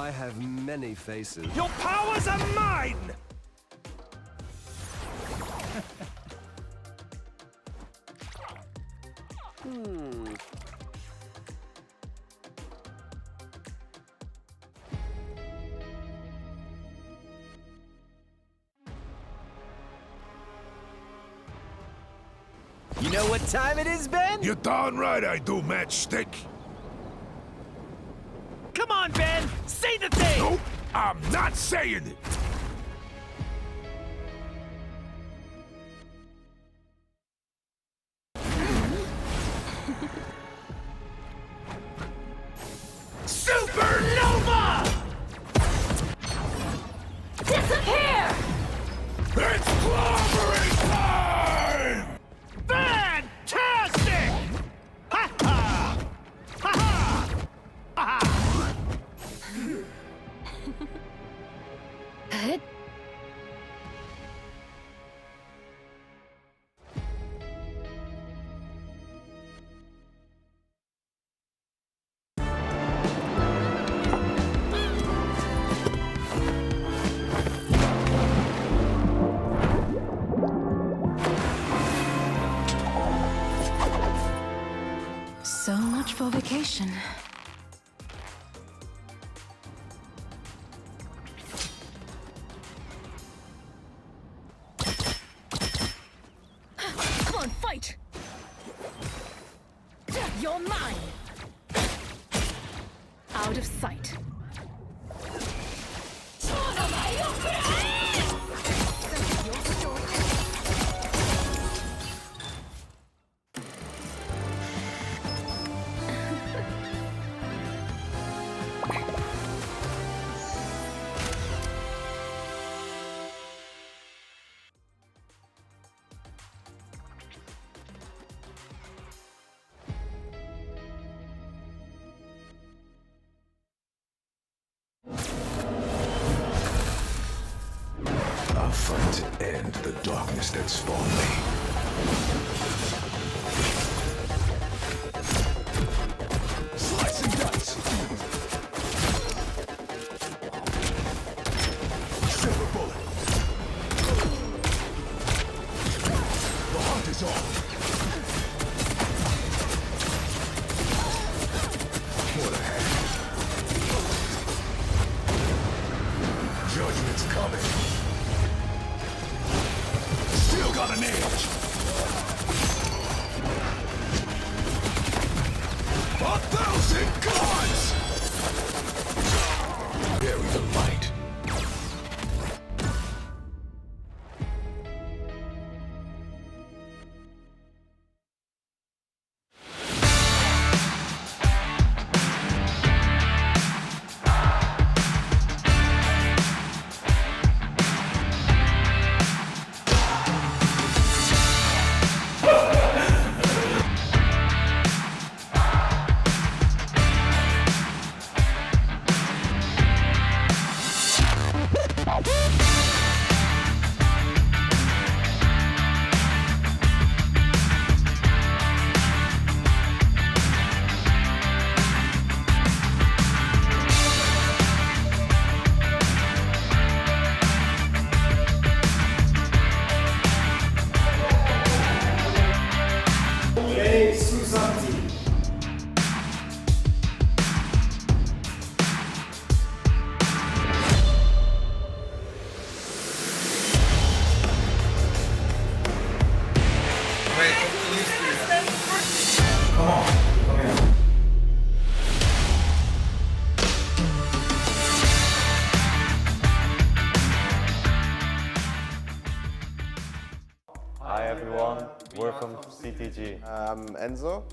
I have many faces. Your powers are mine! You know what time it is, Ben? You're darn right I do, matchstick. Come on, Ben! Say the thing! Nope, I'm not saying it. Supernova! Disappear! It's clobbering time! Fantastic! Ha ha! Ha ha! Ha ha! Good. So much for vacation. Come on, fight! You're mine! Out of sight. I'll fight to end the darkness that spawned me. Slice and dice. Silver bullet. The hunt is on. What a hack. Judgment's coming. Still got an edge. 1,000 gods! Bury the light. Hi everyone, we're from CTG. I'm Enzo.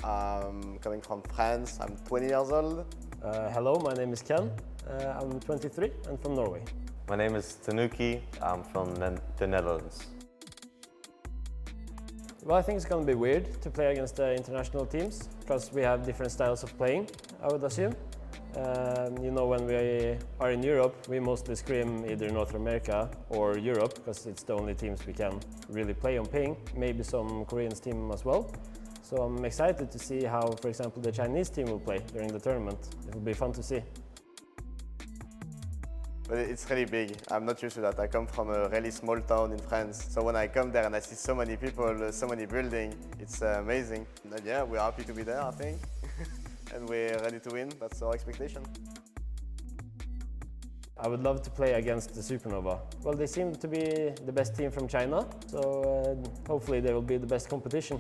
I'm coming from France. I'm 20 years old. Hello, my name is Ken. I'm 23 and from Norway. My name is Tanuki, I'm from the Netherlands. Well, I think it's going to be weird to play against the international teams because we have different styles of playing, I would assume. You know, when we are in Europe, we mostly scrim either North America or Europe because it's the only teams we can really play on ping, maybe some Korean team as well. So I'm excited to see how, for example, the Chinese team will play during the tournament. It will be fun to see. But it's really big. I'm not used to that. I come from a really small town in France. So when I come there and I see so many people, so many buildings, it's amazing. And yeah, we're happy to be there, I think. And we're ready to win. That's our expectation. I would love to play against the Supernova. Well, they seem to be the best team from China, so hopefully they will be the best competition.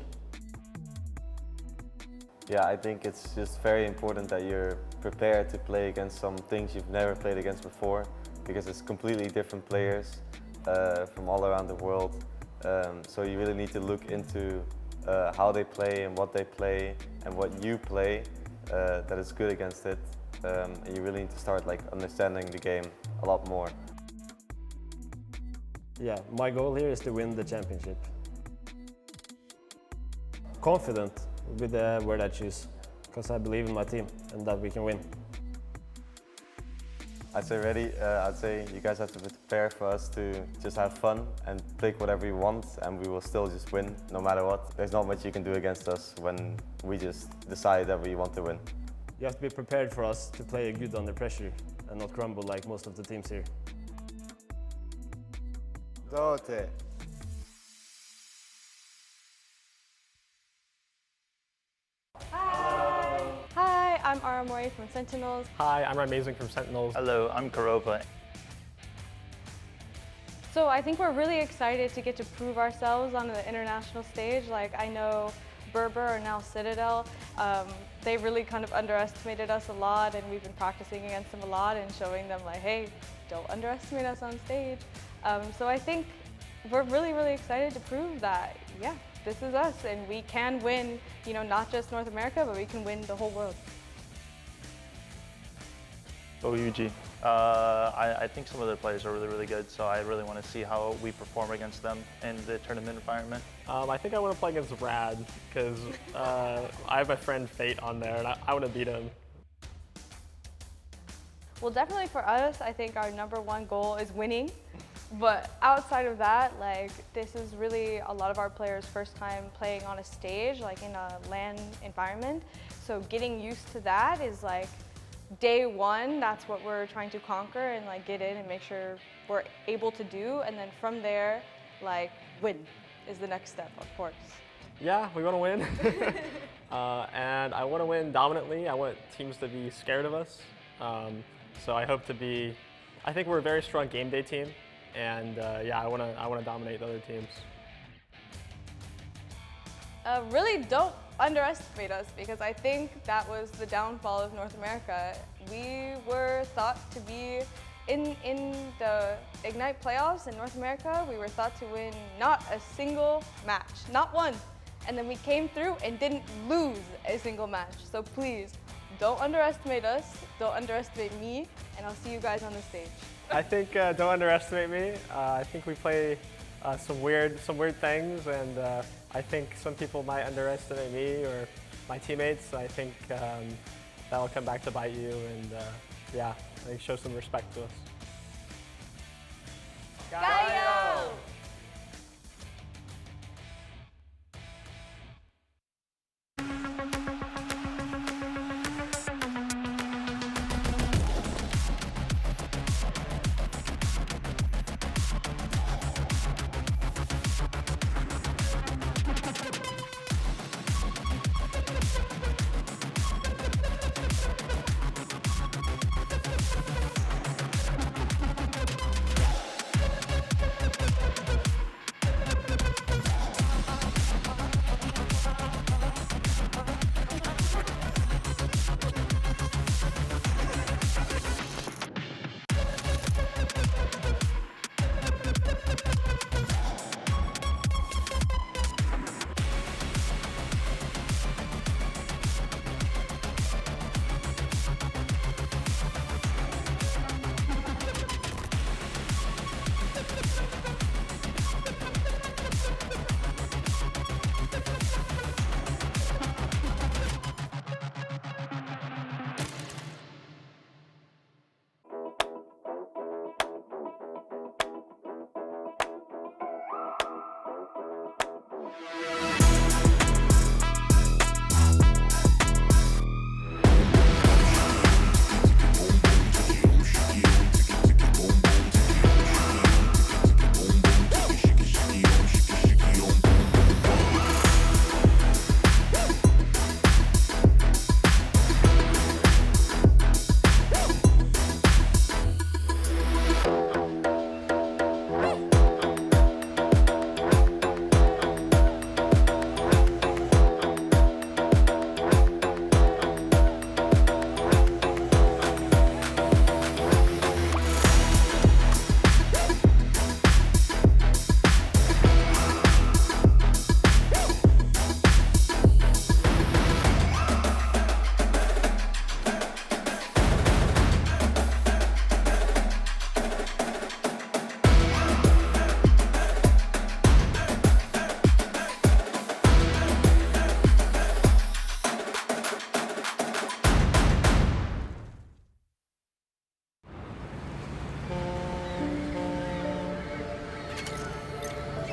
Yeah, I think it's just very important that you're prepared to play against some things you've never played against before, because it's completely different players from all around the world. So you really need to look into how they play and what they play and what you play that is good against it. And you really need to start understanding the game a lot more. Yeah, my goal here is to win the championship. Confident would be the word I choose, because I believe in my team and that we can win. I'd say ready. I'd say you guys have to prepare for us to just have fun and pick whatever you want, and we will still just win no matter what. There's not much you can do against us when we just decide that we want to win. You have to be prepared for us to play good under pressure and not crumble like most of the teams here. Dote. Hi, I'm Aramori from Sentinels. Hi, I'm Amazing from Sentinels. Hello, I'm Karopa. So I think we're really excited to get to prove ourselves on the international stage. I know Berber or now Citadel, they really kind of underestimated us a lot, and we've been practicing against them a lot and showing them hey, don't underestimate us on stage. So I think we're really, really excited to prove that, yeah, this is us and we can win, not just North America, but we can win the whole world. OUG. I think some of their players are really, really good, so I really want to see how we perform against them in the tournament environment. I think I want to play against Rad, because I have my friend Fate on there, and I want to beat him. Well, definitely for us, I think our #1 goal is winning. But outside of that, this is really a lot of our players' first time playing on a stage, in a LAN environment. So getting used to that is day one. That's what we're trying to conquer and get in and make sure we're able to do. And then from there, win is the next step, of course. Yeah, we want to win. And I want to win dominantly. I want teams to be scared of us. So I hope to be, I think we're a very strong game day team. And yeah, I want to dominate the other teams. Really don't underestimate us, because I think that was the downfall of North America. We were thought to be in the Ignite playoffs in North America. We were thought to win not a single match, not one. And then we came through and didn't lose a single match. So please, don't underestimate us, don't underestimate me, and I'll see you guys on the stage. I think don't underestimate me. I think we play some weird things, and I think some people might underestimate me or my teammates. I think that will come back to bite you, and yeah, I think show some respect to us. Gaio!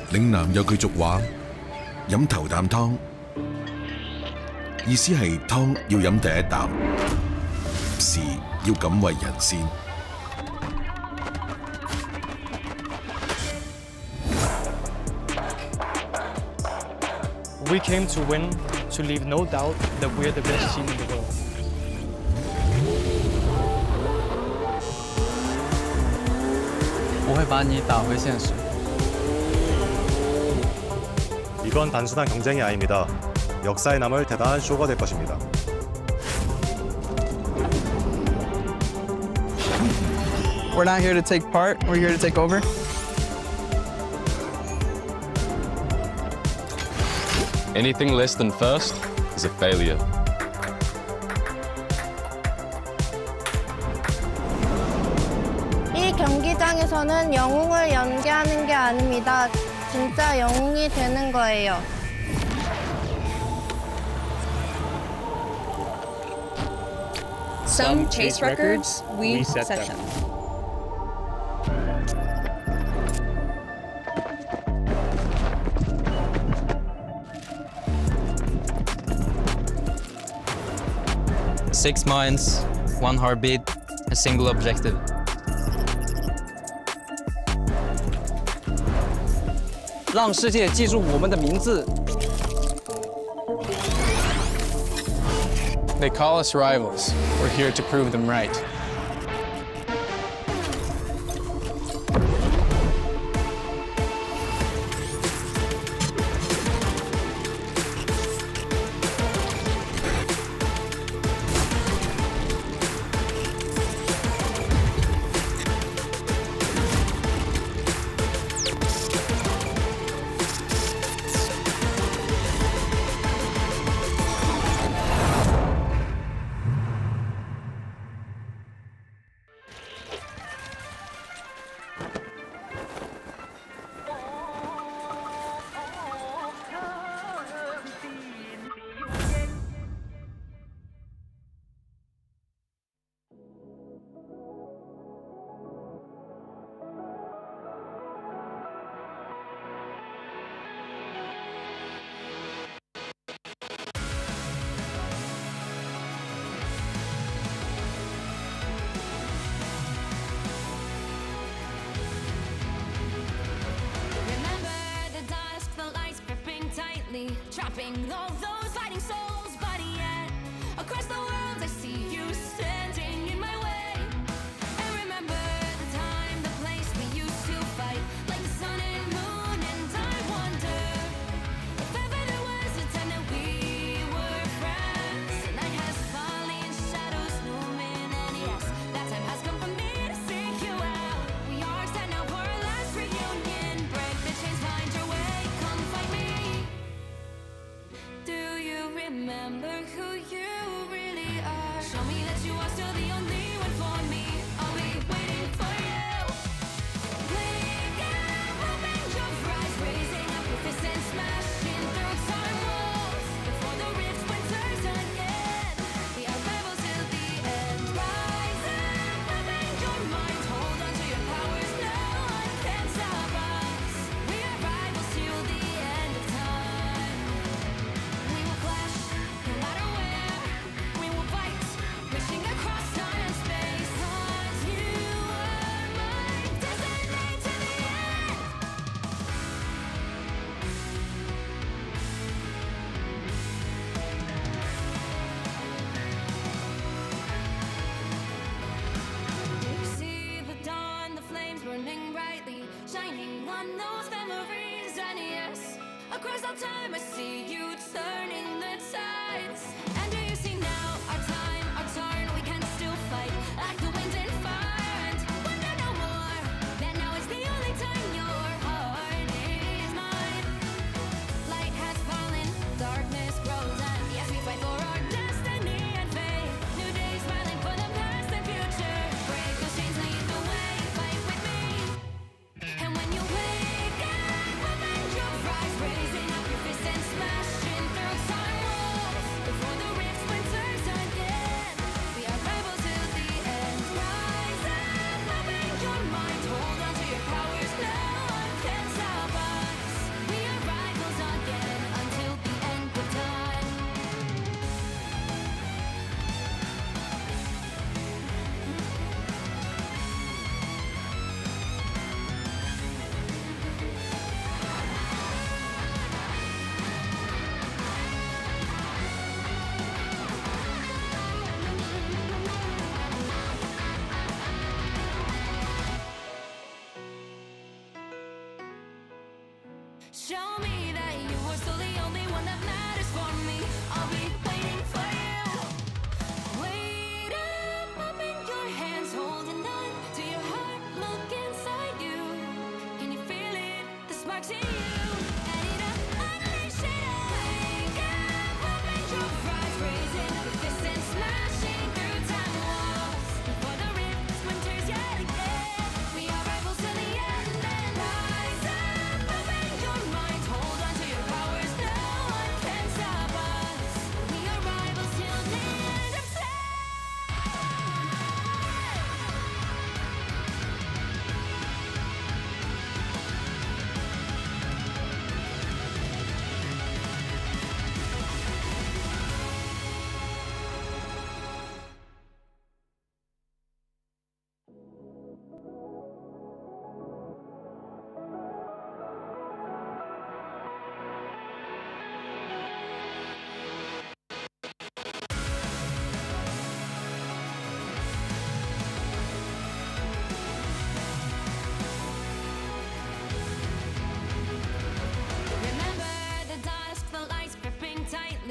嶺南有句俗話，飲頭啖湯，意思係湯要飲第一啖，事要敢為人先。We came to win, to leave no doubt that we're the best team in the world. 이건 단순한 경쟁이 아닙니다. 역사에 남을 대단한 쇼가 될 것입니다. We're not here to take part, we're here to take over. Anything less than first is a failure. 이 경기장에서는 영웅을 연기하는 게 아닙니다. 진짜 영웅이 되는 거예요. Some chase records, we set them. Six minds, one heartbeat, a single objective. They call us rivals. We're here to prove them right. Trapping all those fighting souls, but yet across the world I see you standing in my way. And remember the time, the place we used to fight like the sun and moon. And I wonder if ever there was a time that we were friends. The night has fallen, shadows looming, and yes, that time has come for me to seek you out. We are set now for our last reunion. Break the chains, find your way, come find me. Do you remember who you really are? Show me that you are still the only one for me. I'll be waiting for you. Wake up, open your eyes, raising up your fists and smashing through time walls. Before the rift splinters again, we are rebels till the end. Rise up, open your mind, hold on to your powers. No one can stop us. We are rivals till the end of time. We will clash, no matter where. We will fight, reaching across time and space. 'Cause you are my destiny to the end. You see the dawn, the flames burning brightly, shining on those memories. And yes, across all time I see you turning the tides. And do you see now our time, our turn? We can still fight like the wind and fire. And wonder no more that now is the only time your heart is mine. Light has fallen, darkness grows, and yes, we fight for our destiny and fate. New days smiling for the past and future. Break those chains, lead the way, fight with me. And when you wake up, open your eyes, raising up your fists and smash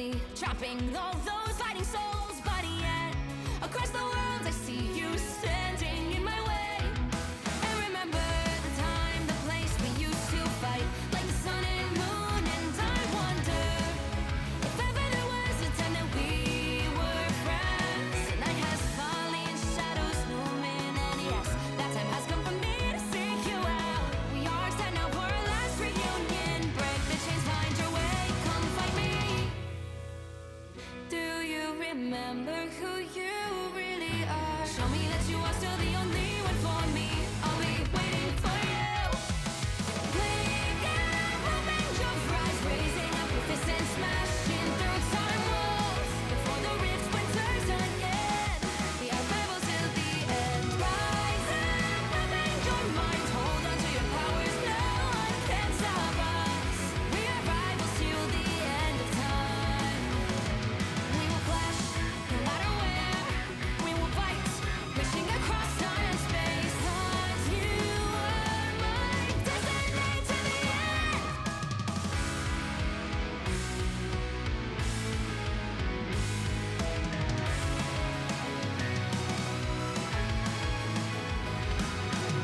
lightly, trapping all those fighting souls. But yet, across the world, I see you standing in my way. And remember the time, the place we used to fight, like the sun and moon. And I wonder if ever there was a time that we were friends. The night has fallen, shadows looming, and yes, that time has come for me to seek you out. We are set now for our last reunion. Break the chains, find your way, come find me. Do you remember who you really are? Show me that you are still the only one for me. I'll be waiting for you. Wake up, open your eyes, raising up your fists and smashing through time walls. Before the rift splinters again, we are rebels till the end. Rise up, open your mind, hold on to your powers. No one can stop us. We are rivals till the end of time. We will clash, no matter where. We will fight, reaching across time and space. 'Cause you are my destiny to the end.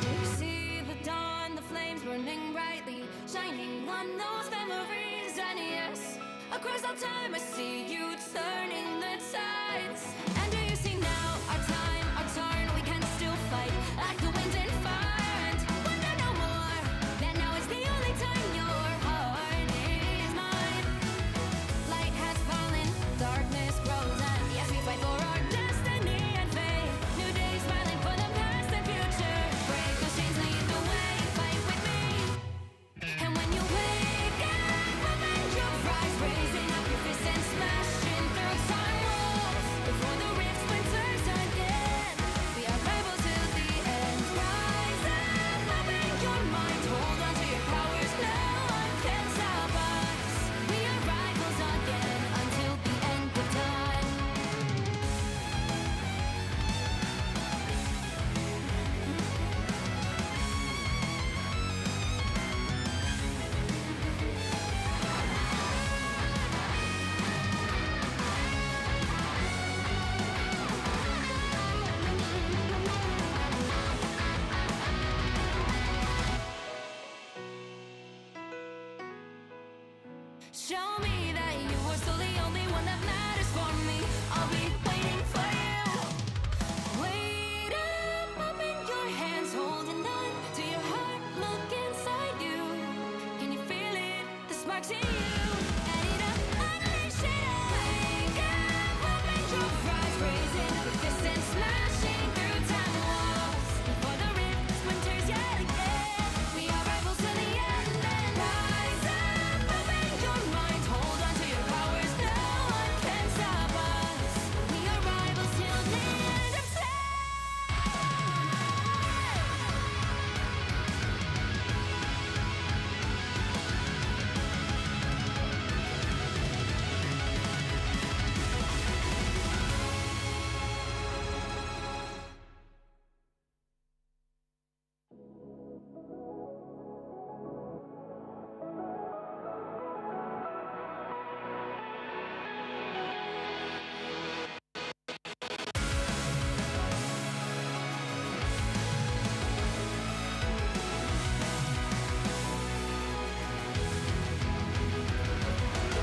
You see the dawn, the flames burning brightly, shining on those memories. And yes, across all time I see you turning the tides. And do you see now our time, our turn? We can still fight like the wind and fire. And wonder no more that now is the only time your heart is mine. Light has fallen, darkness grows, and yes, we fight for our destiny and fate. New days smiling for the past and future. Break those chains, lead the way, fight with me. And when you wake up, open your eyes, raising up your fists and smashing through time walls. Before the rift splinters again, we are rebels till the end. Rise up, open your mind, hold on to your powers. No one can stop us. We are rivals again until the end of time. Show me that you are still the only one that matters for me. I'll be waiting for you. Wait up, open your hands, holding on to your heart. Look inside you. Can you feel it? The sparks in you. Add it up, unleash it up. Wake up, open your eyes, raising up your fists and smashing through time walls. Before the rift splinters yet again, we are rivals till the end. And rise up, open your mind, hold on to your powers. No one can stop us. We are rivals till the end of time.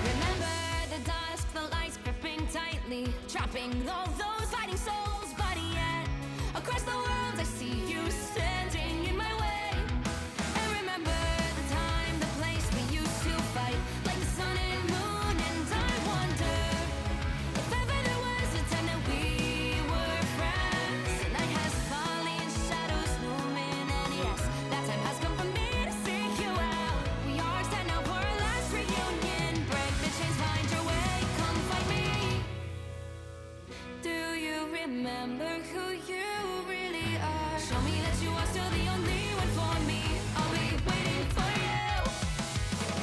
Remember the dusk, the lights gripping tightly, trapping all those fighting souls. But yet, across the world, I see you standing in my way. And remember the time, the place we used to fight, like the sun and moon. And I wonder if ever there was a time that we were friends. The night has fallen, shadows looming, and yes, that time has come for me to seek you out. We are set now for our last reunion. Break the chains, find your way, come find me. Do you remember who you really are? Show me that you are still the only one for me. I'll be waiting for you.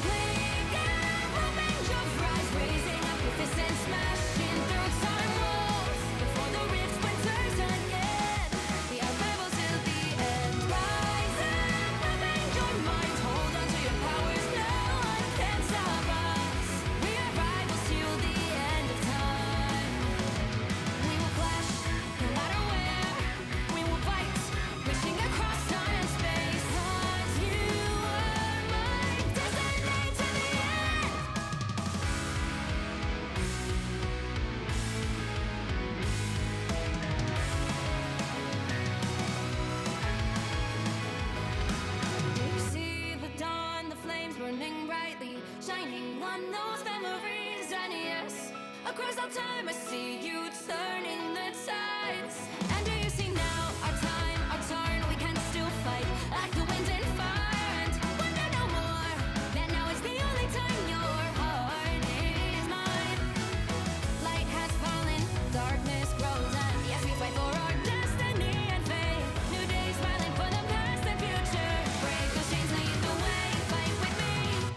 Wake up, open your eyes, raising up your fists and smashing through time walls. Before the rift splinters again, we are rebels till the end. Rise up, open your mind, hold on to your powers. No one can stop us. We are rivals till the Across all time, I see you turning the tides. And do you see now our time, our turn? We can still fight like the wind and fire. And wonder no more that now is the only time your heart is mine. Light has fallen, darkness grows, and yes, we fight for our destiny and fate. New days smiling for the past and future. Break those chains, lead the way, fight with me.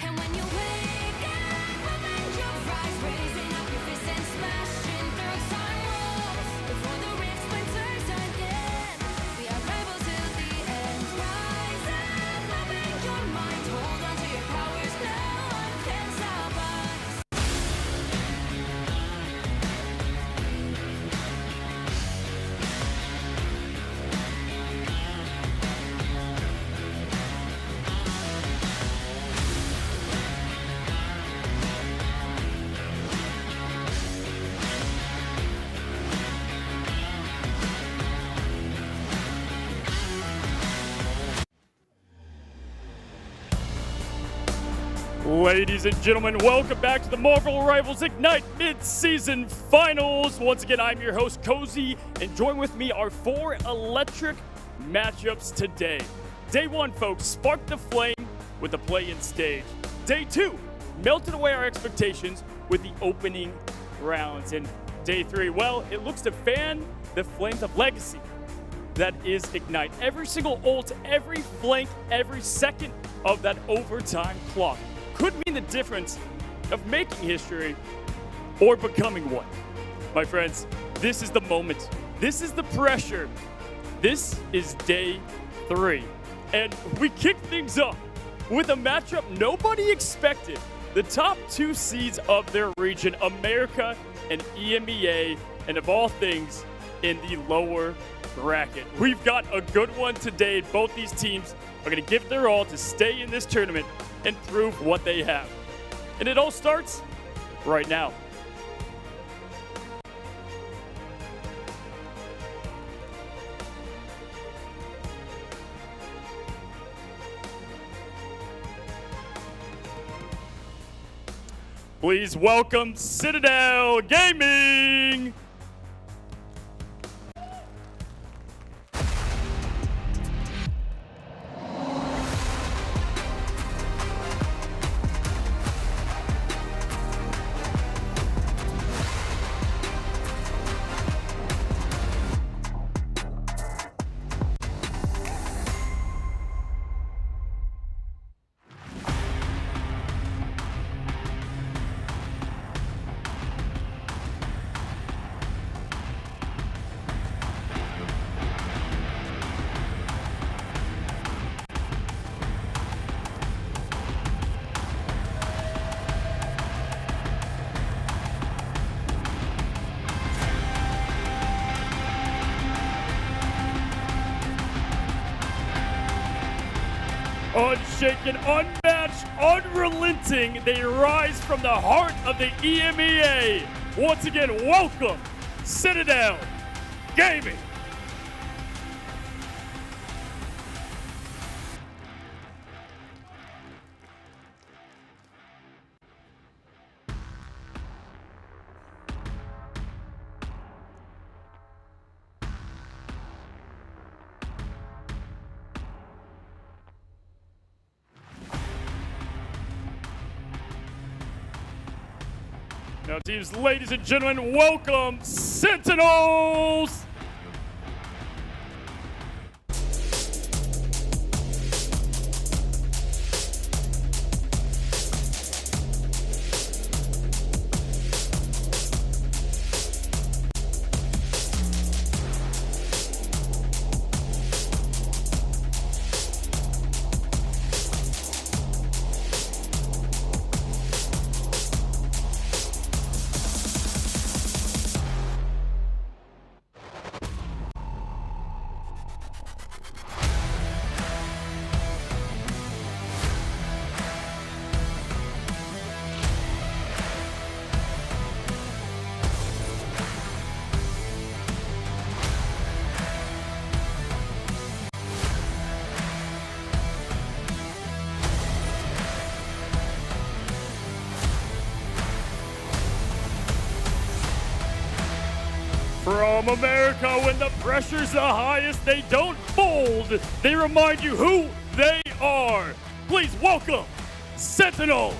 And when you wake up, open your eyes, raising up your fists and smashing through time walls. Before the rift splinters again, we are rebels till the end. Rise up, open your mind, hold on to your powers, no one can stop us. Ladies and gentlemen, welcome back to the Marvel Rivals Ignite Mid-Season Finals. Once again, I'm your host, Cozy, and join with me are 4 electric matchups today. Day 1, folks, sparked the flame with the play-in stage. Day 2, melted away our expectations with the opening rounds. And Day 3, well, it looks to fan the flames of legacy that is Ignite. Every single ult, every flank, every second of that overtime clock could mean the difference of making history or becoming one. My friends, this is the moment. This is the pressure. This is Day 3. And we kick things off with a matchup nobody expected. The top 2 seeds of their region, America and EMEA, and of all things, in the lower bracket. We've got a good one today. Both these teams are going to give their all to stay in this tournament and prove what they have. And it all starts right now. Please welcome Citadel Gaming. Unshaken, unmatched, unrelenting, they rise from the heart of the EMEA. Once again, welcome, Citadel Gaming. Now, teams, ladies and gentlemen, welcome Sentinels! From America, when the pressure's the highest, they don't fold. They remind you who they are. Please welcome Sentinels.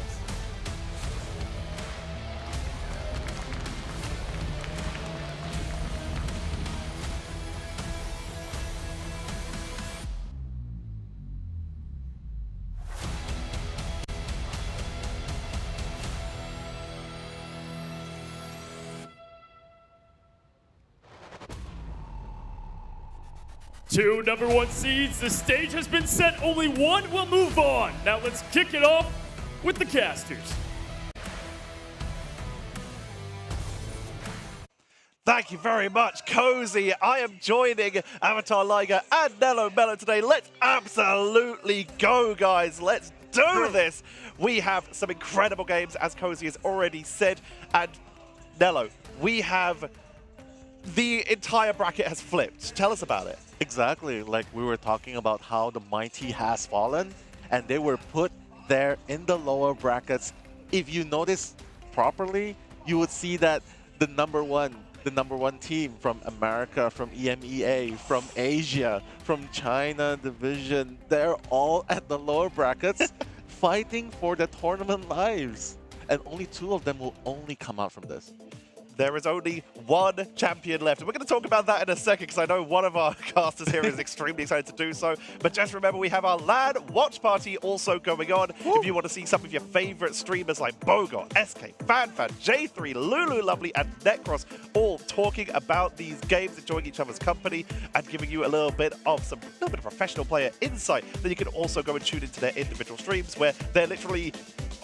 Two #1 seeds, the stage has been set, only one will move on. Now let's kick it off with the casters. Thank you very much, Cozy. I am joining Avatar Liger and Nello Mello today. Let's absolutely go, guys. Let's do this. We have some incredible games, as Cozy has already said. And Nello, we have the entire bracket has flipped. Tell us about it. Exactly, like we were talking about how the mighty has fallen and they were put there in the lower brackets. If you notice properly, you would see that the number one team from America, from EMEA, from Asia, from China division, they're all at the lower brackets fighting for the tournament lives. And only 2 of them will only come out from this. There is only one champion left. And we're going to talk about that in a second because I know one of our casters here is extremely excited to do so. But just remember, we have our LAN watch party also going on. Woo! If you want to see some of your favorite streamers like Bogot, SK, FanFan, J3, Lulu Lovely, and Necros all talking about these games, enjoying each other's company, and giving you a little bit of professional player insight, then you can also go and tune into their individual streams where they're literally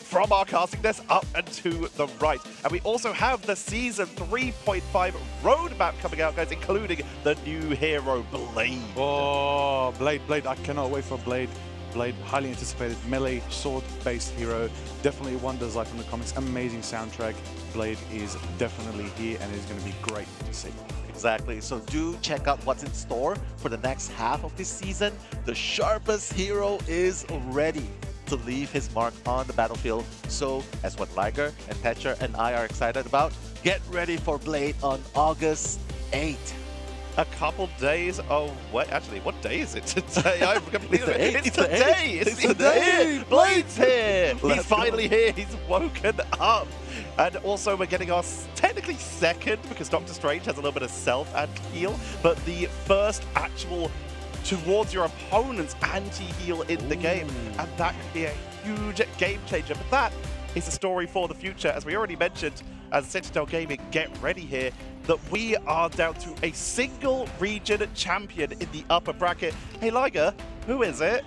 from our casting desk up and to the right. And we also have the Season 3.5 roadmap coming out, guys, including the new hero, Blade. Oh, Blade. I cannot wait for Blade. Blade, highly anticipated melee sword-based hero. Definitely one designed from the comics. Amazing soundtrack. Blade is definitely here and is going to be great to see. Exactly, so do check out what's in store for the next half of this season. The sharpest hero is ready to leave his mark on the battlefield. So, as what Liger and Petcher and I are excited about, get ready for Blade on August 8th. A couple days away. Actually, what day is it today? I've completely. It's today. It's today. Blade's here. He's finally here. He's woken up. And also, we're getting our technically second, because Doctor Strange has a little bit of self and heal, but the first actual towards your opponent's anti-heal in the game. And that could be a huge game changer. But that is a story for the future. As we already mentioned, as Citadel Gaming get ready here, that we are down to a single region champion in the upper bracket. Hey, Liger, who is it?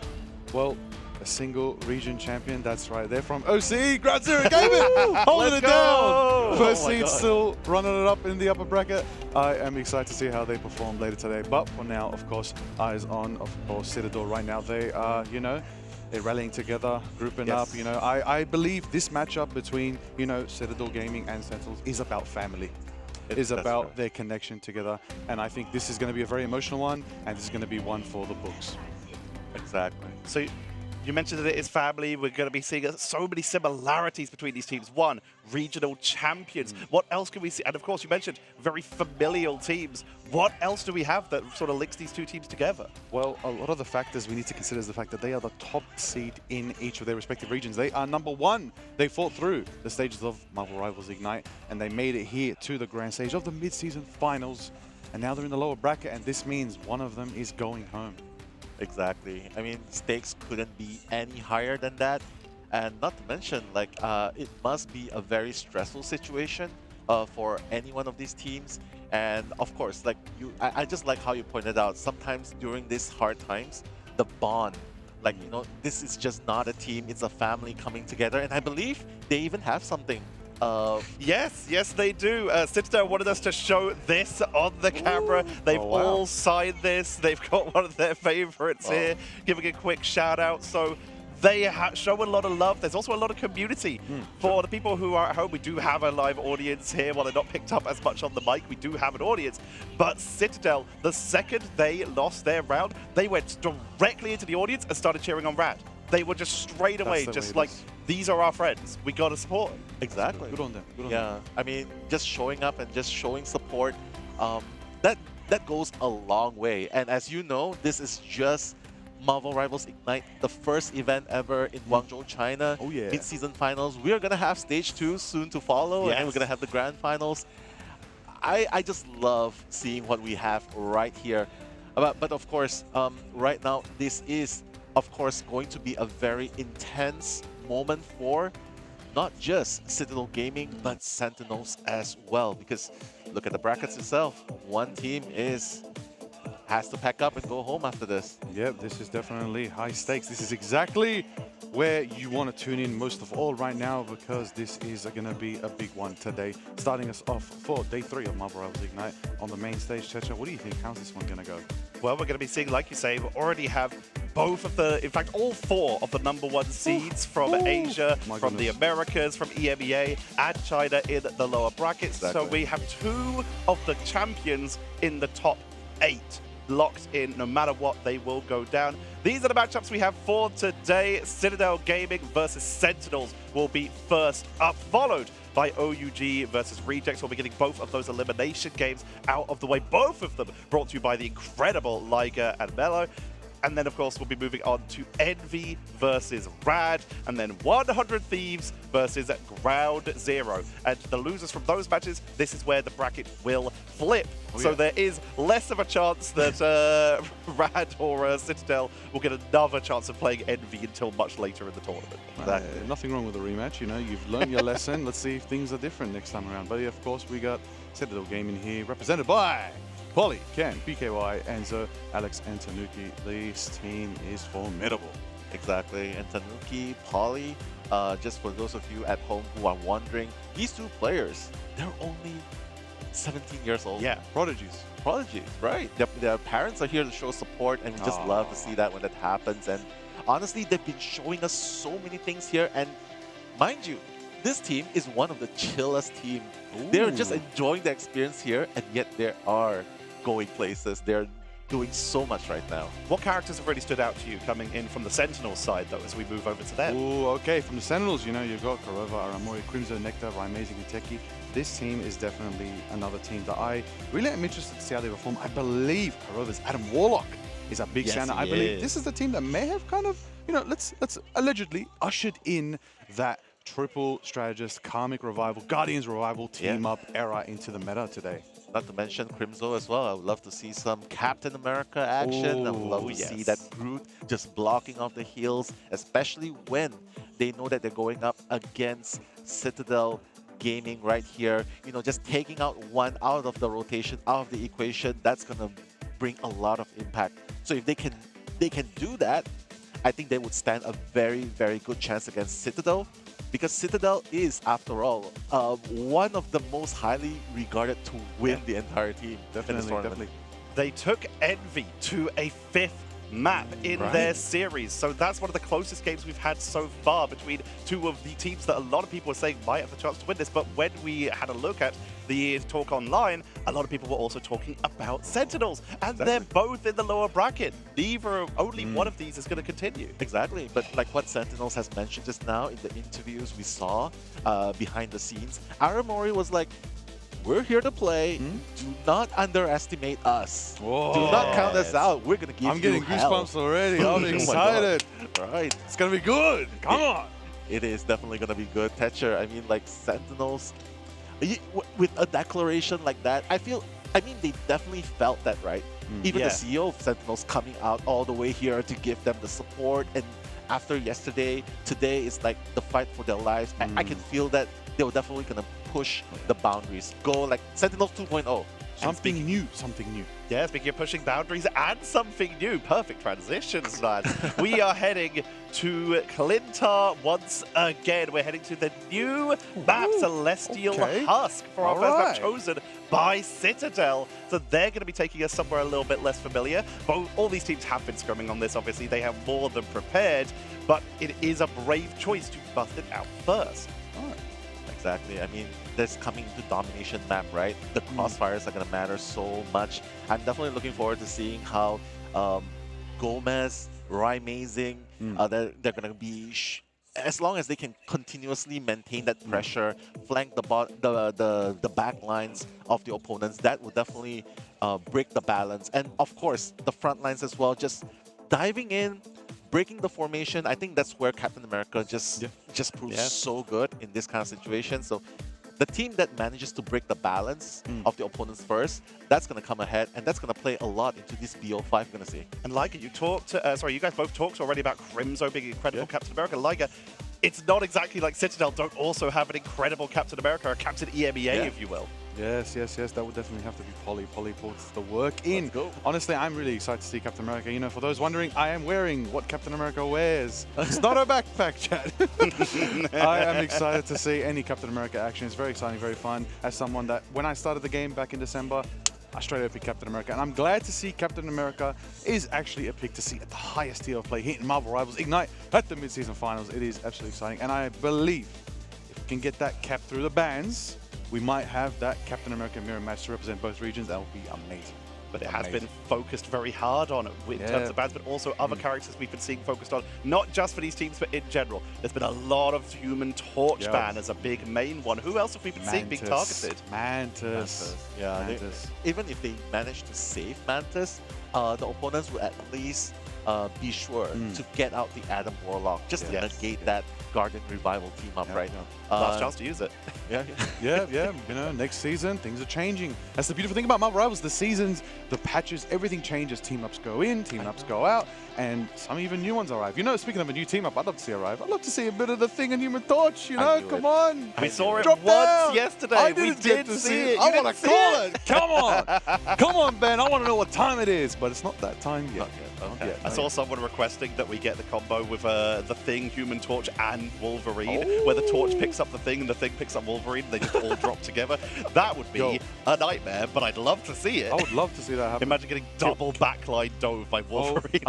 Well, a single region champion, that's right. They're from OCE, Ground Zero Gaming, holding it down. First seed still running it up in the upper bracket. I am excited to see how they perform later today. But for now, of course, eyes on, of course, Citadel right now. They are, they're rallying together, grouping up. I believe this matchup between, Citadel Gaming and Sentinels is about family. It is about their connection together. And I think this is going to be a very emotional one, and this is going to be one for the books. Exactly. So you mentioned that it is family. We're going to be seeing so many similarities between these teams. One, regional champions. What else can we see? And of course, you mentioned very familial teams. What else do we have that sort of links these two teams together? Well, a lot of the factors we need to consider is the fact that they are the top seed in each of their respective regions. They are #1. They fought through the stages of Marvel Rivals Ignite, and they made it here to the grand stage of the mid-season finals. And now they're in the lower bracket, and this means one of them is going home. Exactly. I mean, stakes couldn't be any higher than that. And not to mention, it must be a very stressful situation for any one of these teams. And of course, I just like how you pointed out, sometimes during these hard times, the bond, this is just not a team, it's a family coming together. And I believe they even have something. Yes, they do. Citadel wanted us to show this on the camera. They've all signed this. They've got one of their favorites here, giving a quick shout out. So they show a lot of love. There's also a lot of community. For the people who are at home, we do have a live audience here. While they're not picked up as much on the mic, we do have an audience. But Citadel, the second they lost their round, they went directly into the audience and started cheering on Rad. They were just straight away, just like, these are our friends. We got to support them. Exactly. Good on them. I mean, just showing up and just showing support. that goes a long way. And as you know, this is just Marvel Rivals Ignite, the first event ever in Guangzhou, China. Oh yeah. Mid-season finals. We are gonna have stage 2 soon to follow, and then we're gonna have the grand finals. I just love seeing what we have right here. But of course, right now, this is, of course, going to be a very intense moment for not just Citadel Gaming, but Sentinels as well. Because look at the brackets itself. One team has to pack up and go home after this. Yep, this is definitely high stakes. This is exactly where you want to tune in most of all right now, because this is going to be a big one today. Starting us off for day 3 of Marvel Rivals Ignite on the main stage. Checha, what do you think? How's this one going to go? Well, we're going to be seeing, like you say, we already have both of the, in fact, all 4 of the #1 seeds from Asia, from the Americas, from EMEA, and China in the lower brackets. So we have 2 of the champions in the top 8. Locked in, no matter what, they will go down. These are the matchups we have for today. Citadel Gaming versus Sentinels will be first up, followed by OUG versus Rejects. We'll be getting both of those elimination games out of the way. Both of them brought to you by the incredible Liger and Mello. And then, of course, we'll be moving on to Envy versus Rad, and then 100 Thieves versus Ground Zero. And the losers from those matches, this is where the bracket will flip. So there is less of a chance that Rad or Citadel will get another chance of playing Envy until much later in the tournament. Nothing wrong with a rematch, you know, you've learned your lesson. Let's see if things are different next time around. But yeah, of course, we got Citadel Gaming here, represented by Polly, Ken, BKY, Enzo, Alex, and Tanuki. This team is formidable. Exactly. And Tanuki, Polly, just for those of you at home who are wondering, these 2 players, they're only 17 years old. Yeah, prodigies. Prodigies, right. Their parents are here to show support, and we just love to see that when that happens. And honestly, they've been showing us so many things here. And mind you, this team is one of the chillest teams. They're just enjoying the experience here, and yet they are going places. They're doing so much right now. What characters have really stood out to you coming in from the Sentinels side, though, as we move over to them? Ooh, okay. From the Sentinels, you know, you've got Kurova, Aramori, Crimson, Nectar, Amazing, and Teki. This team is definitely another team that I really am interested to see how they perform. I believe Kurova's Adam Warlock is a big stand. I believe this is the team that may have kind of, you know, let's allegedly ushered in that triple strategist, Karmic Revival, Guardians Revival team-up era into the meta today. Not to mention Crimzo as well. I would love to see some Captain America action. I would love to see that Groot just blocking off the heals, especially when they know that they're going up against Citadel Gaming right here. You know, just taking out one out of the rotation, out of the equation, that's going to bring a lot of impact. So if they can do that, I think they would stand a very, very good chance against Citadel. Because Citadel is, after all, one of the most highly regarded to win the entire team. Definitely. They took Envy to a 5th map in their series. So that's one of the closest games we've had so far between 2 of the teams that a lot of people were saying might have the chance to win this. But when we had a look at the talk online, a lot of people were also talking about Sentinels, and they're both in the lower bracket. Only one of these is going to continue. Exactly, but like what Sentinels has mentioned just now in the interviews we saw behind the scenes, Aramori was like, we're here to play. Do not underestimate us. Whoa. Do not count us out. We're going to give I'm getting goosebumps already. I'm excited. Right. It's going to be good. Come on. It is definitely going to be good. Tetcher, I mean, like Sentinels, with a declaration like that, I mean, they definitely felt that, right? Even the CEO of Sentinels coming out all the way here to give them the support. And after yesterday, today is like the fight for their lives. I can feel that they were definitely going to push the boundaries. Go like Sentinels 2.0. Something new. Yeah, speaking of pushing boundaries and something new. Perfect transitions, lads. We are heading to Clintar once again. We're heading to the new map, Celestial Husk, for our first map chosen by Citadel. So they're going to be taking us somewhere a little bit less familiar. All these teams have been scrumming on this, obviously. They have more than prepared, but it is a brave choice to bust it out first. Exactly. I mean, this coming to Domination map, right? The crossfires are going to matter so much. I'm definitely looking forward to seeing how Gomez, Amazing, they're going to be as long as they can continuously maintain that pressure, flank the back lines of the opponents, that will definitely break the balance. And of course, the front lines as well, just diving in, breaking the formation. I think that's where Captain America just proves so good in this kind of situation. So the team that manages to break the balance of the opponents first, that's going to come ahead, and that's going to play a lot into this BO5 we're going to see. And Liger, you talked, you guys both talked already about Crimzo being incredible Captain America. Liger, it's not exactly like Citadel don't also have an incredible Captain America, or Captain EMEA, if you will. Yes, that would definitely have to be Polly. Polly puts the work in. Honestly, I'm really excited to see Captain America. You know, for those wondering, I am wearing what Captain America wears. It's not a backpack, chat. I am excited to see any Captain America action. It's very exciting, very fun. As someone that, when I started the game back in December, I straight up picked Captain America. And I'm glad to see Captain America is actually a pick to see at the highest tier of play, hitting Marvel Rivals Ignite at the mid-season finals. It is absolutely exciting. And I believe if we can get that cap through the bans, we might have that Captain America mirror match to represent both regions. That would be amazing. But it has been focused very hard on in terms of bans, but also other characters we've been seeing focused on, not just for these teams, but in general. There's been a lot of Human Torch ban as a big main one. Who else have we been seeing being targeted? Mantis. Yeah, Mantis. Even if they manage to save Mantis, the opponents will at least be sure to get out the Adam Warlock, just to negate that Guardian Revival team up, right? Last chance to use it. Yeah. You know, next season, things are changing. That's the beautiful thing about Marvel Rivals. The seasons, the patches, everything changes. Team-ups go in, team-ups go out, and some even new ones arrive. You know, speaking of a new team-up, I'd love to see arrive. I'd love to see a bit of the Thing and Human Torch, you know? Come on. We saw it Drop once down. yesterday. I We didn't get did to see it. I You want didn't to see call it. it. Come on. Come on, Ben. I want to know what time it is, but it's not that time yet. I saw someone requesting that we get the combo with the Thing, Human Torch, and Wolverine, where the Torch picks up the Thing and the Thing picks up Wolverine, and they just all drop together. That would be a nightmare, but I'd love to see it. I would love to see that happen. Imagine getting double backline dove by Wolverine.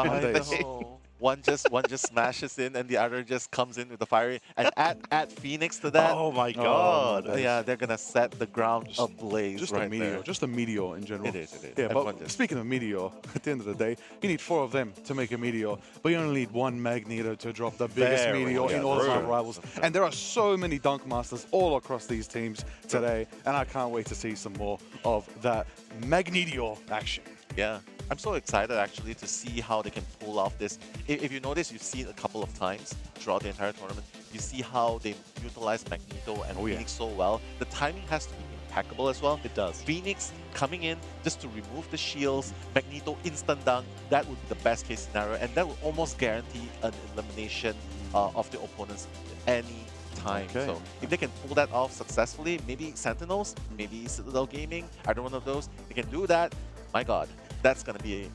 One just smashes in, and the other just comes in with the fiery. And add Phoenix to that. Oh my god! Yeah, they're gonna set the ground ablaze. Just right a meteor, there. just a meteor in general. It is. Yeah, but speaking of meteor, at the end of the day, you need 4 of them to make a meteor, but you only need 1 Magneto to drop the biggest meteor in all of Marvel Rivals. And there are so many Dunk Masters all across these teams today, and I can't wait to see some more of that Magneto action. Yeah, I'm so excited actually to see how they can pull off this. If you notice, you've seen it a couple of times throughout the entire tournament. You see how they utilize Magneto and Phoenix so well. The timing has to be impeccable as well. It does. Phoenix coming in just to remove the shields, Magneto instant dunk. That would be the best case scenario, and that would almost guarantee an elimination of the opponents any time. So if they can pull that off successfully, maybe Sentinels, maybe Citadel Gaming, either one of those, they can do that. My God, that's gonna be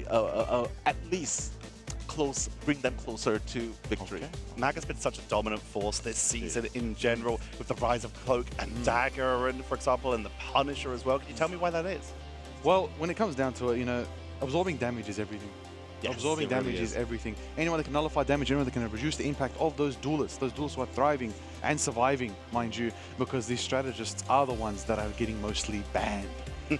at least close, bring them closer to victory. Mag has been such a dominant force this season in general, with the rise of Cloak and Dagger, and for example, and the Punisher as well. Can you tell me why that is? Well, when it comes down to it, you know, absorbing damage is everything. Yes, absorbing damage is everything. Anyone that can nullify damage, anyone that can reduce the impact of those duelists who are thriving and surviving, mind you, because these strategists are the ones that are getting mostly banned.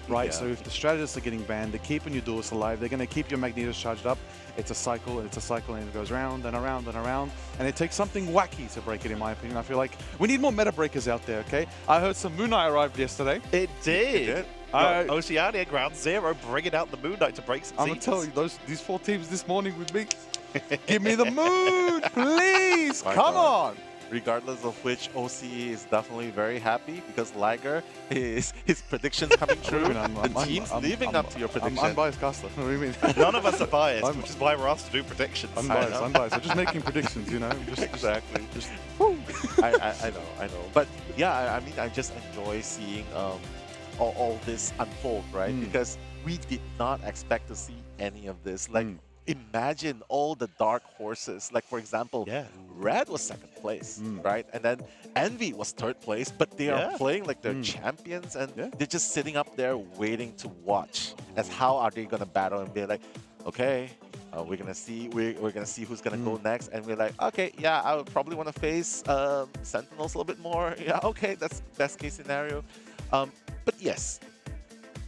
Right, so if the strategists are getting banned, they're keeping your duelists alive, they're going to keep your Magnetos charged up. It's a cycle, and it goes round and around and around, and it takes something wacky to break it, in my opinion. I feel like we need more meta breakers out there, okay? I heard some Moon Knight arrived yesterday. It did. Oceania Ground Zero bringing out the Moon Knight to break some I'm going to tell you, these 4 teams this morning with me, give me the moon, please, come on. Regardless of which, OCE is definitely very happy because Liger, his predictions coming true. The team's living up to your prediction. I'm unbiased caster. What do you mean? None of us are biased, which is why we're asked to do predictions. Unbiased. I'm just making predictions, you know. Exactly. I know. But yeah, I mean, I just enjoy seeing all this unfold, right? Because we did not expect to see any of this. Like, imagine all the dark horses. Like, for example, Red was 2nd place, right? And then Envy was 3rd place, but they are playing like they're champions, and they're just sitting up there waiting to watch as how are they gonna battle and be like, okay, we're gonna see who's gonna go next, and we're like, okay, yeah, I would probably want to face Sentinels a little bit more. Yeah, okay, that's best case scenario. But yes,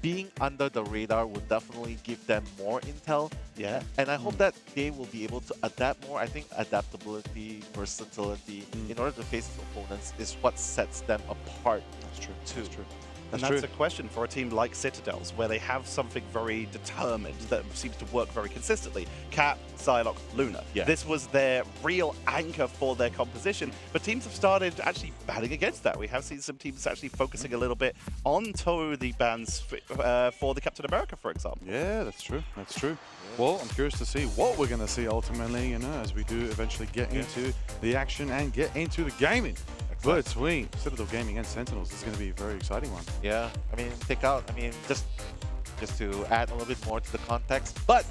being under the radar will definitely give them more intel. Yeah. And I hope that they will be able to adapt more. I think adaptability, versatility, in order to face its opponents is what sets them apart. That's true. Too. That's true. And that's a question for a team like Citadels, where they have something very determined that seems to work very consistently. Cap, Psylocke, Luna. Yeah. This was their real anchor for their composition, but teams have started actually batting against that. We have seen some teams actually focusing a little bit onto the bans for the Captain America, for example. Yeah, that's true. That's true. Well, I'm curious to see what we're going to see ultimately, as we do eventually get into the action and get into the gaming. Between Citadel Gaming and Sentinels, this is going to be a very exciting one. Yeah, I mean, just to add a little bit more to the context, but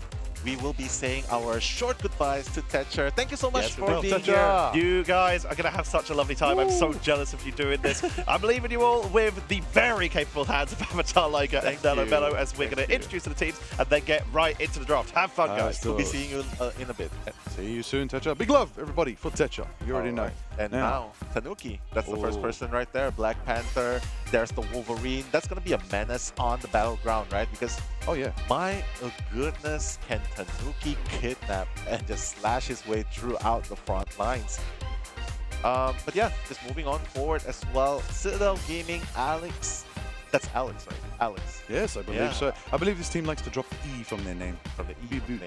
we will be saying our short goodbyes to Tetcher. Thank you so much for being here. You guys are going to have such a lovely time. I'm so jealous of you doing this. I'm leaving you all with the very capable hands of Avatar Liger and Nello Mello as we're going to introduce the teams and then get right into the draft. Have fun, guys. We'll be seeing you in a bit. See you soon, Tetcher. Big love, everybody, for Tetcher. You already know. And now, Tanuki. That's the first person right there. Black Panther. There's the Wolverine. That's going to be a menace on the battleground, right? Because, my goodness, can Tanuki kidnap and just slash his way throughout the front lines? But yeah, just moving on forward as well. Citadel Gaming, Alex. That's Alex, right? Alex. Yes, I believe so. I believe this team likes to drop the E from their name. From the E name.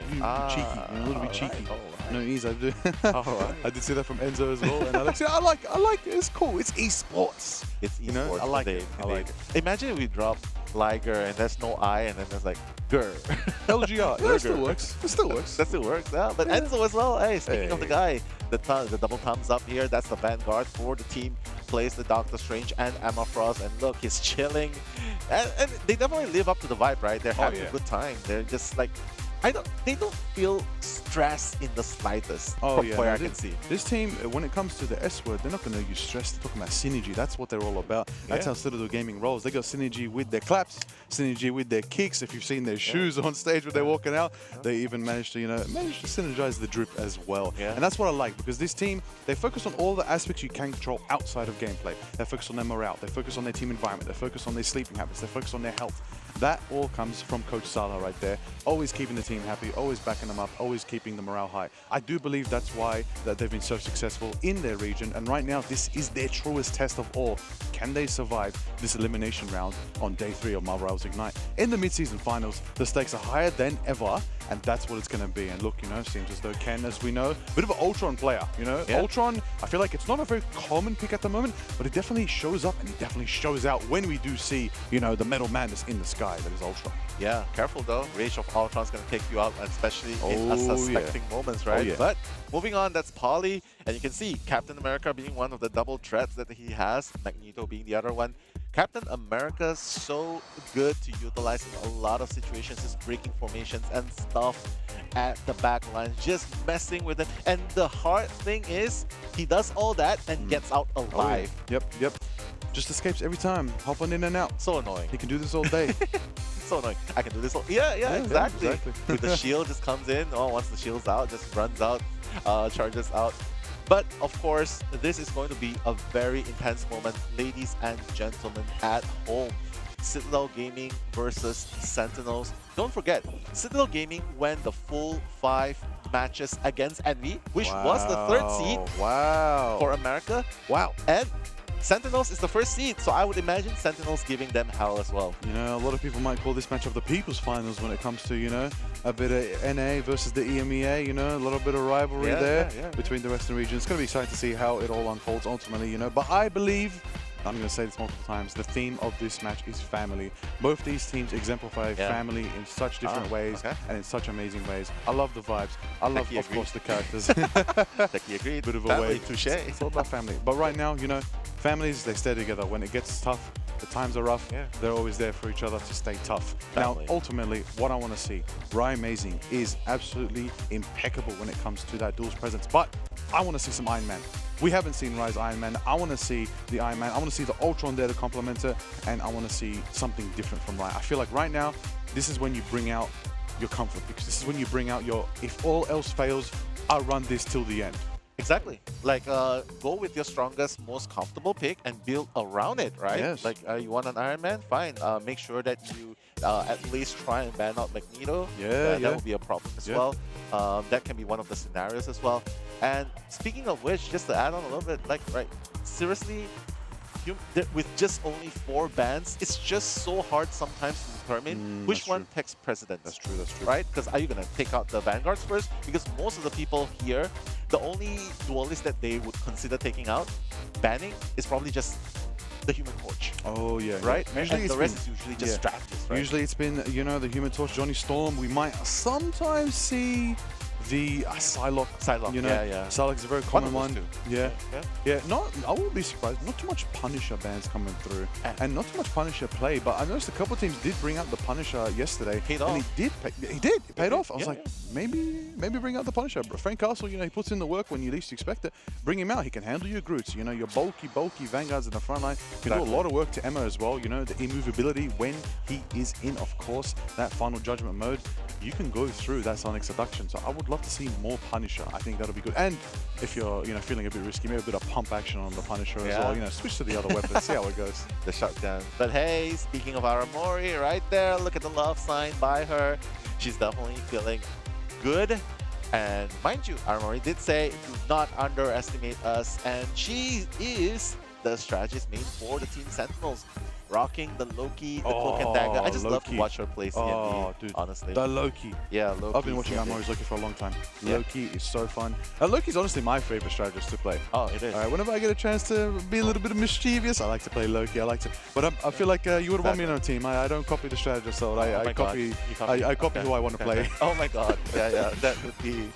Cheeky, a little bit cheeky. Right. No E's, I do. I did see that from Enzo as well. And Alex, I like it. It's cool. It's esports. It's esports. I like it. I like it. Imagine if we drop Liger and there's no I and then there's like Gur. LGR. That still works. It still works. That still works, yeah. But Enzo as well. Hey, speaking of the guy, the double thumbs up here. That's the Vanguard for the team. Plays the Doctor Strange and Emma Frost, and look, he's chilling. And they definitely live up to the vibe, right? They're having a good time. They're just like, they don't feel stress in the slightest from where I can see. This team, when it comes to the S word, they're not going to use stress. They're talking about synergy. That's what they're all about. That's how Citadel Gaming rolls. They got synergy with their claps, synergy with their kicks. If you've seen their shoes on stage when they're walking out, they even managed to, synergize the drip as well. And that's what I like, because this team, they focus on all the aspects you can control outside of gameplay. They focus on their morale. They focus on their team environment. They focus on their sleeping habits. They focus on their health. That all comes from Coach Sala right there. Always keeping the team happy, always backing them up, always keeping the morale high. I do believe that's why they've been so successful in their region. And right now, this is their truest test of all. Can they survive this elimination round on day 3 of Marvel Rivals Ignite? In the mid-season finals, the stakes are higher than ever, and that's what it's going to be. And look, seems as though Ken, as we know, a bit of an Ultron player, Ultron, I feel like it's not a very common pick at the moment, but it definitely shows up and he definitely shows out when we do see, the metal madness in the sky that is Ultron. Yeah, careful though. Rage of Ultron's going to take you out, especially in unsuspecting moments, right? But moving on, that's Polly. And you can see Captain America being one of the double threats that he has, Magneto being the other one. Captain America's so good to utilize in a lot of situations, just breaking formations and stuff at the back line, just messing with it. And the hard thing is, he does all that and gets out alive. Yep. Just escapes every time, hopping in and out. So annoying. He can do this all day. So annoying. I can do this all. Yeah, exactly. With the shield, just comes in. Once the shield's out, just runs out, charges out. But of course, this is going to be a very intense moment, ladies and gentlemen at home. Citadel Gaming versus Sentinels. Don't forget, Citadel Gaming went the full 5 matches against Envy, which was the 3rd seed for America. And Sentinels is the 1st seed, so I would imagine Sentinels giving them hell as well. A lot of people might call this match of the People's Finals when it comes to, a bit of NA versus the EMEA, a little bit of rivalry there between the Western region. It's going to be exciting to see how it all unfolds ultimately, But I believe, I'm going to say this multiple times, the theme of this match is family. Both these teams exemplify family in such different ways and in such amazing ways. I love the vibes. I love, of course, the characters. Techie agreed. Bit of a family, way. touche. It's all about family. But right now, families, they stay together. When it gets tough, the times are rough, they're always there for each other to stay tough. Family. Now, ultimately, what I want to see, Ryan Amazing is absolutely impeccable when it comes to that duel's presence. But I want to see some Iron Man. We haven't seen Rise Iron Man. I want to see the Iron Man. I want to see the Ultron there to complement it. And I want to see something different from Ryan. I feel like right now, this is when you bring out your comfort. Because this is when you bring out your, if all else fails, I'll run this till the end. Exactly. Like, go with your strongest, most comfortable pick and build around it, right? Yes. Like, you want an Iron Man? Fine. Make sure that you at least try and ban out Magneto. That would be a problem as well. That can be one of the scenarios as well. And speaking of which, just to add on a little bit, like, right, seriously, with just only 4 bans, it's just so hard sometimes to determine which one takes precedence. That's true, that's true. Right? Because are you going to take out the Vanguards first? Because most of the people here, the only duelist that they would consider taking out, banning, is probably just the Human Torch. Oh, yeah. Right? Usually and the rest is usually just strategists, right? Usually it's been, you know, the Human Torch, Johnny Storm. We might sometimes see the Psylocke, you know, Psylocke is a very common one. Yeah. Not, I wouldn't be surprised. Not too much Punisher bans coming through, and not too much Punisher play. But I noticed a couple of teams did bring out the Punisher yesterday, and he did. It paid off. I was like, maybe bring out the Punisher. Frank Castle, you know, he puts in the work when you least expect it. Bring him out. He can handle your Groots. You know, your bulky Vanguards in the front line. Can do a lot of work to Emma as well. You know, the immovability when he is in, of course, that Final Judgment mode. You can go through that Sonic Seduction. So I would love to see more Punisher. I think that'll be good. And if you're, you know, feeling a bit risky, maybe a bit of pump action on the Punisher as well. You know, switch to the other weapons, see how it goes. The shutdown. But hey, speaking of Aramori, right there, look at the love sign by her. She's definitely feeling good. And mind you, Aramori did say, do not underestimate us. And she is the strategist main for the Team Sentinels. Rocking the Loki, the Cloak and Dagger. I just love to watch her play CND, dude, honestly. The Loki. Yeah, Loki. I've been watching Amori's Loki for a long time. Loki is so fun. Loki's honestly my favorite strategist to play. Oh, it is. Whenever I get a chance to be a little bit mischievous, I like to play Loki. I like to, but I feel like you would want me on a team. I don't copy the strategist, so I copy who I want to play. Oh my god. Yeah, that would be.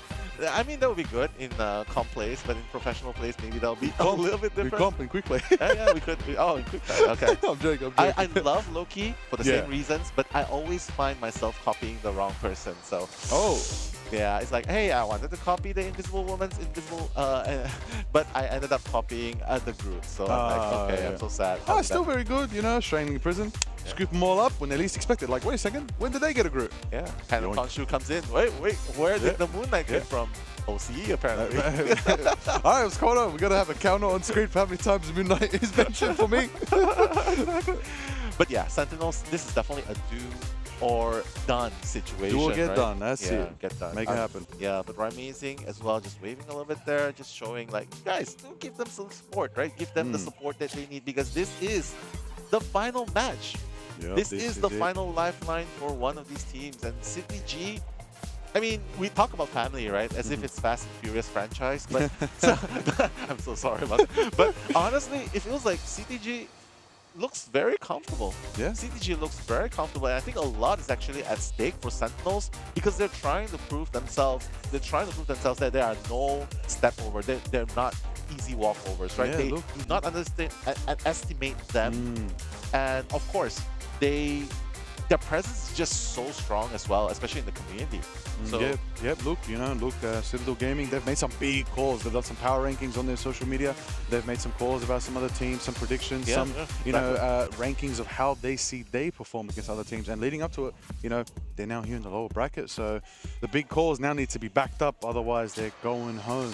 I mean, that would be good in comp plays, but in professional plays, maybe that'll be a little bit different. We comp in quick play. Yeah, we could. Oh, in quick play. Okay. I'm joking. I love Loki for the same reasons, but I always find myself copying the wrong person. So. Yeah, it's like, hey, I wanted to copy the Invisible Woman's Invisible, but I ended up copying the Groot. So I'm like, okay, I'm so sad. Still very good, you know, Straining Prison. Scoop them all up when they least expect it. Like, wait a second, when did they get a Groot? Yeah, and Khonshu comes in. Wait, where did the Moon Knight come from? OCE, apparently. All right, what's going on? We're going to have a counter on screen for how many times Moon Knight is mentioned for me. But yeah, Sentinels, this is definitely a do or done situation. Do or get done, that's it. Get done. Make it happen. Yeah, but Amazing as well, just waving a little bit there, just showing like, guys, do give them some support, right? Give them the support that they need because this is the final match. Yep, this is the final lifeline for one of these teams. And Sydney G, I mean, we talk about family, right? As if it's Fast and Furious franchise, but I'm so sorry about it. But honestly, it feels like CTG looks very comfortable. Yeah. CTG looks very comfortable, and I think a lot is actually at stake for Sentinels because they're trying to prove themselves. They're trying to prove themselves that there are no step over. They're not easy walkovers, right? Yeah, they do not estimate them, and of course, their presence is just so strong as well, especially in the community. So Look, you know, Citadel Gaming, they've made some big calls. They've done some power rankings on their social media. They've made some calls about some other teams, some predictions, know, rankings of how they see they perform against other teams. And leading up to it, you know, they're now here in the lower bracket. So the big calls now need to be backed up. Otherwise, they're going home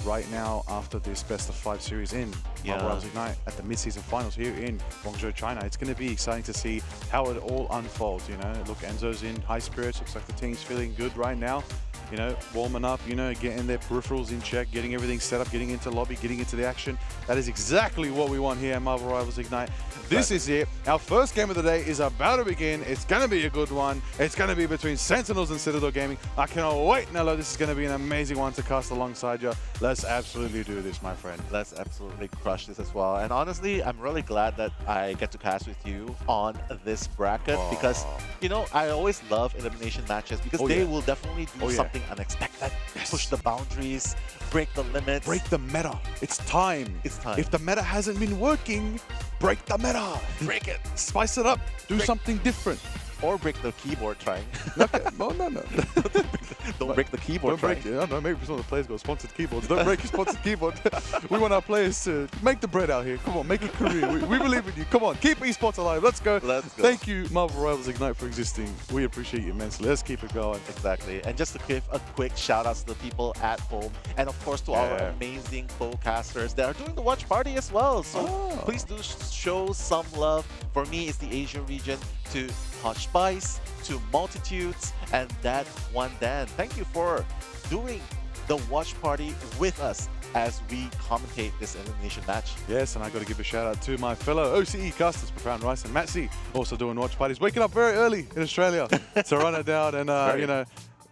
right now after this best of 5 series in Marvel Rivals Ignite at the mid-season finals here in Guangzhou, China. It's going to be exciting to see how it all unfolds, you know. Look, Enzo's in high spirits. Looks like the team's feeling good right now. You know, warming up, you know, getting their peripherals in check, getting everything set up, getting into lobby, getting into the action. That is exactly what we want here at Marvel Rivals Ignite. This is it. Our first game of the day is about to begin. It's going to be a good one. It's going to be between Sentinels and Citadel Gaming. I cannot wait, Nello. This is going to be an amazing one to cast alongside you. Let's absolutely do this, my friend. Let's absolutely crush this as well. And honestly, I'm really glad that I get to cast with you on this bracket because, you know, I always love elimination matches because they will definitely do something unexpected. Push the boundaries, break the limits. Break the meta. It's time. It's time. If the meta hasn't been working, break the meta. Break it. Spice it up. Do something different. Or break the keyboard trying. Okay. No. Don't break the keyboard. Don't break it. I don't know, maybe some of the players got sponsored keyboards. Don't break your sponsored keyboard. We want our players to make the bread out here. Come on, make a career. We believe in you. Come on, keep esports alive. Let's go. Let's go. Thank you, Marvel Rivals Ignite, for existing. We appreciate you immensely. Let's keep it going. Exactly. And just to give a quick shout out to the people at home, and of course to our amazing co-casters that are doing the watch party as well. So please do show some love. For me, it's the Asia region, to Hot Spice, to Multitudes, and that one Dan. Thank you for doing the watch party with us as we commentate this elimination match. Yes, and I got to give a shout out to my fellow OCE casters, Profound Rice and Matsy, also doing watch parties, waking up very early in Australia to run it down and you know,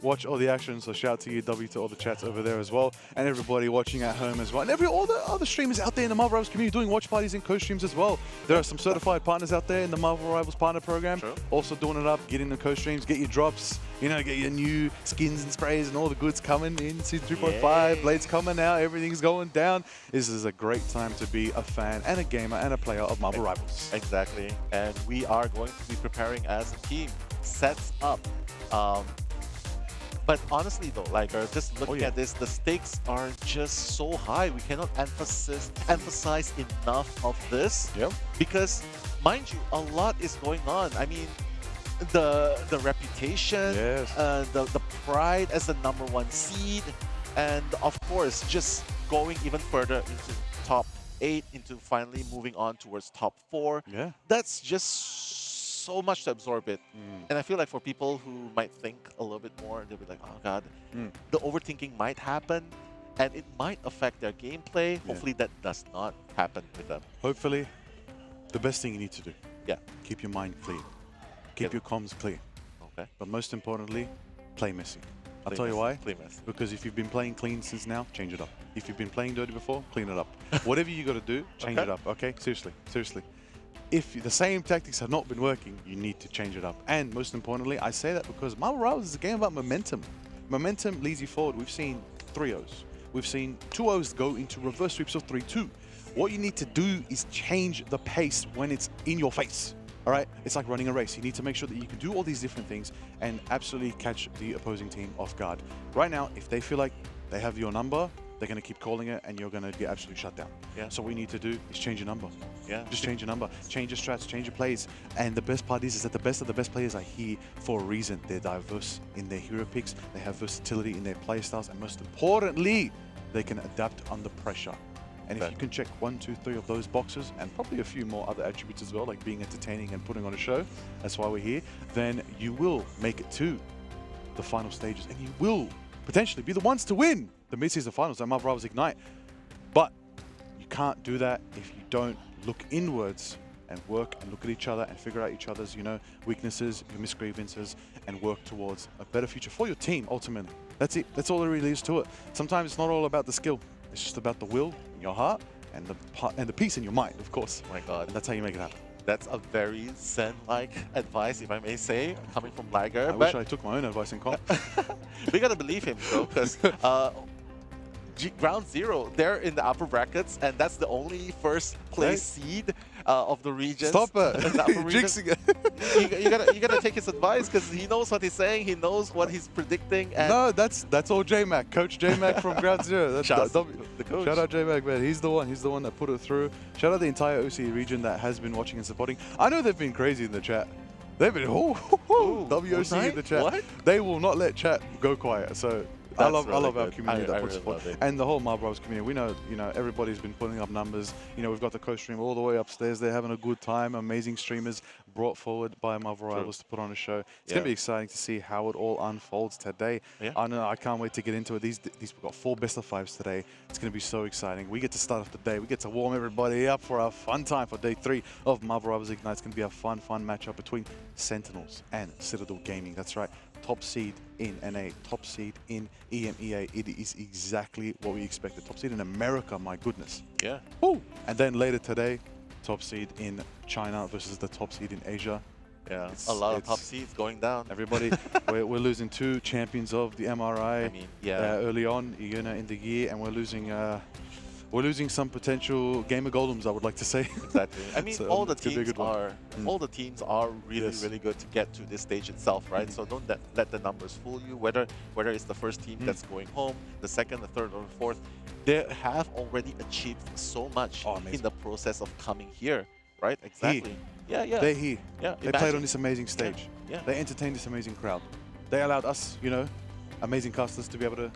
watch all the action. So shout out to you, W, to all the chats over there as well, and everybody watching at home as well, and all the other streamers out there in the Marvel Rivals community doing watch parties and co-streams as well. There are some certified partners out there in the Marvel Rivals partner program, also doing it up, getting the co-streams, get your drops, you know, get your new skins and sprays and all the goods coming in Season 3.5, Blades coming out, everything's going down. This is a great time to be a fan and a gamer and a player of Marvel Rivals. Exactly, and we are going to be preparing as a team, sets up. But honestly though, like just looking at this, the stakes are just so high. We cannot emphasize enough of this. Because, mind you, a lot is going on. I mean, the reputation, the pride as the #1 seed, and of course, just going even further into top 8, into finally moving on towards top 4. That's just so much to absorb it. And I feel like for people who might think a little bit more, they'll be like, oh god, the overthinking might happen and it might affect their gameplay. Hopefully that does not happen with them. Hopefully, the best thing you need to do, keep your mind clear, keep your comms clear. But most importantly, play messy. I'll tell you why. Play messy. Because if you've been playing clean since now, change it up. If you've been playing dirty before, clean it up. Whatever you got to do, change it up. Okay, seriously, seriously. If the same tactics have not been working, you need to change it up. And most importantly, I say that because Marvel Rivals is a game about momentum. Momentum leads you forward. We've seen 3-0s. We've seen 2-0s go into reverse sweeps of 3-2. What you need to do is change the pace when it's in your face. All right? It's like running a race. You need to make sure that you can do all these different things and absolutely catch the opposing team off guard. Right now, if they feel like they have your number, they're going to keep calling it and you're going to get absolutely shut down. So what you need to do is change your number. Just change your number, change your strats, change your plays. And the best part is that the best of the best players are here for a reason. They're diverse in their hero picks, they have versatility in their play styles, and most importantly, they can adapt under pressure. And if you can check 1, 2, 3 of those boxes, and probably a few more other attributes as well, like being entertaining and putting on a show, that's why we're here, then you will make it to the final stages and you will potentially be the ones to win the mid-season finals at Marvel Rivals Ignite. But you can't do that if you don't look inwards and work and look at each other and figure out each other's, you know, weaknesses, your misgrievances, and work towards a better future for your team, ultimately. That's it. That's all there really is to it. Sometimes it's not all about the skill. It's just about the will in your heart and the peace in your mind, of course. Oh my god. And that's how you make it happen. That's a very Zen-like advice, if I may say, coming from Liger. I wish I took my own advice in comp. We gotta believe him, though, because Ground Zero, they're in the upper brackets, and that's the only first place seed of the region. Stop it! Jinxing it. You gotta take his advice because he knows what he's saying, he knows what he's predicting. And no, that's all J-Mac, Coach J-Mac from Ground Zero. That's Shout out the coach. Shout out J-Mac, man. He's the one that put it through. Shout out the entire OCE region that has been watching and supporting. I know they've been crazy in the chat. They've been WOC in the chat. What? They will not let chat go quiet. So I love our good. community that I puts really support. love it. And the whole Marvel Rivals community. We know, everybody's been putting up numbers. We've got the co-stream all the way upstairs. They're having a good time. Amazing streamers brought forward by Marvel Rivals to put on a show. It's going to be exciting to see how it all unfolds today. I know, I can't wait to get into it. These we've got 4 best of 5s today. It's going to be so exciting. We get to start off the day. We get to warm everybody up for our fun time for day 3 of Marvel Rivals Ignite. It's going to be a fun matchup between Sentinels and Citadel Gaming. That's right. Top seed in NA, top seed in EMEA. It is exactly what we expected. Top seed in America, my goodness. Yeah. Woo! And then later today, top seed in China versus the top seed in Asia. Yeah, a lot of top seeds going down. Everybody, we're losing 2 champions of the MRI I mean, early on, in the year, and we're losing we're losing some potential gamer golems, I would like to say. Exactly. I mean, So, all the it's gonna be a teams good one. are really Yes. really good to get to this stage itself, right? So don't let the numbers fool you. Whether it's the first team that's going home, the second, the third, or the fourth, they have already achieved so much in the process of coming here, right? Exactly. Yeah, yeah. They're here. Yeah. They played on this amazing stage. Yeah. They entertained this amazing crowd. They allowed us, you know, amazing casters to be able to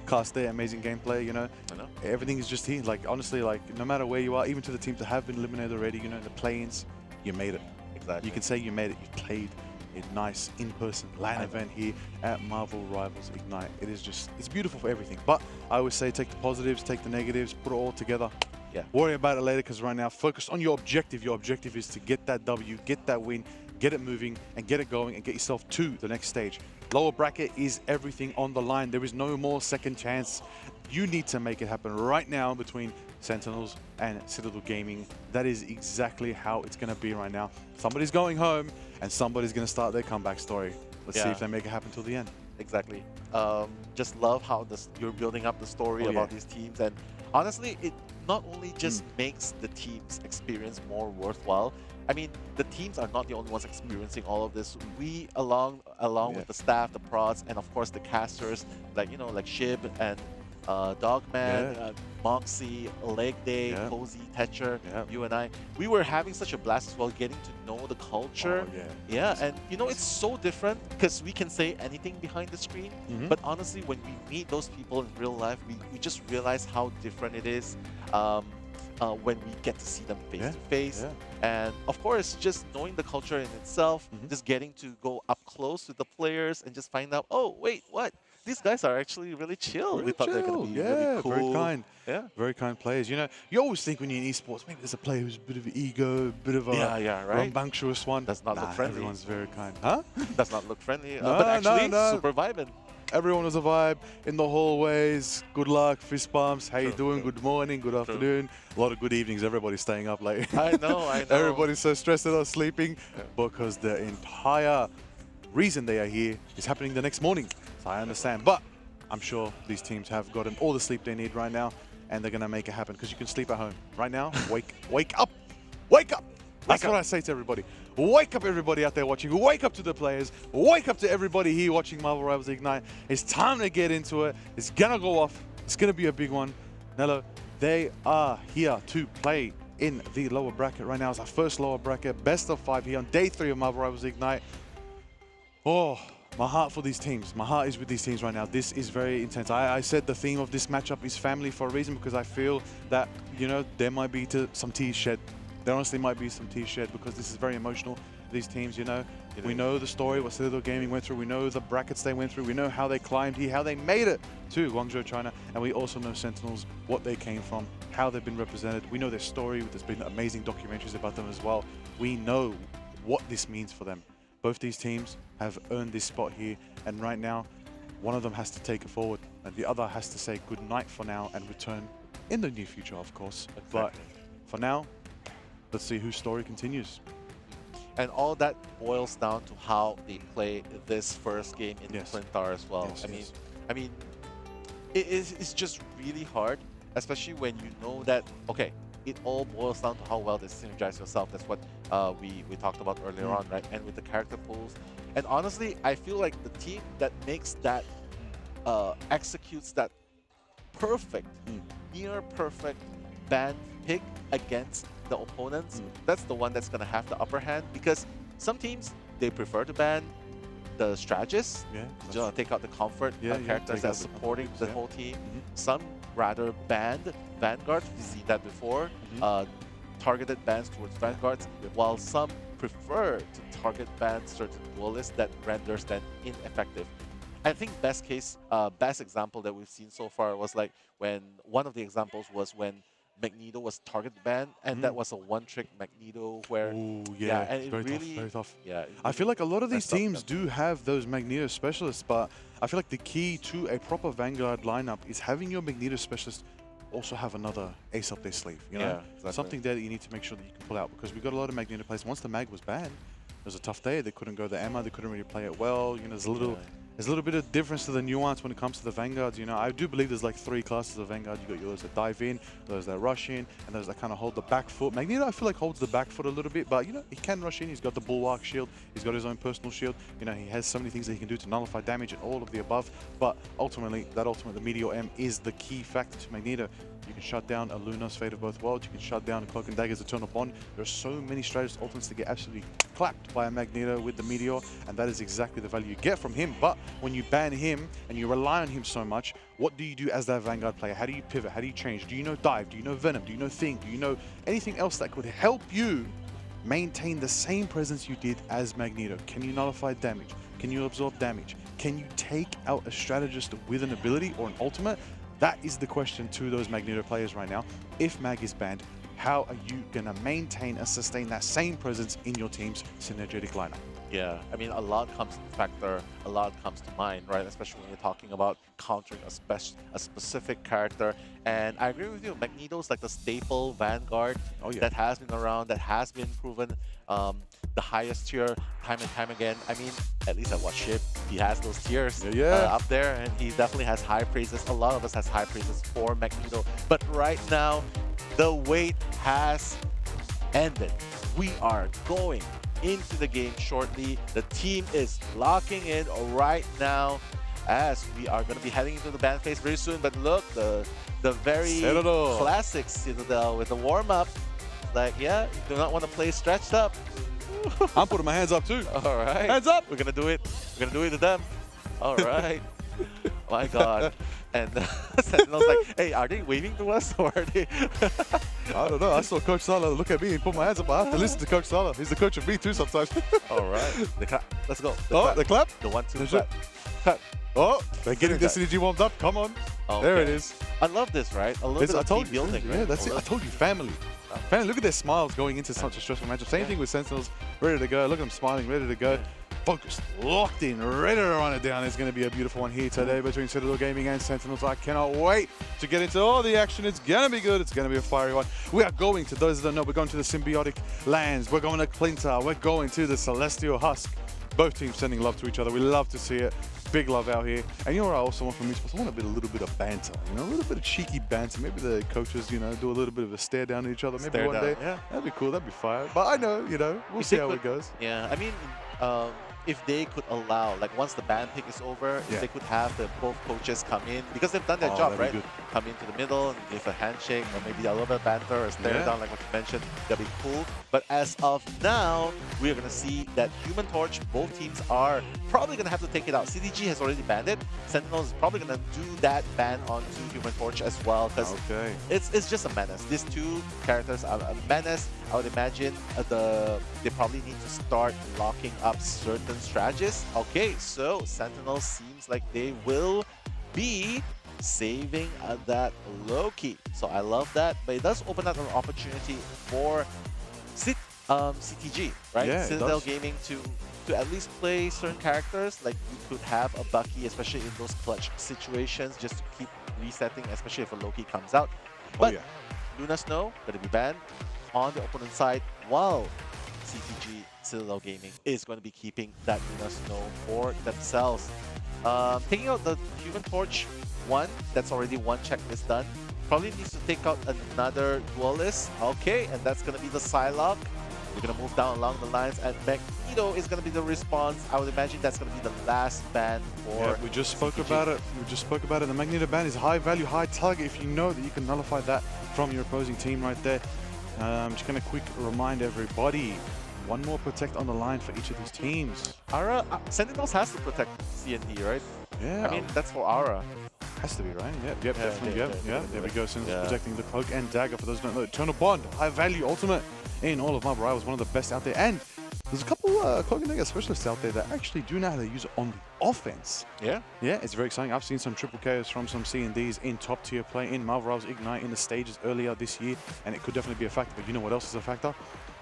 cast their amazing gameplay, you know. I know. Everything is just here. Like, honestly, like, no matter where you are, even to the teams that have been eliminated already, you know, the play-ins, you made it. Exactly. You can say you made it. You played a nice in-person LAN event here at Marvel Rivals Ignite. It is just, it's beautiful for everything. But I always say take the positives, take the negatives, put it all together. Yeah. Worry about it later, because right now, focus on your objective. Your objective is to get that W, get that win, get it moving, and get it going, and get yourself to the next stage. Lower bracket is everything on the line. There is no more second chance. You need to make it happen right now between Sentinels and Citadel Gaming. That is exactly how it's going to be right now. Somebody's going home, and somebody's going to start their comeback story. Let's see if they make it happen till the end. Exactly. Just love how you're building up the story about these teams, and honestly, it not only just makes the team's experience more worthwhile. I mean, the teams are not the only ones experiencing all of this. We, along with the staff, the prods, and of course the casters, like like Shib and Dogman, Moxie, Leg Day, Cozy, Tetcher, you and I, we were having such a blast as well, getting to know the culture. And it's so different because we can say anything behind the screen, but honestly, when we meet those people in real life, we just realize how different it is. When we get to see them face to face. And of course, just knowing the culture in itself, just getting to go up close with the players and just find out, oh, wait, what? These guys are actually really chill. Really We thought they were going to be really cool. Very kind. Yeah. Very kind players. You know, you always think when you're in esports, maybe there's a player who's a bit of an ego, a bit of a right? rambunctious one. Does not look friendly. Everyone's very kind. Huh? Does not look friendly, No, but actually no. super vibing. Everyone was a vibe in the hallways. Good luck, fist bumps. How you doing? Good morning, good afternoon. A lot of good evenings. Everybody's staying up late. I know. Everybody's so stressed they're not sleeping because the entire reason they are here is happening the next morning. So I understand. But I'm sure these teams have gotten all the sleep they need right now, and they're going to make it happen because you can sleep at home. Right now, wake up. Wake up. That's what I say to everybody. Wake up, everybody out there watching. Wake up to the players. Wake up to everybody here watching Marvel Rivals Ignite. It's time to get into it. It's going to go off. It's going to be a big one. Nello, they are here to play in the lower bracket right now. It's our first lower bracket. Best of 5 here on day 3 of Marvel Rivals Ignite. Oh, my heart for these teams. My heart is with these teams right now. This is very intense. I said the theme of this matchup is family for a reason, because I feel that, there might be some tears shed. There honestly might be some tears shed because this is very emotional. These teams, we know the story, what Citadel Gaming went through. We know the brackets they went through. We know how they climbed here, how they made it to Guangzhou, China. And we also know Sentinels, what they came from, how they've been represented. We know their story. There's been amazing documentaries about them as well. We know what this means for them. Both these teams have earned this spot here. And right now, one of them has to take it forward. And the other has to say good night for now and return in the near future, of course. Exactly. But for now, let's see whose story continues. And all that boils down to how they play this first game in Flintar as well. I mean, it's just really hard, especially when you know that, okay, it all boils down to how well they synergize yourself. That's what we talked about earlier on, right? And with the character pools. And honestly, I feel like the team that makes that, executes that perfect, near perfect ban pick against the opponents, that's the one that's going to have the upper hand, because some teams, they prefer to ban the strategists, take out the comfort characters that's supporting the whole team. Some rather banned vanguards, we've seen that before, targeted bans towards vanguards, while some prefer to target ban certain duelists that renders them ineffective. I think best example that we've seen so far was like when one of the examples was when Magneto was target banned, and that was a one-trick Magneto where, and it very really, tough, very tough. Yeah, I feel like a lot of these teams do have those Magneto specialists, but I feel like the key to a proper Vanguard lineup is having your Magneto specialist also have another ace up their sleeve. Something there that you need to make sure that you can pull out, because we got a lot of Magneto players. Once the Mag was banned, it was a tough day. They couldn't go the Emma, they couldn't really play it well. There's a little There's a little bit of difference to the nuance when it comes to the Vanguards. You know, I do believe there's like 3 classes of Vanguard. You got those that dive in, those that rush in, and those that kind of hold the back foot. Magneto, I feel like, holds the back foot a little bit, but you know, he can rush in. He's got the Bulwark shield. He's got his own personal shield. You know, he has so many things that he can do to nullify damage and all of the above. But ultimately, the Meteor M is the key factor to Magneto. You can shut down a Luna's Fate of Both Worlds. You can shut down a Cloak and Dagger's Eternal Bond. There are so many strategies ultimates to get absolutely clapped by a Magneto with the Meteor, and that is exactly the value you get from him. But when you ban him and you rely on him so much, what do you do as that Vanguard player? How do you pivot? How do you change? Do you know Dive? Do you know Venom? Do you know Thing? Do you know anything else that could help you maintain the same presence you did as Magneto? Can you nullify damage? Can you absorb damage? Can you take out a strategist with an ability or an ultimate? That is the question to those Magneto players right now. If Mag is banned, how are you going to maintain and sustain that same presence in your team's synergetic lineup? Yeah, I mean, a lot comes to factor, a lot comes to mind, right? Especially when you're talking about countering a specific character. And I agree with you, Magneto's like the staple Vanguard that has been around, that has been proven the highest tier time and time again. I mean, at least at what ship, he has those tiers up there, and he definitely has high praises. A lot of us has high praises for Magneto. But right now, the wait has ended. We are going into the game shortly. The team is locking in right now as we are going to be heading into the ban phase very soon. But look, the very classic Citadel with the warm-up. Like, yeah, you do not want to play stretched up. I'm putting my hands up too. All right. Hands up. We're going to do it. We're going to do it to them. All right. My God. And Sentinel's like, hey, are they waving to us or are they? I don't know. I saw Coach Sala look at me and put my hands up. I have to listen to Coach Sala. He's the coach of me too sometimes. All right. The clap. Let's go. The clap? The 1-2 clap. Clap. Oh, they're getting the synergy warmed up. Come on. Okay. There it is. I love this, right? A little bit of team building, right? Yeah, that's it. I told you, family. Family, look at their smiles going into such a stressful matchup. Same thing with Sentinels, ready to go. Look at them smiling, ready to go. Focused, locked in, ready to run it down. It's going to be a beautiful one here today between Citadel Gaming and Sentinels. I cannot wait to get into all the action. It's going to be good. It's going to be a fiery one. We are going to, those that don't know, we're going to the Symbiotic Lands. We're going to Clintar. We're going to the Celestial Husk. Both teams sending love to each other. We love to see it. Big love out here. And you know what I also want from esports? I want a little bit of banter, you know, a little bit of cheeky banter. Maybe the coaches, you know, do a little bit of a stare down at each other. Maybe one day. Yeah. That'd be cool. That'd be fire. But I know, you know, we'll see how it goes. Yeah, I mean, if they could allow, like once the ban pick is over, if they could have both coaches come in, because they've done their job, right? Come into the middle and give a handshake or maybe a little bit of banter or stare down like what you mentioned, that'd be cool. But as of now, we're going to see that Human Torch, both teams are probably going to have to take it out. CDG has already banned it. Sentinel is probably going to do that ban onto Human Torch as well because it's just a menace. These two characters are a menace. I would imagine they probably need to start locking up certain strategies. Okay, so Sentinel seems like they will be saving that low-key. So I love that, but it does open up an opportunity for CTG, right? Yeah, Citadel Gaming to at least play certain characters. Like you could have a Bucky, especially in those clutch situations, just to keep resetting, especially if a Loki comes out. But Luna Snow going to be banned on the opponent side, while CTG Citadel Gaming is going to be keeping that Luna Snow for themselves. Taking out the Human Torch one, that's already one checklist done. Probably needs to take out another duelist. Okay, and that's going to be the Psylocke. We're going to move down along the lines, and Magneto is going to be the response. I would imagine that's going to be the last ban for we just spoke about it. We just spoke about it. The Magneto ban is high value, high target. If you know that you can nullify that from your opposing team right there. I'm just going to quick remind everybody. One more protect on the line for each of these teams. Aura, Sentinels has to protect CND, right? Yeah. I mean, that's for Aura. Has to be, right? Yep, definitely. There we go. Sentinels protecting the Cloak and Dagger. For those who don't know, Eternal Bond, high value ultimate in all of Marvel Rivals, one of the best out there. And there's a couple Cloak and Dagger specialists out there that actually do know how to use it on the offense. Yeah? Yeah, it's very exciting. I've seen some triple KOs from some C&Ds in top tier play in Marvel Rivals Ignite in the stages earlier this year, and it could definitely be a factor. But you know what else is a factor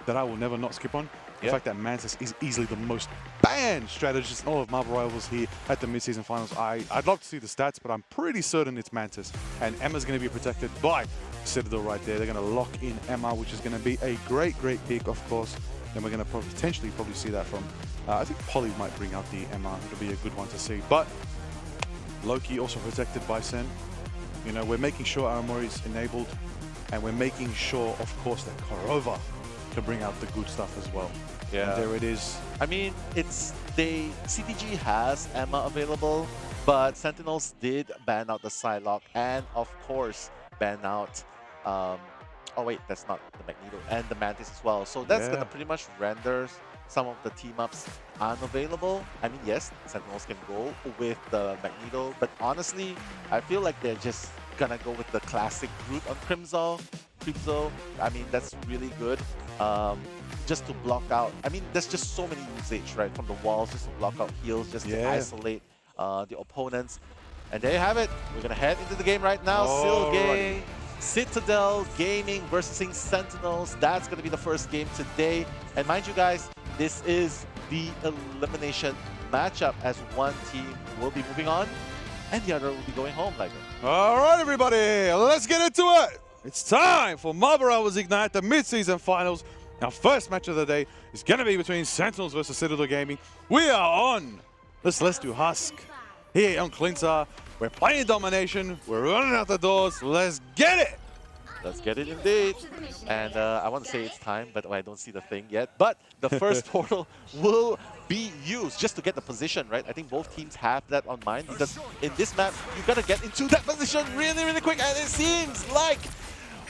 that I will never not skip on? The fact that Mantis is easily the most banned strategist in all of Marvel Rivals here at the mid-season finals. I'd love to see the stats, but I'm pretty certain it's Mantis. And Emma's going to be protected by Citadel right there. They're going to lock in Emma, which is going to be a great pick, of course. Then we're going to potentially see that from I think Polly might bring out the Emma. It'll be a good one to see. But Loki also protected by Sen. You know, we're making sure Aramori is enabled, and we're making sure, of course, that Korova can bring out the good stuff as well. Yeah. And there it is. I mean, CTG has Emma available, but Sentinels did ban out the Psylocke and, of course, ban out. Oh wait, that's not the Magneto, and the Mantis as well. So that's gonna pretty much render some of the team ups unavailable. I mean, yes, Sentinels can go with the Magneto, but honestly, I feel like they're just gonna go with the classic route on Crimzo. I mean, that's really good. Just to block out. I mean, there's just so many usage, right, from the walls, just to block out heals, just to isolate the opponents. And there you have it. We're gonna head into the game right now. Silgay, Citadel Gaming versus Sentinels. That's gonna be the first game today. And mind you guys, this is the elimination matchup, as one team will be moving on and the other will be going home. Like All right, everybody, let's get into it. It's time for Marvel Rivals Ignite, the mid-season finals. Our first match of the day is going to be between Sentinels versus Citadel Gaming. We are on Let's Do Husk here on Clintar. We're playing Domination. We're running out the doors. Let's get it. Let's get it indeed. And I want to say it's time, but I don't see the thing yet. But the first portal will be used just to get the position, right? I think both teams have that on mind, because in this map, you got to get into that position really, really quick. And it seems like,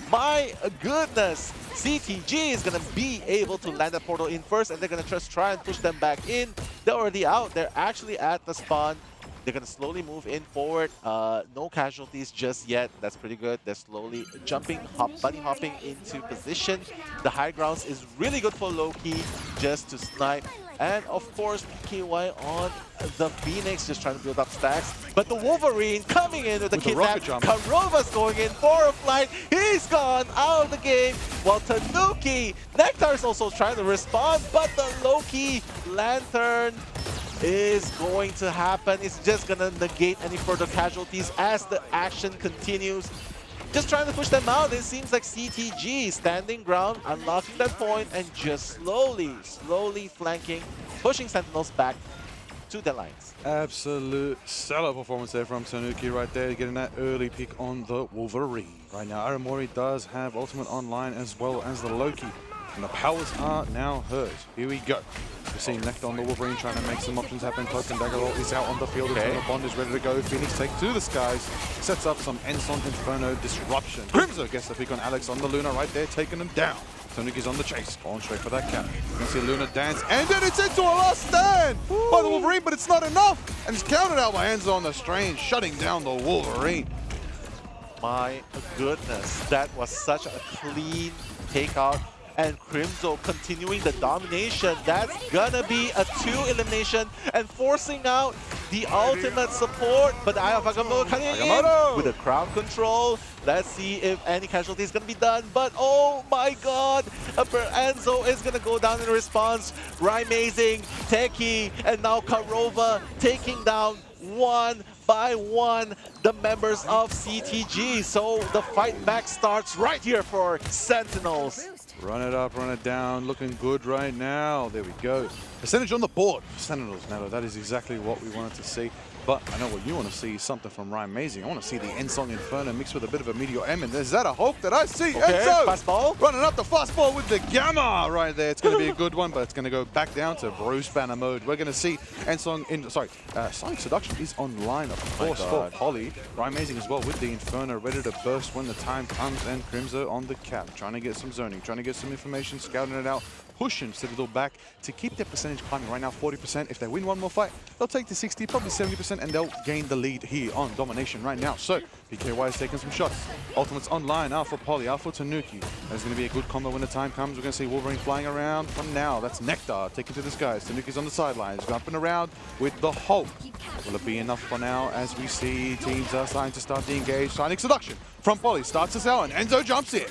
my goodness, CTG is going to be able to land that portal in first, and they're going to just try and push them back in. They're already out. They're actually at the spawn. They're going to slowly move in forward. No casualties just yet. That's pretty good. They're slowly jumping, bunny hopping into position. The high grounds is really good for Loki just to snipe. And of course, PKY on the Phoenix, just trying to build up stacks. But the Wolverine coming in with the kidnap. Karova's going in for a flight. He's gone out of the game. While Tanuki, Nectar's also trying to respond, but the Loki Lantern is going to happen. It's just going to negate any further casualties as the action continues. Just trying to push them out. It seems like CTG standing ground, unlocking that point, and just slowly flanking, pushing Sentinels back to the lines. Absolute stellar performance there from Tanuki right there, getting that early pick on the Wolverine. Right now, Aramori does have ultimate online as well as the Loki, and the powers are now hers. Here we go. We're seeing Nectar on the Wolverine trying to make some options happen. Cloak and Dagger is out on the field. Eternal Bond is ready to go. Phoenix take to the skies. Sets up some Enson Inferno disruption. Crimzo gets the pick on Alex on the Luna right there, taking him down. Tanuki's on the chase, going straight for that cap. You can see Luna dance, and then it's into a last stand by the Wolverine, but it's not enough. And it's counted out by Enzo on the Strange, shutting down the Wolverine. My goodness, that was such a clean takeout. And Crimzo continuing the domination. That's gonna be a 2 elimination and forcing out the ultimate support. But Eye of Agamotto coming in with a crowd control. Let's see if any casualty is gonna be done. But oh my god, Enzo is gonna go down in response. Rymazing, Teki, and now Karova taking down one by one the members of CTG. So the fight back starts right here for Sentinels. Run it up, run it down, looking good right now. There we go. Percentage on the board for Sentinels. Now, that is exactly what we wanted to see. But I know what you want to see, something from Rymazing. I want to see the Ensong Inferno mixed with a bit of a Meteor M. And is that a hope that I see? Enzo! Fastball. Running up the fastball with the Gamma right there. It's going to be a good one, but it's going to go back down to Bruce Banner mode. We're going to see Ensong in, Sonic Seduction is online, of course, for Polly. Rymazing as well with the Inferno, ready to burst when the time comes. And Crimzo on the cap, trying to get some zoning, trying to get some information, scouting it out. Pushing Citadel back to keep their percentage climbing right now, 40%. If they win one more fight, they'll take to 60, probably 70%, and they'll gain the lead here on Domination right now. So, PKY is taking some shots. Ultimate's online, out for Polly, out for Tanuki. There's going to be a good combo when the time comes. We're going to see Wolverine flying around from now. That's Nectar taken to the skies. Tanuki's on the sidelines, jumping around with the Hulk. Will it be enough for now as we see teams are starting to start the engage? Sonic Seduction from Polly starts us out, and Enzo jumps in.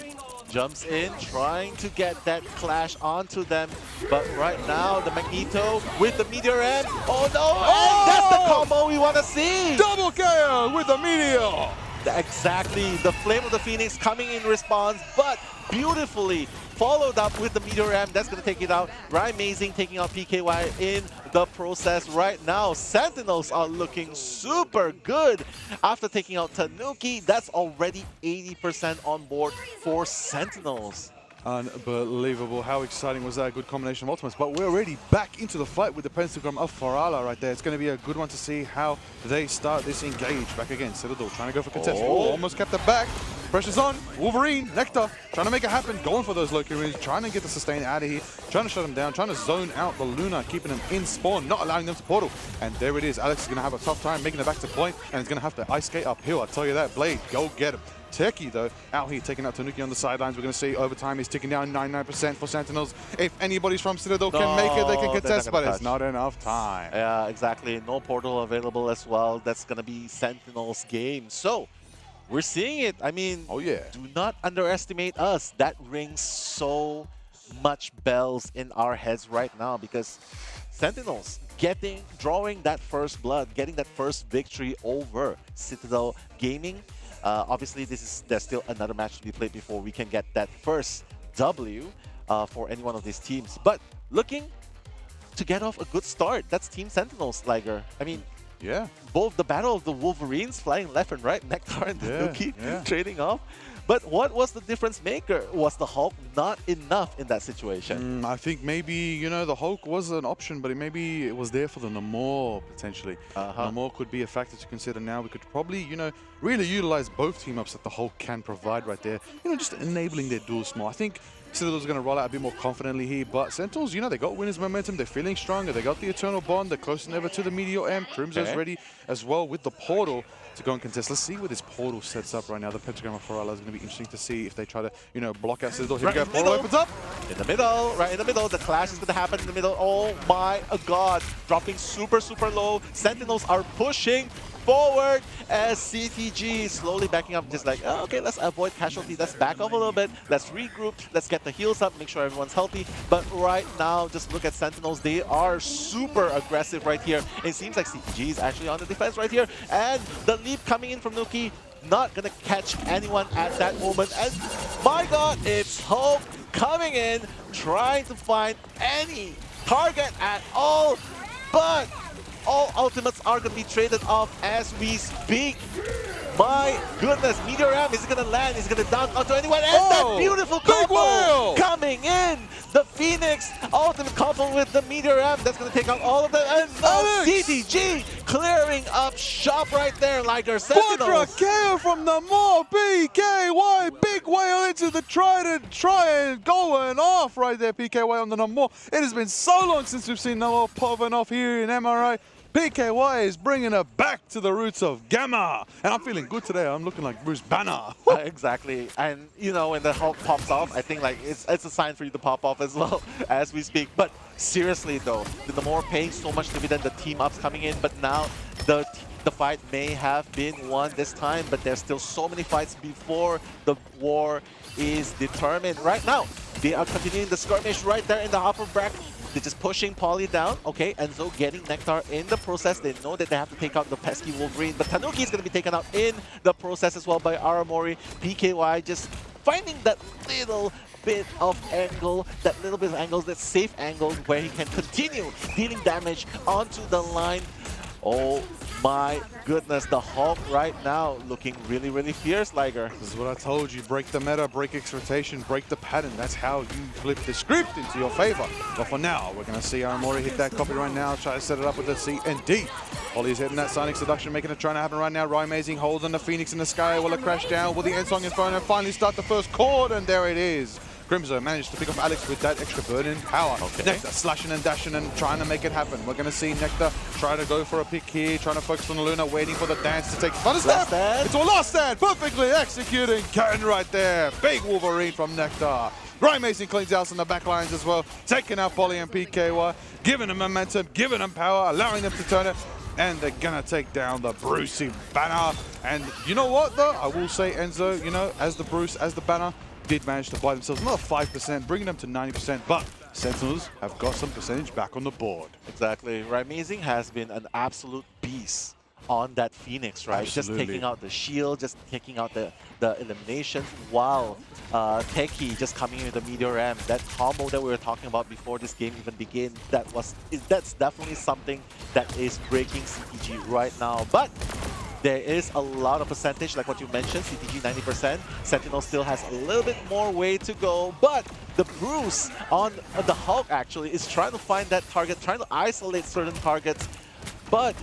Jumps in, trying to get that clash onto them. But right now, the Magneto with the Meteor M. Oh no! And that's the combo we want to see! Double KO with the Meteor! Exactly, the Flame of the Phoenix coming in response, but beautifully followed up with the Meteor Ram. That's going to take it out. Amazing taking out PKY in the process right now. Sentinels are looking super good after taking out Tanuki. That's already 80% on board for Sentinels. Unbelievable. How exciting was that? Good combination of ultimates. But we're already back into the fight with the pentagram of Farala right there. It's going to be a good one to see how they start this engage. Back again. Citadel trying to go for contest. Oh, almost kept it back. Pressure's on. Wolverine, Nectar, trying to make it happen. Going for those Loki runes. Trying to get the sustain out of here. Trying to shut them down. Trying to zone out the Luna. Keeping them in spawn. Not allowing them to portal. And there it is. Alex is going to have a tough time making it back to point. And he's going to have to ice skate uphill. I tell you that. Blade, go get him. Techie, though, out here taking out Tanuki on the sidelines. We're going to see overtime is ticking down 99% for Sentinels. If anybody's from Citadel can make it, they can contest, but it's not enough time. Yeah, exactly. No portal available as well. That's going to be Sentinels' game. So, we're seeing it. I mean, oh yeah, do not underestimate us. That rings so much bells in our heads right now because Sentinels drawing that first blood, getting that first victory over Citadel Gaming. Obviously, there's still another match to be played before we can get that first W for any one of these teams. But looking to get off a good start, that's Team Sentinels, Liger. I mean, yeah, both the battle of the Wolverines flying left and right, Nectar and Tanuki trading off. But what was the difference maker? Was the Hulk not enough in that situation? I think maybe, you know, the Hulk was an option, but maybe it was there for the Namor, potentially. Namor could be a factor to consider now. We could probably, you know, really utilize both team-ups that the Hulk can provide right there. You know, just enabling their duels more. I think Citadel's going to roll out a bit more confidently here, but Sentinels, you know, they got winners momentum. They're feeling stronger. They got the Eternal Bond. They're closer than ever to the Meteor M. Crimso's ready as well with the portal to go and contest. Let's see where this portal sets up right now. The pentagram of Farala is going to be interesting to see if they try to, you know, block out Citadel. Here we go. Portal opens up. In the middle, right in the middle. The clash is going to happen in the middle. Oh my god. Dropping super, super low. Sentinels are pushing forward as CTG slowly backing up, just like, oh, okay, let's avoid casualty, let's back off a little bit, let's regroup, let's get the heals up, make sure everyone's healthy. But right now, just look at Sentinels, they are super aggressive right here. It seems like CTG is actually on the defense right here, and the leap coming in from Nuki, not gonna catch anyone at that moment. And my god, it's Hulk coming in, trying to find any target at all, but all ultimates are going to be traded off as we speak. My goodness, Meteor Ram is going to land, is going to dunk onto anyone, and that beautiful combo coming in! The Phoenix ultimate combo with the Meteor Ram, that's going to take out all of them, and now CTG clearing up shop right there, like our Sentinels. Quadra KO from the Namor, PKY, big whale into the trident, going off right there, PKY on the Namor. It has been so long since we've seen Namor popping off here in MRI. PKY is bringing it back to the roots of Gamma. And I'm feeling good today. I'm looking like Bruce Banner. Exactly. And, you know, when the Hulk pops off, I think like it's a sign for you to pop off as well as we speak. But seriously, though, the more paying so much dividend, the team-ups coming in. But now the fight may have been won this time, but there's still so many fights before the war is determined. Right now, they are continuing the skirmish right there in the upper bracket. They're just pushing Polly down. Okay, Enzo getting Nectar in the process. They know that they have to take out the pesky Wolverine, but Tanuki is going to be taken out in the process as well by Aramori. PKY just finding that little bit of angle, that safe angle where he can continue dealing damage onto the line. Oh my goodness, the Hulk right now looking really, really fierce, Liger. This is what I told you. Break the meta, break expectation, break the pattern. That's how you flip the script into your favor. But for now, we're going to see Aramori hit that copy right now, try to set it up with the C and D. Ollie's hitting that Sonic Seduction, making it trying to happen right now. Amazing holds on the Phoenix in the sky. Will it crash down? Will the Ensong Inferno finally start the first chord? And there it is. Crimson managed to pick off Alex with that extra burn in power. Nectar slashing and dashing and trying to make it happen. We're going to see Nectar try to go for a pick here, trying to focus on the Luna, waiting for the dance to take Thunder Step. It's a last stand, perfectly executing. Karen right there. Big Wolverine from Nectar. Amazing cleans out on the back lines as well, taking out Polly and PKY, giving them momentum, giving them power, allowing them to turn it. And they're going to take down the Brucey Banner. And you know what, though? I will say Enzo, you know, as the Bruce, as the Banner, did manage to buy themselves another 5%, bringing them to 90%, but Sentinels have got some percentage back on the board. Exactly. Amazing has been an absolute beast on that Phoenix, right? Absolutely. Just taking out the shield, just taking out the eliminations, while Teki just coming in with the Meteor M. That combo that we were talking about before this game even began, that's definitely something that is breaking CTG right now. But there is a lot of percentage, like what you mentioned, CTG 90%. Sentinel still has a little bit more way to go, but the Bruce on the Hulk actually is trying to find that target, trying to isolate certain targets, but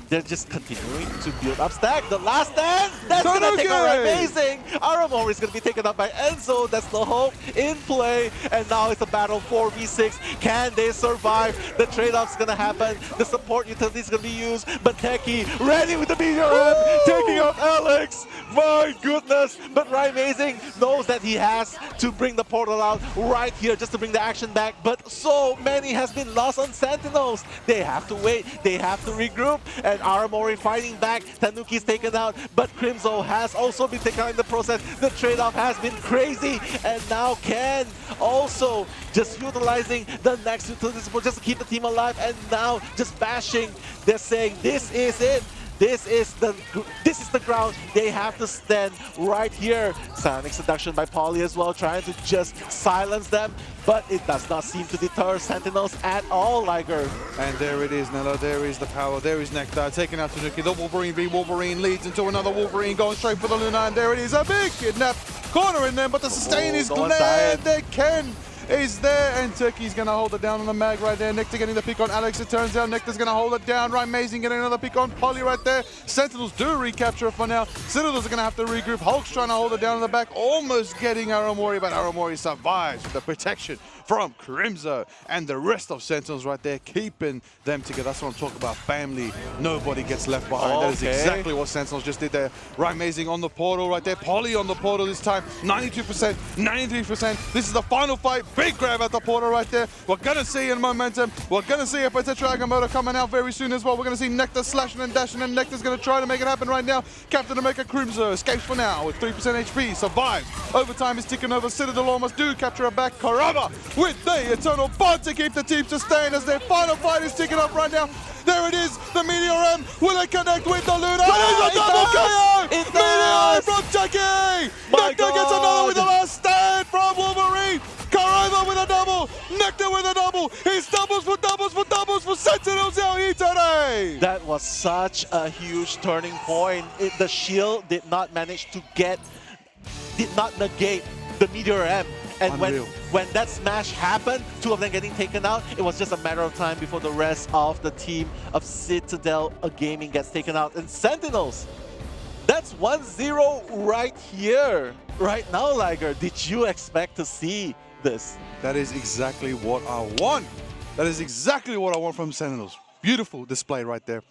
they're just continuing to build up stack. The last stand, that's going to take out amazing. Aramori is going to be taken up by Enzo. That's the hope in play. And now it's a battle 4v6. Can they survive? The trade-off's going to happen. The support utility is going to be used. But Teki ready with the Meteor M, taking out Alex. My goodness. But Amazing knows that he has to bring the portal out right here just to bring the action back. But so many has been lost on Sentinels. They have to wait. They have to regroup. And Aramori fighting back. Tanuki's taken out, but Crimzo has also been taken out in the process. The trade-off has been crazy, and now Ken also just utilizing the next utility support just to keep the team alive, and now just bashing. They're saying this is it. This is the ground they have to stand right here. Sonic Seduction by Poly as well, trying to just silence them, but it does not seem to deter Sentinels at all, Liger. And there it is, Nello. There is the power. There is Nectar taking out Tanuki. The Wolverine v Wolverine leads into another Wolverine going straight for the Luna, and there it is. A big kidnap corner in there, but the sustain is there. Ken is there, and Turkey's going to hold it down on the mag right there. Nectar getting the pick on Alex. It turns out Nectar's going to hold it down. Amazing getting another pick on Poly right there. Sentinels do recapture it for now. Sentinels are going to have to regroup. Hulk's trying to hold it down in the back, almost getting Aramori, but Aramori survives with the protection from Crimzo and the rest of Sentinels right there, keeping them together. That's what I'm talking about, family. Nobody gets left behind. That is exactly what Sentinels just did there. Amazing on the portal right there. Poly on the portal this time. 92%, 93%. This is the final fight. Big grab at the portal right there. We're going to see in momentum. We're going to see a potential Agamotto coming out very soon as well. We're going to see Nectar slashing and dashing, and Nectar's going to try to make it happen right now. Captain America Crimzo escapes for now with 3% HP, survives. Overtime is ticking over. Citadel almost do capture it back. Karama with the Eternal Bond to keep the team sustained as their final fight is ticking up right now. There it is, the Meteor M. Will it connect with the Luna? It is a double KO! Meteor from Chucky! Nectar gets another with the last stand from Wolverine. Karama with a double. Nectar with a double. He's doubles for doubles for doubles for Sentinels today. That was such a huge turning point. The shield did not manage to did not negate the Meteor M. And when that smash happened, two of them getting taken out, it was just a matter of time before the rest of the team of Citadel Gaming gets taken out. And Sentinels, that's 1-0 right here, right now, Liger. Did you expect to see this? That is exactly what I want. That is exactly what I want from Sentinels. Beautiful display right there.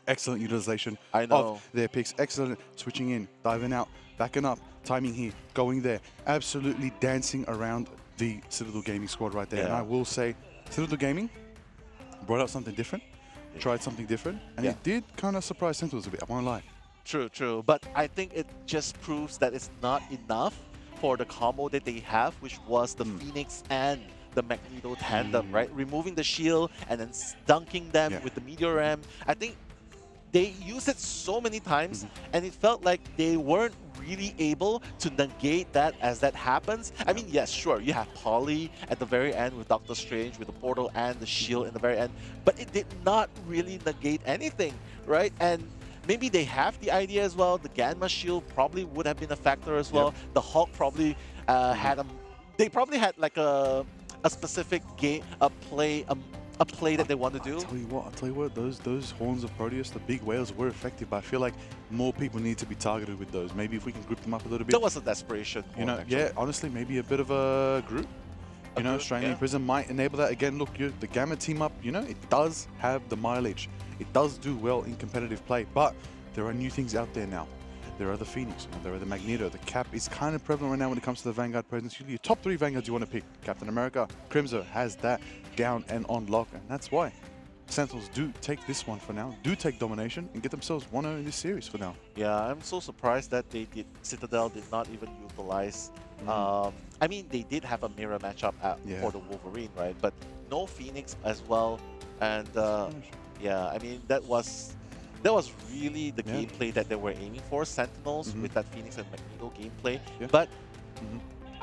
Excellent utilization of their picks. Excellent switching in, diving out, backing up, timing here, going there. Absolutely dancing around the Citadel Gaming squad right there. Yeah. And I will say, Citadel Gaming brought out something different, tried something different, and it did kind of surprise Sentinels a bit, I won't lie. True, true. But I think it just proves that it's not enough for the combo that they have, which was the Phoenix and the Magneto tandem, right? Removing the shield and then dunking them with the Meteor M. I think they used it so many times, and it felt like they weren't really able to negate that as that happens. I mean, yes, sure, you have Poly at the very end with Doctor Strange, with the portal and the shield in the very end, but it did not really negate anything, right? And maybe they have the idea as well. The Gamma shield probably would have been a factor as well. The Hulk probably they probably had like a specific game, a play that they want to do. I'll tell you what, those horns of Proteus, the big whales, were effective, but I feel like more people need to be targeted with those. Maybe if we can group them up a little bit. That was a desperation. You know, honestly, maybe a bit of a group. You know, Strangling Prison might enable that. Again, look, the Gamma team up, you know, it does have the mileage. It does do well in competitive play, but there are new things out there now. There are the Phoenix, there are the Magneto. The cap is kind of prevalent right now when it comes to the Vanguard presence. Usually your top 3 Vanguards you want to pick. Captain America, Crimzo has that down and on lock, and that's why Sentinels do take this one for now, do take Domination, and get themselves 1-0 in this series for now. Yeah, I'm so surprised that Citadel did not even utilize. I mean, they did have a mirror matchup for the Wolverine, right? But no Phoenix as well, and yeah, I mean, that was that was really the gameplay that they were aiming for, Sentinels with that Phoenix and Magneto gameplay. But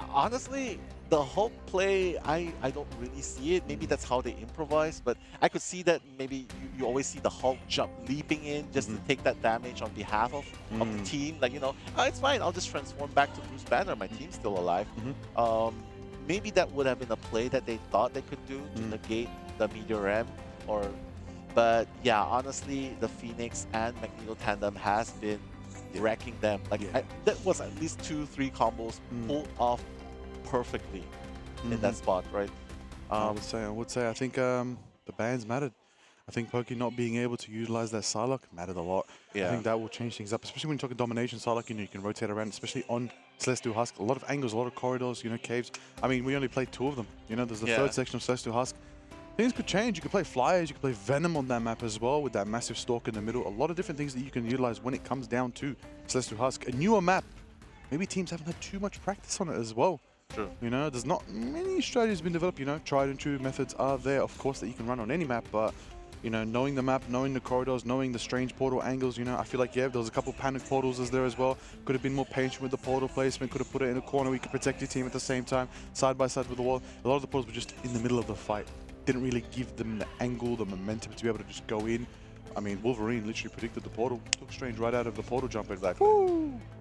honestly, the Hulk play, I don't really see it. Maybe that's how they improvise, but I could see that maybe you always see the Hulk jump leaping in just to take that damage on behalf of the team. Like, you know, oh, it's fine, I'll just transform back to Bruce Banner, my team's still alive. Maybe that would have been a play that they thought they could do to negate the Meteor M, but yeah, honestly, the Phoenix and Magneto tandem has been wrecking them. Like, that was at least 2-3 combos pulled off perfectly in that spot, right? I would say, I think the bans mattered. I think Pokey not being able to utilize that Psylocke mattered a lot. I think that will change things up, especially when you're talking Domination Psylocke, you know, you can rotate around, especially on Celestial Husk. A lot of angles, a lot of corridors, you know, caves. I mean, we only played 2 of them. You know, there's the third section of Celestial Husk. Things could change. You could play Flyers, you could play Venom on that map as well with that massive stalk in the middle. A lot of different things that you can utilize when it comes down to Celestial Husk. A newer map. Maybe teams haven't had too much practice on it as well. True. You know, there's not many strategies been developed. You know, tried and true methods are there, of course, that you can run on any map, but you know, knowing the map, knowing the corridors, knowing the strange portal angles, you know, I feel like, there was a couple panic portals there as well. Could have been more patient with the portal placement, could have put it in a corner where you could protect your team at the same time, side by side with the wall. A lot of the portals were just in the middle of the fight. Didn't really give them the angle, the momentum to be able to just go in. I mean, Wolverine literally predicted the portal, took Strange right out of the portal jump. Exactly.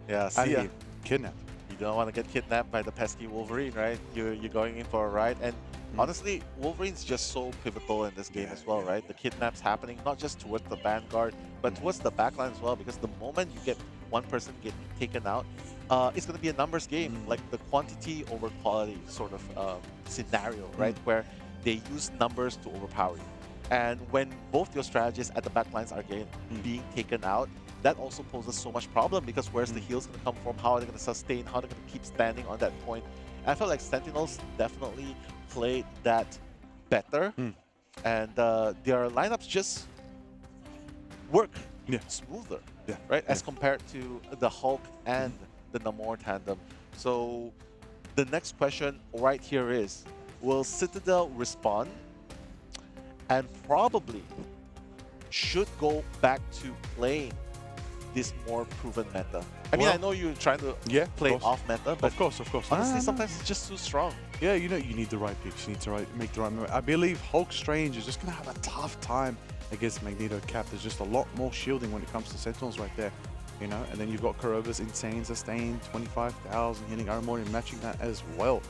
Yeah, see ya. Kidnapped. You don't want to get kidnapped by the pesky Wolverine, right? You're going in for a ride, and honestly, Wolverine's just so pivotal in this game as well, right? The kidnaps happening not just towards the Vanguard, but towards the backline as well, because the moment you get one person getting taken out, it's going to be a numbers game, like the quantity over quality sort of scenario, right? Where they use numbers to overpower you. And when both your strategies at the backlines are being taken out, that also poses so much problem, because where's the heals going to come from? How are they going to sustain? How are they going to keep standing on that point? And I felt like Sentinels definitely played that better, and their lineups just work smoother, right? As compared to the Hulk and the Namor tandem. So the next question right here is, will Citadel respond and probably should go back to playing this more proven meta? I mean, I know you're trying to play off meta, but of course. Honestly, sometimes it's just too strong. Yeah, you know, you need the right picks. You need to make the right move. I believe Hulk Strange is just going to have a tough time against Magneto Cap. There's just a lot more shielding when it comes to Sentinels right there, you know. And then you've got Kuroba's insane sustain, 25,000 healing Armorian matching that as well.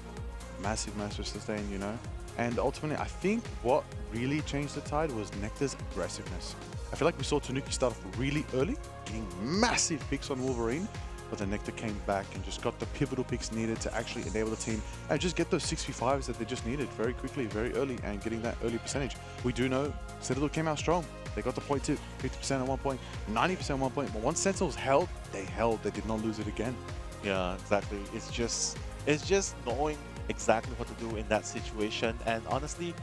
Massive sustain, you know. And ultimately, I think what really changed the tide was Nectar's aggressiveness. I feel like we saw Tanuki start off really early, getting massive picks on Wolverine, but then Nectar came back and just got the pivotal picks needed to actually enable the team and just get those 6v5s that they just needed very quickly, very early, and getting that early percentage. We do know Citadel came out strong. They got the point too, 50% at one point, 90% at one point, but once Sentinels held, they did not lose it again. Yeah, exactly. It's just knowing exactly what to do in that situation. And honestly,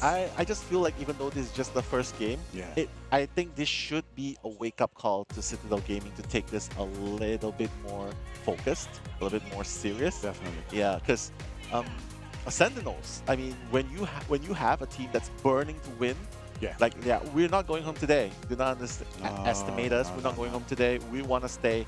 I just feel like even though this is just the first game, I think this should be a wake-up call to Citadel Gaming to take this a little bit more focused, a little bit more serious. Definitely. Yeah, because Sentinels, I mean, when you have a team that's burning to win, we're not going home today. Do not estimate us. We're not going home today. We want to stay.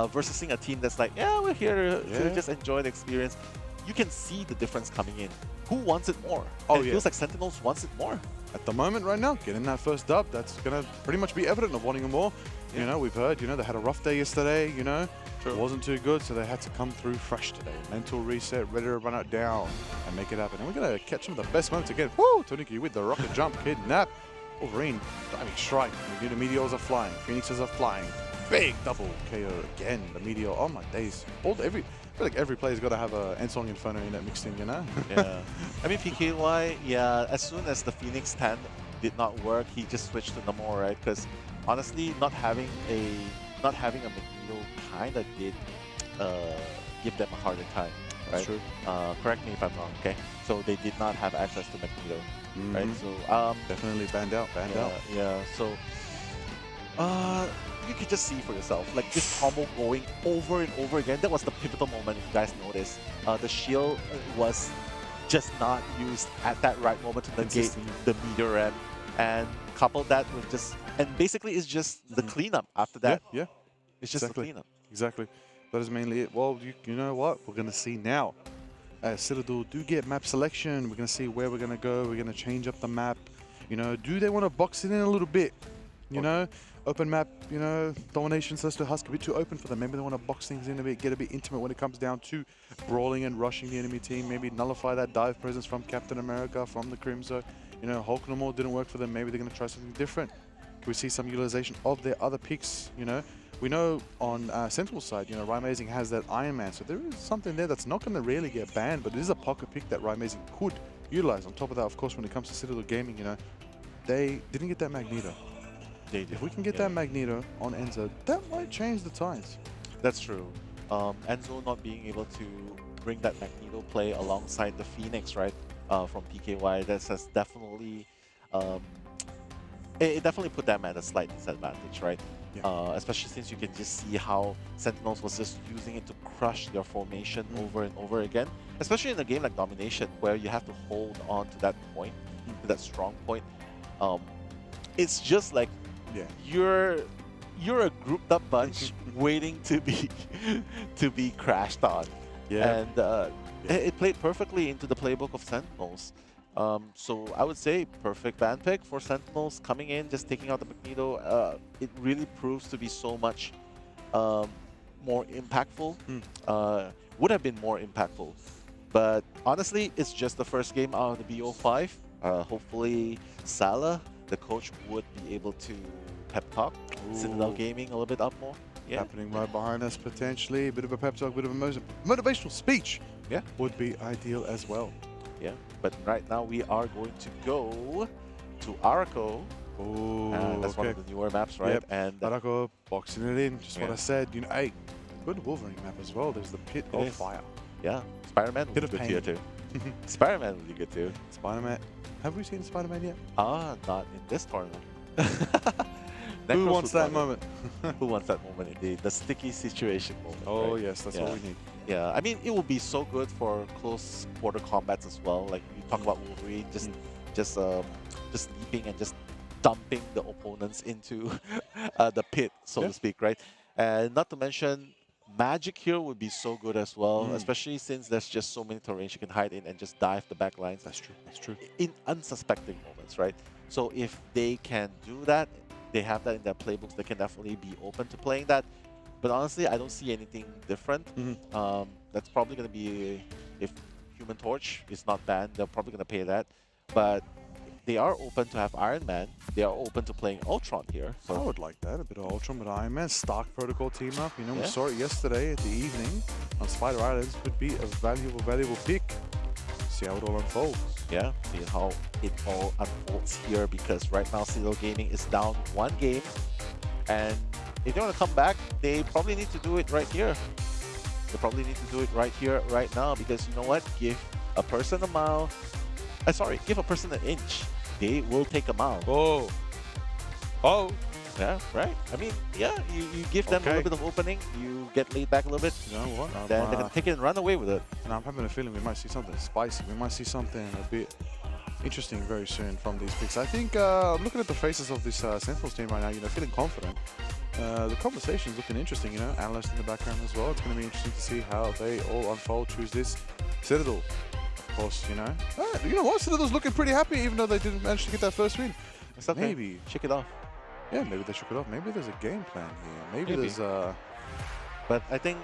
Versus seeing a team that's like, we're here to just enjoy the experience. You can see the difference coming in. Who wants it more? It feels like Sentinels wants it more. At the moment right now, getting that first dub, that's going to pretty much be evident of wanting more. You know, we've heard, you know, they had a rough day yesterday, you know. It wasn't too good, so they had to come through fresh today. Mental reset, ready to run it down and make it happen. And we're going to catch some of the best moments again. Woo! Tanuki with the rocket jump, kidnap. Wolverine, diving strike. The meteors are flying. Phoenixes are flying. Big double KO again. The meteor. Oh my days. I feel like every player's got to have a Ensong Inferno in that mixed in, you know? Yeah. I mean, PKY, as soon as the Phoenix 10 did not work, he just switched to Namor, right? Because honestly, not having a Magneto kind of did give them a harder time, right? That's true. Correct me if I'm wrong, okay? So they did not have access to Magneto, right? So definitely banned out. Yeah. So you could just see for yourself, like this combo going over and over again. That was the pivotal moment, if you guys noticed. The shield was just not used at that right moment to negate the Meteor M. and couple that with just, and basically it's just the cleanup after that. Yeah. It's just the cleanup. Exactly. That is mainly it. Well, you know what? We're going to see now. As Citadel do get map selection, we're going to see where we're going to go. We're going to change up the map. You know, do they want to box it in a little bit? You know, open map, you know, Domination says to Husk a bit too open for them. Maybe they want to box things in a bit, get a bit intimate when it comes down to brawling and rushing the enemy team. Maybe nullify that dive presence from Captain America, from the Crimzo. You know, Hulk no more didn't work for them. Maybe they're going to try something different. Can we see some utilization of their other picks, you know? We know on Sentinel's side, you know, Rymazing has that Iron Man, so there is something there that's not going to really get banned, but it is a pocket pick that Rymazing could utilize. On top of that, of course, when it comes to Citadel Gaming, you know, they didn't get that Magneto. If we can get that Magneto on Enzo, that might change the tides. That's true. Enzo not being able to bring that Magneto play alongside the Phoenix, right, from PKY, that's definitely, it definitely put them at a slight disadvantage, right? Especially since you can just see how Sentinels was just using it to crush their formation over and over again. Especially in a game like Domination, where you have to hold on to that point, to that strong point. It's just like you're a grouped up bunch waiting to be crashed on. And it played perfectly into the playbook of Sentinels. So I would say perfect ban pick for Sentinels coming in, just taking out the Magneto. It really proves to be so much more impactful. Would have been more impactful. But honestly, it's just the first game out of the BO5. Hopefully Salah, the coach, would be able to pep talk Citadel Gaming a little bit up more. Happening right behind us potentially. A bit of a pep talk, a bit of a motivational speech. Would be ideal as well. But right now we are going to go to Arako. That's one of the newer maps, right? And Arako boxing it in, just what I said. You know, hey, good Wolverine map as well. There's the Pit of Fire. Spider-Man would be good here too. Spider-Man would be good too. Spider-Man. Have we seen Spider-Man yet? Not in this tournament. Who wants that moment? Who wants that moment indeed? The sticky situation moment. Oh yes, that's what we need. I mean, it will be so good for close quarter combats as well. Like you talk about Wolverine, just leaping and just dumping the opponents into the pit, so to speak, right? And not to mention, magic here would be so good as well, especially since there's just so many terrains you can hide in and just dive the back lines. That's true. That's true. In unsuspecting moments, right? So if they can do that, they have that in their playbooks, they can definitely be open to playing that. But honestly, I don't see anything different. That's probably going to be, if Human Torch is not banned, they're probably going to pay that. But they are open to have Iron Man. They are open to playing Ultron here. So I would like that, a bit of Ultron with Iron Man. Stark Protocol team up. You know, we saw it yesterday at the evening on Spider Islands. Could be a valuable pick. See how it all unfolds. See how it all unfolds here, because right now Citadel Gaming is down one game. And if they want to come back, they probably need to do it right here. They probably need to do it right here, right now, because you know what? Give a person a mile. Give a person an inch. They will take a mile. Yeah, right. I mean, you give them a little bit of opening, you get laid back a little bit. You know what? Then they're going to take it and run away with it. And I'm having a feeling we might see something spicy. We might see something a bit interesting very soon from these picks. I think I'm looking at the faces of this Sentinels team right now, you know, feeling confident. The conversation's looking interesting, you know, analysts in the background as well. It's going to be interesting to see how they all unfold. Choose this Citadel, of course, you know. You know what? Citadel's looking pretty happy, even though they didn't manage to get that first win. It's okay. Maybe. Shake it off. Yeah, maybe they shook it off. Maybe there's a game plan here. Maybe there's But I think,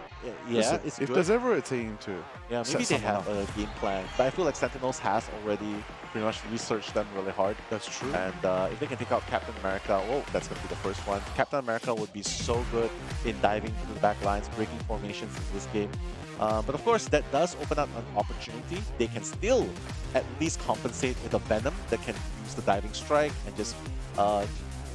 listen, it's if good. there's ever a team to maybe they have a game plan. But I feel like Sentinels has already pretty much researched them really hard. That's true. And if they can take out Captain America, that's going to be the first one. Captain America would be so good in diving through the back lines, breaking formations in this game. But of course, that does open up an opportunity. They can still at least compensate with a Venom that can use the diving strike and just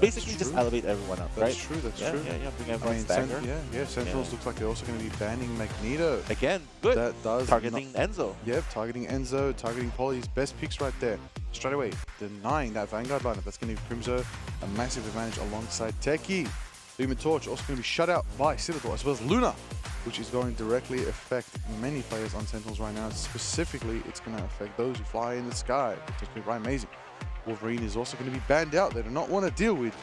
basically just elevate everyone up, right? That's true, that's true. Bring everyone stagger. Sentinels looks like they're also going to be banning Magneto. Again, good. That does targeting Enzo. Yep, targeting Enzo, targeting Polly's best picks right there. Straight away, denying that Vanguard lineup. That's going to give Crimzo a massive advantage alongside Techie. Human Torch also going to be shut out by Citadel, as well as Luna, which is going to directly affect many players on Sentinels right now. Specifically, it's going to affect those who fly in the sky, which is quite amazing. Wolverine is also going to be banned out. They do not want to deal with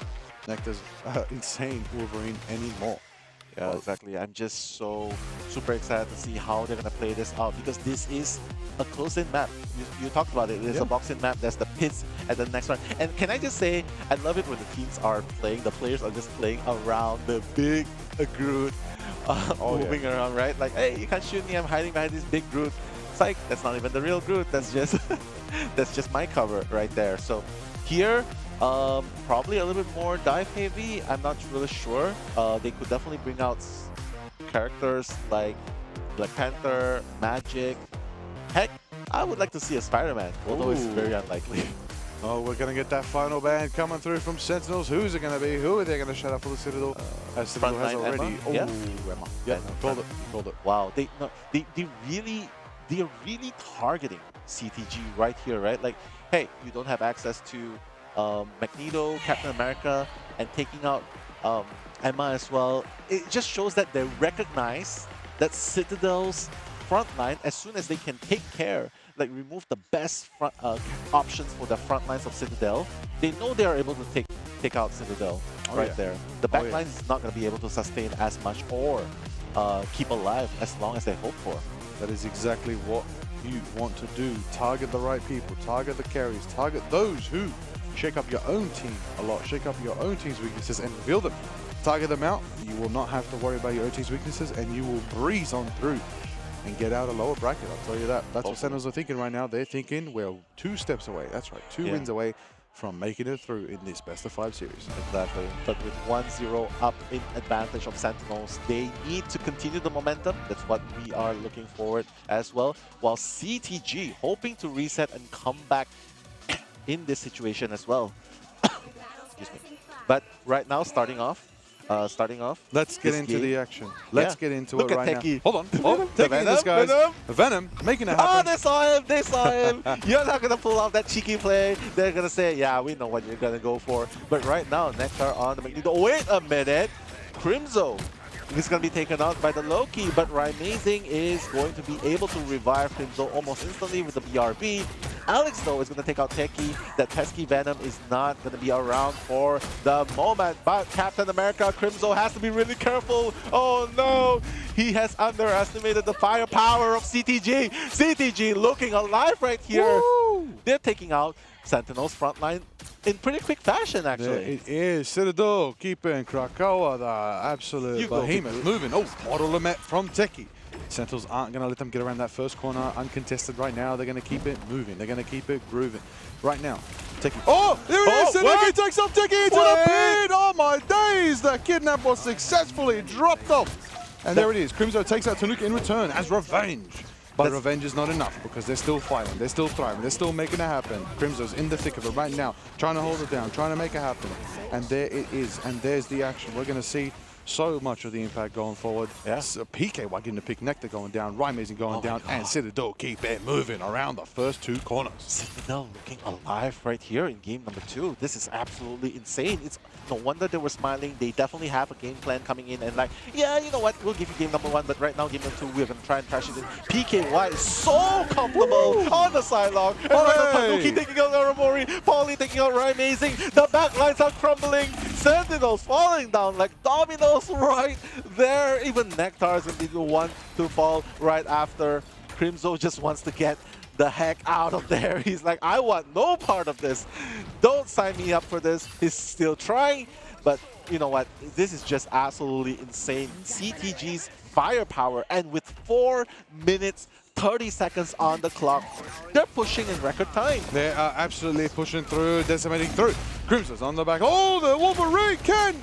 Nectar's insane Wolverine anymore. Yeah, exactly. I'm just so super excited to see how they're going to play this out because this is a close-in map. You talked about it. There's a box-in map. There's the pits at the next one. And can I just say, I love it when the teams are playing. The players are just playing around the big Groot, moving around, right? Like, hey, you can't shoot me. I'm hiding behind this big Groot. It's like, that's not even the real Groot. That's just that's just my cover right there. So here, probably a little bit more dive heavy. I'm not really sure. They could definitely bring out characters like Black Panther, Magic. Heck, I would like to see a Spider-Man, although it's very unlikely. Oh, we're going to get that final ban coming through from Sentinels. Who's it going to be? Who are they going to shut up for the Citadel? Citadel has already. Emma? Oh, Yeah. Emma. Yeah, called it. Called it. Wow, they're really targeting CTG right here, right? Like, hey, you don't have access to Magneto, Captain America, and taking out Emma as well. It just shows that they recognize that Citadel's front line, as soon as they can take care, like remove the best front, options for the front lines of Citadel, they know they are able to take out Citadel there. The back line is not going to be able to sustain as much or keep alive as long as they hope for. That is exactly what you want to do. Target the right people, target the carries, target those who shake up your own team a lot, shake up your own team's weaknesses and reveal them. Target them out. You will not have to worry about your own team's weaknesses and you will breeze on through and get out a lower bracket, I'll tell you that. That's what Sentinels are thinking right now. They're thinking we're 2 steps away. That's right, 2 wins away from making it through in this best-of-5 series. Exactly. But with 1-0 up in advantage of Sentinels, they need to continue the momentum. That's what we are looking forward as well. While CTG hoping to reset and come back in this situation as well. Excuse me. But right now, starting off. Let's get into the action. Let's get into it right Techie. now. Hold on. Techie in this, guys. Venom making it happen. Oh, they saw him. They saw him. You're not going to pull off that cheeky play. They're going to say, yeah, we know what you're going to go for. But right now, Nectar on the Magneto. Wait a minute. Crimzo is going to be taken out by the Loki, but Rymazing is going to be able to revive Crimzo almost instantly with the BRB. Alex, though, is going to take out Techie. That pesky Venom is not going to be around for the moment, but Captain America, Crimzo has to be really careful. Oh, no. He has underestimated the firepower of CTG. CTG looking alive right here. Woo! They're taking out Sentinel's frontline in pretty quick fashion, actually. There it is. Citadel keeping Krakoa, the absolute behemoth, moving. Oh, auto limit from Techie. Sentinels aren't going to let them get around that first corner uncontested right now. They're going to keep it moving. They're going to keep it grooving. Right now, Techie. Oh, there it is. Techie takes off Techie into the pit. Oh, my days. The kidnap was successfully dropped off. And there it is. Crimzo takes out Tanuka in return as revenge. But revenge is not enough because they're still fighting, they're still thriving, they're still making it happen. Crimzo's in the thick of it right now, trying to hold it down, trying to make it happen. And there it is, and there's the action. We're going to see so much of the impact going forward. Yes, PK getting the pick, Nectar going down, Rymazing going down, and Citadel keep it moving around the first 2 corners. Citadel looking alive right here in game number 2. This is absolutely insane. It's no wonder they were smiling. They definitely have a game plan coming in and like, yeah, you know what, we'll give you game number 1, but right now game number 2, we're going to try and trash it in. PKY is so comfortable on the sidelock. And right now, Tanuki taking out Aramori, Paulie taking out Rymazing. The backlines are crumbling. Sentinels falling down like dominoes right there. Even Nectar is going to be the one to fall right after. Crimzo just wants to get the heck out of there. He's like, I want no part of this. Don't sign me up for this. He's still trying, but you know what? This is just absolutely insane. CTG's firepower, and with 4 minutes 30 seconds on the clock, they're pushing in record time. They are absolutely pushing through, decimating through. Crimzo's on the back. Oh, the Wolverine can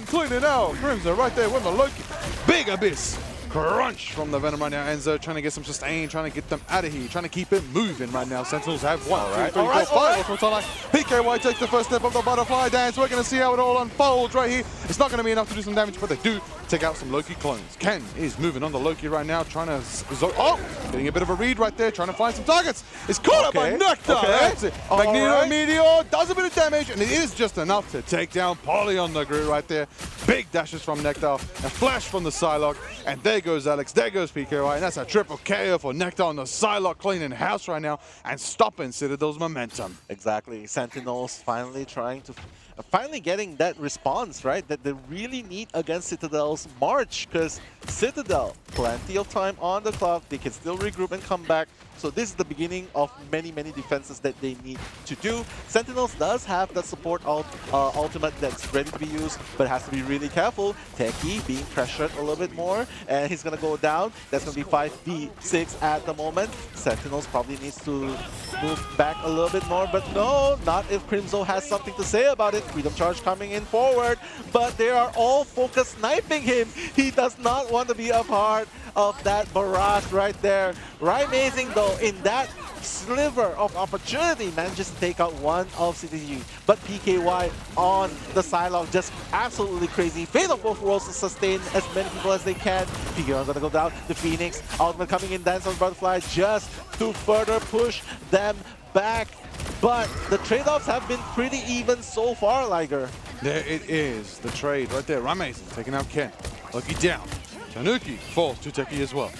clean it out. Crimzo right there with the Loki. Big Abyss. Crunch from the Venom right now. Enzo trying to get some sustain, trying to get them out of here, trying to keep it moving right now. Sentinels have 1, 2, 3, 4, 5. PKY takes the first step of the butterfly dance. We're going to see how it all unfolds right here. It's not going to be enough to do some damage, but they do take out some Loki clones. Ken is moving on the Loki right now, trying to... getting a bit of a read right there, trying to find some targets. It's caught up by Nectar. That's it. Magneto Meteor does a bit of damage, and it is just enough to take down Polly on the Groot right there. Big dashes from Nectar, a flash from the Psylocke, and there goes Alex, there goes PKY, and that's a triple KO for Nectar on the Psylocke, cleaning house right now and stopping Citadel's momentum. Exactly. Sentinels finally trying to finally getting that response, right, that they really need against Citadel's March, because Citadel, plenty of time on the clock, they can still regroup and come back. So this is the beginning of many, many defenses that they need to do. Sentinels does have the support ultimate that's ready to be used, but has to be really careful. Techie being pressured a little bit more, and he's going to go down. That's going to be 5v6 at the moment. Sentinels probably needs to move back a little bit more, but no, not if Crimzo has something to say about it. Freedom Charge coming in forward, but they are all focused sniping him. He does not want to be a part of that barrage right there. Amazing though, in that sliver of opportunity, manages to take out one of CTG. But PKY on the Psylocke, just absolutely crazy. Fate of both worlds to sustain as many people as they can. PKY gonna go down. The Phoenix, ultimate coming in, Dance on Butterfly, just to further push them back. But the trade-offs have been pretty even so far, Liger. There it is, the trade right there. Amazing, taking out Ken. Lucky down. Tanuki falls to Techie as well.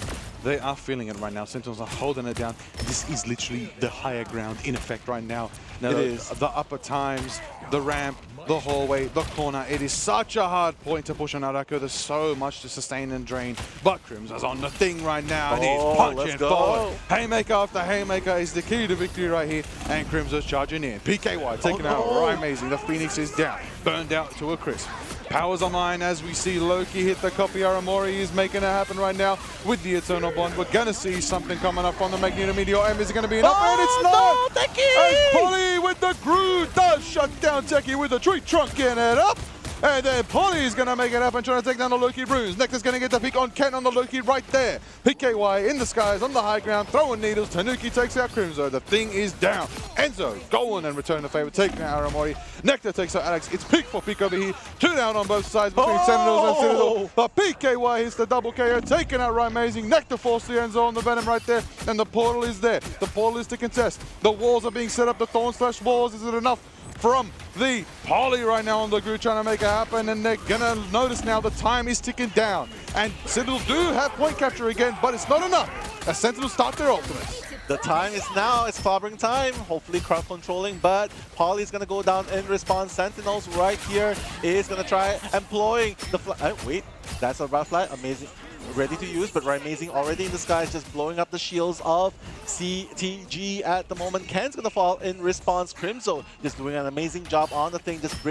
They are feeling it right now. Sentinels are holding it down. This is literally the higher ground in effect right now. Now it is. The upper times, the ramp, the hallway, the corner. It is such a hard point to push on Arako. There's so much to sustain and drain. But Crimzo's on the thing right now, and he's punching forward. Haymaker after Haymaker is the key to victory right here. And Crimzo's charging in. PKY taking out Amazing. The Phoenix is down. Burned out to a crisp. Powers are mine as we see Loki hit the copy. Aramori is making it happen right now with the Eternal Bond. We're going to see something coming up on the Magneto Meteor M. Is it going to be enough? And it's not! No, Techie! And Polly with the Groove does shut down Techie with the tree trunk getting it up. And then Polly is going to make it happen, trying to take down the Loki runes. Nectar's going to get the peek on Ken on the Loki right there. PKY in the skies on the high ground, throwing needles. Tanuki takes out Crimzo. The thing is down. Enzo going and returning the favor, taking out Aramori. Nectar takes out Alex. It's peak for peak over here. 2 down on both sides between Sentinels and Citadel. But PKY hits the double KO, taking out Amazing. Nectar forced the Enzo on the Venom right there. And the portal is there. The portal is to contest. The walls are being set up. The Thorn Slash walls. Is it enough? From the Poly right now on the Groove, trying to make it happen, and they're gonna notice now the time is ticking down. And Sentinels do have point capture again, but it's not enough as Sentinels start their ultimates. The time is now, it's clobbering time, hopefully crowd controlling, but Poly's gonna go down in response. Sentinels right here is gonna try employing the wait, that's a rough flight, amazing. Ready to use, but Amazing already in the skies, just blowing up the shields of CTG at the moment. Ken's gonna fall in response. Crimzo just doing an amazing job on the thing, just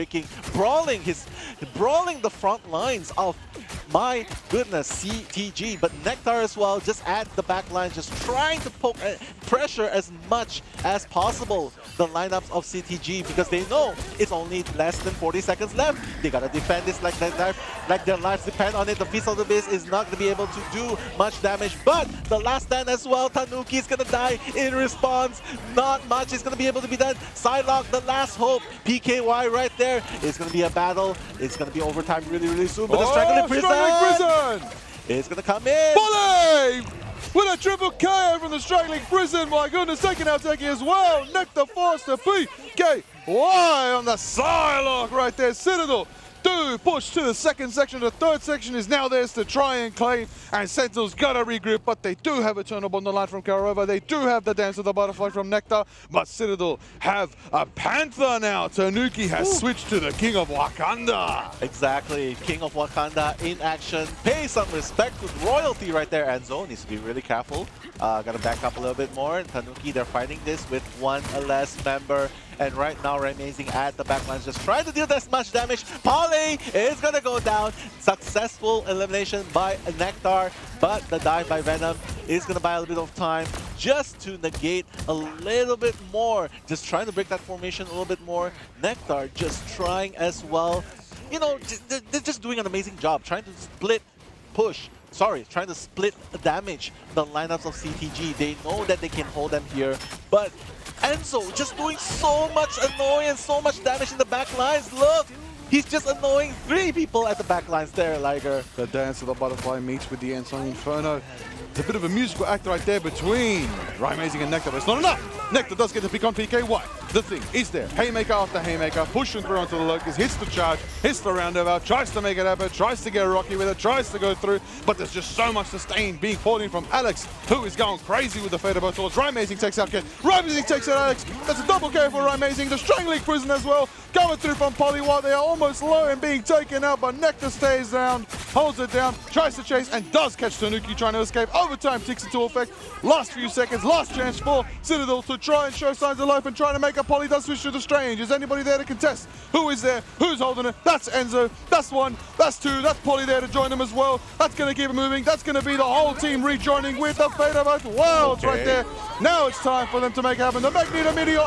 brawling the front lines of, my goodness, CTG. But Nectar as well, just at the back line, just trying to poke pressure as much as possible the lineups of CTG, because they know it's only less than 40 seconds left. They gotta defend this like their lives depend on it. The Feast of the Beast is not gonna be able to do much damage, but the last stand as well, Tanuki is gonna die in response. Not much is gonna be able to be done. Psylocke, the last hope. PKY right there. It's gonna be a battle. It's gonna be overtime really, really soon. But the Straggling Prison is gonna come in. Volley! With a triple KO from the Straggling Prison. My goodness, taking out Techie as well. Nectar forced to PKY on the Psylocke right there. Citadel do push to the second section. The third section is now theirs to try and claim, and Sentinels gotta regroup, but they do have Eternal Bond on the line from Karova. They do have the Dance of the Butterfly from Nectar, but Citadel have a Panther now. Tanuki has switched to the King of Wakanda. Exactly, King of Wakanda in action. Pay some respect to royalty right there. Enzo needs to be really careful. Gotta back up a little bit more. Tanuki, they're fighting this with one less member. And right now, Amazing at the backlines, just trying to deal as much damage. Poly is gonna go down. Successful elimination by Nectar, but the dive by Venom is gonna buy a little bit of time just to negate a little bit more. Just trying to break that formation a little bit more. Nectar just trying as well. You know, they're just doing an amazing job, trying to trying to split damage the lineups of CTG. They know that they can hold them here, but Enzo just doing so much annoyance, so much damage in the back lines. Look, he's just annoying 3 people at the back lines there, Liger. The Dance of the Butterfly meets with the Enzo Inferno. It's a bit of a musical act right there between Amazing and Nectar, but it's not enough. Nectar does get the pick on PKY. The thing is there. Haymaker after haymaker, pushing through onto the Locust, hits the charge, hits the roundabout, tries to make it happen, tries to get Rocky with it, tries to go through, but there's just so much sustain being poured in from Alex, who is going crazy with the Fader bow towards Rymazing takes out Ken. Rymazing takes out Alex. That's a double K for Rymazing. The Strangling Prison as well. Going through from Poly while they are almost low and being taken out, but Nectar stays down, holds it down, tries to chase and does catch Tanuki trying to escape. Overtime ticks into effect. Last few seconds, last chance for Citadel to try and show signs of life and try to make a Poly does switch to the Strange. Is anybody there to contest? Who is there? Who's holding it? That's Enzo. That's one. That's two. That's Poly there to join them as well. That's going to keep it moving. That's going to be the whole team rejoining with the Fate of both worlds right there. Now it's time for them to make it happen. The Magneto Meteor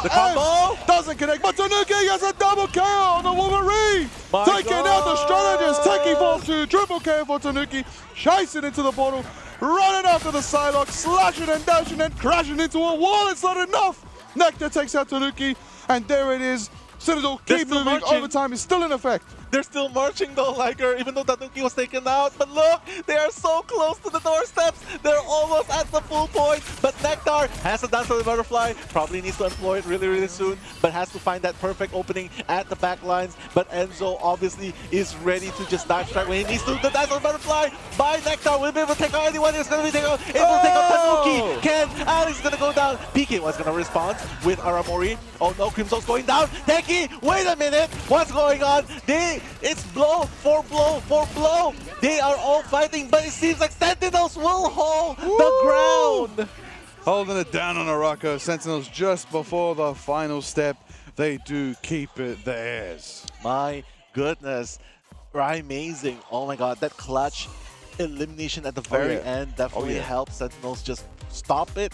doesn't connect, but Tanuki has a double KO on the Wolverine. Taking out the strategist, taking for two, triple KO for Tanuki, chasing into the portal, running after the Psylocke, slashing and dashing and crashing into a wall. It's not enough. Nectar takes out Tanuki, and there it is. Citadel keep moving. Marching. Overtime is still in effect. They're still marching though, Liger, even though Tanuki was taken out. But look, they are so close to the doorsteps. They're almost at the full point. But Nectar has a Dance of the Butterfly. Probably needs to employ it really, really soon. But has to find that perfect opening at the back lines. But Enzo obviously is ready to just dive strike when he needs to. The Dance of the Butterfly by Nectar will be able to take out anyone. It's going to be able to take out Tanuki. Ken, Alex is going to go down. PK was going to respond with Aramori. Oh no, Crimson's going down. Teki, wait a minute. What's going on? It's blow for blow for blow. They are all fighting, but it seems like Sentinels will hold the ground. Holding it down on Arako. Sentinels just before the final step. They do keep it theirs. My goodness. Rymazing. Oh my god, that clutch elimination at the very end definitely helped Sentinels just stop it.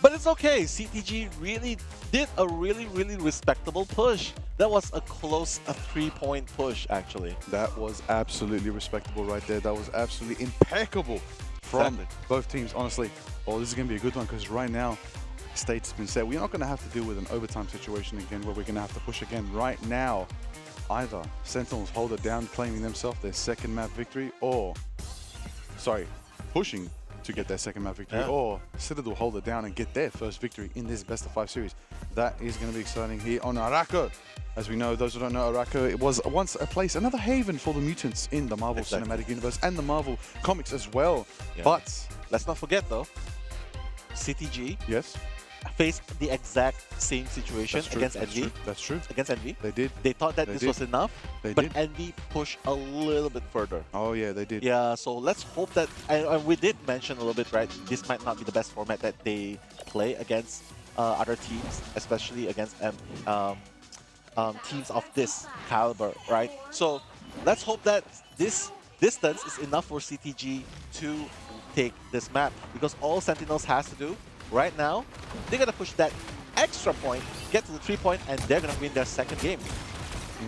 But it's okay. CTG really did a really, really respectable push. That was a close 3-point push, actually. That was absolutely respectable right there. That was absolutely impeccable from both teams, honestly. Oh, this is going to be a good one because right now, state's been set. We're not going to have to deal with an overtime situation again where we're going to have to push again. Right now, either Sentinels hold it down, claiming themselves their second map victory, or, pushing to get their second map victory, or Citadel hold it down and get their first victory in this best of 5 series. That is going to be exciting here on Arako. As we know, those who don't know, Arako, it was once a place, another haven for the mutants in the Marvel Cinematic Universe and the Marvel comics as well. But let's not forget though, CTG faced the exact same situation against Envy. That's true. Against Envy. They did. They thought that this was enough, but Envy pushed a little bit further. Oh yeah, they did. Yeah, so let's hope that, and we did mention a little bit, right, this might not be the best format that they play against other teams, especially against teams of this caliber, right? So let's hope that this distance is enough for CTG to take this map, because all Sentinels has to do right now, they're going to push that extra point, get to the 3-point, and they're going to win their second game.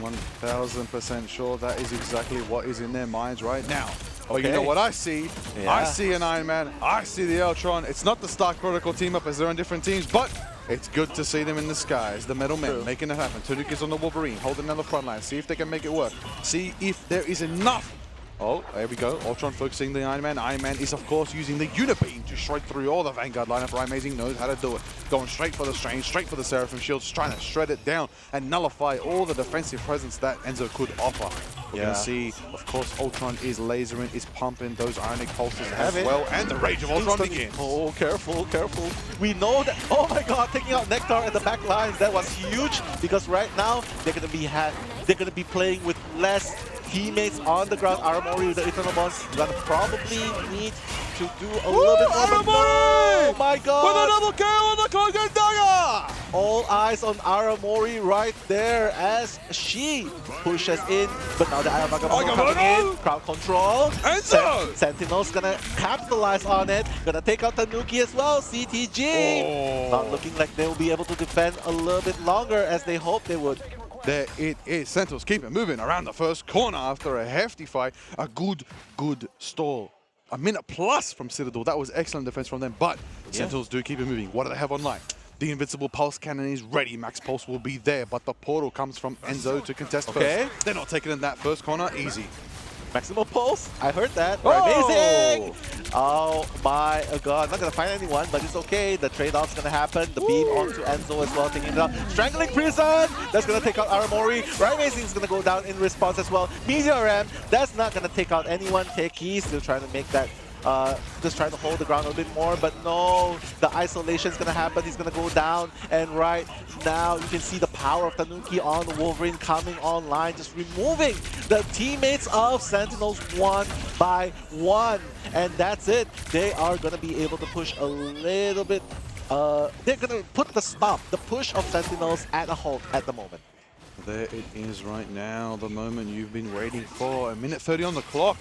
1000% sure that is exactly what is in their minds right now. Oh, you know what I see? I see an Iron Man. I see the Eltron. It's not the Stark Protocol team up as they're on different teams, but it's good to see them in the skies. The Metal Men making it happen. Tanuki's on the Wolverine, holding down the front line. See if they can make it work. See if there is enough. Oh, there we go. Ultron focusing the Iron Man. Iron Man is, of course, using the Unibeam to strike through all the Vanguard lineup. Rymazing knows how to do it. Going straight for the Strange, straight for the Seraphim Shields, trying to shred it down and nullify all the defensive presence that Enzo could offer. We're going to see, of course, Ultron is lasering, is pumping those Ionic pulses as well, and the Rage of Ultron begins. Oh, careful, careful. We know that, oh my god, taking out Nectar at the back lines, that was huge, because right now, they're going to be playing with less teammates on the ground. Aramori with the Eternal Bonds, you're gonna probably need to do a little bit more. Oh my god! With a double kill on the Cloak Dagger! All eyes on Aramori right there as she pushes in, but now the Ayamagamon coming in. Crowd control. Enzo! Sentinel's gonna capitalize on it. Gonna take out Tanuki as well. CTG! Not looking like they'll be able to defend a little bit longer as they hoped they would. There it is. Sentinels keep it moving around the first corner after a hefty fight. A good stall. A minute plus from Citadel. That was excellent defense from them, but Sentinels do keep it moving. What do they have online? The Invincible Pulse Cannon is ready. Max Pulse will be there, but the portal comes from Enzo to contest first. They're not taking in that first corner. Easy. Maximum pulse. I heard that. Oh! Amazing. Oh my god. Not gonna find anyone, but it's okay. The trade-off's gonna happen. The beam onto Enzo as well, taking it out. Strangling Prison. That's gonna take out Aramori. Amazing is gonna go down in response as well. Meteor M. That's not gonna take out anyone. Teki still trying to make that. Just trying to hold the ground a bit more, but no, the isolation is going to happen. He's going to go down, and right now you can see the power of Tanuki on the Wolverine coming online, just removing the teammates of Sentinels 1 by 1. And that's it. They are going to be able to push a little bit. They're going to put the push of Sentinels at a halt at the moment. There it is right now, the moment you've been waiting for. A minute 30 on the clock.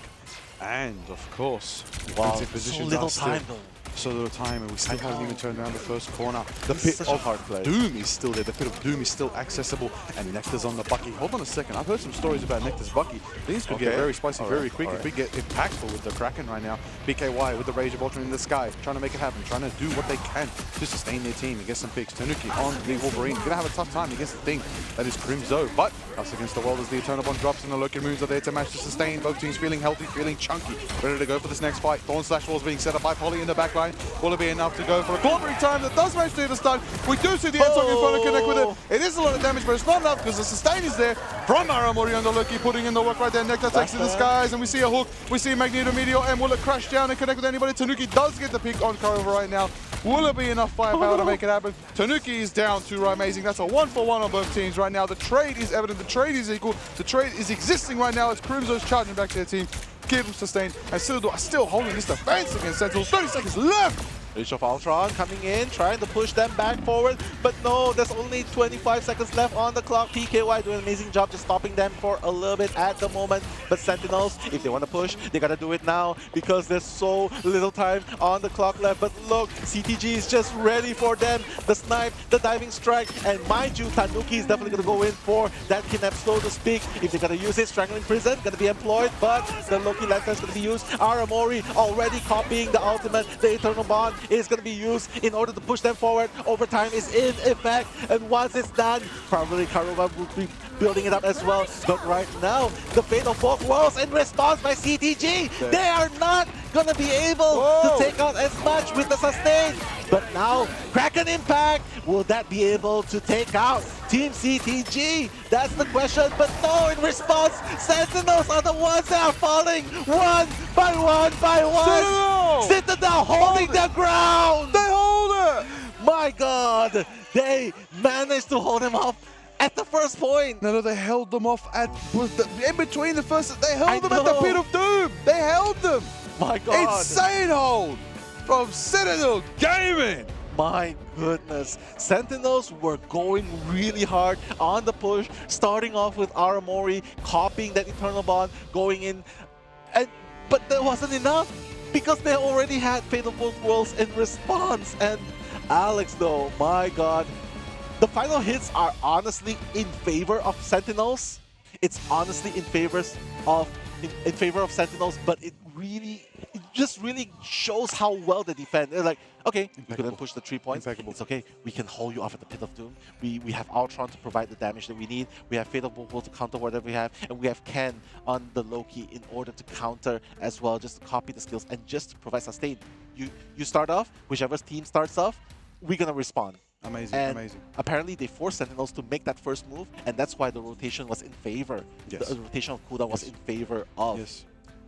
And of course, wow, positions so little are still, time though. So little time, and we still haven't even turned around the first corner. The This is pit such a of hard play. Doom is still there. The pit of Doom is still accessible, and Nectar's on the Bucky. Hold on a second. I've heard some stories about Nectar's Bucky. Things could get very spicy very quick if we get impactful with the Kraken right now. BKY with the Rage of Ultron in the sky, trying to make it happen, trying to do what they can to sustain their team and get some picks. Tanuki on the Wolverine, gonna have a tough time against the thing that is Crimzo, but us against the world as the Eternal Bond drops and the Loki moons are there to match to sustain. Both teams feeling healthy, feeling chunky, ready to go for this next fight. Thorn Slash Walls being set up by Polly in the backline. Will it be enough to go for a cornering time that does manage to hit a stun? We do see the Ensong in front to connect with it. It is a lot of damage, but it's not enough because the sustain is there from Aramori on the Loki, putting in the work right there. Nectar takes to the skies, and we see a hook. We see Magneto Meteor, and will it crash down and connect with anybody? Tanuki does get the pick on Kurova right now. Will it be enough firepower to make it happen? Tanuki is down to Amazing. That's a 1-for-1 on both teams right now. The trade is evident. The trade is equal. The trade is existing right now as Crimzo's charging back to their team. Keep them sustained. And Citadel are still holding this defense against Sentinels. 30 seconds left. Age of Ultron coming in, trying to push them back forward, but no, there's only 25 seconds left on the clock. PKY doing an amazing job just stopping them for a little bit at the moment, but Sentinels, if they want to push, they gotta do it now because there's so little time on the clock left. But look, CTG is just ready for them. The snipe, the diving strike, and mind you, Tanuki is definitely gonna go in for that kidnap slow to speak. If they're gonna use it, Strangling Prison, gonna be employed, but the Loki Lantern is gonna be used. Aramori already copying the ultimate, the Eternal Bond is going to be used in order to push them forward. Overtime is in effect, and once it's done, probably Kurova will be building it up as well. But right now, the Fatal Folk Walls in response by CTG, they are not going to be able to take out as much with the sustain. But now, Kraken Impact, will that be able to take out Team CTG? That's the question, but no, in response, Sentinels are the ones that are falling one by one by one. Citadel holding their ground. They hold it. My God, they managed to hold him off at the first point. No, they held them off at in between the first. They held them at the Pit of Doom. They held them. My God, insane hold from Citadel Gaming. My goodness, Sentinels were going really hard on the push, starting off with Aramori, copying that Eternal Bond, going in, but that wasn't enough because they already had Fatal Folk Worlds in response. And Alex, though, my God, the final hits are honestly in favor of Sentinels. It's honestly in favor of Sentinels, but it just really shows how well they defend. They're like, okay, we couldn't push the 3 points. It's okay, we can hold you off at the Pit of Doom. We have Ultron to provide the damage that we need. We have Fatal Vocal to counter whatever we have. And we have Ken on the Loki in order to counter as well, just to copy the skills and just to provide sustain. You start off, whichever team starts off, we're going to respond. Amazing, and amazing. Apparently they forced Sentinels to make that first move, and that's why the rotation was in favor. Yes. The rotation of cooldown was in favor of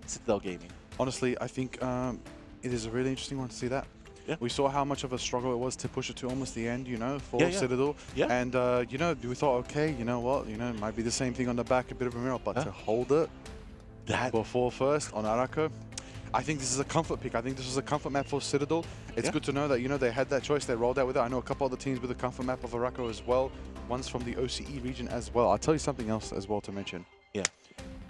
Citadel Gaming. Honestly, I think it is a really interesting one to see that. Yeah. We saw how much of a struggle it was to push it to almost the end, you know, for Citadel. Yeah. And, you know, we thought, okay, you know what, it might be the same thing on the back, a bit of a mirror, but to hold it before first on Arako, I think this is a comfort pick. I think this is a comfort map for Citadel. It's good to know that, they had that choice. They rolled out with it. I know a couple other teams with a comfort map of Arako as well. One's from the OCE region as well. I'll tell you something else as well to mention. Yeah.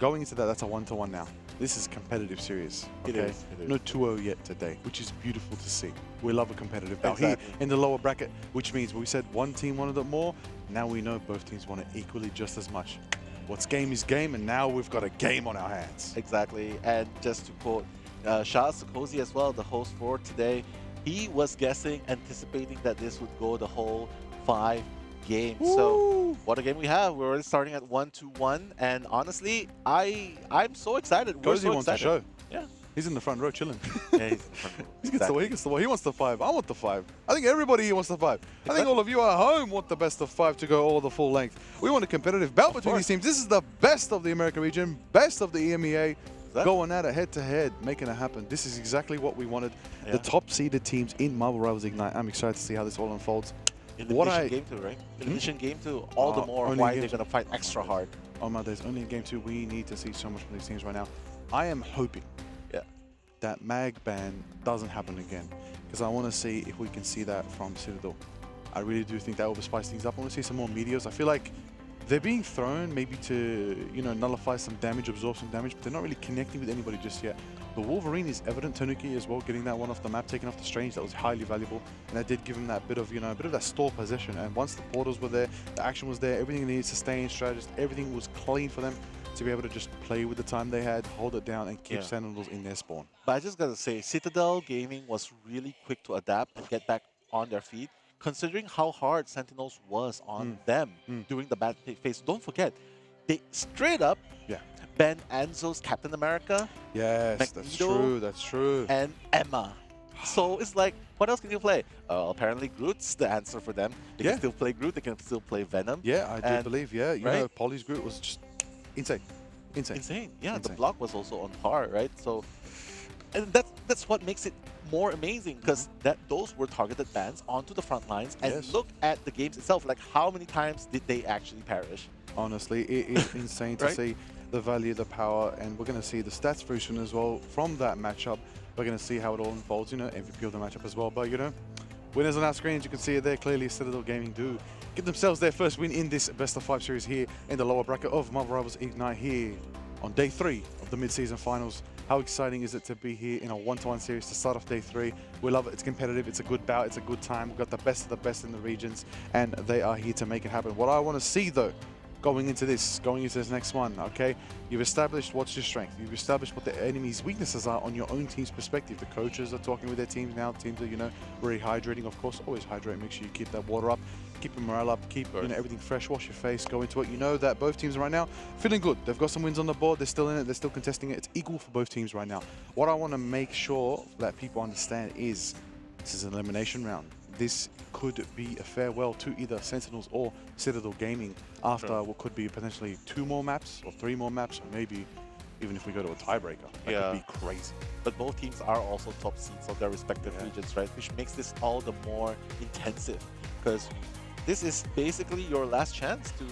Going into that, that's a 1-to-1 now. This is competitive series. Okay? It is. No 2-0 yet today, which is beautiful to see. We love a competitive battle. Exactly. Here in the lower bracket, which means we said one team wanted it more. Now we know both teams want it equally just as much. What's game is game, and now we've got a game on our hands. Exactly. And just to quote Shaz Kozi as well, the host for today, he was anticipating that this would go the whole 5 games. So Woo, what a game we have. We're already starting at 1-1, and honestly, I'm so excited. We're so wants to excited. show. Yeah. He's in the front row chilling. Yeah, he's in the front row. He gets the way. He gets the way. He wants the 5. I want the 5. I think everybody here wants the 5. I think all of you at home want the best of 5 to go all the full length. We want a competitive bout between these teams. This is the best of the American region, best of the EMEA, going at it head to head, making it happen. This is exactly what we wanted. Yeah. The top seeded teams in Marvel Rivals Ignite. I'm excited to see how this all unfolds. Elimination game 2, right? Elimination game 2. All the more why they're going to fight extra hard. Oh my days, only in game 2. We need to see so much from these teams right now. I am hoping that mag ban doesn't happen again, because I want to see if we can see that from Citadel. I really do think that will spice things up. I want to see some more meteors. I feel like they're being thrown maybe to, you know, nullify some damage, absorb some damage, but they're not really connecting with anybody just yet. The Wolverine is evident. Tanuki as well, getting that one off the map, taking off the Strange. That was highly valuable, and that did give him that bit of, you know, a bit of that store possession. And once the portals were there, the action was there, everything they needed, sustain, strategist, everything was clean for them to be able to just play with the time they had, hold it down, and keep Sentinels in their spawn. But I just gotta say, Citadel Gaming was really quick to adapt and get back on their feet, considering how hard Sentinels was on them during the bad phase. Don't forget, they straight up banned Enzo's Captain America. Yes, Magneto, that's true, that's true. And Emma. So it's like, what else can you play? Apparently Groot's the answer for them. They can still play Groot, they can still play Venom. Yeah, I do believe, you know, Polly's Groot was just insane. Insane. Yeah, the block was also on par, right? So, and that's what makes it more amazing, because those were targeted bans onto the front lines. And look at the games itself. Like, how many times did they actually perish? Honestly, it is insane to see the value, the power, and we're going to see the stats fruition as well from that matchup. We're going to see how it all unfolds, you know, MVP of the matchup as well. But, you know, winners on our screens, you can see it there clearly. Citadel Gaming do get themselves their first win in this best of 5 series here in the lower bracket of Marvel Rivals Ignite here on day 3 of the mid-season finals. How exciting is it to be here in a 1-to-1 series to start off day 3? We love it. It's competitive. It's a good bout. It's a good time. We've got the best of the best in the regions, and they are here to make it happen. What I want to see, though, going into this next one, okay? You've established what's your strength. You've established what the enemy's weaknesses are on your own team's perspective. The coaches are talking with their teams now. Teams are, you know, rehydrating. Of course, always hydrate. Make sure you keep that water up. Keep your morale up. Keep you know, everything fresh. Wash your face. Go into it. You know that both teams right now feeling good. They've got some wins on the board. They're still in it. They're still contesting it. It's equal for both teams right now. What I want to make sure that people understand is this is an elimination round. This could be a farewell to either Sentinels or Citadel Gaming after what could be potentially 2 more maps or 3 more maps, or maybe even if we go to a tiebreaker. That could be crazy. But both teams are also top seeds of their respective regions, right? Which makes this all the more intensive, because this is basically your last chance to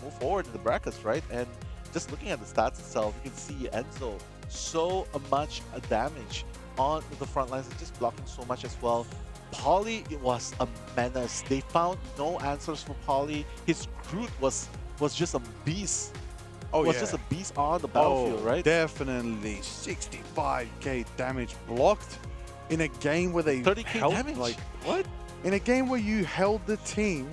move forward in the brackets, right? And just looking at the stats itself, you can see Enzo so much damage on the front lines, and just blocking so much as well. Polly, it was a menace. They found no answers for Polly. His Groot was just a beast. Just a beast on the battlefield, right? Definitely 65k damage blocked in a game where they 30k held, damage. like what? In a game where you held the team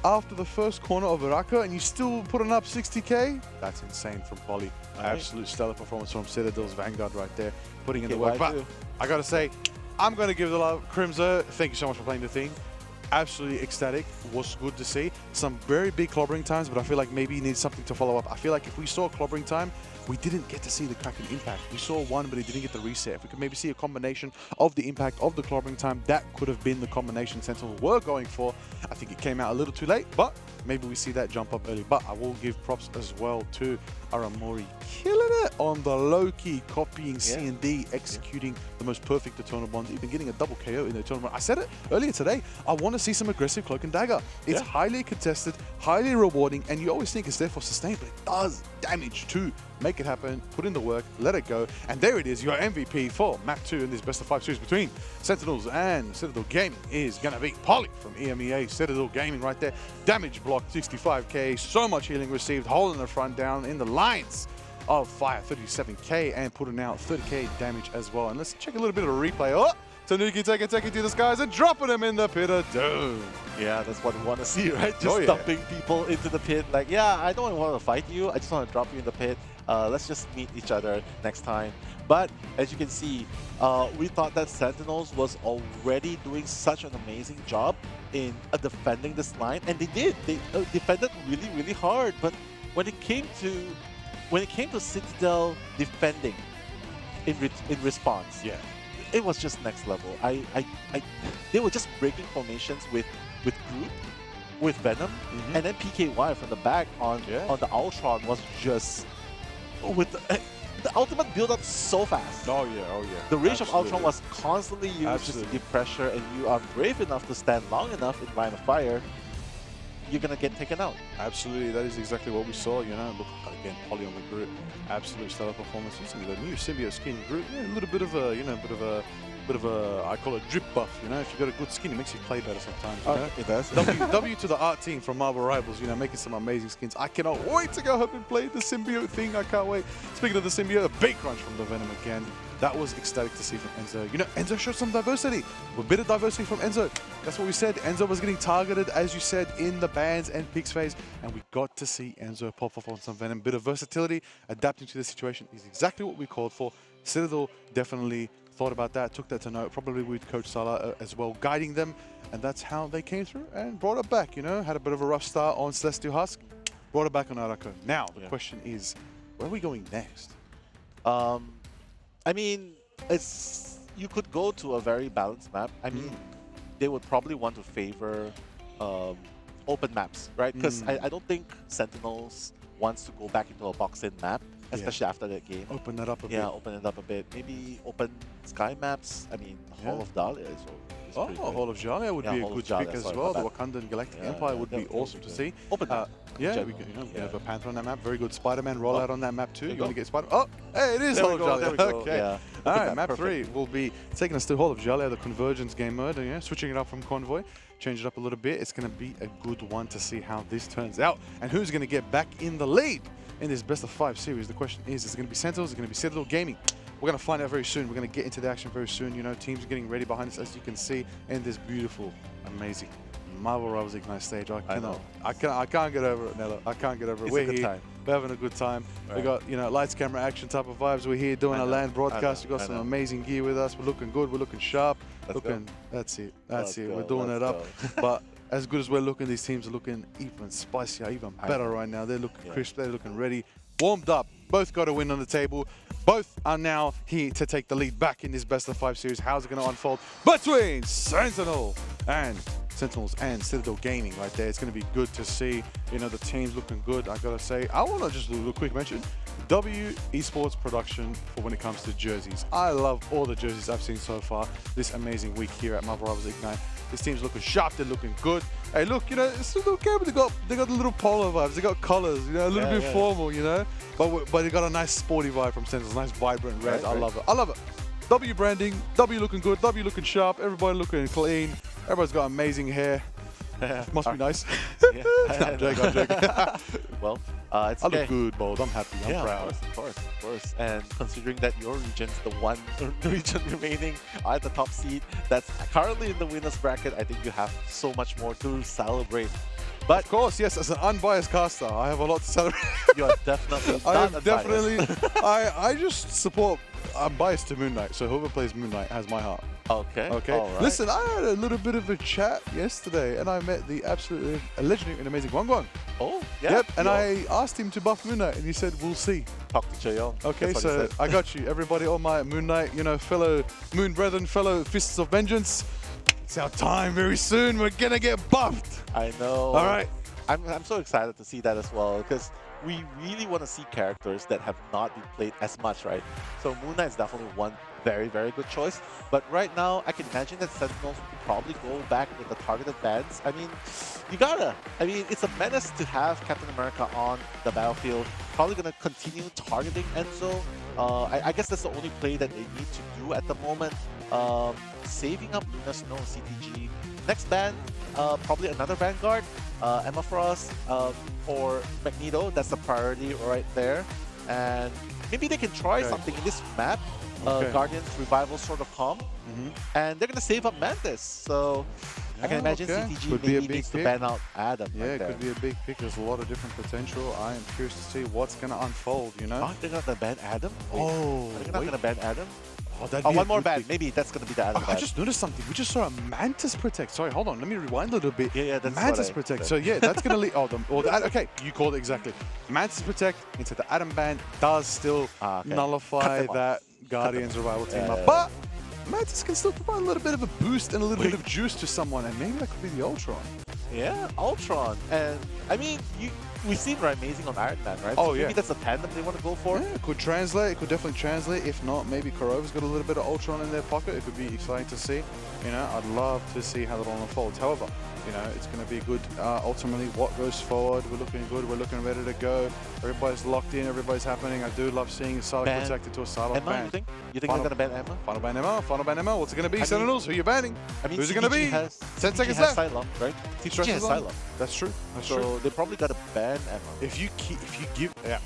after the first corner of Raka and you still putting up 60k? That's insane from Polly. Absolute stellar performance from Citadel's Vanguard right there, putting in the work. But I gotta say, I'm going to give the love. Crimza, thank you so much for playing the theme. Absolutely ecstatic. Was good to see. Some very big clobbering times, but I feel like maybe he needs something to follow up. I feel like if we saw clobbering time, we didn't get to see the Kraken impact. We saw one, but he didn't get the reset. If we could maybe see a combination of the impact of the clobbering time, that could have been the combination Sentinels were going for. I think it came out a little too late, but maybe we see that jump up early. But I will give props as well to Aramori, killing it on the low-key, copying C&D, executing the most perfect Eternal Bond, even getting a double KO in the Eternal Bond. I said it earlier today, I want to see some aggressive Cloak and Dagger. It's highly contested, highly rewarding, and you always think it's there for sustain, but it does damage too. Make it happen, put in the work, let it go, and there it is, your MVP for Map 2 in this best of 5 series between Sentinels and Citadel Gaming is gonna be Polly from EMEA. Citadel Gaming right there, damage blocked 65k, so much healing received, holding the front down in the lines of fire, 37k, and putting out 30k damage as well. And let's check a little bit of a replay. Oh, Tanuki taking to the skies and dropping him in the pit of doom. Yeah, that's what we want to see, right? Just dumping people into the pit. Like, yeah, I don't want to fight you. I just want to drop you in the pit. Let's just meet each other next time. But as you can see, we thought that Sentinels was already doing such an amazing job in defending this line, and they did. They defended really, really hard. But when it came to Citadel defending in response, yeah, it was just next level. They were just breaking formations with Groot, with Venom, and then PKY from the back on the Ultron was just with the ultimate build up so fast. Oh yeah. The range of Ultron was constantly used just to give pressure, and you are brave enough to stand long enough in line of fire, you're gonna get taken out. Absolutely, that is exactly what we saw. You know, look again, Poly on the Groot, absolute stellar performance. Using the new symbiote skin Groot, a little bit of a, I call it drip buff. You know, if you got a good skin, it makes you play better sometimes. You know? It does. W to the art team from Marvel Rivals. You know, making some amazing skins. I cannot wait to go home and play the symbiote thing. I can't wait. Speaking of the symbiote, a big crunch from the Venom again. That was ecstatic to see from Enzo. You know, Enzo showed some diversity. A bit of diversity from Enzo. That's what we said. Enzo was getting targeted, as you said, in the bans and picks phase. And we got to see Enzo pop off on some Venom. Bit of versatility, adapting to the situation is exactly what we called for. Citadel definitely thought about that, took that to note, probably with Coach Salah as well, guiding them. And that's how they came through and brought it back, you know. Had a bit of a rough start on Celestial Husk, brought it back on Arako. Now, the question is, where are we going next? I mean, you could go to a very balanced map. I mean, they would probably want to favor open maps, right? Because I don't think Sentinels wants to go back into a box-in map, especially after that game. Open that up a bit. Yeah, open it up a bit. Maybe open sky maps. I mean, Hall of Dahlia is pretty good. Hall of Dahlia would be a good pick as well. The Wakandan Galactic Empire would be awesome to see. Open map. Yeah, we have a Panther on that map. Very good Spider-Man rollout on that map too. You want to get Spider? Oh, hey, it is Hall of Dahlia. Okay. Yeah. All right, map 3 will be taking us to Hall of Dahlia, the Convergence game mode. Yeah, switching it up from Convoy, change it up a little bit. It's going to be a good one to see how this turns out and who's going to get back in the lead in this best of 5 series. The question is it going to be Sentinels? Is it going to be Citadel Gaming? We're going to find out very soon. We're going to get into the action very soon. You know, teams are getting ready behind us, as you can see in this beautiful, amazing Marvel Rivals Ignite stage. I can't get over it, Nello. I can't get over it. We're here. We're having a good time. Right. We got, you know, lights, camera, action type of vibes. We're here doing a LAN broadcast. We got some amazing gear with us. We're looking good. We're looking sharp. That's it. We're doing it up. But as good as we're looking, these teams are looking even spicier, even better right now. They're looking crisp. They're looking ready, warmed up. Both got a win on the table. Both are now here to take the lead back in this best of 5 series. How's it going to unfold between Sentinels and Citadel Gaming right there? It's going to be good to see. You know, the team's looking good. I got to say, I want to just do a quick mention. W Esports production for when it comes to jerseys. I love all the jerseys I've seen so far this amazing week here at Marvel Rivals Ignite. This team's looking sharp, they're looking good. Hey, look, you know, it's a little game, but they got the little polo vibes, they got colors, you know, a little bit formal, you know. But they got a nice sporty vibe from Sentinels, nice vibrant red. I love it. I love it. W branding, W looking good, W looking sharp, everybody looking clean. Everybody's got amazing hair. Must be nice. I'm joking. Well, it's I look good, bold. I'm happy. I'm proud. Of course. And considering that your region's the one region remaining at the top seed that's currently in the winners bracket, I think you have so much more to celebrate. But of course, yes, as an unbiased caster, I have a lot to celebrate. You are definitely I just support. I'm biased to Moon Knight, so whoever plays Moon Knight has my heart. Okay. All right. Listen, I had a little bit of a chat yesterday, and I met the absolutely legendary and amazing Wangwang. Oh, yeah. Yep, and I asked him to buff Moon Knight, and he said, we'll see. Talk to Chaeyoung. Okay, so I got you. Everybody, all my Moon Knight, you know, fellow Moon brethren, fellow Fists of Vengeance. It's our time very soon. We're going to get buffed. I know. All right. I'm so excited to see that as well, because we really want to see characters that have not been played as much, right? So Moon Knight is definitely one very, very good choice. But right now, I can imagine that Sentinels will probably go back with the targeted bans. I mean, you gotta. I mean, it's a menace to have Captain America on the battlefield. Probably going to continue targeting Enzo. I guess that's the only play that they need to do at the moment. Saving up Luna Snow CTG. Next ban, probably another Vanguard. Emma Frost or Magneto, that's the priority right there. And maybe they can try something in this map. Guardians Revival sort of calm. And they're going to save up Mantis. So I can imagine okay. CTG Could be a maybe big needs to pick. ban out Adam. Yeah, right it there. could be a big pick. There's a lot of different potential. I am curious to see what's going to unfold, you know? Aren't they not going to ban Adam? Wait, Oh, are they not going to ban Adam? Oh, that'd Oh, be one a more good ban. pick. Maybe that's going to be the Adam I ban. just noticed something. We just saw a Mantis Protect. Sorry, hold on. Let me rewind a little bit. Yeah, that's Mantis what I Protect. said. So yeah, that's going to lead. Okay, you called it exactly. Mantis Protect into the Adam ban does still okay. nullify that Guardians Revival team up. But Mantis can still provide a little bit of a boost and a little bit of juice to someone, and maybe that could be the Ultron. Yeah, Ultron. And I mean, we've seen Amazing on Iron Man, right? Oh, so yeah. Maybe that's a tandem they want to go for. Yeah, it could translate. It could definitely translate. If not, maybe Kurova's got a little bit of Ultron in their pocket. It could be exciting to see. You know, I'd love to see how that all unfolds. However, you know, it's going to be good. Ultimately, what goes forward, we're looking good. We're looking ready to go. Everybody's locked in. Everybody's happening. I do love seeing Psylocke protected to a Psylocke Emma, ban. you think? You think they're going to ban Emma? Final ban Emma. Final ban Emma. What's it going to be? Sentinels? Who you banning? I mean, who's it going to be? 10 seconds left. Psylocke, right? CTG has Psylocke. That's true. That's so true. they probably got to ban Emma. If you give, yep,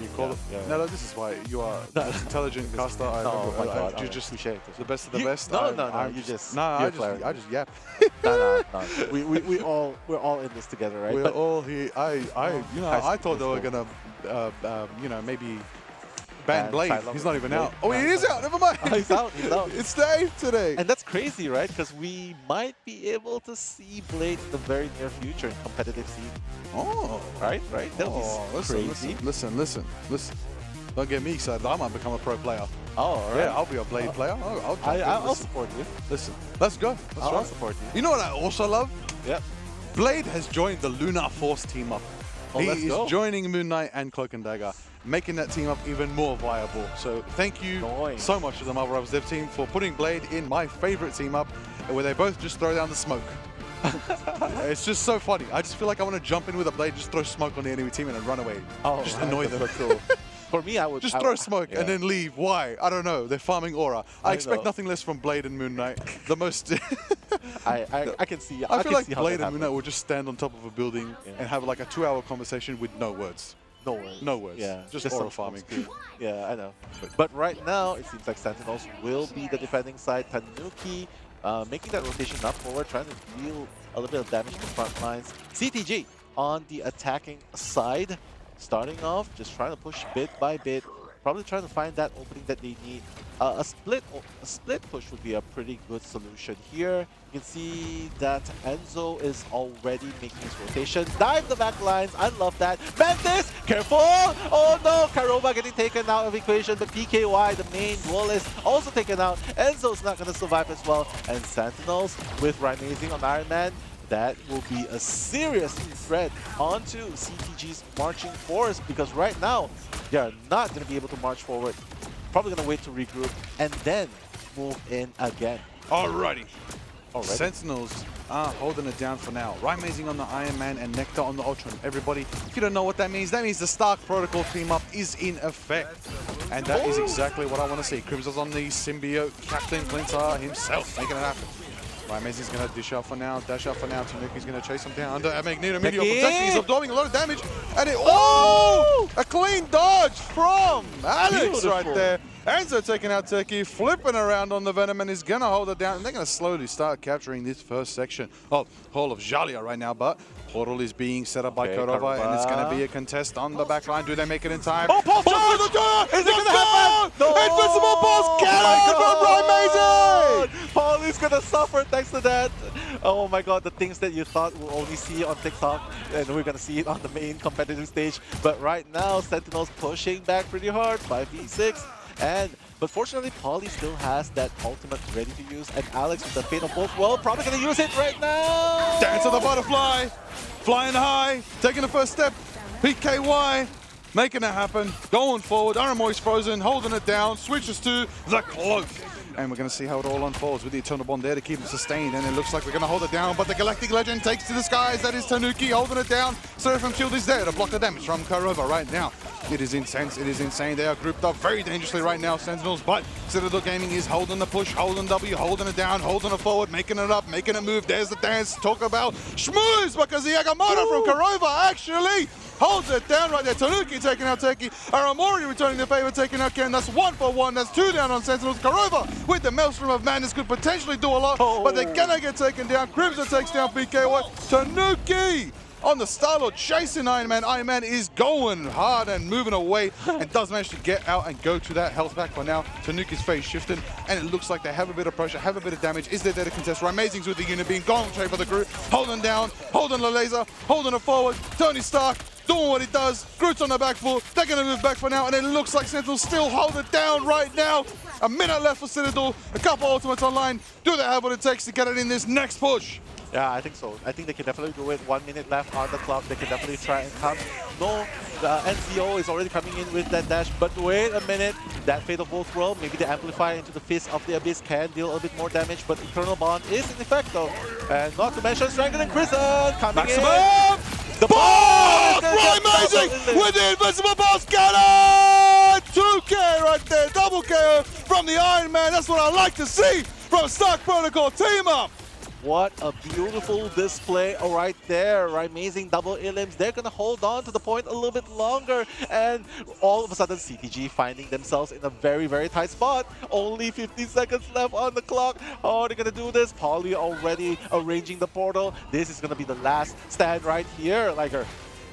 you call it. Yeah. No, this is why you are the most intelligent caster. Oh my God, you're just appreciate the best of the best. No, I just yap. No. We're all in this together, right? We're all here. I thought they were gonna, maybe ban Blade. He's not even out. Oh, he is out. Never mind. He's out. It's the 8th today. And that's crazy, right? Because we might be able to see Blade in the very near future in competitive scene. Oh, right. That'll be crazy. Listen. Don't get me excited. I might become a pro player. Oh, all right. Yeah, I'll be a Blade player. I'll support you. Listen, let's go. I'll support you. You know what I also love? Yep. Blade has joined the Lunar Force team up. Oh, he let's is go. joining Moon Knight and Cloak and Dagger, making that team up even more viable. So thank you so much to the Marvel Rivals dev team for putting Blade in my favorite team up, where they both just throw down the smoke. It's just so funny. I just feel like I want to jump in with a Blade, just throw smoke on the enemy team and then run away. Oh, just annoy them. Cool. For me, I would just throw smoke and then leave. Why? I don't know. They're farming aura. I expect nothing less from Blade and Moon Knight. The most. I can see. I feel like Blade and Moon Knight would just stand on top of a building and have like a 2-hour conversation with no words. No words. Yeah, just aura farming. Yeah, I know. But right now, it seems like Sentinels will be the defending side. Tanuki making that rotation up forward, trying to deal a little bit of damage to the front lines. CTG on the attacking side, starting off, just trying to push bit by bit, probably trying to find that opening that they need. A split push would be a pretty good solution here. You can see that Enzo is already making his rotation. Dive the back lines. I love that. Mantis, careful! Oh no, Karova getting taken out of equation, but PKY, the main duelist, also taken out. Enzo's not going to survive as well. And Sentinels with Amazing on Iron Man. That will be a serious threat onto CTG's marching force, because right now they are not going to be able to march forward. Probably going to wait to regroup and then move in again. Alrighty. Sentinels are holding it down for now. Amazing on the Iron Man and Nectar on the Ultron. Everybody, if you don't know what that means the Stark Protocol team up is in effect. And that is exactly what I want to see. Crimson's on the symbiote. Captain Clintar himself making it happen. Amazing's going to dash out for now. Tanuki's going to chase him down. Magneto Meteor protecting. He's absorbing a lot of damage. And a clean dodge from Alex right there. Enzo taking out Turkey, flipping around on the Venom, and is going to hold it down. And they're going to slowly start capturing this first section of Hall of Jalia right now. But Portal is being set up by Karova, and it's going to be a contest on the back line. Do they make it in time? Oh, Paul! Is it going to happen? No! Invincible Paul's Amazing! Paul is going to suffer thanks to that. Oh my god, the things that you thought we'll only see on TikTok, and we're going to see it on the main competitive stage. But right now, Sentinels pushing back pretty hard, 5v6. But fortunately, Paulie still has that ultimate ready to use, and Alex with the Fate of Both Worlds probably going to use it right now! Dance of the Butterfly, flying high, taking the first step, PKY, making it happen, going forward, Aramoy's frozen, holding it down, switches to the Cloak. And we're going to see how it all unfolds with the Eternal Bond there to keep it sustained, and it looks like we're going to hold it down, but the Galactic Legend takes to the skies. That is Tanuki holding it down. Seraphim Shield is there to block the damage from Karova right now. It is intense, it is insane. They are grouped up very dangerously right now, Sentinels, but Citadel Gaming is holding the push, holding W, holding it down, holding it forward, making it up, making it move. There's the dance. Talk about schmooze, because the Agamotto from Karova actually holds it down right there. Tanuki taking out Teki. Aramori returning the favor, taking out Ken. That's 1 for 1. That's 2 down on Sentinels. Karova with the Maelstrom of Madness could potentially do a lot, but they're gonna get taken down. Crimson takes down BKY. Tanuki on the Star-Lord chasing Iron Man. Iron Man is going hard and moving away and does manage to get out and go to that health pack for now. Tanuki's face shifted and it looks like they have a bit of pressure, have a bit of damage. Is there there to contest? Amazing's with the unit being gone trade for the group. Holding down, holding the laser, holding it forward. Tony Stark doing what he does. Groot's on the back foot. They're going to move back for now and it looks like Sentinel still hold it down right now. A minute left for Citadel. A couple ultimates online. Do they have what it takes to get it in this next push? Yeah, I think so. I think they can definitely do it. 1 minute left on the clock. They can definitely try and come. No, the NCO is already coming in with that dash. But wait a minute. That Fate of Both World, maybe the Amplify into the Fist of the Abyss can deal a bit more damage. But Eternal Bond is in effect though. And not to mention Strangling Prison coming in. The ball! Amazing! With the Invincible Boss Cannon! 2K right there. Double KO from the Iron Man. That's what I like to see from a Stark Protocol team up. What a beautiful display right there. Amazing double elims. They're going to hold on to the point a little bit longer. And all of a sudden, CTG finding themselves in a very, very tight spot. Only 15 seconds left on the clock. How are they going to do this? Polly already arranging the portal. This is going to be the last stand right here, Liger.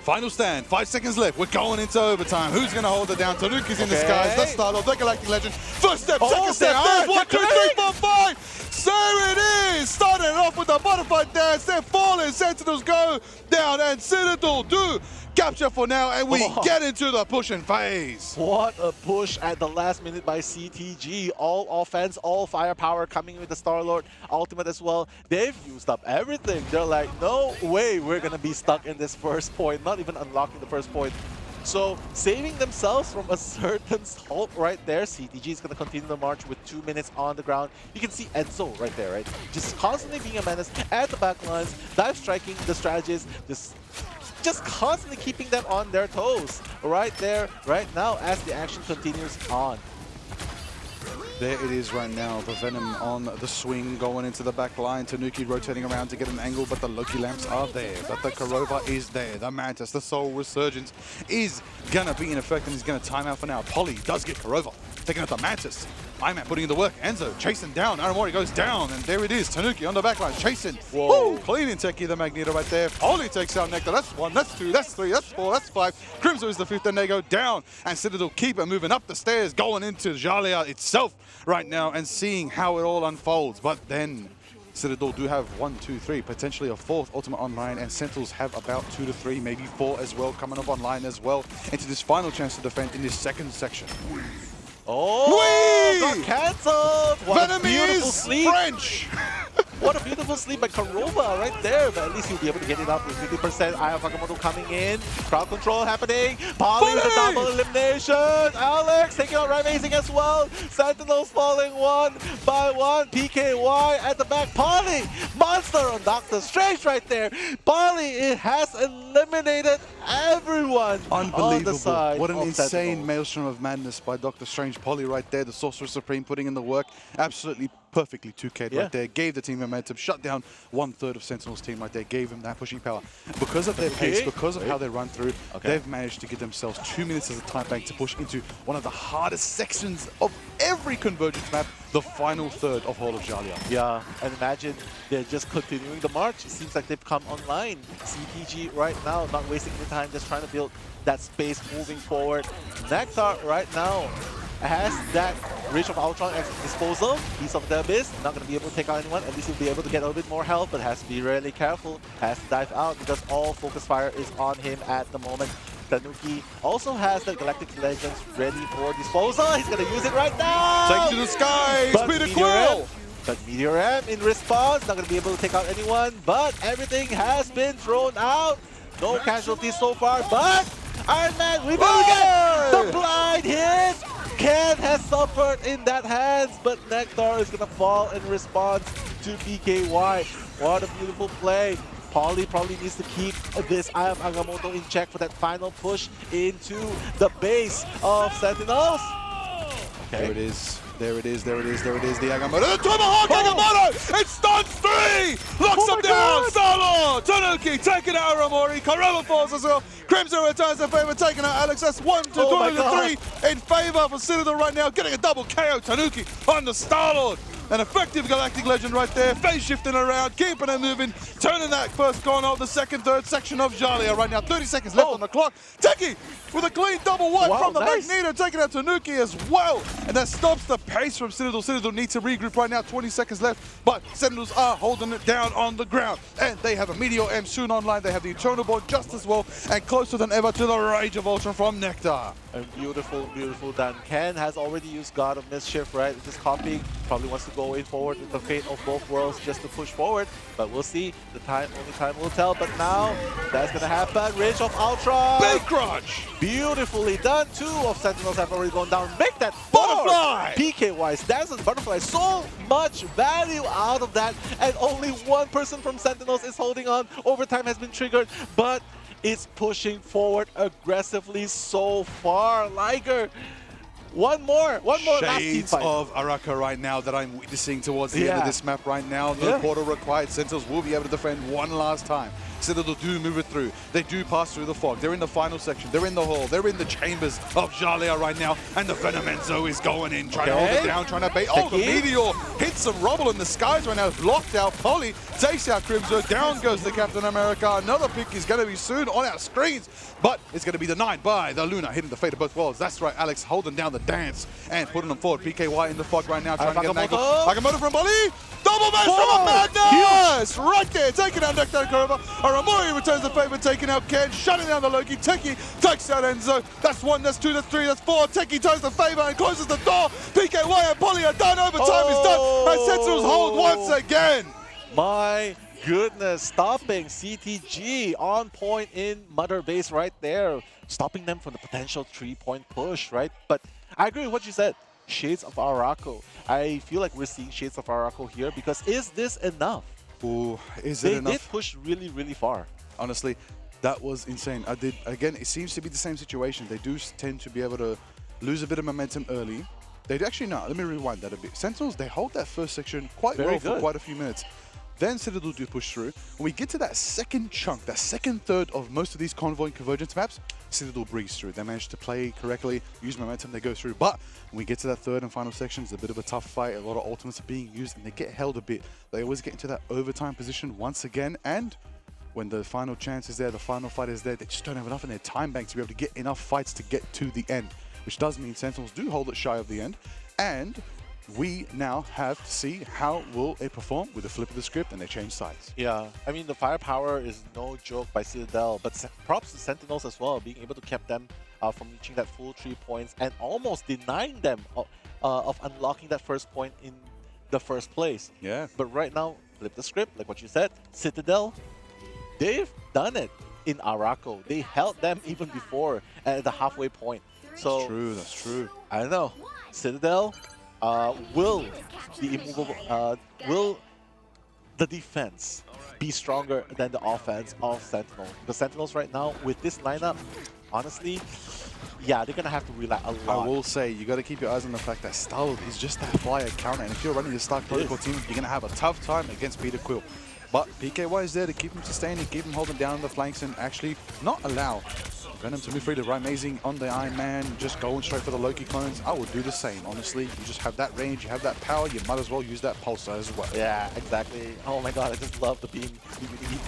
Final stand, 5 seconds left. We're going into overtime. Who's going to hold it down? Tanuki's in the skies. Let's start off. The Galactic Legend. First step, second step. There's 1, 2, 3, 4, 5. There it is. Starting it off with the butterfly dance. They're falling. Sentinels go down and Citadel do capture for now. And we get into the pushing phase. What a push at the last minute by CTG. All offense, all firepower coming with the Star-Lord ultimate as well. They've used up everything. They're like, no way we're going to be stuck in this first point. Not even unlocking the first point. So saving themselves from a certain halt right there. CTG is going to continue the march with 2 minutes on the ground. You can see Enzo right there, right? Just constantly being a menace at the back lines, dive striking the strategists, just constantly keeping them on their toes right there, right now as the action continues on. There it is right now, the Venom on the swing going into the back line. Tanuki rotating around to get an angle, but the Loki lamps are there. But the Karova is there. The Mantis, the Soul Resurgence is going to be in effect and he's going to time out for now. Polly does get Karova, taking out the Mantis. Iron Man putting in the work. Enzo chasing down. Aramori goes down. And there it is. Tanuki on the backline chasing. Whoa. Cleaning Teki, the Magneto right there. Polly takes out Nectar. That's 1, that's 2, that's 3, that's 4, that's 5. Crimson is the 5th and they go down. And Citadel keep it moving up the stairs, going into Jalia itself right now and seeing how it all unfolds. But then Citadel do have 1, 2, 3, potentially a 4th ultimate online, and Sentinels have about 2 to 3, maybe 4 as well, coming up online as well into this final chance to defend in this second section. Oh, got cancelled! What a beautiful sleep! French! What a beautiful sleep by Karova right there, but at least he'll be able to get it up with 50%. Aya Fakamoto coming in, crowd control happening, Polly with a double elimination, Alex taking out Amazing as well, Sentinels falling 1 by 1, PKY at the back, Polly, monster on Doctor Strange right there, Polly, it has eliminated everyone. Unbelievable. On the side. What an insane Sentinel. Maelstrom of Madness by Doctor Strange. Polly right there, the Sorcerer Supreme putting in the work, absolutely perfectly 2K'd right there, gave the team momentum, shut down 1/3 of Sentinel's team right there, gave him that pushing power. Because of their pace, because of how they run through, they've managed to give themselves 2 minutes as a time bank to push into one of the hardest sections of every Convergence map, the final third of Hall of Jalia. Yeah, and imagine they're just continuing the march. It seems like they've come online. CTG right now, not wasting any time, just trying to build that space moving forward. Nectar right now has that Reach of Ultron at his disposal. Piece of the Abyss, not going to be able to take out anyone. At least he'll be able to get a little bit more health, but has to be really careful. Has to dive out because all focus fire is on him at the moment. Tanuki also has the Galactic Legends ready for disposal. He's going to use it right now! Take to the skies, Peter Quill! But Meteor M in response, not going to be able to take out anyone, but everything has been thrown out. No casualties so far, but Iron Man, we will get the blind hit! Ken has suffered in that hands, but Nectar is going to fall in response to PKY. What a beautiful play. Polly probably needs to keep this Eye of Agamotto in check for that final push into the base of Sentinels. There it is. There it is, there it is, there it is, the Agamotto. The Tomahawk Agamotto! It stuns 3! Locks him down! Star-Lord! Tanuki taking out Aramori. Karova falls as well. Crimson returns in favor, taking out Alex. That's 1 to 3 in favor for Citadel right now, getting a double KO. Tanuki on the Star-Lord. An effective Galactic Legend right there, phase shifting around, keeping it moving, turning that first corner of the second, third section of Jalia right now. 30 seconds left on the clock. Teki with a clean double wipe from the Magneto, taking out Tanuki as well. And that stops the pace from Citadel. Citadel needs to regroup right now, 20 seconds left, but Sentinels are holding it down on the ground. And they have a Meteor M soon online. They have the Eternal Born just as well, and closer than ever to the Rage of Ultron from Nectar. And beautiful, beautiful done. Ken has already used God of Mischief, right? Just copying, probably wants to go in forward with the fate of both worlds just to push forward. But we'll see. Only time will tell. But now, that's gonna happen. Rage of Ultron. Big crunch! Beautifully done. 2 of Sentinels have already gone down. Make that butterfly! PK-wise, that's a butterfly. So much value out of that. And only 1 person from Sentinels is holding on. Overtime has been triggered, but it's pushing forward aggressively so far. Liger, one more last team Shades fight. of Araka right now that I'm witnessing towards the end of this map right now. No portal required. Sentinels will be able to defend one last time. Citadel do move it through. They do pass through the fog. They're in the final section. They're in the hall. They're in the chambers of Jalia right now. And the Venomenzo is going in, trying to hold it down, trying to bait. Oh, the Meteor hits some rubble in the skies right now. Blocked out. Polly takes out Crimzo. Down goes the Captain America. Another pick is going to be soon on our screens. But it's going to be denied by the Luna, hitting the fate of both worlds. That's right, Alex holding down the dance and putting them forward. PKY in the fog right now, trying to get an angle. Agamotto from Polly. Double match from Magnus! Right there, taking out Nectar and Kurova. Aramori returns the favor, taking out Ken, shutting down the Loki. Teki takes out Enzo. That's 1, that's 2, that's 3, that's 4. Teki turns the favor and closes the door. PKY and Polly are done. Overtime is done. And Sentinels hold once again. My goodness, stopping CTG on point in Mother Base right there. Stopping them from the potential 3-point push, right? But I agree with what you said. Shades of Arako. I feel like we're seeing Shades of Arako here because is this enough? Ooh, is it enough? They did push really, really far. Honestly, that was insane. Again, it seems to be the same situation. They do tend to be able to lose a bit of momentum early. They actually, no, let me rewind that a bit. Sentinels, they hold that first section quite well for quite a few minutes. Then Citadel do push through. When we get to that second chunk, that second third of most of these Convoy and Convergence maps, Citadel breeze through. They manage to play correctly, use momentum, they go through. But when we get to that third and final section, it's a bit of a tough fight. A lot of ultimates are being used and they get held a bit. They always get into that overtime position once again. And when the final chance is there, the final fight is there, they just don't have enough in their time bank to be able to get enough fights to get to the end, which does mean Sentinels do hold it shy of the end. And we now have to see how will it perform with the flip of the script and they change sides. Yeah, I mean the firepower is no joke by Citadel, but props to Sentinels as well, being able to keep them from reaching that full 3 points and almost denying them of unlocking that first point in the first place. Yeah. But right now, flip the script, like what you said, Citadel, they've done it in Arako. They held them even before at the halfway point. So That's true, that's true. I don't know, Citadel, will the defense be stronger than the offense of Sentinel? The Sentinels right now, with this lineup, honestly, yeah, they're going to have to rely a lot. I will say, you got to keep your eyes on the fact that Star-Lord is just that flyer counter, and if you're running the Stark Protocol team, you're going to have a tough time against Peter Quill. But PKY is there to keep him sustained and keep him holding down the flanks and actually not allow Venom to move free to right amazing on the Iron Man, just going straight for the Loki clones. I would do the same, honestly. You just have that range, you have that power, you might as well use that pulsar as well. Yeah, exactly. Oh my god, I just love the beam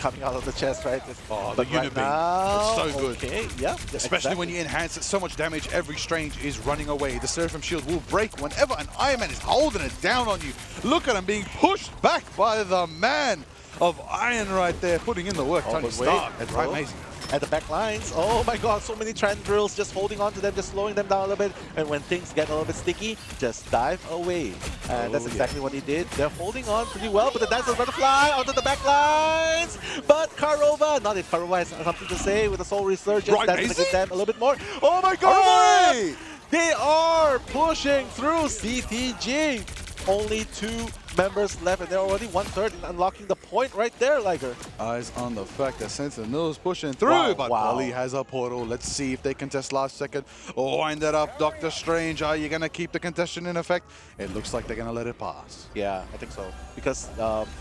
coming out of the chest, right? Oh, the unit beam. It's so good. Okay, yeah. Especially when you enhance it so much damage, every strange is running away. The Seraphim shield will break whenever an Iron Man is holding it down on you. Look at him being pushed back by the man of Iron right there, putting in the work. Tony Stark. That's right, amazing. At the back lines, oh my god, so many trend drills, just holding on to them, just slowing them down a little bit. And when things get a little bit sticky, just dive away. And that's exactly what he did. They're holding on pretty well, but the Dazzle Butterfly onto the back lines. But Karova, not if Karova has something to say with the Soul Resurgence, that's going to give them a little bit more. Oh my god! They are pushing through CTG. only 2 members left, and they're already 1/3 in unlocking the point right there, Liger. Eyes on the fact that Sentinel's pushing through, but Polly has a portal. Let's see if they contest last second. Wind that up, Doctor Strange. Are you going to keep the contestation in effect? It looks like they're going to let it pass. Yeah, I think so. Because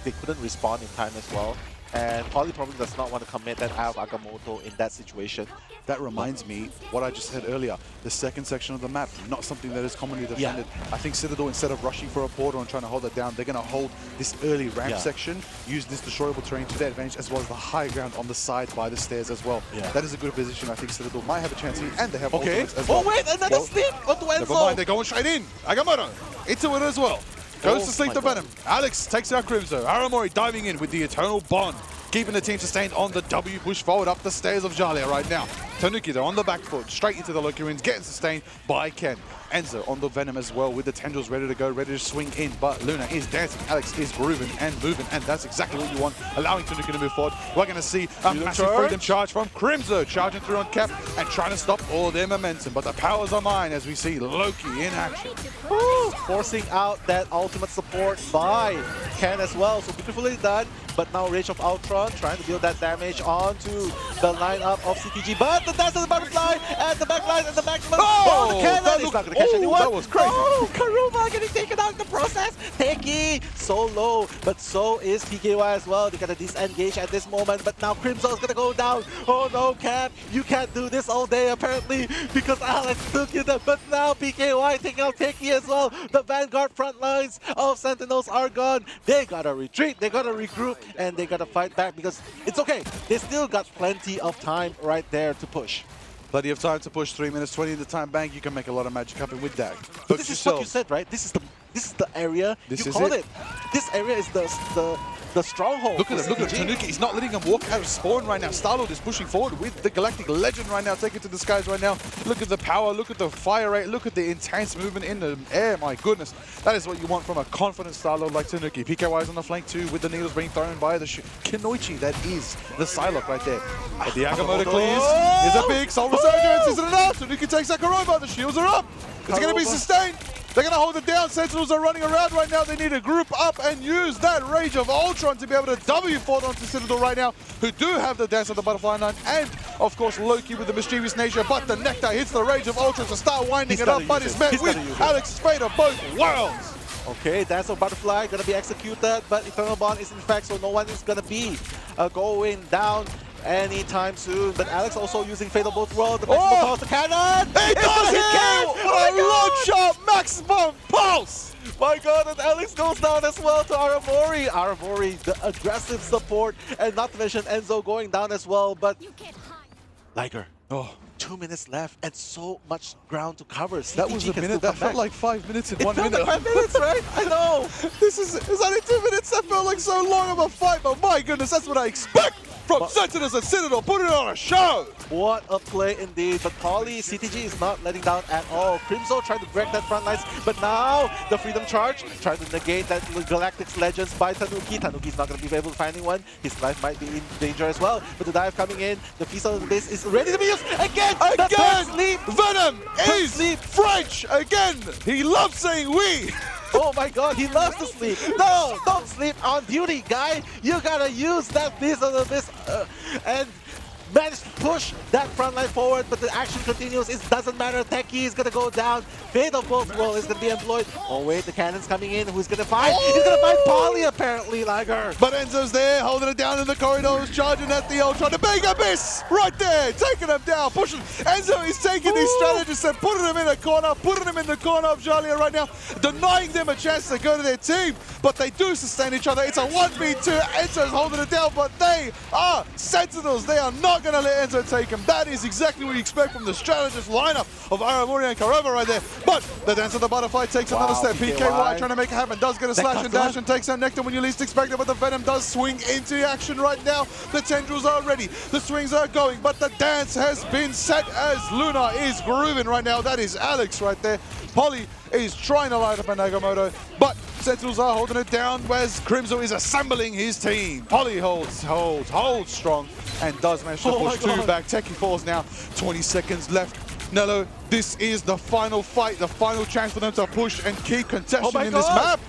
they couldn't respond in time as well. And Polly probably does not want to commit that out of Agamotto in that situation. That reminds me what I just said earlier. The second section of the map, not something that is commonly defended. Yeah. I think Citadel, instead of rushing for a portal and trying to hold it down, they're going to hold this early ramp section, use this destroyable terrain to their advantage, as well as the high ground on the side by the stairs as well. Yeah. That is a good position. I think Citadel might have a chance here, and they have ultimates as well. Oh wait, another sleep onto Enzo! Never mind, they're going straight in. Agamotto into it as well. Goes to sleep the Venom. Alex takes out Crimzo. Aramori diving in with the Eternal Bond, keeping the team sustained on the W push forward up the stairs of Jalia right now. Tanuki, though, on the back foot, straight into the Loki ruins, getting sustained by Ken. Enzo on the Venom as well, with the tendrils ready to go, ready to swing in, but Luna is dancing, Alex is grooving and moving, and that's exactly what you want, allowing Tanuki to move forward. We're going to see a massive freedom charge from Crimzo, charging through on Cap and trying to stop all their momentum, but the powers are mine as we see Loki in action. Woo! Forcing out that ultimate support by Ken as well, so beautifully done. But now Rage of Ultron trying to deal that damage onto the lineup of CTG. But the Dance of the Butterfly and the backline and the maximum. Oh, the cannon! He's not going to catch anyone. That was crazy. Oh, Karuma getting taken out in the process. Teki so low, but so is PKY as well. They got to disengage at this moment. But now Crimson is going to go down. Oh no, Cap, you can't do this all day apparently because Alex took you there. But now PKY taking out Teki as well. The Vanguard front lines of Sentinels are gone. They got to retreat. They got to regroup. And they gotta fight back because it's okay. They still got plenty of time right there to push. Plenty of time to push. 3 minutes 20 in the time bank. You can make a lot of magic happen with that. But this is what you said, right? This is the area. You called it. This area is the stronghold. Look at him, look at Tanuki. He's not letting him walk out of spawn right now. Star-Lord is pushing forward with the Galactic Legend right now, taking to the skies right now. Look at the power, look at the fire rate, look at the intense movement in the air. My goodness, that is what you want from a confident Star-Lord like Tanuki. PKY is on the flank too, with the needles being thrown by the Kinoichi. That is the Psylocke right there. But the Agamotto clears. Is a big soul resurgence. Is it enough? Tanuki takes Sakuraba. The shields are up. It's going to be sustained. They're going to hold it down. Sentinels are running around right now. They need to group up and use that Rage of Ultron to be able to W-fort onto Citadel right now, who do have the Dance of the Butterfly line, and of course Loki with the mischievous nature, but the Nectar hits the Rage of Ultron to start winding it up, but it's met with Alex's fate of both worlds. Okay, Dance of Butterfly going to be executed, but Eternal Bond is in fact, so no one is going to be going down anytime soon. But Alex also using Fatal Both World, the maximum pulse, the cannon! It does hit! What a launch shot! Maximum pulse! My god, and Alex goes down as well to Aramori. Aramori, the aggressive support, and not to mention Enzo going down as well, but Liger. 2 minutes left and so much ground to cover. CTG that was a minute. That felt like 5 minutes in 1 minute. It felt like 5 minutes, right? I know. Is only 2 minutes. That felt like so long of a fight, but my goodness, that's what I expect from Sentinels and Citadel. Put it on a show. What a play indeed. But Polly, CTG is not letting down at all. Crimzo trying to break that front lines, but now the Freedom Charge trying to negate that Galactic's Legends by Tanuki. Tanuki's not going to be able to find anyone. His life might be in danger as well. But the dive coming in, the piece of the base is ready to be used again. Again, Venom is French again. He loves saying we. Oh my god, he loves to sleep. No, don't sleep on duty, guy. You gotta use that piece of the base and managed to push that front line forward, but the action continues. It doesn't matter. Teki is gonna go down. Fate of Both Worlds is gonna be employed. Oh wait, the cannon's coming in. Who's gonna fight? He's gonna fight Polly apparently, Liger. But Enzo's there, holding it down in the corridors, charging at the Ultron. The big abyss right there, taking him down, pushing. Enzo is taking these strategists and putting them in a corner, putting them in the corner of Jalia right now, denying them a chance to go to their team. But they do sustain each other. It's a 1v2. Enzo's holding it down, but they are Sentinels. They are not going to let Enzo take him. That is exactly what you expect from the strategist lineup of Aramori and Karova right there. But the Dance of the Butterfly takes another step. PKY trying to make it happen. Does get a slash and dash and takes out Nectar when you least expect it, but the Venom does swing into action right now. The tendrils are ready. The swings are going, but the dance has been set as Luna is grooving right now. That is Alex right there. Polly is trying to light up an Agamotto, but Sentinels are holding it down, whereas Crimzo is assembling his team. Polly holds strong, and does manage to push two back. Teki falls now. 20 seconds left. Nello, this is the final fight, the final chance for them to push and keep contesting in this map.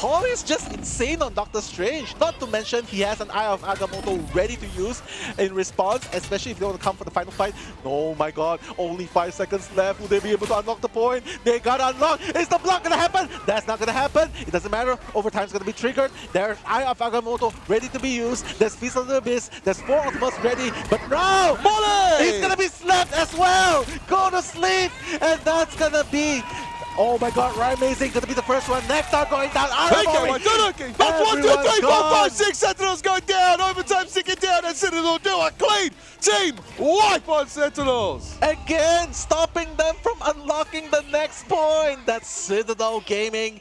Paul is just insane on Doctor Strange. Not to mention he has an Eye of Agamotto ready to use in response, especially if they want to come for the final fight. Oh my god, only 5 seconds left. Will they be able to unlock the point? They gotta unlock. Is the block gonna happen? That's not gonna happen. It doesn't matter. Overtime's gonna be triggered. There's Eye of Agamotto ready to be used. There's Feast of the Abyss. There's 4 ultimates ready. But now, he's gonna be slapped as well. Go to sleep. And that's gonna be... Oh my god, Ryan Amazing gonna be the first one. Next are going down. That's 1, 2, 3, 4, 5, 6. Sentinels going down. Overtime sticking down. And Sentinel do a clean team wipe on Sentinels. Again, stopping them from unlocking the next point. That's Citadel Gaming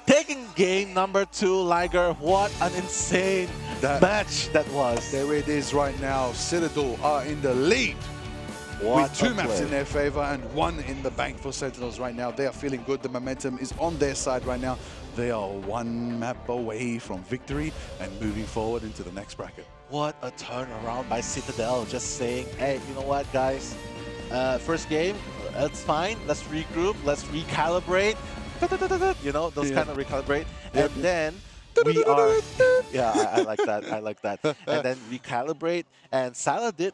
taking game number 2. Liger, what an insane match that was. There it is right now. Citadel are in the lead. With 2 maps in their favor and 1 in the bank for Sentinels right now. They are feeling good. The momentum is on their side right now. They are 1 map away from victory and moving forward into the next bracket. What a turnaround by Citadel. Just saying, hey, you know what, guys? First game, that's fine. Let's regroup. Let's recalibrate. You know, those kind of recalibrate. And then we are... Yeah, I like that. I like that. And then recalibrate. And Salah did...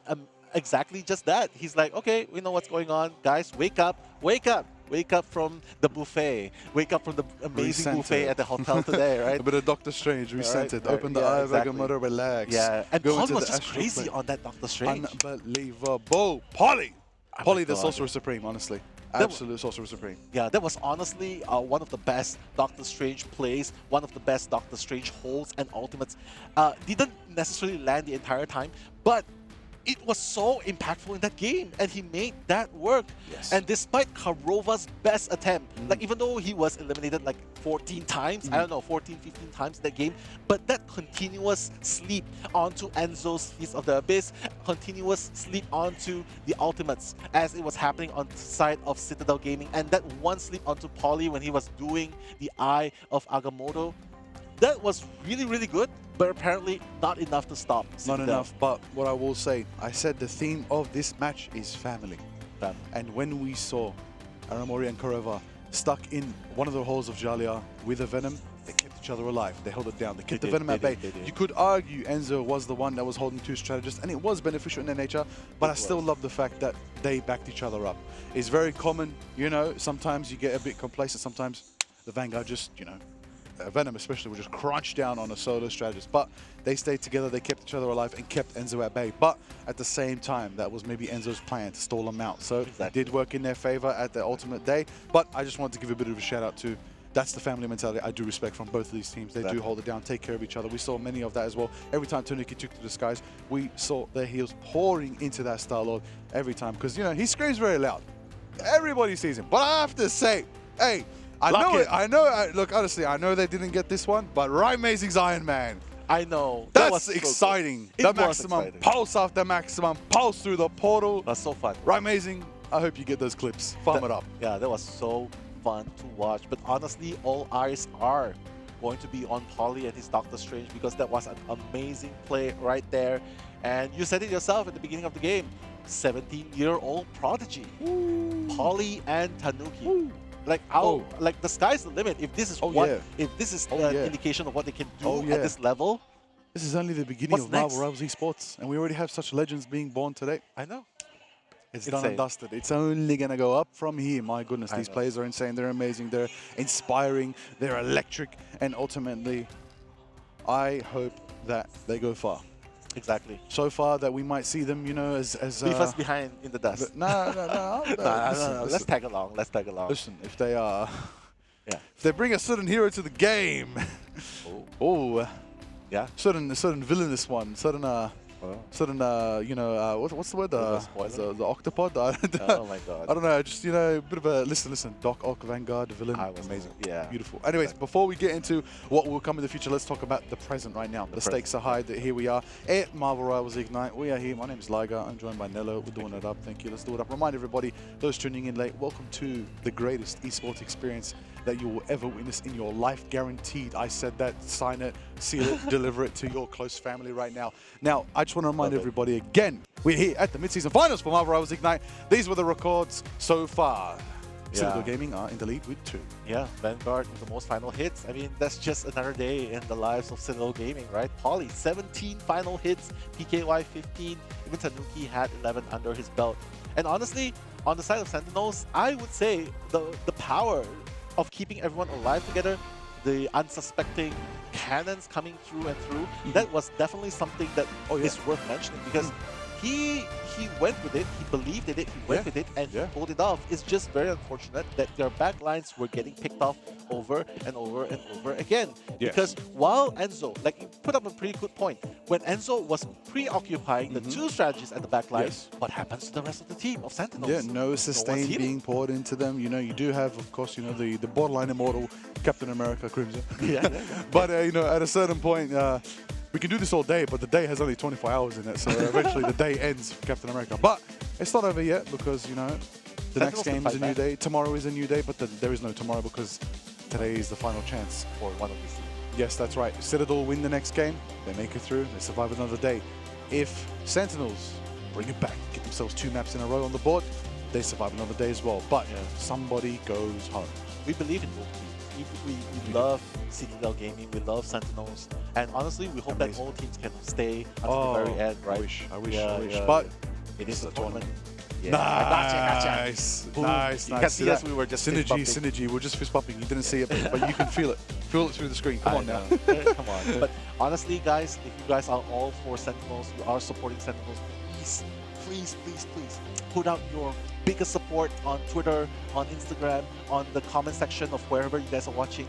exactly just that. He's like, okay, we know what's going on. Guys, wake up, wake up. Wake up from the buffet. Wake up from the amazing buffet at the hotel today, right? A bit of Doctor Strange, recentered. Open the eye of Agamotto, relax. Yeah, and Go Polly into was the just astral crazy plane. on that Doctor Strange. Unbelievable. Polly! Polly, the God. Sorcerer Supreme, honestly. Absolute Sorcerer Supreme. Yeah, that was honestly one of the best Doctor Strange plays, one of the best Doctor Strange holds and ultimates. Didn't necessarily land the entire time, but it was so impactful in that game, and he made that work. Yes. And despite Karova's best attempt, like even though he was eliminated like 14 times, I don't know, 14, 15 times in that game, but that continuous sleep onto Enzo's Feast of the Abyss, continuous sleep onto the ultimates as it was happening on the side of Citadel Gaming, and that one sleep onto Polly when he was doing the Eye of Agamotto, that was really, really good, but apparently not enough to stop Citadel. Not enough, but what I will say, I said the theme of this match is family. And when we saw Aramori and Karova stuck in one of the holes of Jalia with a Venom, they kept each other alive. They held it down. They kept the Venom at bay. You could argue Enzo was the one that was holding 2 strategists, and it was beneficial in their nature, but I still love the fact that they backed each other up. It's very common, you know, sometimes you get a bit complacent, sometimes the Vanguard just, you know, Venom especially will just crunch down on a solo strategist, but they stayed together, they kept each other alive and kept Enzo at bay. But at the same time, that was maybe Enzo's plan to stall him out. So it did work in their favor at the ultimate day. But I just wanted to give a bit of a shout out to, that's the family mentality I do respect from both of these teams. They do hold it down, take care of each other. We saw many of that as well. Every time Tanuki took to the skies, we saw their heels pouring into that Star-Lord every time, because, you know, he screams very loud. Everybody sees him. But I have to say, hey, look, honestly, I know they didn't get this one, but Ryan Amazing's Iron Man. I know. That's exciting. The maximum pulse after maximum pulse through the portal. That's so fun. Ryan Amazing, I hope you get those clips. Farm it up. Yeah, that was so fun to watch. But honestly, all eyes are going to be on Polly and his Doctor Strange, because that was an amazing play right there. And you said it yourself at the beginning of the game. 17-year-old prodigy. Polly and Tanuki. Like like the sky's the limit. If this is if this is an indication of what they can do at this level, this is only the beginning of Marvel Rivals Esports, and we already have such legends being born today. I know. It's done and dusted. It's only gonna go up from here. My goodness, these players are insane. They're amazing. They're inspiring. They're electric, and ultimately, I hope that they go far. Exactly. So far that we might see them, you know, as leave us behind in the dust. No. Let's tag along. Let's tag along. Listen, if they are, if they bring a certain hero to the game, certain villainous one, certain you know, what's the word? The octopod. Oh my god. I don't know. Just, you know, a bit of a listen. Doc Ock Vanguard villain. Amazing. Yeah. Beautiful. Anyways, before we get into what will come in the future, let's talk about the present right now. The stakes are high. Here we are at Marvel Rivals Ignite. We are here. My name is Liger. I'm joined by Nello. We're doing it up. Thank you. Let's do it up. Remind everybody, those tuning in late, welcome to the greatest esports experience that you will ever witness in your life, guaranteed. I said that. Sign it, seal it, deliver it to your close family right now. Now, I just want to remind everybody again, we're here at the mid-season finals for Marvel Rivals Ignite. These were the records so far. Citadel Gaming are in the lead with 2. Yeah, Vanguard with the most final hits. I mean, that's just another day in the lives of Citadel Gaming, right? Poly, 17 final hits, PKY 15, even Tanuki had 11 under his belt. And honestly, on the side of Sentinels, I would say the power of keeping everyone alive together, the unsuspecting cannons coming through and through, that was definitely something that is worth mentioning, because he went with it, he believed in it, he went with it, and he pulled it off. It's just very unfortunate that their backlines were getting picked off over and over and over again. Because while Enzo, like you put up a pretty good point, when Enzo was preoccupying the 2 strategies at the backline, what happens to the rest of the team of Sentinels? Yeah, no sustain being poured into them. You know, you do have, of course, you know, the borderline immortal Captain America Crimson. But, you know, at a certain point, we can do this all day, but the day has only 24 hours in it, so eventually the day ends for Captain America. But it's not over yet because, you know, the next game is a new day. Tomorrow is a new day, but there is no tomorrow because today is the final chance. For one of these. Yes, that's right. Citadel win the next game, they make it through, they survive another day. If Sentinels bring it back, get themselves 2 maps in a row on the board, they survive another day as well. But somebody goes home. We believe in both teams. We love Citadel Gaming, we love Sentinels, and honestly, we hope that all teams can stay until the very end, right? I wish. But it is a tournament. Nice. Nice. You can see us, we were just synergy. We're just fist bumping. You didn't see it, but you can feel it. Feel it through the screen. Come on now. Come on. But honestly, guys, if you guys are all for Sentinels, you are supporting Sentinels, please put out your biggest support on Twitter, on Instagram, on the comment section of wherever you guys are watching.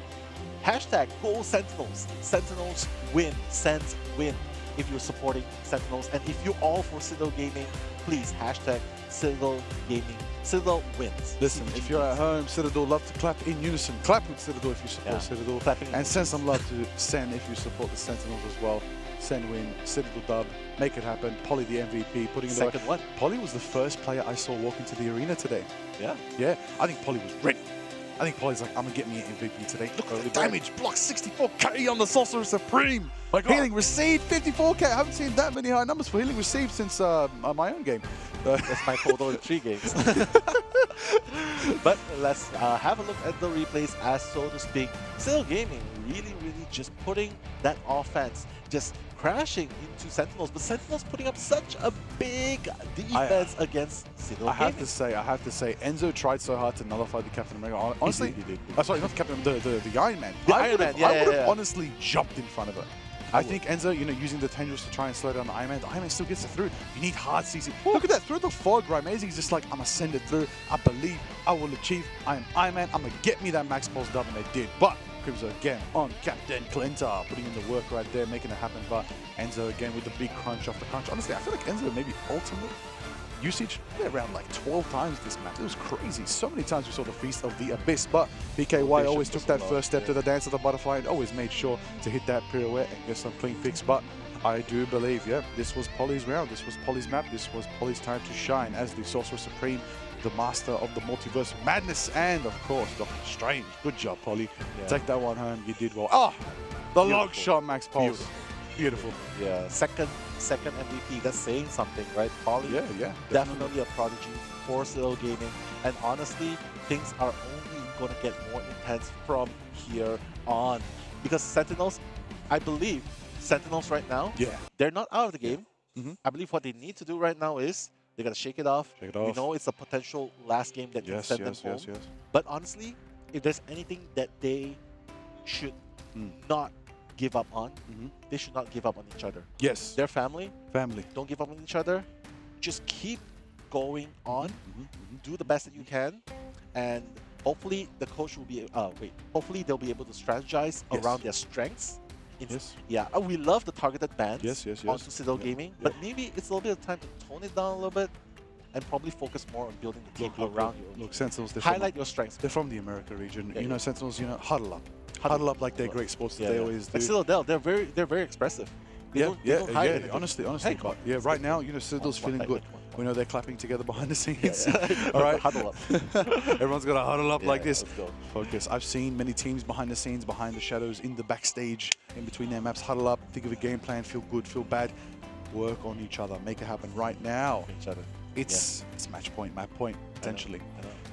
Hashtag Go Sentinels. Sentinels win. Sens win. If you're supporting Sentinels, and if you're all for Citadel Gaming, please hashtag Citadel Gaming. Citadel wins. Listen, if you're at home, Citadel, love to clap in unison. Clap with Citadel if you support Citadel. And send some love to Sen if you support the Sentinels as well. Sen win, Citadel dub, make it happen. Poly the MVP, putting in the second one. Poly was the first player I saw walk into the arena today. Yeah, I think Poly was ready. I think Poly's like, I'm gonna get me an MVP today. Look at the damage, block 64k on the Sorcerer Supreme. Healing received 54k. I haven't seen that many high numbers for healing received since my own game. That's my total in 3 games. But let's have a look at the replays, as so to speak. Citadel Gaming really just putting that offense, just crashing into Sentinels, but Sentinels putting up such a big defense against Citadel Gaming. I have to say, Enzo tried so hard to nullify the Captain America. Honestly, he did. Sorry, not the Captain, the Iron Man. I would have honestly jumped in front of it. I think Enzo, you know, using the tendrils to try and slow down the Iron Man still gets it through. You need hard CC. Look at that, through the fog, right? Amazing. He's just like, I'm going to send it through. I believe I will achieve. I am Iron Man. I'm going to get me that max pulse dub, and they did. But Crimson again on Captain Clintar, putting in the work right there, making it happen. But Enzo again with the big crunch off the crunch. Honestly, I feel like Enzo maybe ultimate usage around like 12 times this match. It was crazy. So many times we saw the Feast of the Abyss, but PKY always took that first step to the Dance of the Butterfly and always made sure to hit that pirouette and get some clean picks. But I do believe, this was Poly's round. This was Poly's map. This was Poly's time to shine as the Sorcerer Supreme, the master of the multiverse of madness, and of course, Doctor Strange. Good job, Poly. Take that one home. You did well. Oh, the long shot, Max Pulse. Beautiful. Yeah, second MVP. That's saying something, right? Poly, definitely a prodigy for Citadel Gaming. And honestly, things are only going to get more intense from here on. Because Sentinels, I believe, Sentinels right now, they're not out of the game. I believe what they need to do right now is they got to shake it off. We know it's a potential last game that can send them home. But honestly, if there's anything that they should not give up on, they should not give up on each other. Yes. Their family. Don't give up on each other. Just keep going on. Do the best that you can. And hopefully the coach will be, hopefully they'll be able to strategize around their strengths. Yeah, we love the targeted bans onto Citadel Gaming, but maybe it's a little bit of time to tone it down a little bit and probably focus more on building the team around you. Look, Sentinels, highlight your strengths. They're from the America region. You know, Sentinels, huddle up. Huddle up like they're great sports that they always do. Like Citadel, they're very expressive. Honestly. But right now, Citadel's feeling good. We know they're clapping together behind the scenes. All right, huddle up. Everyone's got to huddle up like this. Focus. I've seen many teams behind the scenes, behind the shadows, in the backstage, in between their maps. Huddle up. Think of a game plan. Feel good. Feel bad. Work on each other. Make it happen right now. It's match point, map point, potentially.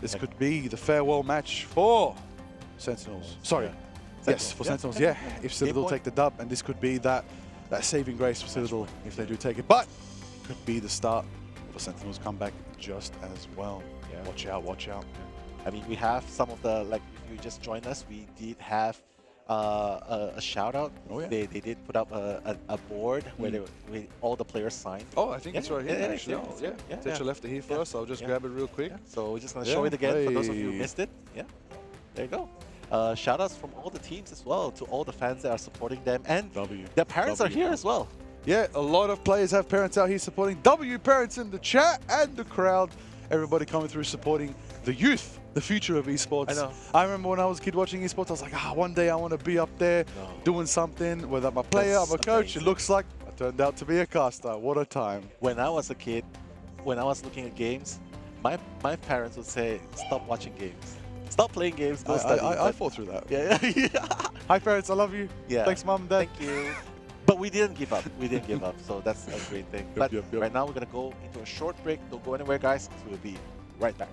This could be the farewell match for Sentinels. Sorry. Yes, for Sentinels, yeah. If Citadel take the dub, and this could be that saving grace for Citadel if they do take it. But it could be the start of a Sentinels comeback just as well. Yeah. Watch out, watch out. I mean, we have some of the, like, if you just joined us, we did have a shout out. Oh, yeah. They did put up a board where all the players signed. Oh, I think it's right here, actually. Tetra left it here for us. I'll just grab it real quick. So we're just going to show it again for those of you who missed it. Yeah, there you go. Shout outs from all the teams as well, to all the fans that are supporting them. And their parents are here as well. Yeah, a lot of players have parents out here supporting. W parents in the chat and the crowd. Everybody coming through supporting the youth, the future of esports. I know. I remember when I was a kid watching esports, I was like, one day I want to be up there doing something, whether I'm a player, I'm a coach. It looks like I turned out to be a caster. What a time. When I was a kid, when I was looking at games, my parents would say, stop watching games. Stop playing games, go study. I fought through that. Yeah. Hi parents, I love you. Yeah. Thanks mom and dad. Thank you. But we didn't give up. We didn't give up. So that's a great thing. But right now we're going to go into a short break. Don't go anywhere, guys. We'll be right back.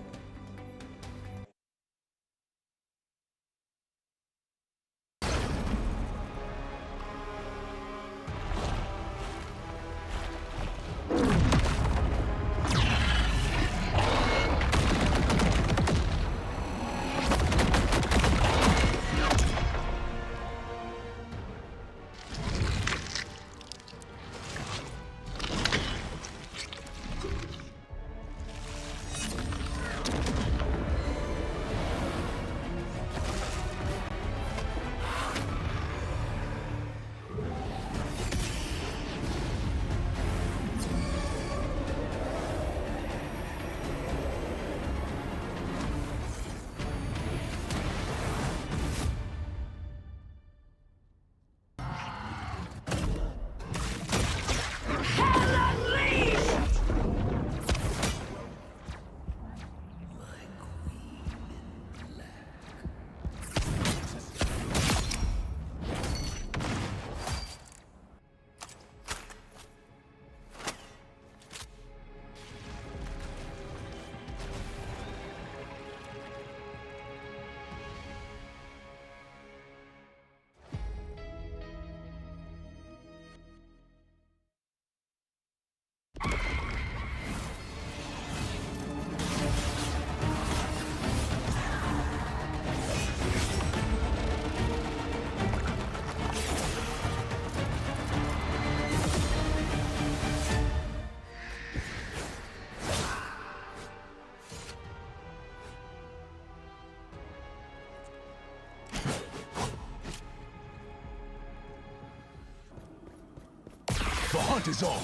The hunt is on.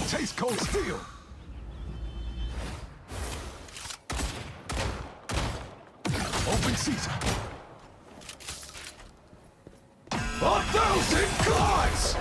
Taste cold steel. Open season. 1,000 cards!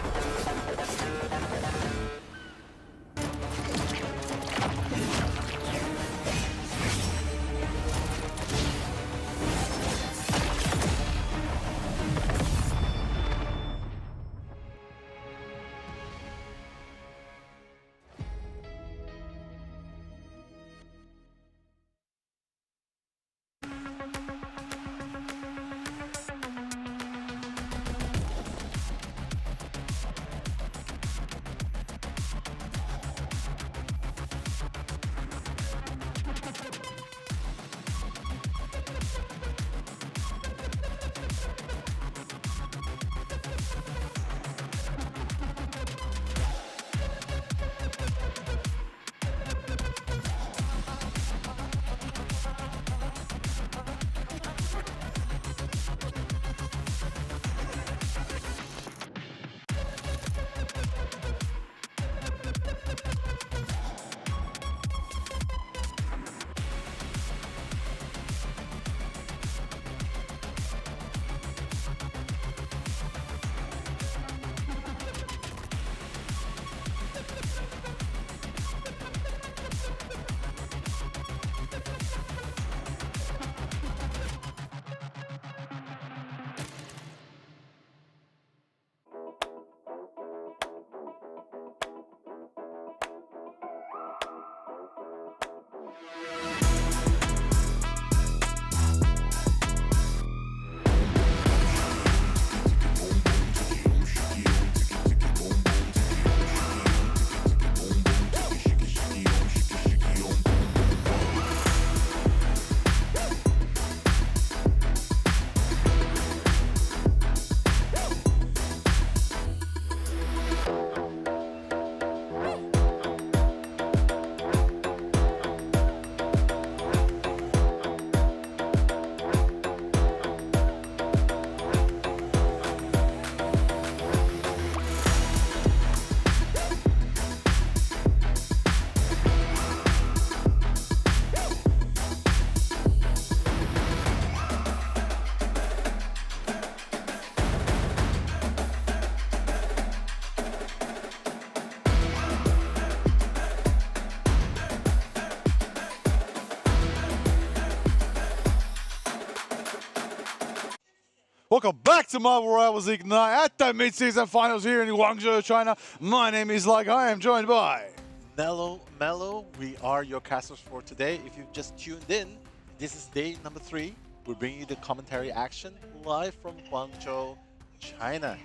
Welcome back to Marvel Rivals Ignite at the mid-season finals here in Guangzhou, China. My name is Like. I am joined by Mello. We are your casters for today. If you've just tuned in, this is day number 3. We're bringing you the commentary action live from Guangzhou, China.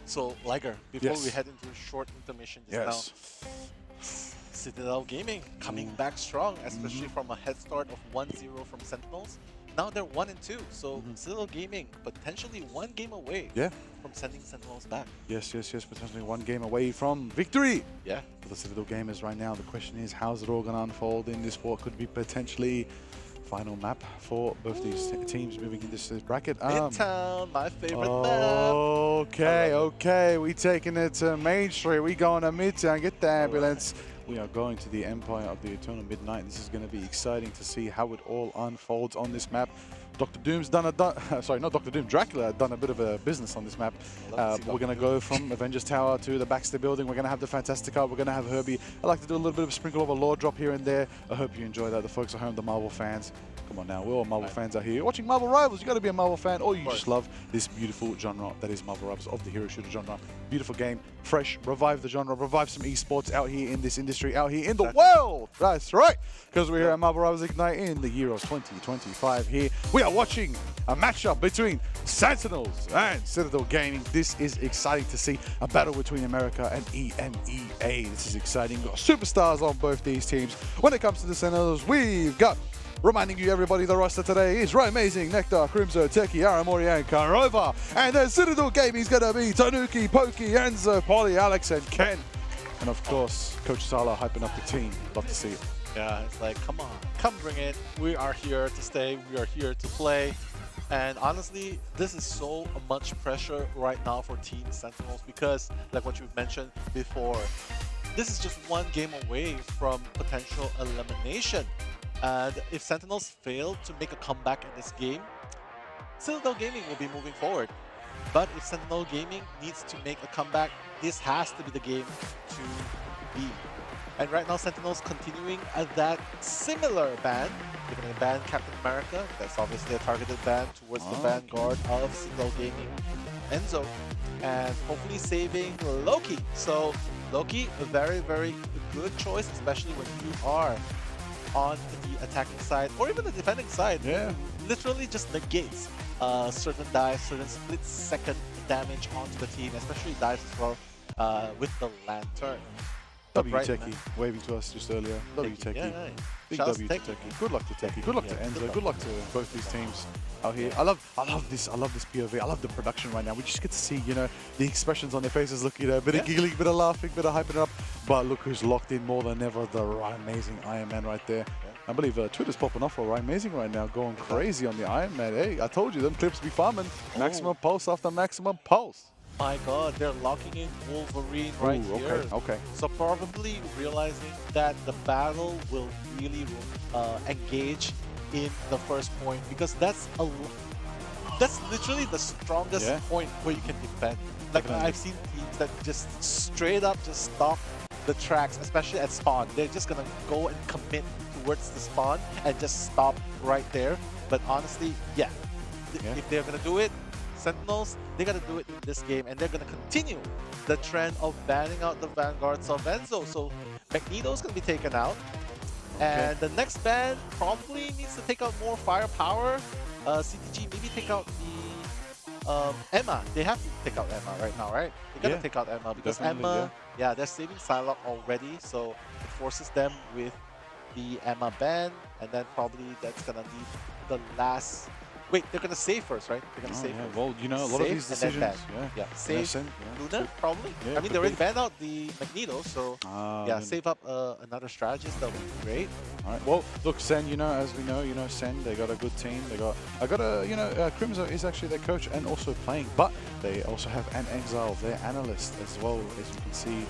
So, Liger, before we head into a short intermission just now, Citadel Gaming coming back strong, especially from a head start of 1-0 from Sentinels. Now they're 1-2, so Citadel Gaming potentially 1 game away from sending Sentinels back. Yes, potentially 1 game away from victory. Yeah. For the Citadel Gamers right now, the question is, how's it all going to unfold in this what could be potentially final map for both these teams moving into this bracket? Midtown, my favorite map. Okay, we taking it to Main Street. We going to Midtown, get the ambulance. We are going to the Empire of the Eternal Midnight. This is going to be exciting to see how it all unfolds on this map. Dr. Doom's done sorry, not Dr. Doom, Dracula done a bit of a business on this map. We're going to go from Avengers Tower to the Baxter Building. We're going to have the Fantastic Art. We're going to have Herbie. I like to do a little bit of a sprinkle of a lore drop here and there. I hope you enjoy that. The folks at home, the Marvel fans. Come on now, we're all Marvel fans out here. You're watching Marvel Rivals, you got to be a Marvel fan, or you just love this beautiful genre that is Marvel Rivals of the hero shooter genre. Beautiful game, fresh, revive the genre, revive some esports out here in this industry, out here in the world. That's right, because we're here at Marvel Rivals Ignite in the year of 2025 here. We are watching a matchup between Sentinels and Citadel Gaming. This is exciting to see, a battle between America and EMEA. This is exciting. We've got superstars on both these teams. When it comes to the Sentinels, we've got, reminding you everybody, the roster today is Right Amazing, Nectar, Crimzo, Teki, Aramori, and Karova. And then Citadel Gaming's gonna be Tanuki, Pokey, Enzo, Polly, Alex, and Ken. And of course, Coach Sala hyping up the team. Love to see it. Yeah, it's like, come on, come bring it. We are here to stay, we are here to play. And honestly, this is so much pressure right now for Team Sentinels because, like what you've mentioned before, this is just 1 game away from potential elimination. And if Sentinels fail to make a comeback in this game, Citadel Gaming will be moving forward. But if Sentinel Gaming needs to make a comeback, this has to be the game to beat. And right now, Sentinels continuing at that similar ban. They're going to ban Captain America. That's obviously a targeted ban towards the vanguard of Citadel Gaming, Enzo. And hopefully saving Loki. So Loki, a very, very good choice, especially when you are on the attacking side or even the defending side. Literally just negates certain dives, certain split-second damage onto the team, especially dives as well with the Lantern. W Techie waving to us just earlier. W Techie. Big W to Techie. Good luck to Techie. Good luck to Enzo. Good luck to both these teams out here. I love this POV. I love the production right now. We just get to see, the expressions on their faces. Look, a bit of giggling, bit of laughing, bit of hyping it up. But look who's locked in more than ever. The amazing Iron Man right there. I believe Twitter's popping off for Right Amazing right now, going crazy on the Iron Man. Hey, I told you, them clips be farming. Maximum pulse after maximum pulse. My God, they're locking in Wolverine right here. Okay. So probably realizing that the battle will really engage in the first point because that's literally the strongest point where you can defend. Like I've seen teams that just straight up just stop the tracks, especially at spawn. They're just gonna go and commit towards the spawn and just stop right there. But honestly, if they're gonna do it, Sentinels, they gotta do it in this game, and they're gonna continue the trend of banning out the vanguards of Enzo. So Magneto's gonna be taken out, and the next ban probably needs to take out more firepower. CTG maybe take out the Emma. They have to take out Emma right now, right? They gotta take out Emma because Emma, they're saving Psylocke already, so it forces them with the Emma ban, and then probably that's gonna leave the last. Wait, they're gonna save first, right? They're gonna save first. Well, a lot of these decisions. Save Luna, probably. I mean, they already banned out the Magneto, so save up another strategist. That would be great. All right. Well, look, Sen. As we know, Sen. They got a good team. Crimzo is actually their coach and also playing, but they also have an Exile, their analyst as well. As you can see,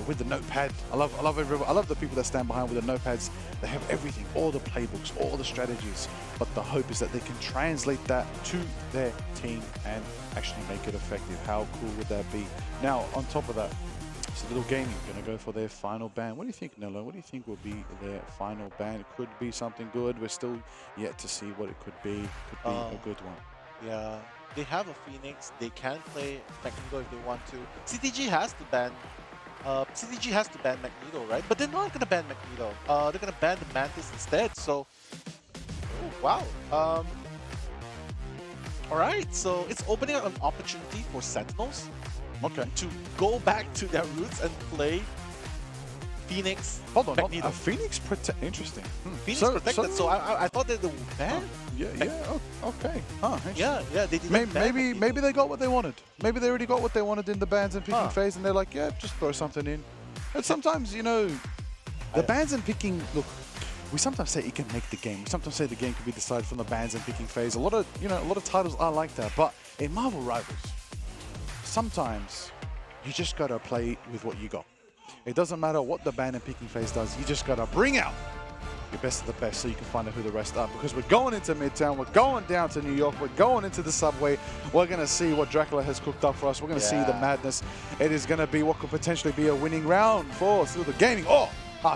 with the notepad. I love everyone. I love the people that stand behind with the notepads. They have everything, all the playbooks, all the strategies. But the hope is that they can translate that to their team and actually make it effective. How cool would that be? Now, on top of that, Citadel Gaming going to go for their final ban. What do you think, Nello? What do you think will be their final ban? It could be something good. We're still yet to see what it could be. Could be a good one. Yeah, they have a Phoenix. They can play Magneto if they want to. CTG has to ban. CTG has to ban Magneto, right? But they're not gonna ban Magneto. They're gonna ban the Mantis instead. So, oh, wow. All right. So it's opening up an opportunity for Sentinels. To go back to their roots and play Phoenix. Hold on, Magneto. a Phoenix protect. Interesting. Phoenix protected. So I thought they were banned. Yeah. Okay. Yeah. They did. Maybe they got what they wanted. Maybe they already got what they wanted in the bans and picking phase, and they're like, yeah, just throw something in. And sometimes, you know, the bans and picking. Look, we sometimes say it can make the game. We sometimes say the game can be decided from the bans and picking phase. A lot of titles are like that. But in Marvel Rivals, sometimes you just gotta play with what you got. It doesn't matter what the ban and picking phase does. You just gotta bring out your best of the best so you can find out who the rest are. Because we're going into Midtown, we're going down to New York, we're going into the subway. We're gonna see what Dracula has cooked up for us. We're gonna see the madness. It is gonna be what could potentially be a winning round for Silver Gaming.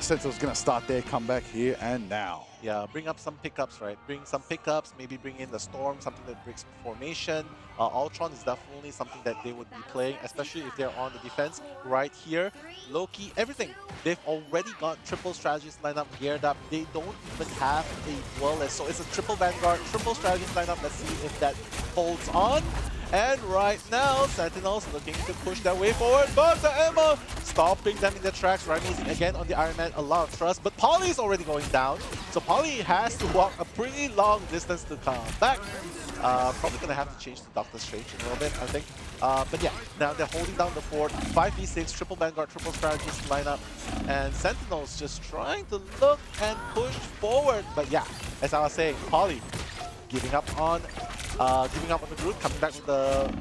Sentinel's gonna start their comeback here and now. Yeah, bring up some pickups, right? Bring some pickups, maybe bring in the Storm, something that breaks formation. Ultron is definitely something that they would be playing, especially if they're on the defense right here. Loki, everything. They've already got triple strategies lineup geared up. They don't even have a Dwellist, so it's a triple Vanguard, triple strategies lineup. Let's see if that holds on. And right now, Sentinels looking to push their way forward, but the Emma stopping them in their tracks. Rising again on the Iron Man, a lot of trust, but Polly is already going down. So Polly has to walk a pretty long distance to come back. Probably gonna have to change to Doctor Strange a little bit, I think. But yeah, now they're holding down the fort. 5v6, triple Vanguard, triple strategist lineup, and Sentinels just trying to look and push forward. But yeah, as I was saying, Polly giving up on the group, coming back with the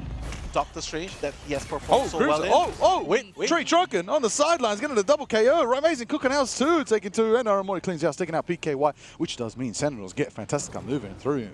Doctor Strange that he has performed so well in. Wait. Tree Trunken on the sidelines, getting the double KO. Amazing cooking house too, taking two, and Aramori cleans house, taking out PKY, which does mean Sentinels get Fantastica moving through.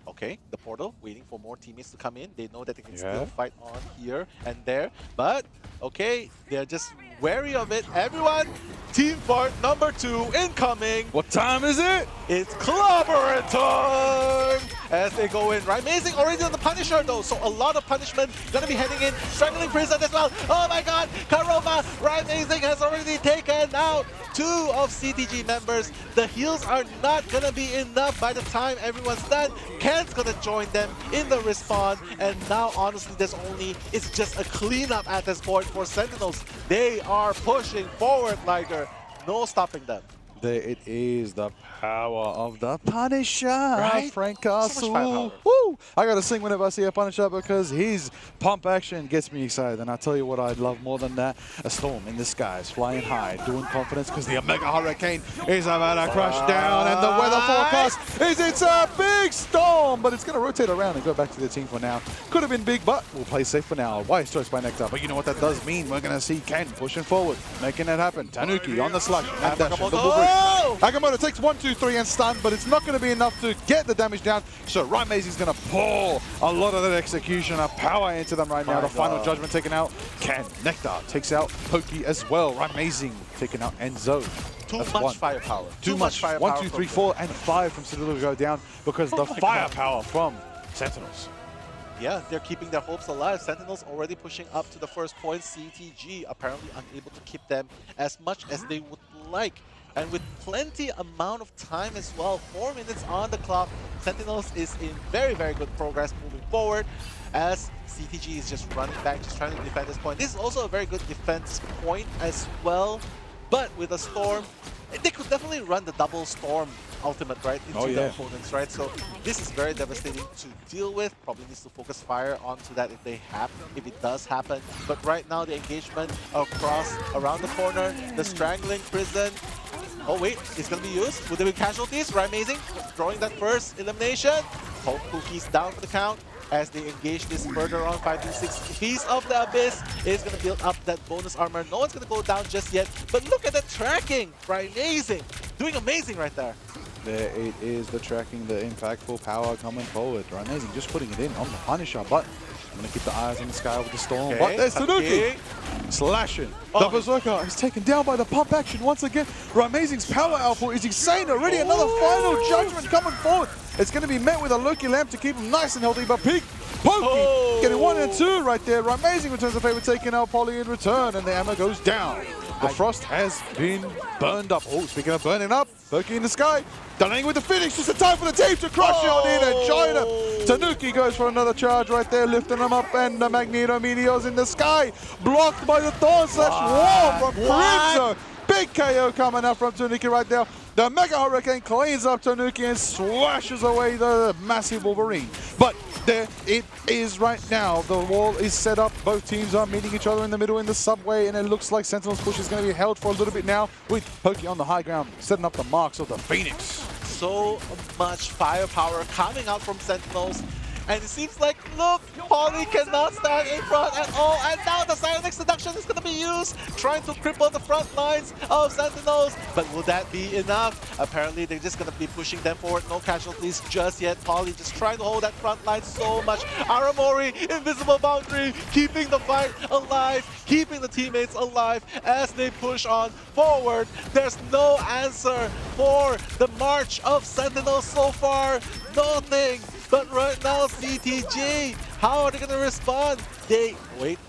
Okay, the portal, waiting for more teammates to come in. They know that they can still fight on here and there, but okay, they're just wary of it. Everyone, team fight number 2 incoming. What time is it? It's clobbering time as they go in. Right, Amazing already on the Punisher though, so a lot of punishment gonna be heading in. Strangling Prison as well. Oh my god, Karoma, Right, Amazing has already taken out 2 of CTG members. The heals are not gonna be enough by the time everyone's done. Ken's gonna join them in the respawn, and now honestly it's just a cleanup at this point for Sentinels. They are pushing forward, Liger. No stopping them. There it is, the power of the Punisher, right? Frank Castle. So much firepower. Woo! I gotta sing whenever I see a Punisher because his pump action gets me excited. And I tell you what I'd love more than that, a storm in the skies, flying high, doing confidence because the Omega Hurricane is about to crash down, and the weather forecast is it's a big storm, but it's gonna rotate around and go back to the team for now. Could have been big, but we'll play safe for now. Wise choice by Nectar, but you know what that does mean? We're gonna see Ken pushing forward, making that happen. Tanuki on the slash and dash. Agamotto takes 1, 2, 3 and stun, but it's not going to be enough to get the damage down. So Right Mazing's going to pour a lot of that execution of power into them right now. The final judgment taken out. Ken Nectar takes out Pokey as well. Right Mazing taking out Enzo. Too much firepower. Too much firepower. 1, 2, 3, 4, and 5 from Citadel go down because the firepower from Sentinels. Yeah, they're keeping their hopes alive. Sentinels already pushing up to the first point. CTG apparently unable to keep them as much as they would like. And with plenty amount of time as well, 4 minutes on the clock, Sentinels is in very, very good progress moving forward as CTG is just running back, just trying to defend this point. This is also a very good defense point as well, but with a Storm, they could definitely run the double Storm ultimate, right, into their opponents, right? So this is very devastating to deal with. Probably needs to focus fire onto that if it does happen. But right now, the engagement around the corner, the Strangling Prison. Oh wait, it's gonna be used. Would there be casualties? Right, Amazing drawing that first elimination. Hope Cookie's down for the count as they engage this further on. 5v6 Piece of the Abyss is gonna build up that bonus armor. No one's gonna go down just yet, but look at the tracking. Right, Amazing, doing amazing right there. There it is, the tracking, the impactful power coming forward. Right, Amazing just putting it in on the Punisher, but I'm going to keep the eyes on the sky with the Storm. Okay, but there's Tanuki slashing. The Berserker is taken down by the pump action once again. Right, Amazing's power output is insane already. Another final judgment coming forward. It's going to be met with a Loki Lamp to keep him nice and healthy, but Pokey getting 1 and 2 right there. Amazing returns the favor, taking out Polly in return, and the ammo goes down. The frost has been burned up. Oh, speaking of burning up, Pokey in the sky. Delaying with the finish, just in time for the team to crush it on in, and China. Tanuki goes for another charge right there, lifting them up, and the Magneto Meteors in the sky. Blocked by the Thorn slash War from Crimson. Big KO coming out from Tanuki right there. The Mega Hurricane cleans up Tanuki and slashes away the massive Wolverine. But there it is right now. The wall is set up. Both teams are meeting each other in the middle in the subway, and it looks like Sentinel's push is going to be held for a little bit now, with Pokey on the high ground, setting up the marks of the Phoenix. So much firepower coming out from Sentinels. And it seems like, look, Polly cannot stand in front at all. And now the Psionic Seduction is going to be used, trying to cripple the front lines of Sentinels. But will that be enough? Apparently, they're just going to be pushing them forward. No casualties just yet. Polly just trying to hold that front line so much. Aramori, Invisible Boundary, keeping the fight alive, keeping the teammates alive as they push on forward. There's no answer for the march of Sentinels so far. Nothing. But right now, CTG, how are they going to respond? They're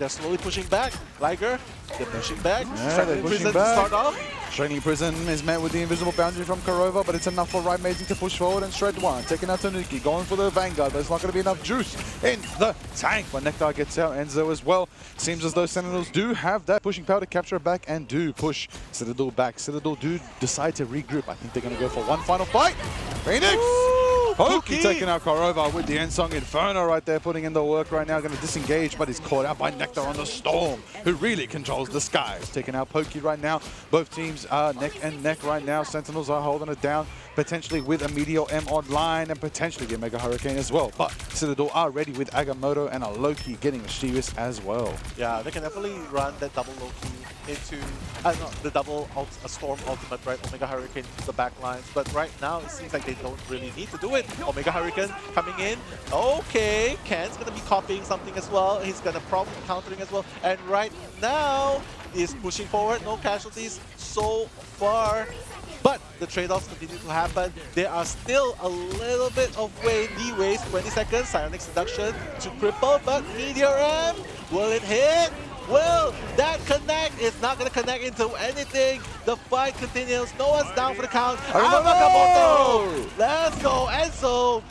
slowly pushing back. Liger, they're pushing back. Yeah, they're pushing back. Start off. Training Prison is met with the invisible boundary from Karova, but it's enough for Right Amazing to push forward and shred one. Taking out Tanuki, going for the Vanguard, but it's not going to be enough juice in the tank. But Nectar gets out, Enzo as well. Seems as though Sentinels do have that pushing power to capture it back and do push Citadel back. Citadel do decide to regroup. I think they're going to go for one final fight. Phoenix! Pokey taking out Karova with the Ensong Inferno right there, putting in the work right now. Going to disengage, but he's caught out by Nectar on the Storm, who really controls the skies. Taking out Pokey right now. Both teams are neck and neck right now. Sentinels are holding it down, potentially with a Meteor M online and potentially the Mega Hurricane as well. But Citadel are ready with Agamotto and a Loki getting mischievous as well. Yeah, they can definitely run that double Loki into the double Storm ultimate, right? Omega Hurricane to the back lines. But right now, it seems like they don't really need to do it. Omega Hurricane coming in. Okay, Ken's going to be copying something as well. He's going to probably be countering as well. And right now, is pushing forward. No casualties so far. But the trade-offs continue to happen. There are still a little bit of leeway. 20 seconds, Psionic Seduction to cripple, but Meteor M, will it hit? Will that connect? It's not going to connect into anything. The fight continues. No one's down for the count. Agamotto! Let's go. Enzo,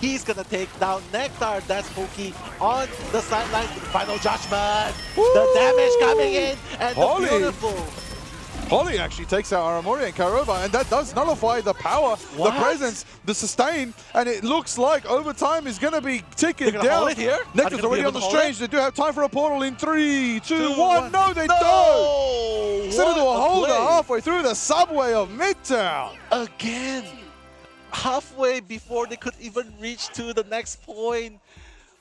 he's going to take down Nectar. That's Pokey on the sidelines with the final judgment. Woo! The damage coming in, and the beautiful. Polly actually takes out Aramori and Karova, and that does nullify the power, the presence, the sustain, and it looks like overtime is going to be ticking down. Hold it here? Nectar's already on the Strange. They do have time for a portal in 3, 2, 1. No, they don't! Citadel hold it halfway through the subway of Midtown. Again, halfway before they could even reach to the next point.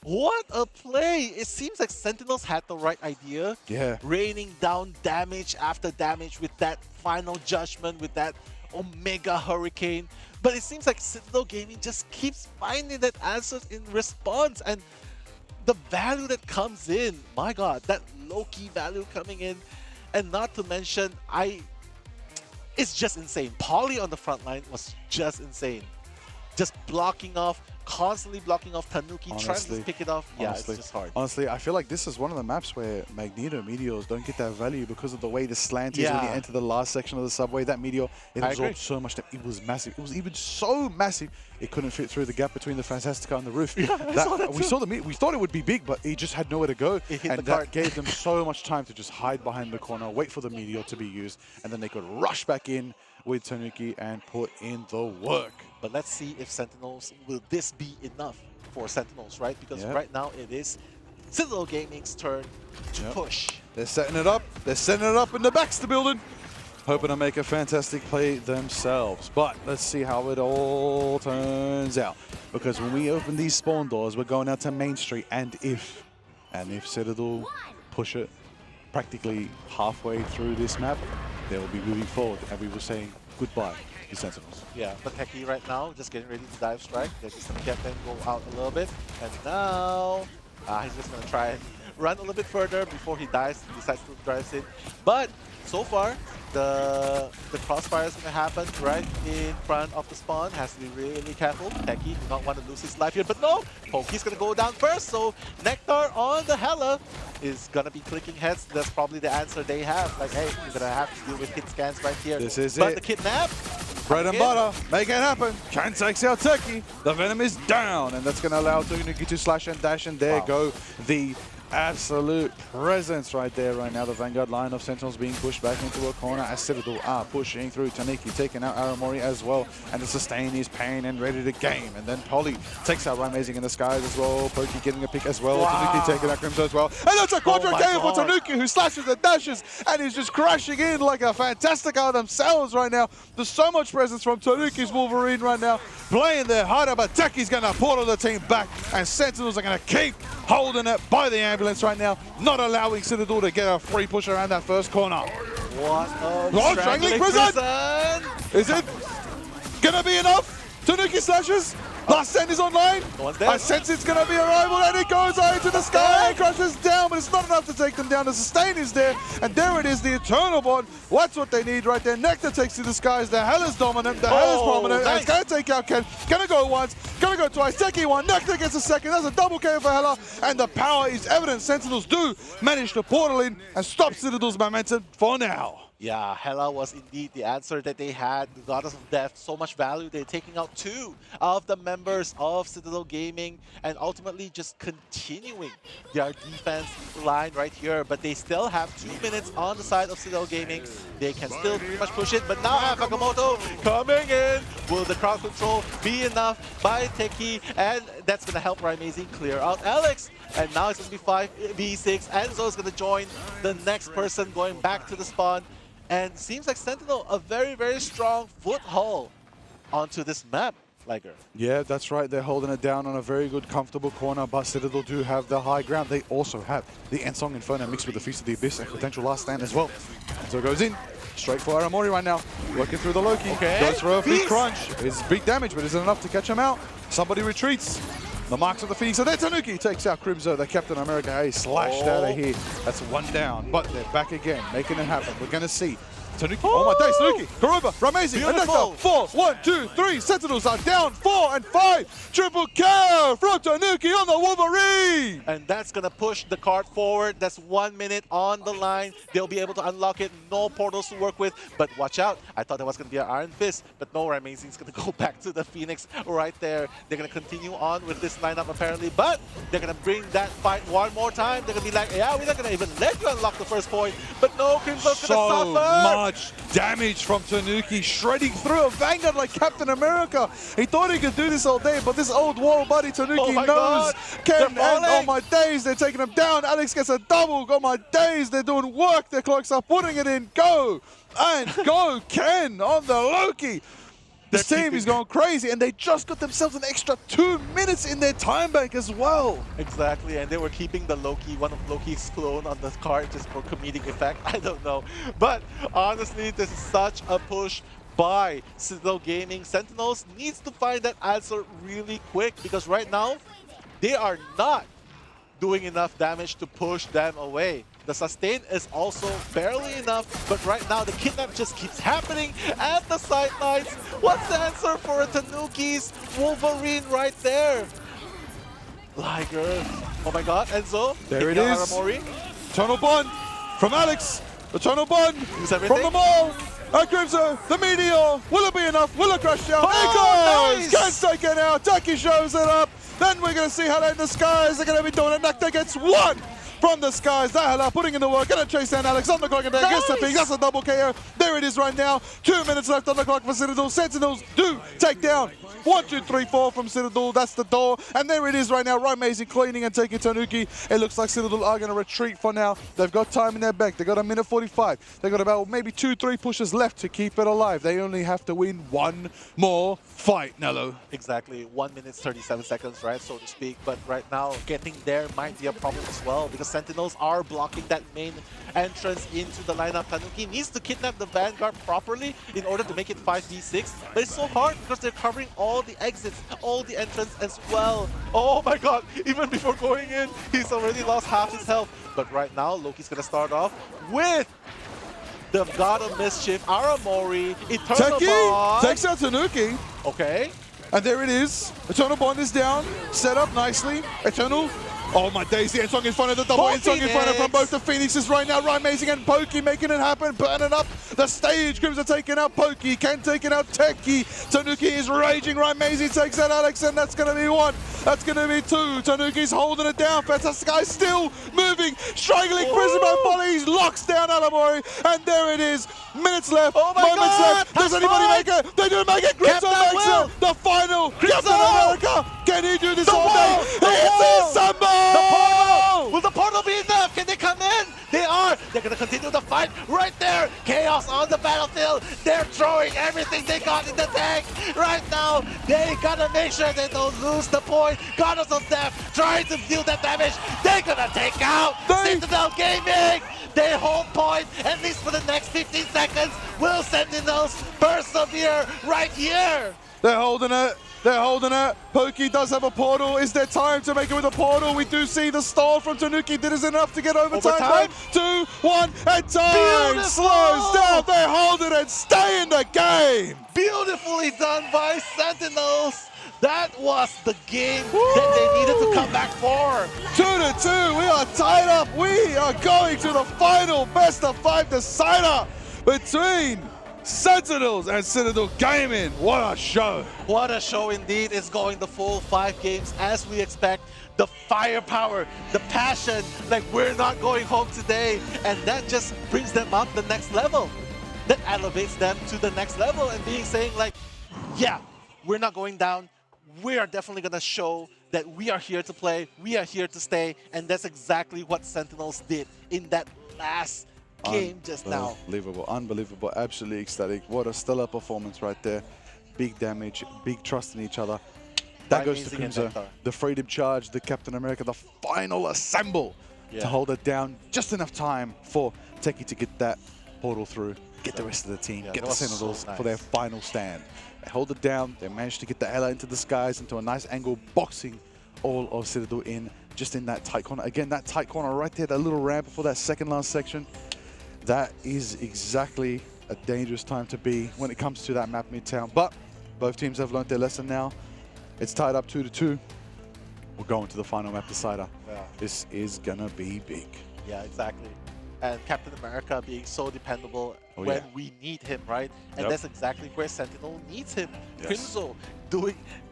What a play! It seems like Sentinels had the right idea. Yeah. Raining down damage after damage with that final judgment, with that Omega Hurricane. But it seems like Citadel Gaming just keeps finding that answers in response. And the value that comes in, my god, that low-key value coming in. And not to mention, it's just insane. Polly on the front line was just insane. Just blocking off, constantly blocking off Tanuki, trying to pick it off. Yeah, it's just hard. Honestly, I feel like this is one of the maps where Magneto Meteors don't get that value because of the way the slant is when you enter the last section of the subway. That Meteor, it absorbed so much that it was massive. It was even so massive, it couldn't fit through the gap between the Fantastica and the roof. We saw the we thought it would be big, but it just had nowhere to go. And that gave them so much time to just hide behind the corner, wait for the Meteor to be used, and then they could rush back in with Tanuki and put in the work. But let's see if Sentinels, will this be enough for Sentinels, right? Because right now it is Citadel Gaming's turn to push. They're setting it up. They're setting it up in the Baxter building. Hoping to make a fantastic play themselves. But let's see how it all turns out. Because when we open these spawn doors, we're going out to Main Street. And if Citadel push it practically halfway through this map, they will be moving forward. And we will say goodbye to Sentinels. Yeah, but Heki right now, just getting ready to dive strike. They're just going to get them go out a little bit. And now, he's just going to try and run a little bit further before he decides to drive in. But so far, the crossfire is going to happen right in front of the spawn. Has to be really careful. Techie do not want to lose his life here, but no! Pokey's going to go down first, so Nectar on the Hela is going to be clicking heads. That's probably the answer they have. Like, hey, you're going to have to deal with hit scans right here. This is but it. the kidnap, Bread and butter, make it happen. Ken takes out Turkey. The Venom is down, and that's going to allow Tanuki to slash and dash, and there go the absolute presence right there right now. The Vanguard line of Sentinels being pushed back into a corner as Citadel are pushing through. Tanuki taking out Aramori as well, and the sustain is paying and ready to game. And then Polly takes out Amazing in the skies as well. Pokey getting a pick as well. Wow. Tanuki taking out Crimson as well. And that's a quadra KO for Tanuki, who slashes and dashes and is just crashing in like a fantastic out themselves right now. There's so much presence from Tanuki's Wolverine right now, playing their harder, but Techi's going to portal the team back, and Sentinels are going to keep holding it by the ambulance right now, not allowing Citadel to get a free push around that first corner. What a strangling prison! Is it gonna be enough? Tanuki slashes. Last stand is online. I sense it's going to be a rival, and it goes out into the sky and crashes down, but it's not enough to take them down. The sustain is there, and there it is, the Eternal Bond. That's what they need right there. Nectar takes to the skies. The Hell is dominant. The Hell is prominent. Nice. And it's going to take out Ken. Going to go once. Going to go twice. Techie one. Nectar gets a second. That's a double KO for Hela, and the power is evident. Sentinels do manage to portal in and stop Citadel's momentum for now. Yeah, Hela was indeed the answer that they had. The Goddess of Death, so much value. They're taking out 2 of the members of Citadel Gaming and ultimately just continuing their defense line right here. But they still have 2 minutes on the side of Citadel Gaming. They can still pretty much push it, but now Fakamoto coming in. Will the crowd control be enough by Techie? And that's going to help Amazing clear out Alex. And now it's going to be 5v6. Enzo is going to join the next person going back to the spawn. And seems like Sentinel a very, very strong foothold onto this map, Liger. Yeah, that's right. They're holding it down on a very good, comfortable corner, but Citadel do have the high ground. They also have the Ensong Inferno mixed with the Feast of the Abyss and potential last stand as well. So it goes in. Straight for Aramori right now. Working through the Loki. Okay. Goes for a big crunch. It's big damage, but isn't enough to catch him out. Somebody retreats. The marks of the Phoenix. So there Tanuki takes out Crimzo, the Captain America. Hey, slashed out of here. That's 1 down, but they're back again, making it happen. We're going to see Tanuki. Oh my days, Tanuki, Karuba, Ramazing, and Nectar. 4, 1, 2, 3. Sentinels are down 4 and 5. Triple kill from Tanuki on the Wolverine. And that's going to push the card forward. That's 1 minute on the line. They'll be able to unlock it. No portals to work with. But watch out. I thought there was going to be an Iron Fist. But no, Amazing's going to go back to the Phoenix right there. They're going to continue on with this lineup apparently. But they're going to bring that fight one more time. They're going to be like, yeah, we're not going to even let you unlock the first point. But no, Crimson's going to suffer. Much damage from Tanuki, shredding through a Vanguard like Captain America. He thought he could do this all day, but this old wall buddy Tanuki knows Ken, and oh my days, they're taking him down. Alex gets a double. Oh my days, they're doing work. Their clocks are putting it in. Go and go, Ken on the Loki. This team is going crazy, and they just got themselves an extra 2 minutes in their time bank as well. Exactly, and they were keeping the Loki, one of Loki's clone on the card just for comedic effect. I don't know. But honestly, this is such a push by Citadel Gaming. Sentinels needs to find that answer really quick because right now, they are not doing enough damage to push them away. The sustain is also barely enough, but right now the kidnap just keeps happening at the sidelines. What's the answer for Tanuki's Wolverine right there? Liger. Oh my god, Enzo. There it is. Aramori. Eternal Bond from Alex. Eternal Bond from the Maul. Crimson, the Meteor. Will it be enough? Will it crash down? Oh, it goes! Nice. Can't take it out. Taki shows it up. Then we're going to see Hela in the skies. They're going to be doing it. Nectar gets 1 from the skies. That Hela putting in the work. Going to chase down Alex on the clock and there gets the ping. That's a double KO. There it is right now. 2 minutes left on the clock for Citadel. Sentinels do take down 1, 2, 3, 4 from Citadel. That's the door. And there it is right now. Amazing cleaning and taking Tanuki. It looks like Citadel are going to retreat for now. They've got time in their bank. They've got 1:45. They've got about maybe 2, 3 pushes left to keep it alive. They only have to win 1 more fight, Nello. Exactly. 1 minute, 37 seconds, right, so to speak. But right now, getting there might be a problem as well because Sentinels are blocking that main entrance into the lineup. Tanuki needs to kidnap the Vanguard properly in order to make it 5v6. But it's so hard because they're covering all all the exits, all the entrance as well. Oh my god, even before going in, he's already lost half his health. But right now, Loki's gonna start off with the God of Mischief, Aramori, Eternal Bond. Takes out Tanuki. Okay. And there it is. Eternal Bond is down. Set up nicely. Eternal. Oh my days, the Ensong in front of the double. Ensong in front of from both the Phoenixes right now. Right, Amazing and Pokey making it happen, burning up the stage. Crims are taking out Pokey, Ken taking out Teki. Tanuki is raging. Right, Amazing takes out Alex, and that's going to be one. That's going to be two. Tanuki's holding it down. Fantastic Guy still moving, struggling. Prison by Polly locks down Alamori, and there it is. Minutes left. Oh my moments God, left. Does anybody make it? They do make it. Crimson makes it. The final. Captain America. Can he do this all day? It's Samba. The portal! Will the portal be enough? Can they come in? They are! They're gonna continue the fight right there! Chaos on the battlefield! They're throwing everything they got in the tank! Right now, they gotta make sure they don't lose the point! Goddess of Death trying to deal that damage! They're gonna take out Citadel Gaming! They hold point, at least for the next 15 seconds! Will Sentinels persevere right here? They're holding it. They're holding it. Pokey does have a portal. Is there time to make it with a portal? We do see the stall from Tanuki. That is enough to get overtime. 2, 1, and time Beautiful. slows down. They hold it and stay in the game. Beautifully done by Sentinels. That was the game that they needed to come back for. 2-2. We are tied up. We are going to the final best of 5 decider between Sentinels and Citadel Gaming. What a show. What a show indeed. It's going the full 5 games as we expect. The firepower, the passion, like we're not going home today. And that just brings them up the next level. That elevates them to the next level and being saying like, yeah, we're not going down. We are definitely going to show that we are here to play. We are here to stay. And that's exactly what Sentinels did in that last game just now. Unbelievable, unbelievable, absolutely ecstatic. What a stellar performance right there. Big damage, big trust in each other. That goes to Crimson. The Freedom Charge, the Captain America, the final assemble to hold it down. Just enough time for Teki to get that portal through, get the rest of the team, get the Sentinels for their final stand. They hold it down. They managed to get the Ella into the skies, into a nice angle, boxing all of Citadel in, just in that tight corner. Again, that tight corner right there, that little ramp before that second last section. That is exactly a dangerous time to be when it comes to that map Midtown. But both teams have learned their lesson now. It's tied up 2-2. We're going to the final map decider. Yeah. This is gonna be big. Yeah, exactly. And Captain America being so dependable when we need him, right? And that's exactly where Sentinel needs him. Crimson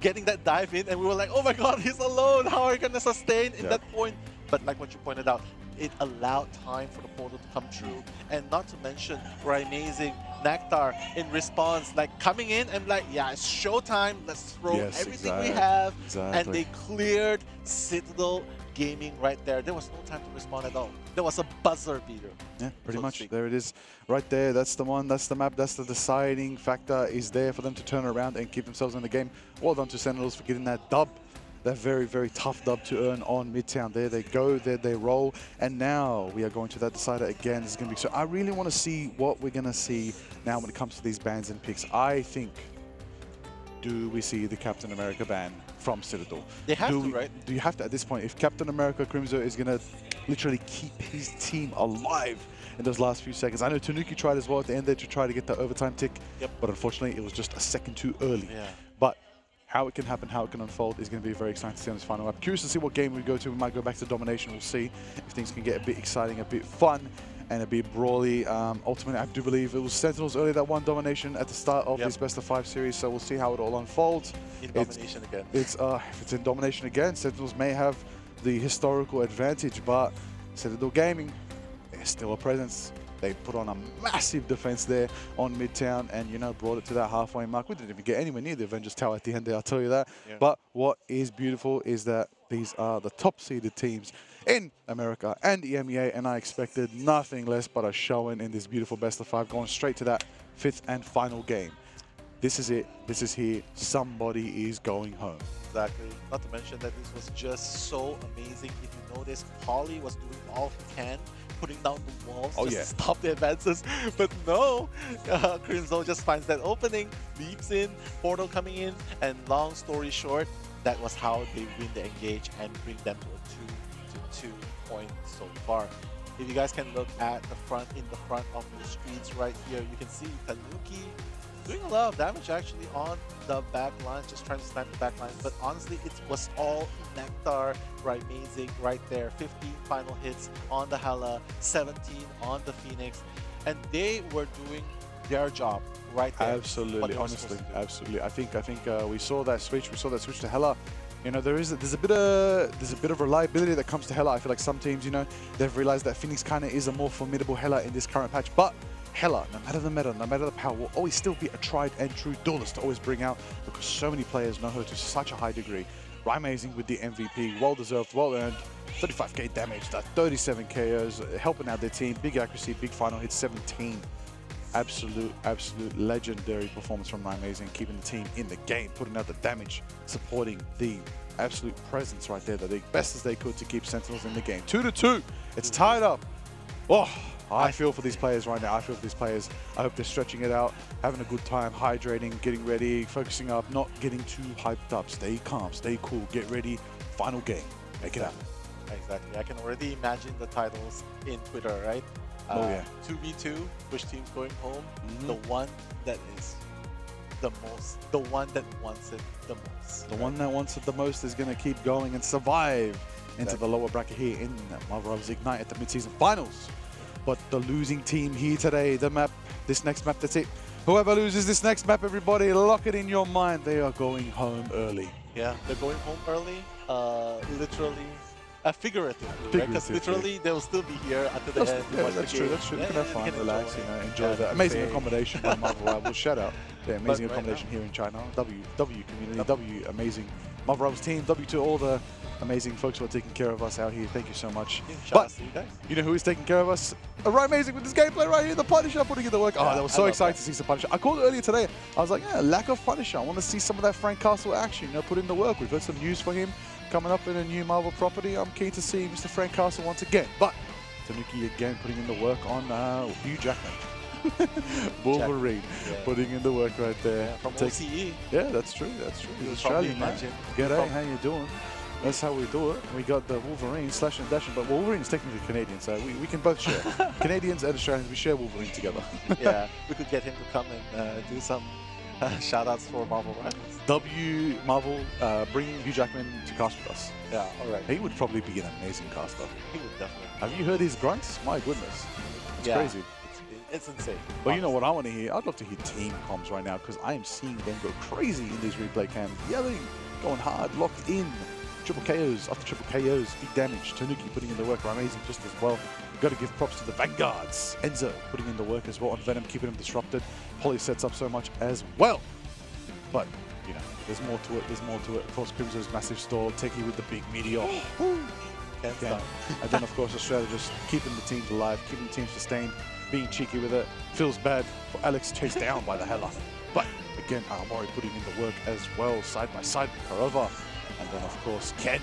getting that dive in, and we were like, oh my god, he's alone. How are you gonna sustain in that point? But like what you pointed out, it allowed time for the portal to come true. And not to mention, we're amazing Nectar in response, like coming in and like, yeah, it's showtime. Let's throw everything we have. And they cleared Citadel Gaming right there. There was no time to respond at all. There was a buzzer beater. Yeah, pretty much. There it is. Right there. That's the one. That's the map. That's the deciding factor is there for them to turn around and keep themselves in the game. Well done to Sentinels for getting that dub. That very, very tough dub to earn on Midtown. There they go, there they roll. And now we are going to that decider again. This is going to be so. I really want to see what we're going to see now when it comes to these bans and picks. I think, do we see the Captain America ban from Citadel? They have to, right? Do you have to at this point? If Captain America Crimson is going to literally keep his team alive in those last few seconds. I know Tanuki tried as well at the end there to try to get the overtime tick, but unfortunately it was just a second too early. But how it can happen, how it can unfold is going to be very exciting to see on this final map. Curious to see what game we go to. We might go back to Domination. We'll see if things can get a bit exciting, a bit fun, and a bit brawly. Ultimately, I do believe it was Sentinels earlier that won Domination at the start of this Best of 5 series, so we'll see how it all unfolds. In Domination again. If it's in Domination again, Sentinels may have the historical advantage, but Citadel Gaming is still a presence. They put on a massive defense there on Midtown and, you know, brought it to that halfway mark. We didn't even get anywhere near the Avengers Tower at the end there, I'll tell you that. But what is beautiful is that these are the top-seeded teams in America and EMEA, and I expected nothing less but a showing in this beautiful best of 5, going straight to that 5th and final game. This is it. This is here. Somebody is going home. Exactly. Not to mention that this was just so amazing. If you notice, Polly was doing all he can, putting down the walls Oh, just yeah. to stop the advances. But no, Crimzo just finds that opening, leaps in, portal coming in, and long story short, that was how they win the engage and bring them to a 2-2 point so far. If you guys can look at the front, in the front of the streets right here, you can see Tanuki doing a lot of damage actually on the back line, just trying to snipe the back line. But honestly, it was all Nectar, right? Amazing right there. 15 final hits on the Hela, 17 on the Phoenix, and they were doing their job right there. Absolutely, honestly, absolutely. I think we saw that switch. We saw that switch to Hela. You know, there's a bit of reliability that comes to Hela. I feel like some teams, you know, they've realized that Phoenix kind of is a more formidable Hela in this current patch. But Hela, no matter the meta, no matter the power, will always still be a tried and true duelist to always bring out, because so many players know her to such a high degree. Amazing with the MVP, well deserved, well earned. 35k damage, that 37 KOs, helping out their team. Big accuracy, big final hit, 17. Absolute legendary performance from Amazing, keeping the team in the game, putting out the damage, supporting the absolute presence right there, the best as they could to keep Sentinels in the game. 2-2, it's tied up. Oh, I feel for these players right now. I feel for these players. I hope they're stretching it out, having a good time, hydrating, getting ready, focusing up, not getting too hyped up. Stay calm, stay cool, get ready. Final game, make it happen. Exactly. I can already imagine the titles in Twitter, right? Oh yeah. 2v2, which team's going home? The one that is the most, the one that wants it the most. The one that wants it the most is going to keep going and survive into the lower bracket here in Marvel Rivals Ignite at the mid-season finals. But the losing team here today, the map, this next map, that's it. Whoever loses this next map, everybody, lock it in your mind. They are going home early. Yeah, they're going home early, literally. Figuratively, right? Because literally they'll still be here until the end. Yeah, that's true. That's true. You can have fun, relax, you know, enjoy the amazing accommodation by Marvel Rivals. Shout out the amazing accommodation here in China. W community, W amazing Marvel Rivals team. W to all the amazing folks who are taking care of us out here. Thank you so much. But you know who is taking care of us? Right, amazing with this gameplay right here. The Punisher putting in the work. Oh, that was so exciting to see some Punisher. I called it earlier today. I was like, yeah, lack of Punisher. I want to see some of that Frank Castle action. You know, put in the work. We've heard some news for him coming up in a new Marvel property. I'm keen to see Mr. Frank Castle once again. But Tanuki again putting in the work on Hugh Jackman. Wolverine putting in the work right there. Yeah, from OCE. Yeah, that's true. That's true. He's Australian, man. G'day, how you doing? That's how we do it. We got the Wolverine slash and dashing, but Wolverine is technically Canadian, so we can both share. Canadians and Australians, we share Wolverine together. Yeah, we could get him to come and do some shout-outs for Marvel Rivals. W Marvel, bringing Hugh Jackman to cast with us. Yeah, all right. He would probably be an amazing caster. He would definitely. Have you heard his grunts? My goodness. It's crazy. It's insane. Well, you know what I want to hear? I'd love to hear team comms right now, because I am seeing them go crazy in these replay cams. Yelling, going hard, locked in. Triple KOs after triple KOs, big damage. Tanuki putting in the work, amazing just as well. Got to give props to the Vanguards. Enzo putting in the work as well on Venom, keeping him disrupted. Poly sets up so much as well. But, you know, there's more to it, there's more to it. Of course, Crimso's massive stall, Techie with the big meteor. Can't stop. And then, of course, Australia just keeping the teams alive, keeping the teams sustained, being cheeky with it. Feels bad for Alex chased down by the Hela. But, again, Mori putting in the work as well, side by side with Karova. And then, of course, Ken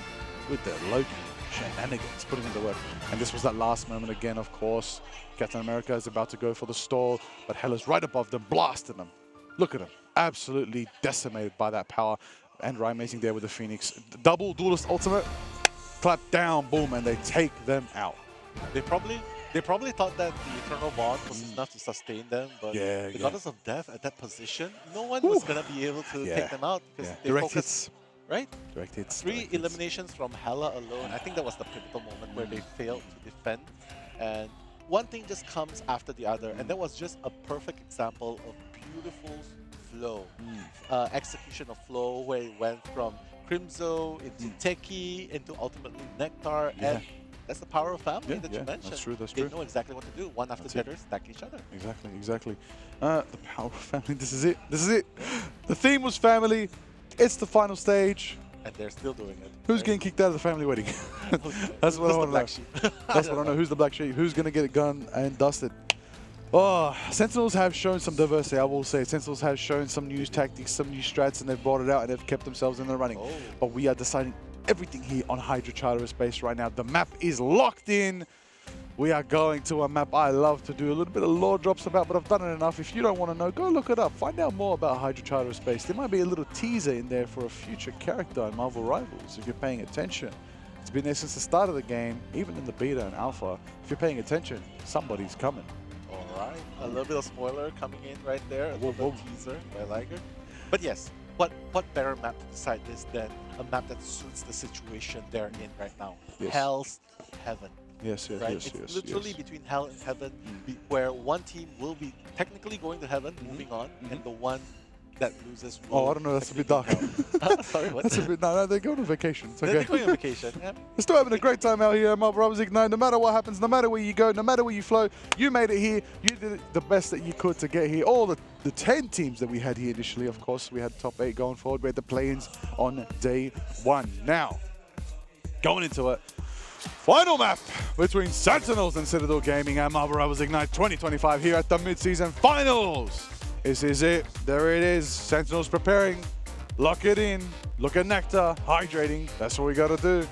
with the Loki shenanigans, putting in the work. And this was that last moment again, of course. Captain America is about to go for the stall, but Hela's right above them, blasting them. Look at him, absolutely decimated by that power. And Amazing there with the Phoenix. Double duelist ultimate, clap down, boom, and they take them out. They probably thought that the Eternal Bond was enough to sustain them, but the Goddess of Death at that position, no one was going to be able to take them out, because they direct focused. hits. Right? Direct hits. 3 eliminations from Hela alone. I think that was the pivotal moment where they failed to defend. And one thing just comes after the other. And that was just a perfect example of beautiful flow. Execution of flow, where it went from Crimzo into Techie into ultimately Nectar. And that's the power of family that you mentioned. That's true, that's true. They know exactly what to do. One after the other, stack each other. Exactly, exactly. The power of family, this is it. This is it. The theme was family. It's the final stage. And they're still doing it. Who's getting kicked out of the family wedding? That's what I want to know. That's what I know. Who's the black sheep? Who's going to get it gone and dusted? Oh, Sentinels have shown some diversity, I will say. Sentinels have shown some new tactics, some new strats, and they've brought it out and they've kept themselves in the running. But we are deciding everything here on Hydra Charter Space right now. The map is locked in. we are going to a map I love to do a little bit of lore drops about, but I've done it enough. If you don't want to know, go look it up. Find out more about Hydra Charter Space. There might be a little teaser in there for a future character in Marvel Rivals, if you're paying attention. It's been there since the start of the game, even in the beta and alpha. If you're paying attention, somebody's coming. All right, a little bit of spoiler coming in right there, a little bit of teaser. I like it. But yes, what better map to decide this than a map that suits the situation they're in right now? Yes. Hell's Heaven. Yes, yes, right? yes, It's yes, literally yes. between Hell and Heaven, where one team will be technically going to Heaven, moving on, and the one that loses will... Oh, I don't know, that's a bit dark. Sorry, what? That's a bit, no, they're going on vacation. It's okay. They're going on vacation, yeah. We're still having a great time out here at Marvel Rivals Ignite. No matter what happens, no matter where you go, no matter where you flow, you made it here. You did the best that you could to get here. All the 10 teams that we had here initially, of course, we had top 8 going forward. We had the play-ins on day 1. Now, going into it, final map between Sentinels and Citadel Gaming and Marvel Rivals Ignite 2025 here at the mid-season finals. This is it. There it is. Sentinels preparing. Lock it in. Look at Nectar. Hydrating. That's what we got to do.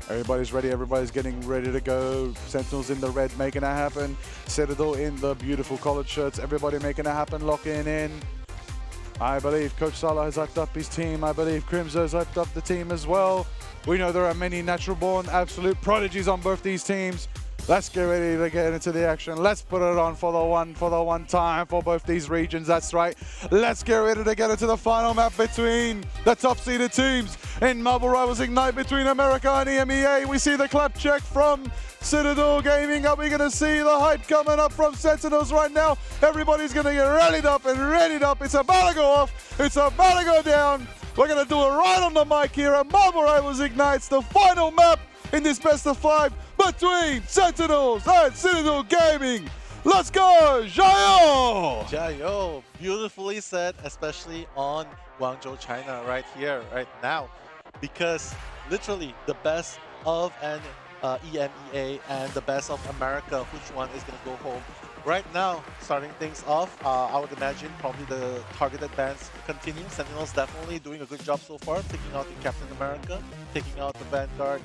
Everybody's ready. Everybody's getting ready to go. Sentinels in the red, making it happen. Citadel in the beautiful collared shirts. Everybody making it happen. Locking in. I believe Coach Salah has hyped up his team. I believe Crimzo has hyped up the team as well. We know there are many natural-born absolute prodigies on both these teams. Let's get ready to get into the action. Let's put it on for the one time for both these regions. That's right. Let's get ready to get into the final map between the top-seeded teams in Marvel Rivals Ignite between America and EMEA. We see the clap check from Citadel Gaming. Are we going to see the hype coming up from Sentinels right now? Everybody's going to get readied up and readied up. It's about to go off. It's about to go down. We're going to do it right on the mic here at Marvel Rivals Ignites, the final map in this best of 5 between Sentinels and Citadel Gaming. Let's go, Jayo! Jayo, beautifully said, especially on Guangzhou, China, right here, right now. Because literally the best of an EMEA and the best of America, which one is going to go home? Right now, starting things off, I would imagine probably the targeted bans continue. Sentinels definitely doing a good job so far, taking out the Captain America, taking out the Vanguard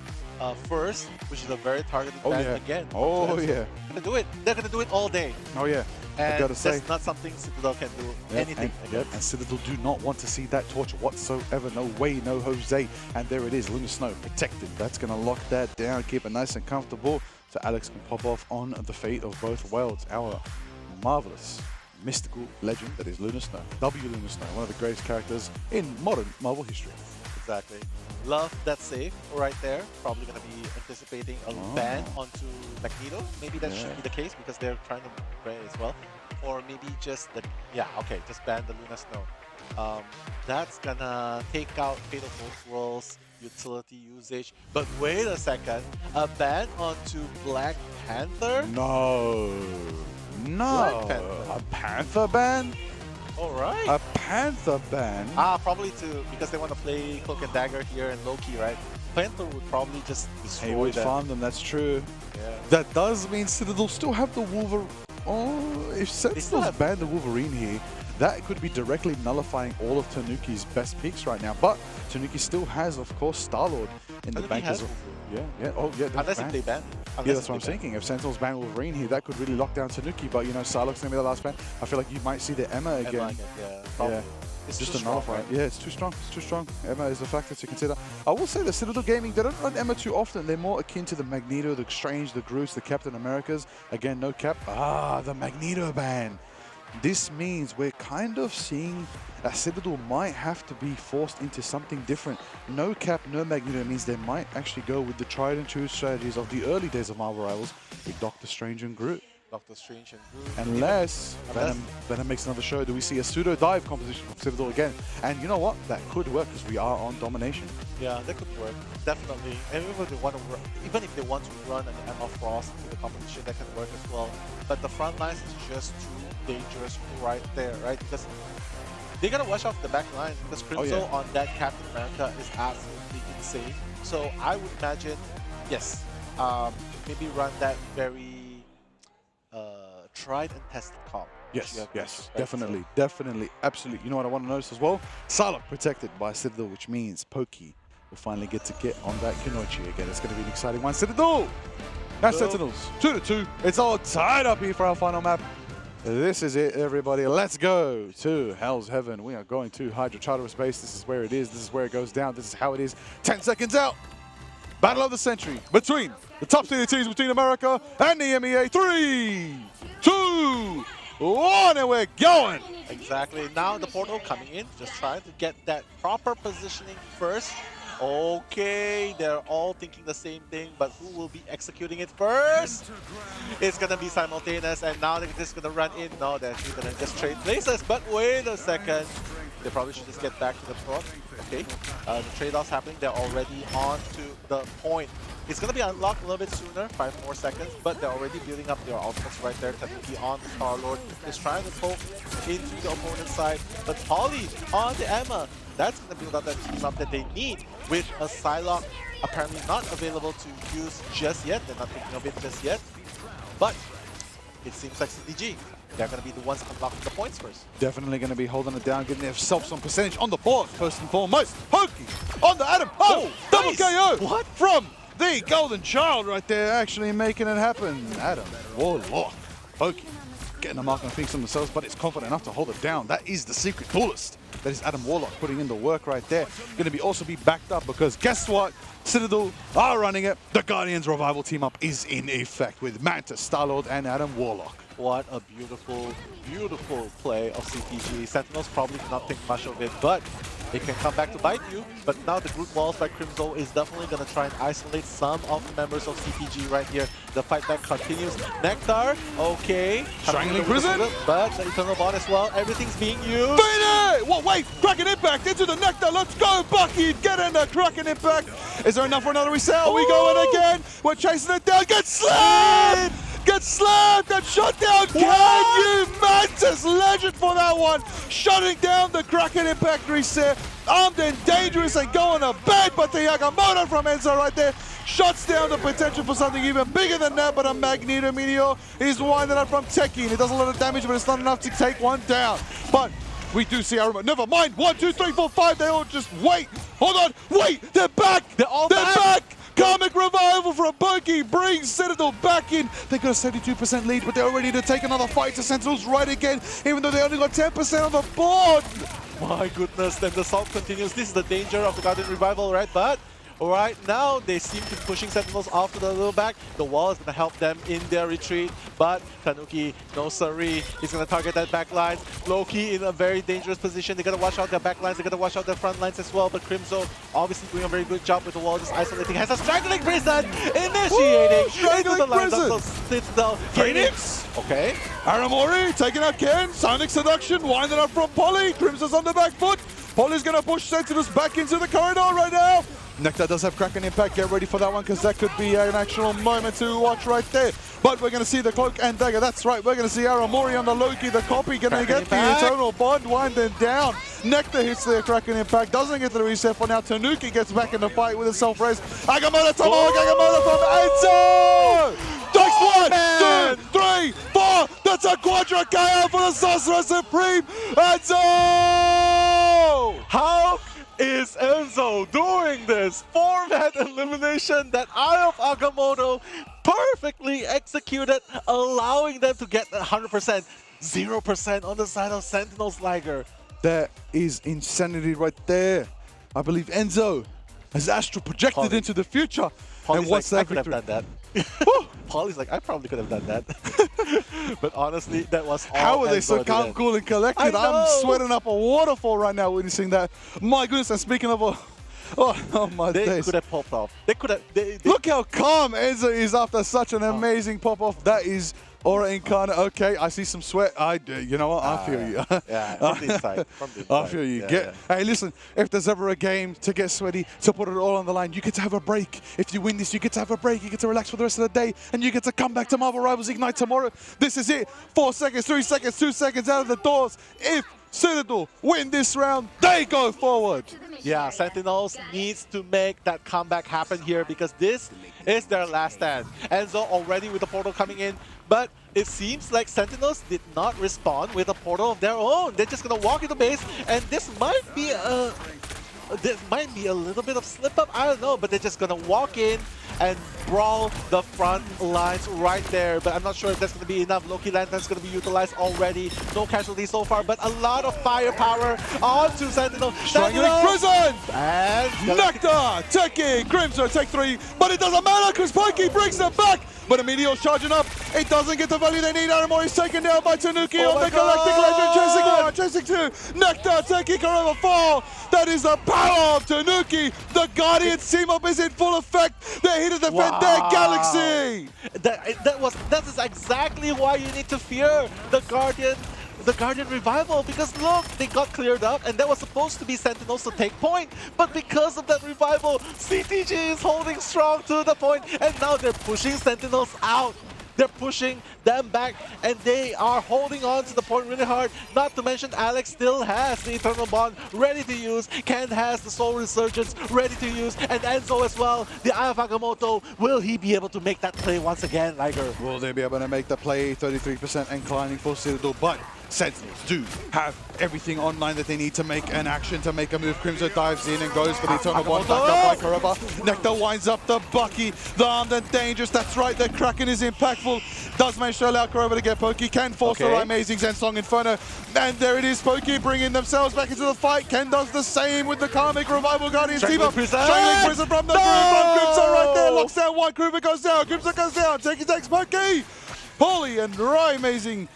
first, which is a very targeted ban again. Oh, yeah. They're gonna do it. They're gonna do it all day. Oh, yeah. And I gotta say, that's not something Citadel can do anything against. And Citadel do not want to see that torch whatsoever. No way, no Jose. And there it is, Lunar Snow protected. That's gonna lock that down, keep it nice and comfortable. So Alex can pop off on the fate of both worlds. Our marvelous, mystical legend that is Lunar Snow. W Lunar Snow, one of the greatest characters in modern Marvel history. Exactly. Love that save right there. Probably going to be anticipating a ban onto Magneto. Maybe that should be the case because they're trying to play as well. Or maybe just the, just ban the Lunar Snow. That's going to take out Fate of Both Worlds utility usage. But wait a second, a ban onto Black Panther? No. Black Panther. A Panther ban? All right. A Panther ban? Probably because they want to play Cloak and Dagger here and Loki, right? Panther would probably just destroy He would them. farm them, that's true. Yeah. That does mean Citadel still have the Wolverine. Oh, if Sentinels ban the Wolverine here, that could be directly nullifying all of Tanuki's best picks right now. But Tanuki still has, of course, Star-Lord in the bank as well. Yeah. Oh, yeah. Unless if they ban. Yeah, that's what I'm thinking. If Sentinels ban Wolverine here, that could really lock down Tanuki. But, you know, Psylocke's going to be the last ban. I feel like you might see the Emma again. Probably. It's just to nullify it. Yeah, it's too strong. It's too strong. Emma is a factor to consider. I will say that Citadel Gaming, they don't run Emma too often. They're more akin to the Magneto, the Strange, the Groots, the Captain Americas. Again, no cap. The Magneto ban. This means we're kind of seeing that Citadel might have to be forced into something different. No cap, no Magneto means they might actually go with the tried and true strategies of the early days of Marvel Rivals with Doctor Strange and Groot. Doctor Strange and Groot. Unless Venom makes another show, do we see a pseudo dive composition from Citadel again? And you know what? That could work because we are on Domination. Yeah, that could work. Definitely. And even if they want to run an Emma Frost into the competition, that can work as well. But the front lines is just too dangerous right there, right? Because they gotta watch out for the back line because Crimzo on that Captain America is absolutely insane. So I would imagine, yes, maybe run that very tried and tested comp. Yes, definitely, definitely, absolutely. You know what I want to notice as well? Psylocke protected by Citadel, which means Pokey will finally get on that Kinoichi again. It's going to be an exciting one. Citadel! That's Sentinels. 2-2. It's all tied up here for our final map. This is it, everybody. Let's go to Hell's Heaven. We are going to Hydra Charter of Space. This is where it is. This is where it goes down. This is how it is. 10 seconds out. Battle of the century between the top seeded teams between America and the MEA. 3, 2, 1, and we're going. Exactly. Now the portal coming in, just trying to get that proper positioning first. Okay, they're all thinking the same thing, but who will be executing it first? It's gonna be simultaneous, and now they're just gonna run in. No, they're actually gonna just trade places, but wait a second. They probably should just get back to the front. Okay, the trade-off's happening. They're already on to the point. It's going to be unlocked a little bit sooner, 5 more seconds, but they're already building up their ultimates right there. Tanuki on the Star-Lord is trying to poke into the opponent's side, but Polly on the Emma. That's going to build up that team up that they need with a Psylocke apparently not available to use just yet. They're not thinking of it just yet, but it seems like CDG. They're going to be the ones unlocking the points first. Definitely going to be holding it down, getting themselves some percentage on the board, first and foremost. Pokey on the Adam. Oh, double KO. What? From the Golden Child right there, actually making it happen. Adam Warlock. Pokey getting a mark on things on themselves, but it's confident enough to hold it down. That is the secret duelist. That is Adam Warlock putting in the work right there. Going to be also be backed up because guess what? Citadel are running it. The Guardians revival team up is in effect with Mantis, Star-Lord, and Adam Warlock. What a beautiful, beautiful play of CTG. Sentinels probably cannot think much of it, but it can come back to bite you. But now the group walls by Crimzo is definitely going to try and isolate some of the members of CTG right here. The fight back continues. Nectar, okay. Strangling Prison. But the Eternal Bond as well. Everything's being used. Well, wait, Kraken Impact into the Nectar. Let's go, Bucky. Get in the Kraken Impact. Is there enough for another reset? Are we going again? We're chasing it down. Get slammed! Get slammed and shut down. Can you? Mantis legend for that one. Shutting down the Kraken Impact reset. Armed and dangerous and going to bed, but the Yagamoto from Enzo right there shuts down the potential for something even bigger than that, but a Magneto Meteor is winding up from Tekken. It does a lot of damage, but it's not enough to take one down. But we do see our... Never mind. 1, 2, 3, 4, 5. They all just wait. Hold on. Wait. They're back. They're back. Karmic Revival from Pokey brings Citadel back in. They got a 72% lead, but they're ready to take another fight to Sentinels right again, even though they only got 10% on the board. My goodness, then the assault continues. This is the danger of the Guardian Revival, right? But right now, they seem to be pushing Sentinels off to the little back. The wall is going to help them in their retreat, but Tanuki, no siree. He's going to target that back line. Loki in a very dangerous position. They got to watch out their back lines. They got to watch out their front lines as well. But Crimzo obviously doing a very good job with the wall, just isolating. Has a Strangling Prison initiating into the line. Citadel. Phoenix. Okay. Aramori taking out Ken. Sonic Seduction winding up from Polly. Crimzo's on the back foot. Polly's going to push Sentinels back into the corridor right now. Nectar does have Kraken Impact. Get ready for that one because that could be an actual moment to watch right there. But we're going to see the Cloak and Dagger. That's right. We're going to see Aramori on the Loki. The copy going to get the Eternal Bond winding down. Nectar hits the Kraken Impact. Doesn't get the reset for now. Tanuki gets back in the fight with a self-res. Agamotto Tomahawk. Agamotto from Enzo. Takes 1, 2, 3, 4. That's a Quadra KO for the Sorcerer Supreme. Enzo! How is Enzo doing this? Format elimination, that Eye of Agamotto perfectly executed, allowing them to get 100%. 0% on the side of Sentinels Liger. That is insanity right there. I believe Enzo has astral projected into the future. Polly's and what's like, that I could have done that. Polly's like, I probably could have done that. But honestly, that was all. How are they Enzo so calm, did. cool, and collected? I'm sweating up a waterfall right now witnessing that. My goodness, and speaking of oh my days. They could have popped off. They could have. Look how calm Enzo is after such an amazing pop-off. That is Aura Incarnate. Okay, I see some sweat. You know what? I feel you. Yeah, from the inside. I feel you. Hey, listen, if there's ever a game to get sweaty, to put it all on the line, you get to have a break. If you win this, you get to have a break. You get to relax for the rest of the day, and you get to come back to Marvel Rivals Ignite tomorrow. This is it. 4 seconds, 3 seconds, 2 seconds out of the doors. If Citadel win this round, they go forward. Yeah, Sentinels needs to make that comeback happen here because this is their last stand. Enzo already with the portal coming in, but it seems like Sentinels did not respond with a portal of their own. They're just going to walk into base, and this might be a there might be a little bit of slip up, I don't know, but they're just gonna walk in and brawl the front lines right there. But I'm not sure if that's gonna be enough. Loki Lantern's gonna be utilized already. No casualties so far, but a lot of firepower onto Sentinel. Strangling Prison! And Nectar taking Crimson take 3, but it doesn't matter because Pokey brings them back. But a Meteor's charging up. It doesn't get the value they need. Aramori is taken down by Tanuki on the Galactic Legend. Chasing 1, chasing 2. Nectar taking Karova 4. That is the power of Tanuki. The Guardians team up is in full effect. They're here to defend their galaxy. That is exactly why you need to fear the Guardian Revival, because look, they got cleared up and that was supposed to be Sentinels to take point, but because of that Revival, CTG is holding strong to the point, and now they're pushing Sentinels out. They're pushing them back, and they are holding on to the point really hard. Not to mention, Alex still has the Eternal Bond ready to use. Ken has the Soul Resurgence ready to use, and Enzo as well. The Eye of Agamotto, will he be able to make that play once again, Liger? Will they be able to make the play? 33% inclining for Citadel, but Sentinels do have everything online that they need to make an action, to make a move. Crimson dives in and goes for the Eternal Bond, back up by Karaba. Nectar winds up the Bucky, the armed and dangerous. That's right, the Kraken is impactful. Does manage to allow Karaba to get Pokey, can force the amazing Zensong Inferno. And there it is, Pokey bringing themselves back into the fight. Ken does the same with the Karmic Revival Guardians team up. Strangling Prison from the from Crimson right there, locks down one. Crimson goes down, Crimson goes down, takes Pokey. Paulie and Rai amazing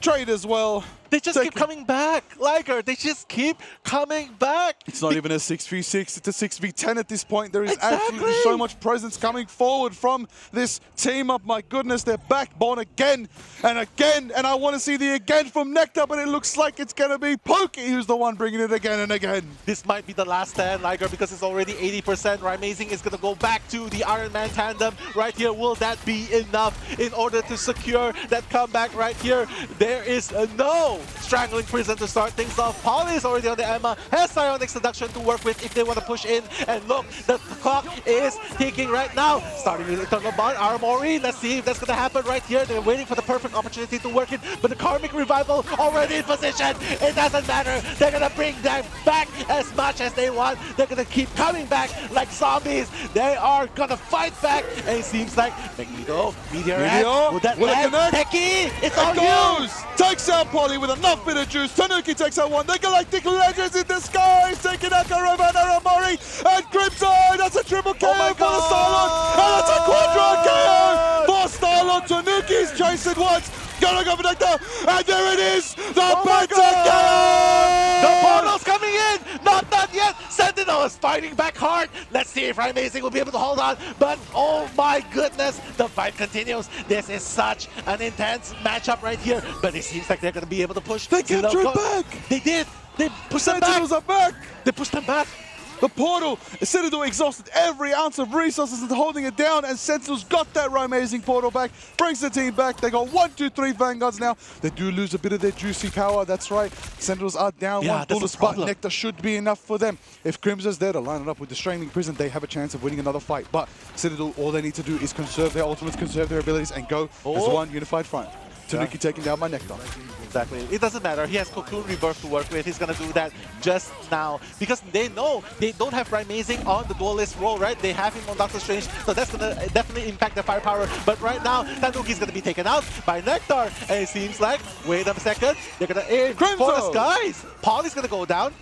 trade as well. They just keep coming back, Liger. They just keep coming back. It's not even a 6v6, it's a 6v10 at this point. There is absolutely so much presence coming forward from this team up. My goodness, they're backbone again and again. And I want to see the again from Nectar, but it looks like it's going to be Pokey who's the one bringing it again and again. This might be the last stand, Liger, because it's already 80%. Amazing is going to go back to the Iron Man tandem right here. Will that be enough in order to secure that comeback right here? There is no Strangling Prison to start things off. Paulie is already on the Emma, has Psionic Seduction to work with if they want to push in. And look, the clock is ticking right now. Starting with Eternal Bond, Armory. Let's see if that's going to happen right here. They're waiting for the perfect opportunity to work it. But the Karmic Revival already in position. It doesn't matter. They're going to bring them back as much as they want. They're going to keep coming back like zombies. They are going to fight back. And it seems like Magneto, Meteor, will that land? Techie, it's on you! Takes out Paulie with enough bit of juice. Tanuki takes out one. The Galactic Legends in disguise, taking out Karova and Aramori. And Crimson, that's a triple KO for the Star-Lord. And that's a quadra KO for Star-Lord. Tanuki's chasing once. Gonna go for Nectar. And there it is. The Penta KO! The portal's coming in. Not done yet. Sentinel is fighting back hard. Let's see if Amazing will be able to hold on. But oh my goodness, the fight continues. This is such an intense matchup right here. But it seems like they're going to be able to push. They captured back. They did. They pushed them back. Sentinels are back. They pushed them back. The portal, Citadel exhausted every ounce of resources and holding it down, and Sentinels got that amazing portal back, brings the team back. They got 1, 2, 3 Vanguards now. They do lose a bit of their juicy power, that's right. Sentinels are down one bullet, but Nectar should be enough for them. If Crimson's there to line it up with the Strangling Prison, they have a chance of winning another fight. But Citadel, all they need to do is conserve their ultimates, conserve their abilities, and go as one unified front. Tanuki taking down by Nectar. Exactly. It doesn't matter. He has Cocoon Rebirth to work with. He's going to do that just now. Because they know they don't have Amazing on the duelist role, right? They have him on Doctor Strange. So that's going to definitely impact their firepower. But right now, Tanuki's going to be taken out by Nectar. And it seems like, wait a second, they're going to aim for the skies. Paulie's going to go down.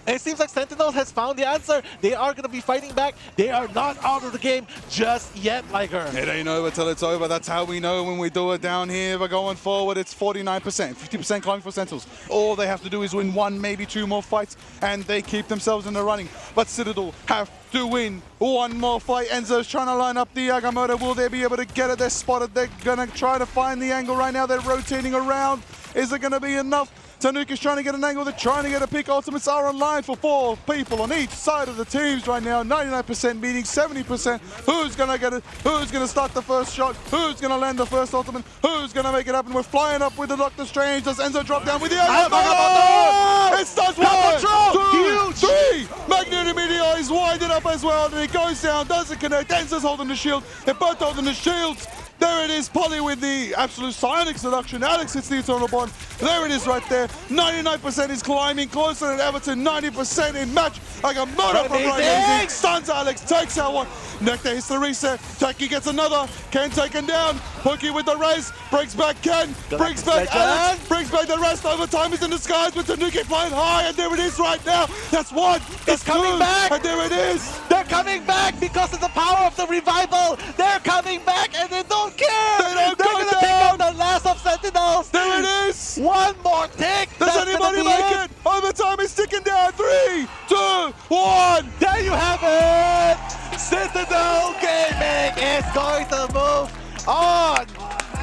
And it seems like Sentinel has found the answer. They are going to be fighting back. They are not out of the game just yet, Liger. It ain't over till it's over. That's how we know when we do it down here. But going forward, it's 49%, 50% climbing for Sentinels. All they have to do is win 1, maybe 2 more fights, and they keep themselves in the running. But Citadel have to win 1 more fight. Enzo's trying to line up the Agamotto. Will they be able to get it? They're spotted. They're going to try to find the angle right now. They're rotating around. Is it going to be enough? Tanuki's trying to get an angle, they're trying to get a pick. Ultimates are online for 4 people on each side of the teams right now. 99% meaning 70%. Who's going to get it? Who's going to start the first shot? Who's going to land the first ultimate? Who's going to make it happen? We're flying up with the Doctor Strange. Does Enzo drop down with the Agamotto? It starts 1, 2, 3. Magnetic Meteor is winding up as well, and it goes down, doesn't connect. Enzo's holding the shield. They're both holding the shields. There it is, Polly with the absolute psionic seduction. Alex hits the eternal bond. There it is right there. 99% is climbing closer than ever to 90% in match. Like a motor from Amazing. Stuns Alex, takes out one. Nectar hits the reset. Taki gets another. Ken taken down. Pookie with the race. Brings back Ken. Brings back Alex. Brings back the rest. Overtime is in the skies with Tanuki flying high. And there it is right now. That's one. That's coming two. back. And there it is. They're coming back because of the power of the revival. They're coming back and they don't care. They're gonna pick up the last of Sentinels. There it is. One more tick. Does anybody make it? Overtime is ticking down. 3, 2, 1. There you have it. Citadel Gaming is going to move on.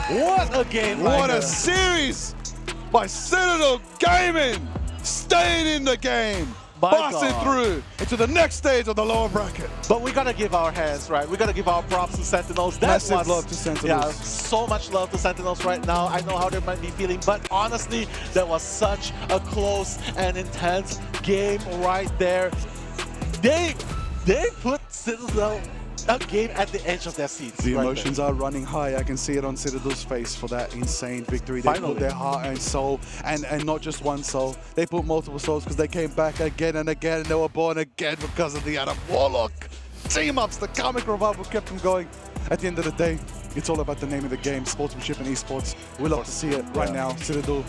What a game! What a series by Citadel Gaming. Staying in the game. Passing through into the next stage of the lower bracket. But we gotta give our hands, right? We gotta give our props to Sentinels. Massive love to Sentinels. Yeah, so much love to Sentinels right now. I know how they might be feeling, but honestly, that was such a close and intense game right there. They put Citadel a game at the edge of their seats. The right emotions are running high. I can see it on Citadel's face for that insane victory. They put their heart and soul, and not just one soul. They put multiple souls because they came back again and again, and they were born again because of the Adam Warlock team-ups. The Karmic Revival kept them going. At the end of the day, it's all about the name of the game, sportsmanship and esports. We love to see it right now. Citadel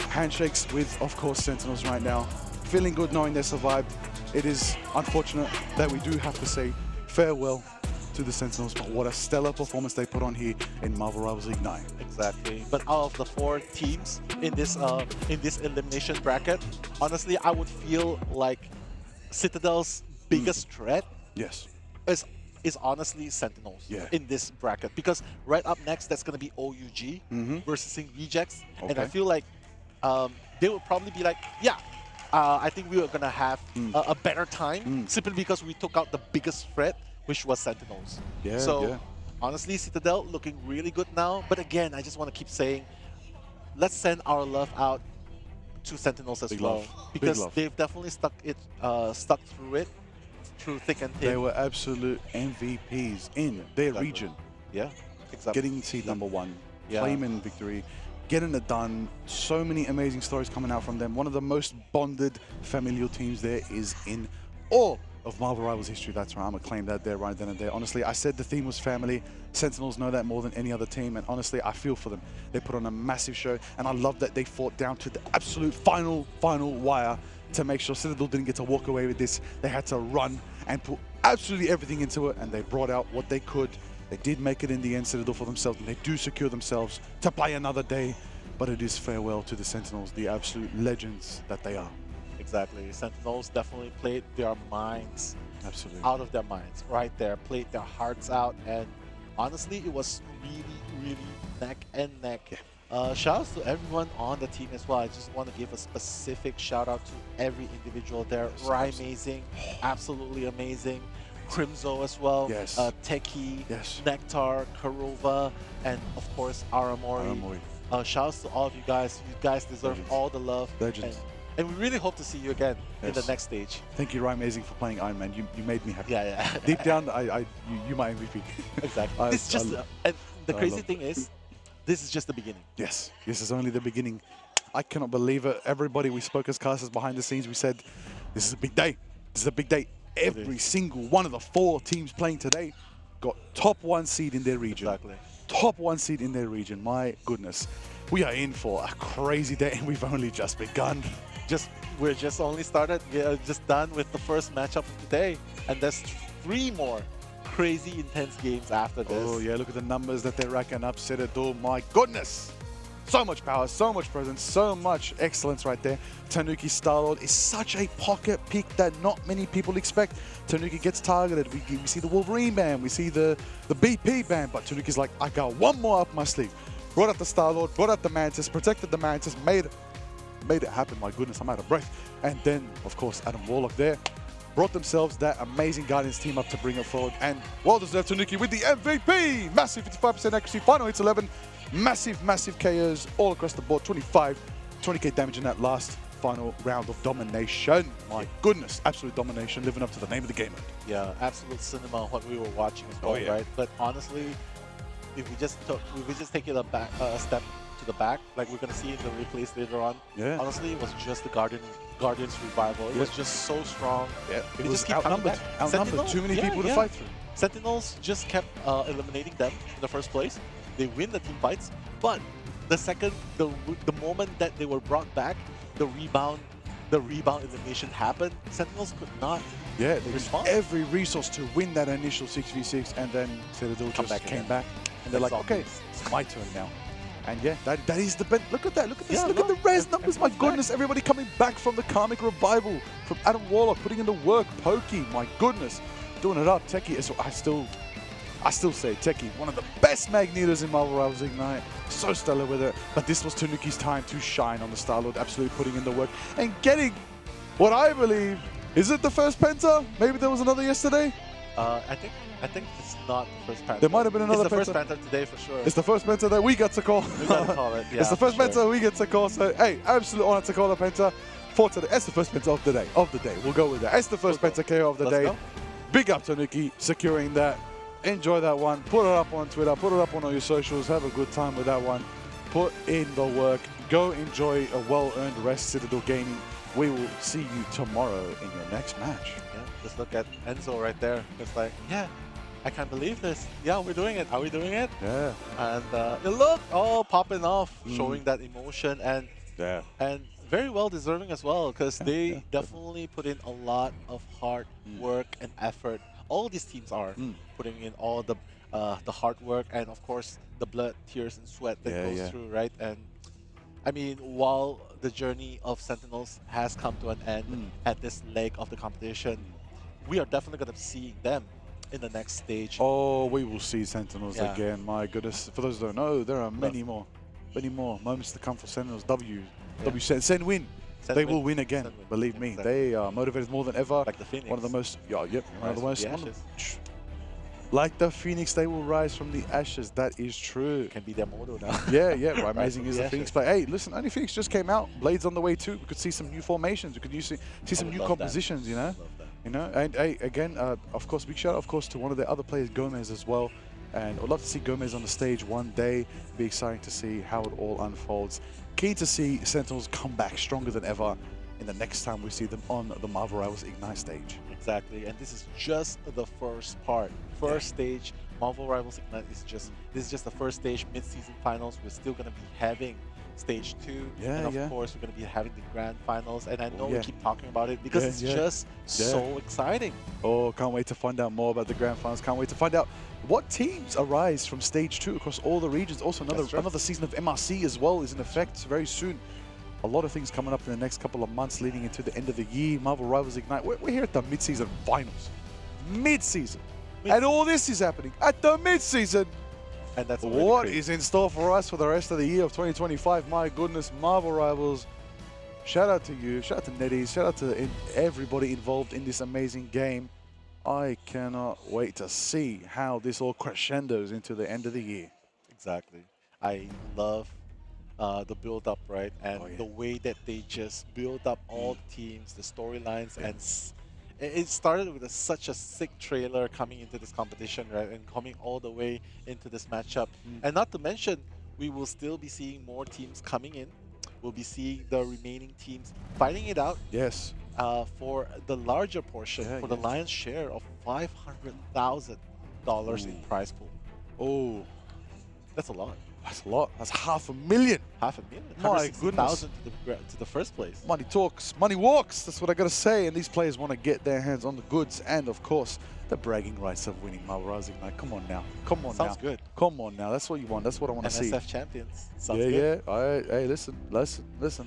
handshakes with, of course, Sentinels right now. Feeling good knowing they survived. It is unfortunate that we do have to say farewell to the Sentinels, but what a stellar performance they put on here in Marvel Rivals Ignite. Exactly. But out of the 4 teams in this elimination bracket, honestly, I would feel like Citadel's biggest threat is honestly Sentinels in this bracket, because right up next that's going to be OUG versus Rejects, and I feel like they would probably be like, I think we were going to have a better time simply because we took out the biggest threat, which was Sentinels. Honestly, Citadel looking really good now. But again, I just want to keep saying, let's send our love out to Sentinels as well. Because they've definitely stuck through it, through thick and thin. They were absolute MVPs in their region. Yeah, exactly. Getting seed #1, claiming victory, getting it done. So many amazing stories coming out from them. One of the most bonded familial teams there is in all of Marvel Rivals history. That's right, I'm gonna claim that there right then and there. Honestly, I said the theme was family. Sentinels know that more than any other team, and honestly, I feel for them. They put on a massive show, and I love that they fought down to the absolute final wire to make sure Citadel didn't get to walk away with this. They had to run and put absolutely everything into it, and they brought out what they could. They did make it in the end, Citadel, for themselves, and they do secure themselves to play another day. But it is farewell to the Sentinels, the absolute legends that they are. Exactly. Sentinels definitely played their minds out of their minds right there, played their hearts out, and honestly, it was really neck and neck. Shout out to everyone on the team as well. I just want to give a specific shout out to every individual there. Amazing, absolutely amazing. Crimzo as well, Teki, Nectar, Karova, and of course Aramori. Shout out to all of you guys. You guys deserve all the love. Legends. And we really hope to see you again in the next stage. Thank you, Amazing, for playing Iron Man. You made me happy. Yeah. Deep down, you my MVP. Exactly. It's just, and the crazy thing is, this is just the beginning. Yes, this is only the beginning. I cannot believe it. Everybody we spoke as casters behind the scenes, we said, this is a big day. This is a big day. Every single one of the 4 teams playing today got top 1 seed in their region. Exactly. Top 1 seed in their region. My goodness. We are in for a crazy day, and we've only just begun. We're just only started. We're just done with the first matchup of the day, and there's 3 more crazy intense games after this. Oh yeah, look at the numbers that they're racking up. Citadel, my goodness. So much power, so much presence, so much excellence right there. Tanuki Starlord is such a pocket pick that not many people expect. Tanuki gets targeted. We see the Wolverine ban, we see the BP ban, but Tanuki's like, I got one more up my sleeve. Brought out the Starlord, brought out the Mantis, protected the Mantis, made it happen. My goodness, I'm out of breath. And then, of course, Adam Warlock there brought themselves that amazing Guardians team up to bring it forward. And well-deserved Tanuki with the MVP. Massive 55% accuracy, final hits 11. Massive KOs all across the board. 20k damage in that last final round of domination. My goodness, absolute domination, living up to the name of the game. Yeah, absolute cinema, what we were watching as well, right? But honestly, if we just take it a step to the back, like we're gonna see in the replays later on. Yeah. Honestly, it was just the Guardians revival. It was just so strong. Yeah, They it was just keep coming outnumbered. back. Outnumbered. Sentinels- Too many yeah, people to yeah. fight through. Sentinels just kept eliminating them in the first place. They win the team fights, but the moment that they were brought back, the rebound elimination happened. Sentinels could not Yeah, they used respond. every resource to win that initial 6v6, and then Citadel just came back, and they're like, okay, it's my turn now. And yeah, that is the best. Look at that. Look at this. Look at the res numbers. My goodness, everybody coming back from the karmic revival. From Adam Warlock putting in the work. Pokey, my goodness, doing it up. Techie, I still say Techie, one of the best Magnetos in Marvel Rivals Ignite. So stellar with it. But this was Tanuki's time to shine on the Star-Lord, absolutely putting in the work and getting what I believe, is it the first Penta? Maybe there was another yesterday? I think it's not the first Panther. There might have been another It's the first Penta. Panther today for sure. It's the first Penta that we got to call. We gotta call it, yeah. It's the first for Penta sure. we get to call. So, hey, absolute honor to call a Penta for today. It's the first Penta of the day. We'll go with that. It's the first Penta KO of the Let's day. go. Big up to Nuki securing that. Enjoy that one. Put it up on Twitter. Put it up on all your socials. Have a good time with that one. Put in the work. Go enjoy a well-earned rest, Citadel Gaming. We will see you tomorrow in your next match. Yeah, just look at Enzo right there. It's like, yeah, I can't believe this. Yeah, we're doing it. Are we doing it? Yeah. And look, all popping off, showing that emotion and very well deserving as well, because they definitely put in a lot of hard work and effort. All these teams are putting in all the hard work and of course the blood, tears, and sweat that goes through, right? And I mean, while the journey of Sentinels has come to an end at this leg of the competition, we are definitely going to see them in the next stage. Oh, we will see Sentinels again. My goodness. For those who don't know, there are many more moments to come for Sentinels. Sen win. They will win again. Believe me, they are motivated more than ever. Like the Phoenix. One of the most, one of the most. Like the Phoenix, they will rise from the ashes. That is true. Can be their motto now. Yeah. Right, amazing is the Phoenix play. Hey, listen, only Phoenix just came out. Blades on the way too. We could see some new formations. We could see some new compositions. You know. And hey, again, of course, big shout out, of course, to one of the other players, Gomez, as well. And I'd love to see Gomez on the stage one day. Be exciting to see how it all unfolds. Keen to see Sentinels come back stronger than ever in the next time we see them on the Marvel Rivals Ignite stage. Exactly, and this is just the first part. First stage, Marvel Rivals Ignite is just the first stage, mid-season finals. We're still gonna be having stage 2, and of course we're gonna be having the grand finals. And I know we keep talking about it because it's just so exciting. Oh, can't wait to find out more about the grand finals. Can't wait to find out what teams arise from stage 2 across all the regions. Also, another season of MRC as well is in effect very soon. A lot of things coming up in the next couple of months leading into the end of the year. Marvel Rivals Ignite. We're here at the mid-season finals. Mid-season. And all this is happening at the mid-season. And that's what is in store for us for the rest of the year of 2025. My goodness, Marvel Rivals. Shout out to you. Shout out to NetEase. Shout out to everybody involved in this amazing game. I cannot wait to see how this all crescendos into the end of the year. Exactly. I love the build-up, right? And the way that they just build up all the teams, the storylines, and it started with such a sick trailer coming into this competition, right? And coming all the way into this matchup. And not to mention, we will still be seeing more teams coming in. We'll be seeing the remaining teams fighting it out. Yes. For the larger portion, for the lion's share of $500,000 in prize pool. Oh, that's a lot. That's a lot. That's $500,000. $500,000. My goodness. To the first place. Money talks, money walks. That's what I gotta say. And these players want to get their hands on the goods, and of course, the bragging rights of winning Marvel Rivals Ignite. Come on now. Come on now. Sounds good. Come on now. That's what you want. That's what I want to see. NSF champions. Sounds good. good. All right. Hey, listen.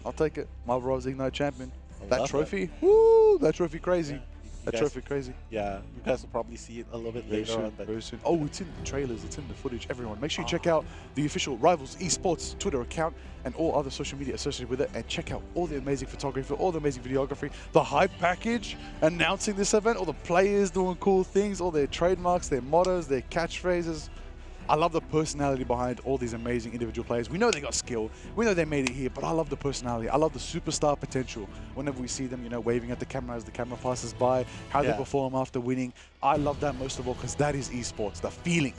I'll take it. Marvel Rivals Ignite champion. That love trophy. Woo! That trophy crazy. That guys- trophy crazy. Yeah, you guys will probably see it a little bit Very later soon, on. But very soon. Oh, it's in the trailers, it's in the footage. Everyone, make sure you check out the official Rivals Esports Twitter account and all other social media associated with it, and check out all the amazing photography, all the amazing videography, the hype package announcing this event, all the players doing cool things, all their trademarks, their mottos, their catchphrases. I love the personality behind all these amazing individual players. We know they got skill. We know they made it here, but I love the personality. I love the superstar potential. Whenever we see them, you know, waving at the camera as the camera passes by, how they perform after winning. I love that most of all because that is esports, the feeling.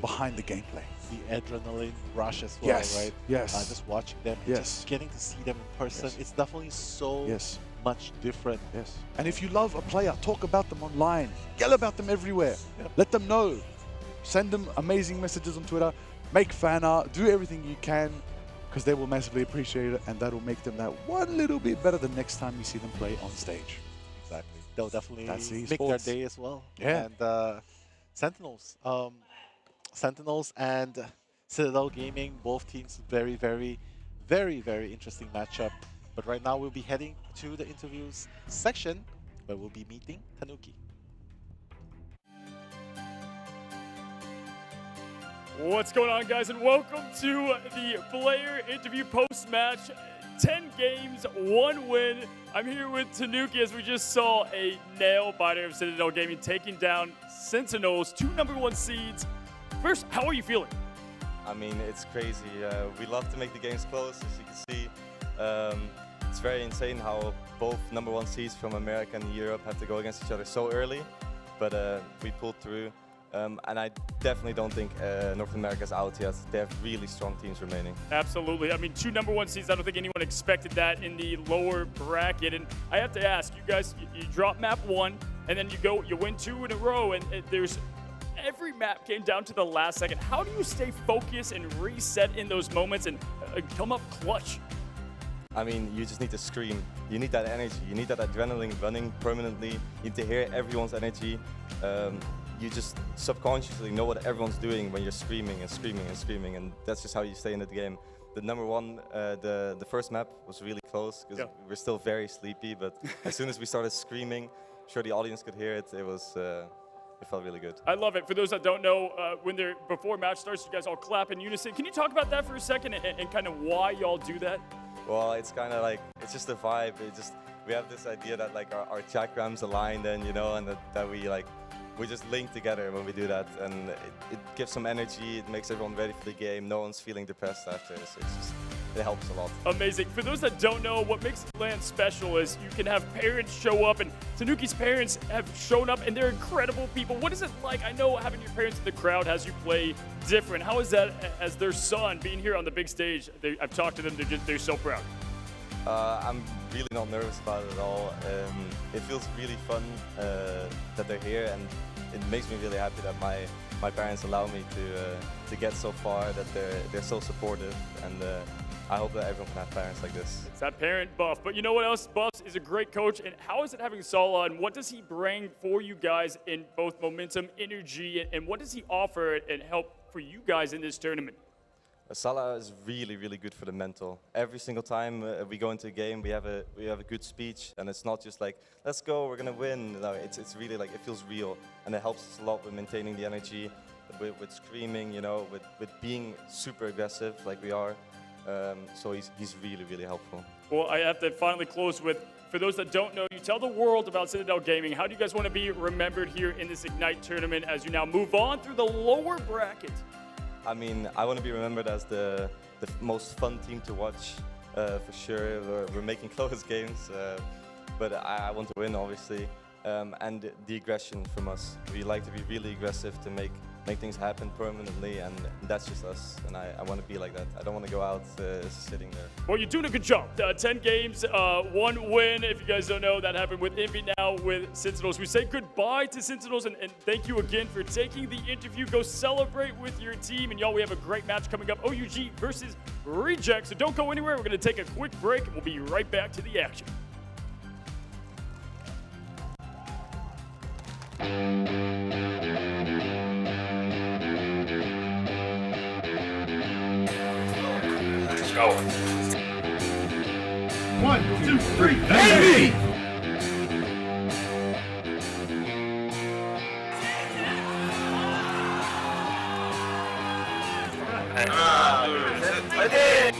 behind the gameplay. The adrenaline rush as well, Yes, right? yes. Just watching them, and Yes. just getting to see them in person, Yes. it's definitely so Yes. much different. Yes. And if you love a player, talk about them online. Yell about them everywhere. Let them know. Send them amazing messages on Twitter. Make fan art. Do everything you can because they will massively appreciate it, and that will make them that one little bit better the next time you see them play on stage. Exactly. They'll definitely That's make their esports. day as well. Yeah. And Sentinels. Sentinels and Citadel Gaming, both teams very, very, very, very interesting matchup. But right now we'll be heading to the interviews section where we'll be meeting Tanuki. What's going on, guys, and welcome to the player interview post-match. 10 games, 1 win. I'm here with Tanuki as we just saw a nail-biter of Citadel Gaming taking down Sentinels, 2 #1 seeds. First, how are you feeling? I mean, it's crazy. We love to make the games close, as you can see. It's very insane how both #1 seeds from America and Europe have to go against each other so early, but we pulled through. And I definitely don't think North America's out yet. They have really strong teams remaining. Absolutely. I mean, 2 #1 seeds, I don't think anyone expected that in the lower bracket. And I have to ask, you guys, you drop map 1, and then you win 2 in a row, and there's every map came down to the last second. How do you stay focused and reset in those moments and come up clutch? I mean, you just need to scream. You need that energy. You need that adrenaline running permanently. You need to hear everyone's energy. You just subconsciously know what everyone's doing when you're screaming and screaming and screaming, and that's just how you stay in the game. The #1, the first map was really close because we're still very sleepy, but as soon as we started screaming, I'm sure the audience could hear it. It felt really good. I love it. For those that don't know, before match starts, you guys all clap in unison. Can you talk about that for a second and kind of why y'all do that? Well, it's kind of like, it's just a vibe. We have this idea that like our chakrams align then, you know, and that we just link together when we do that, and it gives some energy. It makes everyone ready for the game. No one's feeling depressed after, so it helps a lot. Amazing. For those that don't know, what makes LAN special is you can have parents show up, and Tanuki's parents have shown up, and they're incredible people. What is it like? I know having your parents in the crowd has you play different. How is that as their son being here on the big stage? I've talked to them. They're so proud. I'm really not nervous about it at all. It feels really fun that they're here, and it makes me really happy that my parents allow me to get so far, that they're so supportive, and I hope that everyone can have parents like this. It's that parent buff. But you know what else? Buffs is a great coach, and how is it having Salah, and what does he bring for you guys in both momentum, energy, and what does he offer and help for you guys in this tournament? Salah is really, really good for the mental. Every single time we go into a game, we have a good speech, and it's not just like, let's go, we're gonna win. No, it's really like, it feels real, and it helps us a lot with maintaining the energy, with screaming, you know, with being super aggressive like we are. So he's really, really helpful. Well, I have to finally close with, for those that don't know, you tell the world about Citadel Gaming. How do you guys want to be remembered here in this Ignite tournament as you now move on through the lower bracket? I mean, I want to be remembered as the most fun team to watch, for sure. We're making close games, but I want to win, obviously. And the aggression from us. We like to be really aggressive to make things happen permanently, and that's just us. And I want to be like that. I don't want to go out sitting there. Well, you're doing a good job. 10 games, 1 win. If you guys don't know, that happened with Envy, now with Sentinels. We say goodbye to Sentinels, and thank you again for taking the interview. Go celebrate with your team. And y'all, we have a great match coming up, OUG versus Reject. So don't go anywhere. We're going to take a quick break, and we'll be right back to the action. Let's go. 1, 2, 3, Envy! I did!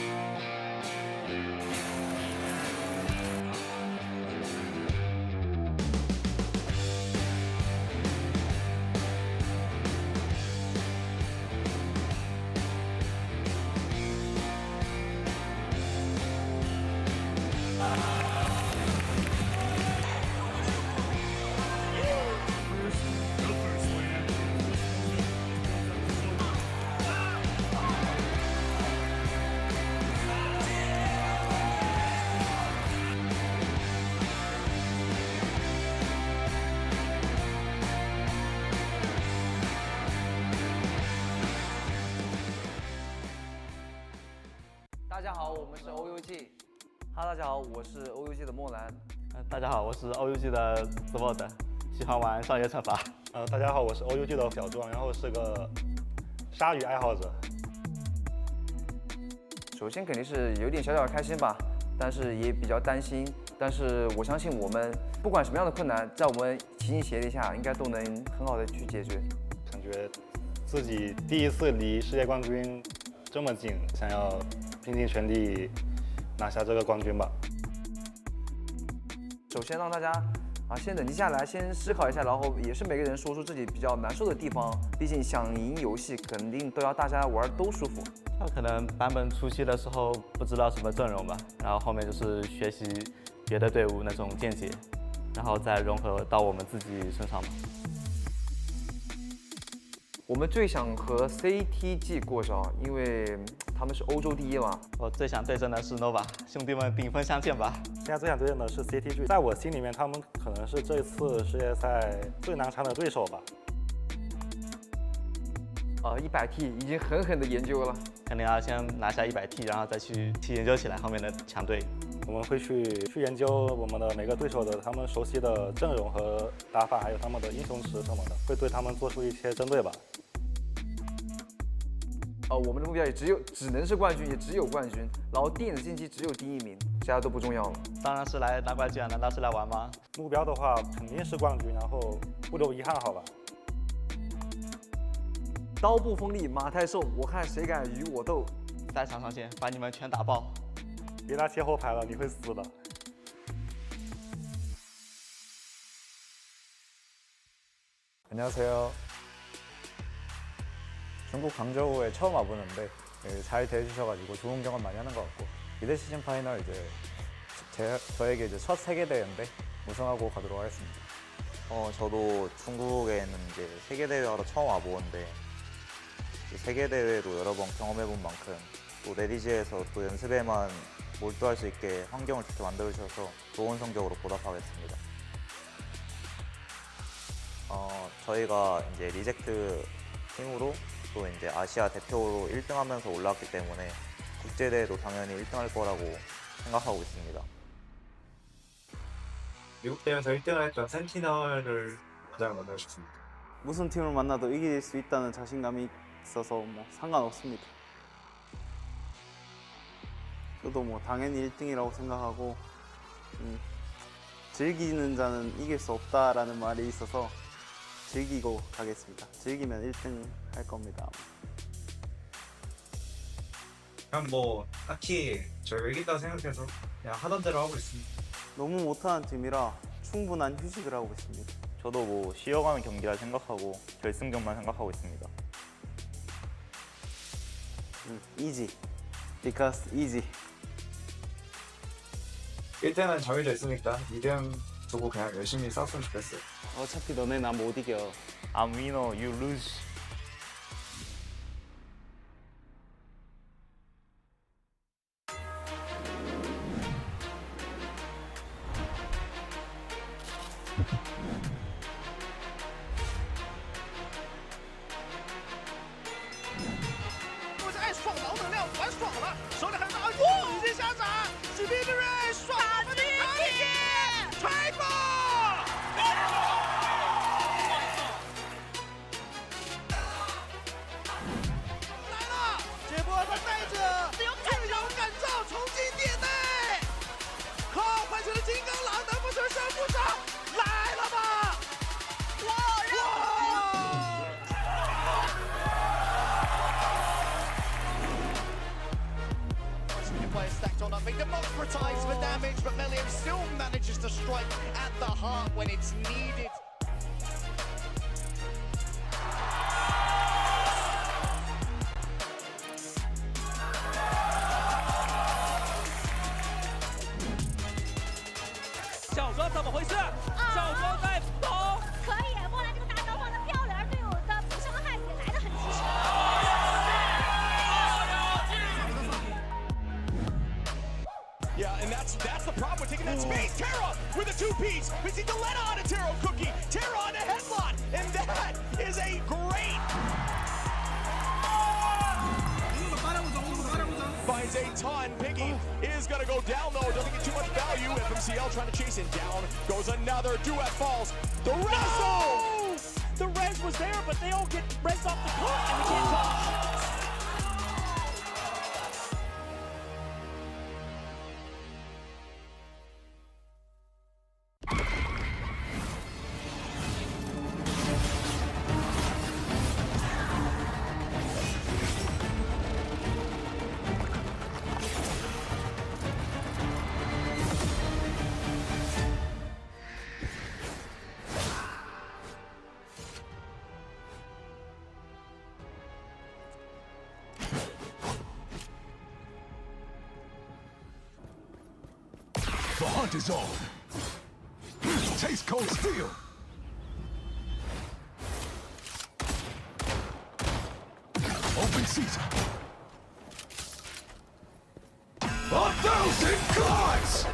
家好，我们是 OUG。大家好，我是 OUG 的莫兰。大家好，我是 OUG 的子墨的，喜欢玩商业惩罚。大家好，我是 OUG 的小壮，然后是个鲨鱼爱好者。首先肯定是有点小小的开心吧，但是也比较担心。但是我相信我们不管什么样的困难，在我们齐心协力下，应该都能很好的去解决。感觉自己第一次离世界冠军这么近，想要拼尽全力拿下这个冠军吧。首先让大家先冷静下来，先思考一下，然后也是每个人说出自己比较难受的地方。毕竟想赢游戏，肯定都要大家玩都舒服。可能版本初期的时候不知道什么阵容吧，然后后面就是学习别的队伍那种见解，然后再融合到我们自己身上嘛。我们最想和 CTG 过招，因为他们是欧洲第一嘛。我最想对阵的是 Nova， 兄弟们顶峰相见吧。现在最想对阵的是 CTG， 在我心里面，他们可能是这次世界赛最难缠的对手吧。100T 已经狠狠的研究了，肯定要先拿下100T， 然后再去研究起来后面的强队。我们会去研究我们的每个对手的他们熟悉的阵容和打法，还有他们的英雄池什么的，会对他们做出一些针对吧。我们的目标也只能是冠军，也只有冠军。然后电子竞技只有第1名，其他都不重要了。当然是来拿冠军啊，难道是来玩吗？目标的话肯定是冠军，然后不留遗憾，好吧。刀不锋利马太瘦，我看谁敢与我斗。在场上线，把你们全打爆！别拿切后排了，你会死的。 안녕하세요. 중국 광저우에 처음 와보는데 잘 대해주셔가지고 좋은 경험 많이 하는 것 같고 미드 시즌 파이널 이제 저에게 이제 첫 세계 대회인데 우승하고 가도록 하겠습니다. 저도 중국에 있는 이제 세계 대회하러 처음 와보는데 세계 대회도 여러 번 경험해본 만큼 또 네디지에서 또 연습에만 몰두할 수 있게 환경을 좋게 만들어주셔서 좋은 성적으로 보답하겠습니다. 저희가 이제 리젝트 팀으로 또 이제 아시아 대표로 1등하면서 올라왔기 때문에 국제대회도 당연히 1등할 거라고 생각하고 있습니다. 미국 대회에서 1등을 했던 센티널을 가장 만나고 싶습니다. 무슨 팀을 만나도 이길 수 있다는 자신감이 있어서 뭐 상관없습니다. 저도 뭐 당연히 1등이라고 생각하고 즐기는 자는 이길 수 없다라는 말이 있어서 즐기고 가겠습니다. 즐기면 1등 할 겁니다. 그냥 뭐 딱히 저희가 이긴다고 생각해서 그냥 하던 대로 하고 있습니다. 너무 못하는 팀이라 충분한 휴식을 하고 있습니다. 저도 뭐 쉬어가는 경기라 생각하고 결승전만 생각하고 있습니다. easy. Because easy. 1등은 정해져 있으니까 2등 두고 그냥 열심히 싸웠으면 좋겠어요. 어차피 너네 나 못 이겨. I'm winner, you lose. Stacked on up, they democratize the damage, but Melium still manages to strike at the heart when it's needed. Yeah, and that's the problem with taking that space. Terra with a 2-piece. We see Deletta on a Taro cookie. Terra on a headlock. And that is a great... By finds a ton. Piggy is going to go down, though. Doesn't get too much value. FMCL trying to chase him down. Goes another. Duet falls. The res. No! The res was there, but they all get res off the cut, and we can't touch. The hunt is on. Taste cold steel. Open season. 1,000 cards!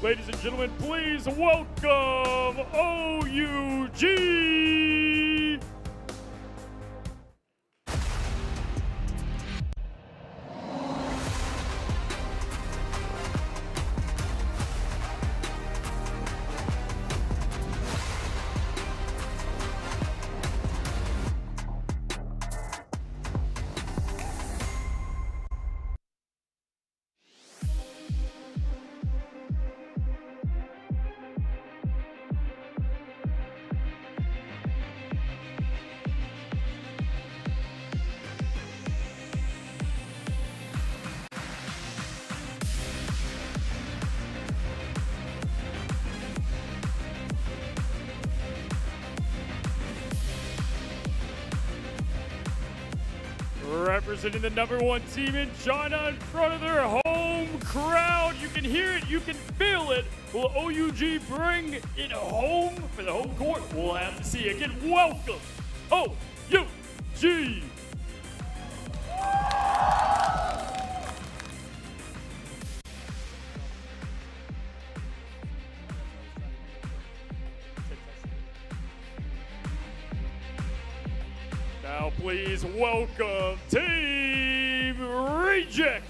Ladies and gentlemen, please welcome OUG! representing the #1 team in China in front of their home crowd. You can hear it, you can feel it. Will OUG bring it home for the home court? We'll have to see. Again, welcome, OUG. Now please welcome Team Reject.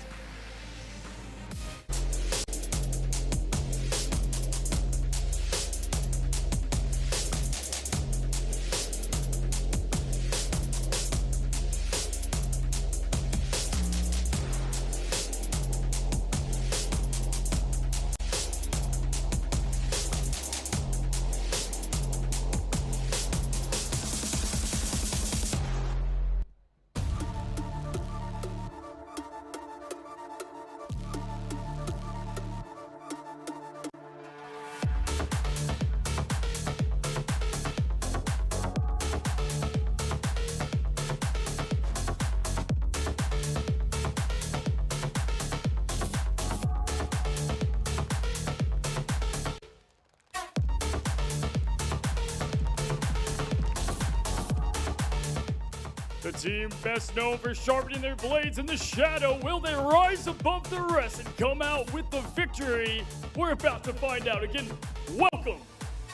The team best known for sharpening their blades in the shadow, will they rise above the rest and come out with the victory? We're about to find out. Again, welcome,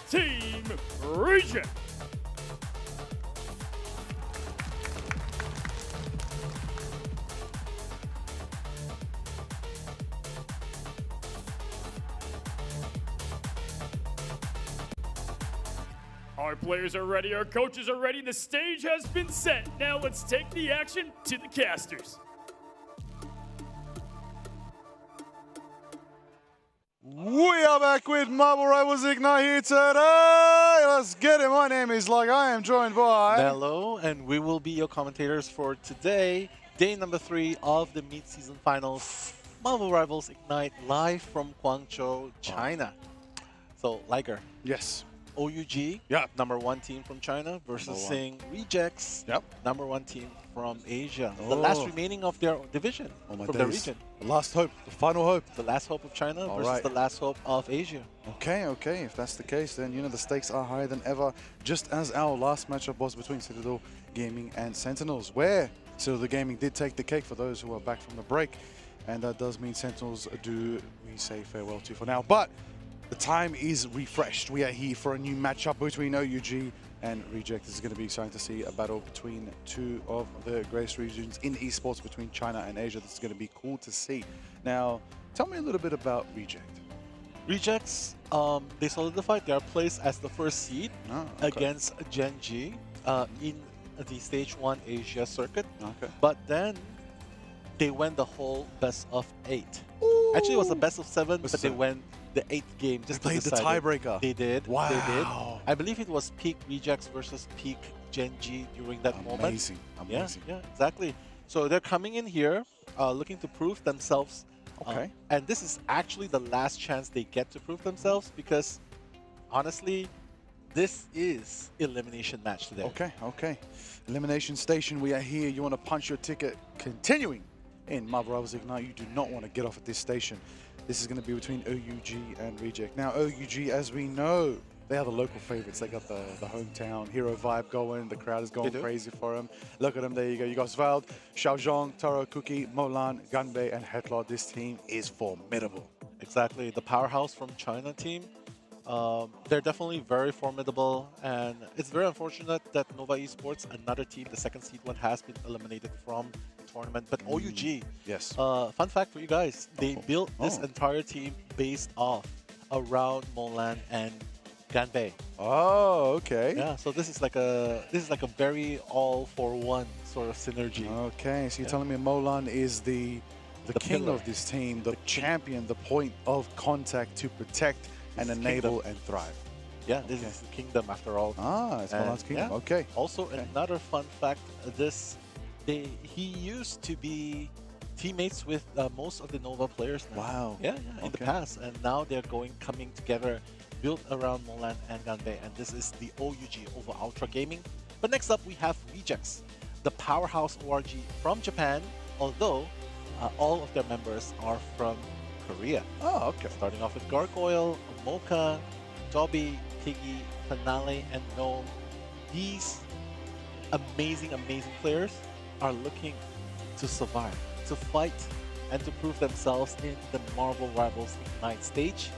Team Reject. Our players are ready, our coaches are ready, the stage has been set. Now let's take the action to the casters. We are back with Marvel Rivals Ignite here today. Let's get it. My name is Like. I am joined by Mello, and we will be your commentators for today, day number 3 of the mid-season finals. Marvel Rivals Ignite live from Guangzhou, China. So, Liger. Yes. OUG, #1 team from China versus Sing Rejects, #1 team from Asia. The last remaining of their division from the region. The last hope, the final hope. The last hope of China versus the last hope of Asia. Okay. If that's the case, then you know the stakes are higher than ever. Just as our last matchup was between Citadel Gaming and Sentinels, where Citadel Gaming did take the cake for those who are back from the break, and that does mean Sentinels do we say farewell to for now. But the time is refreshed. We are here for a new matchup between OUG and Reject. This is going to be exciting to see a battle between two of the greatest regions in esports between China and Asia. This is going to be cool to see. Now, tell me a little bit about Reject. Rejects, they solidified their place as the first seed against Genji in the Stage 1 Asia circuit. But then they went the whole best of 8. Actually, it was a best of 7, but they went the 8th game just they played the tiebreaker. They did. Wow. They did. I believe it was peak Rejects versus peak Genji during that moment. Amazing. Yeah, exactly. So they're coming in here looking to prove themselves. Okay. And this is actually the last chance they get to prove themselves because, honestly, this is elimination match today. Okay. Elimination station, we are here. You want to punch your ticket. Continuing in Marvel Rivals Ignite, you do not want to get off at this station. This is going to be between OUG and Reject. Now, OUG, as we know, they are the local favorites. They got the hometown hero vibe going. The crowd is going crazy for them. Look at them. There you go. You got Svald, Xiaozhong, Taro Cookie, Molan, Ganbei, and Hetlot. This team is formidable. Exactly. The powerhouse from China team. They're definitely very formidable. And it's very unfortunate that Nova Esports, another team, the second seed one, has been eliminated from tournament, but OUG, yes. Fun fact for you guys, they built this entire team based off around Molan and Ganbei. Oh, okay. Yeah, so this is like a very all-for-one sort of synergy. Okay, so you're telling me Molan is the king pillar of this team, the champion, the point of contact to protect and enable and thrive. Yeah, this is the kingdom after all. It's Molan's kingdom. Okay. Also, another fun fact: he used to be teammates with most of the Nova players now. Wow. Yeah, in the past, and now they're coming together, built around Molan and Ganbei, and this is the OUG over Ultra Gaming. But next up, we have Rejects. the powerhouse ORG from Japan, although all of their members are from Korea. Oh, okay. Starting off with Gargoyle, Mocha, Dobby, Piggy, Finale, and Gnome. These amazing players are looking to survive, to fight, and to prove themselves in the Marvel Rivals Ignite stage.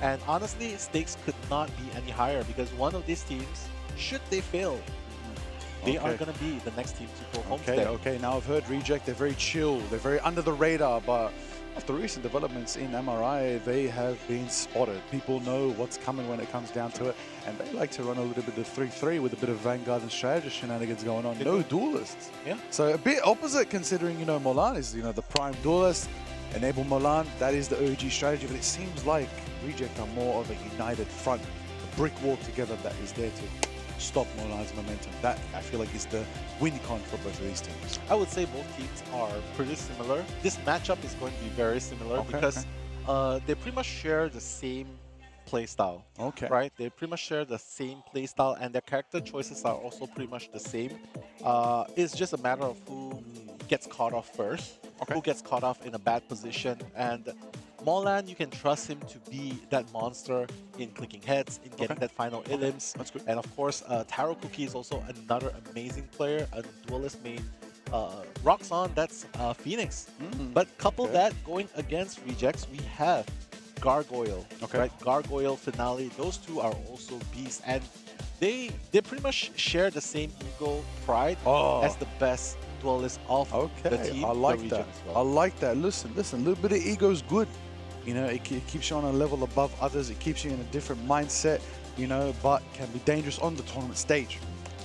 And honestly, stakes could not be any higher because one of these teams, should they fail, they are going to be the next team to go home today. Okay, now I've heard Reject, they're very chill, they're very under the radar, but after recent developments in MRI, they have been spotted. People know what's coming when it comes down to it, and they like to run a little bit of 3-3 with a bit of Vanguard and strategy shenanigans going on. No duelists. Yeah. So a bit opposite considering, you know, Molan is, you know, the prime duelist. Enable Molan, that is the OG strategy, but it seems like Reject are more of a united front, a brick wall together that is there to stop Molan's momentum. That, I feel like, is the win con for both of these teams. I would say both teams are pretty similar. This matchup is going to be very similar because they pretty much share the same playstyle. Okay. Right? They pretty much share the same playstyle, and their character choices are also pretty much the same. It's just a matter of who gets caught off first, who gets caught off in a bad position, and Molan, you can trust him to be that monster in clicking heads, in getting that final elims. That's good. And of course, Taro Cookie is also another amazing player, a duelist main. Roxanne, that's Phoenix. But couple that going against Rejects, we have Gargoyle, right? Gargoyle, Finale, those two are also beasts, and they pretty much share the same ego pride as the best duelist of the team. I like that. I like that. Listen, a little bit of ego is good. You know, it keeps you on a level above others. It keeps you in a different mindset, you know, but can be dangerous on the tournament stage.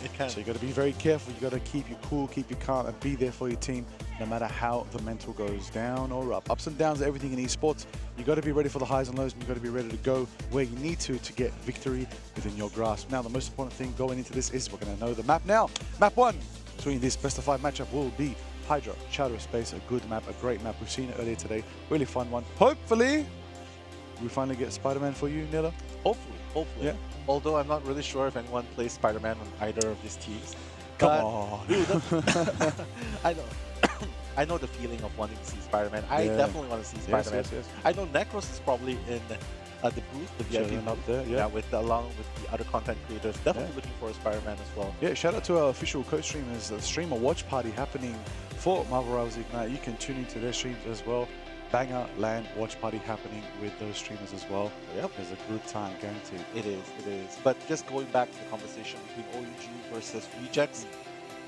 It can. So you got to be very careful. You got to keep you cool, keep you calm, and be there for your team, no matter how the mental goes down or up. Ups and downs, everything in esports. You got to be ready for the highs and lows, and you got to be ready to go where you need to get victory within your grasp. Now, the most important thing going into this is we're going to know the map now. Map 1 between this best of 5 matchup will be Hydra, Shadow Space, a good map, a great map. We've seen it earlier today. Really fun one. Hopefully, we finally get Spider-Man for you, Nilla. Hopefully. Yeah. Although I'm not really sure if anyone plays Spider-Man on either of these teams. Come But, on. dude, I know. I know the feeling of wanting to see Spider-Man. I definitely want to see Spider-Man. Yes. I know Necros is probably in the booth, the VIP Chilling booth, up there, along with the other content creators. Definitely looking for a Spider-Man as well. Yeah, shout out to our official co-streamers, the streamer watch party happening for Marvel Rivals Ignite. You can tune into their streams as well. Banger LAN watch party happening with those streamers as well. Yep. There's a good time, guaranteed. It is. But just going back to the conversation between OUG versus Rejects,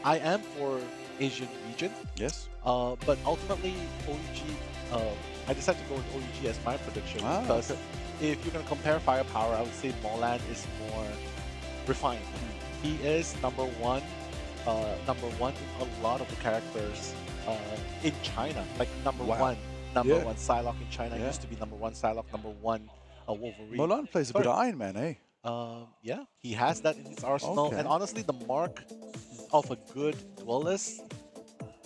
I am for Asian region. Yes. But ultimately, OUG, I decided to go with OUG as my prediction because if you're going to compare firepower, I would say Molan is more refined. He is number one in a lot of the characters in China. Like number one Psylocke in China used to be number one Psylocke, number one Wolverine. Molan plays a bit of Iron Man, eh? Yeah, he has that in his arsenal. And honestly, the mark of a good duelist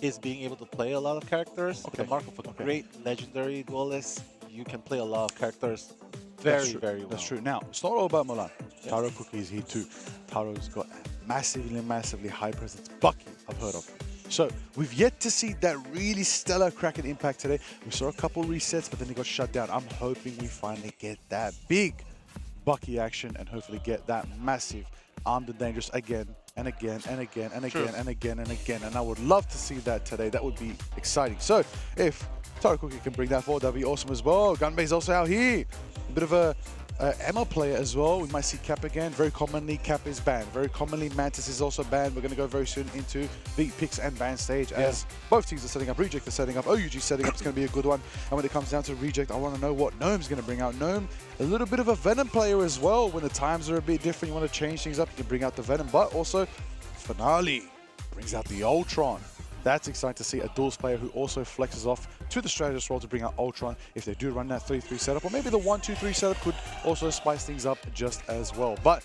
is being able to play a lot of characters. The mark of a great legendary duelist, you can play a lot of characters very well. That's true. Now, it's not all about Molan. Taro Cookie is here too. Taro's got a massively high presence. Bucky, I've heard of. So, we've yet to see that really stellar Kraken impact today. We saw a couple resets, but then he got shut down. I'm hoping we finally get that big Bucky action and hopefully get that massive Armed and Dangerous again and again and again and again and again and again. And I would love to see that today. That would be exciting. So, if Taro Cookie can bring that forward, that'd be awesome as well. Gunbay's also out here. A bit of a Emma player as well. We might see Cap again. Very commonly, Cap is banned. Very commonly, Mantis is also banned. We're going to go very soon into the picks and ban stage as both teams are setting up. Reject are setting up. OUG setting up. It's going to be a good one. And when it comes down to Reject, I want to know what Gnome's going to bring out. Gnome, a little bit of a Venom player as well. When the times are a bit different, you want to change things up, you can bring out the Venom. But also, Finale brings out the Ultron. That's exciting to see a duels player who also flexes off to the strategist role to bring out Ultron if they do run that 3-3 setup, or maybe the 1-2-3 setup could also spice things up just as well. But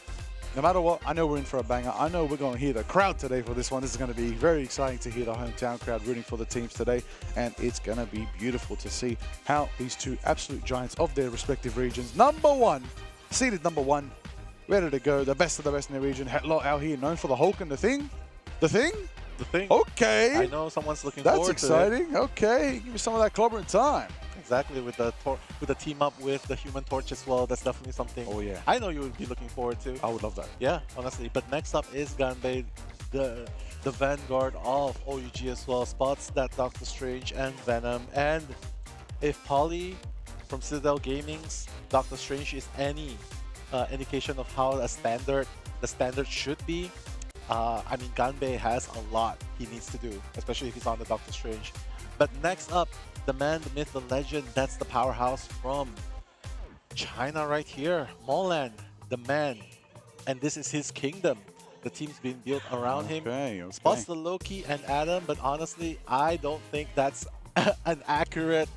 no matter what, I know we're in for a banger. I know we're going to hear the crowd today for this one. This is going to be very exciting to hear the hometown crowd rooting for the teams today, and it's going to be beautiful to see how these two absolute giants of their respective regions, seeded number one, ready to go, the best of the best in their region, Hetlot out here known for the Hulk and the Thing. the thing. Okay. I know someone's looking That's forward exciting. to it. Okay, give me some of that clobbering time. Exactly, with the team up with the Human Torch as well. That's definitely something. Oh yeah. I know you would be looking forward to. I would love that. Yeah, honestly. But next up is Ganbei, the vanguard of OUG as well. Spots that Doctor Strange and Venom. And if Polly from Citadel Gaming's Doctor Strange is any indication of how the standard should be, I mean, Ganbei has a lot he needs to do, especially if he's on the Doctor Strange. But next up, the man, the myth, the legend, that's the powerhouse from China right here. Molan, the man. And this is his kingdom. The team's been built around him. Spots the Loki and Adam, but honestly, I don't think that's an accurate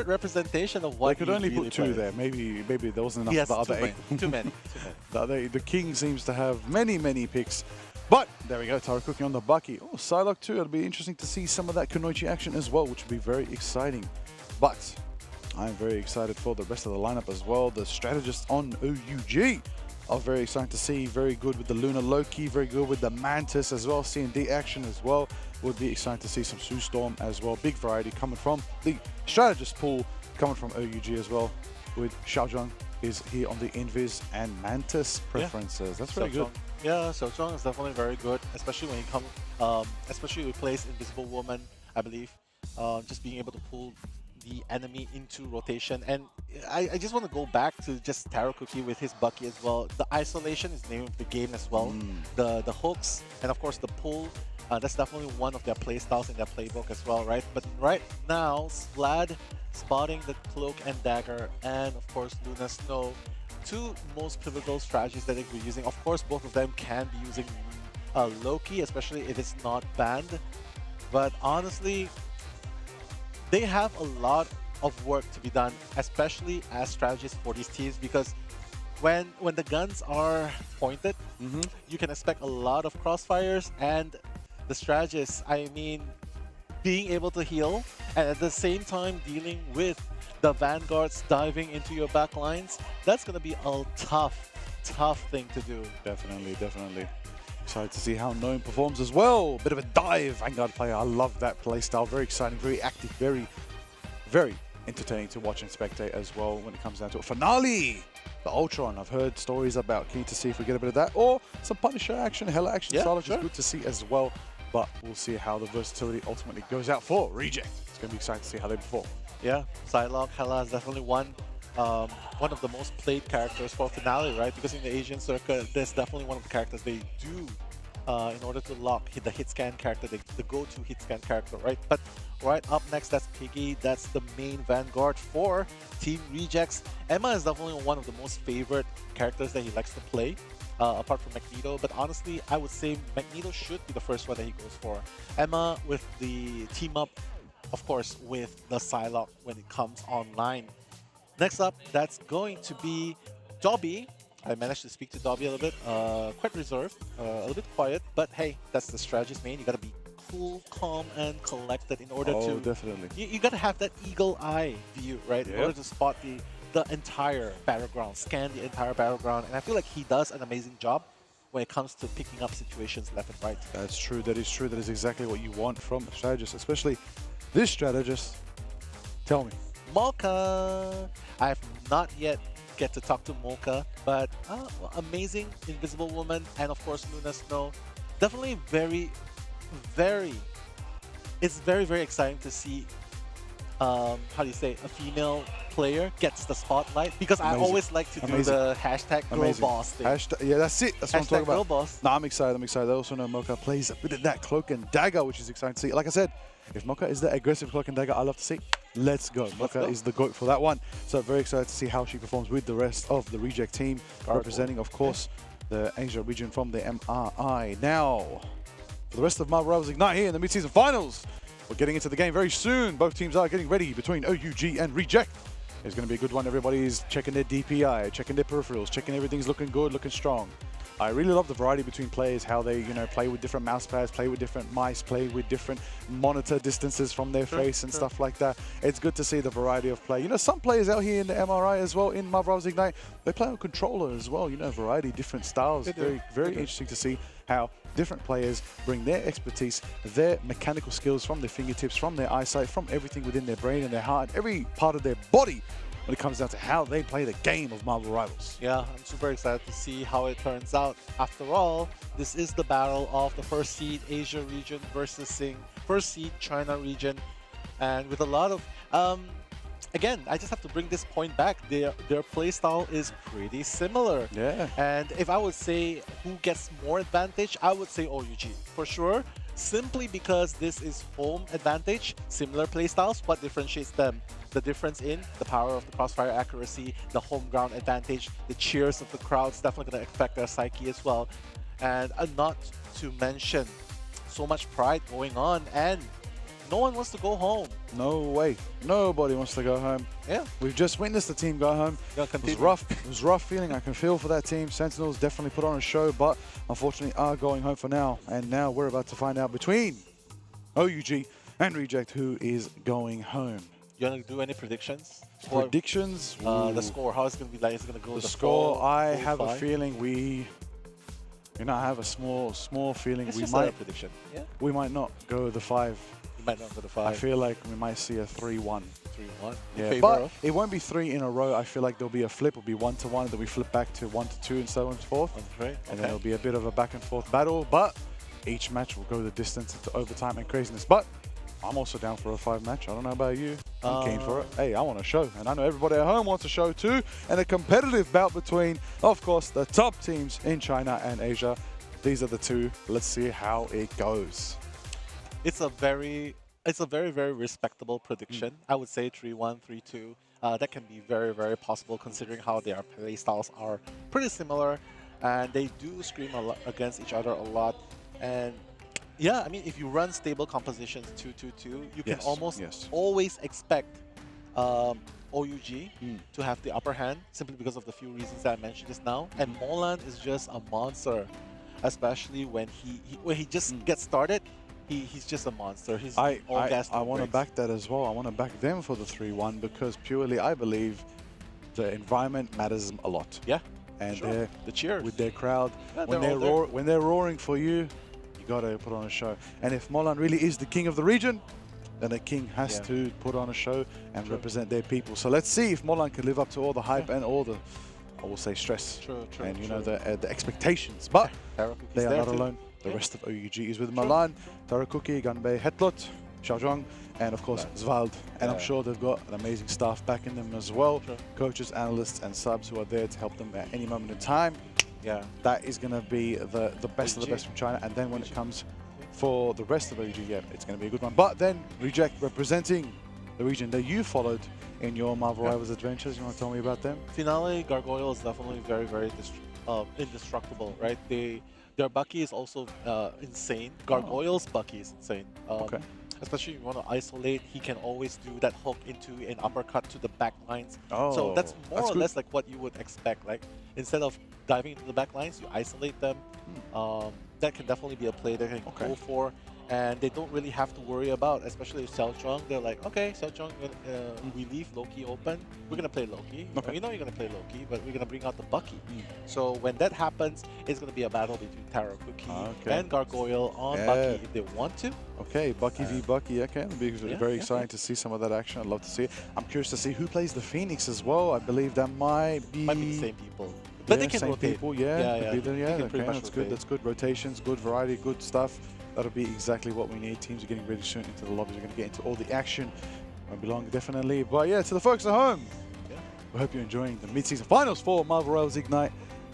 representation of what they could he only really put two plays. there. Maybe there wasn't enough Yes, for the other eight. too many. The king seems to have many picks. But there we go, Taro cooking on the Bucky. Oh, Psylocke too. It'll be interesting to see some of that Kunoichi action as well, which will be very exciting. But I'm very excited for the rest of the lineup as well. The strategists on OUG are very exciting to see. Very good with the Luna Loki, very good with the Mantis as well. C&D action as well. Would be exciting to see some Sue Storm as well. Big variety coming from the strategist pool, coming from OUG as well. With Xiaozhong is here on the Invis and Mantis preferences. That's very good. Yeah, Xiaozhong is definitely very good, especially when he comes, especially when he plays Invisible Woman, I believe. Just being able to pull the enemy into rotation. And I just want to go back to just Taro Cookie with his Bucky as well. The isolation is the name of the game as well. The hooks and of course the pull. That's definitely one of their playstyles in their playbook as well, right? But right now, Vlad spotting the Cloak and Dagger and of course Luna Snow. Two most pivotal strategies that they could be using. Of course, both of them can be using Loki, especially if it's not banned. But honestly, they have a lot of work to be done, especially as strategists for these teams, because when the guns are pointed, you can expect a lot of crossfires, and the strategists, I mean, being able to heal and at the same time dealing with the vanguards diving into your back lines, that's going to be a tough thing to do. Definitely. Excited to see how Gnome performs as well. Bit of a dive Vanguard player. I love that playstyle. Very exciting, very active, very entertaining to watch and spectate as well when it comes down to a finale. The Ultron, I've heard stories about. Keen to see if we get a bit of that. Or some Punisher action, Hella action style, which is good to see as well. But we'll see how the versatility ultimately goes out for Reject. It's going to be exciting to see how they perform. Yeah, Psylocke, Hella is definitely one of the most played characters for finale, right? Because in the Asian circuit, there's definitely one of the characters they do in order to lock the hit scan character, the go-to hit scan character, right? But right up next, that's Piggy. That's the main vanguard for Team Rejects. Emma is definitely one of the most favorite characters that he likes to play, apart from Magneto. But honestly, I would say Magneto should be the first one that he goes for. Emma with the team up, of course, with the Psylocke when it comes online. Next up, that's going to be Dobby. I managed to speak to Dobby a little bit, quite reserved, a little bit quiet, but hey, that's the strategist main. You gotta be cool, calm, and collected in order to... definitely. You gotta have that eagle eye view, right? In order to spot the entire battleground, scan the entire battleground, and I feel like he does an amazing job when it comes to picking up situations left and right. That's true, that is true. That is exactly what you want from a strategist, especially this strategist. Tell me. Mocha! I have not yet get to talk to Mocha, but amazing Invisible Woman and of course Luna Snow. Definitely it's very exciting to see how do you say, a female player gets the spotlight, because I always like to do the hashtag girl boss thing. Yeah, that's it. That's what I'm talking about. Girl boss. No, I'm excited. I also know Mocha plays a bit of that cloak and dagger, which is exciting to see. Like I said, if Mocha is the aggressive cloak and dagger, I love to see. Let's go. Mocha is the GOAT for that one. So very excited to see how she performs with the rest of the Reject team, representing, of course, the Asia region from the MRI. Now, for the rest of Marvel Rivals Ignite here in the mid-season finals, we're getting into the game very soon. Both teams are getting ready between OUG and Reject. It's going to be a good one. Everybody's checking their DPI, checking their peripherals, checking everything's looking good, looking strong. I really love the variety between players, how they, play with different mouse pads, play with different mice, play with different monitor distances from their face and stuff like that. It's good to see the variety of play. Some players out here in the MRI as well, in Marvel Rivals Ignite, they play on controller as well. Variety, different styles. Very interesting to see how different players bring their expertise, their mechanical skills from their fingertips, from their eyesight, from everything within their brain and their heart, every part of their body when it comes down to how they play the game of Marvel Rivals. Yeah, I'm super excited to see how it turns out. After all, this is the battle of the first seed Asia region versus first seed China region. And with a lot of, again, I just have to bring this point back. Their playstyle is pretty similar. Yeah. And if I would say who gets more advantage, I would say OUG for sure. Simply because this is home advantage, similar playstyles. What differentiates them? The difference in the power of the crossfire accuracy, the home ground advantage, the cheers of the crowd's definitely going to affect their psyche as well. And not to mention so much pride going on, and no one wants to go home. No way. Nobody wants to go home. Yeah. We've just witnessed the team go home. It was rough. It was rough feeling. I can feel for that team. Sentinels definitely put on a show, but unfortunately are going home for now. And now we're about to find out between OUG and Reject who is going home. You want to do any predictions? Predictions? The score. How is it going to be like? Is it going to go The to score, 4, I 4, have 5? a feeling I have a small feeling It's we just might a prediction. Yeah. we might not go the 5. You might not go to 5. I feel like we might see a 3-1. 3-1. Yeah, but it won't be 3 in a row. I feel like there'll be a flip. It'll be 1-1, then we flip back to 1-2 and so on and so forth. Okay. And then it'll be a bit of a back and forth battle, but each match will go the distance into overtime and craziness. But I'm also down for a 5 match. I don't know about you. I'm keen for it. Hey, I want a show. And I know everybody at home wants a show too. And a competitive bout between, of course, the top teams in China and Asia. These are the two. Let's see how it goes. It's a very, very respectable prediction. I would say 3-1, 3-2. That can be very, very possible considering how their play styles are pretty similar. And they do scream a lot against each other a lot. And yeah, I mean, if you run stable compositions 2-2-2, you can almost always expect OUG to have the upper hand simply because of the few reasons that I mentioned just now. And Molan is just a monster, especially when he just gets started. He's just a monster. He's all gas. I want to back that as well. I want to back them for the 3-1 because purely I believe the environment matters a lot. Yeah. And the cheers with their crowd, yeah, when they're roaring for you, you gotta put on a show. And if Molan really is the king of the region, then a king has to put on a show and represent their people. So let's see if Molan can live up to all the hype and all the, I will say, stress and you know the expectations. But they are not alone. The rest of OUG is with Molan, Tarakuki, Ganbei, Hetlot, Xiaozhuang, and of course Zvald. And I'm sure they've got an amazing staff backing them as well. Coaches, analysts, and subs who are there to help them at any moment in time. Yeah, that is going to be the best of the best from China. And then when it comes for the rest of OUG, yeah, it's going to be a good one. But then Reject representing the region that you followed in your Marvel Rivals adventures. You want to tell me about them? Finale Gargoyle is definitely very, very indestructible, right? Their Bucky is also insane. Gargoyle's Bucky is insane. Especially if you want to isolate, he can always do that hook into an uppercut to the back lines. So that's more or less like what you would expect. Like instead of diving into the back lines, you isolate them. That can definitely be a play they can go for. And they don't really have to worry about, especially if Xiaozhuang, they're like, okay, Xiaozhuang, we leave Loki open. We're going to play Loki. We know you're going to play Loki, but we're going to bring out the Bucky. So when that happens, it's going to be a battle between Tarakuki and Gargoyle on Bucky if they want to. Okay, Bucky v Bucky. Okay, it'll be very exciting to see some of that action. I'd love to see it. I'm curious to see who plays the Phoenix as well. I believe that might be the same people. But they can same rotate. people, Yeah, okay, that's good. That's good. Rotations, good variety, good stuff. That'll be exactly what we need. Teams are getting ready soon into the lobbies. We're going to get into all the action. Won't be long, definitely. But yeah, to the folks at home, we hope you're enjoying the mid-season finals for Marvel Rivals Ignite.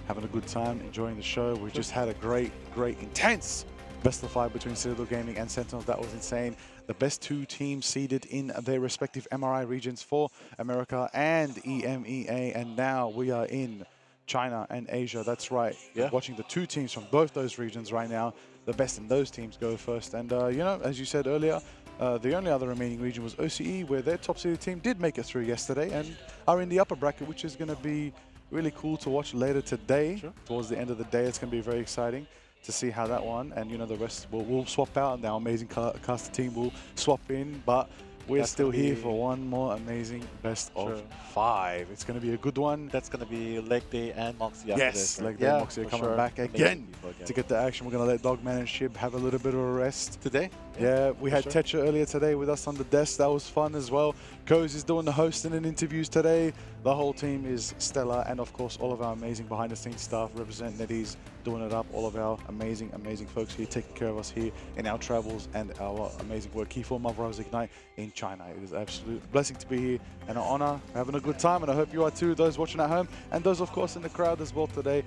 Having a good time, enjoying the show. We just had a great, intense best of 5 between Citadel Gaming and Sentinels. That was insane. The best 2 teams seeded in their respective MRI regions for America and EMEA. And now we are in China and Asia. That's right. Watching the 2 teams from both those regions right now. The best in those teams go first. And, you know, as you said earlier, the only other remaining region was OCE, where their top-seeded team did make it through yesterday and are in the upper bracket, which is going to be really cool to watch later today. Towards the end of the day, it's going to be very exciting to see how that one. And, you know, the rest will swap out and our amazing caster team will swap in. But We're That's still gonna here be- for one more amazing best of Sure. 5. It's going to be a good one. That's going to be Leg Day and Moxie after Yes, this. Right? Leg Day and Moxie are for coming sure. back Amazing again people again. to get the action. We're going to let Dogman and Shib have a little bit of a rest. Today? Yeah, we for had sure. Tetra earlier today with us on the desk. That was fun as well. Coz is doing the hosting and interviews today. The whole team is stellar. And of course, all of our amazing behind-the-scenes staff represent NetEase, doing it up. All of our amazing, amazing folks here taking care of us here in our travels and our amazing work here for Marvel Rivals Ignite in China. It is an absolute blessing to be here and an honor, having a good time. And I hope you are too, those watching at home and those, of course, in the crowd as well today.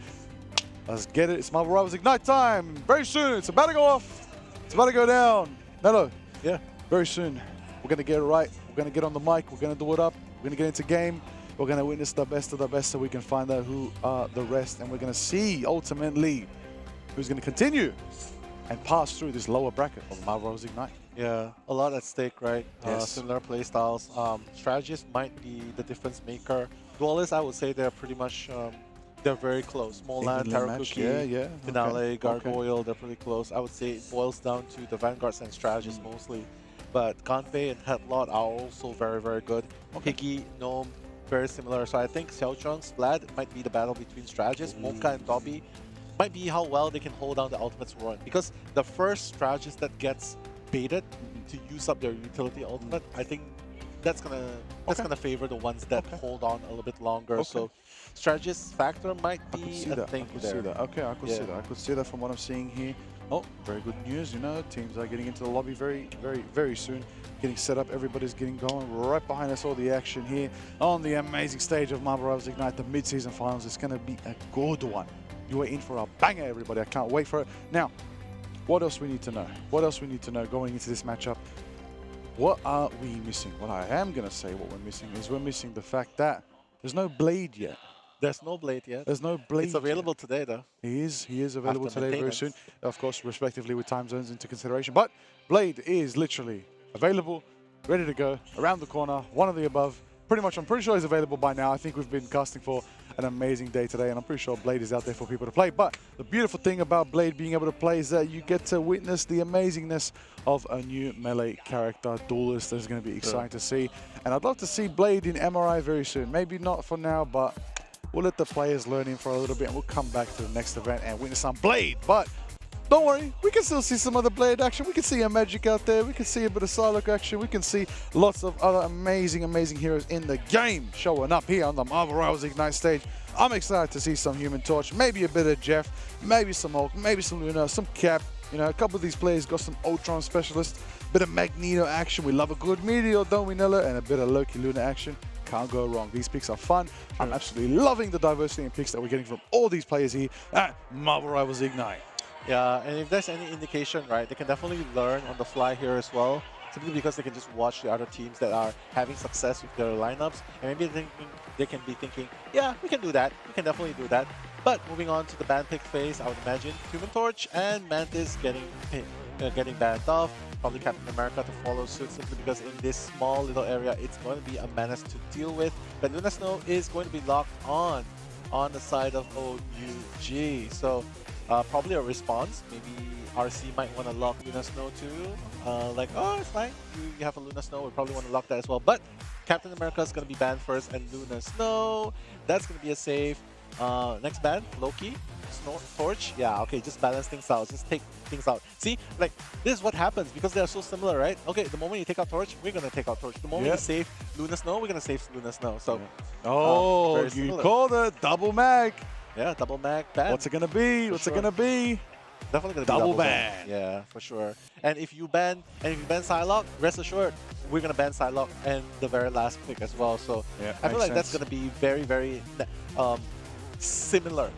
Let's get it. It's Marvel Rivals Ignite time. Very soon. It's about to go off. It's about to go down. Mello. Yeah. Very soon. We're going to get it right. We're going to get on the mic. We're going to do it up. We're going to get into game. We're going to witness the best of the best so we can find out who are the rest. And we're going to see, ultimately, who's going to continue and pass through this lower bracket of Marvel Rivals Ignite. Yeah, a lot at stake, right? Yes. Similar play styles. Strategists might be the difference maker. Duelists, I would say they're pretty much, they're very close. Molan, Evenly Taro matched, Cookie, yeah. Finale, Okay. Gargoyle, they're pretty close. I would say it boils down to the Vanguards and Strategists mostly. But Convoy and Headlot are also very, very good. Piggy, Gnome, very similar. So I think Xiaochun, Splad might be the battle between Strategists. Monka and Dobby might be how well they can hold down the Ultimate's run. Because the first Strategist that gets baited to use up their utility ultimate, I think that's gonna favor the ones that hold on a little bit longer. So Strategist factor might be a thing there. Okay, I could see that. I could see that from what I'm seeing here. Oh, very good news. You know, teams are getting into the lobby very, very, very soon. Getting set up. Everybody's getting going. Right behind us, all the action here on the amazing stage of Marvel Rivals Ignite, the mid-season finals. It's going to be a good one. You are in for a banger, everybody. I can't wait for it. Now, what else we need to know? What else we need to know going into this matchup? What are we missing? What I am going to say what we're missing is we're missing the fact that there's no Blade yet. There's no Blade yet. There's no Blade. It's available today, though. He is available After today very maintenance. soon. Of course, respectively with time zones into consideration. But Blade is literally available, ready to go, around the corner, one of the above. Pretty much, I'm pretty sure he's available by now. I think we've been casting for an amazing day today, and I'm pretty sure Blade is out there for people to play. But the beautiful thing about Blade being able to play is that you get to witness the amazingness of a new melee character, Duelist. That's going to be exciting to see. And I'd love to see Blade in MRI very soon. Maybe not for now, but we'll let the players learn him for a little bit, and we'll come back to the next event and witness some Blade. But don't worry, we can still see some other Blade action. We can see a Magic out there. We can see a bit of Psylocke action. We can see lots of other amazing, amazing heroes in the game showing up here on the Marvel Rivals Ignite stage. I'm excited to see some Human Torch, maybe a bit of Jeff, maybe some Hulk, maybe some Luna, some Cap. You know, a couple of these players got some Ultron specialists, bit of Magneto action. We love a good Meteor, don't we, Nella? And a bit of Loki Luna action. Can't go wrong. These picks are fun. I'm absolutely loving the diversity in picks that we're getting from all these players here at Marvel Rivals Ignite. Yeah, and if there's any indication, right, they can definitely learn on the fly here as well. Simply because they can just watch the other teams that are having success with their lineups, and maybe they can be thinking, yeah, we can do that. We can definitely do that. But moving on to the ban pick phase, I would imagine Human Torch and Mantis getting banned off. Probably Captain America to follow suit, simply because in this small little area, it's going to be a menace to deal with. But Luna Snow is going to be locked on the side of OUG. So probably a response. Maybe RC might want to lock Luna Snow too. Like, oh, it's fine. You have a Luna Snow. We probably want to lock that as well. But Captain America is going to be banned first, and Luna Snow, that's going to be a save. Next ban, Loki, Torch. Yeah, okay, just balance things out. Just take things out. See, like, this is what happens because they are so similar, right? Okay, the moment you take out Torch, we're going to take out Torch. The moment you save Luna Snow, we're going to save Luna Snow. So, oh, you called it. Double mag. Yeah, double mag ban. What's it going to be? What's it going to be? Definitely going to be double ban. Yeah, for sure. And if you ban Psylocke, rest assured, we're going to ban Psylocke and the very last pick as well. So yeah, I feel like that's going to be very, very similar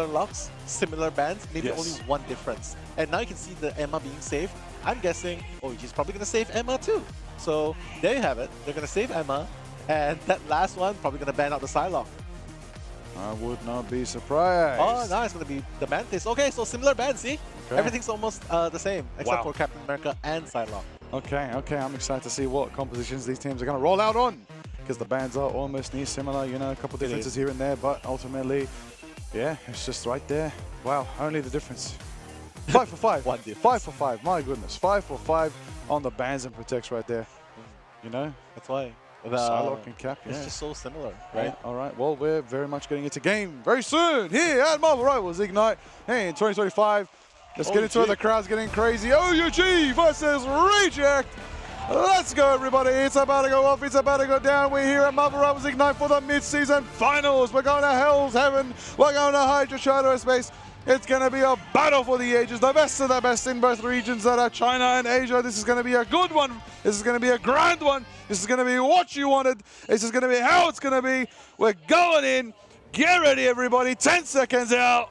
locks, similar bans, maybe only one difference. And now you can see the Emma being saved. I'm guessing OG's probably going to save Emma too. So there you have it. They're going to save Emma, and that last one probably going to ban out the Psylocke. I would not be surprised. Oh, now it's going to be the Mantis. Okay, so similar bans, see? Okay. Everything's almost the same, except for Captain America and Psylocke. Okay, I'm excited to see what compositions these teams are going to roll out on, because the bands are almost near similar, you know, a couple differences here and there, but ultimately, yeah, it's just right there. Wow, only the difference. 5 for 5. 5 for 5, my goodness. 5 for 5 on the bans and protects right there. you know? That's why. Psylocke and Cap, It's just so similar, right? Yeah, all right, well, we're very much getting into game very soon here at Marvel Rivals Ignite. Hey, in 2025, let's get into it. The crowd's getting crazy. OUG versus Reject. Let's go, everybody. It's about to go up. It's about to go down. We're here at Marvel Rivals Ignite for the mid-season finals. We're going to Hell's Heaven. We're going to Hydra Shadow Space. It's going to be a battle for the ages. The best of the best in both regions that are China and Asia. This is going to be a good one. This is going to be a grand one. This is going to be what you wanted. This is going to be how it's going to be. We're going in. Get ready, everybody. 10 seconds out.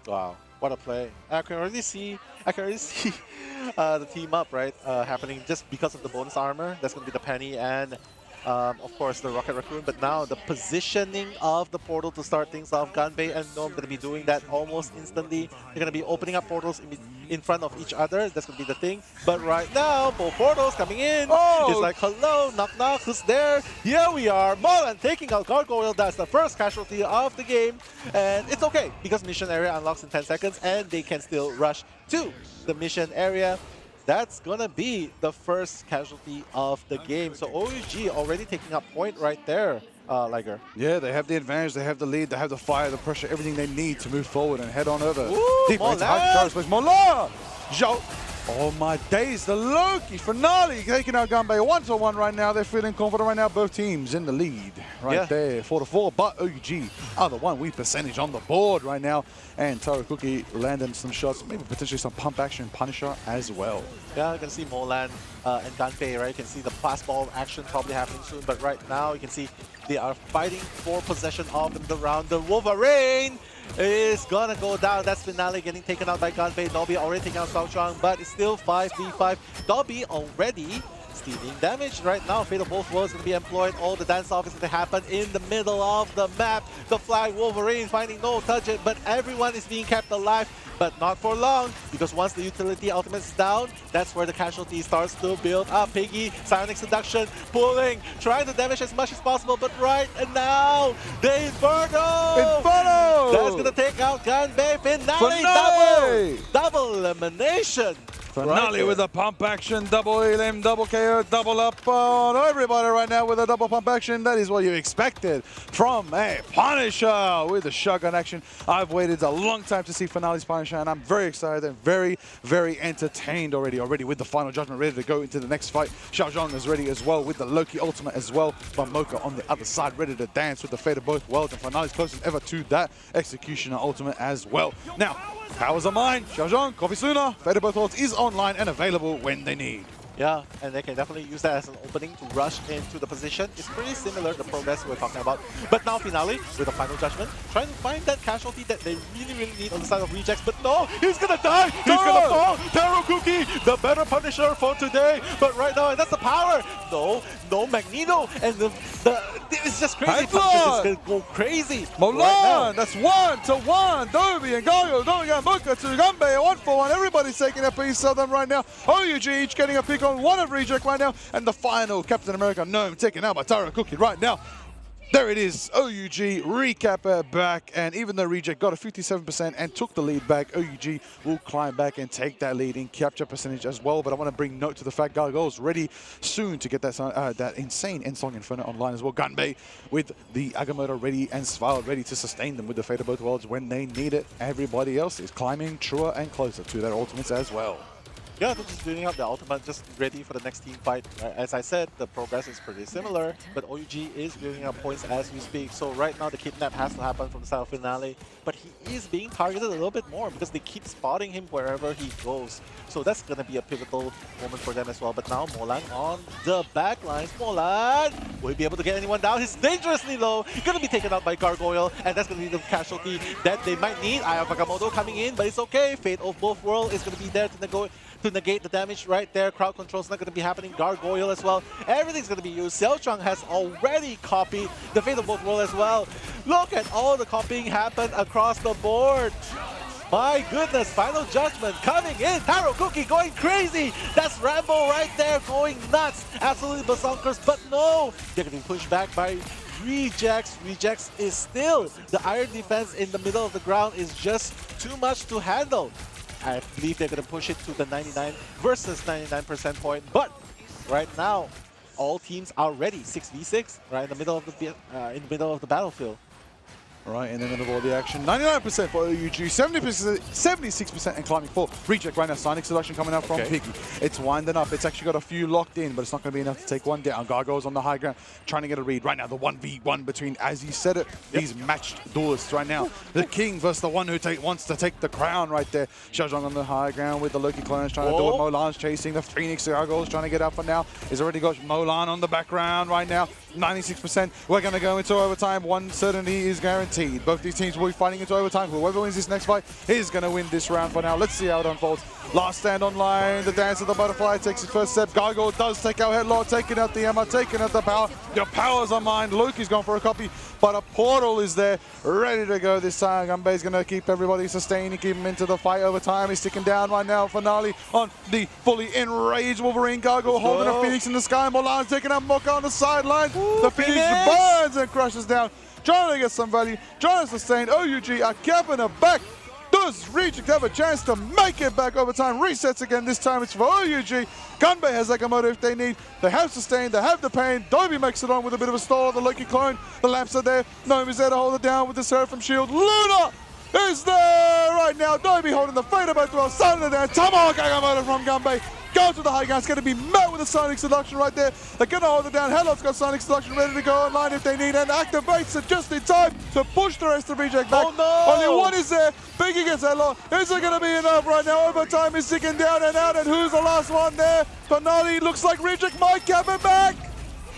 Wow, what a play. I can already see the team up, right, happening just because of the bonus armor. That's going to be the Penny and, of course, the Rocket Raccoon. But now the positioning of the portal to start things off. Ganbei and Gnome going to be doing that almost instantly. They're going to be opening up portals in front of each other. That's going to be the thing. But right now, both portals coming in. Oh! It's like, hello, knock knock, who's there? Here we are. Molan taking out Gargoyle. That's the first casualty of the game. And it's okay because mission area unlocks in 10 seconds and they can still rush to the mission area. That's gonna be the first casualty of the game. So OUG already taking up point right there, Liger. Yeah, they have the advantage, they have the lead, they have the fire, the pressure, everything they need to move forward and head on over. Deep into Hydra Space. Molan! Zhao! Oh my days, the Loki finale taking out Ganbei 1-1 right now. They're feeling confident right now. Both teams in the lead right there, 4-4. But OUG are the one with percentage on the board right now. And Taro Cookie landing some shots, maybe potentially some pump action Punisher as well. Yeah, you can see Molan and Ganbei, right? You can see the pass ball action probably happening soon. But right now, you can see they are fighting for possession of the round. The Wolverine is gonna go down. That's finale getting taken out by Ganbei. Dobby already taking out Xiaozhuang, but it's still 5v5. Dobby already stealing damage right now. Fate of both worlds going to be employed. All the dance-off is going to happen in the middle of the map. The Fly Wolverine finding no target, but everyone is being kept alive. But not for long, because once the utility ultimate is down, that's where the casualty starts to build up. Piggy, Psionic Seduction, pulling, trying to damage as much as possible, but right now, the Inferno! That's gonna take out Ganbei. Finale! Double elimination! Finale with a pump action, double elim, double KO, double up on everybody right now with a double pump action. That is what you expected from a Punisher with the shotgun action. I've waited a long time to see Finale's Punisher, and I'm very excited and very, very entertained already with the final judgment ready to go into the next fight. Xiaozhuang is ready as well with the Loki ultimate as well. But Mocha on the other side ready to dance with the fate of both worlds, and Finale's closest ever to that Executioner ultimate as well. Now, powers are mine. Xiaozhuang, Coffee Sooner, fate of both worlds is online and available when they need. Yeah, and they can definitely use that as an opening to rush into the position. It's pretty similar to the progress we're talking about. But now Finale, with the final judgment, trying to find that casualty that they really, really need on the side of Rejects. But no, he's gonna die! He's gonna fall! Taro Cookie, the better Punisher for today! But right now, and that's the power! No Magneto! And it's just crazy. Punishers is gonna go crazy! Molan, right that's 1-1! Dobby and Goyo, Dobby and Mocha to Ganbei, 1-for-1. Everybody's taking a piece of them right now. OUG each getting a pick on one of Reject right now, and the final Captain America Gnome taken out by Taro Cookie right now. There it is, OUG recap back, and even though Reject got a 57% and took the lead back, OUG will climb back and take that lead in capture percentage as well. But I want to bring note to the fact Gargoyle's ready soon to get that insane Ensong Inferno online as well. Ganbei with the Agamotto ready and Sval ready to sustain them with the fate of both worlds when they need it. Everybody else is climbing truer and closer to their ultimates as well. Yeah, they're just building up the ultimate, just ready for the next team fight. As I said, the progress is pretty similar, but OUG is building up points as we speak. So right now, the kidnap has to happen from the side of Finale, but he is being targeted a little bit more because they keep spotting him wherever he goes. So that's going to be a pivotal moment for them as well. But now Molan on the back lines. Molan, will he be able to get anyone down? He's dangerously low. Going to be taken out by Gargoyle, and that's going to be the casualty that they might need. Eye of Agamotto coming in, but it's okay. Fate of both worlds is going to be there to negate the damage right there. Crowd control's not going to be happening. Gargoyle as well. Everything's going to be used. Xiaozhuang has already copied the fate of both worlds as well. Look at all the copying happen across the board. My goodness, final judgment coming in. Taro Cookie going crazy. That's Rambo right there going nuts. Absolutely bazonkers, but no. They're going to be pushed back by Rejects. Rejects is still, the iron defense in the middle of the ground is just too much to handle. I believe they're going to push it to the 99 versus 99% point. But right now, all teams are ready. 6v6, right in the middle of the battlefield. Right in the middle of all the action. 99% for OUG, 70%, 76% and climbing for Reject right now. Sonic Seduction coming out from Piggy. It's winding up. It's actually got a few locked in, but it's not going to be enough to take one down. Gargoyle's on the high ground, trying to get a read. Right now, the 1v1 between, as you said it, these matched duelists right now. The king versus the one who wants to take the crown right there. Xiaozhong on the high ground with the Loki clones trying to do it. Molan's chasing. The Phoenix Gargoyle's trying to get out for now. He's already got Molan on the background right now. 96%. We're going to go into overtime. One certainty is guaranteed. Both these teams will be fighting into overtime. Whoever wins this next fight is going to win this round for now. Let's see how it unfolds. Last stand online. The dance of the butterfly takes his first step. Gargoyle does take out headlock, taking out the Emma, taking out the power. Your powers are mine. Luke is going for a copy, but a portal is there, ready to go this time. Gunbei is going to keep everybody sustained and keep him into the fight over time. He's sticking down right now. Finale on the fully enraged Wolverine. Gargoyle holding a Phoenix in the sky. Molan's taking out Mocha on the sideline. The Phoenix burns and crashes down. Trying to get some value, trying to sustain. OUG are capping it back. Does Reject have a chance to make it back over time? Resets again. This time it's for OUG. Gunbei has Sakamoto if they need. They have sustain. They have the pain. Dobby makes it on with a bit of a stall. The Loki clone. The lamps are there. Nomi's there to hold it down with the Seraphim shield. Luna is there right now. Dobby holding the fader both well. Starting it down. Tomahawk Sakamoto from Gunbei. Goes to the high ground. It's going to be met with a Sonic Seduction right there. They're going to hold it down. Hello's got Sonic Seduction ready to go online if they need, and activates it just in time to push the rest of Reject back. Oh no! Only one is there. Biggie gets Hello. Is it going to be enough right now? Overtime is ticking down and out, and who's the last one there? Finale looks like Reject might cap it back.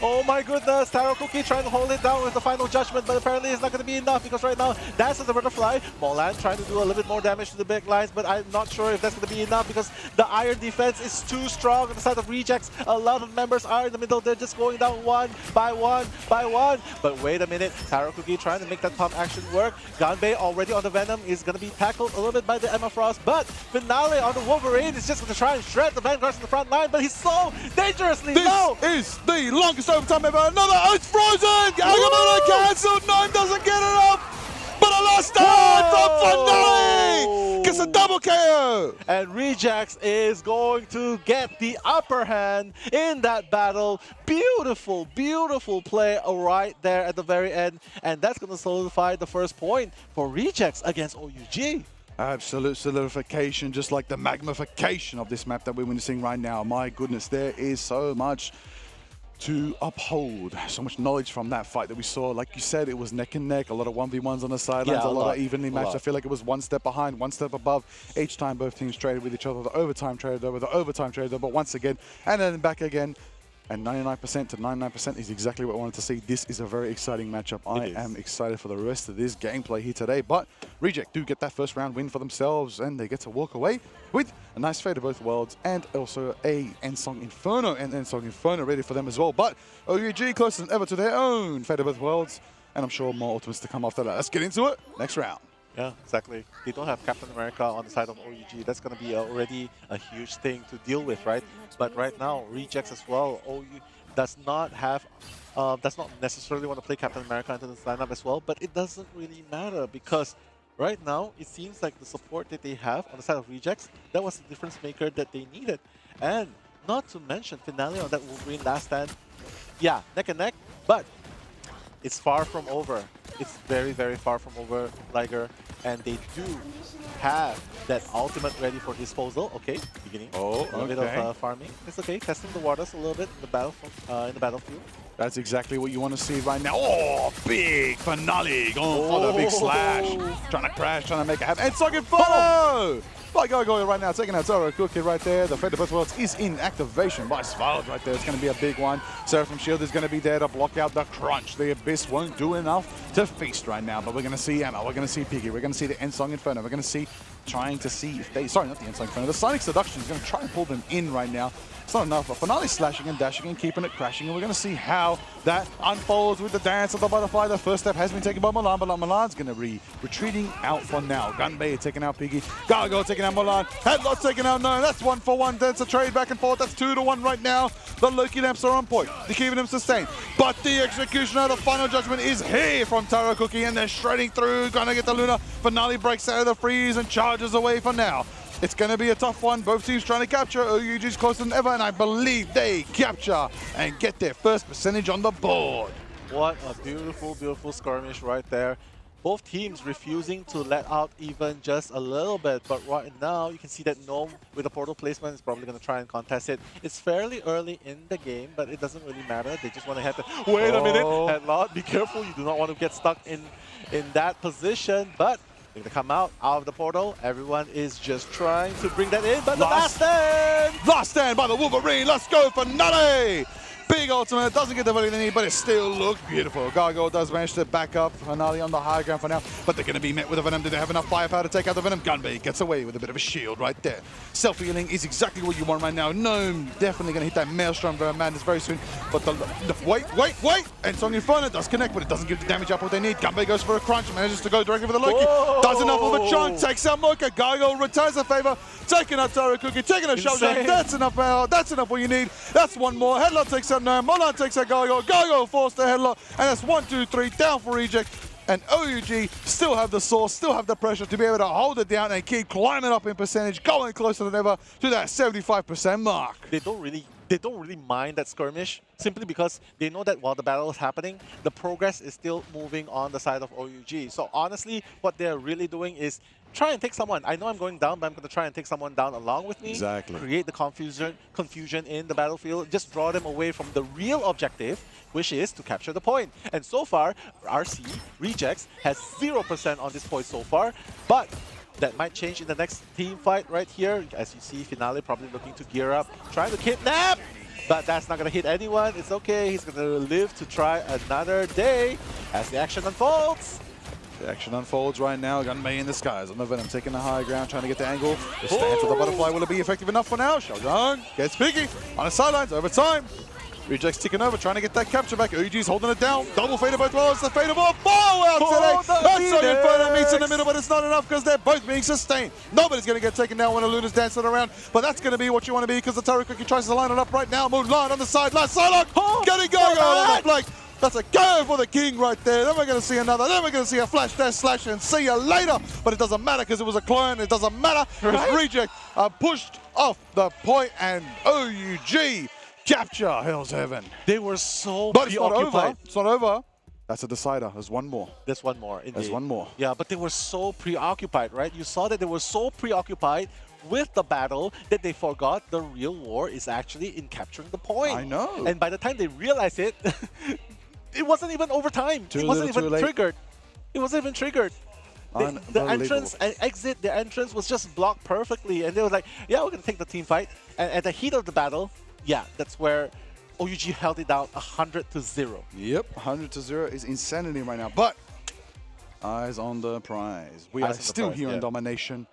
Oh my goodness, Taro Cookie trying to hold it down with the final judgment, but apparently it's not going to be enough because right now, Dance of the Butterfly, Molan trying to do a little bit more damage to the big lines, but I'm not sure if that's going to be enough because the iron defense is too strong on the side of Rejects. A lot of members are in the middle, they're just going down one by one by one. But wait a minute, Taro Cookie trying to make that pump action work. Gunbei already on the Venom is going to be tackled a little bit by the Emma Frost, but Finale on the Wolverine is just going to try and shred the Vanguards in the front line, but he's so dangerously low. This is the longest overtime ever. Another, it's frozen! Agamotto cancelled! Gnome doesn't get it up! But a last stand from Finale! Gets a double KO! And Rejects is going to get the upper hand in that battle. Beautiful, beautiful play right there at the very end. And that's going to solidify the first point for Rejects against OUG. Absolute solidification, just like the magnification of this map that we're witnessing right now. My goodness, there is so much to uphold, so much knowledge from that fight that we saw. Like you said, it was neck and neck, a lot of 1v1s on the sidelines, a lot of evenly matched. I feel like it was one step behind, one step above. Each time both teams traded with each other, the overtime traded over, the overtime traded over once again, and then back again. And 99% to 99% is exactly what I wanted to see. This is a very exciting matchup. I am excited for the rest of this gameplay here today. But Reject do get that first round win for themselves, and they get to walk away with a nice fate of both worlds and also a Ensong Inferno and Ensong Inferno ready for them as well. But OUG closer than ever to their own fate of both worlds, and I'm sure more ultimates to come after that. Let's get into it. Next round. Yeah, exactly. They don't have Captain America on the side of OUG. That's going to be already a huge thing to deal with, right? But right now, Rejects as well, OUG does not have, does not necessarily want to play Captain America into this lineup as well, but it doesn't really matter because right now, it seems like the support that they have on the side of Rejects, that was the difference maker that they needed. And not to mention Finale on that Wolverine last stand. Yeah, neck and neck, but it's far from over. It's very, very far from over, Liger. And they do have that ultimate ready for disposal. Okay, beginning. Oh, a bit of farming. It's okay, testing the waters a little bit in the battlefield. That's exactly what you want to see right now. Oh, big Finale going for the big slash. Trying to crash, trying to make it happen. And Ensong Inferno! By Gargoyle right now, taking out Taro Cookie right there. The Fate of Both Worlds is in activation by Svalbard right there. It's going to be a big one. Seraphim Shield is going to be there to block out the crunch. The Abyss won't do enough to feast right now, but we're going to see Emma, we're going to see Piggy, we're going to see the Ensong Inferno, we're going to see, trying to see if they, sorry, not the Ensong Inferno, the Sonic Seduction is going to try and pull them in right now. It's not enough, but Finale slashing and dashing and keeping it crashing, and we're going to see how that unfolds with the dance of the butterfly. The first step has been taken by Molan, but Molan's going to be retreating out for now. Gunbei taking out Piggy, Gargoyle taking out Molan, Headlock taking out No. That's 1-for-1. That's a trade back and forth. That's 2-1 right now. The Loki lamps are on point. They're keeping him sustained, but the execution of the final judgment is here from Taro Cookie, and they're shredding through. Gonna get the Luna. Finale breaks out of the freeze and charges away for now. It's going to be a tough one. Both teams trying to capture. OUG's closer than ever, and I believe they capture and get their first percentage on the board. What a beautiful, beautiful skirmish right there. Both teams refusing to let out even just a little bit, but right now you can see that Gnome with the portal placement is probably going to try and contest it. It's fairly early in the game, but it doesn't really matter. They just want to have to wait a minute. Headlock, be careful. You do not want to get stuck in that position, but they're going to come out of the portal. Everyone is just trying to bring that in, but the last stand! Last stand by the Wolverine. Let's go for Nutty! Big ultimate, doesn't get the value they need, but it still looks beautiful. Gargoyle does manage to back up Hanali on the high ground for now, but they're going to be met with a Venom. Do they have enough firepower to take out the Venom? Gunbay gets away with a bit of a shield right there. Self-healing is exactly what you want right now. Gnome definitely going to hit that Maelstrom Madness very soon, but wait! And Song Inferno does connect, but it doesn't give the damage up what they need. Gunbay goes for a crunch, manages to go directly for the Loki. Whoa. Does enough of a chunk, takes out Mocha. Gargoyle returns the favor, taking out Taro Cookie, taking out Shelljack. That's enough power, that's enough what you need. That's one more. Headlock takes out Gnome, Molan takes out Gargoyle. Gargoyle forced the headlock, and that's 1, 2, 3 down for reject. And OUG still have the source, still have the pressure to be able to hold it down and keep climbing up in percentage, going closer than ever to that 75% mark. They don't really mind that skirmish, simply because they know that while the battle is happening, the progress is still moving on the side of OUG. So honestly, what they're really doing is try and take someone. I know I'm going down, but I'm going to try and take someone down along with me. Exactly. Create the confusion in the battlefield. Just draw them away from the real objective, which is to capture the point. And so far, RC, Rejects, has 0% on this point so far, but that might change in the next team fight right here. As you see, Finale probably looking to gear up, trying to kidnap, but that's not going to hit anyone. It's okay. He's going to live to try another day as the action unfolds. The action unfolds right now. Gunbay in the skies on the Venom, taking the high ground, trying to get the angle. The stance of the butterfly, will it be effective enough for now? Xiaozhang gets picky on the sidelines over time. Rejects ticking over, trying to get that capture back. OUG's holding it down. Double fade of both worlds. The fade of all four out today. That's so Inferno meets in the middle, but it's not enough because they're both being sustained. Nobody's going to get taken down when Luna's dancing around, but that's going to be what you want to be because the Taro Cookie tries to line it up right now. Mulan on the sideline. Psylocke getting going on the flank. That's a go for the king right there. Then we're going to see another. Then we're going to see a flash dash slash and see you later. But it doesn't matter because it was a clone. It doesn't matter because Reject are pushed off the point and OUG capture Hell's Heaven. They were so But it's not preoccupied. over. It's not over. That's a decider. There's one more. There's one more. Indeed. There's one more. Yeah, but they were so preoccupied, right? You saw that they were so preoccupied with the battle that they forgot the real war is actually in capturing the point. I know. And by the time they realized it, it wasn't even overtime. It wasn't even triggered. It wasn't even triggered. The entrance and exit, the entrance was just blocked perfectly. And they were like, yeah, we're going to take the team fight. And at the heat of the battle, yeah, that's where OUG held it down 100-0. Yep, 100-0 is insanity right now. But eyes on the prize. We are still here in Domination.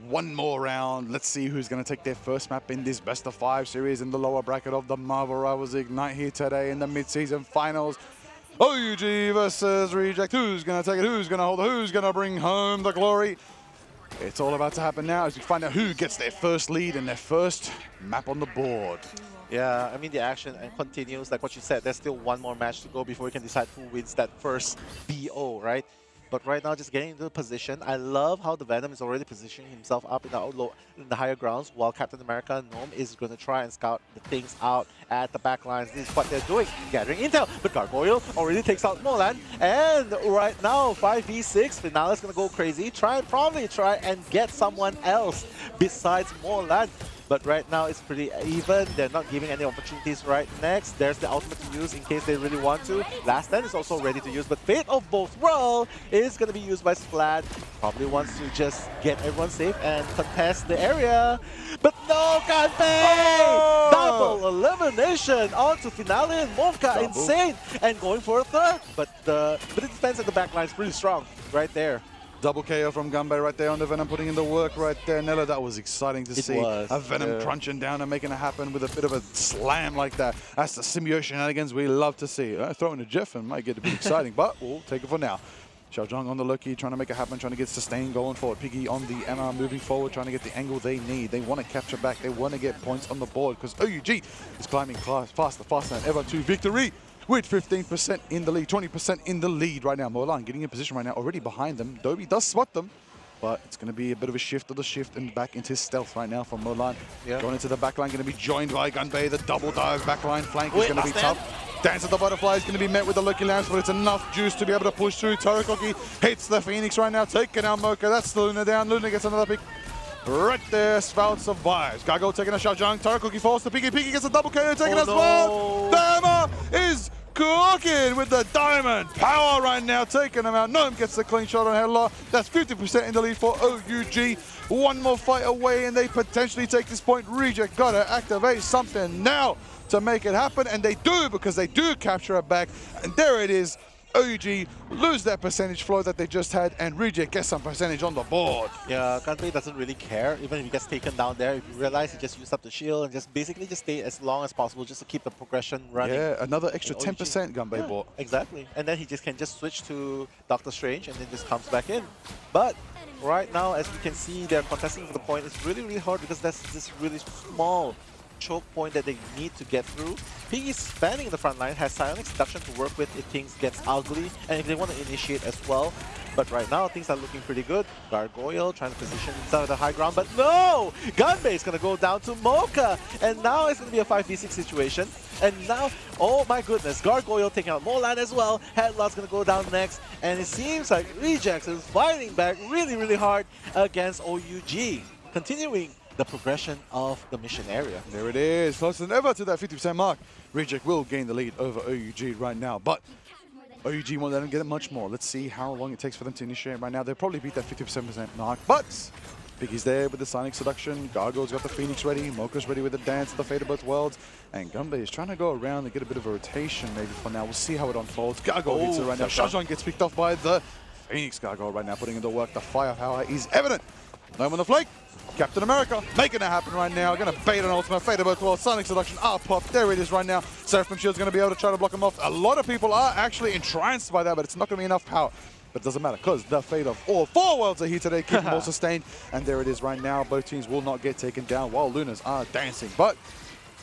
One more round. Let's see who's going to take their first map in this best of 5 series in the lower bracket of the Marvel Rivals Ignite here today in the mid-season finals. OUG versus Reject. Who's going to take it? Who's going to hold it? Who's going to bring home the glory? It's all about to happen now as we find out who gets their first lead and their first map on the board. Yeah, I mean, the action continues. Like what you said, there's still one more match to go before we can decide who wins that first BO, right? But right now, just getting into the position. I love how the Venom is already positioning himself up in the higher grounds, while Captain America Gnome is going to try and scout the things out at the back lines. This is what they're doing, gathering intel. But Gargoyle already takes out Molan. And right now, 5v6, Finale's going to go crazy. Probably try and get someone else besides Molan. But right now, it's pretty even. They're not giving any opportunities right next. There's the ultimate to use in case they really want to. Last Stand is also ready to use, but Fate of Both Worlds is going to be used by Splat. Probably wants to just get everyone safe and contest the area. But no, Convoy! Double elimination onto Finale and Monka. Insane! And going for a third. But the defense at the back line is pretty strong right there. Double KO from Gunbay right there on the Venom, putting in the work right there. Nella, that was exciting to see. A Venom crunching down and making it happen with a bit of a slam like that. That's the symbiote shenanigans we love to see. Throwing a Jeff and might get a bit exciting, but we'll take it for now. Xiaozhang on the Loki, trying to make it happen, trying to get sustained going forward. Piggy on the MR moving forward, trying to get the angle they need. They want to capture back. They want to get points on the board because OUG is climbing faster than ever to victory. With 15% in the lead, 20% in the lead right now. Molan getting in position right now, already behind them. Dobie does spot them. but it's going to be a bit of a shift of the shift and back into stealth right now from Molan. Yeah. Going into the backline, going to be joined by Gunbei. The double dive backline flank is going to be tough. Dance of the Butterfly is going to be met with the Lucky Lamps, but it's enough juice to be able to push through. Torokoki hits the Phoenix right now, taking out Mocha. That's the Luna down. Luna gets another pick. Right there, Spout survives. Gago taking a shot, Jung. Torokoki falls to Piggy. Piggy gets a double KO, taking as well. Dama is cooking with the diamond power right now, taking him out. Gnome gets the clean shot on Headlock. That's 50% in the lead for OUG. One more fight away, and they potentially take this point. Reject gotta activate something now to make it happen, and they do, because they do capture it back. And there it is. OUG lose that percentage flow that they just had, and Reject gets some percentage on the board. Yeah, Gunbei doesn't really care, even if he gets taken down there. If you realize he just used up the shield and just basically just stay as long as possible just to keep the progression running. Yeah, another extra 10% Gunbei bought. Exactly. And then he just can just switch to Doctor Strange and then just comes back in. But right now, as we can see, they're contesting for the point. It's really, really hard because that's this really small choke point that they need to get through. Piggy spanning in the front line, has Psionic Seduction to work with if things gets ugly and if they want to initiate as well. But right now, things are looking pretty good. Gargoyle trying to position himself at the high ground, but no! Gunbei is going to go down to Mocha, and now it's going to be a 5v6 situation. And now, oh my goodness, Gargoyle taking out Molan as well. Headlock's going to go down next, and it seems like Rejects is fighting back really, really hard against OUG, continuing the progression of the mission area. There it is, closer than ever to that 50% mark. Reject will gain the lead over OUG right now, but OUG won't let them get it much more. Let's see how long it takes for them to initiate right now. They'll probably beat that 50% mark, but Piggy's there with the Sonic Seduction. Gargoyle's got the Phoenix ready. Mocha's ready with the Dance, the Fate of Both Worlds. And Gunbei is trying to go around and get a bit of a rotation maybe for now. We'll see how it unfolds. Gargoyle hits it right now. Shajon gets picked off by the Phoenix Gargoyle right now, putting in the work. The firepower is evident. Gnome on the flank. Captain America making it happen right now. Going to bait an ultimate. Fate of Both Worlds. Sonic Seduction. Pop. There it is right now. Seraphim Shield's going to be able to try to block him off. A lot of people are actually entranced by that, but it's not going to be enough power. But it doesn't matter, because the fate of all four worlds are here today, keeping all sustained. And there it is right now. Both teams will not get taken down while Lunas are dancing. But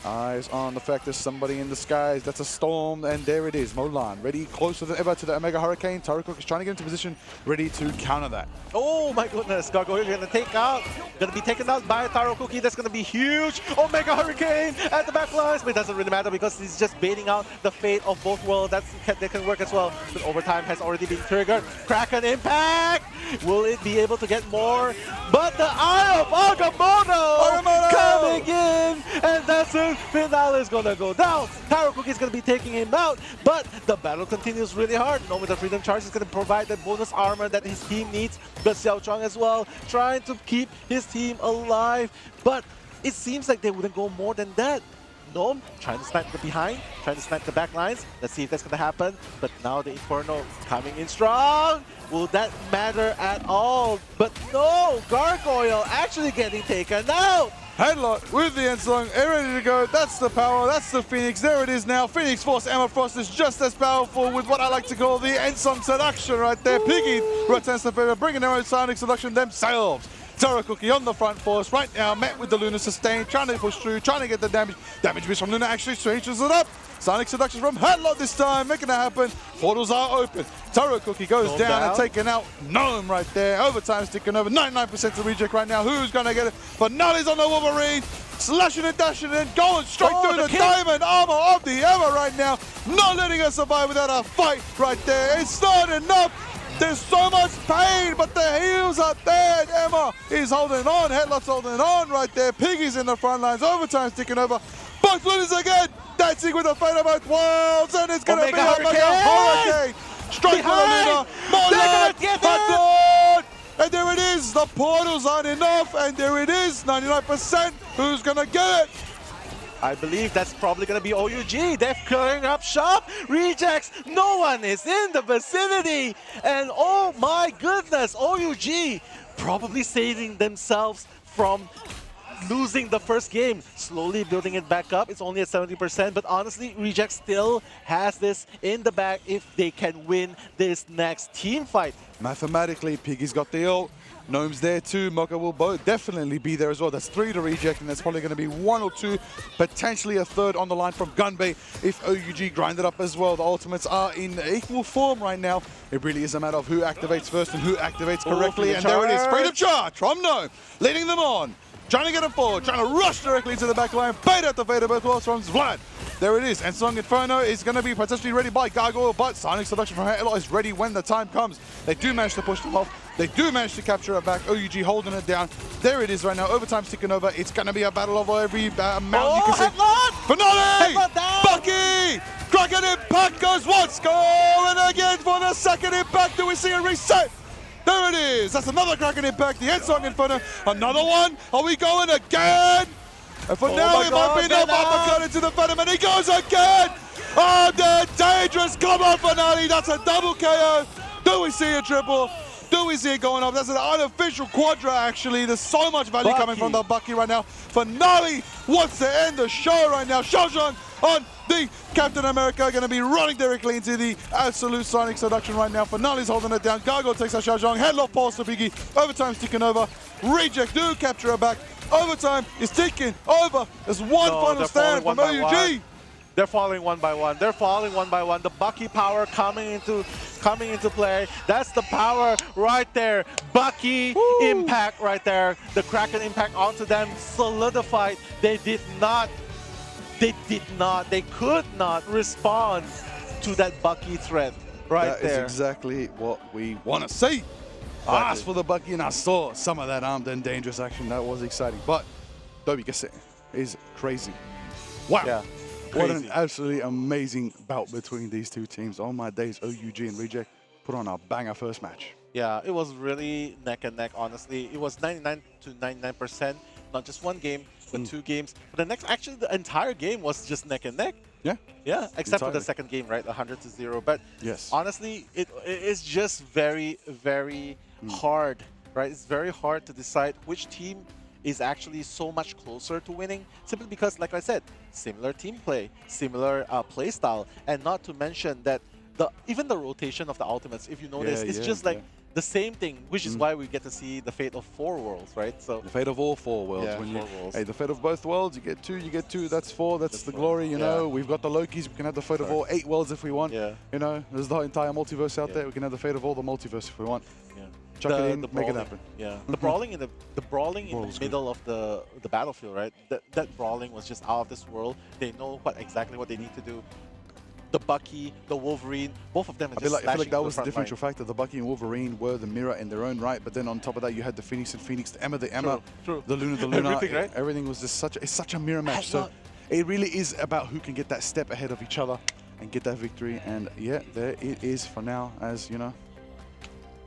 eyes on the fact there's somebody in the skies. That's a storm, and there it is. Molan ready closer than ever to the Omega Hurricane. Torokoki is trying to get into position, ready to counter that. Oh my goodness, Gargoyle going to be taken out by Torokoki. That's going to be huge. Omega Hurricane at the back lines, but it doesn't really matter because he's just baiting out the fate of both worlds. That can work as well. But overtime has already been triggered. Kraken impact. Will it be able to get more? But the Eye of Agamotto coming in, and that's it. Finale is gonna go down. Torokoki is gonna be taking him out, but the battle continues really hard. No, with the Freedom Charge is gonna provide the bonus armor that his team needs. But Xiao Chong as well, trying to keep his team alive. But it seems like they wouldn't go more than that. Gnome trying to snipe the behind, trying to snipe the back lines. Let's see if that's gonna happen. But now the Inferno coming in strong. Will that matter at all? But no, Gargoyle actually getting taken out. Headlock with the Ensong, ready to go. That's the power, that's the Phoenix. There it is now. Phoenix Force Emma Frost is just as powerful with what I like to call the Ensong Seduction right there. Piggy returns the favor, bringing their own Sonic Seduction themselves. Torokoki on the front force right now, met with the Luna sustain, trying to push through, trying to get the damage. Damage miss from Luna actually changes it up. Sonic Seduction from Headlock this time, making it happen. Portals are open. Torokoki goes down and taking out Gnome right there. Overtime sticking over, 99% to Reject right now. Who's going to get it? But Nolly's on the Wolverine, slashing and dashing and going straight through the diamond armor of the Emma right now. Not letting us survive without a fight right there. It's not enough. There's so much pain, but the heels are there. Emma is holding on. Headlock's holding on right there. Piggy's in the front lines. Overtime sticking over. Both Lunas again. Dancing with the fate of both worlds. And it's going to be Omega Hurricane. Straight for the Luna. Molan. And there it is. The portals aren't enough. And there it is. 99%. Who's going to get it? I believe that's probably going to be OUG. They're clearing up shop. Rejects. No one is in the vicinity. And oh my goodness, OUG probably saving themselves from losing the first game, slowly building it back up. It's only at 70%, but honestly, Reject still has this in the bag if they can win this next team fight. Mathematically, Piggy's got the ult. Gnome's there too. Mocha will both definitely be there as well. That's 3 to reject, and there's probably going to be 1 or 2, potentially a 3rd on the line from Gunbei if OUG grind it up as well. The ultimates are in equal form right now. It really is a matter of who activates first and who activates correctly. And there it is, freedom charge from Gnome, leading them on. Trying to get him forward, trying to rush directly into the back line. Bait at the fade of both worlds from Vlad. There it is, and Song Inferno is going to be potentially ready by Gargoyle, but Sonic Seduction from Hetlot is ready when the time comes. They do manage to push them off. They do manage to capture it back. OUG holding it down. There it is right now. Overtime's ticking over. It's going to be a battle over every mountain you can see. Finale! Bucky! Kraken Impact goes once, going again for the second impact. Do we see a reset? There it is. That's another Kraken Impact. The Song Inferno. Another one. Are we going again? And for now, it might be no uppercut into the Venom, and he goes again! Oh, they're dangerous! Come on, Finale! That's a double KO! Do we see a triple? Do we see it going up? That's an unofficial quadra, actually. There's so much value coming from the Bucky right now. Finale wants to end the show right now. Xiaozhong on the Captain America, going to be running directly into the absolute Sonic Seduction right now. Finale's holding it down. Gargoyle takes out Xiaozhong. Headlock pulls to Biggie. Overtime's ticking over. Reject do capture her back. Overtime is ticking over. There's one final stand from OUG. They're falling one by one. They're falling one by one. The Bucky power coming into play. That's the power right there. Bucky impact right there. The Kraken impact onto them solidified. They could not respond to that Bucky threat right there. That is exactly what we want to see. I asked for the Bucky and I saw some of that armed and dangerous action. That was exciting. But Domination is crazy. Wow. Yeah. What an absolutely amazing bout between these two teams. Oh my days, OUG and Reject put on a banger first match. Yeah, it was really neck and neck, honestly. It was 99 to 99%, not just one game, but 2 games. But the next, actually, the entire game was just neck and neck. Yeah. Yeah, except for the second game, right? 100 to 0. But yes, honestly, it is just very, very hard, right? It's very hard to decide which team is actually so much closer to winning, simply because, like I said, similar team play, similar play style, and not to mention that even the rotation of the ultimates, if you notice, it's just like the same thing, which is why we get to see the fate of 4 worlds, right? So the fate of all 4 worlds. Yeah, when 4 worlds. Hey, the fate of both worlds, you get 2, you get 2, that's 4, that's the glory, you know. We've got the Lokis, we can have the fate of all 8 worlds if we want. Yeah. You know, there's the entire multiverse out there, we can have the fate of all the multiverse if we want. Yeah. Chuck it in, make it happen. Yeah, the brawling in the middle of the battlefield, right? That brawling was just out of this world. They know exactly what they need to do. The Bucky, the Wolverine, both of them are just I feel like that was the front differential line. factor. The Bucky and Wolverine were the mirror in their own right, but then on top of that, you had the Phoenix and Phoenix, the Emma, True. the Luna. Everything, right? Everything was just such a mirror match. So it really is about who can get that step ahead of each other and get that victory. And yeah, there it is for now, as you know.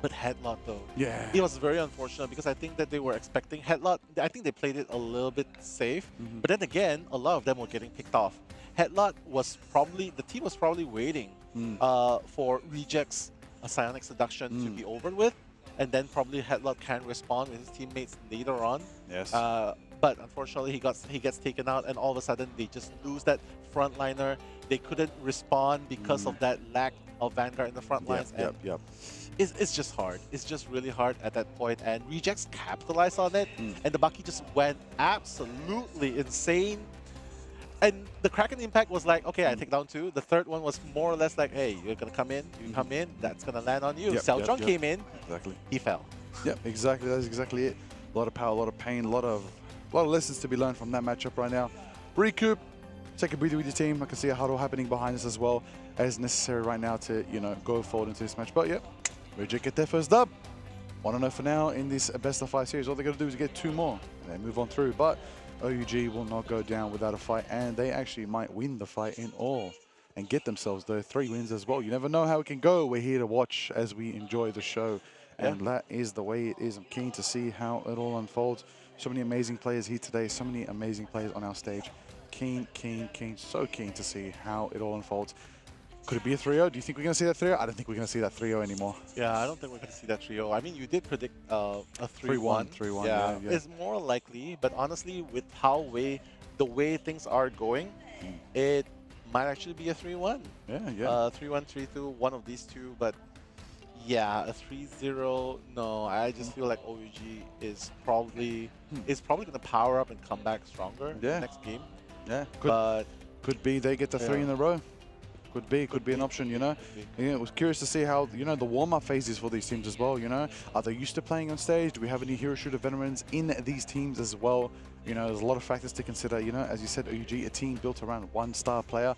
But Headlock, though, yeah, it was very unfortunate because I think that they were expecting Headlock. I think they played it a little bit safe, but then again, a lot of them were getting picked off. Headlock was the team was probably waiting for Reject's Psionic Seduction to be over with, and then probably Headlock can respond with his teammates later on. Yes. But unfortunately, he gets taken out, and all of a sudden they just lose that frontliner. They couldn't respond because of that lack of Vanguard in the front lines. Yep. It's just hard. It's just really hard at that point, and Rejects capitalized on it, and the Bucky just went absolutely insane. And the Kraken impact was like, okay, I take down 2. The third one was more or less like, hey, you're gonna come in, you come in, that's gonna land on you. Xiaozhong came in, he fell. Yep, exactly. That's exactly it. A lot of power, a lot of pain, a lot of lessons to be learned from that matchup right now. Recoup, take a breather with your team. I can see a huddle happening behind us as well as necessary right now to go forward into this match. But yeah, Reject get their first dub. 1-0 for now in this best of 5 series. All they got to do is get 2 more and then move on through. But OUG will not go down without a fight, and they actually might win the fight in all and get themselves the 3 wins as well. You never know how it can go. We're here to watch as we enjoy the show, and that is the way it is. I'm keen to see how it all unfolds. So many amazing players here today, so many amazing players on our stage. Keen, so keen to see how it all unfolds. Could it be a 3-0? Do you think we're going to see that 3-0? I don't think we're going to see that 3-0 anymore. Yeah, I don't think we're going to see that 3-0. I mean, you did predict a 3-1. 3-1, yeah. It's more likely, but honestly, with the way things are going, it might actually be a 3-1. Yeah. 3-1, 3-2, one of these two. But Yeah, a 3-0. No, I just feel like OUG is probably going to power up and come back stronger in the next game. Yeah, but could be they get the 3 in a row. Could be an option, you know. Yeah, it was curious to see how, you know, the warm-up phases for these teams as well, you know. Are they used to playing on stage? Do we have any hero shooter veterans in these teams as well? You know, there's a lot of factors to consider, you know. As you said, OUG, a team built around one star player,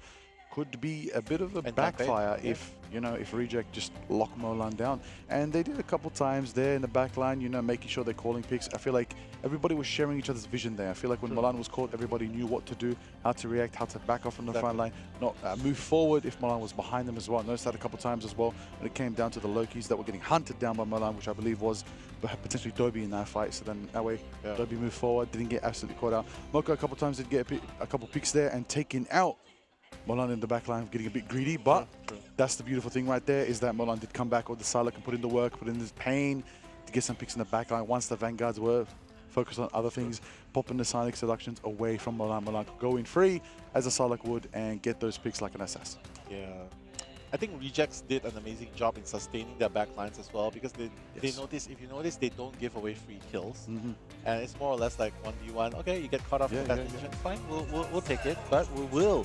could be a bit of a backfire if, you know, if Reject just lock Molan down. And they did a couple times there in the back line, you know, making sure they're calling picks. I feel like everybody was sharing each other's vision there. I feel like when Molan was caught, everybody knew what to do, how to react, how to back off from the front line, not move forward if Molan was behind them as well. I noticed that a couple times as well when it came down to the Lokis that were getting hunted down by Molan, which I believe was potentially Dobby in that fight. So then that way, Dobby moved forward, didn't get absolutely caught out. Moko a couple times did get a couple picks there and taken out Molan in the back line, getting a bit greedy, but that's the beautiful thing right there, is that Molan did come back with the Sylar and put in the work, put in his pain to get some picks in the back line. Once the Vanguards were focused on other things, popping the Sonic seductions away from Molan. Molan could go in free as a Sylar would and get those picks like an SS. Yeah. I think Rejects did an amazing job in sustaining their back lines as well, because they notice, if you notice, they don't give away free kills. And it's more or less like 1v1. Okay, you get caught off in that position, fine, we'll take it, but we will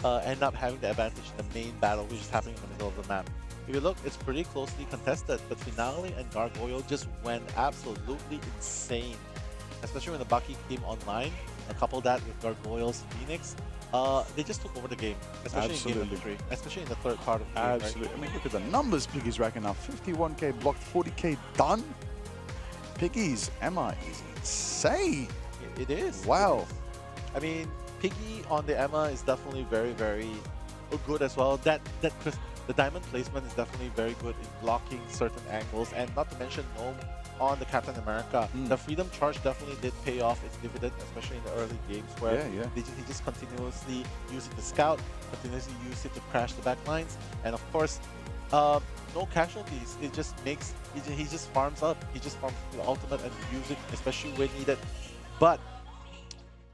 end up having the advantage in the main battle, which is happening in the middle of the map. If you look, it's pretty closely contested, but Finale and Gargoyle just went absolutely insane. Especially when the Bucky came online, couple that with Gargoyle's Phoenix, they just took over the game, especially in game number 3, especially in the third part of the game. Absolutely. I mean, look at the numbers Piggy's racking up. 51k blocked, 40k done. Piggy's Emma is insane. It is. Wow. It is. I mean, Piggy on the Emma is definitely very, very good as well. The diamond placement is definitely very good in blocking certain angles, and not to mention Gnome on the Captain America. The Freedom Charge definitely did pay off its dividend, especially in the early games where he just continuously used it to scout, continuously used it to crash the back lines, and of course, no casualties. It just makes, he just farms up. He just farms the ultimate and use it, especially when needed. But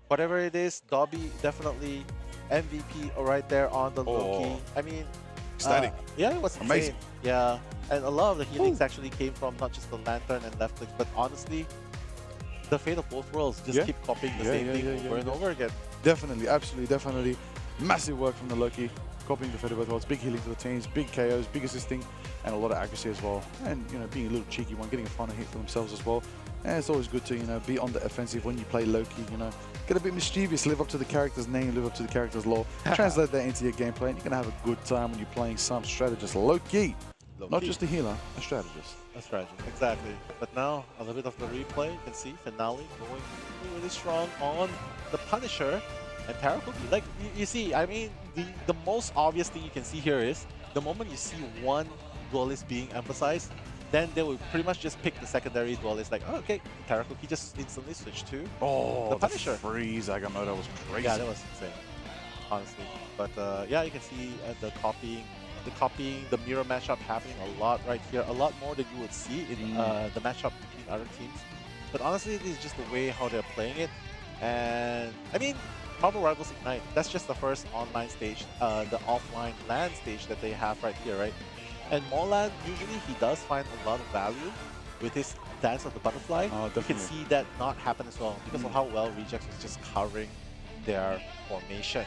whatever it is, Dobby definitely MVP right there on the low-key. I mean, ecstatic. Yeah, it was amazing. Insane. Yeah, and a lot of the healings actually came from not just the Lantern and left clicks, but honestly, the Fate of both worlds just keep copying the same thing over and over again. Definitely, absolutely, definitely. Massive work from the Loki, copying the Fate of both worlds. Big healing for the teams, big KOs, big assisting, and a lot of accuracy as well. And, you know, being a little cheeky one, getting a final hit for themselves as well. And it's always good to, you know, be on the offensive when you play Loki, you know. Get a bit mischievous, live up to the character's name, live up to the character's lore. Translate that into your gameplay, and you're going to have a good time when you're playing some strategist. Loki. Not just a healer, a strategist. A strategist, exactly. But now, a little bit of the replay. You can see Finale going really strong on the Punisher and Parakuki. Like, you see, I mean, the most obvious thing you can see here is the moment you see one duelist being emphasized, then they will pretty much just pick the secondary duelist. Like, oh, okay, Parakuki just instantly switched to the Punisher. The freeze Agamotto was crazy. Yeah, that was insane, honestly. But yeah, you can see the copying, the mirror matchup happening a lot right here, a lot more than you would see in the matchup between other teams. But honestly, this is just the way how they're playing it. And I mean, Marvel Rivals Ignite, that's just the first online stage, the offline LAN stage that they have right here, right? And Molan, usually he does find a lot of value with his Dance of the Butterfly. You can see that not happen as well because of how well Rejects was just covering their formation.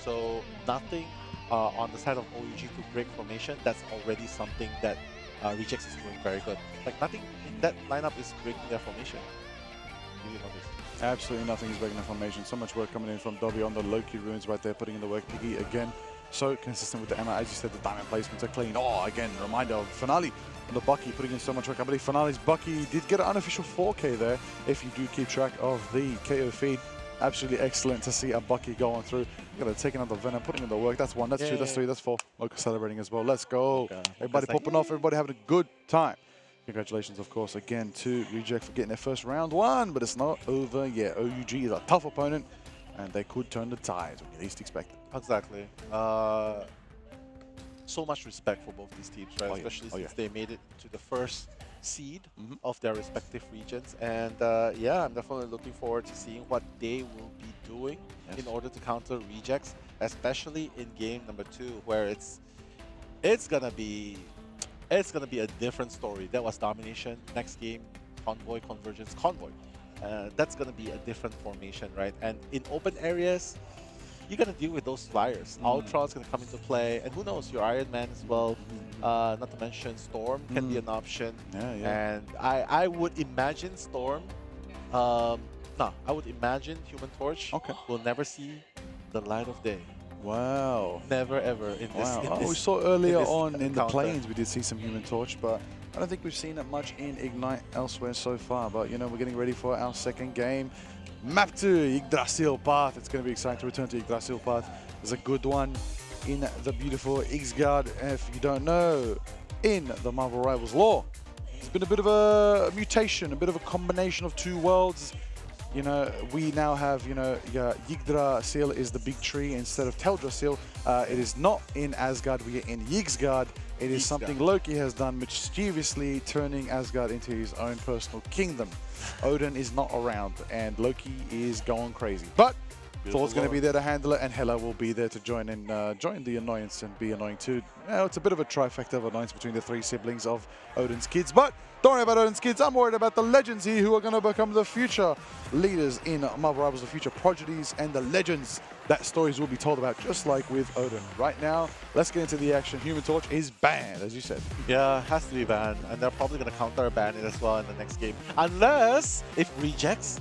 So nothing on the side of OUG to break formation, that's already something that Rejects is doing very good. Like nothing in that lineup is breaking their formation. You notice. Absolutely nothing is breaking their formation. So much work coming in from Dobby on the Loki runes right there, putting in the work. Piggy again, so consistent with the Emma. As you said, the diamond placements are clean. Oh, again, reminder of Finale on the Bucky, putting in so much work. I believe Finale's Bucky did get an unofficial 4K there, if you do keep track of the KO feed. Absolutely excellent to see a Bucky going through. Got to take another Venom, putting in the work. That's 1, that's 2, that's 3, that's 4. Mocha celebrating as well. Let's go. Everybody popping off, everybody having a good time. Congratulations, of course, again to Reject for getting their first round 1, but it's not over yet. OUG is a tough opponent, and they could turn the tides when you least expect it. Exactly. So much respect for both these teams, right? Especially since they made it to the first seed of their respective regions. And yeah, I'm definitely looking forward to seeing what they will be doing in order to counter Rejects, especially in game number 2, where it's gonna be it's going to be a different story. That was Domination. Next game, Convoy, Convergence, Convoy. That's going to be a different formation, right? And in open areas, you're going to deal with those flyers. Ultron's going to come into play, and who knows, your Iron Man as well. Not to mention Storm can be an option. And I would imagine Storm, I would imagine Human Torch will never see the light of day. Wow. Never ever in this. We saw earlier on in the planes, we did see some Human Torch, but I don't think we've seen it much in Ignite elsewhere so far. But, you know, we're getting ready for our second game. Map 2, Yggdrasil Path. It's going to be exciting to return to Yggdrasil Path. There's a good one in the beautiful Ixgard. If you don't know, in the Marvel Rivals lore, it's been a bit of a mutation, a bit of a combination of two worlds. You know, we now have, you know, Yggdrasil is the big tree instead of Teldrassil. It is not in Asgard, we are in Yggsgard. It is something Loki has done, mischievously turning Asgard into his own personal kingdom. Odin is not around, and Loki is going crazy. But Thor's going to be there to handle it, and Hela will be there to join the annoyance and be annoying too. Now, it's a bit of a trifecta of annoyance between the three siblings of Odin's kids, but don't worry about Odin's kids. I'm worried about the legends here who are going to become the future leaders in Marvel Rivals, the future prodigies and the legends that stories will be told about, just like with Odin. Right now, let's get into the action. Human Torch is banned, as you said. Yeah, it has to be banned, and they're probably going to counter-ban it as well in the next game. Unless, if Rejects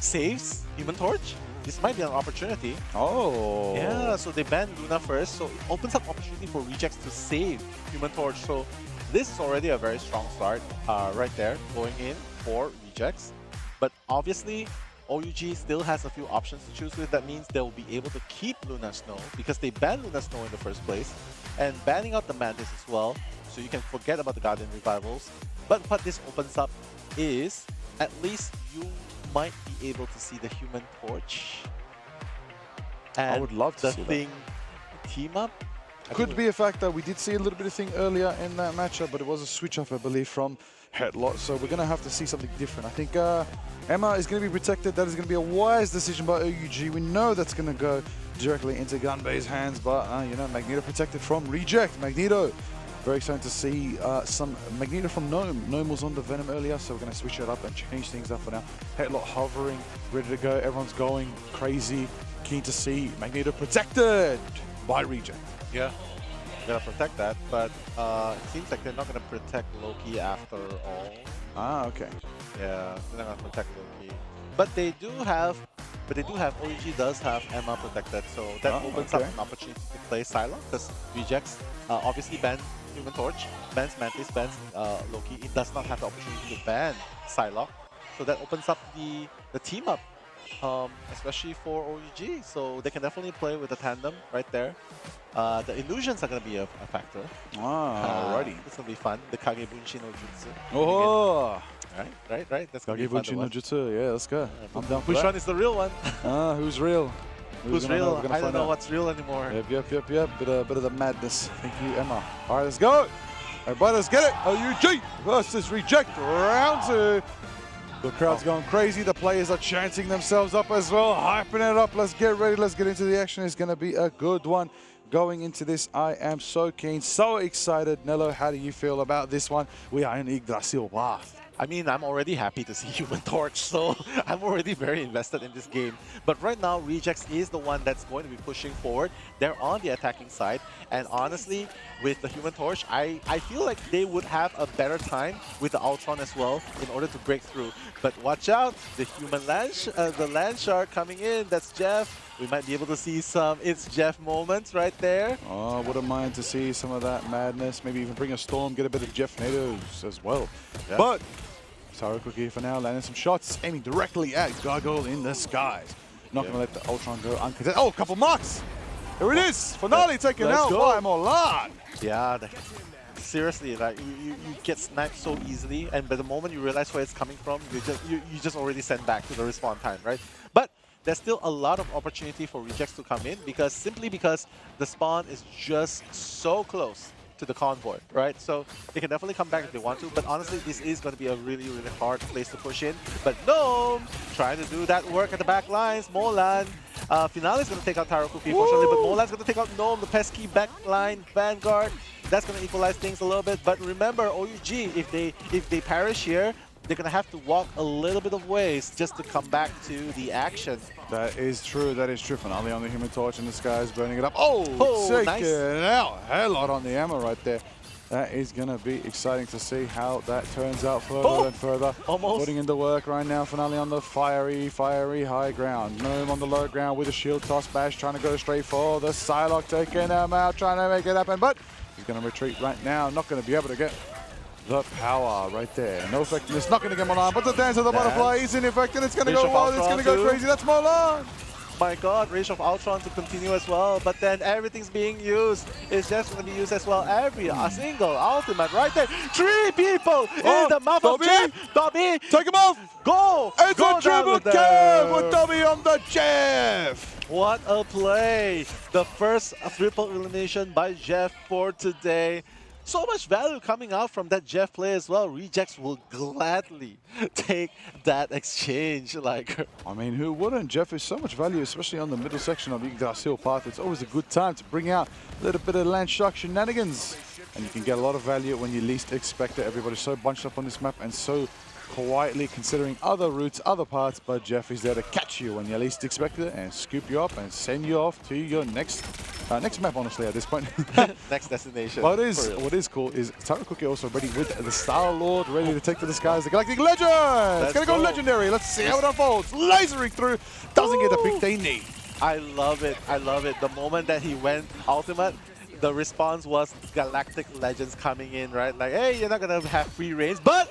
saves Human Torch, this might be an opportunity. Oh. Yeah, so they banned Luna first, so it opens up opportunity for Rejects to save Human Torch. So this is already a very strong start right there, going in for Rejects. But obviously, OUG still has a few options to choose with. That means they'll be able to keep Luna Snow because they banned Luna Snow in the first place, and banning out the Mantis as well, so you can forget about the Guardian Revivals. But what this opens up is, at least you might be able to see the Human Torch. And I would love to see the Thing team up. Could be a fact that we did see a little bit of Thing earlier in that matchup, but it was a switch off, I believe, from Headlock. So we're going to have to see something different. I think Emma is going to be protected. That is going to be a wise decision by OUG. We know that's going to go directly into Gunbay's hands, but you know, Magneto protected from Reject. Magneto, very exciting to see some Magneto from Gnome. Gnome was on the Venom earlier, so we're going to switch it up and change things up for now. Headlock hovering, ready to go. Everyone's going crazy. Keen to see Magneto protected by Reject. Yeah, they're gonna protect that, but it seems like they're not gonna protect Loki after all. Ah, okay. Yeah, they're not gonna protect Loki, but they do have. OUG does have Emma protected, so that opens up an opportunity to play Psylocke, because Rejects obviously ban Human Torch, bans Mantis, bans Loki. It does not have the opportunity to ban Psylocke, so that opens up the team up. Especially for OUG, so they can definitely play with the tandem right there. The illusions are going to be a factor. Alrighty. It's going to be fun. The Kagebunshin no Jutsu. Oh! Right. That's going to be fun. Kagebunshin no Jutsu, yeah, let's go. I'm down for Which that. one is the real one? Who's real? Who's real? I don't know what's real anymore. Yep. Bit of the madness. Thank you, Emma. Alright, let's go! Everybody, let's get it! OUG versus Reject, round 2. The crowd's going crazy. The players are chanting themselves up as well, hyping it up. Let's get ready. Let's get into the action. It's going to be a good one. Going into this, I am so keen, so excited. Nello, how do you feel about this one? We are in Yggdrasil Path. I mean, I'm already happy to see Human Torch, so I'm already very invested in this game. But right now, Rejects is the one that's going to be pushing forward. They're on the attacking side, and honestly, with the Human Torch, I feel like they would have a better time with the Ultron as well in order to break through. But watch out, the Land Shark coming in. That's Jeff. We might be able to see some It's Jeff moments right there. Oh, wouldn't mind to see some of that madness. Maybe even bring a Storm, get a bit of Jeff Nados as well. Yeah. But Taro Cookie for now, landing some shots, aiming directly at Gargoyle in the skies. Not going to let the Ultron go uncontested. Oh, a couple marks. There it is. Finale taken out by Molan. Yeah, seriously, like you get sniped so easily, and by the moment you realize where it's coming from, you just already send back to the respawn time, right? But there's still a lot of opportunity for Rejects to come in, because simply because the spawn is just so close to the Convoy, right? So they can definitely come back if they want to, but honestly, this is going to be a really, really hard place to push in. But Gnome trying to do that work at the back lines. Molan, Finale is going to take out Taro Cookie, fortunately, but Molan's going to take out Gnome, the pesky backline Vanguard. That's going to equalize things a little bit. But remember, OUG, if they perish here, they're going to have to walk a little bit of ways just to come back to the action. That is true. That is true. Finale on the Human Torch and the sky is burning it up. Oh, take nice. it out. Hell lot on the ammo right there. That is going to be exciting to see how that turns out further and further. Almost. Putting in the work right now. Finale on the fiery high ground. Gnome on the low ground with a shield toss. Bash trying to go straight for the Psylocke, taking him out, trying to make it happen. But he's going to retreat right now. Not going to be able to get the power right there. No effectiveness, not going to get Molan, but the dance of the butterfly is in effect, and it's going to go wild, it's going to go crazy. That's Molan! My god, Rage of Ultron to continue as well, but then everything's being used. It's just going to be used as well. A single ultimate right there. 3 people in the mouth of Jeff. Dobby, take him off! Go! It's a triple kill with Dobby on the Jeff! What a play! The first triple elimination by Jeff for today. So much value coming out from that Jeff play as well. Rejects will gladly take that exchange. Like, I mean, who wouldn't? Jeff is so much value, especially on the middle section of Yggdrasil path. It's always a good time to bring out a little bit of land shark shenanigans. And you can get a lot of value when you least expect it. Everybody's so bunched up on this map and so quietly considering other routes, other parts, but Jeff is there to catch you when you least expect it and scoop you up and send you off to your next map, honestly, at this point. next destination. What is cool is Taro Cookie also ready with the Star-Lord, ready to take to the skies, the Galactic Legend! It's gonna go legendary. Let's see how it unfolds. Lasering through, doesn't get the pick they need. I love it. I love it. The moment that he went ultimate, the response was Galactic Legends coming in, right? Like, hey, you're not gonna have free reigns, but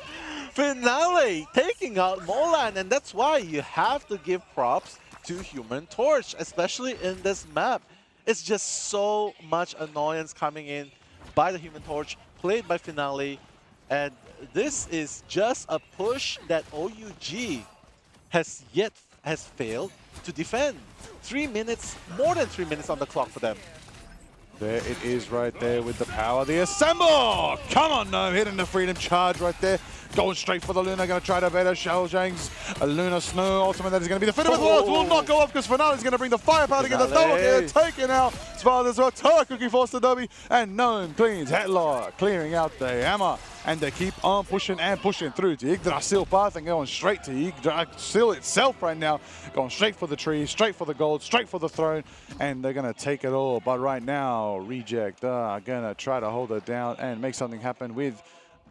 Finale taking out Molan, and that's why you have to give props to Human Torch, especially in this map. It's just so much annoyance coming in by the Human Torch, played by Finale, and this is just a push that OUG has failed to defend. 3 minutes, more than 3 minutes on the clock for them. There it is right there with the power. The Assemble! Come on, Gnome, hitting the Freedom Charge right there. Going straight for the Luna, going to try to bait her. Xiaojang's Luna Snow. Ultimate, that is going to be the fit of the world. Will not go off because Finale's going to bring the firepower to get the double kill. Taking out Sparta as well. Taro Cookie forced the Dobby. And Gnome cleans Headlock, clearing out the hammer. And they keep on pushing and pushing through to Yggdrasil path and going straight to Yggdrasil itself right now. Going straight for the tree, straight for the gold, straight for the throne. And they're going to take it all. But right now, Reject are going to try to hold it down and make something happen with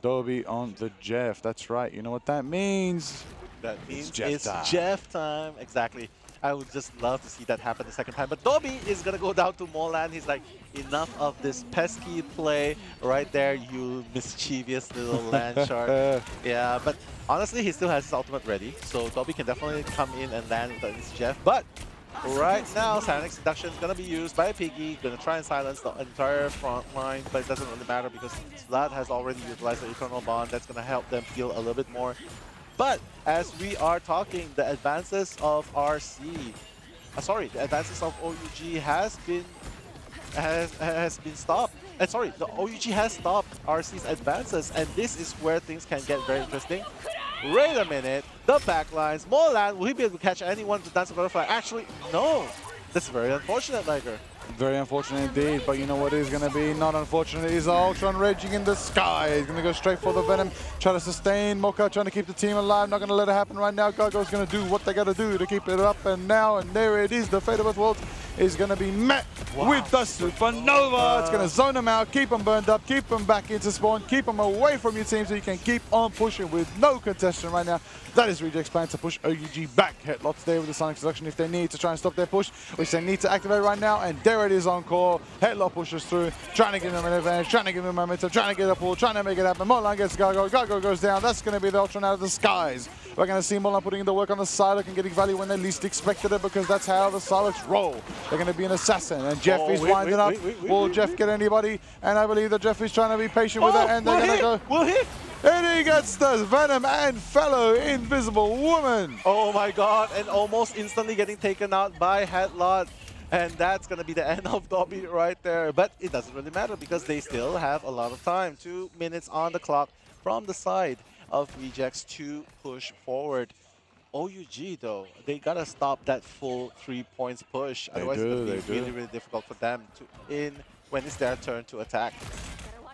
Dobby on the Jeff. That's right. You know what that means? That means it's Jeff time. Exactly. I would just love to see that happen the second time. But Dobby is going to go down to Molan. He's like, enough of this pesky play right there, you mischievous little land shark. Yeah, but honestly, he still has his ultimate ready. So Dobby can definitely come in and land with this Jeff. But right now, Silent Seduction is going to be used by Piggy. Going to try and silence the entire front line, but it doesn't really matter because Vlad has already utilized the Eternal Bond. That's going to help them heal a little bit more. But as we are talking, the advances of RC, the advances of OUG has been stopped. The OUG has stopped RC's advances, and this is where things can get very interesting. Wait a minute, the backlines, Molan, will he be able to catch anyone to dance a butterfly? Actually, no. That's very unfortunate, Liger. Very unfortunate indeed, but you know what is going to be not unfortunate is Ultron raging in the sky. He's going to go straight for the Venom, try to sustain. Mocha trying to keep the team alive, not going to let it happen right now. Gargoyle's going to do what they got to do to keep it up, and now, and there it is, the fate of Earthworld is going to be met with the Supernova. It's going to zone them out, keep them burned up, keep them back into spawn, keep them away from your team so you can keep on pushing with no contestant right now. That is Reject's plan to push OUG back. Headlock's there with the Sonic Seduction if they need to try and stop their push, which they need to activate right now, and there it is on core. Headlock pushes through, trying to give them an advantage, trying to give them momentum, trying to get a pull, trying to make it happen. Molan gets Gargoyle, Gargoyle goes down. That's going to be the Ultron out of the skies. We're going to see Molan putting in the work on the Psylocke and getting value when they least expected it, because that's how the Psylocks roll. They're going to be an assassin, and Jeff is winding up. Will Jeff get anybody? And I believe that Jeff is trying to be patient with it, and they're going to go. Will he? And he gets the Venom and fellow Invisible Woman. Oh my god, and almost instantly getting taken out by Headlock. And that's going to be the end of Dobby right there. But it doesn't really matter because they still have a lot of time. 2 minutes on the clock from the side of Rejects to push forward. OUG, though, they got to stop that full 3 points push. Otherwise, it's going to be really, really difficult for them to when it's their turn to attack.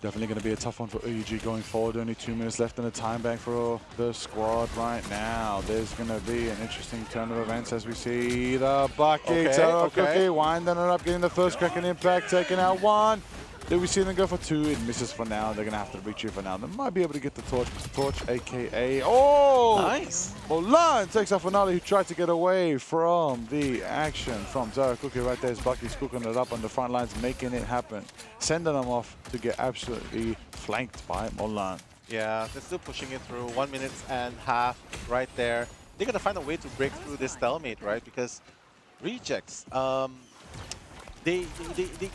Definitely going to be a tough one for OUG going forward. Only 2 minutes left in the time bank for the squad right now. There's going to be an interesting turn of events as we see the bucket. Cookie winding it up, getting the first cracking impact, taking out one. Then we see them go for two. It misses for now. They're going to have to reach it for now. They might be able to get the torch, aka... Oh! Nice! Mulan takes out Finale, who tried to get away from the action from Zara Cookie right there. Bucky's cooking it up on the front lines, making it happen. Sending them off to get absolutely flanked by Mulan. Yeah, they're still pushing it through. 1 minute and a half right there. They're going to find a way to break through this stalemate, right? Because Rejects... They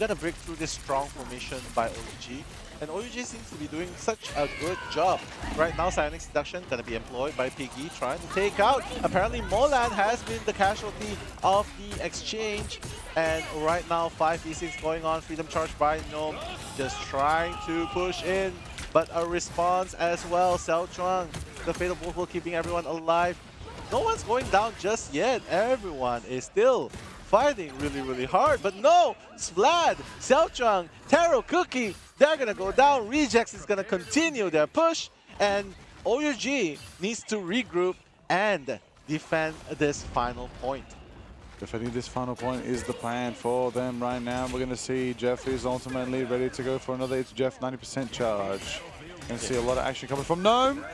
gotta break through this strong formation by OUG, and OUG seems to be doing such a good job. Right now, Psionic Seduction gonna be employed by Piggy, trying to take out. Apparently, Molan has been the casualty of the exchange, and right now, 5v6 going on. Freedom Charge by Gnome, just trying to push in, but a response as well. Xiao Chuang, the Fatal Bull, keeping everyone alive. No one's going down just yet. Everyone is still fighting really, really hard, but no! Splad, Xiaochang, Taro Cookie, they're gonna go down. Rejects is gonna continue their push, and OUG needs to regroup and defend this final point. Defending this final point is the plan for them right now. We're gonna see Jeff is ultimately ready to go for another. It's Jeff 90% charge. Gonna see a lot of action coming from Gnome.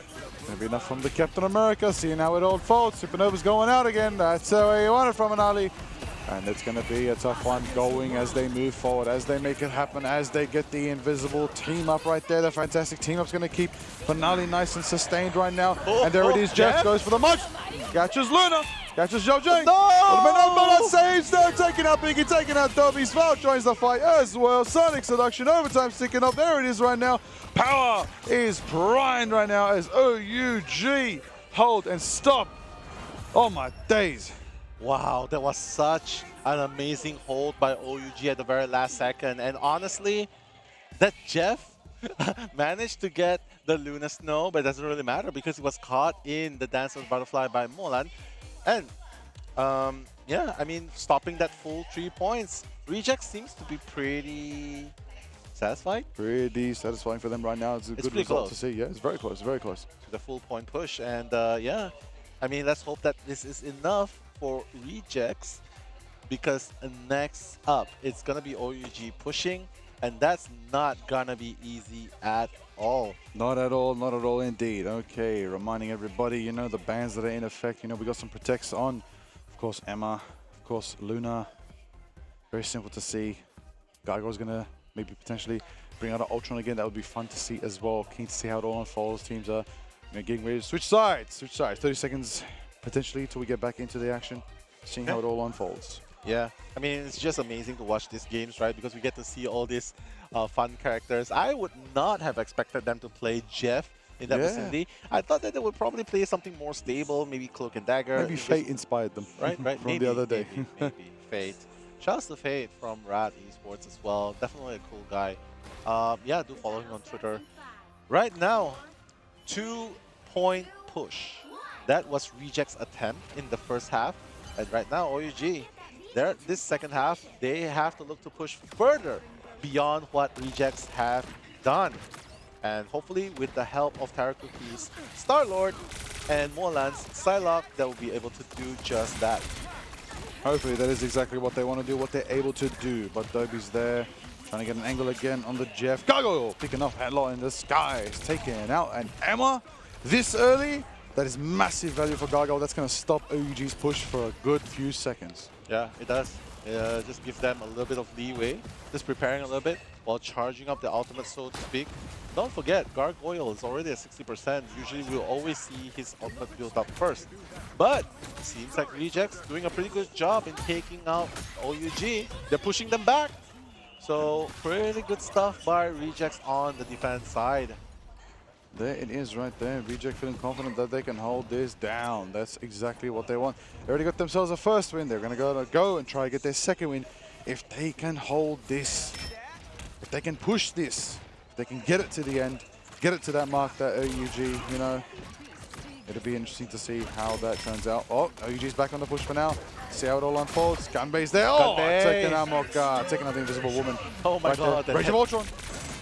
Gonna be enough from the Captain America. Seeing how it all folds. Supernova's going out again. That's how you want it from an Ali. And it's going to be a tough one going as they move forward, as they make it happen, as they get the invisible team up right there. The fantastic team up's going to keep Finale nice and sustained right now. And there it is, Jeff goes for the munch. Catches Luna, catches Zhao Jing. No! Saves though, taking out Biggie, taking out Dobby. Sval joins the fight as well. Sonic Seduction, overtime sticking up. There it is right now. Power is primed right now as OUG hold and stop. Oh my days. Wow, that was such an amazing hold by OUG at the very last second. And honestly, that Jeff managed to get the Luna Snow, but it doesn't really matter because he was caught in the Dance of the Butterfly by Molan. And yeah, I mean, stopping that full 3 points. Reject seems to be pretty satisfied. Pretty satisfying for them right now. It's a good result to see. Yeah, it's very close, very close. To the full point push. And yeah, I mean, let's hope that this is enough for Rejects, because next up it's gonna be OUG pushing, and that's not gonna be easy at all. Not at all indeed. Okay, reminding everybody, you know, the bans that are in effect. You know, we got some protects on. Of course, Emma. Of course, Luna. Very simple to see. Gargoyle's gonna maybe potentially bring out an Ultron again. That would be fun to see as well. Keen to see how it all unfolds. Teams are getting ready to switch sides. 30 seconds. Potentially till we get back into the action, seeing how it all unfolds. Yeah, I mean, it's just amazing to watch these games, right? Because we get to see all these fun characters. I would not have expected them to play Jeff in that vicinity. I thought that they would probably play something more stable, maybe Cloak and Dagger. Maybe Fate inspired them right, from maybe, the other day. Maybe Fate. Shouts to Fate from Rad Esports as well. Definitely a cool guy. Yeah, do follow him on Twitter. Right now, 2-point push. That was Reject's attempt in the first half. And right now, OUG, this second half, they have to look to push further beyond what Rejects have done. And hopefully, with the help of Tarakuki's Star-Lord and Molan's Psylocke, they will be able to do just that. Hopefully, that is exactly what they want to do, what they're able to do. But Dobby's there, trying to get an angle again on the Jeff. Gargoyle picking up Headlock in the skies, taking out an Emma this early. That is massive value for Gargoyle. That's going to stop OUG's push for a good few seconds. Yeah, it does. Just give them a little bit of leeway. Just preparing a little bit while charging up the ultimate, so to speak. Don't forget, Gargoyle is already at 60%. Usually we'll always see his ultimate build up first. But it seems like Rejects doing a pretty good job in taking out OUG. They're pushing them back. So pretty good stuff by Rejects on the defense side. There it is right there. Reject feeling confident that they can hold this down. That's exactly what they want. They already got themselves a first win. They're going to go and try to get their second win. If they can hold this, if they can push this, if they can get it to the end, get it to that mark, that OUG, you know, it'll be interesting to see how that turns out. Oh, OUG's back on the push for now. See how it all unfolds. Gunbay's there. Oh, taking out Mocha, taking out the Invisible Woman. Oh my god. Rage of Ultron.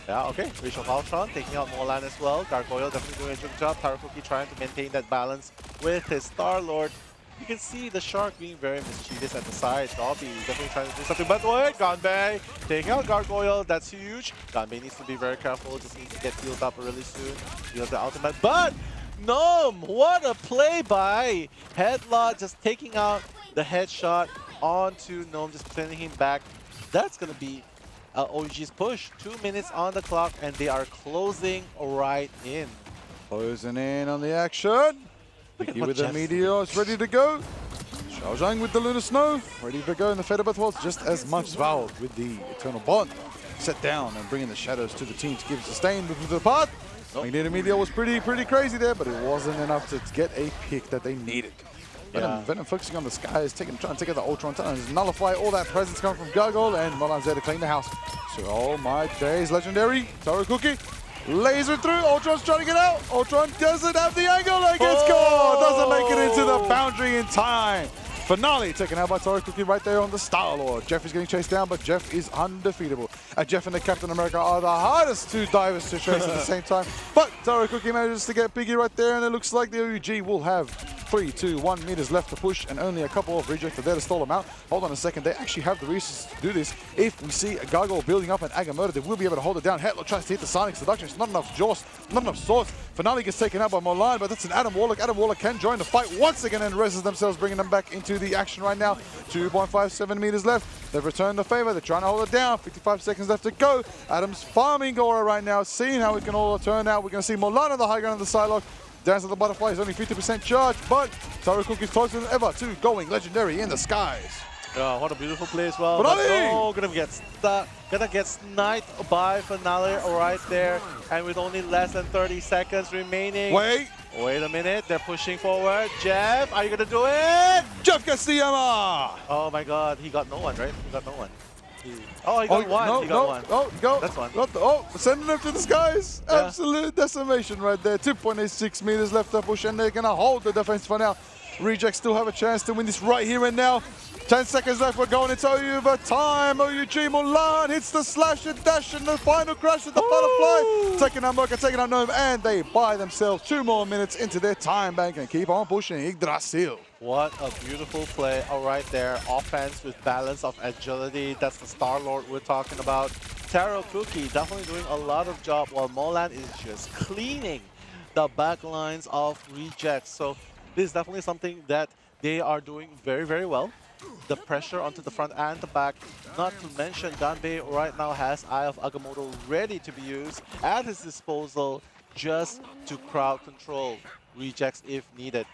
Yeah, okay. Rage of Ultron taking out Molan as well. Gargoyle definitely doing a good job. Tarakuki trying to maintain that balance with his Star-Lord. You can see the Shark being very mischievous at the side. Dobby definitely trying to do something. But wait, Ganbei taking out Gargoyle. That's huge. Ganbei needs to be very careful. Just needs to get healed up really soon. He has the ultimate. But Gnome, what a play by Headlock, just taking out the headshot onto Gnome, just sending him back. That's going to be OG's push. 2 minutes on the clock, and they are closing right in. Closing in on the action. Picky with the Meteors ready to go. Xiao Zhang with the Lunar Snow ready to go in the Feather Battles, just as much Val with the Eternal Bond. Set down and bringing the shadows to the team to give sustain moving to the path. Magneto Meteor was pretty crazy there, but it wasn't enough to get a pick that they needed. Venom focusing on the skies, trying to take out the Ultron, trying to nullify all that presence coming from Gargoyle, and Molan's there to clean the house. So, oh my days, Legendary, Tarakuki, laser through, Ultron's trying to get out. Ultron doesn't have the angle, and gets caught. Doesn't make it into the boundary in time. Finale taken out by Tarakuki right there on the Star-Lord. Jeff is getting chased down, but Jeff is undefeatable. Jeff and the Captain America are the hardest two divers to chase at the same time. But Tarakuki manages to get Piggy right there, and it looks like the OUG will have 3, 2, 1 meters left to push, and only a couple of rejects are there to stall them out. Hold on a second, they actually have the resources to do this. If we see a Gargoyle building up an Agamotto, they will be able to hold it down. Headlock tries to hit the Sonic Seduction. It's not enough Jaws, not enough swords. Finale gets taken out by Molan, but that's an Adam Warlock. Adam Warlock can join the fight once again and rests themselves, bringing them back into the action right now. 2.57 meters left. They've returned the favor. They're trying to hold it down. 55 seconds left to go. Adam's farming Aura right now, seeing how it can all turn out. We're going to see Molan on the high ground on the Psylocke. Dance of the Butterfly is only 50% charged, but Tarakuki is closer than ever to going Legendary in the skies. Oh, what a beautiful play as well. Finale! Oh, gonna get sniped by Finale right there, and with only less than 30 seconds remaining. Wait a minute, they're pushing forward. Jeff, are you gonna do it? Jeff Castillo! Oh my god, he got no one, right? He got no one. He got one. He got one. Oh, go. That's one. Sending them to the skies. Yeah. Absolute decimation right there. 2.86 meters left to push, and they're gonna hold the defense for now. Rejects still have a chance to win this right here and now. 10 seconds left, we're going into overtime. OUG Mulan hits the slash and dash and the final crash of the butterfly. Taking out Mocha, taking out Gnome, and they buy themselves 2 more minutes into their time bank and keep on pushing Yggdrasil. What a beautiful play right there. Offense with balance of agility. That's the Star-Lord we're talking about. Tarakuki definitely doing a lot of job while Molan is just cleaning the back lines of rejects. So this is definitely something that they are doing very, very well. The pressure onto the front and the back. Not to mention, Ganbei right now has Eye of Agamotto ready to be used at his disposal just to crowd control rejects if needed.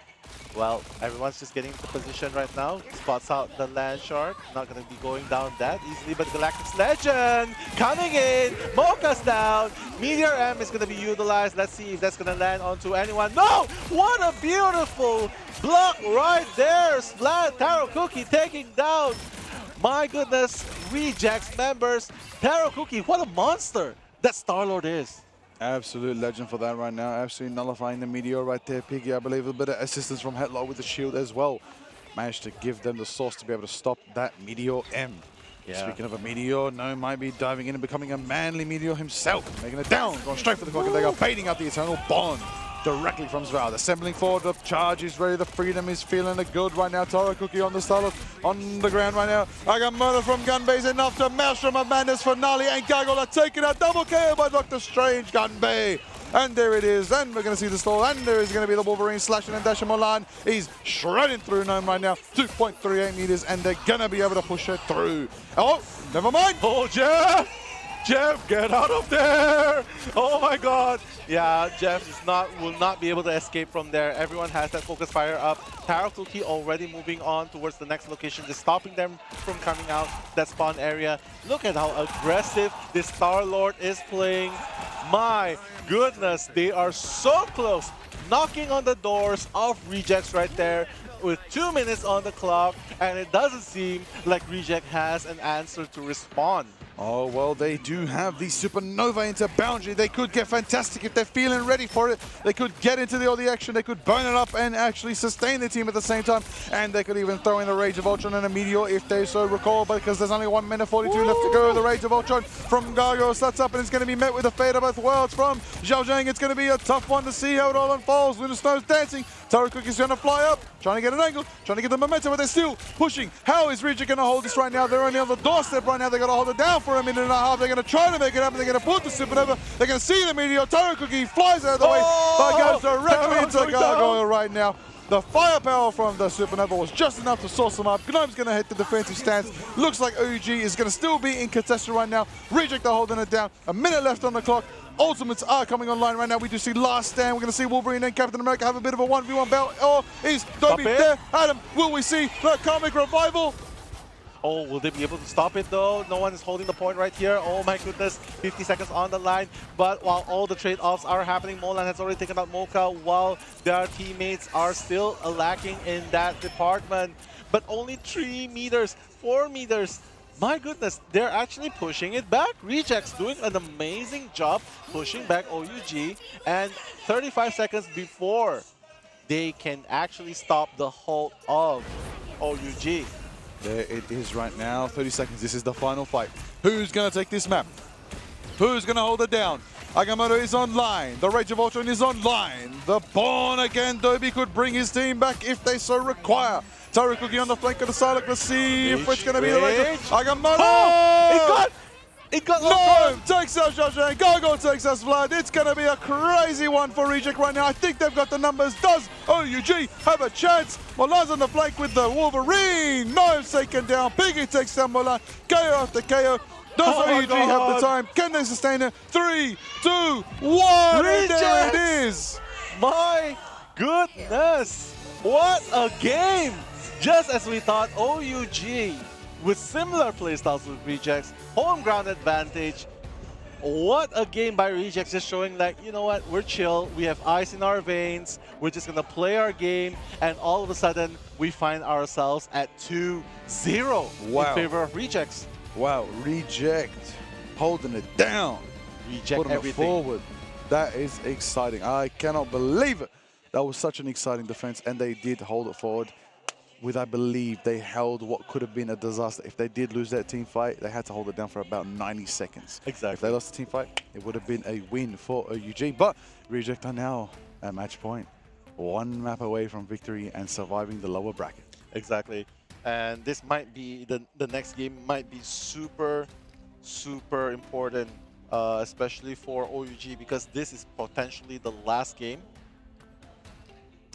Well, everyone's just getting into position right now. Spots out the Land Shark. Not going to be going down that easily, but Galactic's Legend coming in. Mocha's down. Meteor M is going to be utilized. Let's see if that's going to land onto anyone. No! What a beautiful block right there. Splat Tarakuki taking down. My goodness, Rejects members. Tarakuki, what a monster that Star-Lord is. Absolute legend for that right now. Absolutely nullifying the Meteor right there. Piggy, I believe, a bit of assistance from Headlock with the shield as well. Managed to give them the source to be able to stop that Meteor M. Yeah. Speaking of a Meteor, Gnome might be diving in and becoming a manly Meteor himself. Making it down, going straight for the clock, and they go baiting out the Eternal Bond directly from Zval. Assembling forward, the charge is ready, the freedom is feeling it good right now. Tarakuki on the Starlord, on the ground right now. Agamotto from Gunbei is enough to Maelstrom of Madness. Finale and Gargoyle are taking a double KO by Dr. Strange. Gunbei. And there it is, and we're going to see the stall, and there is going to be the Wolverine slashing and dashing. Molan. He's shredding through Gnome right now, 2.38 meters, and they're going to be able to push it through. Oh, never mind. Oh, Jeff! Jeff, get out of there! Oh my god! Yeah, Jeff will not be able to escape from there. Everyone has that focus fire up. Tarakuki already moving on towards the next location, just stopping them from coming out that spawn area. Look at how aggressive this Star-Lord is playing. My goodness, they are so close, knocking on the doors of Rejects right there with 2 minutes on the clock, and it doesn't seem like Reject has an answer to respond. Oh, well, they do have the Supernova into Boundary. They could get fantastic if they're feeling ready for it. They could get into the action. They could burn it up and actually sustain the team at the same time. And they could even throw in the Rage of Ultron and a Meteor if they so recall, because there's only 1 minute 42 left to go. The Rage of Ultron from Gargo starts up, and it's going to be met with a fate of both worlds from Zhao Zhang. It's going to be a tough one to see how it all unfolds. Lunar Snow's dancing. Taro Cookie's going to fly up, trying to get an angle, trying to get the momentum, but they're still pushing. How is Reject going to hold this right now? They're only on the doorstep right now. They're going to hold it down for a minute and a half. They're going to try to make it happen. They're going to put the Supernova. They're going to see the Meteor. Taro Cookie flies out of the way, but goes directly into Gargoyle right now. The firepower from the Supernova was just enough to source them up. Gnome's going to hit the defensive stance. Looks like OUG is going to still be in contested right now. Reject are holding it down. A minute left on the clock. Ultimates are coming online right now. We do see Last Stand. We're going to see Wolverine and Captain America have a bit of a 1v1 battle. Or is Dobby there? Adam, will we see the Karmic Revival? Oh, will they be able to stop it though? No one is holding the point right here. Oh my goodness, 50 seconds on the line. But while all the trade-offs are happening, Molan has already taken out Mocha while their teammates are still lacking in that department. But only 3 meters, 4 meters. My goodness, they're actually pushing it back. Rejects doing an amazing job pushing back OUG. And 35 seconds before they can actually stop the hold of OUG. There it is right now, 30 seconds. This is the final fight. Who's going to take this map? Who's going to hold it down? Agamotto is online. The Rage of Ultron is online. The Born Again Dobby could bring his team back if they so require. Taro Cookie on the flank of the Psylocke. Let's see if it's going to be the Rage of Agamotto! Oh, it got no! Takes out Zhao Zhang. Gargoyle takes us Vlad. It's going to be a crazy one for Reject right now. I think they've got the numbers. Does OUG have a chance? Molan's on the flank with the Wolverine. Knives taken down. Piggy takes down Molan. KO after KO. Does OUG have the time? Can they sustain it? 3, 2, 1. And there it is. My goodness. What a game. Just as we thought, OUG with similar playstyles with Rejects, home ground advantage. What a game by Rejects, just showing like, you know what, we're chill, we have ice in our veins, we're just gonna play our game, and all of a sudden we find ourselves at 2-0 in favor of Rejects. Wow, Reject holding it down, Reject putting everything it forward. That is exciting. I cannot believe it. That was such an exciting defense, and they did hold it forward. I believe they held what could have been a disaster. If they did lose that team fight, they had to hold it down for about 90 seconds. Exactly. If they lost the team fight, it would have been a win for OUG. But Reject are now at match point. 1 map away from victory and surviving the lower bracket. Exactly. And this might be, the next game might be super, super important, especially for OUG, because this is potentially the last game.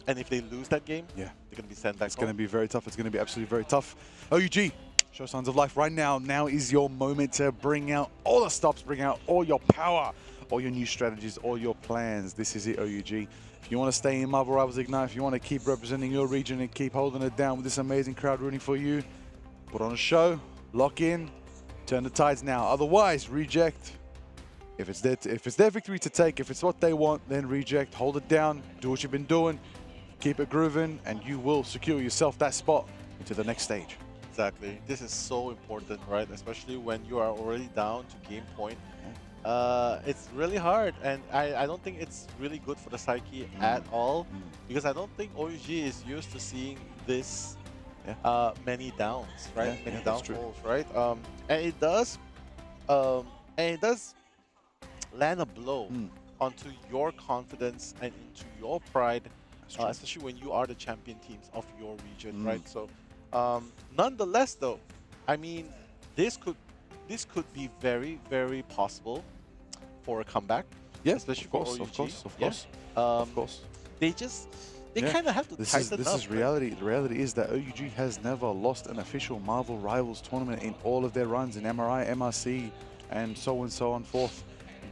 And if they lose that game, they're going to be sent back It's going to be very tough. It's going to be absolutely very tough. OUG, show signs of life right now. Now is your moment to bring out all the stops, bring out all your power, all your new strategies, all your plans. This is it, OUG. If you want to stay in Marvel Rivals Ignite, if you want to keep representing your region and keep holding it down with this amazing crowd rooting for you, put on a show, lock in, turn the tides now. Otherwise, Reject. If it's their victory to take, if it's what they want, then Reject, hold it down, do what you've been doing. Keep it grooving, and you will secure yourself that spot into the next stage. Exactly. This is so important, right? Especially when you are already down to game point. It's really hard, and I don't think it's really good for the psyche at all, because I don't think OUG is used to seeing this many downs, right? Many downfalls, right? And it does land a blow onto your confidence and into your pride. Especially when you are the champion teams of your region, right? So, nonetheless, though, I mean, this could be very, very possible for a comeback. Yeah, especially of course, for OUG. Of course. They kind of have to tighten up. This is reality. The reality is that OUG has never lost an official Marvel Rivals tournament in all of their runs in MRI, MRC, and so on forth.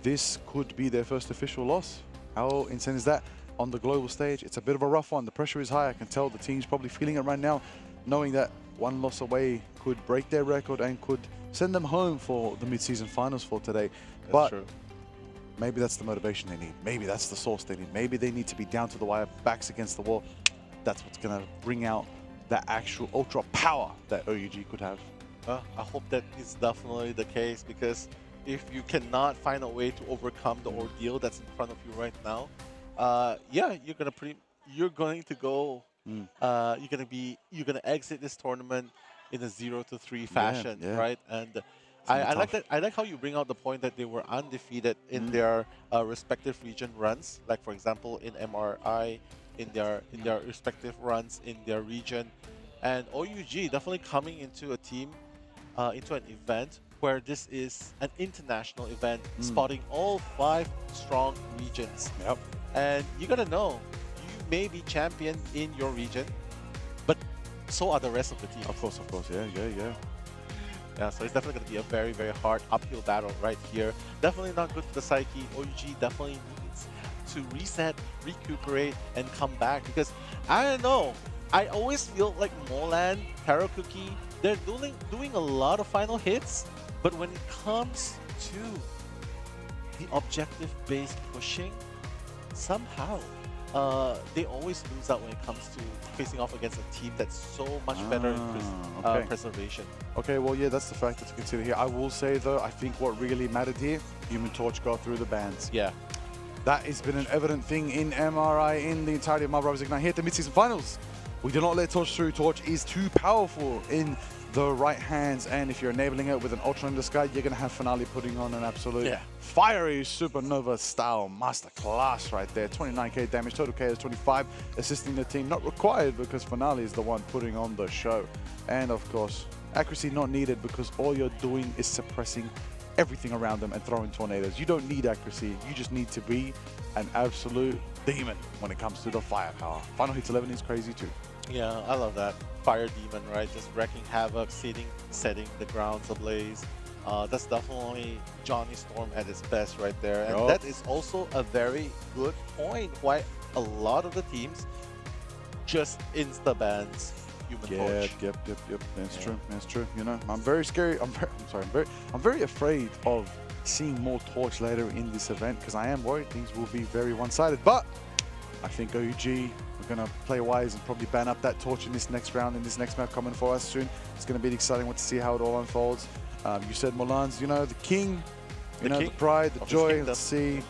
This could be their first official loss. How insane is that? On the global stage, it's a bit of a rough one. The pressure is high. I can tell the team's probably feeling it right now, knowing that 1 loss away could break their record and could send them home for the mid-season finals for today. That's true. maybe that's the motivation they need. Maybe that's the source they need. Maybe they need to be down to the wire, backs against the wall. That's what's going to bring out that actual ultra power that OUG could have. I hope that is definitely the case, because if you cannot find a way to overcome the ordeal that's in front of you right now, yeah, you're gonna exit this tournament in a 0-3 fashion, right? And I like that. I like how you bring out the point that they were undefeated in their respective region runs. Like for example, in MRI, in their respective runs in their region, and OUG definitely coming into a team, into an event where this is an international event, spotting all 5 strong regions. Yep. And you gotta know, you may be champion in your region, but so are the rest of the team. Of course, yeah. Yeah, so it's definitely gonna be a very, very hard uphill battle right here. Definitely not good for the psyche. OUG definitely needs to reset, recuperate, and come back, because I don't know, I always feel like Molan, Taro Cookie, they're doing a lot of final hits, but when it comes to the objective-based pushing, somehow they always lose out when it comes to facing off against a team that's so much better in preservation. Okay, well, yeah, that's the factor to consider here. I will say, though, I think what really mattered here, Human Torch got through the bans. Yeah. That has been an evident thing in MRI, in the entirety of Marvel Rivals Ignite here at the mid-season finals. We do not let Torch through. Torch is too powerful in the right hands, and if you're enabling it with an Ultra in the sky, you're going to have Finale putting on an absolute fiery supernova style masterclass right there. 29k damage, total KO is 25, assisting the team not required because Finale is the one putting on the show. And of course, accuracy not needed because all you're doing is suppressing everything around them and throwing tornadoes. You don't need accuracy, you just need to be an absolute demon when it comes to the firepower. Final hits 11 is crazy too. Yeah, I love that. Fire Demon, right? Just wrecking havoc, setting the grounds ablaze. That's definitely Johnny Storm at his best right there. And that is also a very good point why a lot of the teams just insta-bans Human Torch. Yep. That's true. You know, I'm very scary. I'm very afraid of seeing more Torch later in this event because I am worried things will be very one-sided. But I think OUG are going to play wise and probably ban up that Torch in this next round, in this next map coming for us soon. It's going to be an exciting one to see how it all unfolds. You said Molan's, you know, the king, the pride, the joy. Let's see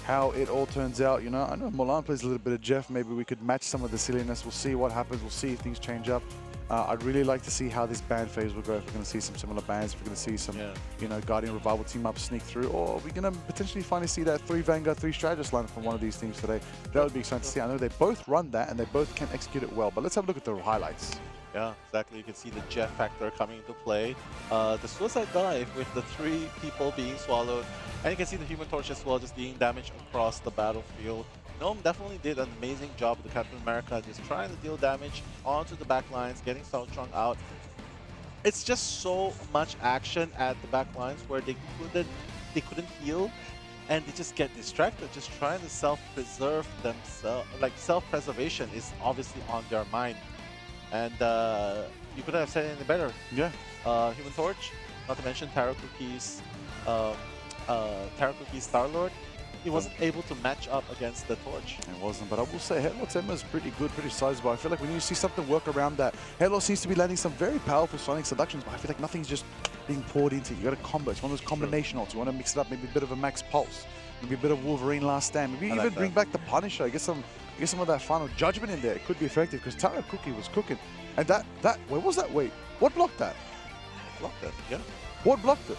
how it all turns out. You know, I know Molan plays a little bit of Jeff. Maybe we could match some of the silliness. We'll see what happens. We'll see if things change up. I'd really like to see how this ban phase will go. If we're going to see some similar bans, if we're going to see some, you know, Guardian Revival team up sneak through, or are we going to potentially finally see that 3 Vanguard, 3 Strategist line from one of these teams today? That would be exciting to see. I know they both run that and they both can execute it well, but let's have a look at the highlights. Yeah, exactly. You can see the Jeff factor coming into play. The suicide dive with the 3 people being swallowed. And you can see the Human Torch as well, just dealing damage across the battlefield. Gnome definitely did an amazing job with the Captain America, just trying to deal damage onto the back lines, getting Southtrunk out. It's just so much action at the back lines where they couldn't heal, and they just get distracted, just trying to self-preserve themselves. Like, self-preservation is obviously on their mind. And you couldn't have said anything better. Yeah. Human Torch, not to mention Taro Cookie's Star-Lord. He wasn't able to match up against the Torch. It wasn't, but I will say Headlot's Emma is pretty good, pretty sizable. I feel like when you see something work around that, Headlot seems to be landing some very powerful Sonic seductions, but I feel like nothing's just being poured into. You got a combo. It's one of those combination ults. You want to mix it up, maybe a bit of a Max Pulse, maybe a bit of Wolverine Last Stand, maybe even bring back the Punisher. Get some of that final judgment in there. It could be effective because Taro Cookie was cooking. And where was that? Wait, what blocked that? Blocked it, yeah. What blocked it?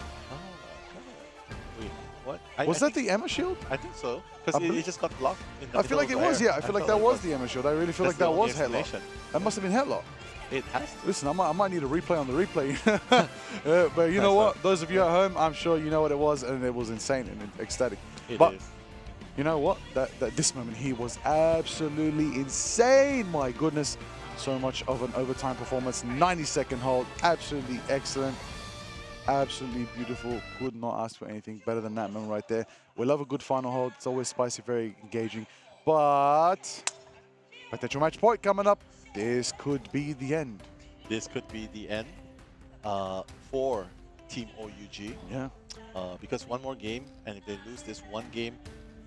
Wait, what? Was that the Emma shield? I think so, because it just got blocked. I feel like it was, yeah. I feel like that was the Emma shield. I really feel like that was Headlock. That must have been Headlock. It has to. Listen, I might need a replay on the replay. But you know what? Those of you at home, I'm sure you know what it was, and it was insane and ecstatic. But you know what? This moment here was absolutely insane. My goodness. So much of an overtime performance. 90-second hold. Absolutely excellent. Absolutely beautiful. Could not ask for anything better than that moment right there. We love a good final hold. It's always spicy, very engaging. But potential match point coming up. This could be the end. This could be the end for Team OUG. Yeah. Because one more game, and if they lose this one game,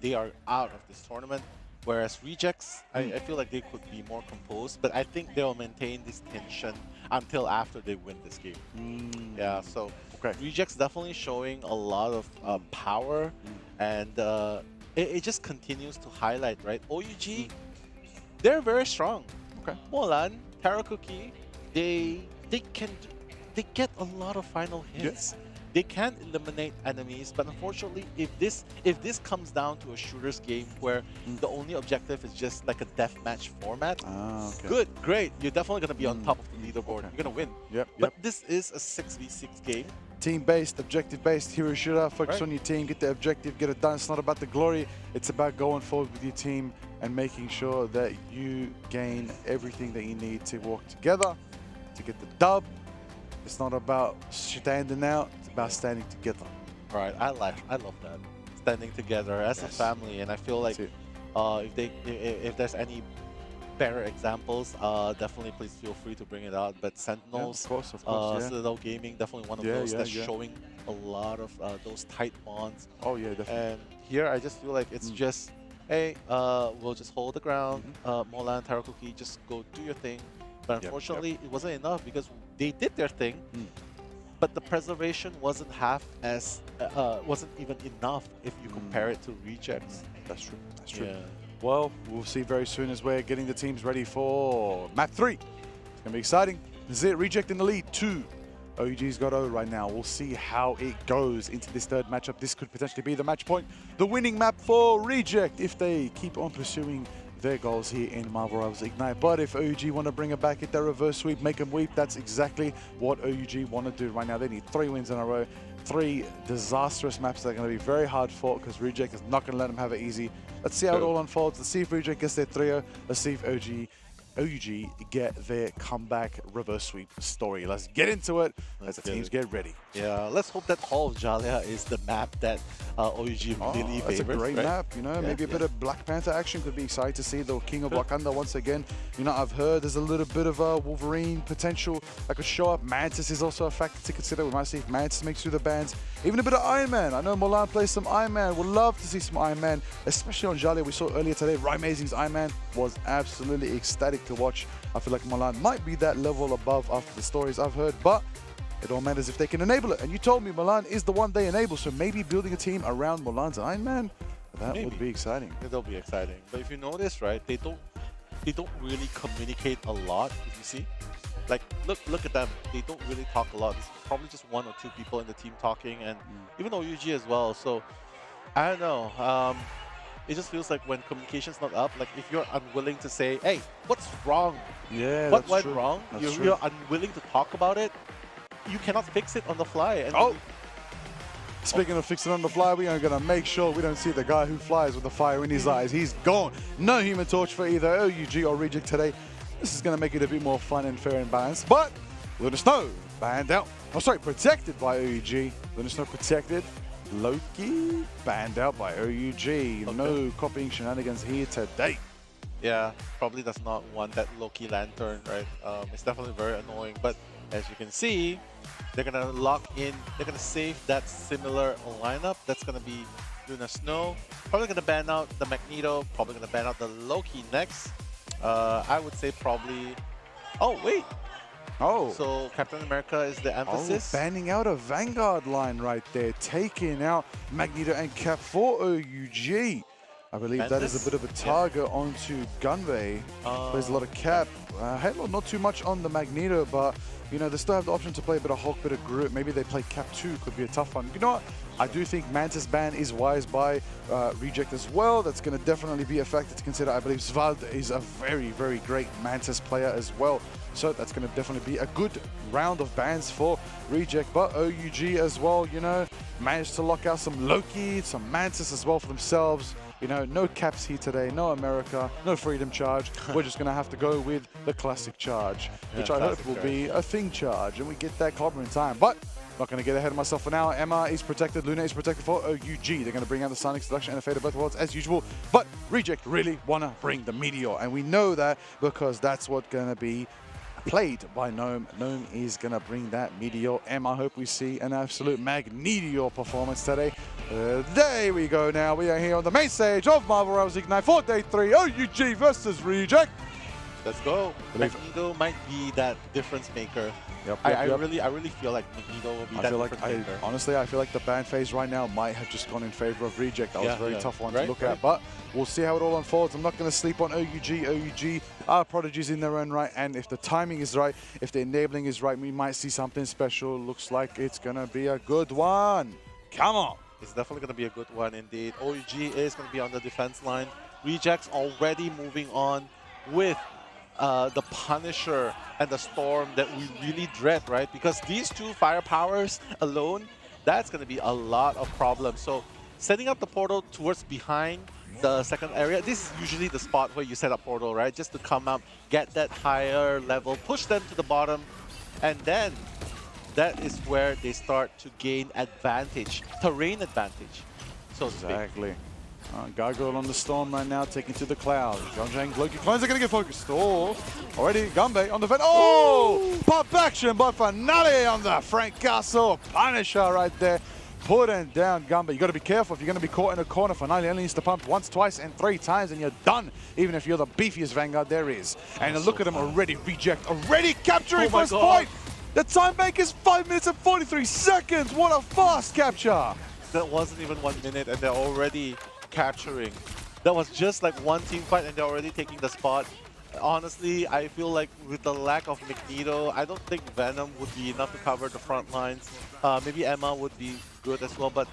they are out of this tournament. Whereas Rejects, I feel like they could be more composed, but I think they'll maintain this tension until after they win this game. Yeah, so Rejects definitely showing a lot of power, and it just continues to highlight, right? OUG, they're very strong. Molan, Taro Cookie, they get a lot of final hits. They can eliminate enemies, but unfortunately, if this comes down to a shooter's game where the only objective is just like a deathmatch format, good, great, you're definitely gonna be on top of the leaderboard. You're gonna win. But this is a 6v6 game. Team-based, objective-based, hero shooter. Focus on your team, get the objective, get it done. It's not about the glory. It's about going forward with your team and making sure that you gain everything that you need to work together to get the dub. It's not about standing out. It's about standing together. Right, I love that. Standing together as a family, and I feel like if there's any better examples, definitely please feel free to bring it out. But Sentinels, of course, Citadel Gaming, definitely one of those that's showing a lot of those tight bonds. Oh yeah, definitely. And here I just feel like it's just, hey, we'll just hold the ground. Molan, Taro Cookie, just go do your thing. But unfortunately, it wasn't enough because they did their thing, but the preservation wasn't wasn't even enough if you compare it to Rejects. That's true. That's true. Well, we'll see very soon as we're getting the teams ready for map 3. It's gonna be exciting. This is it. Reject in the lead. 2. OUG's got O right now. We'll see how it goes into this third matchup. This could potentially be the match point, the winning map for Reject if they keep on pursuing their goals here in Marvel Rivals Ignite. But if OUG want to bring it back, hit that reverse sweep, make them weep, that's exactly what OUG want to do right now. They need 3 wins in a row, 3 disastrous maps that are going to be very hard fought because Reject is not going to let them have it easy. Let's see how it all unfolds. Let's see if Reject gets their trio. Let's see if OUG get their comeback reverse sweep story. Let's get into it as the teams get ready. Yeah, let's hope that Hall of Jalia is the map that OUG really favors. That's a great map, you know, maybe a bit yeah. of Black Panther action. Could be excited to see the King of Wakanda once again. You know, I've heard there's a little bit of Wolverine potential that could show up. Mantis is also a factor to consider. We might see if Mantis makes through the bans. Even a bit of Iron Man. I know Molan plays some Iron Man. Would love to see some Iron Man, especially on Jalia. We saw earlier today, Amazing's Iron Man was absolutely ecstatic to watch. I feel like Molan might be that level above after the stories I've heard, but it all matters if they can enable it. And you told me Molan is the one they enable, so maybe building a team around Molan's Iron Man, that would be exciting. It'll be exciting. But if you notice, right, they don't really communicate a lot, if you see. Like, look at them. They don't really talk a lot. It's probably just 1 or 2 people in the team talking, and even OUG as well. So, I don't know. It just feels like when communication's not up, like if you're unwilling to say, hey, what's wrong? Yeah, what that's went true. wrong? That's You're unwilling to talk about it. You cannot fix it on the fly. And Speaking of fixing on the fly, we are going to make sure we don't see the guy who flies with the fire in his eyes. He's gone. No Human Torch for either OUG or Reject today. This is going to make it a bit more fun and fair and balanced. But Lunar Snow banned out. Oh, sorry, protected by OUG. Lunar Snow protected. Loki banned out by OUG. No copying shenanigans here today. Yeah, probably does not want that Loki lantern, right? It's definitely very annoying. But as you can see, they're gonna lock in. They're gonna save that similar lineup. That's gonna be Lunar Snow. Probably gonna ban out the Magneto. Probably gonna ban out the Loki next. I would say probably. Oh wait. Oh. So Captain America is the emphasis. Oh, banning out a Vanguard line right there, taking out Magneto and Cap for OUG. I believe that is a bit of a target onto Gunway. Plays a lot of Cap. Halo not too much on the Magneto, but you know, they still have the option to play a bit of Hulk, bit of Groot. Maybe they play Cap 2, could be a tough one. You know what? I do think Mantis ban is wise by Reject as well. That's going to definitely be a factor to consider. I believe Svald is a very, very great Mantis player as well. So that's going to definitely be a good round of bans for Reject. But OUG as well, you know, managed to lock out some Loki, some Mantis as well for themselves. You know, no caps here today, no America, no freedom charge. We're just going to have to go with the classic charge, which I hope will be a thing charge, and we get that clobber in time. But not going to get ahead of myself for now. Emma is protected, Luna is protected for OUG. They're going to bring out the Sonic Seduction and a Fate of Both Worlds as usual. But Reject really want to bring the Meteor, and we know that because that's what's going to be played by Gnome. Gnome is going to bring that Meteor M. I hope we see an absolute Magneteor performance today. There we go now. We are here on the main stage of Marvel Rivals Ignite for Day 3, OUG versus Reject. Let's go. Magneto might be that difference maker. I really feel like Magneto will be that difference maker. Honestly, I feel like the ban phase right now might have just gone in favor of Reject. That was a very tough one to look at, but we'll see how it all unfolds. I'm not going to sleep on OUG. OUG are prodigies in their own right, and if the timing is right, if the enabling is right, we might see something special. Looks like it's going to be a good one. Come on. It's definitely going to be a good one indeed. OUG is going to be on the defense line. Rejects already moving on with the Punisher and the Storm that we really dread, right? Because these two firepowers alone, that's going to be a lot of problems. So setting up the portal towards behind the second area, this is usually the spot where you set up portal, right? Just to come up, get that higher level, push them to the bottom, and then that is where they start to gain advantage, terrain advantage, so to speak. Exactly. Gargoyle on the Storm right now, taking to the cloud. Zhang, Loki clones are going to get focused. Oh, already Gumbe on the vent. Oh, pop action by Finale on the Frank Castle. Punisher right there. Putting down Gumbe. You got to be careful if you're going to be caught in a corner. Finale only needs to pump once, twice, and 3 times, and you're done, even if you're the beefiest Vanguard there is. And look at him already, Reject, already capturing first point. The time bank is 5 minutes and 43 seconds. What a fast capture. That wasn't even 1 minute, and they're already capturing. That was just like one team fight and they're already taking the spot. Honestly, I feel like with the lack of Magneto, I don't think Venom would be enough to cover the front lines. Maybe Emma would be good as well, but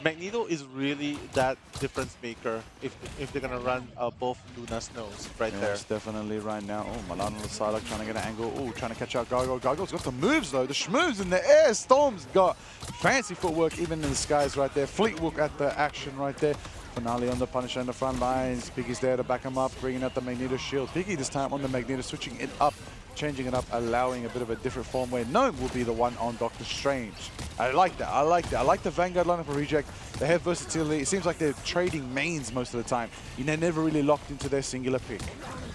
Magneto is really that difference maker if they're gonna run both Luna Snows right there. Yes, definitely right now. Oh, Milan on the side, trying to get an angle. Oh, trying to catch out Gargoyle. Gargoyle's got the moves though. The schmoves in the air. Storm's got fancy footwork even in the skies right there. Fleetwood at the action right there. Finale on the Punisher in the front lines. Piggy's there to back him up, bringing out the Magneto shield. Piggy this time on the Magneto, switching it up, changing it up, allowing a bit of a different form where Gnome will be the one on Doctor Strange. I like that. I like that. I like the Vanguard lineup for Reject. They have versatility. It seems like they're trading mains most of the time. They're never really locked into their singular pick.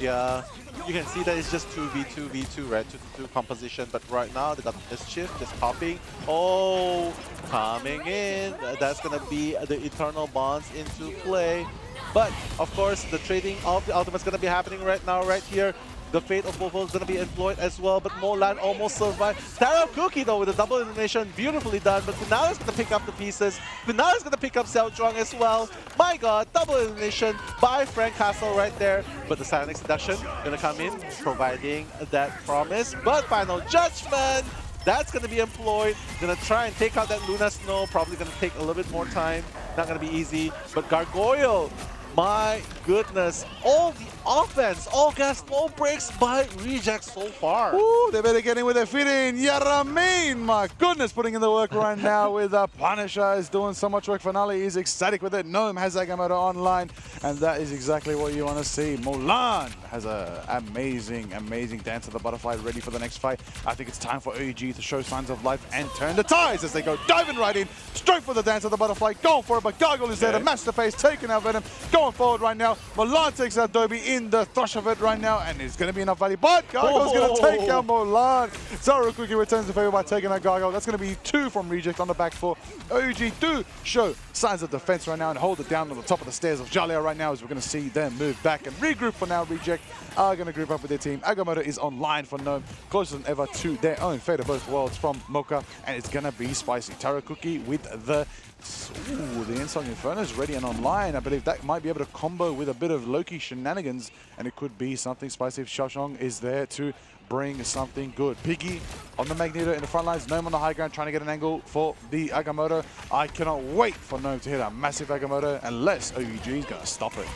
Yeah, you can see that it's just 2v2v2, right? 2v2 composition. But right now they got Mischief just popping. Oh, coming in. That's gonna be the Eternal Bonds into play. But of course, the trading of the ultimate's gonna be happening right now, right here. The fate of Bovo is going to be employed as well, but Molan almost survived. Taro Cookie though with a double elimination, beautifully done, but Finale is going to pick up the pieces. Finale is going to pick up Xiao Zhuang as well. My god, double elimination by Frank Castle right there. But the Psionic Seduction going to come in, providing that promise. But Final Judgment, that's going to be employed. Going to try and take out that Luna Snow, probably going to take a little bit more time. Not going to be easy, but Gargoyle, my goodness, all the offense, all gas, no breaks by Reject so far. Ooh, they better get in with their feet in. Yaramin, my goodness, putting in the work right now with Punisher is doing so much work. Finale is ecstatic with it. Gnome has Agamotto online, and that is exactly what you want to see. Molan has an amazing, amazing Dance of the Butterfly ready for the next fight. I think it's time for OUG to show signs of life and turn the tides as they go diving right in, straight for the Dance of the Butterfly, going for it, but Gargoyle is there to match the face, taking out Venom, going forward right now. Molan takes out Dobby in the thrush of it right now, and it's going to be enough value, but Gargoyle's going to take out Molan. Zara quickly returns the favor by taking out Gargoyle. That's going to be 2 from Reject on the back 4. OUG do show signs of defense right now and hold it down on the top of the stairs of Jalea right now, as we're going to see them move back and regroup for now. Reject are going to group up with their team. Agamotto is online for Gnome, closer than ever to their own Fate of Both Worlds from Mocha, and it's going to be spicy. Taro Cookie with the Insong Inferno is ready and online. I believe that might be able to combo with a bit of Loki shenanigans, and it could be something spicy if Xiaoshong is there to bring something good. Piggy on the Magneto in the front lines, Gnome on the high ground trying to get an angle for the Agamotto. I cannot wait for Gnome to hit a massive Agamotto unless OUG is going to stop it.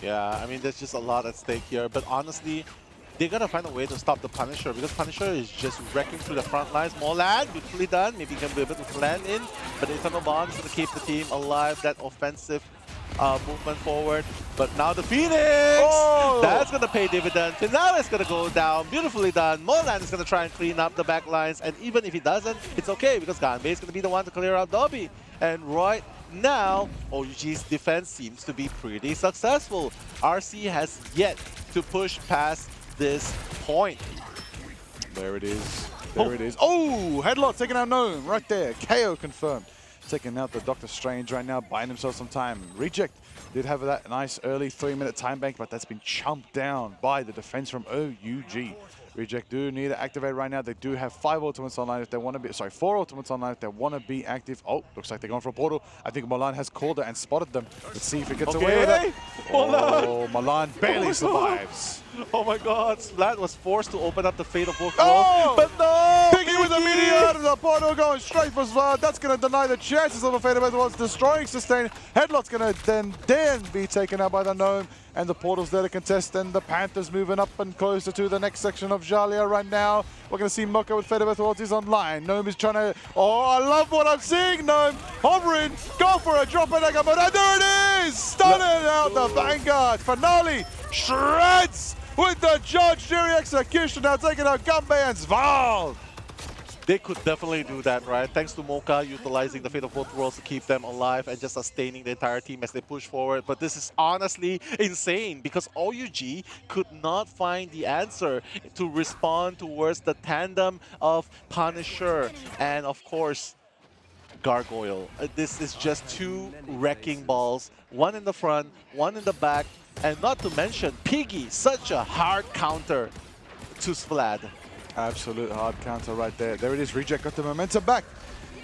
Yeah, I mean, there's just a lot at stake here, but honestly, they gotta find a way to stop the Punisher because Punisher is just wrecking through the front lines. Molan, beautifully done. Maybe he can be able to land in, but the Eternal Bond is gonna keep the team alive. That offensive movement forward. But now the Phoenix! Oh! That's gonna pay dividend. Finale is gonna go down. Beautifully done. Molan is gonna try and clean up the back lines, and even if he doesn't, it's okay because Ganbei is gonna be the one to clear out Dobby. And right now, OUG's defense seems to be pretty successful. RC has yet to push past this point. There it is. There it is. Oh, headlock taking out Gnome right there. KO confirmed. Taking out the Doctor Strange right now, buying himself some time. Reject did have that nice early 3-minute time bank, but that's been chomped down by the defense from OUG. Reject do need to activate right now. They do have 5 ultimates online if they want to be, sorry, 4 ultimates online if they want to be active. Oh, looks like they're going for a portal. I think Milan has called it and spotted them. Let's see if he gets away with it. Oh, Milan barely survives. Oh my god, Splat was forced to open up the fate of both worlds, but no! Piggy with a meteor, the portal going straight for Vlad. That's going to deny the chances of a fate of both worlds. Destroying Sustain. Headlock's going to then be taken out by the Gnome. And the portal's there to contest, and the Panthers moving up and closer to the next section of Jalia right now. We're going to see Mocha with Fate of Worlds is online. Gnome is trying to... Oh, I love what I'm seeing, Gnome. Hovering, go for a drop and but there it is! Stunning out the Vanguard. Finale shreds with the Judge Jury execution now taking out Gumbe and Sval. They could definitely do that, right? Thanks to Mocha utilizing the Fate of Both Worlds to keep them alive and just sustaining the entire team as they push forward. But this is honestly insane because OUG could not find the answer to respond towards the tandem of Punisher and, of course, Gargoyle. This is just 2 wrecking balls, one in the front, one in the back, and not to mention Piggy, such a hard counter to Splad. Absolute hard counter right there. There it is. Reject got the momentum back.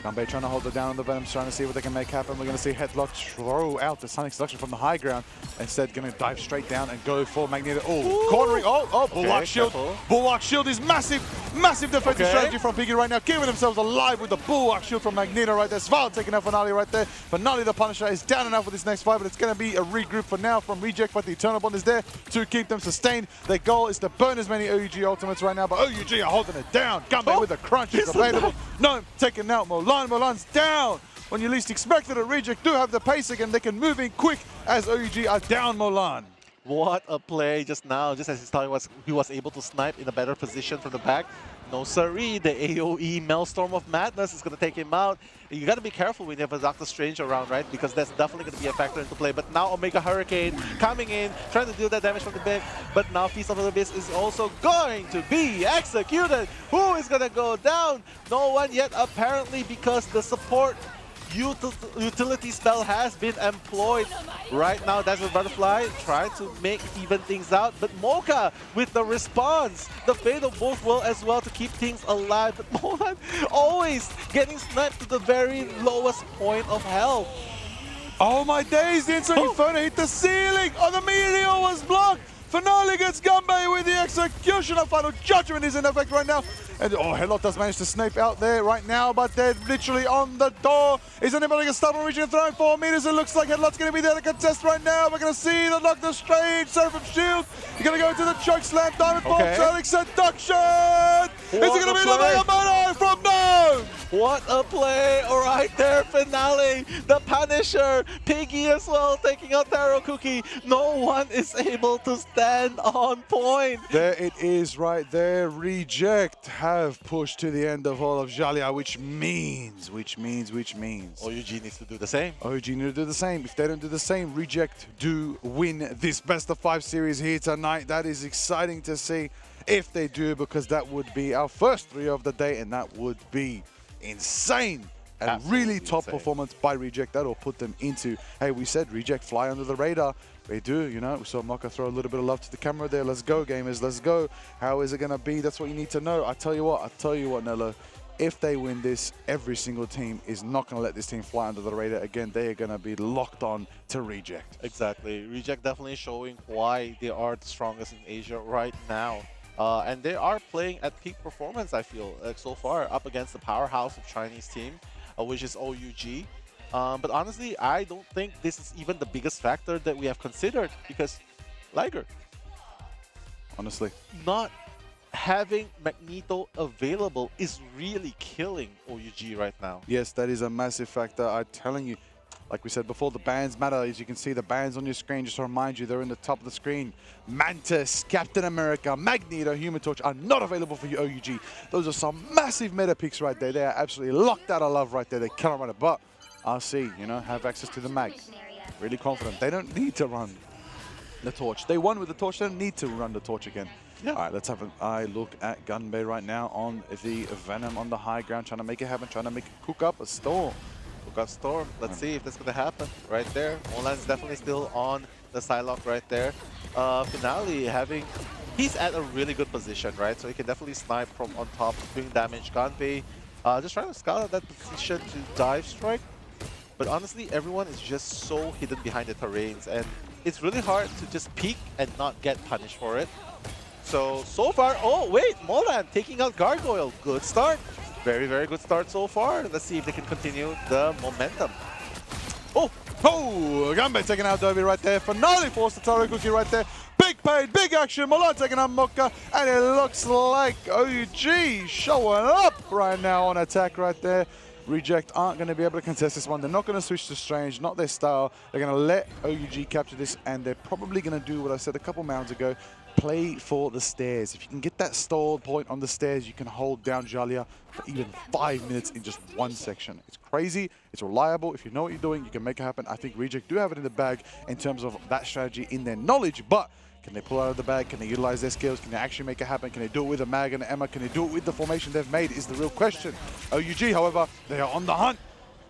Gumbe trying to hold it down on the Venoms, trying to see what they can make happen. We're going to see Headlock throw out the Sonic Selection from the high ground. Instead, going to dive straight down and go for Magneto. Oh, cornering. Oh, Bulwark Shield. Careful. Bulwark Shield is massive, massive defensive strategy from Piggy right now. Keeping themselves alive with the Bulwark Shield from Magneto right there. Sval taking out Finale right there. Finale, the Punisher, is down and out for this next fight, but it's going to be a regroup for now from Reject, but the Eternal Bond is there to keep them sustained. Their goal is to burn as many OUG ultimates right now, but OUG are holding it down. Gumbe with the crunch is available. No, taking out Mulan. Mulan's down. When you least expected it, Reject do have the pace again. They can move in quick as OUG are down Mulan. What a play just now, just as he was able to snipe in a better position from the back. No siree, the AoE Maelstrom of Madness is going to take him out. You got to be careful when you have a Doctor Strange around, right? Because that's definitely going to be a factor into play. But now Omega Hurricane coming in, trying to deal that damage from the back. But now Feast of the Abyss is also going to be executed. Who is going to go down? No one yet, apparently, because the support utility spell has been employed. Right now, that's a Butterfly trying to even things out, but Mocha with the response, the Fate of Both Worlds as well to keep things alive, but Mohan always getting sniped to the very lowest point of health. Oh my days, the Inside Inferno hit the ceiling! Oh, the meteor was blocked! Finale gets Gumbe with the execution of Final Judgment is in effect right now. And Headlock does manage to snipe out there right now, but they're literally on the door. Is anybody going to stop on reaching the throne? 4 meters, it looks like Headlock's going to be there to contest right now. We're going to see the Doctor Strange, Seraphim Shield. You're going to go to the choke slam, Diamond Ball, Sonic Seduction! Is it going to be the Mega Mono from Gnome? What a play right there, Finale. The Punisher, Piggy as well, taking out Taro Cookie. No one is able to stand on point. There it is right there. Reject have pushed to the end of all of Jalia, which means OUG needs to do the same. OUG need to do the same. If they don't do the same, Reject do win this best of 5 series here tonight. That is exciting to see if they do, because that would be our first 3 of the day, and that would be insane. And absolutely really top performance by Reject. That'll put them into, hey, we said Reject fly under the radar. They do, you know. We saw Mocha throw a little bit of love to the camera there. Let's go, gamers. Let's go. How is it going to be? That's what you need to know. I tell you what, Nello. If they win this, every single team is not going to let this team fly under the radar again. They are going to be locked on to Reject. Exactly. Reject definitely showing why they are the strongest in Asia right now. And they are playing at peak performance, I feel, so far, up against the powerhouse of Chinese team, which is OUG. But honestly, I don't think this is even the biggest factor that we have considered, because Liger, honestly, not having Magneto available is really killing OUG right now. Yes, that is a massive factor. I'm telling you, like we said before, the bands matter. As you can see, the bands on your screen, just to remind you, they're in the top of the screen. Mantis, Captain America, Magneto, Human Torch are not available for you, OUG. Those are some massive meta picks right there. They are absolutely locked out of love right there. They cannot run it, but RC, you know, have access to the mag. Really confident. They don't need to run the torch. They won with the torch. They don't need to run the torch again. All right, let's have an eye look at Gunbay right now on the Venom on the high ground, trying to make it happen, trying to make it cook up a storm. Cook up storm. Let's see if that's going to happen right there. Molan's definitely still on the Psylocke right there. Finale having... He's at a really good position, right? So he can definitely snipe from on top, doing damage. Gunbay just trying to scout out that position to dive strike. But honestly, everyone is just so hidden behind the terrains, and it's really hard to just peek and not get punished for it. So far, oh wait, Molan taking out Gargoyle. Good start. Very, very good start so far. Let's see if they can continue the momentum. Oh, Gunbay taking out Dobby right there. Finale forced the Taro Cookie right there. Big paid, big action. Molan taking out Mokka. And it looks like OUG showing up right now on attack right there. Reject aren't going to be able to contest this one. They're not going to switch to Strange, not their style. They're going to let OUG capture this, and they're probably going to do what I said a couple rounds ago, play for the stairs. If you can get that stalled point on the stairs, you can hold down Jalia for even 5 minutes in just one section. It's crazy, it's reliable. If you know what you're doing, you can make it happen. I think Reject do have it in the bag in terms of that strategy in their knowledge, but can they pull out of the bag? Can they utilize their skills? Can they actually make it happen? Can they do it with a Mag and an Emma? Can they do it with the formation they've made is the real question. OUG, however, they are on the hunt.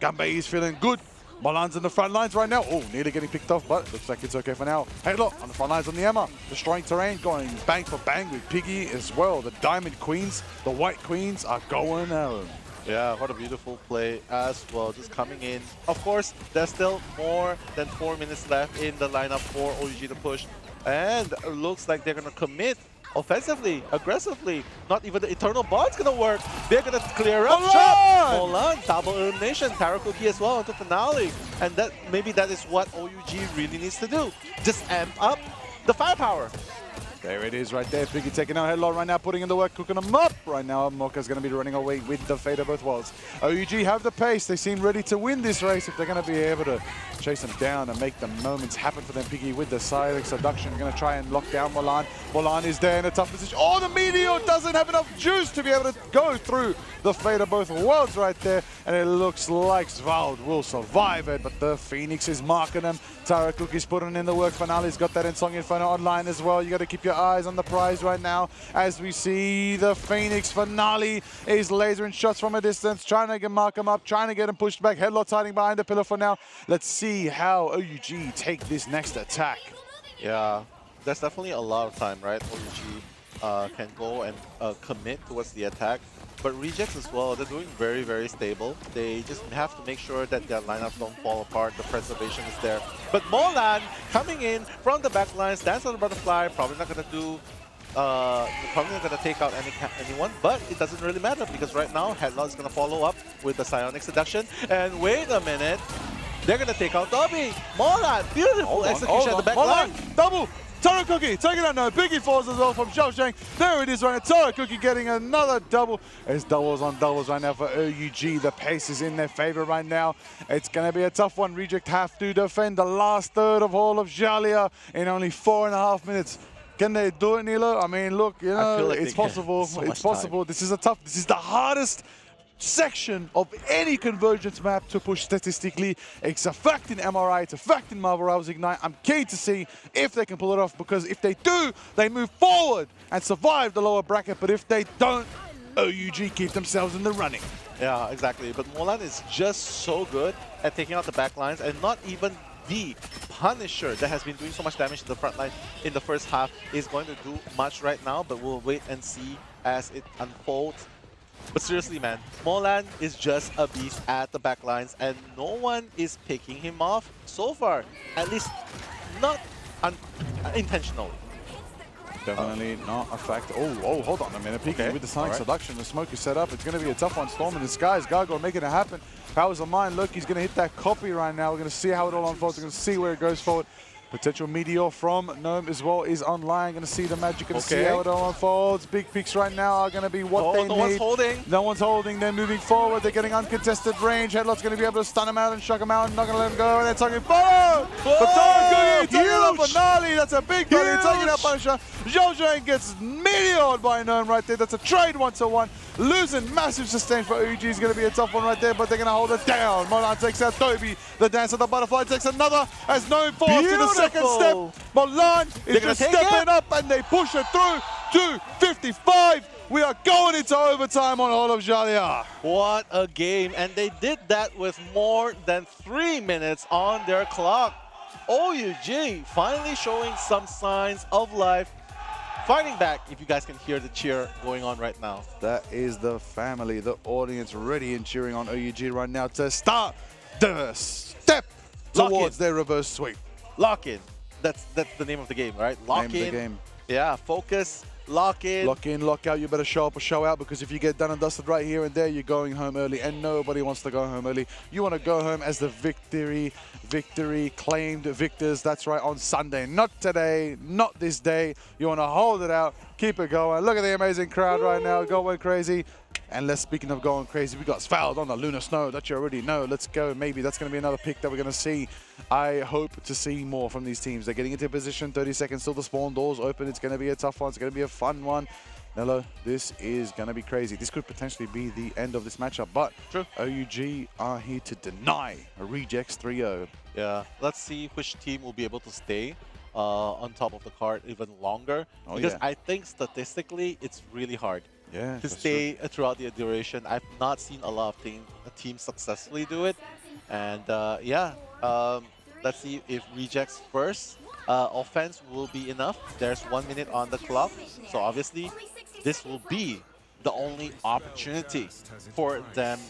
Gunbay is feeling good. Molan's in the front lines right now. Oh, nearly getting picked off, but looks like it's okay for now. Halo on the front lines on the Emma. Destroying terrain, going bang for bang with Piggy as well. The Diamond Queens, the White Queens are going out. Yeah, what a beautiful play as well, just coming in. Of course, there's still more than 4 minutes left in the lineup for OUG to push. And it looks like they're going to commit offensively, aggressively. Not even the Eternal Bond's going to work. They're going to clear up shop. Molan, double elimination. Taro Cookie as well into Finale. And maybe that is what OUG really needs to do. Just amp up the firepower. There it is right there. Piggy taking out Headlock right now, putting in the work, cooking them up. Right now, Mokka's going to be running away with the fate of both worlds. OUG have the pace. They seem ready to win this race if they're going to be able to chase them down and make the moments happen for them. Piggy with the Silent Seduction going to try and lock down Molan. Molan is there in a tough position. Oh, the Meteor doesn't have enough juice to be able to go through the fate of both worlds right there. And it looks like Svald will survive it, but the Phoenix is marking them. Taro Cookie's putting in the work. Finale's got that in Song Inferno online as well. You got to keep your eyes on the prize right now as we see the Phoenix. Finale is lasering shots from a distance, trying to mark him up, trying to get him pushed back. Headlock's hiding behind the pillar for now. Let's see how OUG take this next attack. Yeah, there's definitely a lot of time, right? OUG can go and commit towards the attack. But Rejects as well, they're doing very, very stable. They just have to make sure that their lineups don't fall apart. The preservation is there. But Molan coming in from the back lines, Dance on the Butterfly, probably not going to do, probably not going to take out anyone, but it doesn't really matter because right now Headlock is going to follow up with the Psionic Seduction. And wait a minute, they're going to take out Dobby. Molan, beautiful execution at the back line. Double! Taro Cookie taking out no Biggie falls as well from Xiaosheng. There it is right now. Taro Cookie getting another double. It's doubles on doubles right now for OUG. The pace is in their favor right now. It's going to be a tough one. Reject have to defend the last third of all of Jalia in only 4.5 minutes. Can they do it, Nilo? I mean, look, you know, like it's possible. It's possible. This is this is the hardest section of any convergence map to push statistically. It's a fact in MRI, it's a fact in Marvel Rivals Ignite. I'm keen to see if they can pull it off, because if they do, they move forward and survive the lower bracket, but if they don't, OUG keep themselves in the running. Yeah, exactly. But Molan is just so good at taking out the back lines, and not even the Punisher that has been doing so much damage to the front line in the first half is going to do much right now, but we'll wait and see as it unfolds. But seriously, man, Molan is just a beast at the backlines, and no one is picking him off so far. At least not intentionally. Definitely not a fact. Oh, hold on a minute. Peeking with the Sonic Seduction. The smoke is set up. It's going to be a tough one. Storm in the skies. Gargoyle making it happen. Powers of Mind. Look, he's going to hit that copy right now. We're going to see how it all unfolds. We're going to see where it goes forward. Potential Meteor from Gnome as well is online. Going to see the magic. Going to see how it all unfolds. Big picks right now are going to be what they need. No one's holding. No one's holding. They're moving forward. They're getting uncontested range. Headlock's going to be able to stun him out and shock him out. Not going to let him go. And they're talking forward. But taking out Finale. That's a big play. Taking out Punisher. Zhao Zhang gets meteored by Gnome right there. That's a trade 1-1. Losing massive sustain for OUG is going to be a tough one right there, but they're going to hold it down. Molan takes out Dobby. The Dance of the Butterfly takes another as Gnome falls to the second step. Molan is just stepping up and they push it through. 52-55. We are going into overtime on All of Jalia. What a game. And they did that with more than 3 minutes on their clock. OUG finally showing some signs of life. Fighting back, if you guys can hear the cheer going on right now. That is the family, the audience ready and cheering on OUG right now to start the step towards their reverse sweep. Lock in. That's the name of the game, right? Lock in. Name of the game. Yeah, focus, lock in. Lock in, lock out. You better show up or show out, because if you get done and dusted right here and there, you're going home early, and nobody wants to go home early. You want to go home as the victory claimed victors. That's right, on Sunday. Not today, not this day. You want to hold it out, keep it going. Look at the amazing crowd right now, going crazy. And speaking of going crazy, we got fouled on the Lunar Snow that you already know. Let's go. Maybe that's going to be another pick that we're going to see. I hope to see more from these teams. They're getting into position. 30 seconds till the spawn doors open. It's going to be a tough one. It's going to be a fun one. Nello, this is going to be crazy. This could potentially be the end of this matchup, but OUG are here to deny a Rejects 3-0. Yeah, let's see which team will be able to stay on top of the card even longer. Because I think statistically, it's really hard. To stay throughout the duration. I've not seen a lot of teams successfully do it. And let's see if Rejects first offense will be enough. There's 1 minute on the clock. So obviously, this will be the only opportunity for them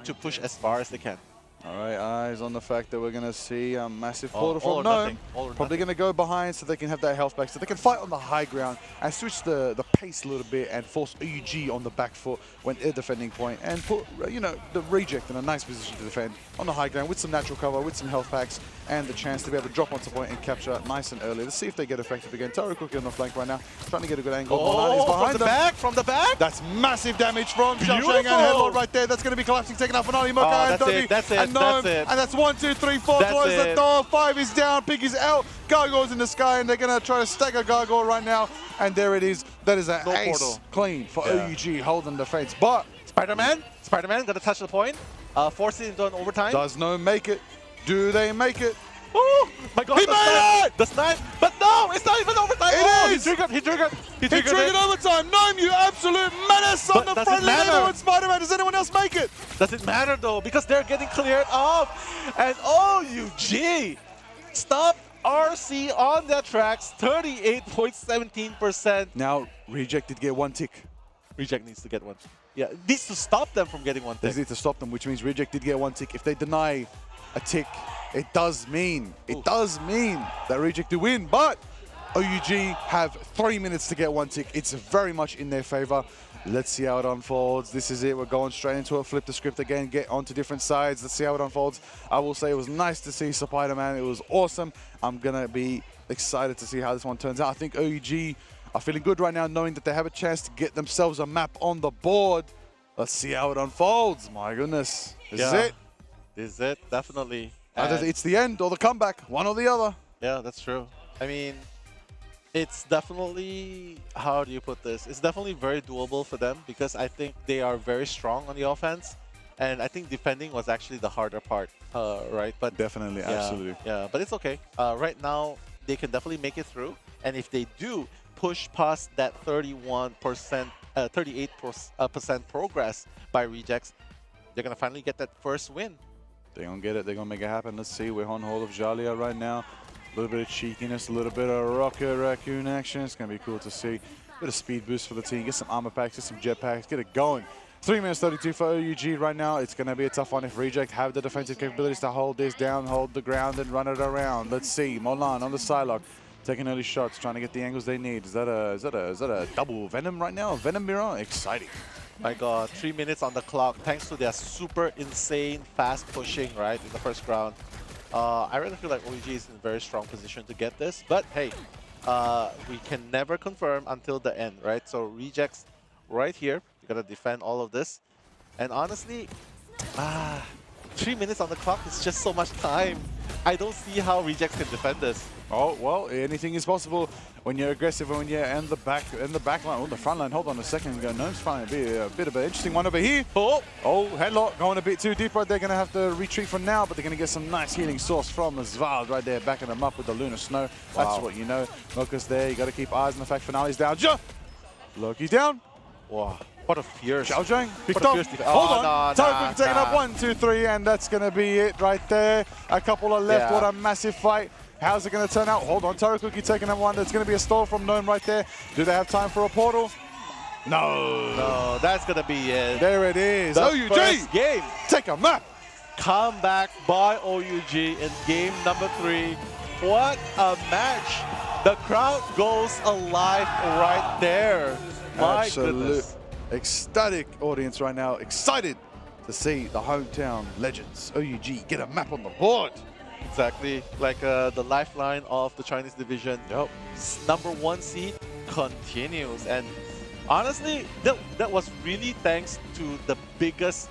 to push as far as they can. All right, eyes on the fact that we're going to see a massive portal from Gnome. Probably going to go behind so they can have their health back, so they can fight on the high ground and switch the pace a little bit and force OUG on the back foot when they're defending point, and put, you know, the Reject in a nice position to defend on the high ground with some natural cover, with some health packs, and the chance to be able to drop onto point and capture nice and early. Let's see if they get effective again. Taro Cookie on the flank right now, trying to get a good angle. Molan is behind from the back, from the back. That's massive damage from Xiaoshang and Headlord right there. That's going to be collapsing, taken out for Nani, Mocha, and Dobby, and Gnome. And that's 1, 2, 3, 4. Close the door. 5 is down. Pig is out. Gargoyle's in the sky, and they're going to try to stagger Gargoyle right now. And there it is. That is an ace clean for OUG holding the fence. But Spider-Man going to touch the point. Force it into an overtime. Does Gnome make it? Do they make it? Oh my God! He made it! The snipe, but no, it's not even overtime. It is. He triggered overtime. Gnome, you absolute menace on the front line with Spider-Man. Does anyone else make it? Does it matter though? Because they're getting cleared off, and OUG stopped RC on their tracks. 38.17%. Now Reject did get 1 tick. Reject needs to get 1. Yeah, it needs to stop them from getting 1 tick. They need to stop them, which means Reject did get 1 tick. If they deny a tick, it does mean that Reject do win, but OUG have 3 minutes to get 1 tick. It's very much in their favor. Let's see how it unfolds. This is it. We're going straight into it. Flip the script again, get onto different sides. Let's see how it unfolds. I will say it was nice to see Spider-Man. It was awesome. I'm going to be excited to see how this one turns out. I think OUG are feeling good right now, knowing that they have a chance to get themselves a map on the board. Let's see how it unfolds. My goodness. This is it. This is it, definitely. Either it's the end or the comeback, one or the other. Yeah, that's true. I mean, it's definitely, how do you put this? It's definitely very doable for them because I think they are very strong on the offense. And I think defending was actually the harder part, right? But definitely, absolutely. Yeah, but it's okay. Right now, they can definitely make it through. And if they do push past that 38% progress by Rejects, they're going to finally get that first win. They're going to get it. They're going to make it happen. Let's see. We're on Hall of Jalia right now. A little bit of cheekiness, a little bit of Rocket Raccoon action. It's going to be cool to see. A bit of speed boost for the team. Get some armor packs, get some jet packs. Get it going. 3 minutes 32 for OUG right now. It's going to be a tough one if Reject have the defensive capabilities to hold this down, hold the ground, and run it around. Let's see. Molan on the sidelock, taking early shots, trying to get the angles they need. Is that a double Venom right now? A Venom mirror? Exciting. My God, 3 minutes on the clock thanks to their super insane fast pushing, right, in the first round. I really feel like OUG is in a very strong position to get this, but hey, we can never confirm until the end, right? So Rejects right here, you gotta defend all of this. And honestly, 3 minutes on the clock is just so much time. I don't see how Rejects can defend this. Oh, well, anything is possible when you're aggressive and when you're in the back line, or the front line. Hold on a second. Gnome's trying to be a bit of an interesting one over here. Oh, headlock going a bit too deep right there. Going to have to retreat for now, but they're going to get some nice healing source from Zvald right there, backing them up with the Lunar Snow. That's what you know. Mocha's there. You got to keep eyes on the fact finale's down. Loki's down. Wow, what a fierce. Xiao Zhang picked what a up. fierce defense. Hold Oh, on. no, Tarukuki taking up 1, 2, 3, and that's going to be it right there. A couple are left. Yeah. What a massive fight. How's it going to turn out? Hold on. Tarukuki taking up 1. There's going to be a stall from Gnome right there. Do they have time for a portal? No. No, that's gonna be it. There it is. The OUG. first game. Take a map. Comeback by OUG in game number 3. What a match. The crowd goes alive right there. My Absolute goodness. ecstatic audience right now. Excited to see the hometown legends, OUG, get a map on the board. Exactly, like the lifeline of the Chinese division. Yep. Number 1 seed continues, and honestly, that was really thanks to the biggest.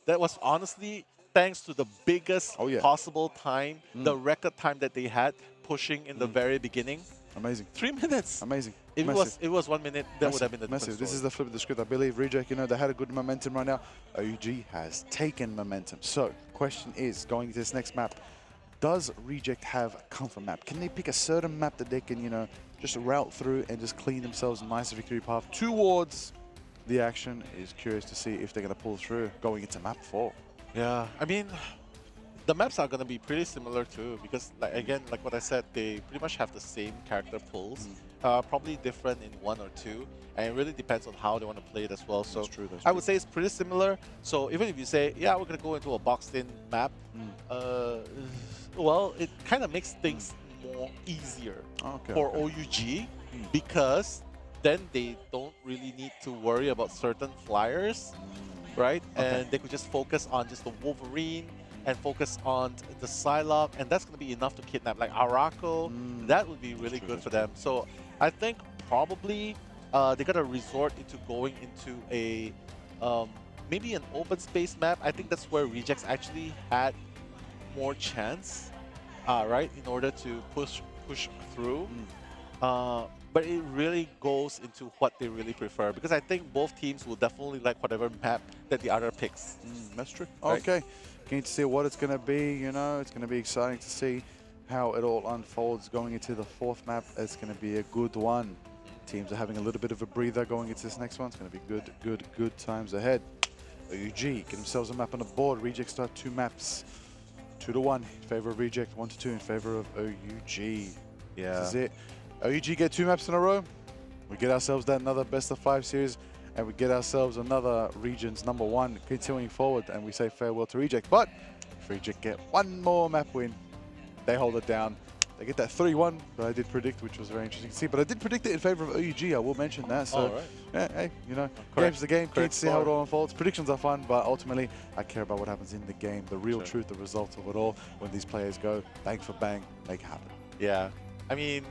That was honestly thanks to the biggest possible time, the record time that they had pushing in the very beginning. Amazing. 3 minutes. Amazing. If it was 1 minute, that would have been the massive. different This is story. the flip of the script. I believe Reject, you know, they had a good momentum right now. OUG has taken momentum. So, question is, going to this next map, does Reject have a comfort map? Can they pick a certain map that they can, you know, just route through and just clean themselves a nice victory path towards the action? Is curious to see if they're going to pull through going into map 4. Yeah, I mean, the maps are going to be pretty similar too, because like again, like what I said, they pretty much have the same character pools, probably different in 1 or 2, and it really depends on how they want to play it as well. So true, I would say it's pretty similar. So even if you say, yeah, we're going to go into a boxed-in map, well, it kind of makes things more easier for OUG, because then they don't really need to worry about certain flyers, right? And they could just focus on just the Wolverine and focus on the Psylocke, and that's going to be enough to kidnap. Like Arako, that would be really good for them. So I think probably they're going to resort into going into a maybe an open space map. I think that's where Rejects actually had more chance, right, in order to push through. But it really goes into what they really prefer, because I think both teams will definitely like whatever map that the other picks. That's true. Right? Okay. Keen to see what it's going to be. You know, it's going to be exciting to see how it all unfolds going into the 4th map. It's going to be a good one. Teams are having a little bit of a breather going into this next one. It's going to be good times ahead. OUG get themselves a map on the board. Reject start 2 maps. 2-1 in favor of Reject, 1-2 in favor of OUG. Yeah. This is it. OUG get 2 maps in a row. We get ourselves that another best of 5 series, and we get ourselves another regions number 1 continuing forward, and we say farewell to Reject. But if Reject get 1 more map win, they hold it down. They get that 3-1 that I did predict, which was very interesting to see. But I did predict it in favor of OUG, I will mention that. So, yeah, hey, you know, game's the game. Keen to see how it all unfolds. Predictions are fun, but ultimately, I care about what happens in the game, the real truth, the result of it all, when these players go bang for bang, make it happen. Yeah, I mean,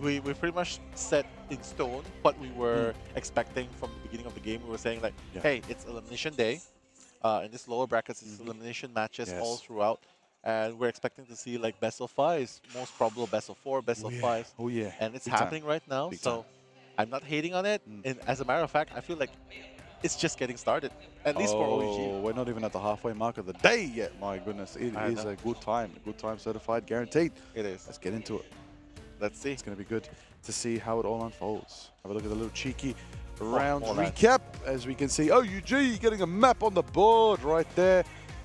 we pretty much set in stone what we were expecting from the beginning of the game. We were saying like, hey, it's elimination day. In this lower brackets, it's elimination matches all throughout. And we're expecting to see like best of 5s, most probable best of 4, best of 5s. Oh yeah. And it's Big happening time. right now. Big So I'm not hating on it. And as a matter of fact, I feel like it's just getting started, at least for OUG. We're not even at the halfway mark of the day yet. My goodness, it is a good time certified, guaranteed. It is. Let's get into it. Let's see. It's going to be good to see how it all unfolds. Have a look at the little cheeky round more lads. recap. As we can see, OUG getting a map on the board right there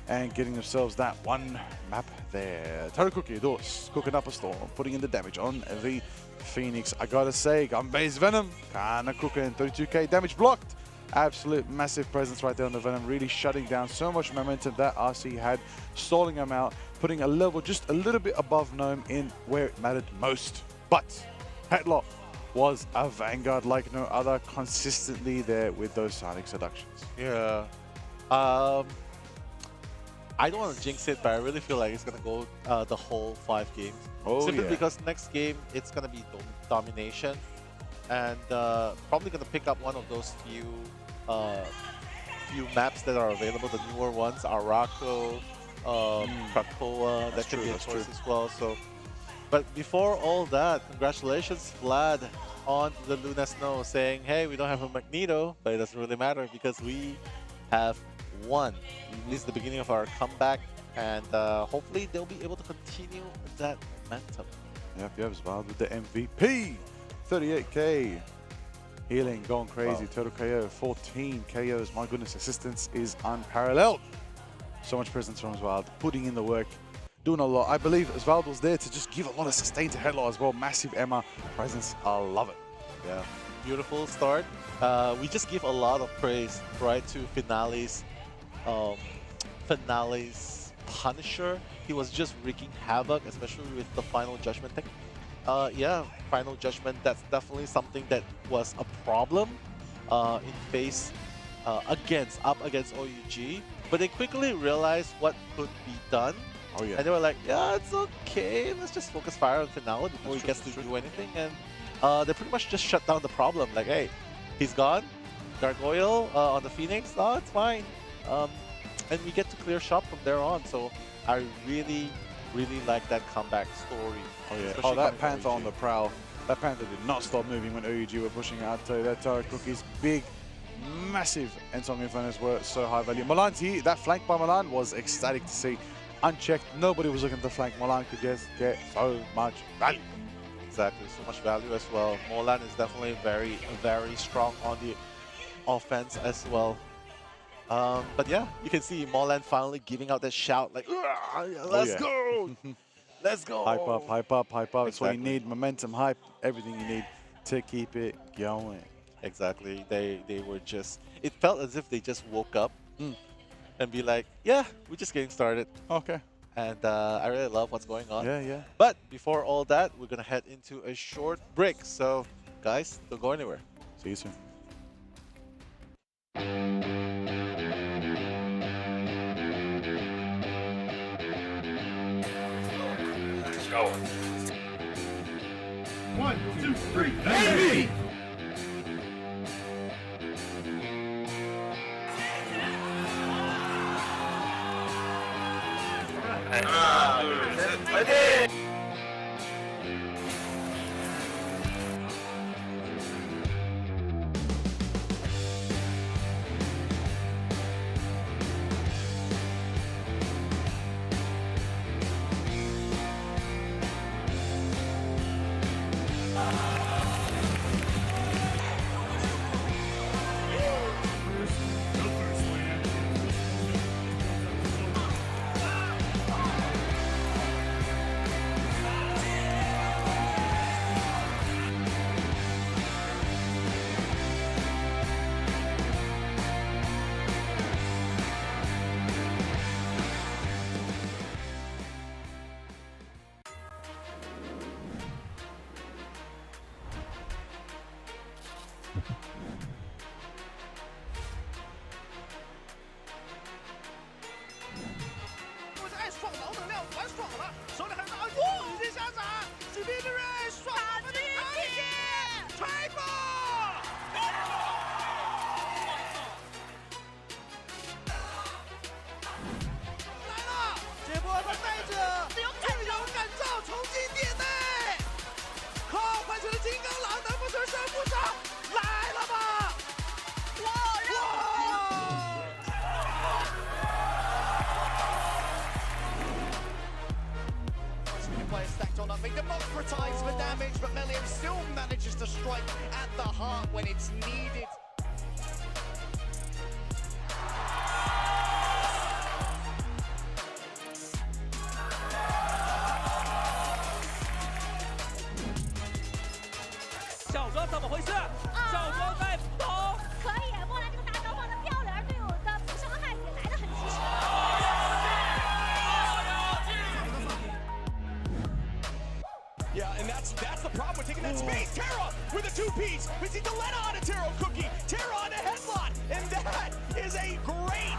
and getting themselves that 1 map there. Tarukuki, Dos, cooking up a storm, putting in the damage on the Phoenix. I gotta say, gun-based Venom, kinda cooking, 32k damage blocked. Absolute massive presence right there on the Venom, really shutting down so much momentum that RC had, stalling him out, putting a level just a little bit above Gnome in where it mattered most. But Petlock was a vanguard like no other, consistently there with those Sonic seductions. Yeah. I don't want to jinx it, but I really feel like it's going to go the whole 5 games. Simply because next game, it's going to be Domination. And probably going to pick up one of those few maps that are available, the newer ones, Arako, Krakoa, that can be a choice as well. So, but before all that, congratulations, Vlad, on the Luna Snow, saying, hey, we don't have a Magneto, but it doesn't really matter because we have won. This is the beginning of our comeback, and hopefully they'll be able to continue that momentum. Yep, Vlad with the MVP 38k. Healing, going crazy. Total KO, 14 KOs. My goodness, assistance is unparalleled. So much presence from Oswald, putting in the work, doing a lot. I believe Oswald was there to just give a lot of sustain to Headlaw as well. Massive Emma presence. I love it. Yeah, beautiful start. We just give a lot of praise, right, to Finale's Punisher. He was just wreaking havoc, especially with the Final Judgment thing. Yeah, Final Judgment, that's definitely something that was a problem in phase up against OUG. But they quickly realized what could be done. Oh yeah. And they were like, yeah, it's okay. Let's just focus fire on Finale before he gets to do anything. And they pretty much just shut down the problem. Like, hey, he's gone. Gargoyle on the Phoenix. Oh, it's fine. And we get to clear shop from there on. So I really like that comeback story. Oh yeah. Oh, that Panther on the prowl. That Panther did not stop moving when OUG were pushing out. To that Turret Cookies, big, massive Ensong Infernos were so high value. Milan's here. That flank by Milan was ecstatic to see. Unchecked, nobody was looking to flank. Milan could just get so much value. Exactly, so much value as well. Molan is definitely very strong on the offense as well. But yeah, you can see Molan finally giving out that shout like, let's go! Let's go! Hype up, hype up, hype up. That's Exactly. what you need. Momentum, hype, everything you need to keep it going. Exactly. They were just, it felt as if they just woke up and be like, yeah, we're just getting started. Okay. And I really love what's going on. Yeah, yeah. But before all that, we're going to head into a short break. So guys, don't go anywhere. See you soon. Let's go. 1, 2, 3, baby! 하나, 둘, 셋, 파이팅! Players stacked on up, they democratize the damage, but Melio still manages to strike at the heart when it's needed. Yeah, and that's the problem with taking that space. Terra with a two-piece. We see Delena on a Taro Cookie. Terra on a headlock. And that is a great...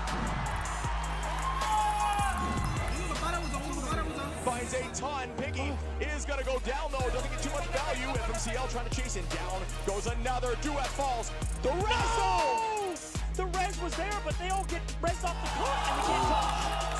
Finds a ton. Piggy is going to go down, though. Doesn't get too much value. FMCL trying to chase him down. Goes another. Duet falls. The res! The res was there, but they all get res off the clock, and we can't touch.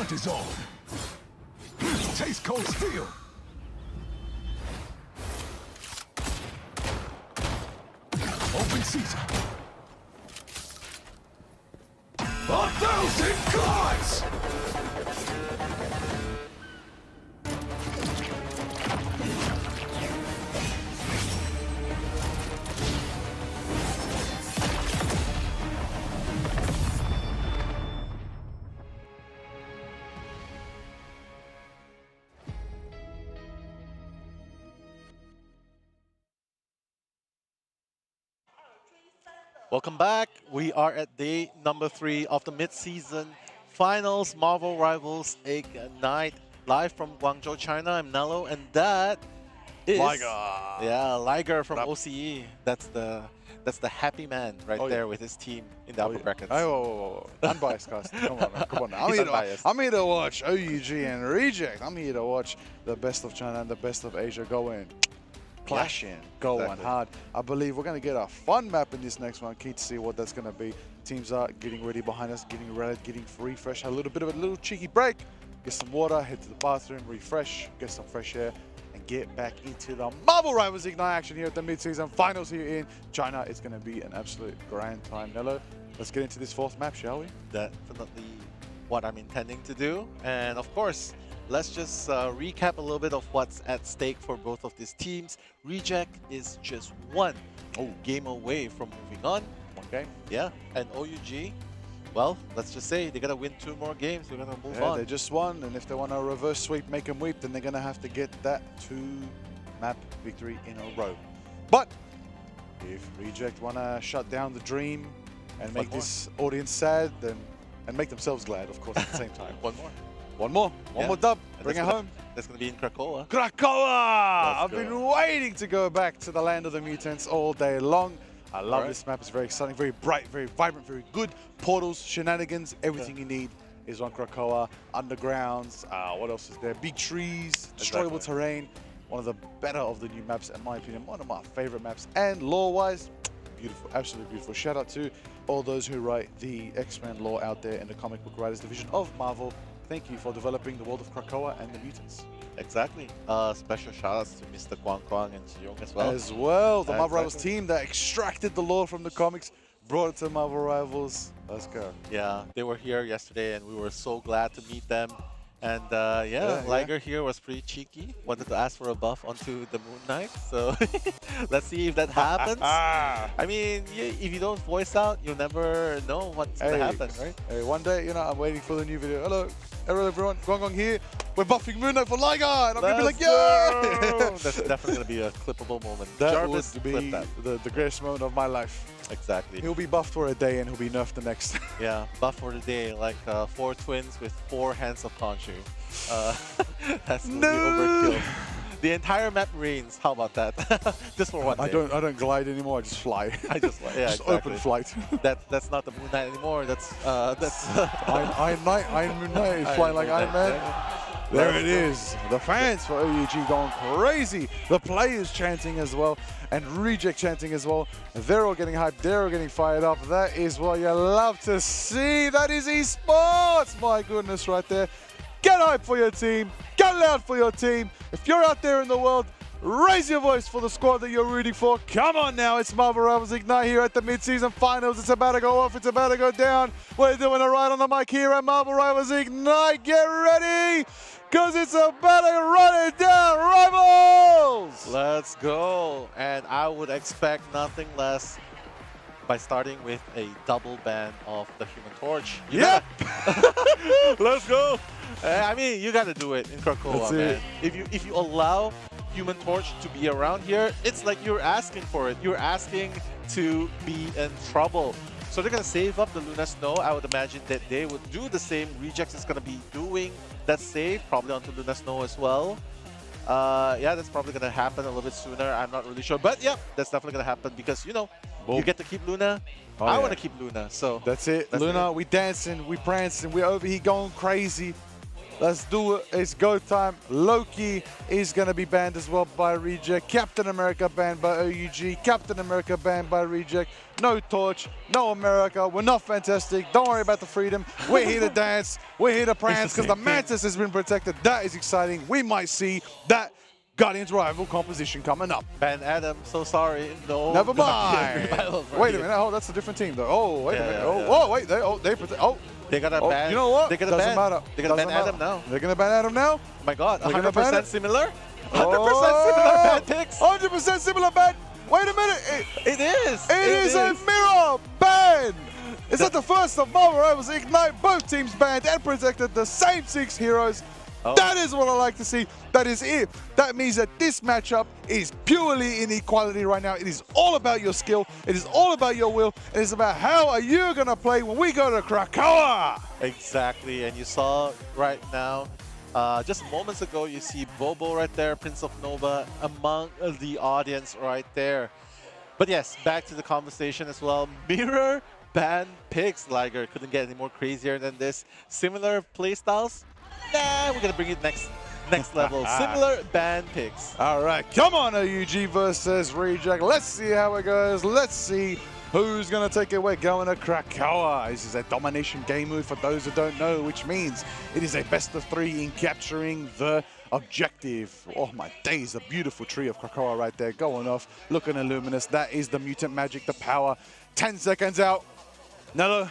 hunt is on. Taste cold steel. Open season. 1,000 cards! Welcome back. We are at day number 3 of the mid-season finals. Marvel Rivals Ignite, live from Guangzhou, China. I'm Nello, and that is Liger. Yeah, Liger from OCE. That's the happy man right there with his team in the upper brackets. Unbiased cast. Come on, man. Come on. I'm here to watch OUG and Reject. I'm here to watch the best of China and the best of Asia go in. Clashing, going hard. I believe we're going to get a fun map in this next one. Keen to see what that's going to be. Teams are getting ready behind us, getting ready, getting refresh. A little bit of a little cheeky break. Get some water, head to the bathroom, refresh, get some fresh air, and get back into the Marvel Rivals Ignite action here at the mid-season finals here in China. It's going to be an absolute grand time. Nello, let's get into this 4th map, shall we? Definitely what I'm intending to do. And of course, let's just recap a little bit of what's at stake for both of these teams. Reject is just one game away from moving on. Okay. Yeah, and OUG, well, let's just say they're going to win 2 more games. They're going to move on. They just won, and if they want to reverse sweep, make them weep, then they're going to have to get that 2-map victory in a row. But if Reject want to shut down the dream and make this audience sad, then and make themselves glad, of course, at the same time. One more. One more dub. Bring it home. That's going to be in Krakow. Krakow! I've been waiting to go back to the land of the mutants all day long. I love this map. It's very exciting, very bright, very vibrant, very good. Portals, shenanigans, everything you need is on Krakow. Undergrounds, what else is there? Big trees, destroyable terrain. One of the better of the new maps, in my opinion. One of my favorite maps. And lore-wise, beautiful, absolutely beautiful. Shout out to all those who write the X-Men lore out there in the comic book writers division of Marvel. Thank you for developing the world of Krakow and the mutants. Exactly. Special shout-outs to Mr. Kwang Kwang and Chiyong as well. The Marvel Rivals team that extracted the lore from the comics, brought it to Marvel Rivals. Let's go. Yeah, they were here yesterday and we were so glad to meet them. And Liger here was pretty cheeky. Wanted to ask for a buff onto the Moon Knight. So let's see if that happens. I mean, if you don't voice out, you'll never know what's going to happen, right? Hey, one day, I'm waiting for the new video. Hello everyone, Gong here. We're buffing Moon Knight for Liger, and I'm going to be like, yeah! That's definitely going to be a clippable moment. That Jarvis, would be the greatest moment of my life. Exactly. He'll be buffed for a day and he'll be nerfed the next. Yeah, buff for the day, like 4 twins with 4 hands of Khonshu. That's gonna be overkill. The entire map rains. How about that? Just for one day. I don't glide anymore. I just fly. I just fly. Yeah, just open flight. That's not the Moon Knight anymore. That's Iron Moon Knight is flying like Iron Man. There it is. The fans for OUG going crazy. The players chanting as well, and Reject chanting as well. They're all getting hyped. They're all getting fired up. That is what you love to see. That is esports. My goodness, right there. Get hyped for your team. Get loud for your team. If you're out there in the world, raise your voice for the squad that you're rooting for. Come on now, it's Marvel Rivals Ignite here at the mid-season finals. It's about to go off, it's about to go down. We're doing a ride on the mic here at Marvel Rivals Ignite. Get ready, because it's about to run it down, Rivals! Let's go. And I would expect nothing less by starting with a double ban of the Human Torch. Yep! Let's go. I mean, you got to do it in Krakow, man. If you allow Human Torch to be around here, it's like you're asking for it. You're asking to be in trouble. So they're going to save up the Luna Snow. I would imagine that they would do the same. Reject is going to be doing that save, probably onto Luna Snow as well. Yeah, that's probably going to happen a little bit sooner. I'm not really sure. But yeah, that's definitely going to happen because, you get to keep Luna. I want to keep Luna. So that's it. Luna, we dancing, we prancing, we're over here going crazy. Let's do it. It's go time. Loki is going to be banned as well by Reject. Captain America banned by OUG. Captain America banned by Reject. No Torch, no America. We're not fantastic. Don't worry about the freedom. We're here to dance. We're here to prance because the Mantis has been protected. That is exciting. We might see that Guardians rival composition coming up. Ben Adam, so sorry. No. Never mind. Wait a minute. Oh, that's a different team though. Oh, wait a minute. Wait. They protect. Oh. They got a ban. You know what? They got Doesn't matter. They're gonna ban Adam now. They're gonna ban Adam now? Oh my god, They're gonna ban 100% it? similar? 100% similar ban picks? 100% similar ban? Wait a minute. It is. It is a mirror ban. Is that the first of Marvel Rivals Ignite? Both teams banned and protected the same 6 heroes. That is what I like to see. That is it. That means that this matchup is purely inequality right now. It is all about your skill. It is all about your will. It is about how are you going to play when we go to Krakow. Exactly, and you saw right now, just moments ago, you see Bobo right there, Prince of Nova, among the audience right there. But yes, back to the conversation as well. Mirror ban picks. Liger couldn't get any more crazier than this. Similar playstyles. Nah, we're gonna bring it next level. Similar ban picks. All right, come on, OUG versus Reject. Let's see how it goes. Let's see who's going to take it. We're going to Krakow. This is a domination game move for those who don't know, which means it is a best of 3 in capturing the objective. Oh my days, a beautiful tree of Krakow right there going off, looking luminous. That is the mutant magic, the power. 10 seconds out. Nello,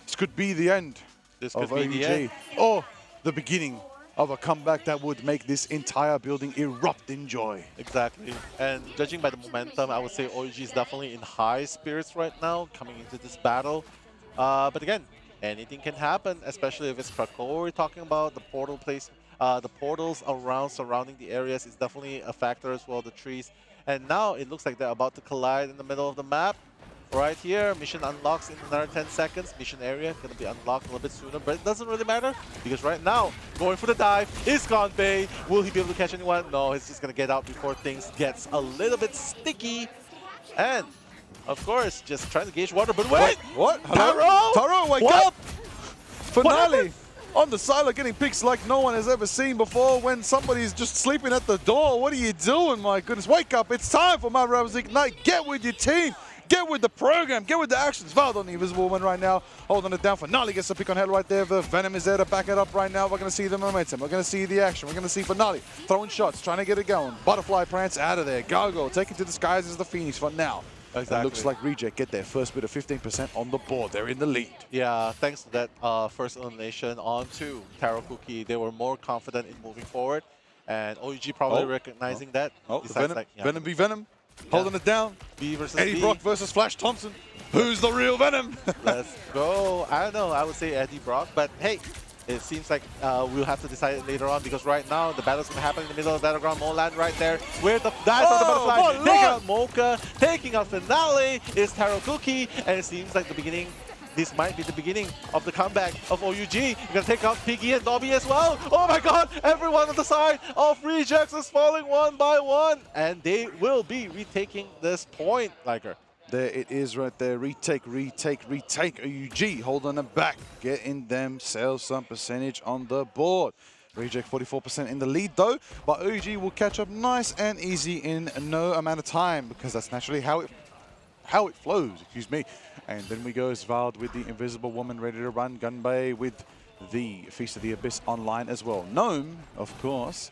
this could be the end of OUG. Or the beginning of a comeback that would make this entire building erupt in joy. Exactly. And judging by the momentum, I would say OG is definitely in high spirits right now coming into this battle. But again, anything can happen, especially if it's Krakow we're talking about. The portal place, the portals around surrounding the areas is definitely a factor as well, the trees. And now it looks like they're about to collide in the middle of the map. Right here, mission unlocks in another 10 seconds. Mission area going to be unlocked a little bit sooner, but it doesn't really matter because right now, going for the dive is Convoy. Will he be able to catch anyone? No, he's just going to get out before things gets a little bit sticky. And, of course, just trying to gauge water, but wait! What? Hello? Taro, wake up! Finale! On the silo, getting picks like no one has ever seen before when somebody's just sleeping at the door. What are you doing, my goodness? Wake up, it's time for Marvel Rivals Ignite. Get with your team. Get with the program, get with the actions. Vald on the Invisible Woman right now, holding it down. Finale gets a pick on head right there. The Venom is there to back it up right now. We're going to see the momentum. We're going to see the action. We're going to see Finale throwing shots, trying to get it going. Butterfly Prance out of there. Gargoyle taken to the skies as the Phoenix for now. Exactly. It looks like Reject get their first bit of 15% on the board. They're in the lead. Yeah, thanks to that first elimination onto Taro Cookie, they were more confident in moving forward. And OUG probably recognizing that. Venom, Venom v Venom. Holding it down. B versus Eddie B. Brock versus Flash Thompson. Who's the real Venom? Let's go. I don't know. I would say Eddie Brock, but hey, it seems like we'll have to decide it later on because right now the battle's going to happen in the middle of Battleground Moland right there where the dive on the butterfly. Taking out Mocha, taking out Finale is Taro Cookie, and it seems like the beginning. This might be the beginning of the comeback of OUG. You're going to take out Piggy and Dobby as well. Oh my god, everyone on the side of Rejects is falling one by one. And they will be retaking this point, Liger. There it is right there. Retake, retake, retake. OUG holding it back, getting themselves some percentage on the board. Reject 44% in the lead though, but OUG will catch up nice and easy in no amount of time because that's naturally how it flows, excuse me. And then we go Svald with the Invisible Woman ready to run. Gunbay with the Feast of the Abyss online as well. Gnome, of course,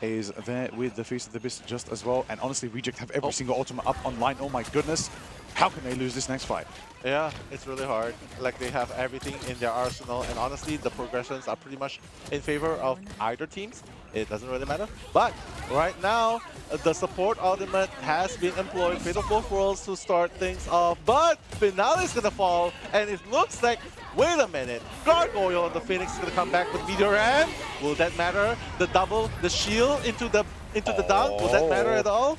is there with the Feast of the Abyss just as well. And honestly, Reject have every single ultimate up online. Oh my goodness. How can they lose this next fight? Yeah, it's really hard. Like, they have everything in their arsenal. And honestly, the progressions are pretty much in favor of either teams. It doesn't really matter. But right now, the support ultimate has been employed. Fate of Both Worlds to start things off. But Finale is going to fall. And it looks like, wait a minute, Gargoyle on the Phoenix is going to come back with Meteor and will that matter? The double, the shield into the dunk, will that matter at all?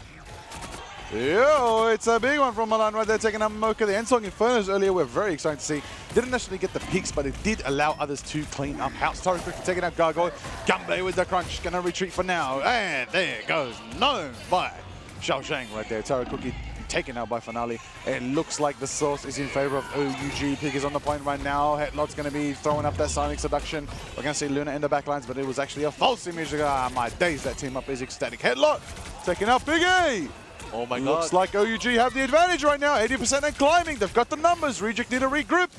Yo, it's a big one from Milan right there, taking out Mocha. The Ensong Infernos earlier were very exciting to see. Didn't necessarily get the peaks, but it did allow others to clean up house. Taro quickly taking out Gargoyle. Gambay with the crunch, gonna retreat for now. And there goes Gnome by Xiao Shang right there. Taro Cookie taken out by Finale. It looks like the source is in favor of OUG. Pig is on the point right now. Headlock's going to be throwing up that Sonic Seduction. We're going to see Luna in the backlines, but it was actually a false image. Ah, my days, that team up is ecstatic. Headlock taking out Piggy. Oh my god. Looks like OUG have the advantage right now. 80% and climbing. They've got the numbers. Reject need a regroup.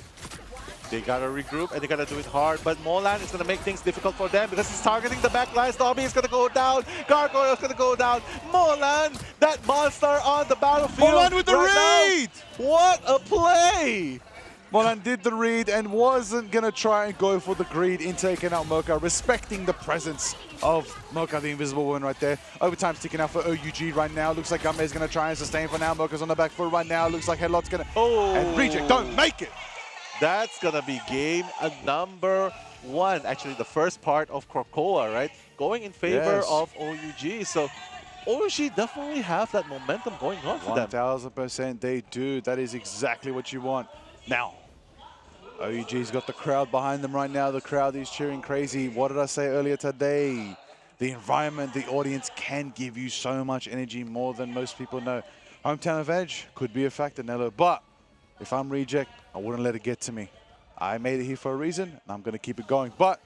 They gotta regroup and they gotta do it hard, but Molan is gonna make things difficult for them because he's targeting the backlines. Dobby is gonna go down, Gargoyle is gonna go down. Molan, that monster on the battlefield. Molan with the read! Now. What a play! Molan did the read and wasn't gonna try and go for the greed in taking out Mocha, respecting the presence of Mocha, the invisible woman right there. Overtime's ticking out for OUG right now. Looks like Gumbe is gonna try and sustain for now. Mocha's on the back foot right now. Looks like Headlock's gonna... And Reject don't make it! That's gonna be game number 1. Actually, the first part of Krakoa, right? Going in favor of OUG. So OUG definitely have that momentum going on for them. 1000% they do. That is exactly what you want. Now, OUG's got the crowd behind them right now. The crowd is cheering crazy. What did I say earlier today? The environment, the audience can give you so much energy, more than most people know. Hometown advantage could be a factor, Nello, but if I'm Reject, I wouldn't let it get to me. I made it here for a reason, and I'm going to keep it going. But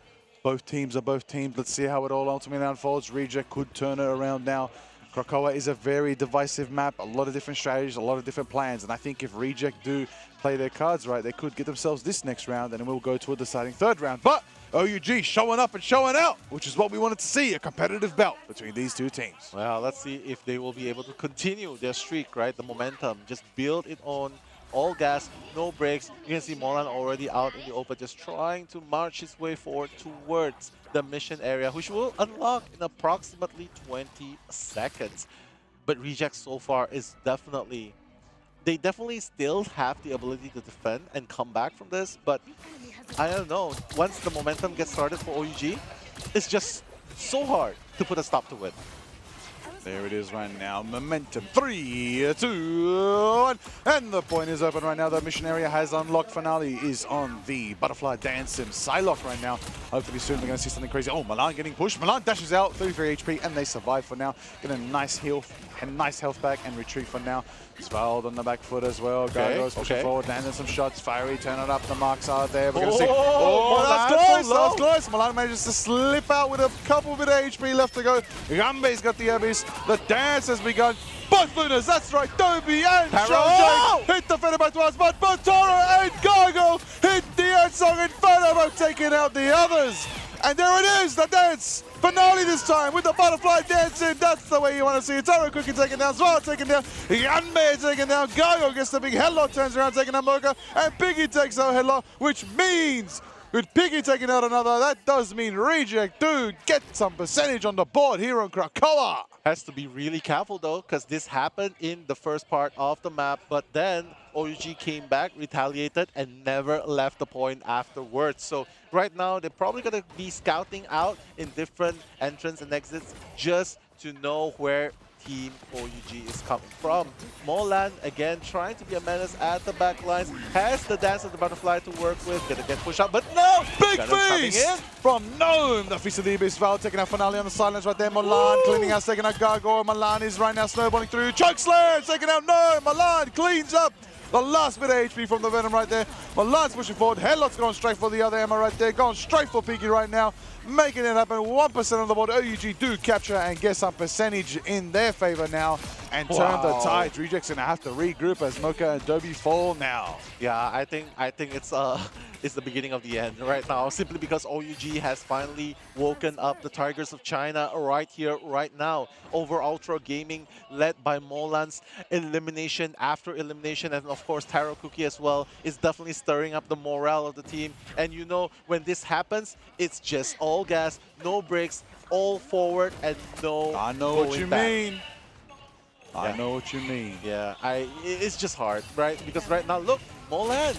both teams are both teams. Let's see how it all ultimately unfolds. Reject could turn it around now. Krakoa is a very divisive map, a lot of different strategies, a lot of different plans. And I think if Reject do play their cards right, they could get themselves this next round, and then we'll go to a deciding third round. But OUG showing up and showing out, which is what we wanted to see, a competitive bout between these two teams. Well, let's see if they will be able to continue their streak, right? The momentum, just build it on. All gas, no brakes. You can see Molan already out in the open, just trying to march his way forward towards the mission area, which will unlock in approximately 20 seconds. But Reject so far is definitely... They definitely still have the ability to defend and come back from this, but I don't know. Once the momentum gets started for OUG, it's just so hard to put a stop to it. There it is right now. Momentum. 3, 2, 1. And the point is open right now. The mission area has unlocked. Finale is on the butterfly dance sim. Psylocke right now. Hopefully soon we're going to see something crazy. Oh, Milan getting pushed. Milan dashes out. 33 HP and they survive for now. Get a nice heal and nice health back and retreat for now. Svald on the back foot as well. Gargoyle's pushing forward, landing some shots. Fiery turning up. The marks are there. We're going to see. Oh, that's close. That's close. Milan manages to slip out with a couple bit of HP left to go. Gambe's got the Abyss. The dance has begun. Both Lunas, that's right. Dobby and Shao hit the Feather back to us, but Toro and Gargo hit the Ansong and Feather taking out the others. And there it is, the dance. Finale this time with the butterfly dancing. That's the way you want to see it. Taro Cookie taken down, Zwar taken down, Yanmei taken down, Gargo gets the big headlock, turns around, taking down Mocha, and Piggy takes out headlock, which means with Piggy taking out another, that does mean Reject do get some percentage on the board here on Krakoa. Has to be really careful though, because this happened in the first part of the map, but then OUG came back, retaliated, and never left the point afterwards. So right now, they're probably going to be scouting out in different entrances and exits just to know where Team OUG is coming from. Molan, again, trying to be a menace at the back lines, has the Dance of the Butterfly to work with, gonna get pushed out, but no! Big feast from Gnome! The Feast of the Abyss, Val taking out Finale on the silence right there. Molan cleaning out, taking out Gargoyle. Milan is right now snowballing through. Choke slam, taking out Gnome. Milan cleans up the last bit of HP from the Venom right there. Milan's pushing forward. Headlock's going straight for the other Emma right there. Going straight for Piggy right now. Making it happen. 1% on the board. OUG do capture and get some percentage in their favor now. And turn the tide. Reject's going to have to regroup as Mocha and Dobby fall now. Yeah, I think it's the beginning of the end right now, simply because OUG has finally woken up the Tigers of China right here, right now. Over Ultra Gaming, led by Molan's elimination after elimination, and of course Taro Cookie as well, is definitely stirring up the morale of the team. And you know, when this happens, it's just all gas, no brakes, all forward, and no I know what you mean. I know what you mean. Yeah, it's just hard, right? Because right now, look, Molan,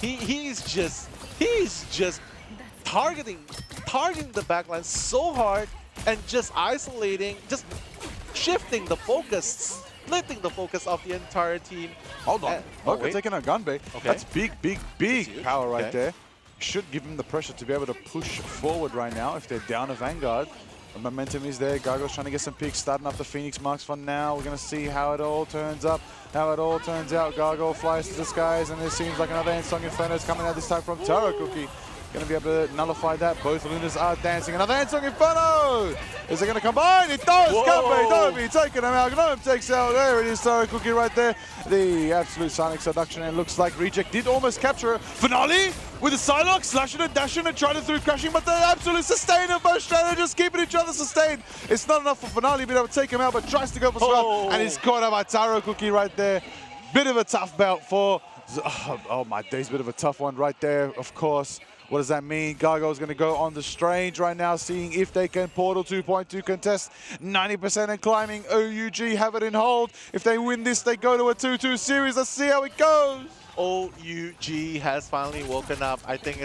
he's just targeting the backline so hard and just isolating, just shifting the focus, splitting the focus of the entire team. Hold on, Mocha taking a Gunbay. Okay. That's big power right there. Should give him the pressure to be able to push forward right now if they're down a Vanguard. The momentum is there. Gargo's trying to get some picks, starting up the Phoenix marks for now. We're going to see how it all turns up, how it all turns out. Gargo flies to the skies, and it seems like another Ensong Inferno is coming out this time from Taro Cookie. Going to be able to nullify that. Both Lunas are dancing. Another Ensong Inferno! Is it going to combine? It does! Convoy, Domi taking him out. Gnome takes out. There it is, Taro Cookie right there. The absolute Sonic Seduction, and it looks like Reject did almost capture it. Finale with a Psylocke, slashing and dashing and trying to through crashing, but the absolute sustain of both strategists keeping each other sustained. It's not enough for Finale being able to take him out, but tries to go for Swell, and he's caught out by Taro Cookie right there. Bit of a tough bout for... Oh my days, bit of a tough one right there, of course. What does that mean? Gargo's going to go on the Strange right now, seeing if they can Portal 2.2 contest. 90% and climbing. OUG have it in hold. If they win this, they go to a 2-2 series. Let's see how it goes. OUG has finally woken up. I think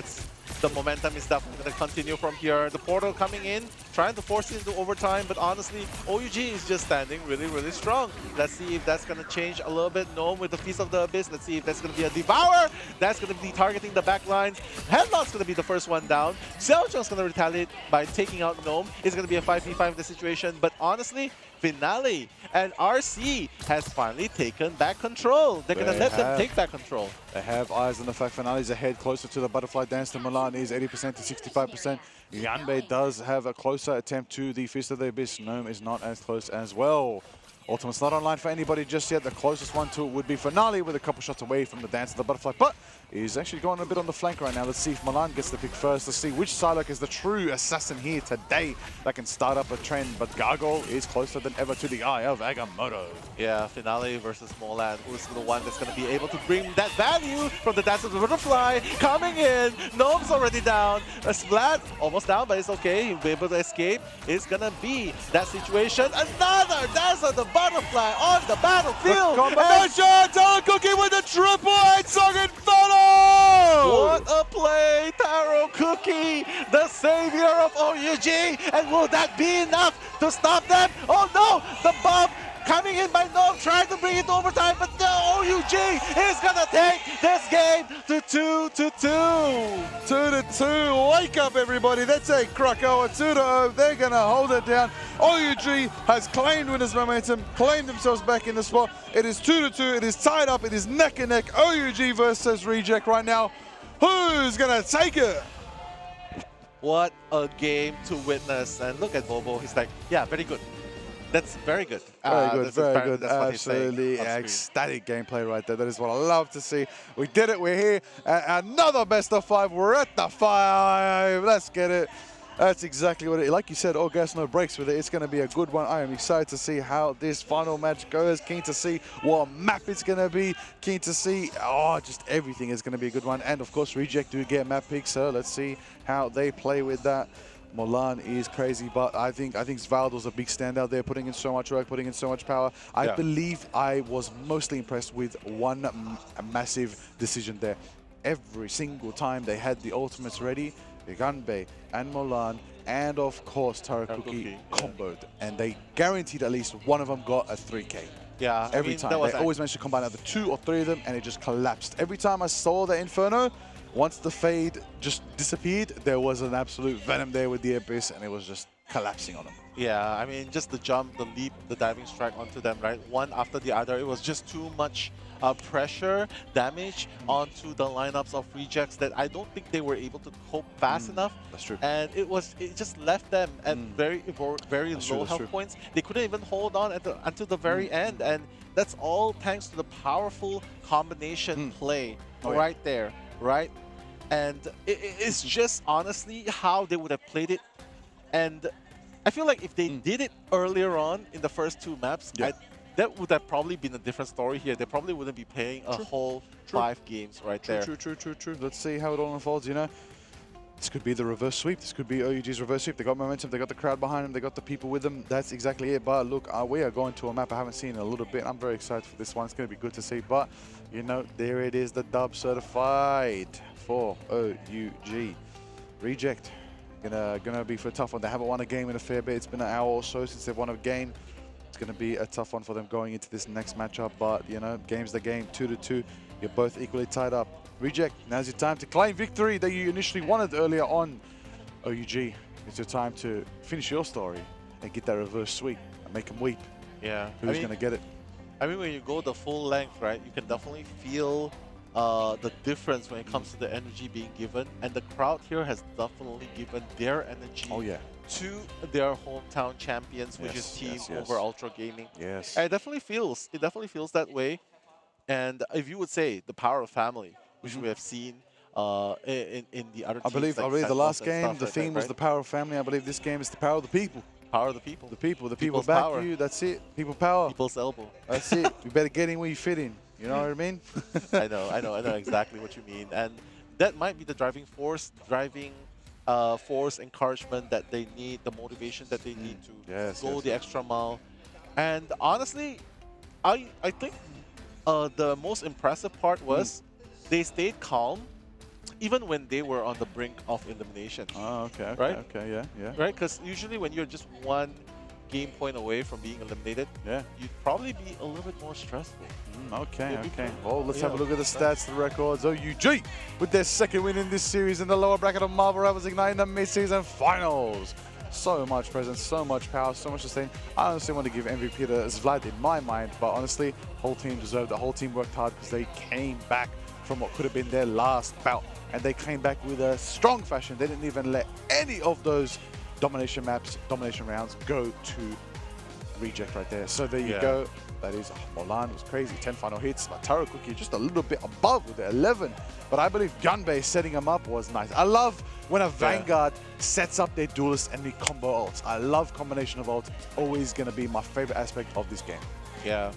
the momentum is definitely going to continue from here. The Portal coming in, trying to force it into overtime, but honestly, OUG is just standing really, really strong. Let's see if that's going to change a little bit. Gnome with the Feast of the Abyss. Let's see if that's going to be a Devour. That's going to be targeting the back lines. Headlock's going to be the first one down. Xiaocheng's going to retaliate by taking out Gnome. It's going to be a 5v5 in the situation, but honestly, Finale and RC has finally taken back control. They're going to let them take back control. They have eyes on the fact Finale's ahead, closer to the butterfly dance than Milan is, 80% to 65%. Yanbei does have a closer attempt to the Fist of the Abyss. Gnome is not as close as well. Ultimate's not online for anybody just yet. The closest one to it would be Finale, with a couple shots away from the dance of the butterfly, but he's actually going a bit on the flank right now. Let's see if Milan gets the pick first. Let's see which Psylocke is the true assassin here today that can start up a trend, but Gargoyle is closer than ever to the eye of Agamotto. Yeah, Finale versus Molan, who's the one that's going to be able to bring that value from the dance of the butterfly. Coming in, Gnome's already down. Splat almost down, but it's okay. He'll be able to escape. It's going to be that situation. Another dance of the butterfly on the battlefield. Combination! Taro Cookie with a triple Ensong Inferno! What a play, Taro Cookie, the savior of OUG. And will that be enough to stop them? Oh no, the bomb coming in by Gnome, trying to bring it to overtime, but the OUG is gonna take this game to 2-2. 2-2. Wake up, everybody. That's a Krakoa 2-0. They're gonna hold it down. OUG has claimed winners momentum, claimed themselves back in the spot. It is 2-2. It is tied up. It is neck and neck. OUG versus Reject right now. Who's gonna take it? What a game to witness. And look at Bobo. He's like, yeah, very good. That's very good. Very good, very good. That's Absolutely ecstatic gameplay right there. That is what I love to see. We did it. We're here. Another best of 5. We're at the 5. Let's get it. That's exactly what it is. Like you said, all gas, no breaks with it. It's going to be a good one. I am excited to see how this final match goes. Keen to see what map it's going to be. Keen to see, just everything is going to be a good one. And of course, Reject do get map picks, so let's see how they play with that. Milan is crazy, but I think Svaldor's a big standout there, putting in so much work, putting in so much power. I believe I was mostly impressed with one massive decision there. Every single time they had the ultimates ready, Ganbei and Milan and of course Taro Cookie comboed, and they guaranteed at least one of them got a 3K. Yeah, every time. They always managed to combine either 2 or 3 of them, and it just collapsed. Every time I saw the Inferno, once the fade just disappeared, there was an absolute venom there with the Abyss, and it was just collapsing on them. Yeah, I mean, just the jump, the leap, the diving strike onto them, right? One after the other. It was just too much pressure, damage onto the lineups of Rejects that I don't think they were able to cope fast enough. That's true. And it just left them at very low health points. They couldn't even hold on until the very end, and that's all thanks to the powerful combination play right there, right? And it's just honestly how they would have played it. And I feel like if they did it earlier on in the first 2 maps, that would have probably been a different story here. They probably wouldn't be playing a whole 5 games right there. True. Let's see how it all unfolds, you know. This could be the reverse sweep. This could be OUG's reverse sweep. They got momentum. They got the crowd behind them. They got the people with them. That's exactly it. But look, we are going to a map I haven't seen in a little bit. I'm very excited for this one. It's going to be good to see. But, you know, there it is. The dub certified for OUG. Reject. Gonna be for a tough one. They haven't won a game in a fair bit. It's been an hour or so since they've won a game. It's going to be a tough one for them going into this next matchup. But, you know, game's the game. 2-2. You're both equally tied up. Reject, now's your time to claim victory that you initially wanted earlier on. OUG, it's your time to finish your story and get that reverse sweep and make them weep. Yeah. Who's going to get it? I mean, when you go the full length, right, you can definitely feel the difference when it comes to the energy being given. And the crowd here has definitely given their energy to their hometown champions, which is Team over Ultra Gaming. Yes. And it definitely feels that way. And if you would say the power of family, which we have seen in the other teams. I believe the last game, the theme was the power of family. I believe this game is the power of the people. Power of the people. The people People's back power. you. That's it. People power. People's elbow. That's it. You better get in where you fit in. You know what I mean? I know exactly what you mean. And that might be the driving force, encouragement that they need, the motivation that they need to go the extra mile. And honestly, I think the most impressive part was they stayed calm even when they were on the brink of elimination. Oh, okay, right? Okay, yeah. Right, because usually when you're just one game point away from being eliminated, you'd probably be a little bit more stressful. Okay. Well, let's have a look at the stats, the records. OUG with their second win in this series in the lower bracket of Marvel Rivals Ignite in the mid-season finals. So much presence, so much power, so much sustain. I honestly want to give MVP to Vlad in my mind, but honestly, whole team deserved it. The whole team worked hard because they came back from what could have been their last bout, and they came back with a strong fashion. They didn't even let any of those domination rounds go to reject right there. So there you go. That is, Molan was crazy. 10 final hits. Taro Cookie just a little bit above with the 11. But I believe Gunbei setting him up was nice. I love when a Vanguard sets up their duelists and the combo ults. I love combination of ults. It's always going to be my favorite aspect of this game. Yeah,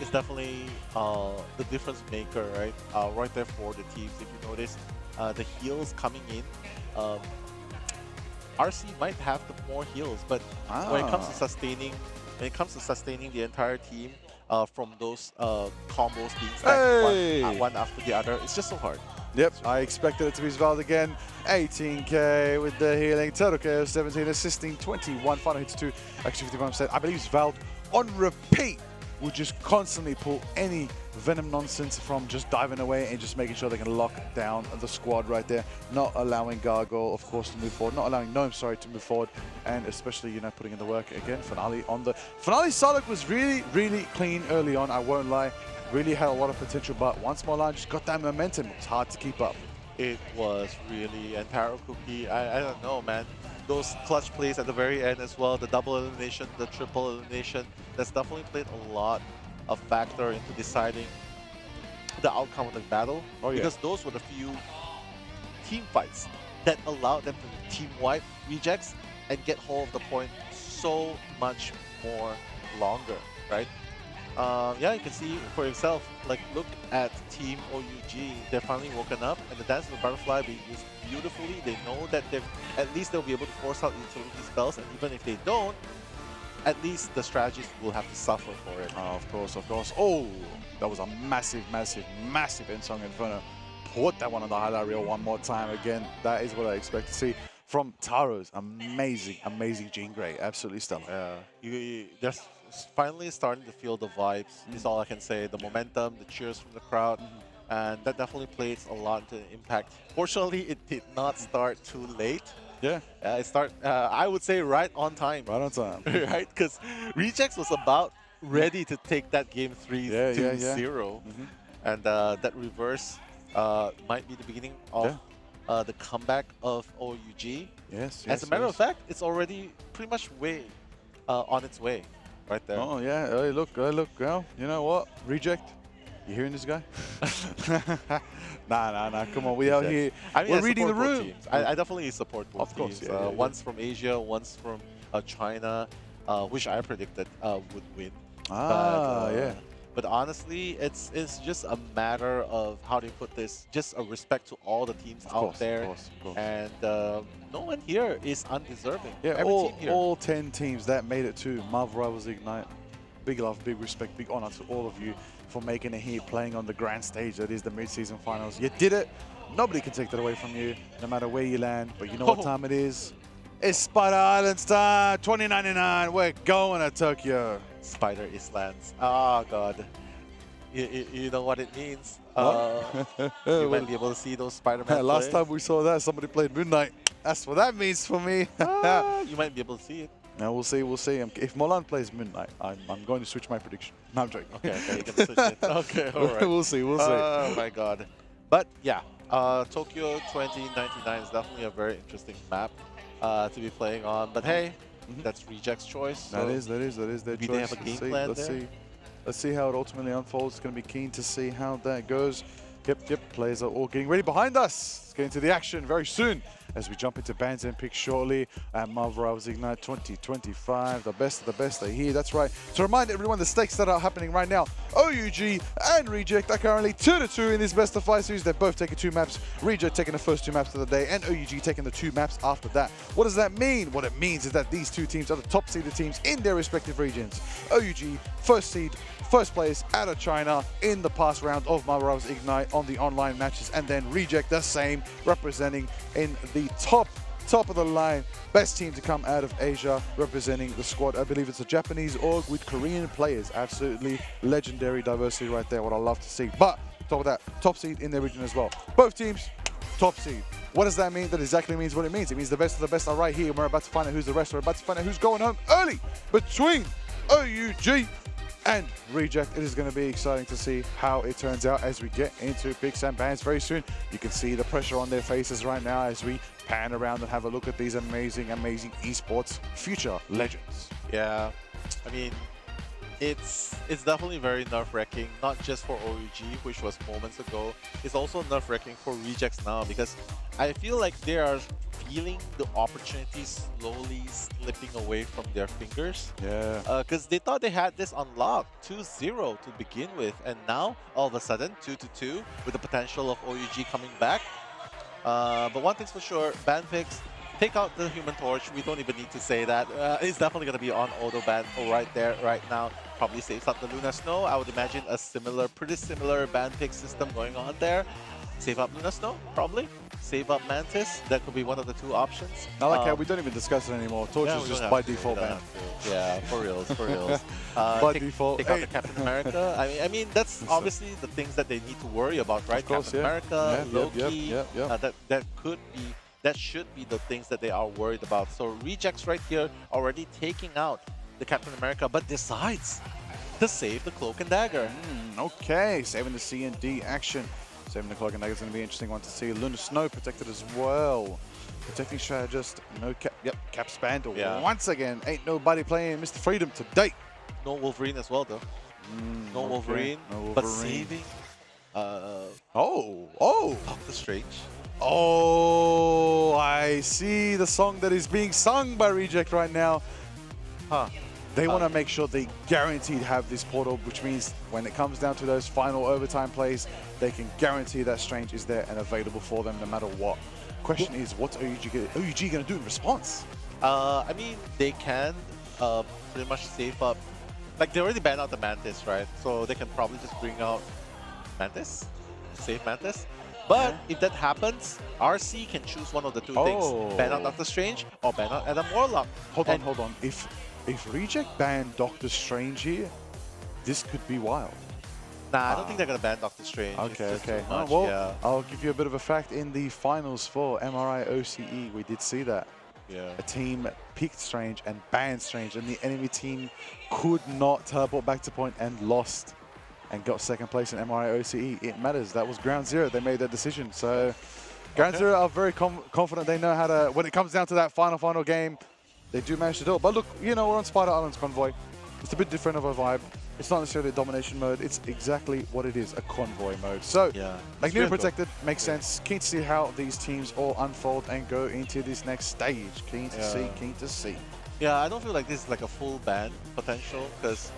it's definitely the difference maker, right? Right there for the teams. If you notice, the heals coming in, RC might have the more heals, but when it comes to sustaining, the entire team from those combos being stacked one after the other, it's just so hard. Yep, I expected it to be Svalde again. 18k with the healing, total KO 17, assisting 21, final hits 2, actually 51%. I believe Svalde on repeat will just constantly pull any Venom nonsense from just diving away and just making sure they can lock down the squad right there, not allowing Gargoyle, of course, to move forward, not allowing Gnome, sorry, to move forward, and especially, you know, putting in the work again. Finale on the... Finale Solid was really, really clean early on, I won't lie. Really had a lot of potential, but once Molan just got that momentum, it was hard to keep up. It was really, and Taro Cookie, I don't know, man. Those clutch plays at the very end as well, the double elimination, the triple elimination, that's definitely played a lot of factor into deciding the outcome of the battle. Because those were the few team fights that allowed them to team wipe rejects and get hold of the point so much more longer, right? Yeah, you can see for yourself, like look at Team OUG, they're finally woken up and the Dance of the Butterfly being used beautifully. They know that at least they'll be able to force out utility spells, and even if they don't, at least the strategists will have to suffer for it. Of course, of course. Oh, that was a massive, massive, massive Insong Inferno. Put that one on the highlight reel one more time again. That is what I expect to see from Taro's amazing, amazing Jean Grey. Absolutely stellar. Yeah, just finally starting to feel the vibes, is all I can say. The momentum, the cheers from the crowd, and that definitely plays a lot to impact. Fortunately, it did not start too late. Yeah. It started, I would say, right on time. Right on time. Right? Because Rejects was about ready to take that game 3-0. And that reverse might be the beginning of the comeback of OUG. Yes, As a matter of fact, it's already pretty much on its way. Right there. Oh, yeah. Hey, look. Well, you know what? Reject. You hearing this guy? Nah. Come on. We out here. I mean, we're reading the room. Teams. I definitely support both teams. One's from Asia, one's from China, which I predicted would win. But honestly, it's just a matter of how they put this. Just a respect to all the teams out there. Of course. And no one here is undeserving. Yeah, Every team here. all 10 teams that made it to Marvel Rivals Ignite. Big love, big respect, big honor to all of you for making it here, playing on the grand stage that is the mid-season finals. You did it. Nobody can take that away from you, no matter where you land. But you know what time it is? It's Spider Islands time, 2099. We're going to Tokyo. Spider Islands. Oh, God. You know what it means. You might be able to see those Spider-Man Last time we saw that, somebody played Moon Knight. That's what that means for me. You might be able to see it. Now we'll see. We'll see. If Molan plays Midnight, I'm going to switch my prediction. No, I'm joking. Okay, you can switch it. Okay, all right. We'll see. We'll see. Oh my god. But yeah, Tokyo 2099 is definitely a very interesting map to be playing on. But hey, that's Reject's choice. So that is their choice. Maybe they have a game plan there. Let's see how it ultimately unfolds. It's going to be keen to see how that goes. Yep. Players are all getting ready behind us. Let's get into the action very soon as we jump into bans and picks shortly at Marvel Rivals Ignite 2025. The best of the best are here. That's right. To remind everyone, the stakes that are happening right now, OUG and Reject are currently 2-2 in this best of 5 series. They're both taking 2 maps. Reject taking the first 2 maps of the day, and OUG taking the 2 maps after that. What does that mean? What it means is that these 2 teams are the top seeded teams in their respective regions. OUG, first seed, first place out of China in the past round of Marvel Rivals Ignite on the online matches, and then Reject the same, representing in the top of the line, best team to come out of Asia, representing the squad. I believe it's a Japanese org with Korean players. Absolutely legendary diversity right there, what I love to see. But top of that, top seed in their region as well. Both teams, top seed. What does that mean? That exactly means what it means. It means the best of the best are right here. We're about to find out who's the rest. We're about to find out who's going home early between OUG and Reject. It is going to be exciting to see how it turns out as we get into picks and bans very soon. You can see the pressure on their faces right now as we pan around and have a look at these amazing esports future legends. Yeah, I mean, it's definitely very nerve-wracking, not just for OUG, which was moments ago. It's also nerve-wracking for Rejects now, because I feel like they are feeling the opportunities slowly slipping away from their fingers. Yeah. Because they thought they had this unlocked 2-0 to begin with, and now all of a sudden 2-2 with the potential of OUG coming back. But one thing's for sure, ban picks, take out the Human Torch. We don't even need to say that. It's definitely going to be on auto ban right there, right now. Probably saves up the Luna Snow. I would imagine a pretty similar ban pick system going on there. Save up Luna Snow, probably. Save up Mantis. That could be one of the 2 options. I like how we don't even discuss it anymore. Torch is just by default banned. Yeah, for reals. By default. Take out the Captain America. I mean, that's obviously the things that they need to worry about, right? Of course, Captain America, Loki. Yep. That should be the things that they are worried about. So Rejects right here already taking out the Captain America, but decides to save the Cloak and Dagger. Okay, saving the C&D action. Saving the Cloak and Dagger is going to be an interesting one to see. Luna Snow protected as well. Protecting strategist, no cap. Yep, cap spanned once again. Ain't nobody playing Mr. Freedom to date. No Wolverine as well, though. No Wolverine, but saving. Doctor Strange. Oh, I see the song that is being sung by Reject right now. They want to make sure they guaranteed have this portal, which means when it comes down to those final overtime plays, they can guarantee that Strange is there and available for them no matter what. Question is, what's OUG going to do in response? I mean, they can pretty much save up. Like, they already banned out the Mantis, right? So they can probably just bring out Mantis, save Mantis. But if that happens, RC can choose one of the 2 things. Ban out Doctor Strange or ban out Adam Warlock. Hold on. If Reject ban Doctor Strange here, this could be wild. Nah, I don't think they're going to ban Doctor Strange. Okay. Yeah. I'll give you a bit of a fact. In the finals for MRI OCE, we did see that. Yeah. A team picked Strange and banned Strange, and the enemy team could not teleport back to point and lost and got 2nd place in MRI OCE. It matters. That was ground 0. They made that decision. So ground 0 are very confident. They know how to, when it comes down to that final game, they do manage to do it. But look, we're on Spider Island's Convoy. It's a bit different of a vibe. It's not necessarily a domination mode. It's exactly what it is, a convoy mode. So, like New Protected, makes sense. Keen to see how these teams all unfold and go into this next stage. Keen to see. Yeah, I don't feel like this is like a full ban potential, because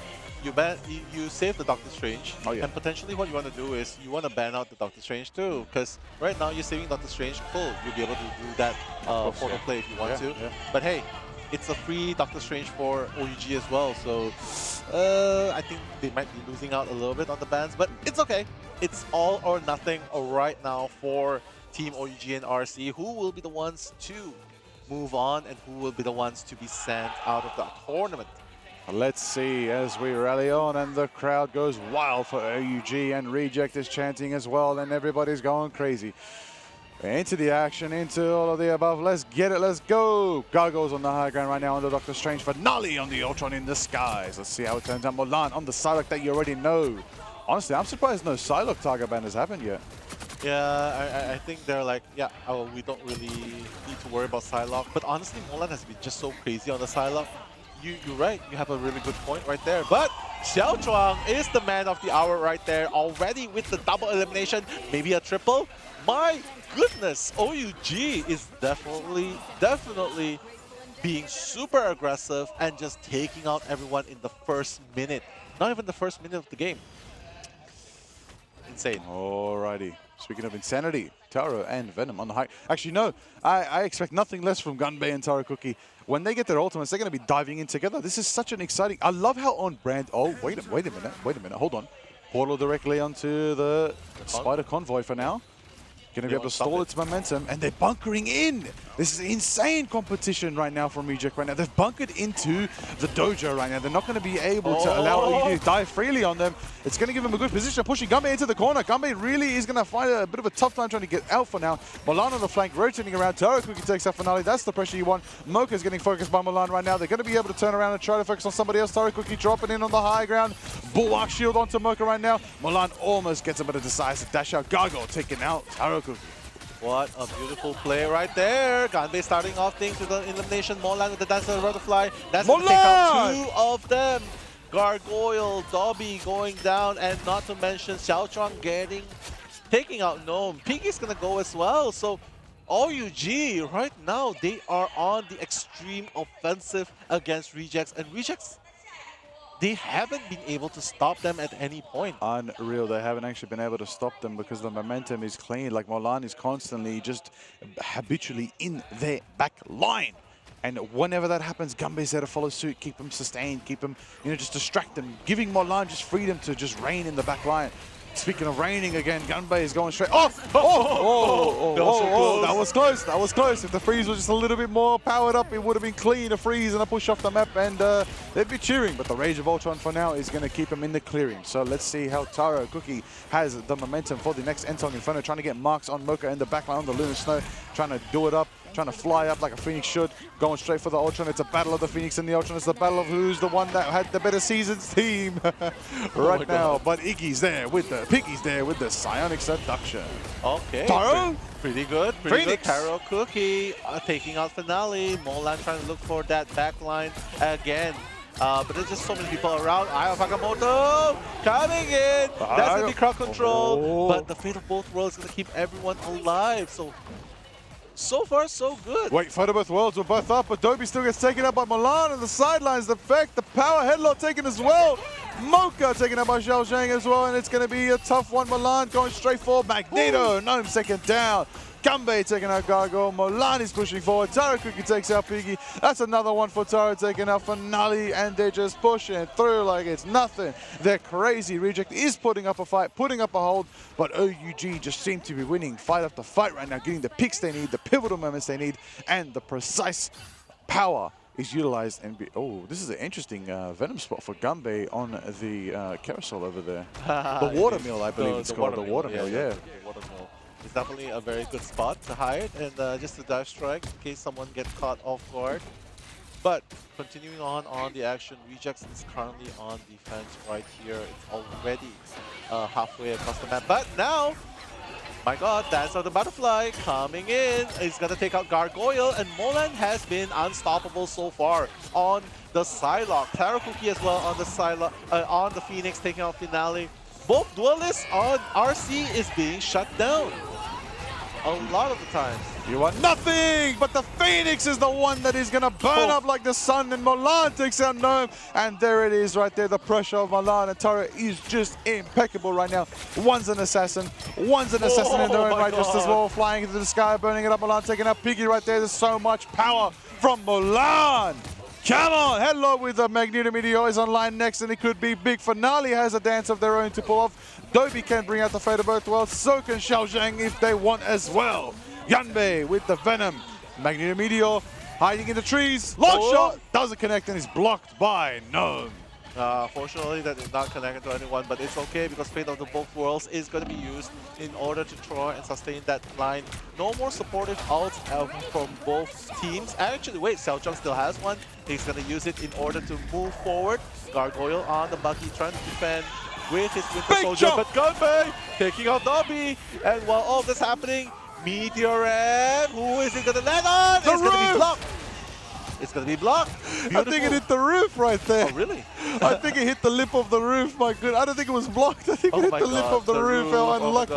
you save the Doctor Strange, and potentially what you want to do is you want to ban out the Doctor Strange too, because right now you're saving Doctor Strange. Cool, you'll be able to do that portal play if you want to. But hey, it's a free Doctor Strange for OUG as well, so I think they might be losing out a little bit on the bans, but it's okay. It's all or nothing right now for Team OUG and RC. Who will be the ones to move on and who will be the ones to be sent out of the tournament? Let's see as we rally on, and the crowd goes wild for OUG, and Reject is chanting as well, and everybody's going crazy. Into the action, into all of the above. Let's get it, let's go. Gargoyles on the high ground right now under Doctor Strange. Finale on the Ultron in the skies. Let's see how it turns out. Mulan on the Psylocke that you already know. Honestly, I'm surprised no Psylocke target ban has happened yet. Yeah, I think they're like, yeah, oh, we don't really need to worry about Psylocke. But honestly, Mulan has been just so crazy on the Psylocke. You're right, you have a really good point right there. But Xiao Chuang is the man of the hour right there, already with the double elimination, maybe a triple. My goodness, OUG is definitely being super aggressive and just taking out everyone in the first minute. Not even the first minute of the game. Insane. Alrighty. Speaking of insanity, Taro and Venom on the high. Actually, no. I expect nothing less from Gunbei and Taro Cookie. When they get their ultimates, they're going to be diving in together. This is such an exciting... I love how on brand... Oh, wait a minute. Hold on. Portal directly onto the Spider Convoy for now. Going to be able to stall its momentum, and they're bunkering in. This is insane competition right now from Reject right now. They've bunkered into the dojo right now. They're not going to be able to allow you to dive freely on them. It's going to give them a good position, pushing Gunbei into the corner. Gunbei really is going to find a bit of a tough time trying to get out for now. Mulan on the flank, rotating around. Taro Cookie takes out Finale. That's the pressure you want. Mocha's getting focused by Mulan right now. They're going to be able to turn around and try to focus on somebody else. Taro Cookie dropping in on the high ground. Bulwark shield onto Mocha right now. Mulan almost gets a bit of decisive dash out. Gargoyle taking out Taro Cookie. What a beautiful play right there. Gunbei starting off things with the elimination. Molan with the Dance of the Butterfly. That's going to take out two of them. Gargoyle, Dobby going down, and not to mention Xiao Chuang taking out Gnome. Piggy's going to go as well. So OUG right now, they are on the extreme offensive against Rejects. And Rejects, they haven't been able to stop them at any point. Unreal. They haven't actually been able to stop them because the momentum is clean. Like Mulan is constantly just habitually in their back line. And whenever that happens, Gunbei's there to follow suit, keep them sustained, keep them, just distract them, giving Mulan just freedom to just reign in the back line. Speaking of raining again, Gunbei is going straight. That was close. That was close. If the freeze was just a little bit more powered up, it would have been clean. A freeze and a push off the map, and they'd be cheering. But the Rage of Ultron for now is going to keep him in the clearing. So let's see how Taro Cookie has the momentum for the next Entong Inferno, trying to get marks on Mocha in the backline on the Lunar Snow, trying to do it up. Trying to fly up like a Phoenix should, going straight for the Ultron. It's a battle of the Phoenix and the Ultron. It's the battle of who's the one that had the better seasons team right now. But Iggy's there with the Piggy's there with the Psionic Seduction. Okay. Taro? Pretty good. Pretty good. Taro Cookie taking out Finale. Molan trying to look for that backline again. But there's just so many people around. Eye of Agamotto coming in. That's going to be crowd control. But the fate of both worlds is going to keep everyone alive. So far, so good. Wait, Fight of Both Worlds were both up, but Dobby still gets taken out by Mulan on the sidelines. The fact, the power headlock taken as well. Mocha taken out by Xiao Zhang as well, and it's going to be a tough one. Mulan going straight for Magneto. Gnome second down. Gunbei taking out Gargoyle. Mulan is pushing forward. Taro Cookie takes out Piggy. That's another one for Taro taking out Finale, and they're just pushing through like it's nothing. They're crazy. Reject is putting up a fight, putting up a hold, but OUG just seem to be winning fight after fight right now, getting the picks they need, the pivotal moments they need, and the precise power is utilized. And this is an interesting Venom spot for Gunbei on the carousel over there. The watermill, I believe it's called. The watermill, yeah. The watermill. It's definitely a very good spot to hide and just to dive strike in case someone gets caught off guard. But continuing on the action, Rejects is currently on defense right here. It's already halfway across the map. But now, my god, Dance of the Butterfly coming in. He's going to take out Gargoyle, and Molan has been unstoppable so far on the Psylocke. Taro Cookie as well on the Psylocke, on the Phoenix, taking out Finale. Both duelists on RC is being shut down a lot of the time. You want nothing, but the Phoenix is the one that is going to burn up like the sun, and Mulan takes out Gnome, and there it is right there. The pressure of Mulan and Taro is just impeccable right now. One's an assassin in their own right just as well, flying into the sky, burning it up. Mulan taking out Piggy right there. There's so much power from Mulan. Come on, hello with the Magneto Meteor is online next, and it could be big. Finale has a dance of their own to pull off. Dobby can bring out the Fate of Both Worlds, so can Xiao Zhang if they want as well. Gunbei with the Venom. Magneto Meteor hiding in the trees. Long shot, doesn't connect, and is blocked by Gnome. Fortunately, that did not connect to anyone, but it's okay because Fate of the Both Worlds is going to be used in order to try and sustain that line. No more supportive ults from both teams. Actually, wait, Xiaozheng still has one. He's going to use it in order to move forward. Gargoyle on the Bucky trying to defend with his Winter Soldier, but Gunbei taking out Dobby. And while all this happening, Meteor M, who is it going to land on? It's going to be blocked. It's going to be blocked. Beautiful. I think it hit the roof right there. Oh, really? I think it hit the lip of the roof. My goodness. I don't think it was blocked. I think it hit the lip of the roof. How unlucky.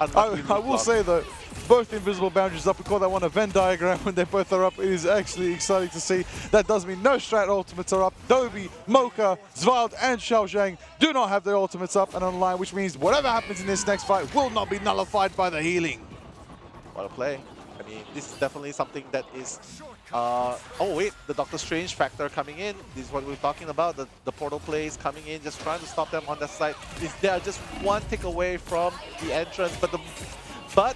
I will say though, both invisible boundaries up. We call that one a Venn diagram when they both are up. It is actually exciting to see. That does mean no strat ultimates are up. Dobby, Mocha, Zvald, and Xiaozheng do not have their ultimates up and online, which means whatever happens in this next fight will not be nullified by the healing. What a play. I mean, this is definitely something that is... oh wait, the Doctor Strange factor coming in. This is what we're talking about. The portal plays coming in, just trying to stop them on that side. They are just one tick away from the entrance, but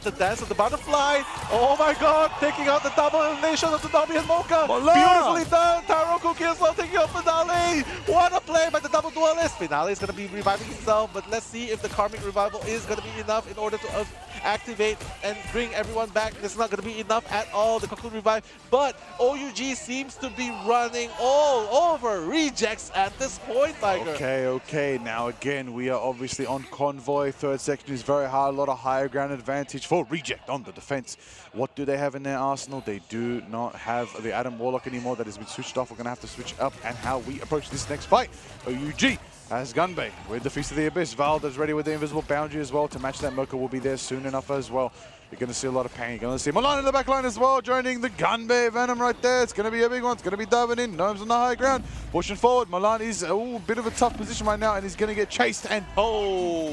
the dance of the butterfly, oh my god, taking out the double elimination of the Dobby and Mocha. Beautifully done. Taro Cookie as well taking out Finale. What a play by the double duelist. Finale is going to be reviving himself, but let's see if the Karmic Revival is going to be enough in order to activate and bring everyone back. It's not going to be enough at all, the Cocoon Revive, but OUG seems to be running all over Rejects at this point, Tiger. Okay. Now again, we are obviously on Convoy. Third section is very hard, a lot of higher ground advantage for Reject on the defense. What do they have in their arsenal? They do not have the Adam Warlock anymore. That has been switched off. We're going to have to switch up and how we approach this next fight. OUG has Gunbei with the Feast of the Abyss. Vald is ready with the Invisible Boundary as well to match that. Mocha will be there soon enough as well. You're going to see a lot of pain. You're going to see Milan in the back line as well, joining the Gunbei Venom right there. It's going to be a big one. It's going to be diving in. Gnomes on the high ground. Pushing forward. Milan is a bit of a tough position right now, and he's going to get chased and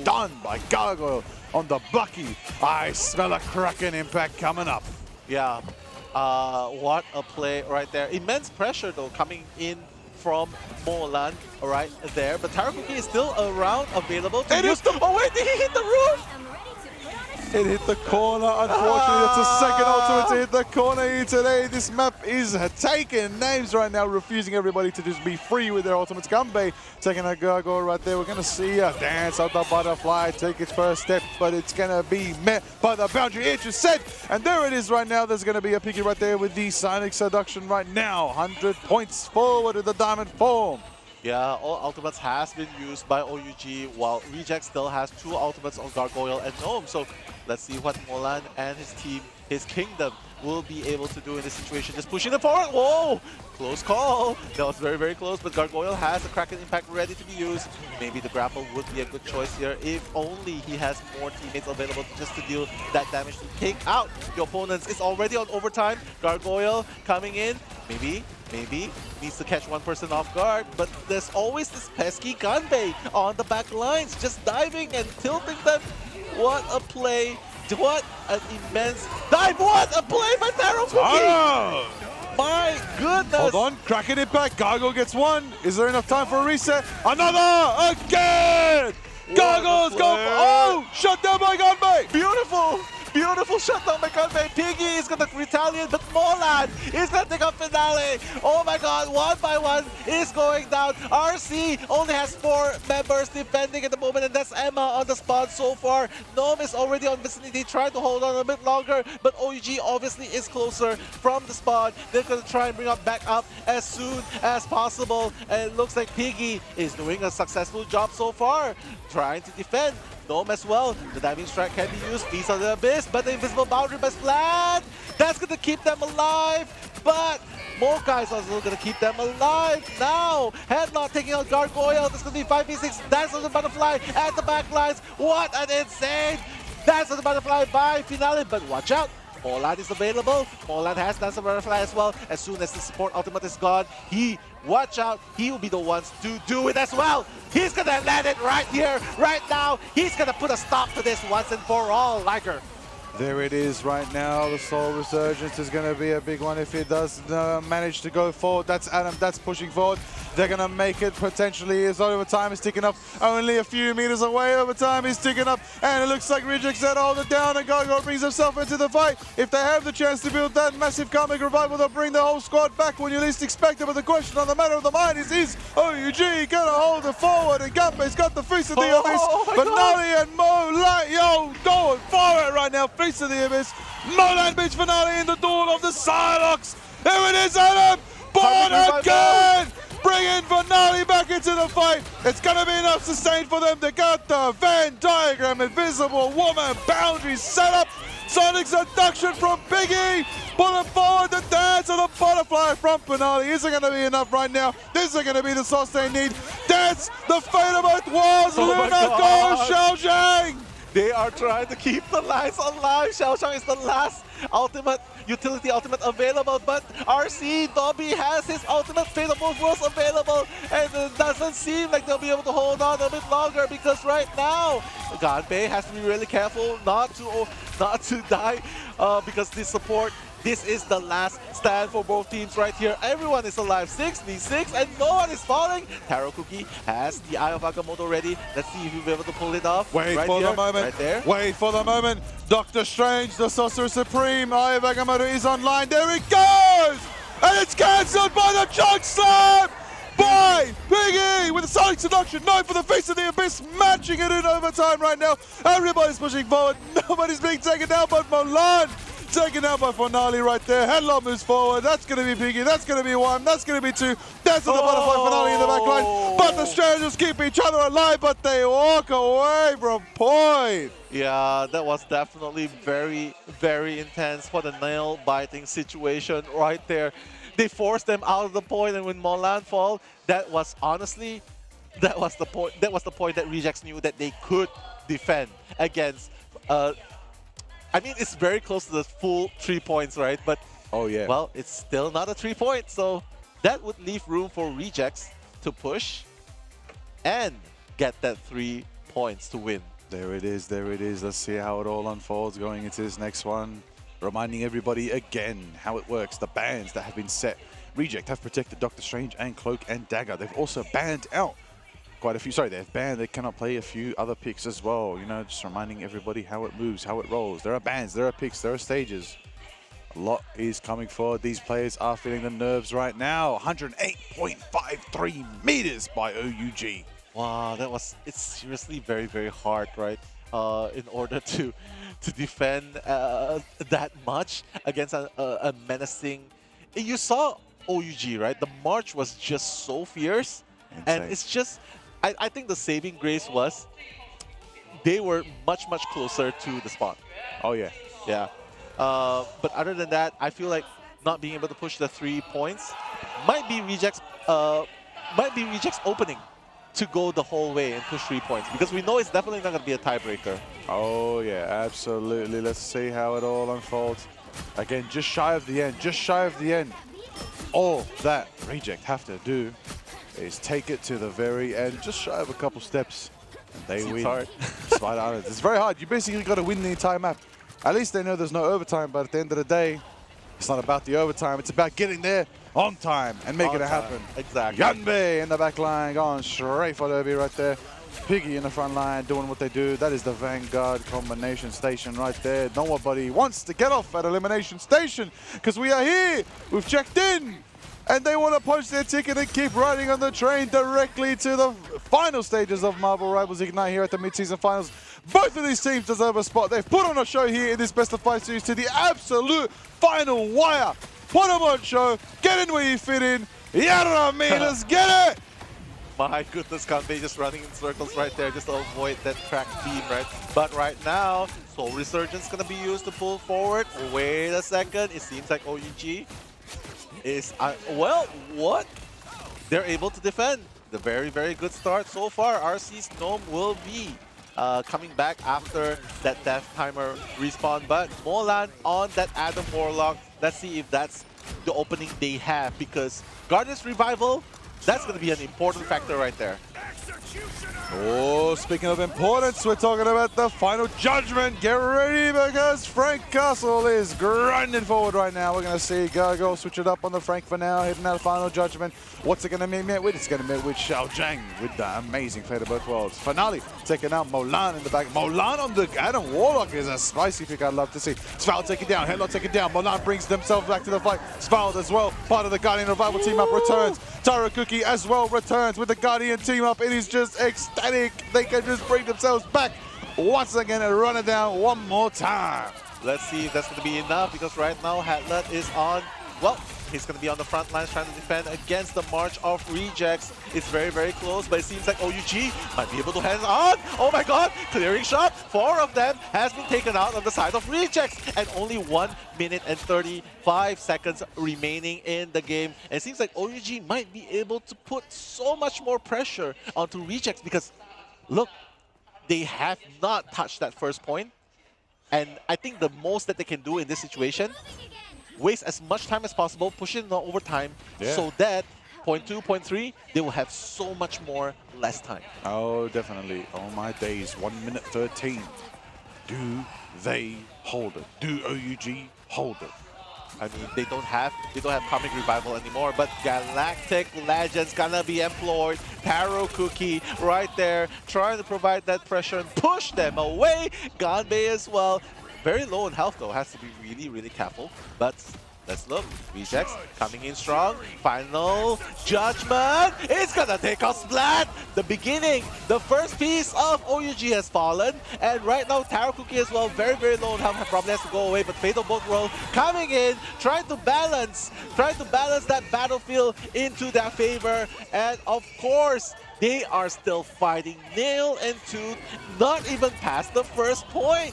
done by Gargoyle on the Bucky. I smell a Kraken impact coming up. Yeah. What a play right there. Immense pressure, though, coming in from Molan right there. But Tarakuki is still around, available to use. Oh, wait, did he hit the roof? It hit the corner, unfortunately. That's a second ultimate to hit the corner here today. This map is taking names right now, refusing everybody to just be free with their ultimates. Gunbei taking a gargoyle right there. We're going to see a dance of the butterfly take its first step, but it's going to be met by the boundary. It just said, and there it is right now. There's going to be a picky right there with the Sonic Seduction right now. 100 points forward in the diamond form. Yeah, all ultimates has been used by OUG, while Reject still has 2 ultimates on Gargoyle and Gnome. So let's see what Molan and his team, his kingdom, will be able to do in this situation. Just pushing it forward. Whoa! Close call. That was very, very close, but Gargoyle has the Kraken Impact ready to be used. Maybe the grapple would be a good choice here if only he has more teammates available just to deal that damage to take out the opponents. It's already on overtime. Gargoyle coming in. Maybe needs to catch one person off guard, but there's always this pesky Gunbei on the back lines, just diving and tilting them. What a play. What an immense dive. What a play by Taro Cookie. My goodness. Hold on, Kraken it back. Gargoyle gets one. Is there enough time for a reset? Another again. Gargoyle's gone. Oh, shut down by Gunbei. Beautiful. Beautiful shutdown by Gunbei. Piggy is going to retaliate, but Molan is going to take up Finale. Oh my god, one by one is going down. RC only has 4 members defending at the moment, and that's Emma on the spot so far. Gnome is already on vicinity, trying to hold on a bit longer, but OUG obviously is closer from the spawn. They're going to try and bring up back up as soon as possible, and it looks like Piggy is doing a successful job so far, trying to defend. Gnome as well. The diving strike can be used. Feast of the Abyss, but the invisible boundary by Splat. That's going to keep them alive. But Mocha is also going to keep them alive now. Headlock taking out Gargoyle. This is going to be 5v6. Dance of the Butterfly at the back lines. What an insane Dance of the Butterfly by Finale. But watch out. Molan is available. Molan has Dance of the Butterfly as well. As soon as the support ultimate is gone, watch out, he will be the ones to do it as well. He's gonna land it right here, right now. He's gonna put a stop to this once and for all, Liger. There it is right now. The Soul Resurgence is going to be a big one if it does manage to go forward. That's Adam, that's pushing forward. They're going to make it potentially as overtime is ticking up. Only a few meters away, overtime is ticking up. And it looks like Reject's that hold it down and Gargo brings himself into the fight. If they have the chance to build that massive karmic revival, they'll bring the whole squad back when you least expect it. But the question on the matter of the mind is OUG going to hold it forward? And Gumby's got the Feast of the Abyss. But Nali and Molan, yo, going for it right now. Feast of the Abyss. Molan beats Finale in the duel of the Psylocks. There it is, Adam. Born again. Bringing Finale back into the fight. It's going to be enough sustain for them. They got the Venn diagram, Invisible Woman, boundaries set up. Sonic seduction from Biggie. Pulling forward the dance of the butterfly from Finale. Isn't going to be enough right now. This is going to be the sauce they need. Dance the fate of both walls. Luna goes Xiaoxiang. They are trying to keep the lights alive. Xiaoxiang is the last ultimate utility ultimate available, but RC Dobby has his ultimate Fate of Both Worlds available, and it doesn't seem like they'll be able to hold on a bit longer because right now Ganbei has to be really careful not to die because this support. This is the last stand for both teams right here. Everyone is alive. 6v6 and no one is falling. Taro Cookie has the Eye of Agamotto ready. Let's see if he'll be able to pull it off. Wait right for here, the moment. Right there. Wait for the moment. Doctor Strange, the Sorcerer Supreme, Eye of Agamotto is online. There it goes! And it's cancelled by the Chunk Slam! By Biggie with the Sonic Seduction. No for the Feast of the Abyss, matching it in overtime right now. Everybody's pushing forward. Nobody's being taken down but Molan. Taken out by Finale right there. Headlock moves forward. That's going to be Biggie. That's going to be one. That's going to be two. That's the butterfly Finale in the back line. But the strangers keep each other alive, but they walk away from point. Yeah, that was definitely very, very intense for the nail-biting situation right there. They forced them out of the point, and when Molan fall, that was honestly, that was the point. That was the point that Rejects knew that they could defend against. I mean, it's very close to the full 3 points, right? But oh yeah, well, it's still not a 3 points, so that would leave room for Rejects to push and get that 3 points to win. There it is, there it is. Let's see how it all unfolds going into this next one. Reminding everybody again how it works. The bans that have been set. Reject have protected Doctor Strange and Cloak and Dagger. They've also banned out quite a few. Sorry, they've banned. They cannot play a few other picks as well. You know, just reminding everybody how it moves, how it rolls. There are bans, there are picks, there are stages. A lot is coming forward. These players are feeling the nerves right now. 108.53 meters by OUG. Wow, it's seriously very, very hard, right? In order to defend that much against a menacing. You saw OUG, right? The march was just so fierce, and it's just. I think the saving grace was they were much, much closer to the spot. Oh yeah, yeah. But other than that, I feel like not being able to push the 3 points might be Rejects opening to go the whole way and push 3 points, because we know it's definitely not going to be a tiebreaker. Oh yeah, absolutely. Let's see how it all unfolds. Again, just shy of the end, just shy of the end. All that Reject have to do is take it to the very end, just shy of a couple steps, and they win. Spider Islands. It's very hard. You basically got to win the entire map. At least they know there's no overtime, but at the end of the day, it's not about the overtime. It's about getting there on time and making it happen. Exactly. Yanbei in the back line, going straight for Derby right there. Piggy in the front line doing what they do. That is the Vanguard combination station right there. Nobody wants to get off at Elimination Station because we are here. We've checked in. And they want to punch their ticket and keep riding on the train directly to the final stages of Marvel Rivals Ignite here at the mid-season finals. Both of these teams deserve a spot. They've put on a show here in this best of 5 series to the absolute final wire. Put them on show. Get in where you fit in. Yara me, let's get it! My goodness, Ganbei just running in circles right there just to avoid that crack beam, right? But right now, Soul Resurgence going to be used to pull forward. Wait a second. It seems like OUG is, well, what? They're able to defend. The very, very good start so far. RC's Gnome will be coming back after that death timer respawn, but Molan on that Adam Warlock. Let's see if that's the opening they have, because Guardian's Revival, that's going to be an important factor right there. Oh, speaking of importance, we're talking about the final judgment. Get ready because Frank Castle is grinding forward right now. We're going to see Gargo switch it up on the Frank for now, hitting that final judgment. What's it going to be met with? It's going to be met with Xiao Zhang with the amazing Fate of Both Worlds. Finale taking out Molan in the back. Molan on the Adam Warlock is a spicy pick I'd love to see. Sval take it down, Headlock take it down. Molan brings themselves back to the fight. Sval as well, part of the Guardian Revival team up returns. Taro Cookie as well returns with the Guardian team up. It is just ecstatic. They can just bring themselves back once again and run it down one more time. Let's see if that's going to be enough, because right now Hatlet is on, well, he's going to be on the front lines trying to defend against the March of Rejects. It's very, very close, but it seems like OUG might be able to hand on. Oh my god, clearing shot. 4 of them has been taken out on the side of Rejects, and only 1 minute and 35 seconds remaining in the game. And it seems like OUG might be able to put so much more pressure onto Rejects, because look, they have not touched that first point. And I think the most that they can do in this situation, waste as much time as possible, push it in overtime, so that point 2, point 3, they will have so much more less time. Oh, definitely. Oh my days, 1 minute 13. Do they hold it? Do OUG hold it? I mean, they don't have Comic Revival anymore, but Galactic Legends gonna be employed. Taro Cookie right there, trying to provide that pressure and push them away. Ganbei as well. Very low in health though, has to be really, really careful. But let's look. Rejects coming in strong. Final judgment. It's gonna take a splat. The beginning, the first piece of OUG has fallen. And right now, Taro Cookie as well, very, very low in health, probably has to go away. But Fate of Both Worlds coming in, trying to balance that battlefield into their favor. And of course, they are still fighting nail and tooth, not even past the first point.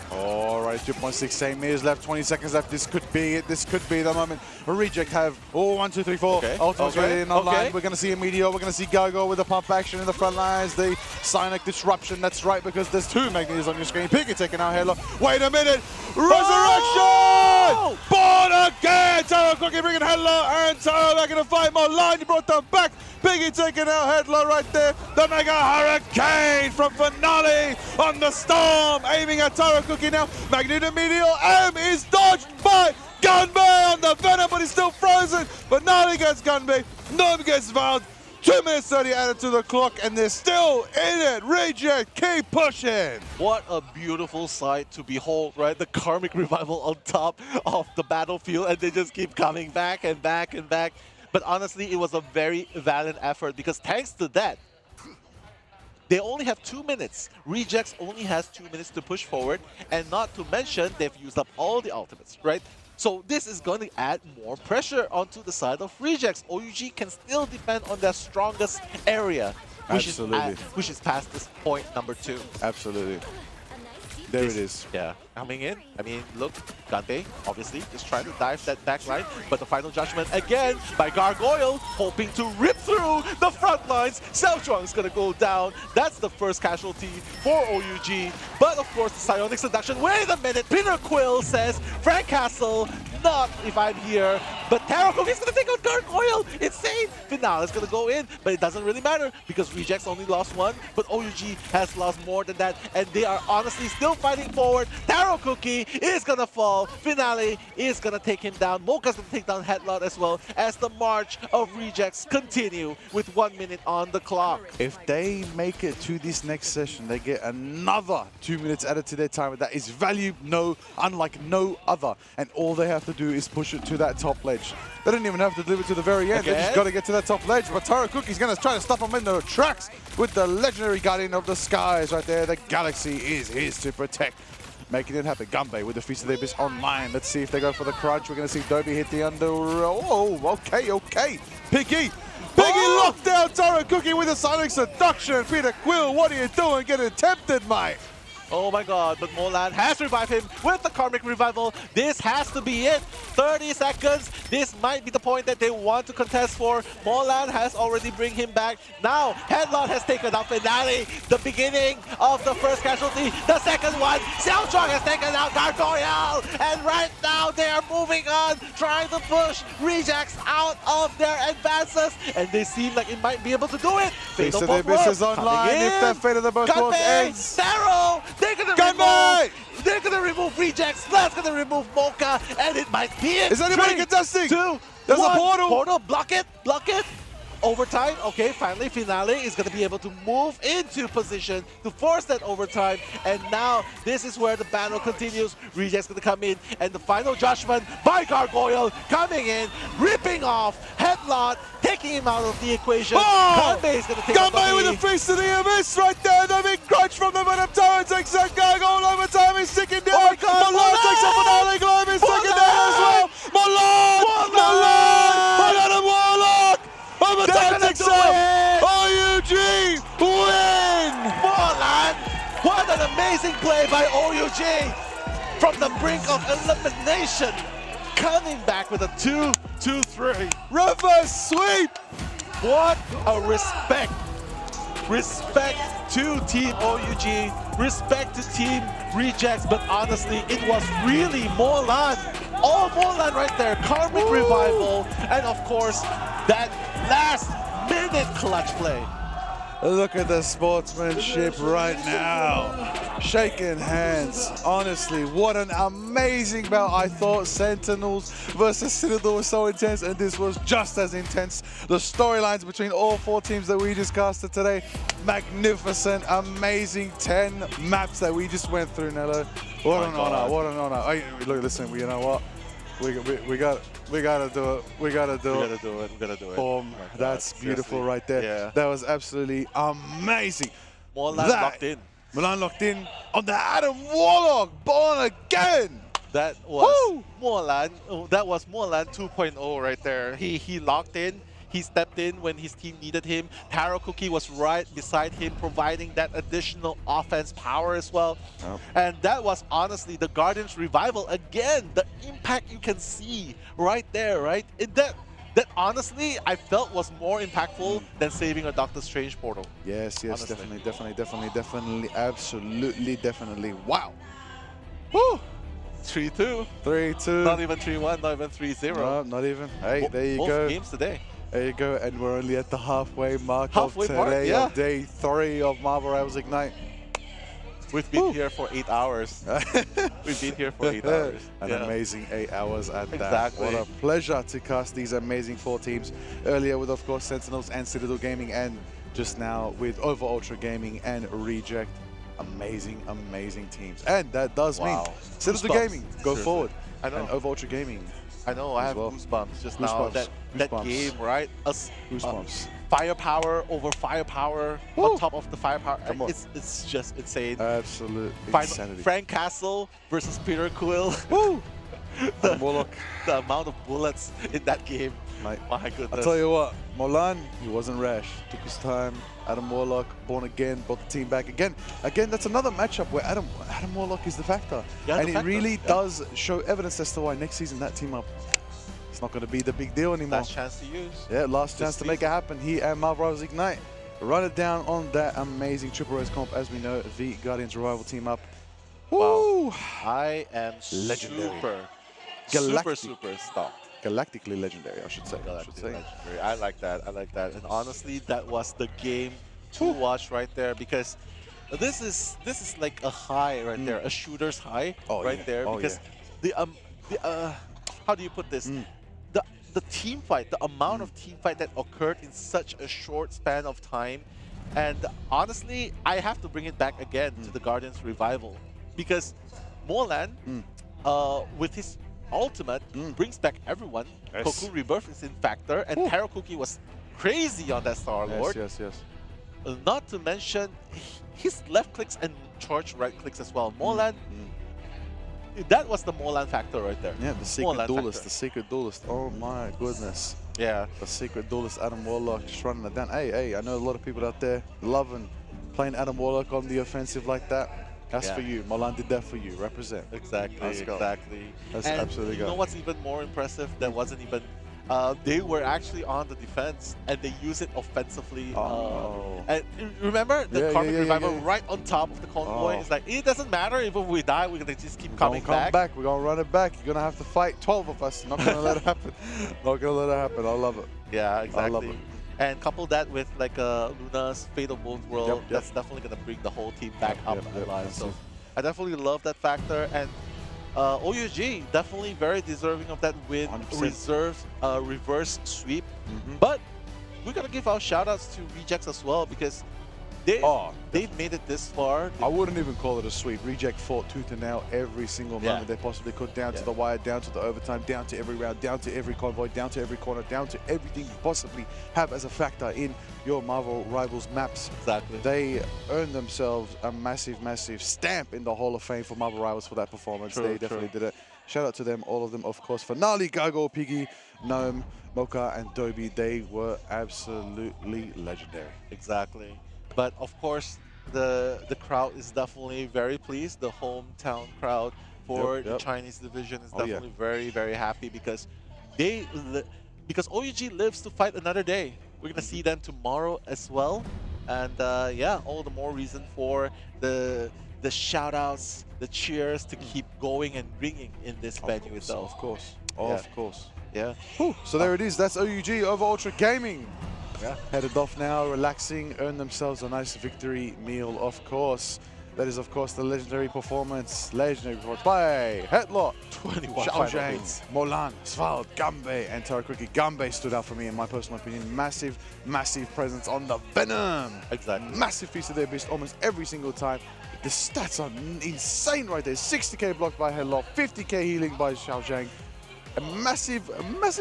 All right, 2.6, same meters left, 20 seconds left. This could be it. This could be the moment. Reject have 1, 2, 3, 4. Ultimates ready and online. We're going to see a Meteor. We're going to see Gargo with a pump action in the front lines. The Sonic Disruption. That's right, because there's 2 Magnetos on your screen. Piggy taking out Halo. Wait a minute. Resurrection! Born again! Taro Cookie bringing Halo and Taro back in the fight. Molan, you brought them back. Piggy taking out Headlock right there. The Mega Hurricane from Finale on the Storm, aiming at Taro Cookie now. Magneto Meteor M is dodged by Ganbei on the Venom, but he's still frozen. Finale gets Ganbei, Gnome gets Vald. 2 minutes 30 added to the clock, and they're still in it. Reject, keep pushing. What a beautiful sight to behold, right? The Karmic Revival on top of the battlefield, and they just keep coming back and back and back. But honestly, it was a very valiant effort, because thanks to that, they only have 2 minutes. Rejects only has 2 minutes to push forward, and not to mention they've used up all the ultimates, right? So this is going to add more pressure onto the side of Rejects. OUG can still defend on their strongest area, which is past this point number 2. Absolutely. There it is. Yeah, coming in. I mean, look, Ganbei, obviously, just trying to dive that back line, but the final judgment again by Gargoyle, hoping to rip through the front lines. Xiaozhuang is going to go down. That's the first casualty for OUG. But of course, the Psionic Seduction. Wait a minute, Peter Quill says, Frank Castle, not if I'm here. But Taro Cookie is going to take out Gargoyle. Insane. Finale is going to go in, but it doesn't really matter because Rejects only lost 1, but OUG has lost more than that, and they are honestly still fighting forward. Taro Cookie is going to fall. Finale is going to take him down. Mocha's going to take down Headlock as well as the march of Rejects continue with 1 minute on the clock. If they make it to this next session, they get another 2 minutes added to their time. That is value unlike no other. And all they have to do is push it to that top ledge. They don't even have to deliver to the very end. They just got to get to that top ledge. But Taro Cookie's going to try to stop them in the tracks with the legendary Guardian of the Skies right there. The galaxy is his to protect. Making it happen. Ganbei with the Feast of the Abyss online. Let's see if they go for the crunch. We're going to see Dobby hit the under. Oh, okay. Piggy locked down Taro Cookie with a Sonic Seduction. Peter Quill, what are you doing? Getting tempted, mate. Oh my god, but Molan has revived him with the Karmic Revival. This has to be it. 30 seconds. This might be the point that they want to contest for. Molan has already bring him back. Now, Headlock has taken out Finale. The beginning of the first casualty. The second one, Xiaozhuang has taken out Gargoyle. And right now, they are moving on, trying to push Rejects out of their advances. And they seem like it might be able to do it. Fatal Piece of Both the Abyss is Worlds online. coming If in. that Fate of the Both Worlds ends. Darrow! They're gonna remove Rejects. That's gonna remove Mocha, and it might be it. Is anybody 3, contesting? 2, There's a 1. portal. Portal, block it, block it. Overtime, okay, finally Finale is going to be able to move into position to force that overtime, and now this is where the battle continues. Reject's going to come in, and the final judgment by Gargoyle coming in, ripping off Headlock, taking him out of the equation. Convoy is going to take Convoy with a Fist of the Abyss right there. The big crunch from the bottom tower takes that Gargoyle overtime. He's sticking down. Oh my God, Milan takes a Finale Globe. He's sticking down as well. Milan! Adam Warlock! Overtime takes it! OUG win! Molan! What an amazing play by OUG! From the brink of elimination, coming back with a 2-2-3. Reverse sweep! What a respect! Respect to Team OUG, respect to Team Rejects, but honestly, it was really Molan. All Molan right there, Karmic Revival, and of course, that last minute clutch play. Look at the sportsmanship right now. Shaking hands. Honestly, what an amazing bout. I thought Sentinels versus Citadel was so intense, and this was just as intense. The storylines between all 4 teams that we just casted today, magnificent, amazing 10 maps that we just went through, Nello. What an honor, what an honor. Hey, look, listen, you know what? We gotta do it. We gotta do it. We gotta do it. Boom. That's beautiful right there. Yeah. That was absolutely amazing. Molan locked in. Molan locked in on the Adam Warlock, born again. That was Molan. That was Molan 2.0 right there. He locked in. He stepped in when his team needed him. Taro Cookie was right beside him, providing that additional offense power as well. And that was honestly the Guardians revival again. The impact you can see right there, right? That honestly I felt was more impactful than saving a Doctor Strange portal. Yes, honestly. definitely, absolutely, definitely. Wow. Woo. 3-2. 3-2. Not even 3-1, not even 3-0. No, not even. Hey, there you both go. Games today. There you go, and we're only at the halfway mark Halfway of mark, today, yeah. of day 3 of Marvel Rivals Ignite. We've been here for 8 hours. We've been here for 8 hours. An amazing 8 hours at that. Exactly. What a pleasure to cast these amazing 4 teams. Earlier with, of course, Sentinels and Citadel Gaming, and just now with Over Ultra Gaming and Reject. Amazing, amazing teams. And that does mean Citadel Gaming go forward. I know. And Over Ultra Gaming. I know, I have goosebumps just now. That game, right? Goosebumps. Firepower over firepower on top of the firepower. It's just insane. Absolute insanity. Frank Castle versus Peter Quill. Woo! the amount of bullets in that game. Mate, my goodness. I'll tell you what, Molan, he wasn't rash. Took his time. Adam Warlock, born again, brought the team back again. Again, that's another matchup where Adam Warlock is the factor. Yeah, and it really does show evidence as to why next season that team up, it's not going to be the big deal anymore. Last chance to use. Yeah, last chance to make it happen. He and Marvel Rivals Ignite run it down on that amazing Triple Rose comp. As we know, the Guardians Revival team up. Woo! Wow. I am legendary. Super stocked. Galactically legendary, I should say. Legendary. I like that. I like that. And honestly, that was the game to watch right there, because this is like a high right there, a shooter's high there. Because the how do you put this? The team fight, the amount of team fight that occurred in such a short span of time, and honestly, I have to bring it back again to the Guardians Revival, because Molan, with his ultimate, brings back everyone. Koku Rebirth is in factor, and Taro Cookie was crazy on that Star-Lord. Yes. Not to mention his left clicks and charge right clicks as well. Molan, that was the Molan factor right there. Yeah, the secret duelist, the secret duelist. Oh my goodness. Yeah. The secret duelist, Adam Warlock, just running it down. Hey, I know a lot of people out there loving playing Adam Warlock on the offensive like that. That's for you. Molan did that for you. Represent. Exactly. That's and absolutely you know what's even more impressive? That wasn't even. They were actually on the defense, and they use it offensively. And remember the Karmic Revival right on top of the Convoy? It's like, it doesn't matter if we die, we're going to just keep coming back. We're going to run it back. You're going to have to fight 12 of us. Not going to let it happen. Not going to let it happen. I love it. Yeah, exactly. I love it. And couple that with like Luna's Fate of Both World, that's definitely going to bring the whole team back up alive. So I definitely love that factor. And OUG definitely very deserving of that win. 100%. Reverse sweep. But we're going to give our shout outs to Rejects as well, because they've made it this far. I wouldn't even call it a sweep. Reject fought tooth and nail every single moment they possibly could, down to the wire, down to the overtime, down to every round, down to every convoy, down to every corner, down to everything you possibly have as a factor in your Marvel Rivals maps. Exactly. They earned themselves a massive, massive stamp in the Hall of Fame for Marvel Rivals for that performance. They definitely did it. Shout out to them, all of them, of course. Finale, Gargoyle, Piggy, Gnome, Mocha, and Dobie. They were absolutely legendary. Exactly. But of course, the crowd is definitely very pleased. The hometown crowd for the Chinese division is definitely very, very happy, because because OUG lives to fight another day. We're gonna see them tomorrow as well, and yeah, all the more reason for the shout outs, the cheers to keep going and ringing in this venue itself. Of course, of course. Yeah. So there it is. That's OUG over Ultra Gaming. Headed off now, relaxing, earn themselves a nice victory meal, of course. That is, of course, the legendary performance by Hetlot, 21 Xiaozhang, Molan, Svald, Gambe, and Tarakuki. Gambe stood out for me, in my personal opinion. Massive, massive presence on the Venom. Exactly. Massive piece of their beast almost every single time. The stats are insane right there. 60k blocked by Hetlot, 50k healing by Xiaozhang. A massive,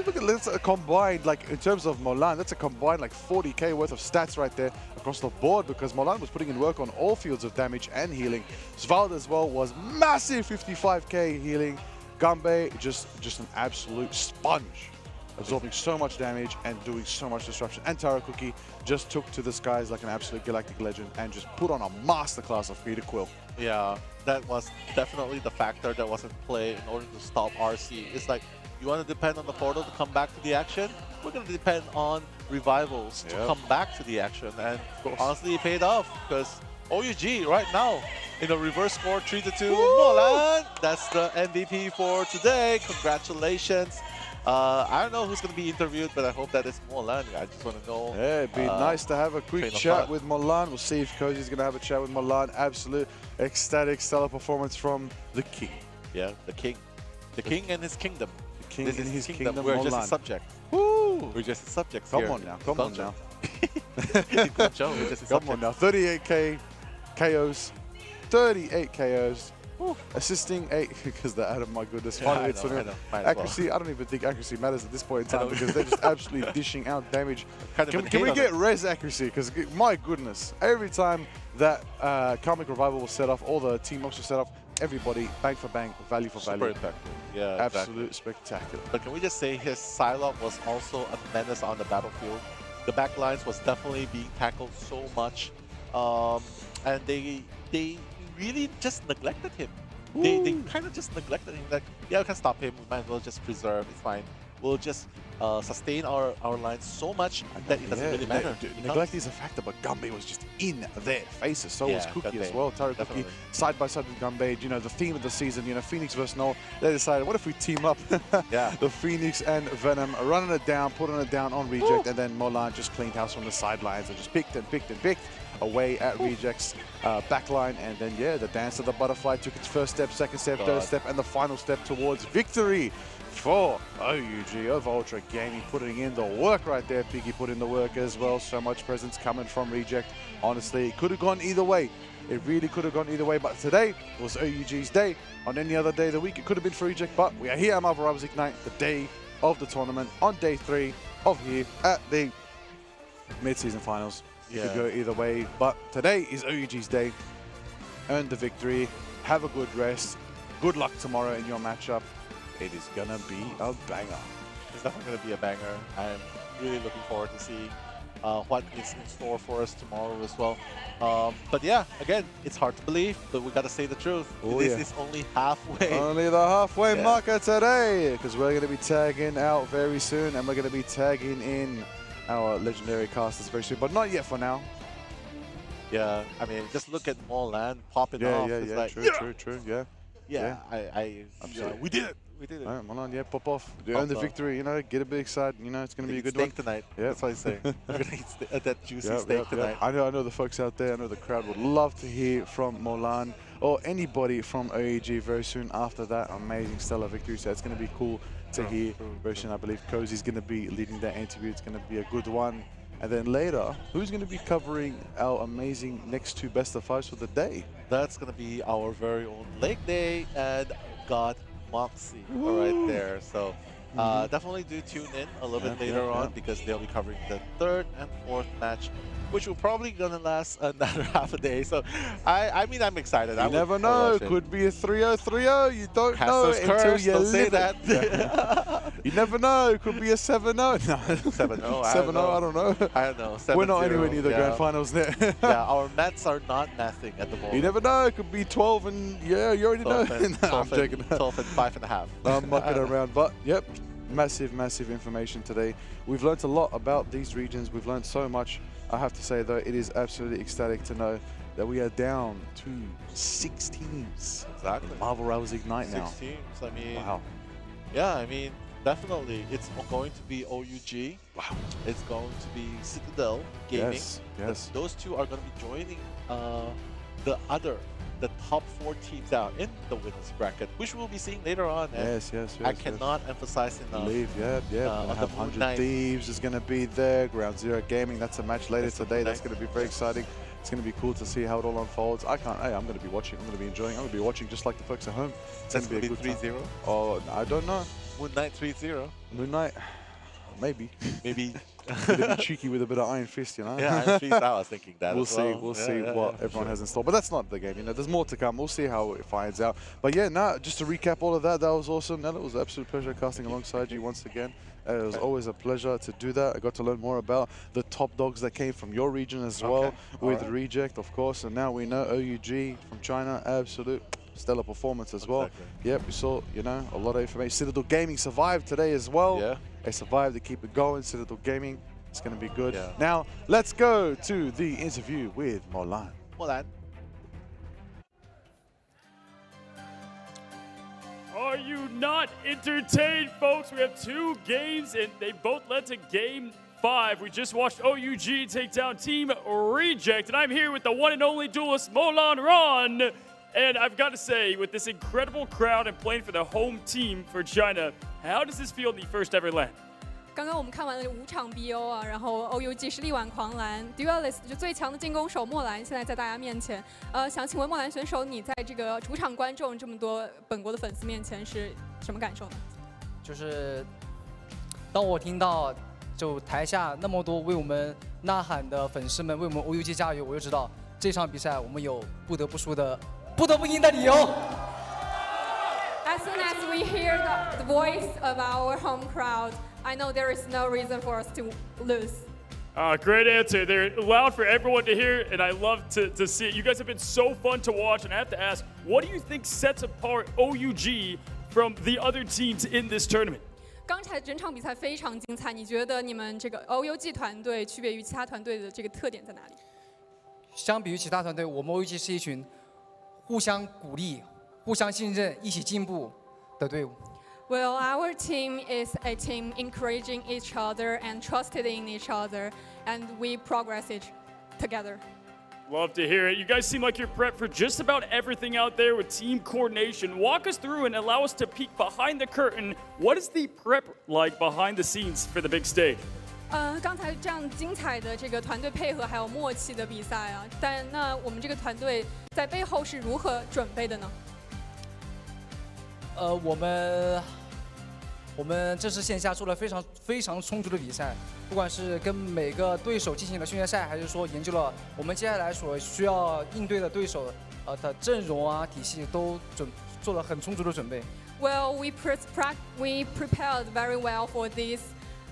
look at that's a combined, like in terms of Molan, that's a combined like 40k worth of stats right there across the board, because Molan was putting in work on all fields of damage and healing. Svald as well was massive 55k healing. Gambe, just an absolute sponge, absorbing so much damage and doing so much disruption. And Tarakuki just took to the skies like an absolute galactic legend and just put on a masterclass of Peter Quill. Yeah, that was definitely the factor that was in play in order to stop RC. It's like, you want to depend on the portal to come back to the action? We're going to depend on revivals to come back to the action. And honestly, it paid off, because OUG right now in a reverse score 3-2. Molan, that's the MVP for today. Congratulations. I don't know who's going to be interviewed, but I hope that it's Molan. I just want to know. Yeah, it'd be nice to have a quick chat with Molan. We'll see if Cozy's going to have a chat with Molan. Absolute ecstatic, stellar performance from the King. Yeah, the King. The King and his kingdom. This is his kingdom. We're Molan. just a subject. Woo! We're just a subject. Come on now. Come on now. We're just a Come on now. 38k KOs. 38 KOs. Assisting 8, because they're out of my goodness. Finally, it's accuracy. I don't even think accuracy matters at this point in time, because they're just absolutely dishing out damage. Can we get res accuracy? Because my goodness, every time that Karmic Revival was set off, all the team ups were set off, everybody bang for bang, value for value. Super effective. Yeah, absolute spectacular. But can we just say his Psylocke was also a menace on the battlefield. The back lines was definitely being tackled so much, and they really just neglected him. They kind of just neglected him. Like, yeah, we can stop him. We might as well just preserve. It's fine. We'll just sustain our lines so much that it doesn't really matter. Neglect is a factor, but Gambe was just in their faces. So was Cookie as well. Tarakuki side by side with Gambe. You know, the theme of the season, you know, Phoenix versus Null. They decided, what if we team up? The Phoenix and Venom, running it down, putting it down on Reject, and then Molan just cleaned house from the sidelines and just picked and picked and picked away at Reject's backline. And then, yeah, the dance of the butterfly took its first step, second step, third step, and the final step towards victory for OUG of Ultra Gaming, putting in the work right there. Piggy put in the work as well. So much presence coming from Reject. Honestly, it could have gone either way. It really could have gone either way, but today was OUG's day. On any other day of the week, it could have been for Reject, but we are here at Marvel Rivals Ignite, the day of the tournament, on day 3 of here at the mid-season finals. It could go either way, but today is OUG's day. Earn the victory, have a good rest. Good luck tomorrow in your matchup. It is gonna be a banger. It's definitely gonna be a banger. I'm really looking forward to seeing what is in store for us tomorrow as well. But yeah, again, it's hard to believe, but we gotta say the truth. This is only halfway. Only the halfway marker today, because we're gonna be tagging out very soon, and we're gonna be tagging in our legendary casters very soon, but not yet for now. Yeah, I mean, just look at Molan popping off. Yeah, like, true, yeah. Yeah, we did it. We did it. All right, Milan, yeah, pop off. Earn the victory, you know, get a bit excited. You know, it's going to be a good steak one. tonight. Yeah. That's what I'm saying. We're going to eat that juicy steak tonight. I know the folks out there, I know the crowd would love to hear from Molan or anybody from OEG very soon after that amazing stellar victory. So it's going to be cool to hear very soon. I believe Cozy's going to be leading that interview. It's going to be a good one. And then later, who's going to be covering our amazing next two best of fives for the day? That's going to be our very own Leg Day and God Moxie right there. So definitely do tune in a little bit later on because they'll be covering the third and fourth match, which will probably gonna last another half a day. So I mean, I'm excited. You never know. Could be a 3-0, 3-0. You don't know until you live it. You never know. Could be a 7-0. No. 7-0. 7-0. I don't know. I don't know. We're not anywhere near the grand finals there. Yeah, our Mets are not mathing at the moment. You never know. It could be 12 and yeah, you already know. I'm joking. 12 and 5.5. I'm mucking around, but yep. Massive information today. We've learned a lot about these regions. We've learned so much. I have to say though, it is absolutely ecstatic to know that we are down to 6 teams. Exactly. In Marvel Rivals Ignite now. 6 teams. I mean, wow. Yeah, I mean, definitely. It's going to be OUG. Wow. It's going to be Citadel Gaming. Yes. Those two are going to be joining the top 4 teams out in the winners bracket, which we'll be seeing later on. Yes. I cannot emphasize enough. We're gonna have 100 Thieves is gonna be there. Ground Zero Gaming, that's a match later today. That's gonna be very exciting. It's gonna be cool to see how it all unfolds. I'm gonna be watching. I'm gonna be enjoying. I'm gonna be watching just like the folks at home. It's That's gonna be a good 3-0. Oh, I don't know. Moon Knight 3-0. Moon Knight, maybe. Maybe. Gonna be cheeky with a bit of Iron Fist, you know? Yeah, Iron Fist, I was thinking that We'll as see, well. we'll see what everyone has in store. But that's not the game, you know, there's more to come. We'll see how it finds out. But yeah, just to recap all of that, that was awesome. Nella, it was an absolute pleasure casting alongside you once again. It was always a pleasure to do that. I got to learn more about the top dogs that came from your region as well, with Reject, of course. And now we know OUG from China, absolute stellar performance as well. Yep, we saw, you know, a lot of information. Citadel Gaming survived today as well. Yeah. They survived to keep it going. Citadel Gaming, it's going to be good. Now, let's go to the interview with Molan. Are you not entertained, folks? We have 2 games, and they both led to Game 5. We just watched OUG take down Team Reject, and I'm here with the one and only duelist, Molan Ron. And I've got to say, with this incredible crowd and playing for the home team for China, how does this feel in the first ever LAN? 刚刚我们看完了5场 BO 啊，然后 OUG 是力挽狂澜 ，Duelist 就最强的进攻手莫兰现在在大家面前。想请问莫兰选手，你在这个主场观众这么多本国的粉丝面前是什么感受呢？就是当我听到就台下那么多为我们呐喊的粉丝们为我们 OUG 加油，我就知道这场比赛我们有不得不输的、不得不赢的理由。As soon as we hear the voice of our home crowd, I know there is no reason for us to lose. Great answer. They're loud for everyone to hear, and I love to see it. You guys have been so fun to watch, and I have to ask, what do you think sets apart OUG from the other teams in this tournament? 刚才整场比赛非常精彩，你觉得你们这个 OUG 团队区别于其他团队的这个特点在哪里？相比于其他团队，我们 OUG 是一群互相鼓励、互相信任、一起进步的队伍。Well, our team is a team encouraging each other and trusted in each other, and we progress together. Love to hear it. You guys seem like you're prepped for just about everything out there with team coordination. Walk us through and allow us to peek behind the curtain. What is the prep like behind the scenes for the big stage? 刚才这样精彩的这个团队配合还有默契的比赛啊，但那我们这个团队在背后是如何准备的呢？我们这次线下做了非常充足的比赛，不管是跟每个对手进行了训练赛，还是说研究了我们接下来所需要应对的对手的阵容啊体系，都做了很充足的准备。Well, we prepared very well for this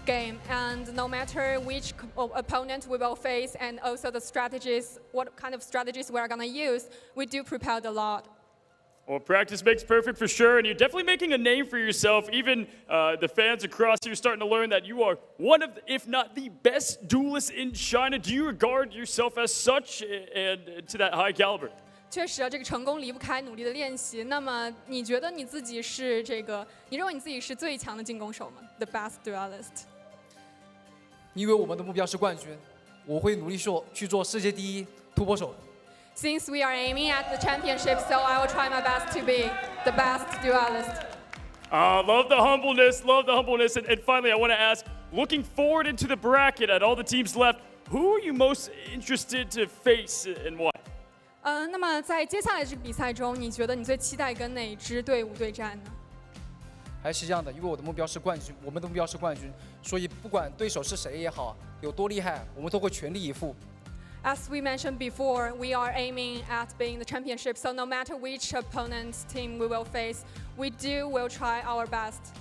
game, and no matter which opponent we will face, and also the strategies, what kind of strategies we are gonna use, we do prepare a lot. Well, practice makes perfect for sure, and you're definitely making a name for yourself. Even the fans across here are starting to learn that you are one of, if not the best duelist in China. Do you regard yourself as such and to that high caliber? 确实啊，这个成功离不开努力的练习。那么，你觉得你自己是你认为你自己是最强的进攻手吗 ？The best duelist。因为我们的目标是冠军，我会努力去做世界第一突破手。Since we are aiming at the championship, so I will try my best to be the best duelist. Love the humbleness, love the humbleness. And finally, I want to ask, looking forward into the bracket at all the teams left, who are you most interested to face and why? 那么在接下来这个比赛中，你觉得你最期待跟哪支队伍对战呢？还是这样的，因为我的目标是冠军，我们的目标是冠军，所以不管对手是谁也好，有多厉害，我们都会全力以赴。As we mentioned before, we are aiming at being the championship, so no matter which opponent's team we will face, will try our best.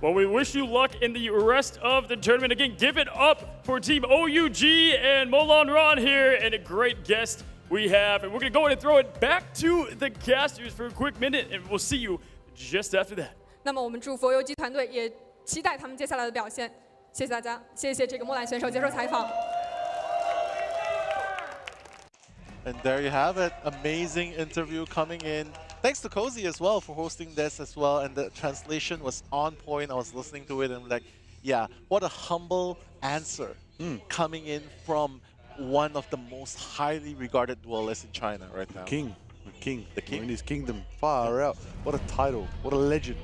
Well, we wish you luck in the rest of the tournament. Again, give it up for Team OUG and Molan Ron here, and a great guest we have. And we're going to go ahead and throw it back to the casters for a quick minute, and we'll see you just after that. 那么我们祝福 OUG 团队，也期待他们接下来的表现。谢谢大家，谢谢这个莫兰选手接受采访。And there you have it. Amazing interview coming in. Thanks to Cozy as well for hosting this as well. And the translation was on point. I was listening to it and I'm like, yeah, what a humble answer coming in from one of the most highly regarded duelists in China right now. The king. We're in his kingdom. Far out. What a title. What a legend.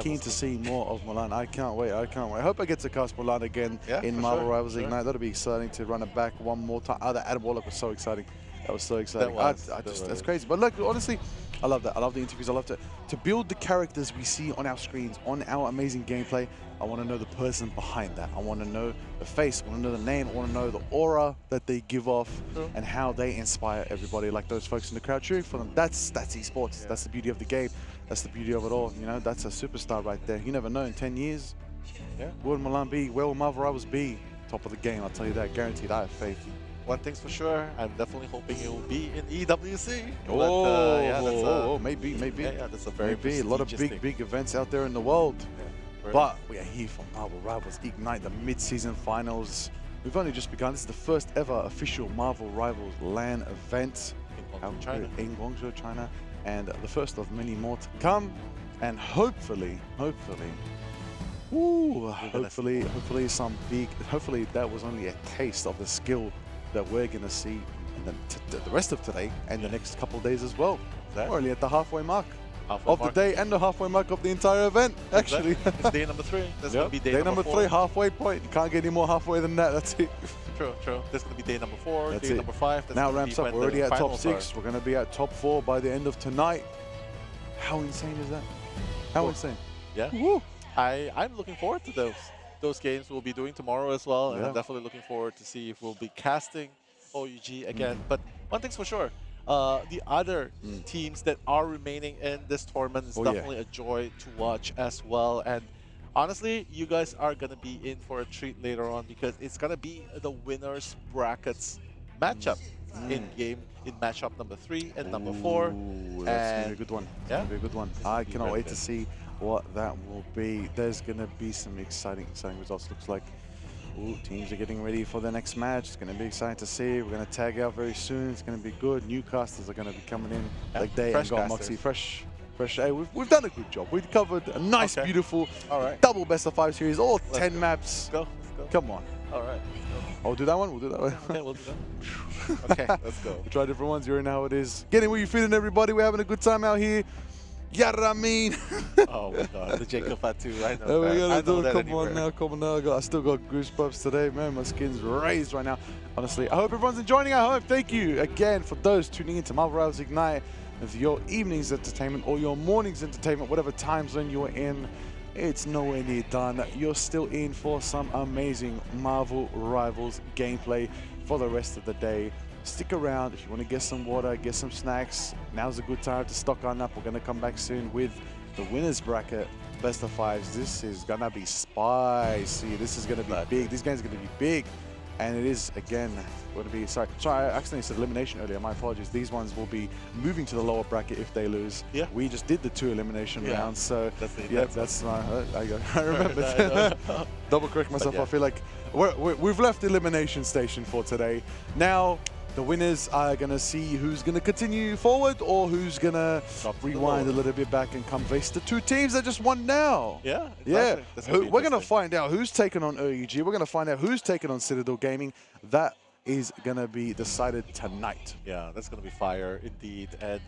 Keen to see more of Milan. I can't wait. I hope I get to cast Milan again in Marvel Rivals Ignite. That'll be exciting to run it back one more time. Oh, the Adam Warlock was so exciting. That was so exciting. That's crazy. But look, honestly, I love that. I love the interviews. I love to build the characters we see on our screens, on our amazing gameplay. I want to know the person behind that. I want to know the face. I want to know the name. I want to know the aura that they give off and how they inspire everybody, like those folks in the crowd cheering for them. That's esports. That's the beauty of the game. That's the beauty of it all. You know, that's a superstar right there. You never know. In 10 years, where will Milan be? Where will Marvel Rivals be? Top of the game. I'll tell you that. Guaranteed. I have faith. One thing's for sure, I'm definitely hoping it will be in EWC. Maybe. Yeah, that's a very a lot of big events out there in the world. But we are here for Marvel Rivals Ignite, the mid-season finals. We've only just begun. This is the first ever official Marvel Rivals LAN event in Guangzhou, China, and the first of many more to come. And hopefully that was only a taste of the skill that we're going to see in the rest of today and the next couple of days as well. We're only at the halfway mark of the day and the halfway mark of the entire event, actually. It's day number 3. That's going to be day number 3, halfway point. You can't get any more halfway than that. That's it. True. This is going to be day number 4, day number 5. That's now ramps up. We're already at top 6. We're going to be at top 4 by the end of tonight. How insane is that? How insane? Yeah. Woo. I'm looking forward to those. Those games we'll be doing tomorrow as well, and I'm definitely looking forward to see if we'll be casting OUG again. But one thing's for sure, the other teams that are remaining in this tournament is definitely a joy to watch as well. And honestly, you guys are going to be in for a treat later on because it's going to be the winners brackets matchup in matchup number 3 and number 4. That's going to be a good one. Yeah, be a good one. I cannot wait to see what that will be. There's going to be some exciting results. Looks like teams are getting ready for the next match. It's going to be exciting to see. We're going to tag out very soon. It's going to be good. New casters are going to be coming in like Day and got Moxie. Fresh. Hey, we've done a good job. We've covered a nice, beautiful double best of 5 series, all 10 maps. Let's go. Come on. All right. We'll do that one. Okay, we'll do that. Okay, let's go. We'll try different ones. You already know how it is. Getting where you feeling, everybody. We're having a good time out here. Yaramin. Oh my God, the Jacob Fatu. I know. Oh, we gotta do it. Come on now. I still got goosebumps today, man. My skin's raised right now. Honestly, I hope everyone's enjoying our home. Thank you again for those tuning in to Marvel Rivals Ignite with your evening's entertainment or your morning's entertainment, whatever time zone you're in. It's nowhere near done. You're still in for some amazing Marvel Rivals gameplay for the rest of the day. Stick around if you want to get some water, get some snacks. Now's a good time to stock on up. We're going to come back soon with the winners bracket, best of 5s. This is going to be spicy. This is going to be big. This game's going to be big. And it is, again, going to be... Sorry, I accidentally said elimination earlier. My apologies. These ones will be moving to the lower bracket if they lose. Yeah. We just did the 2 elimination rounds. So, that's my... I remember. Double correct myself. I feel like we've left the elimination station for today. Now, The winners are going to see who's going to continue forward or who's going to rewind a little bit back and come face the two teams that just won now. Yeah, Yeah. exactly. We're going to find out who's taking on EUG. We're going to find out who's taking on Citadel Gaming. That is going to be decided tonight. Yeah, that's going to be fire indeed. And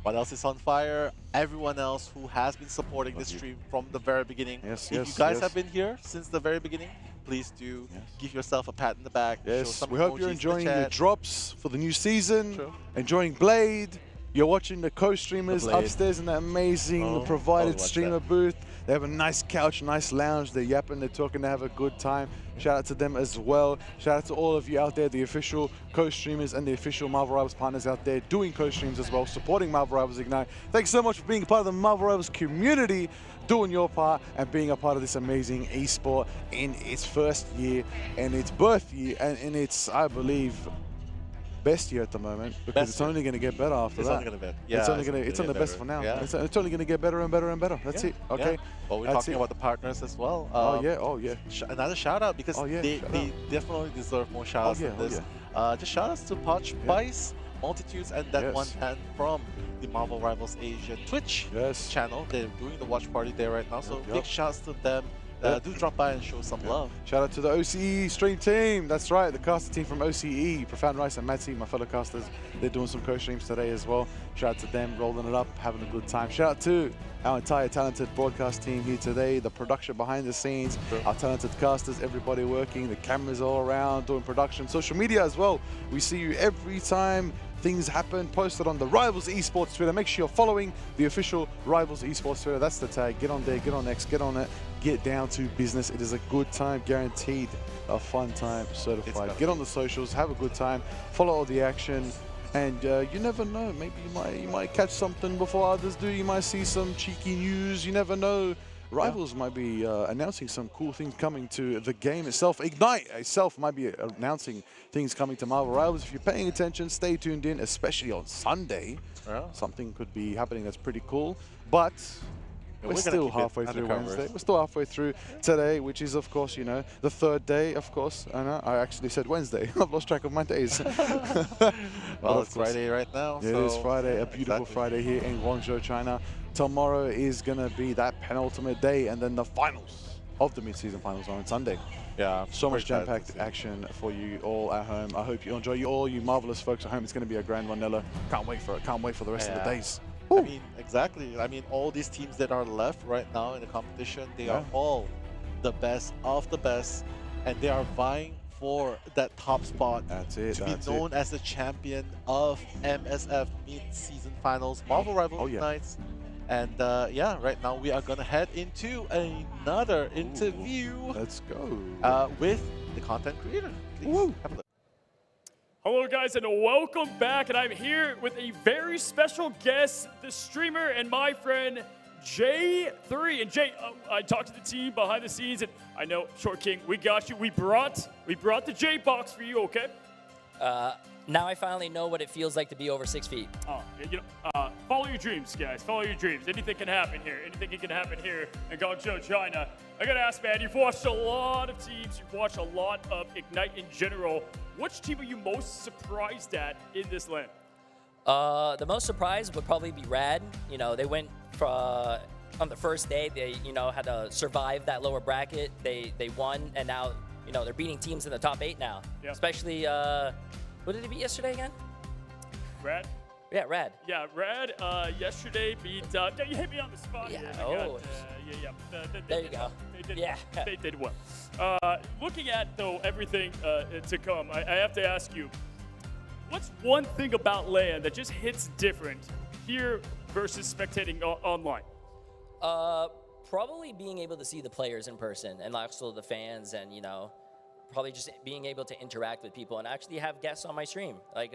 what else is on fire? Everyone else who has been supporting this stream from the very beginning. Yes, if you guys have been here since the very beginning, please do give yourself a pat in the back. Show Yes, some we hope emojis you're in the enjoying your chat. drops for the new season, enjoying Blade. You're watching the co-streamers The Blade. upstairs in that amazing provided streamer booth. They have a nice couch, nice lounge. They're yapping, they're talking, they have a good time. Shout out to them as well. Shout out to all of you out there, the official co-streamers and the official Marvel Rivals partners out there doing co-streams as well, supporting Marvel Rivals Ignite. Thanks so much for being a part of the Marvel Rivals community, doing your part and being a part of this amazing esport in its first year and its birth year and in its, I believe, best year at the moment, because it's only going to get better after It's that. only gonna get- yeah, it's on the best for now. Yeah. It's only going to get better and better and better. That's it. Okay. Yeah. Well, we're That's talking it. about the partners as well. Oh yeah. Another shout out because they definitely deserve more shout outs than this. Just shout outs to Potch, Spice, Multitudes, and that one man from the Marvel Rivals Asia Twitch channel. They're doing the watch party there right now, so big shouts to them. Do drop by and show some love. Shout out to the OCE stream team. That's right, the caster team from OCE, Profound Rice and Matsy, my fellow casters. They're doing some co-streams today as well. Shout out to them, rolling it up, having a good time. Shout out to our entire talented broadcast team here today, the production behind the scenes, our talented casters, everybody working, the cameras all around, doing production, social media as well. We see you every time things happen, posted on the Rivals Esports Twitter. Make sure you're following the official Rivals Esports Twitter. That's the tag. Get on there, get on X, get on it, get down to business. It is a good time, guaranteed. A fun time, certified. Get on the socials, have a good time, follow all the action, and you never know. Maybe you might catch something before others do. You might see some cheeky news. You never know. Rivals might be announcing some cool things coming to the game itself. Ignite itself might be announcing things coming to Marvel Rivals. If you're paying attention, stay tuned in, especially on Sunday. Something could be happening that's pretty cool. But we're still halfway through Wednesday. We're still halfway through today, which is, of course, you know, the third day, of course. I know, I actually said Wednesday. I've lost track of my days. Well, it's Friday right now. It is Friday, a beautiful Friday here in Guangzhou, China. Tomorrow is going to be that penultimate day, and then the finals of the mid-season finals are on Sunday. Yeah, so much jam-packed action for you all at home. I hope you enjoy. All you marvelous folks at home, it's going to be a grand one, Nella. Can't wait for it. Can't wait for the rest of the days. I mean, exactly. I mean, all these teams that are left right now in the competition, they are all the best of the best, and they are vying for that top spot to be known as the champion of MSF mid-season finals, Marvel Rivals Nights. And yeah, right now we are gonna head into another interview. Let's go. With the content creator. Please have a look. Hello guys and welcome back, and I'm here with a very special guest, the streamer and my friend J3. And Jay, I talked to the team behind the scenes, and I know, Short King, we got you. We brought the J box for you, okay? Now I finally know what it feels like to be over 6 feet. Oh, you know, follow your dreams, guys. Follow your dreams. Anything can happen here. Anything can happen here in Guangzhou, China. I gotta ask, man, you've watched a lot of teams. You've watched a lot of Ignite in general. Which team are you most surprised at in this land? The most surprised would probably be Rad. You know, they went on the first day. They, you know, had to survive that lower bracket. They won, and now, you know, they're beating teams in the top 8 now. Yeah. Especially, who did they beat yesterday again? Rad? Yeah, Rad. Yeah, Rad yesterday beat. Yeah, you hit me on the spot. Yeah. Here. There you go. They did well. Looking at though everything to come, I have to ask you, what's one thing about LAN that just hits different here versus spectating online? Probably being able to see the players in person, and also the fans, and you know, probably just being able to interact with people and actually have guests on my stream. Like,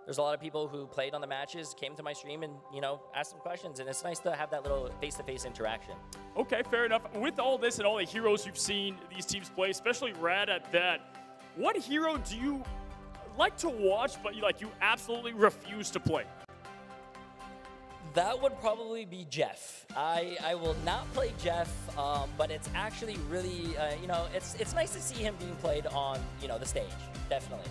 there's a lot of people who played on the matches, came to my stream, and you know, asked some questions, and it's nice to have that little face-to-face interaction. Okay, fair enough. With all this and all the heroes you've seen these teams play, especially Rad at that, what hero do you like to watch, but you absolutely refuse to play? That would probably be Jeff. I will not play Jeff, but it's actually really, it's nice to see him being played on, the stage. Definitely.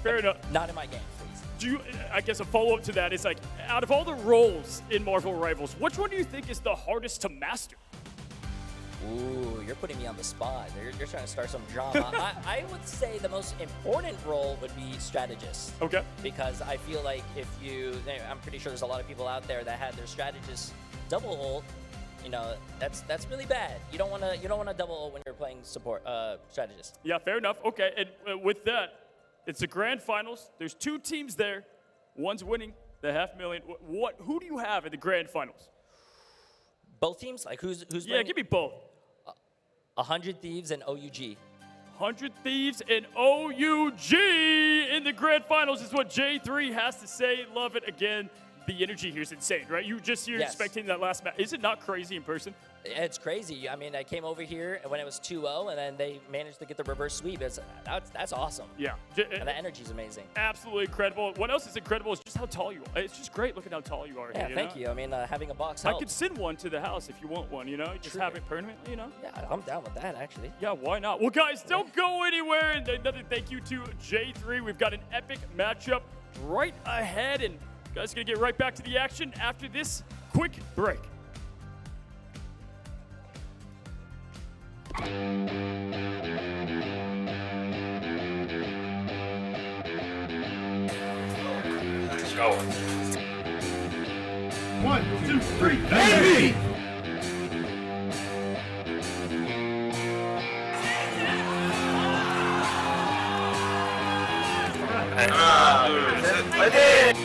Fair enough. Not in my game, please. Do you, I guess a follow-up to that is like, out of all the roles in Marvel Rivals, which one do you think is the hardest to master? Ooh, you're putting me on the spot. You're trying to start some drama. I would say the most important role would be strategist. Okay. Because I feel like I'm pretty sure there's a lot of people out there that had their strategist double ult. That's really bad. You don't want to double ult when you're playing support strategist. Yeah, fair enough. Okay, and with that, it's the grand finals. There's 2 teams there. One's winning the $500,000. Who do you have in the grand finals? Both teams? Like who's Yeah, winning? give me both. 100 Thieves and OUG. 100 Thieves and OUG in the grand finals is what J3 has to say. Love it again. The energy here is insane, right? You're expecting that last match. Is it not crazy in person? It's crazy. I mean, I came over here when it was 2-0, and then they managed to get the reverse sweep. That's awesome. Yeah. And the energy is amazing. Absolutely incredible. What else is incredible is just how tall you are. It's just great looking how tall you are Yeah, here. thank you. I mean, having a box I helps. could send one to the house if you want one, Just have it permanently, Yeah, I'm down with that, actually. Yeah, why not? Well, guys, don't go anywhere. And another thank you to J3. We've got an epic matchup right ahead. And guys, going to get right back to the action after this quick break. Let's go. 1, 2, 3, baby! 하나, 둘, 셋, 파이팅!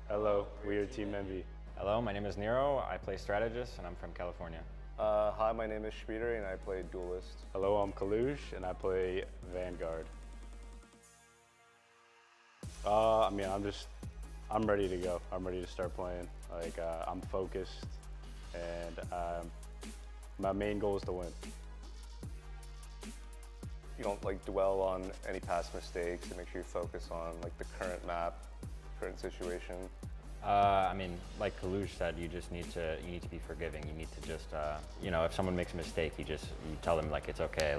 Hello, we are Team Envy. Hello, my name is Nero. I play strategist, and I'm from California. Hi, my name is Schmieder, and I play duelist. Hello, I'm Kalush, and I play Vanguard. I'm ready to go. I'm ready to start playing. I'm focused, and my main goal is to win. You don't dwell on any past mistakes, and make sure you focus on the current map, current situation. Like Kalush said, you need to be forgiving. You need to just, if someone makes a mistake, you tell them it's okay.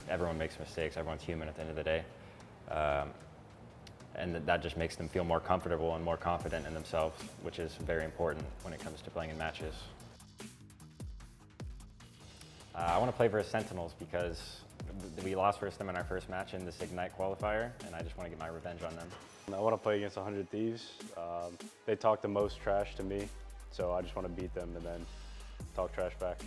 Everyone makes mistakes. Everyone's human at the end of the day, and that just makes them feel more comfortable and more confident in themselves, which is very important when it comes to playing in matches. I want to play versus Sentinels because we lost versus them in our first match in this Ignite qualifier, and I just want to get my revenge on them. I want to play against 100 Thieves. They talk the most trash to me, so I just want to beat them and then talk trash back.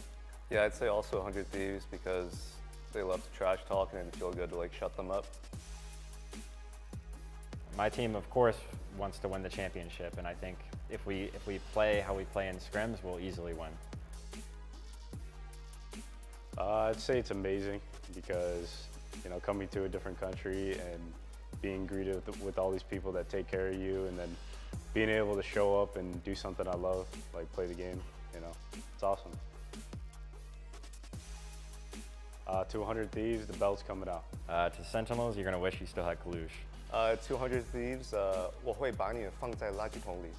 Yeah, I'd say also 100 Thieves because they love to trash talk and it feel good to shut them up. My team, of course, wants to win the championship, and I think if we play how we play in scrims, we'll easily win. I'd say it's amazing because, coming to a different country and being greeted with all these people that take care of you, and then being able to show up and do something I love, play the game, it's awesome. To 100 Thieves, the belt's coming out. To Sentinels, you're going to wish you still had Kalush. 200 Thieves, 我会把你放在垃圾桶里.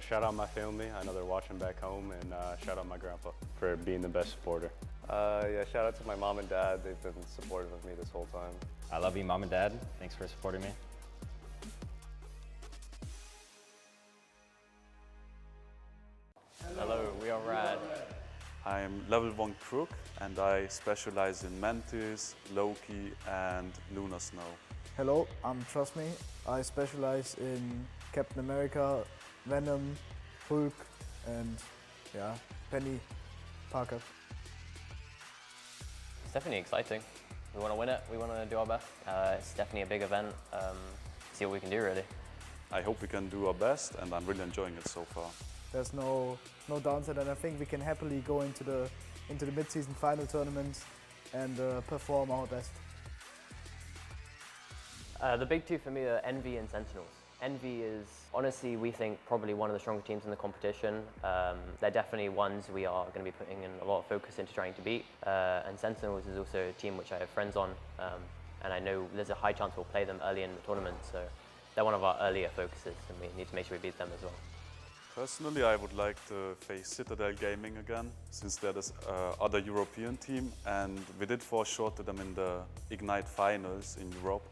Shout out my family. I know they're watching back home, and shout out my grandpa for being the best supporter. Yeah, shout out to my mom and dad. They've been supportive of me this whole time. I love you, Mom and Dad. Thanks for supporting me. Hello, we are Rad. I'm level 1 Crook, and I specialize in Mantis, Loki, and Lunar Snow. Hello, I'm Trust Me. I specialize in Captain America, Venom, Hulk, and yeah, Penny, Parker. It's definitely exciting. We want to win it. We want to do our best. It's definitely a big event. See what we can do, really. I hope we can do our best, and I'm really enjoying it so far. There's no downside, and I think we can happily go into the mid-season final tournament and perform our best. The big two for me are Envy and Sentinels. Envy is, honestly, we think probably one of the stronger teams in the competition. They're definitely ones we are going to be putting in a lot of focus into trying to beat. And Sentinels is also a team which I have friends on, and I know there's a high chance we'll play them early in the tournament, so they're one of our earlier focuses, and we need to make sure we beat them as well. Personally, I would like to face Citadel Gaming again, since they're this other European team, and we did fall short to them in the Ignite finals in Europe.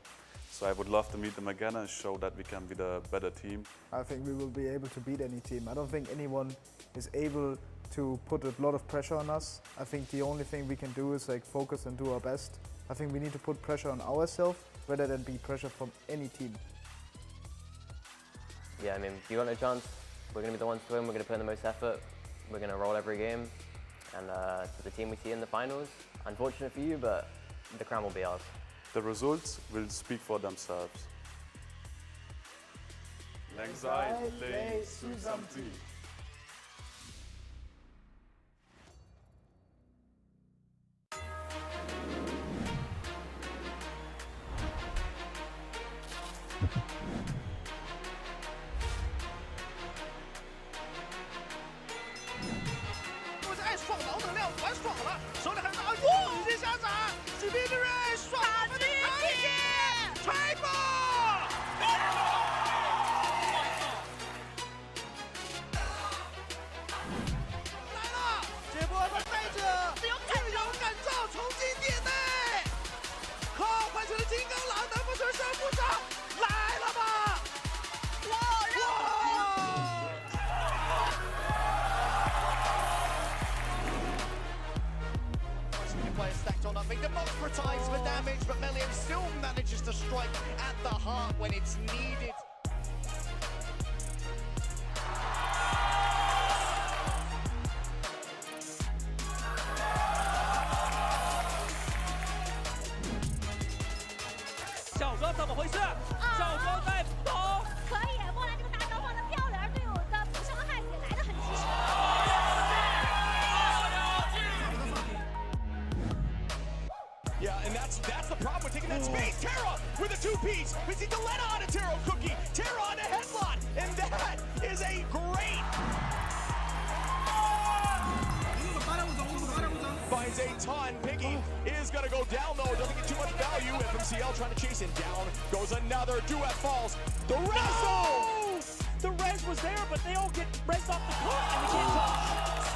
So I would love to meet them again and show that we can be the better team. I think we will be able to beat any team. I don't think anyone is able to put a lot of pressure on us. I think the only thing we can do is like focus and do our best. I think we need to put pressure on ourselves rather than be pressure from any team. Yeah, I mean, if you got no chance, we're going to be the ones to win. We're going to put in the most effort. We're going to roll every game. And to the team we see in the finals, unfortunate for you, but the crown will be ours. The results will speak for themselves. Langzai Lei Suzamti. They democratize the damage, but Melio still manages to strike at the heart when it's needed. Yeah, and that's the problem with taking that space. Terra with a two-piece. We see Deletta on a Taro cookie. Terra on a headlock. And that is a great... Finds a ton. Piggy is going to go down, though. Doesn't get too much value. FMCL trying to chase him down. Goes another. Duet falls. The res! The res was there, but they all get res off the clock, and we can't touch.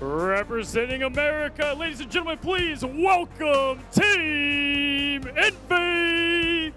Representing America, ladies and gentlemen, please welcome Team Envy!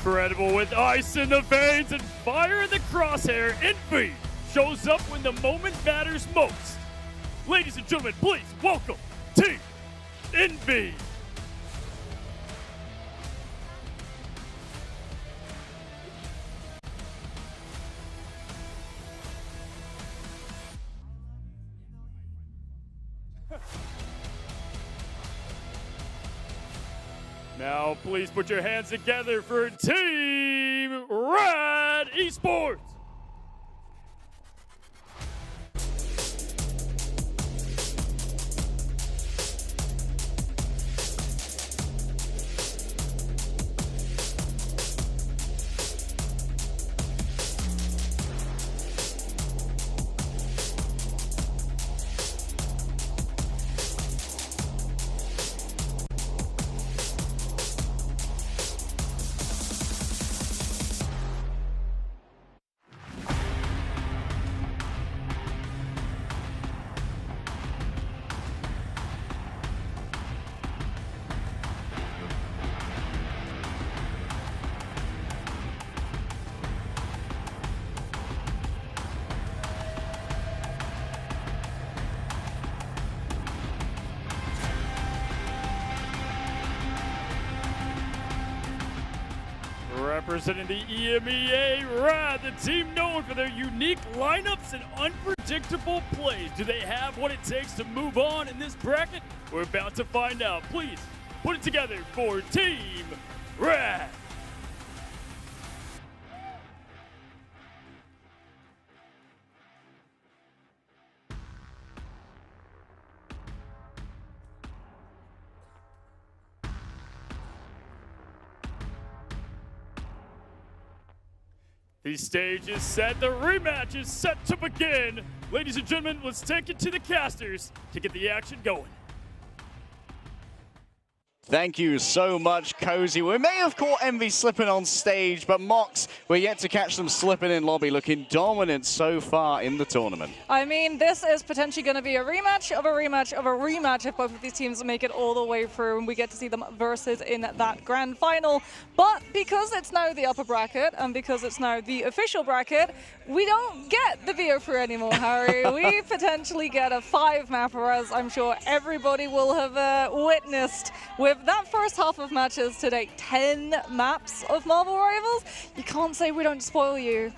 Incredible with ice in the veins and fire in the crosshair, Envy shows up when the moment matters most. Ladies and gentlemen, please welcome Team Envy. Now, please put your hands together for Team Rad Esports. Representing the EMEA Rad, the team known for their unique lineups and unpredictable plays. Do they have what it takes to move on in this bracket? We're about to find out. Please put it together for Team Rad. The stage is set, the rematch is set to begin. Ladies and gentlemen, let's take it to the casters to get the action going. Thank you so much, Cozy. We may have caught Envy slipping on stage, but Mox, we're yet to catch them slipping in lobby, looking dominant so far in the tournament. I mean, this is potentially going to be a rematch of a rematch of a rematch if both of these teams make it all the way through and we get to see them versus in that grand final. But because it's now the upper bracket and because it's now the official bracket, we don't get the VO3 anymore, Harry. We potentially get a 5-mapper, as I'm sure everybody will have witnessed with that first half of matches today. 10 maps of Marvel Rivals. You can't say we don't spoil you.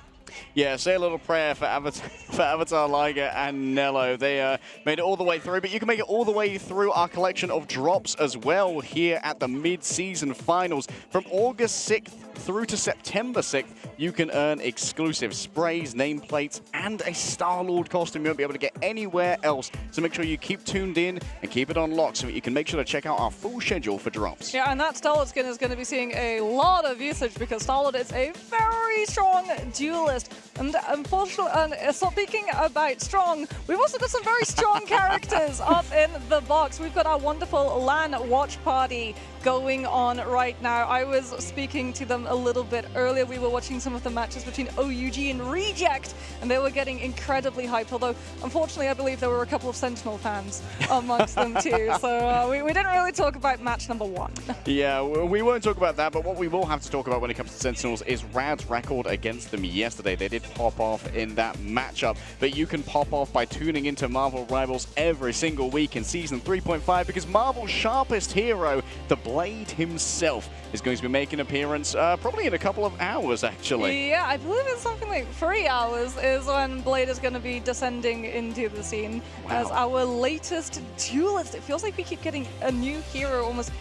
Yeah, say a little prayer for Avatar Liger and Nello. They made it all the way through, but you can make it all the way through our collection of drops as well here at the mid-season finals. From August 6th through to September 6th, you can earn exclusive sprays, nameplates, and a Star-Lord costume you won't be able to get anywhere else. So make sure you keep tuned in and keep it on lock so that you can make sure to check out our full schedule for drops. Yeah, and that Star-Lord skin is going to be seeing a lot of usage because Star-Lord is a very strong duelist. And unfortunately, speaking about strong, we've also got some very strong characters up in the box. We've got our wonderful LAN watch party going on right now. I was speaking to them a little bit earlier. We were watching some of the matches between OUG and Reject, and they were getting incredibly hyped, although unfortunately I believe there were a couple of Sentinel fans amongst them too. So we didn't really talk about match number 1. Yeah, we won't talk about that, but what we will have to talk about when it comes to Sentinels is Rad's record against them yesterday. They did pop off in that matchup. But you can pop off by tuning into Marvel Rivals every single week in Season 3.5 because Marvel's sharpest hero, the Blade himself, is going to be making an appearance probably in a couple of hours, actually. Yeah, I believe it's something like 3 hours is when Blade is going to be descending into the scene as our latest duelist. It feels like we keep getting a new hero almost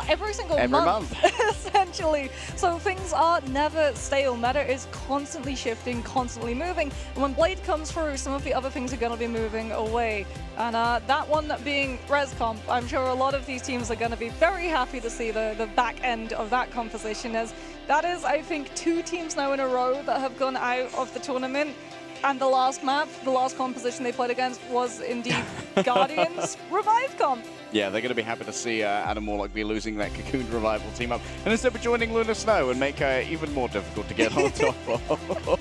every single month. Essentially. So things are never stale. Meta is constantly shifting, constantly moving. And when Blade comes through, some of the other things are going to be moving away. And that one being Res Comp, I'm sure a lot of these teams are going to be very happy to see the back end of that composition, as that is, I think, 2 teams now in a row that have gone out of the tournament. And the last map, the last composition they played against was indeed Guardians Revive Comp. Yeah, they're going to be happy to see Adam Warlock be losing that Cocoon Revival team up. And instead of joining Luna Snow and make her even more difficult to get on top of.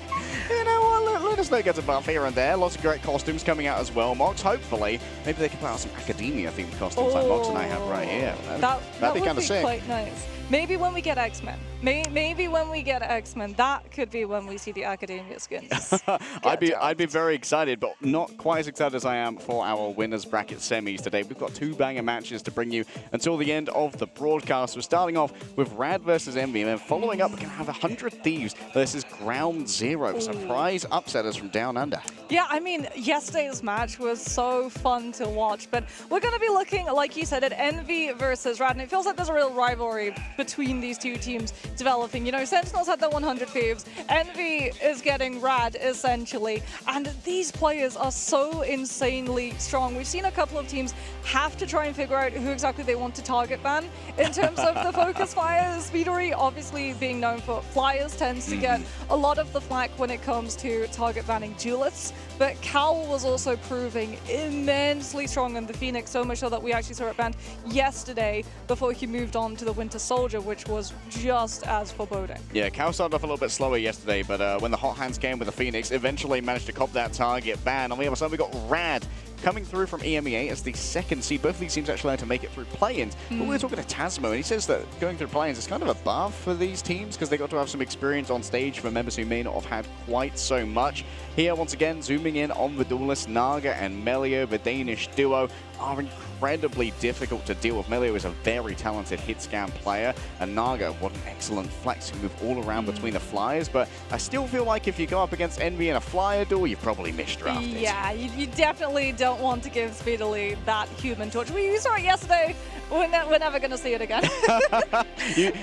You know what, Luna Snow gets a buff here and there. Lots of great costumes coming out as well. Mox, hopefully, maybe they can put out some Academia-themed costumes like Mox and I have right here. That be would kind of be sick. quite nice. Maybe when we get X-Men. Maybe when we get X-Men, that could be when we see the Academia skins. I'd be very excited, but not quite as excited as I am for our winners bracket semis today. We've got 2 banger matches to bring you until the end of the broadcast. We're starting off with Rad versus Envy, and then following up, we're going to have 100 Thieves versus Ground Zero. Surprise upsetters from Down Under. Yeah, I mean, yesterday's match was so fun to watch, but we're going to be looking, like you said, at Envy versus Rad, and it feels like there's a real rivalry between these 2 teams developing. You know, Sentinels had their 100 Thieves, Envy is getting Rad, essentially, and these players are so insanely strong. We've seen a couple of teams have to try and figure out who exactly they want to target ban. In terms of the Focus Fire, Speedery, obviously being known for Flyers, tends to get a lot of the flack when it comes to target banning duelists, but Cowl was also proving immensely strong in the Phoenix, so much so that we actually saw it banned yesterday before he moved on to the Winter Soldier, which was just as foreboding. Yeah, Cowl started off a little bit slower yesterday, but when the hot hands came with the Phoenix, eventually managed to cop that target ban. On the other side, we got Rad coming through from EMEA as the 2nd seed. Both of these teams actually had to make it through play-ins. But we were talking to Tasmo, and he says that going through play-ins is kind of a buff for these teams because they got to have some experience on stage for members who may not have had quite so much. Here, once again, zooming in on the duelists, Naga and Melio, the Danish duo, are incredibly difficult to deal with. Melio is a very talented hit scan player, and Naga, what an excellent flex to move all around between the flyers, but I still feel like if you go up against Envy in a flyer duel, you've probably misdrafted. Yeah, you definitely don't want to give Speedily that human torch. We saw it yesterday. We're never going to see it again.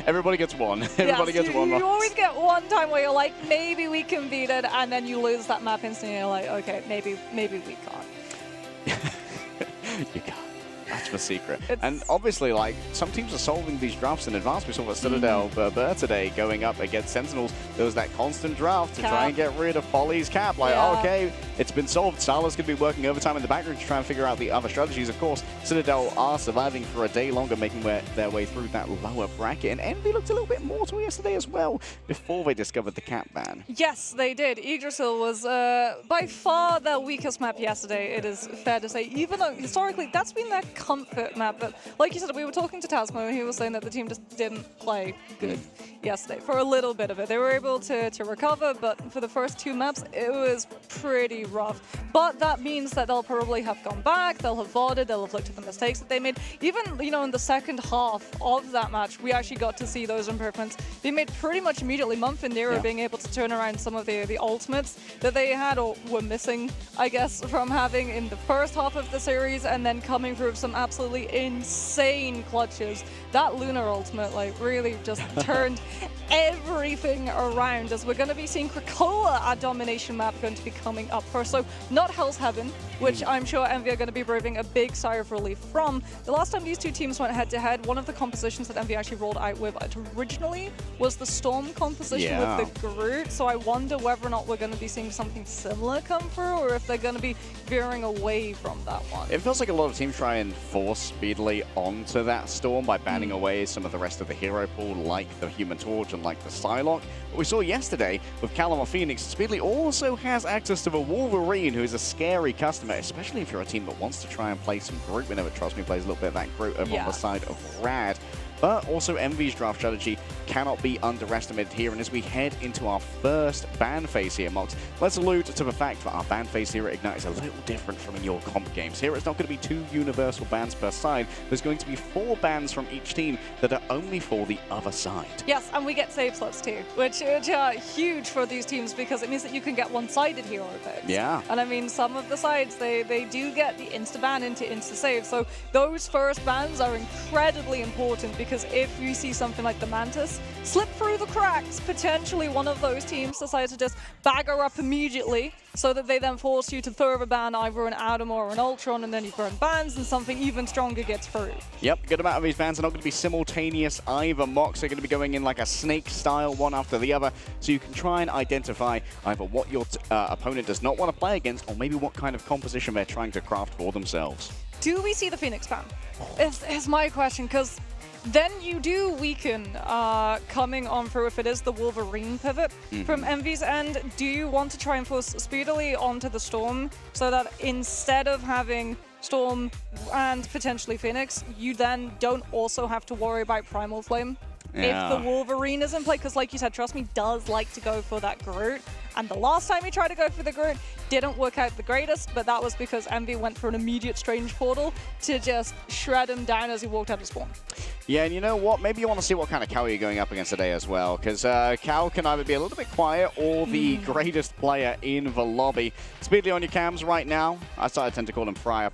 Everybody gets one. Everybody gets one. You always get one time where you're like, maybe we can beat it, and then you lose that map instantly. You're like, okay, maybe we can't. You can't. That's the secret. And obviously, like, some teams are solving these drafts in advance. We saw that Citadel Burr today going up against Sentinels. There was that constant draft to try and get rid of Polly's cap. Like, okay, it's been solved. Sala's going to be working overtime in the background to try and figure out the other strategies. Of course, Citadel are surviving for a day longer, making their way through that lower bracket. And Envy looked a little bit mortal yesterday as well before they discovered the cap ban. Yes, they did. Yggdrasil was by far their weakest map yesterday, it is fair to say, even though historically that's been their comfort map. But like you said, we were talking to Tasmo, and he was saying that the team just didn't play good yesterday for a little bit of it. They were able to recover, but for the first 2 maps, it was pretty rough. But that means that they'll probably have gone back, they'll have voted, they'll have looked at the mistakes that they made. Even, you know, in the second half of that match, we actually got to see those improvements being made pretty much immediately. Mumph and Nero being able to turn around some of the ultimates that they had or were missing, I guess, from having in the first half of the series, and then coming through with some absolutely insane clutches. That Lunar ultimate, like, really just turned everything around, as we're going to be seeing Krakoa, our domination map, going to be coming up first. So not Hell's Heaven, which I'm sure Envy are going to be breathing a big sigh of relief from. The last time these 2 teams went head-to-head, one of the compositions that Envy actually rolled out with originally was the Storm composition with the Groot. So I wonder whether or not we're going to be seeing something similar come through, or if they're going to be veering away from that one. It feels like a lot of teams try and force Speedily onto that Storm by banning away some of the rest of the hero pool, like the Human Torch and like the Psylocke. But we saw yesterday with Callum Phoenix, Speedily also has access to the Wolverine, who is a scary customer, especially if you're a team that wants to try and play some Groot. We know it, trust me, plays a little bit of that Groot over on the side of Rad. But also Envy's draft strategy cannot be underestimated here. And as we head into our first ban phase here, Mox, let's allude to the fact that our ban phase here at Ignite is a little different from in your comp games. Here it's not going to be 2 universal bans per side. There's going to be 4 bans from each team that are only for the other side. Yes, and we get save slots too, which are huge for these teams because it means that you can get one-sided hero picks. Yeah. And I mean, some of the sides, they do get the insta-ban into insta-save. So those first bans are incredibly important because if you see something like the Mantis slip through the cracks, potentially one of those teams decides to just bag her up immediately so that they then force you to throw a ban either an Atom or an Ultron, and then you burn bans and something even stronger gets through. Yep, good amount of these bans are not going to be simultaneous either. Mocks are going to be going in like a snake style, one after the other, so you can try and identify either what your opponent does not want to play against or maybe what kind of composition they're trying to craft for themselves. Do we see the Phoenix ban? Is my question, because then you do weaken coming on through if it is the Wolverine pivot from Envy's end. Do you want to try and force speedily onto the Storm so that instead of having Storm and potentially Phoenix, you then don't also have to worry about Primal Flame? Yeah. If the Wolverine is in play, because like you said, Trust Me does like to go for that Groot. And the last time he tried to go for the Groot, didn't work out the greatest, but that was because Envy went for an immediate Strange Portal to just shred him down as he walked out of spawn. Yeah, and you know what? Maybe you want to see what kind of Cal you're going up against today as well, because Cal can either be a little bit quiet or the greatest player in the lobby. Speedly on your cams right now. I tend to call him Flyer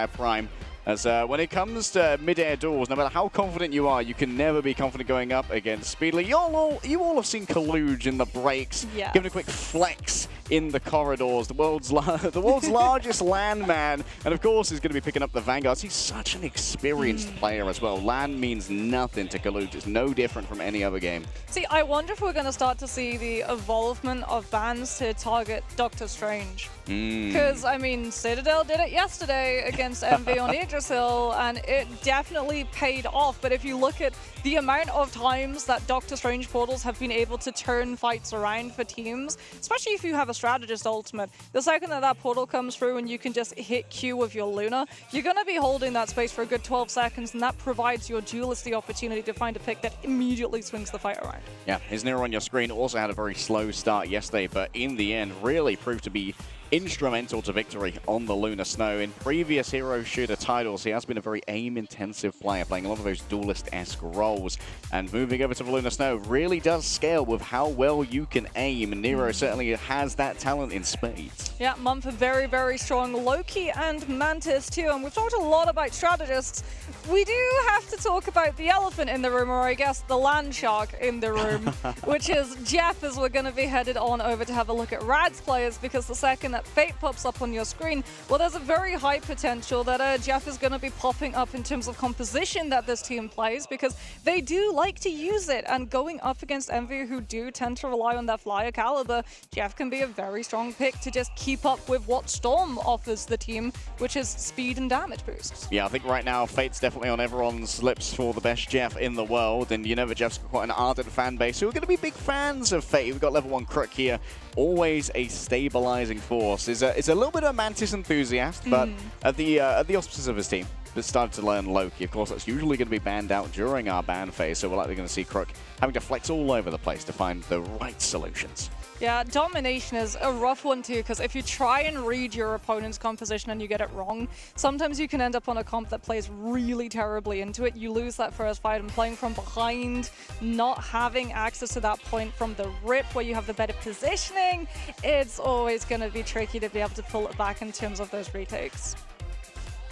Prime. As when it comes to mid-air duels, no matter how confident you are, you can never be confident going up against Speedly. You all have seen Kaluge in the breaks, giving a quick flex in the corridors. The world's largest landman, and of course he's going to be picking up the Vanguards. He's such an experienced player as well. Land means nothing to Kaluge. It's no different from any other game. See, I wonder if we're going to start to see the evolvement of bans to target Doctor Strange. Because, I mean, Citadel did it yesterday against Envy on Yggdrasil, and it definitely paid off. But if you look at the amount of times that Doctor Strange portals have been able to turn fights around for teams, especially if you have a strategist ultimate, the second that portal comes through and you can just hit Q with your Luna, you're going to be holding that space for a good 12 seconds, and that provides your duelist the opportunity to find a pick that immediately swings the fight around. Yeah, his Nero on your screen also had a very slow start yesterday, but in the end really proved to be instrumental to victory on the Lunar Snow. In previous hero shooter titles, he has been a very aim-intensive player, playing a lot of those duelist-esque roles. And moving over to the Lunar Snow really does scale with how well you can aim. Nero certainly has that talent in spades. Yeah, Mumford very, very strong. Loki and Mantis too. And we've talked a lot about strategists. We do have to talk about the elephant in the room, or I guess the land shark in the room, which is Jeff, as we're going to be headed on over to have a look at Rad's players, because the second that Fate pops up on your screen, well, there's a very high potential that Jeff is going to be popping up in terms of composition that this team plays, because they do like to use it. And going up against Envy, who do tend to rely on their flyer caliber, Jeff can be a very strong pick to just keep up with what Storm offers the team, which is speed and damage boosts. Yeah, I think right now Fate's definitely on everyone's lips for the best Jeff in the world, and you know that Jeff's got quite an ardent fan base who are going to be big fans of Fate. We've got level 1 Crook here, always a stabilizing force. Is a little bit of a Mantis enthusiast, but at the auspices of his team, has started to learn Loki. Of course, that's usually going to be banned out during our ban phase, so we're likely going to see Crook having to flex all over the place to find the right solutions. Yeah, Domination is a rough one too, because if you try and read your opponent's composition and you get it wrong, sometimes you can end up on a comp that plays really terribly into it. You lose that first fight, and playing from behind, not having access to that point from the rip where you have the better positioning, it's always going to be tricky to be able to pull it back in terms of those retakes.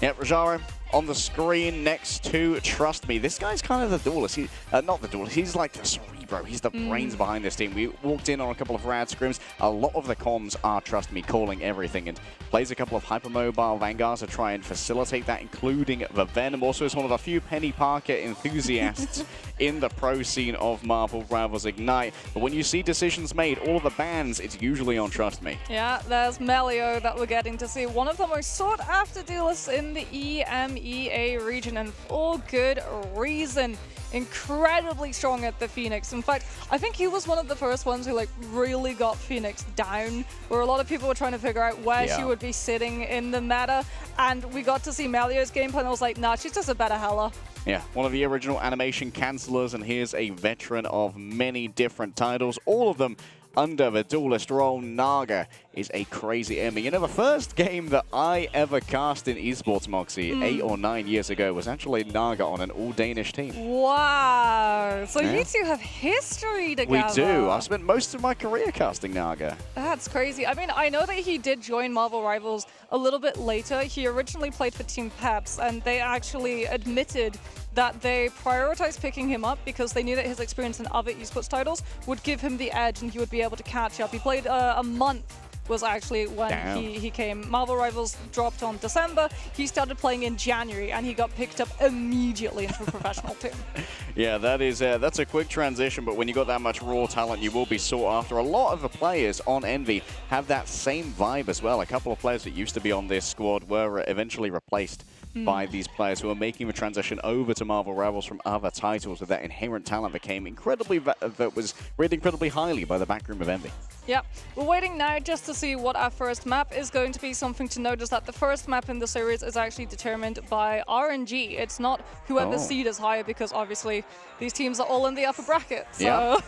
Yeah, Rajaro on the screen next to Trust Me. This guy's kind of the duelist. Not the duelist, he's like the cerebro. He's the brains behind this team. We walked in on a couple of rad scrims. A lot of the comms are Trust Me calling everything, and plays a couple of hypermobile Vanguards to try and facilitate that, including the Venom. Also is one of a few Penny Parker enthusiasts in the pro scene of Marvel Rivals Ignite. But when you see decisions made, all of the bans, it's usually on Trust Me. Yeah, there's Melio that we're getting to see. One of the most sought after duelists in the EMEA region, and for good reason. incredibly strong at the Phoenix. In fact, I think he was one of the first ones who like really got Phoenix down, where a lot of people were trying to figure out where she would be sitting in the meta. And we got to see Melio's gameplay, and I was like, nah, she's just a better Hela. Yeah, one of the original animation cancelers, and here's a veteran of many different titles, all of them under the duelist role. Naga is a crazy enemy. You know, the first game that I ever cast in esports, Moxie, 8 or 9 years ago, was actually Naga on an all-Danish team. Wow. So you two have history together. We do. I've spent most of my career casting Naga. That's crazy. I mean, I know that he did join Marvel Rivals a little bit later. He originally played for Team Peps, and they actually admitted that they prioritized picking him up because they knew that his experience in other esports titles would give him the edge and he would be able to catch up. He played a month was actually when he came. Marvel Rivals dropped on December. He started playing in January and he got picked up immediately into a professional team. Yeah, that's a quick transition, but when you got that much raw talent, you will be sought after. A lot of the players on Envy have that same vibe as well. A couple of players that used to be on this squad were eventually replaced by these players who are making the transition over to Marvel Rivals from other titles, with that inherent talent became incredibly, that was rated incredibly highly by the backroom of Envy. Yep, we're waiting now just to see what our first map is going to be. Something to note is that the first map in the series is actually determined by RNG. It's not whoever's seed is higher, because obviously these teams are all in the upper bracket. So.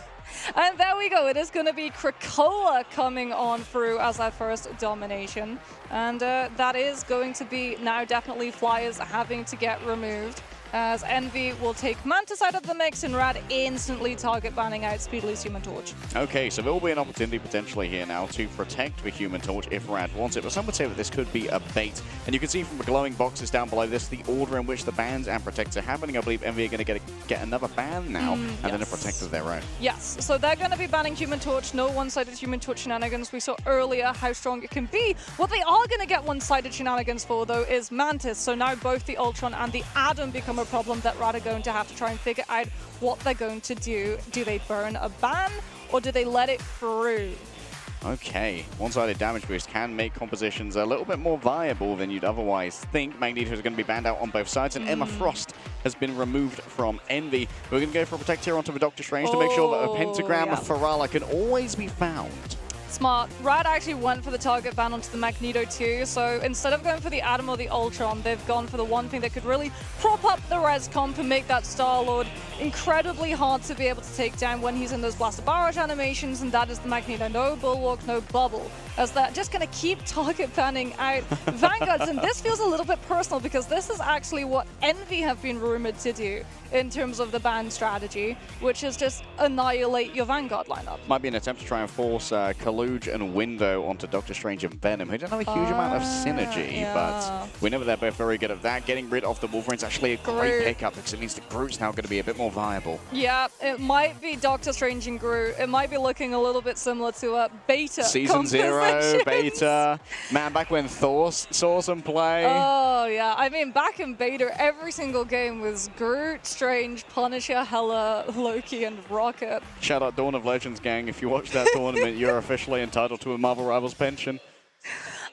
And there we go. It is going to be Krakoa coming on through as our first domination. And that is going to be now definitely Flyers having to get removed, as Envy will take Mantis out of the mix and Rad instantly target banning out Speedley's Human Torch. Okay, so there will be an opportunity potentially here now to protect the Human Torch if Rad wants it, but some would say that this could be a bait. And you can see from the glowing boxes down below this the order in which the bans and protects are happening. I believe Envy are going to get another ban now, and then a protect of their own. Yes, so they're going to be banning Human Torch. No one-sided Human Torch shenanigans. We saw earlier how strong it can be. What they are going to get one-sided shenanigans for, though, is Mantis. So now both the Ultron and the Atom become a problem that Rad are going to have to try and figure out what they're going to do. Do they burn a ban, or do they let it through? Okay, one-sided damage boost can make compositions a little bit more viable than you'd otherwise think. Magneto is going to be banned out on both sides, and Emma Frost has been removed from Envy. We're going to go for a protect here onto the Doctor Strange to make sure that a pentagram of Farala can always be found. Smart. Rad actually went for the target ban onto the Magneto too, so instead of going for the Atom or the Ultron, they've gone for the one thing that could really prop up the res comp and make that Star-Lord incredibly hard to be able to take down when he's in those Blaster Barrage animations, and that is the Magneto. No Bulwark, no Bubble, as they're just going to keep target banning out Vanguards, and this feels a little bit personal because this is actually what Envy have been rumored to do in terms of the ban strategy, which is just annihilate your Vanguard lineup. Might be an attempt to try and force Kaluge and Window onto Doctor Strange and Venom, who don't have a huge amount of synergy, but we know they're both very good at that. Getting rid of the Wolverine's actually a great pickup, because it means that Groot's now going to be a bit more viable. Yeah, it might be Doctor Strange and Groot. It might be looking a little bit similar to a Beta Season 0, Beta. Man, back when Thor saw some play. Oh, yeah. I mean, back in Beta, every single game was Groot, Strange, Punisher, Hela, Loki, and Rocket. Shout out Dawn of Legends, gang. If you watch that tournament, you're officially entitled to a Marvel Rivals pension.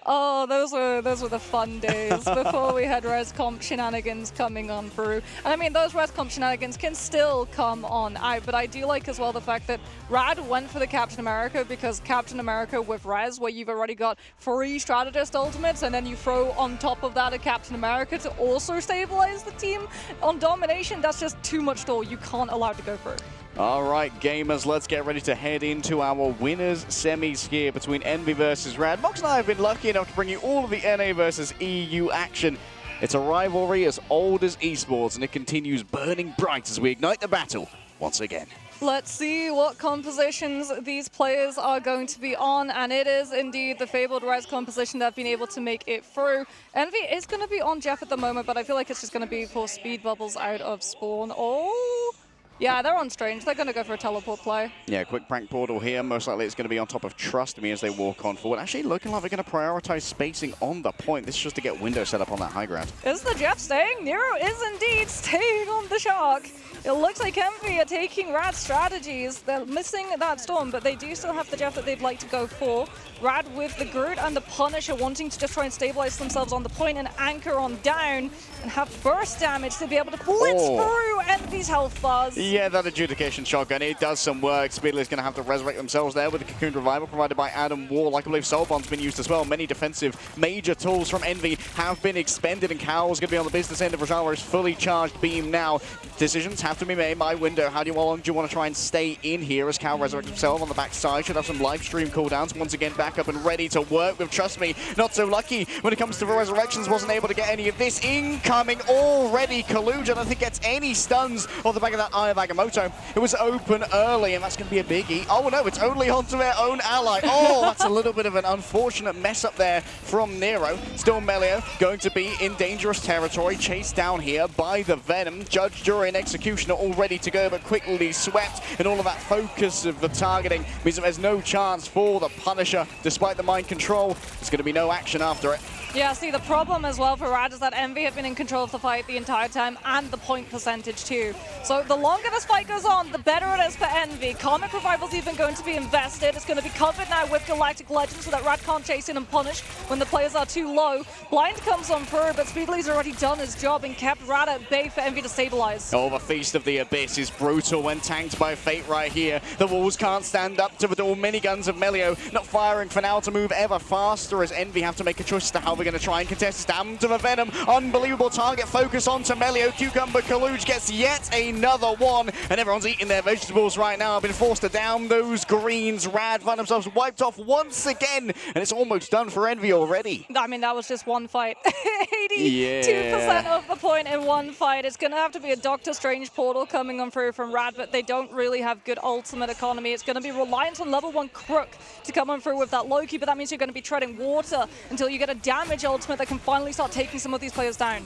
Oh, those were the fun days before we had res comp shenanigans coming on through. And I mean, those res comp shenanigans can still come on out, but I do like as well the fact that Rad went for the Captain America, because Captain America with res, where you've already got 3 strategist ultimates, and then you throw on top of that a Captain America to also stabilize the team on Domination, that's just too much stall. You can't allow to go through. All right, gamers, let's get ready to head into our winners semis here between Envy versus Rad. Mox and I have been lucky enough to bring you all of the NA versus EU action. It's a rivalry as old as esports, and it continues burning bright as we ignite the battle once again. Let's see what compositions these players are going to be on, and it is indeed the fabled res composition that have been able to make it through. Envy is going to be on Jeff at the moment, but I feel like it's just going to be for speed bubbles out of spawn. Oh! Yeah, they're on Strange. They're going to go for a teleport play. Yeah, quick prank portal here. Most likely it's going to be on top of Trust Me as they walk on forward. Actually looking like they're going to prioritize spacing on the point. This is just to get window set up on that high ground. Is the Jeff staying? Nero is indeed staying on the Shark. It looks like Envy are taking Rad's strategies. They're missing that Storm, but they do still have the Jeff that they'd like to go for. Rad with the Groot and the Punisher wanting to just try and stabilize themselves on the point and anchor on down and have burst damage to be able to blitz through Envy's health bars. Yeah, that adjudication shotgun, it does some work. Speedley's going to have to resurrect themselves there with the Cocoon Revival provided by Adam Wall. Like I believe Soul Bomb's been used as well. Many defensive major tools from Envy have been expended, and Cowl's going to be on the business end of Rajara's fully charged beam now. Decisions have to be made by window. How long do you want to try and stay in here as Cowl resurrects himself on the backside? Should have some live stream cooldowns. Once again, back up and ready to work with Trust Me. Not so lucky when it comes to the resurrections. Wasn't able to get any of this. Incoming already. Kaluja, I don't think gets any stuns off the back of that Eye of Agamotto. It was open early, and that's going to be a biggie. Oh no, it's only onto their own ally. Oh, that's a little bit of an unfortunate mess up there from Nero. Still Melio going to be in dangerous territory. Chased down here by the Venom. Judge, Jury, and Executioner all ready to go, but quickly swept, and all of that focus of the targeting means that there's no chance for the Punisher. Despite the mind control, there's going to be no action after it. Yeah, see, the problem as well for Rad is that Envy have been in control of the fight the entire time, and the point percentage too. So the longer this fight goes on, the better it is for Envy. Comic Revival's even going to be invested. It's going to be covered now with Galactic Legend so that Rad can't chase in and punish when the players are too low. Blind comes on through, but Speedley's already done his job and kept Rad at bay for Envy to stabilize. Oh, the Feast of the Abyss is brutal when tanked by Fate right here. The walls can't stand up to the dual miniguns of Melio. Not firing for now to move ever faster as Envy have to make a choice as to how they're going to try and contest this. Down to the Venom. Unbelievable target focus onto Melio. Cucumber Kaluj gets yet another one, and everyone's eating their vegetables right now. Been forced to down those greens. Rad find themselves wiped off once again, and it's almost done for Envy already. I mean, that was just one fight. 82% of the point in one fight. It's going to have to be a Doctor Strange portal coming on through from Rad, but they don't really have good ultimate economy. It's going to be reliant on level 1 Crook to come on through with that Loki, but that means you're going to be treading water until you get a damage ultimate that can finally start taking some of these players down.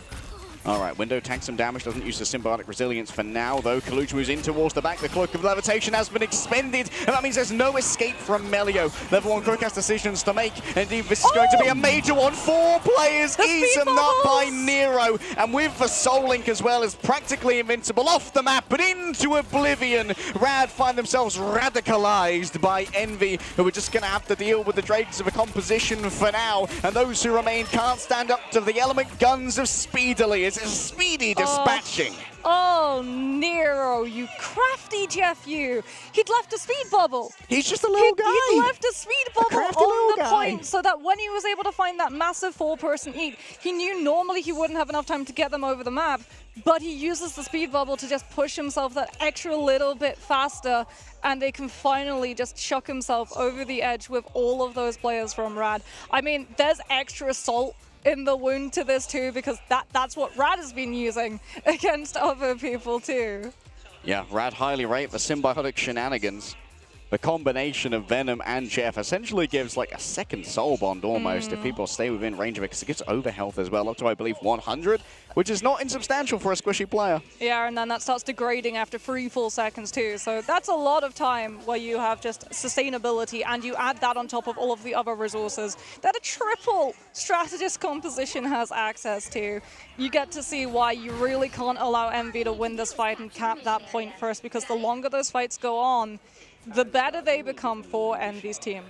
All right, Window tanks some damage, doesn't use the Symbiotic Resilience for now, though. Kaluj moves in towards the back. The Cloak of Levitation has been expended, and that means there's no escape from Melio. Level 1 Crook has decisions to make, and indeed this is going to be a major one. 4 players eaten up by Nero, and with the Soul Link as well, is practically invincible off the map, but into oblivion. Rad find themselves radicalized by Envy, who are just going to have to deal with the dregs of a composition for now, and those who remain can't stand up to the element guns of Speedily. It's a speedy dispatching. Oh, Nero, you crafty Jeff, you. He'd left a speed bubble. He's just a little guy. He'd left a speed bubble on the point so that when he was able to find that massive 4-person eat, he knew normally he wouldn't have enough time to get them over the map, but he uses the speed bubble to just push himself that extra little bit faster, and they can finally just chuck himself over the edge with all of those players from Rad. I mean, there's extra salt in the wound to this too, because that's what Rad has been using against other people too. Yeah, Rad highly rate the symbiotic shenanigans. The combination of Venom and Jeff essentially gives like a second soul bond almost if people stay within range of it, because it gives over health as well, up to I believe 100, which is not insubstantial for a squishy player. Yeah, and then that starts degrading after 3 full seconds too, so that's a lot of time where you have just sustainability, and you add that on top of all of the other resources that a triple strategist composition has access to. You get to see why you really can't allow Envy to win this fight and cap that point first, because the longer those fights go on, the better they become for Envy's team.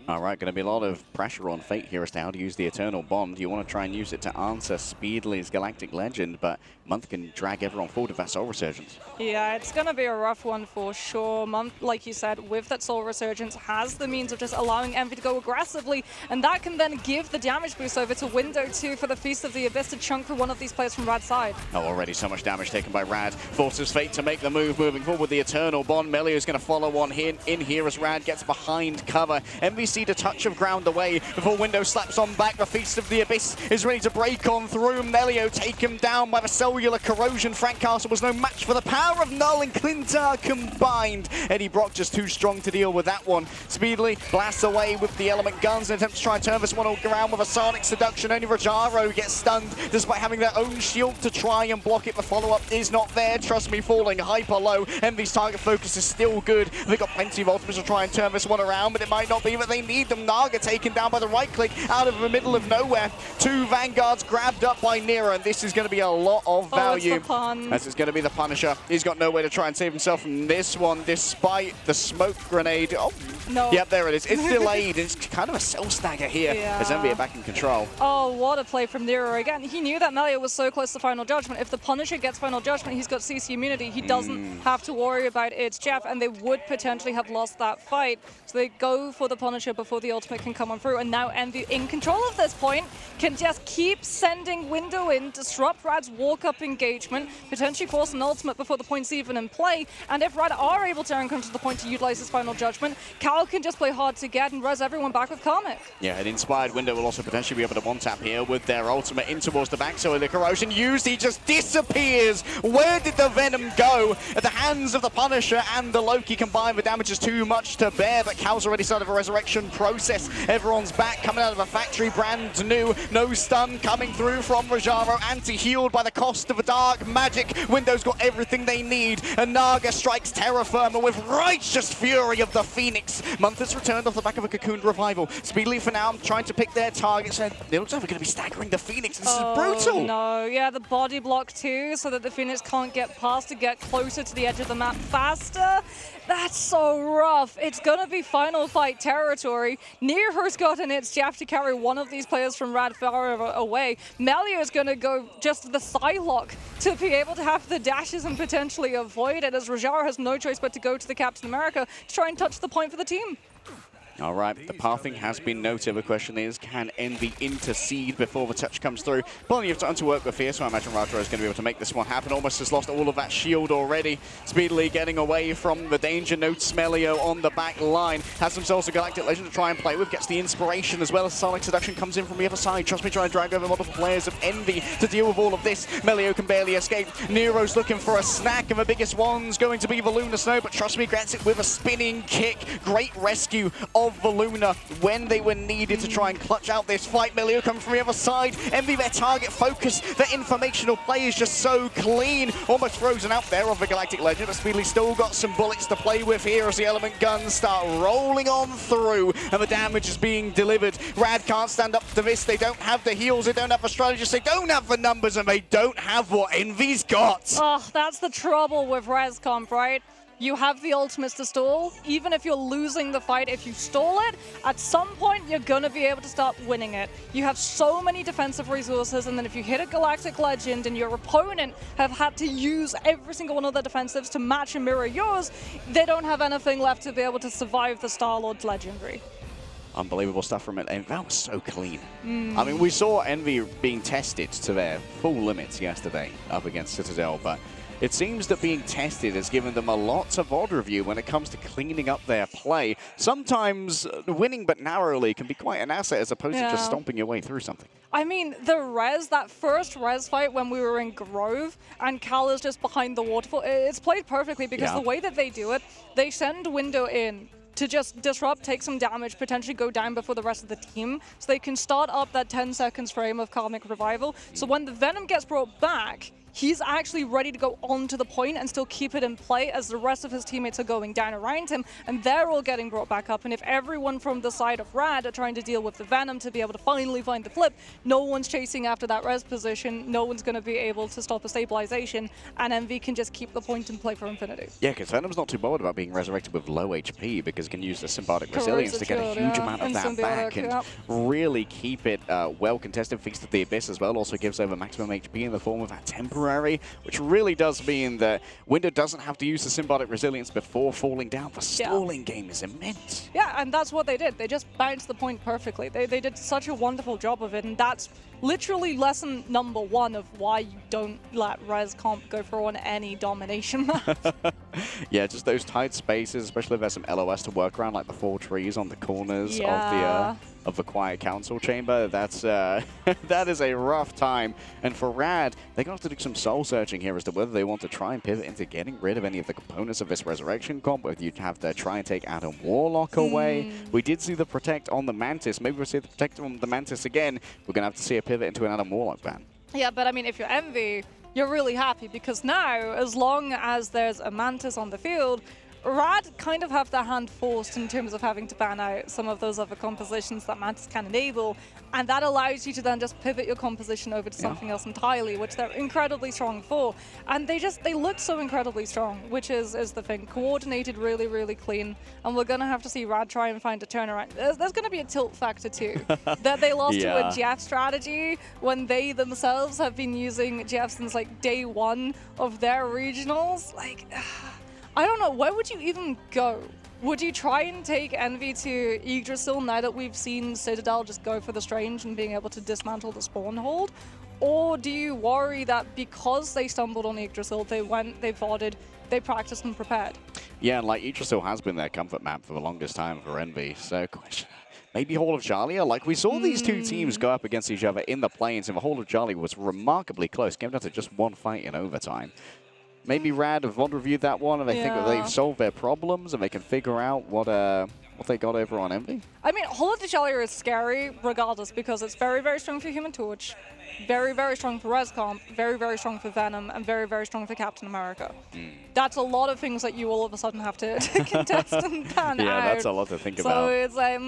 All right, going to be a lot of pressure on Fate here as to how to use the Eternal Bond. You want to try and use it to answer Speedley's Galactic Legend, but Month can drag everyone forward with that Soul Resurgence. Yeah, it's going to be a rough one for sure. Month, like you said, with that Soul Resurgence, has the means of just allowing Envy to go aggressively, and that can then give the damage boost over to Window 2 for the Feast of the Abyss to chunk through one of these players from Rad's side. Oh, already so much damage taken by Rad. Forces Fate to make the move moving forward with the Eternal Bond. Melio is going to follow on in here as Rad gets behind cover. MVC a touch of ground away before Window slaps on back. The Feast of the Abyss is ready to break on through. Melio take him down by the cellular corrosion. Frank Castle was no match for the power of Null and Clintar combined. Eddie Brock just too strong to deal with that one. Speedily blasts away with the element guns and attempts to try and turn this one all around with a Sonic Seduction. Only Rajaro gets stunned despite having their own shield to try and block it. The follow-up is not there. Trust me, falling hyper low. Envy's target focus is still good. They've got plenty of ultimates to try and turn this one around, but it might not be that they need them. Naga taken down by the right click out of the middle of nowhere. 2 Vanguards grabbed up by Nero, and this is going to be a lot of value. It's the pun. As it's going to be the Punisher. He's got no way to try and save himself from this one, despite the smoke grenade. Oh, no. Yep, there it is. It's delayed. It's kind of a cell stagger here as Envy are back in control. Oh, what a play from Nero again. He knew that Melio was so close to Final Judgment. If the Punisher gets Final Judgment, he's got CC immunity. He doesn't have to worry about it's Jeff, and they would potentially have lost that fight. So they go for the Punisher before the ultimate can come on through, and now Envy, in control of this point, can just keep sending Window in, disrupt Rad's walk-up engagement, potentially force an ultimate before the point's even in play, and if Rad are able to encounter the point to utilize his Final Judgment, Cal can just play hard to get and res everyone back with Karmic. Yeah, an inspired Window will also potentially be able to one-tap here with their ultimate in towards the back, so the corrosion used, he just disappears. Where did the Venom go? At the hands of the Punisher and the Loki combined, the damage is too much to bear, but Cal's already started a resurrection process. Everyone's back, coming out of a factory, brand new. No stun coming through from Rajaro, anti-healed by the cost of a dark magic. Window's got everything they need, and Naga strikes Terra Firma with righteous fury of the Phoenix. Monthus returned off the back of a cocooned revival. Speedily for now, trying to pick their targets, and it looks like we're going to be staggering the Phoenix. This is brutal. No, yeah, the body block too, so that the Phoenix can't get past to get closer to the edge of the map faster. That's so rough. It's gonna be final fight territory. Nearher's gotten its Jeff to carry one of these players from Rad far away. Melio is gonna go just the Psylocke to be able to have the dashes and potentially avoid it, as Rajaro has no choice but to go to the Captain America to try and touch the point for the team. All right, the pathing has been noted. The question is, can Envy intercede before the touch comes through? Plenty of time to work with here, so I imagine Rajaro is going to be able to make this one happen. Almost has lost all of that shield already. Speedily getting away from the danger. No Smelio on the back line. Has themselves a Galactic Legend to try and play with. Gets the inspiration as well as Sonic Seduction comes in from the other side. Trust me, trying to drag over multiple players of Envy to deal with all of this. Melio can barely escape. Nero's looking for a snack, and the biggest one's going to be the Lunar Snow, but trust me, gets it with a spinning kick. Great rescue of the Luna when they were needed to try and clutch out this fight. Melio coming from the other side. Envy, their target focus, their informational play is just so clean. Almost frozen out there of the Galactic Legend, but Speedly still got some bullets to play with here as the element guns start rolling on through, and the damage is being delivered. Rad can't stand up to this. They don't have the heals, they don't have the strategists, they don't have the numbers, and they don't have what Envy's got. Oh, that's the trouble with Rescomp, right? You have the ultimates to stall. Even if you're losing the fight, if you stall it, at some point you're gonna be able to start winning it. You have so many defensive resources, and then if you hit a Galactic Legend and your opponent have had to use every single one of their defensives to match and mirror yours, they don't have anything left to be able to survive the Star-Lord's Legendary. Unbelievable stuff from it, and that was so clean. I mean, we saw Envy being tested to their full limits yesterday up against Citadel, but it seems that being tested has given them a lot of odd review when it comes to cleaning up their play. Sometimes winning but narrowly can be quite an asset as opposed to just stomping your way through something. I mean, the res, that first res fight when we were in Grove and Cal is just behind the waterfall, it's played perfectly because the way that they do it, they send Window in to just disrupt, take some damage, potentially go down before the rest of the team, so they can start up that 10 seconds frame of Karmic Revival. So when the Venom gets brought back, he's actually ready to go on to the point and still keep it in play as the rest of his teammates are going down around him, and they're all getting brought back up. And if everyone from the side of Rad are trying to deal with the Venom to be able to finally find the flip, no one's chasing after that res position, no one's going to be able to stop a stabilization, and Envy can just keep the point in play for infinity. Yeah, because Venom's not too bothered about being resurrected with low HP because it can use the symbiotic resilience to get a huge amount of that back and really keep it well contested. Feast of the Abyss as well also gives over maximum HP in the form of that temporary temporary, which really does mean that Window doesn't have to use the Symbiotic Resilience before falling down. The stalling game is immense. Yeah, and that's what they did. They just bounced the point perfectly. They did such a wonderful job of it, and that's literally lesson number 1 of why you don't let Res Comp go for on any domination map. Yeah, just those tight spaces, especially if there's some LOS to work around, like the 4 trees on the corners of the Quiet Council Chamber. That's that is a rough time. And for Rad, they're going to have to do some soul searching here as to whether they want to try and pivot into getting rid of any of the components of this Resurrection comp, whether you have to try and take Adam Warlock away. We did see the Protect on the Mantis. Maybe we'll see the Protect on the Mantis again. We're going to have to see a pivot into an Adam Warlock ban. Yeah, but I mean, if you're Envy, you're really happy because now, as long as there's a Mantis on the field, Rad kind of have their hand forced in terms of having to ban out some of those other compositions that Mantis can enable, and that allows you to then just pivot your composition over to something else entirely, which they're incredibly strong for. And they look so incredibly strong, which is the thing. Coordinated really, really clean, and we're going to have to see Rad try and find a turnaround. There's going to be a tilt factor too, that they lost to a Jeff strategy when they themselves have been using Jeff since like day 1 of their regionals. Like, I don't know, where would you even go? Would you try and take Envy to Yggdrasil now that we've seen Citadel just go for the Strange and being able to dismantle the spawn hold? Or do you worry that because they stumbled on Yggdrasil, they went, they vodded, they practiced and prepared? Yeah, and like Yggdrasil has been their comfort map for the longest time for Envy, so maybe Hall of Jalia? Like, we saw these two teams go up against each other in the plains, and the Hall of Jalia was remarkably close, came down to just 1 fight in overtime. Maybe Rad have reviewed that one, and they think that they've solved their problems, and they can figure out what they got over on Envy. I mean, Hall of Jalia is scary regardless because it's very, very strong for Human Torch, very, very strong for Rescomp, very, very strong for Venom, and very, very strong for Captain America. That's a lot of things that you all of a sudden have to contest and pan out. Yeah, that's a lot to think about. So it's like,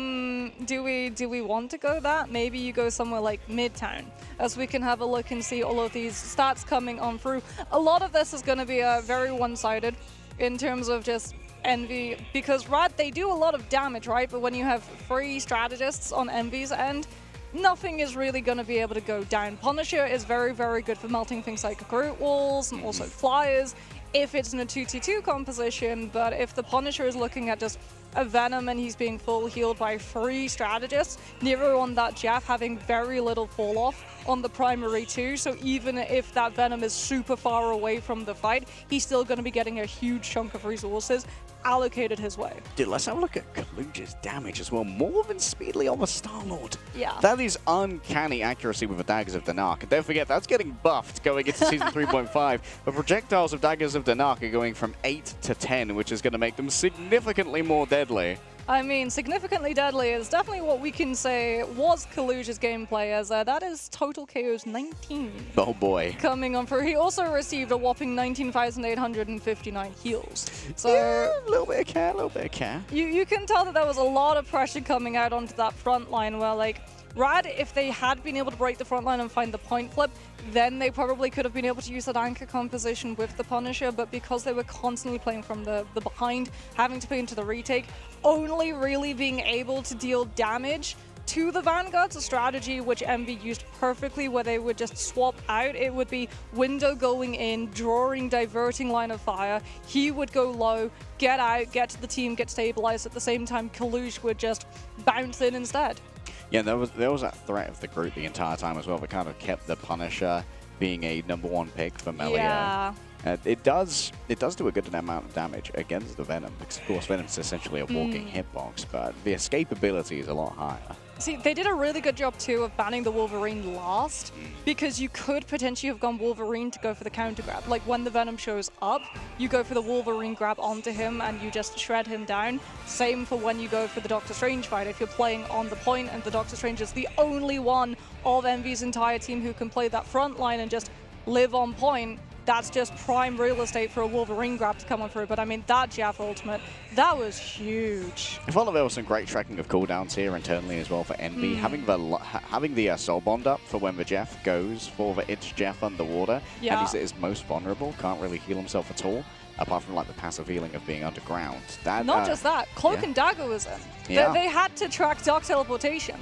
do we want to go that? Maybe you go somewhere like Midtown, as we can have a look and see all of these stats coming on through. A lot of this is going to be very one-sided in terms of just Envy, because Rad, they do a lot of damage, right? But when you have 3 strategists on Envy's end, nothing is really going to be able to go down. Punisher is very, very good for melting things like Groot walls and also flyers if it's in a 2-2 composition, but if the Punisher is looking at just a Venom and he's being full healed by 3 strategists, neither on that Jeff having very little fall off on the primary too, so even if that Venom is super far away from the fight, he's still going to be getting a huge chunk of resources allocated his way. Dude, let's have a look at Kaluja's damage as well. More than Speedily on the Star-Lord. Yeah. That is uncanny accuracy with the Daggers of Danak. And don't forget, that's getting buffed going into Season 3.5. The projectiles of Daggers of Danak are going from 8 to 10, which is going to make them significantly more deadly. I mean, significantly deadly is definitely what we can say was Kaluja's gameplay, as that is total KOs 19. Oh boy. Coming on through. He also received a whopping 19,859 heals. So yeah, a little bit of care, a little bit of care. You can tell that there was a lot of pressure coming out onto that front line where, like, Rad, if they had been able to break the front line and find the point flip, then they probably could have been able to use that anchor composition with the Punisher, but because they were constantly playing from the behind, having to play into the retake, only really being able to deal damage to the Vanguard's a strategy which Envy used perfectly, where they would just swap out. It would be Window going in, drawing, diverting line of fire. He would go low, get out, get to the team, get stabilized. At the same time, Kaluj would just bounce in instead. Yeah, there was that threat of the group the entire time as well that kind of kept the Punisher being a #1 pick for Melia. Yeah. It does do a good amount of damage against the Venom, because of course Venom's essentially a walking hitbox, but the escapability is a lot higher. See, they did a really good job too of banning the Wolverine last, because you could potentially have gone Wolverine to go for the counter grab. Like when the Venom shows up, you go for the Wolverine grab onto him and you just shred him down. Same for when you go for the Doctor Strange fight. If you're playing on the point and the Doctor Strange is the only one of Envy's entire team who can play that front line and just live on point, that's just prime real estate for a Wolverine grab to come on through. But I mean, that Jeff ultimate, that was huge. I felt like there was some great tracking of cooldowns here internally as well for Envy. Having the Soul Bond up for when the Jeff goes for the It's Jeff underwater, and he's at his most vulnerable, can't really heal himself at all. apart from like the passive healing of being underground. That Not just that, Cloak yeah. and Dagger was in. Yeah. They had to track Dark Teleportation.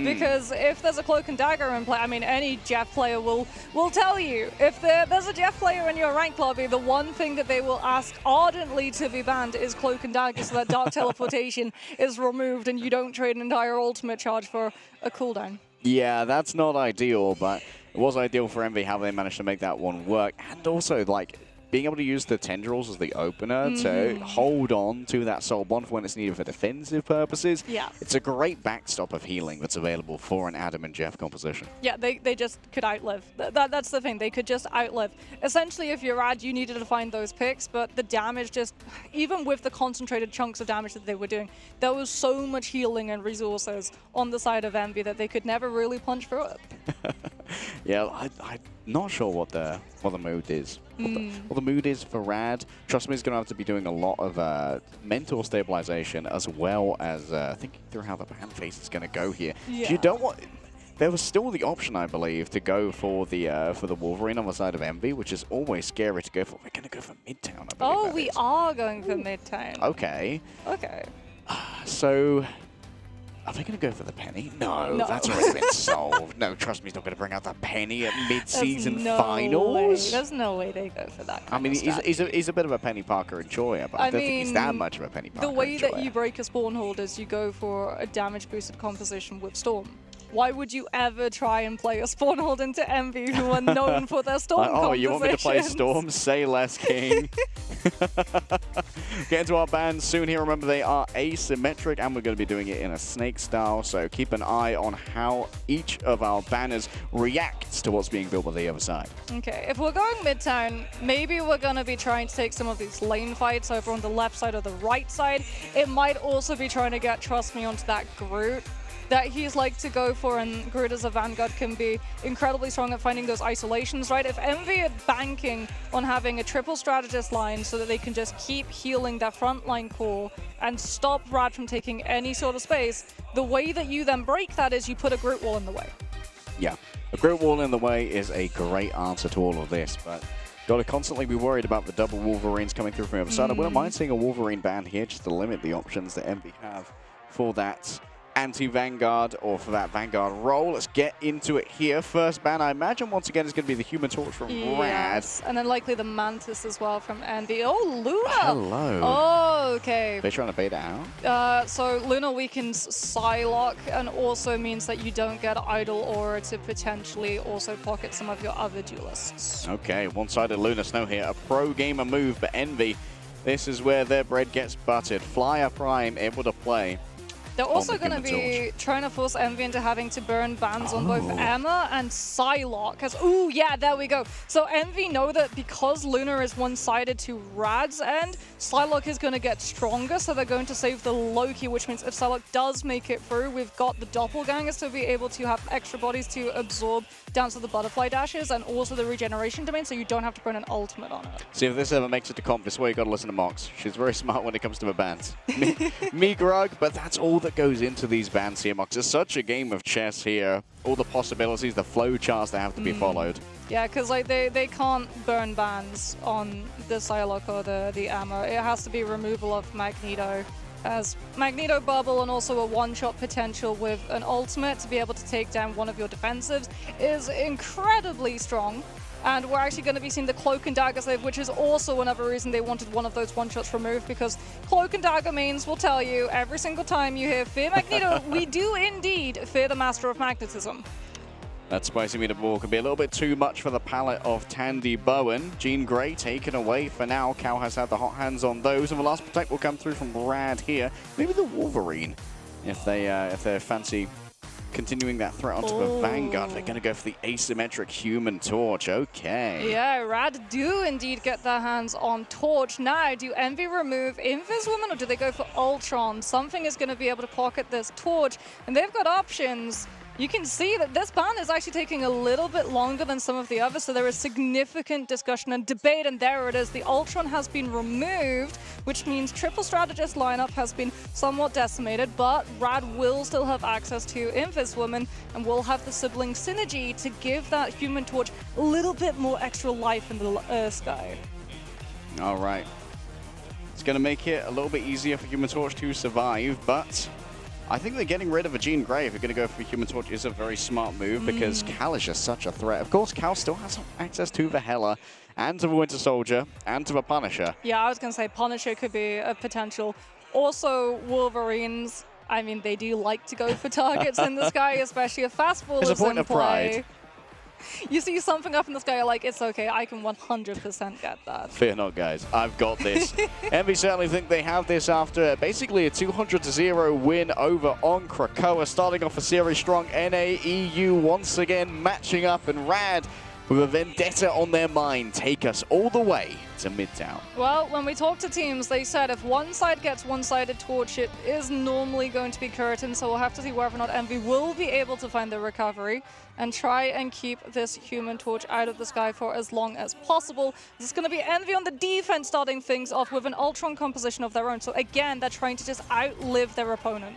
Because if there's a Cloak and Dagger in play, I mean, any Jeff player will tell you, if there's a Jeff player in your ranked lobby, the one thing that they will ask ardently to be banned is Cloak and Dagger, so that Dark Teleportation is removed and you don't trade an entire ultimate charge for a cooldown. Yeah, that's not ideal, but it was ideal for Envy how they managed to make that one work. And also, like, being able to use the tendrils as the opener to hold on to that soul bond for when it's needed for defensive purposes. Yeah. It's a great backstop of healing that's available for an Adam and Jeff composition. Yeah, they just could outlive. That's the thing, they could just outlive. Essentially, if you're Rad, you needed to find those picks, but the damage just, even with the concentrated chunks of damage that they were doing, there was so much healing and resources on the side of Envy that they could never really punch through it. Yeah, I'm not sure what the mood is. What the mood is for Rad. Trust me, he's going to have to be doing a lot of mental stabilization as well as thinking through how the ban phase is going to go here. Yeah. You don't want. There was still the option, I believe, to go for the Wolverine on the side of Envy, which is always scary to go for. We're going to go for Midtown, I believe. Oh, we are going for Midtown. Okay. Okay. So, are they going to go for the penny? No, that's already been solved. No, trust me, he's not going to bring out the penny at mid-season finals. There's no way they go for that. I mean, he's a bit of a Penny Parker enjoyer, but I don't think he's that much of a Penny Parker The way enjoyer. that you break a spawn hold is you go for a damage-boosted composition with Storm. Why would you ever try and play a spawn hold into Envy, who are known for their Storm Oh, you want me to play compositions? Storm? Say less, King. Get into our bans soon here. Remember, they are asymmetric, and we're going to be doing it in a snake style, so keep an eye on how each of our banners reacts to what's being built by the other side. Okay, if we're going Midtown, maybe we're going to be trying to take some of these lane fights over on the left side or the right side. It might also be trying to get Trust Me onto that Groot that he's like to go for, and Groot as a Vanguard can be incredibly strong at finding those isolations, right? If Envy are banking on having a triple strategist line so that they can just keep healing their frontline core and stop Rad from taking any sort of space, the way that you then break that is you put a Groot wall in the way. Yeah, a Groot wall in the way is a great answer to all of this, but got to constantly be worried about the double Wolverines coming through from the other side. I wouldn't mind seeing a Wolverine ban here just to limit the options that Envy have for that anti-Vanguard or for that Vanguard role. Let's get into it here. First ban, I imagine, once again, is going to be the Human Torch from Rad. And then likely the Mantis as well from Envy. Oh, Luna! Hello. Oh, okay. They're trying to bait it out. So Luna weakens Psylocke and also means that you don't get Idle Aura to potentially also pocket some of your other duelists. Okay, one-sided Luna Snow here. A pro-gamer move, but Envy, this is where their bread gets buttered. Flyer Prime able to play. They're also going to be trying to force Envy into having to burn bans on both Emma and Psylocke. Ooh, yeah, there we go. So Envy know that because Luna is one-sided to Rad's end, Psylocke is going to get stronger, so they're going to save the Loki, which means if Psylocke does make it through, we've got the Doppelgangers to be able to have extra bodies to absorb down to the butterfly dashes and also the regeneration domain, so you don't have to burn an ultimate on it. See, if this ever makes it to comp, this is where you got to listen to Mox. She's very smart when it comes to the bans. me Grug, but that's all that goes into these bans here, Mox. It's such a game of chess here. All the possibilities, the flow charts that have to be followed. Yeah, because like they can't burn bans on the Psylocke or the Emma. It has to be removal of Magneto, as Magneto Bubble and also a one-shot potential with an ultimate to be able to take down one of your defensives is incredibly strong. And we're actually going to be seeing the Cloak and Dagger save, which is also another reason they wanted one of those one-shots removed, because Cloak and Dagger means, we'll tell you, every single time you hear Fear Magneto, we do indeed fear the Master of Magnetism. That spicy meatball can be a little bit too much for the palate of Tandy Bowen. Jean Grey taken away for now. Cal has had the hot hands on those, and the last protect will come through from Rad here. Maybe the Wolverine, if they fancy continuing that threat onto the Vanguard. They're going to go for the asymmetric Human Torch. Okay. Yeah, Rad do indeed get their hands on Torch. Now, do Envy remove Inviswoman or do they go for Ultron? Something is going to be able to pocket this Torch, and they've got options. You can see that this ban is actually taking a little bit longer than some of the others, so there is significant discussion and debate, and there it is. The Ultron has been removed, which means triple strategist lineup has been somewhat decimated, but Rad will still have access to Inviswoman and will have the sibling synergy to give that Human Torch a little bit more extra life in the sky. All right. It's going to make it a little bit easier for Human Torch to survive, but I think that getting rid of a Jean Grey, if you're going to go for Human Torch, is a very smart move because Cal is just such a threat. Of course, Cal still has access to the Hela and to the Winter Soldier and to the Punisher. Yeah, I was going to say Punisher could be a potential. Also, Wolverines, I mean, they do like to go for targets in the sky, especially if fastball is in play. It's a point of pride. You see something up in the sky, you're like, it's okay, I can 100% get that. Fear not, guys. I've got this. Envy certainly think they have this after basically a 200-0 win over on Krakoa, starting off a series strong. NAEU once again matching up, and Rad with a vendetta on their mind take us all the way to Midtown. Well, when we talk to teams, they said if one side gets one-sided torch, it is normally going to be Curtain, so we'll have to see whether or not Envy will be able to find the recovery and try and keep this Human Torch out of the sky for as long as possible. This is going to be Envy on the defense starting things off with an Ultron composition of their own, so again, they're trying to just outlive their opponent.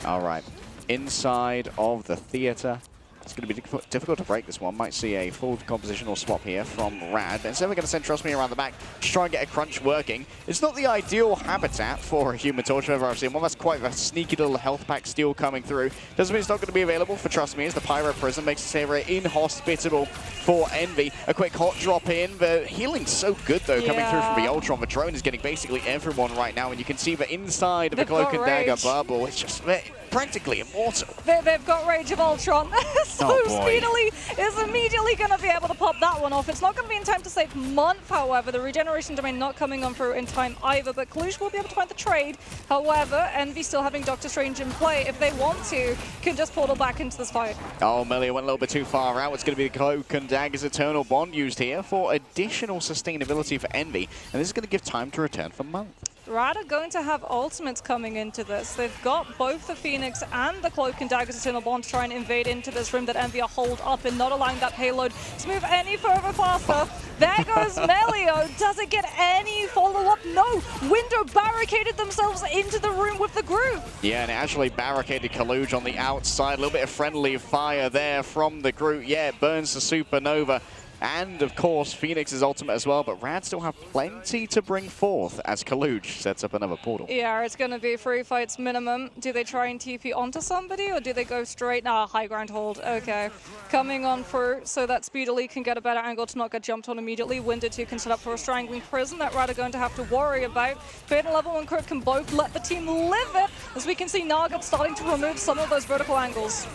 All right, inside of the theater. It's going to be difficult to break this one. Might see a full compositional swap here from Rad. Instead, we're going to send Trust Me around the back to try and get a crunch working. It's not the ideal habitat for a Human Torch if I've seen one. That's quite a sneaky little health pack steal coming through. Doesn't mean it's not going to be available for Trust Me as the Pyro Prism makes this area inhospitable for Envy. A quick hot drop in. The healing's so good, though, coming through from the Ultron. The drone is getting basically everyone right now, and you can see the inside of the Cloak and Dagger bubble. It's just practically immortal. They've got Rage of Ultron, so Speedily is immediately going to be able to pop that one off. It's not going to be in time to save Month, however. The regeneration domain not coming on through in time either, but Kalush will be able to find the trade. However, Envy still having Doctor Strange in play. If they want to, can just portal back into this fight. Oh, Melia went a little bit too far out. It's going to be the Cloak and Dagger's Eternal Bond used here for additional sustainability for Envy, and this is going to give time to return for Month. Rad are going to have ultimates coming into this. They've got both the Phoenix and the Cloak and Dagger's Eternal Bond to try and invade into this room that Envy are hold up and not allowing that payload to move any further faster. There goes Melio. Does it get any follow-up? No. Window barricaded themselves into the room with the group. Yeah, and it actually barricaded Kaluj on the outside. A little bit of friendly fire there from the group. Yeah, it burns the Supernova. And, of course, Phoenix's ultimate as well, but Rad still have plenty to bring forth as Kaluj sets up another portal. Yeah, it's going to be 3 fights minimum. Do they try and TP onto somebody, or do they go straight? Nah, high ground hold. Okay. Coming on through so that Speedily can get a better angle to not get jumped on immediately. Window 2 can set up for a Strangling Prison that Rad are going to have to worry about. Fade and Level 1 Kirk can both let the team live it, as we can see Nugget starting to remove some of those vertical angles.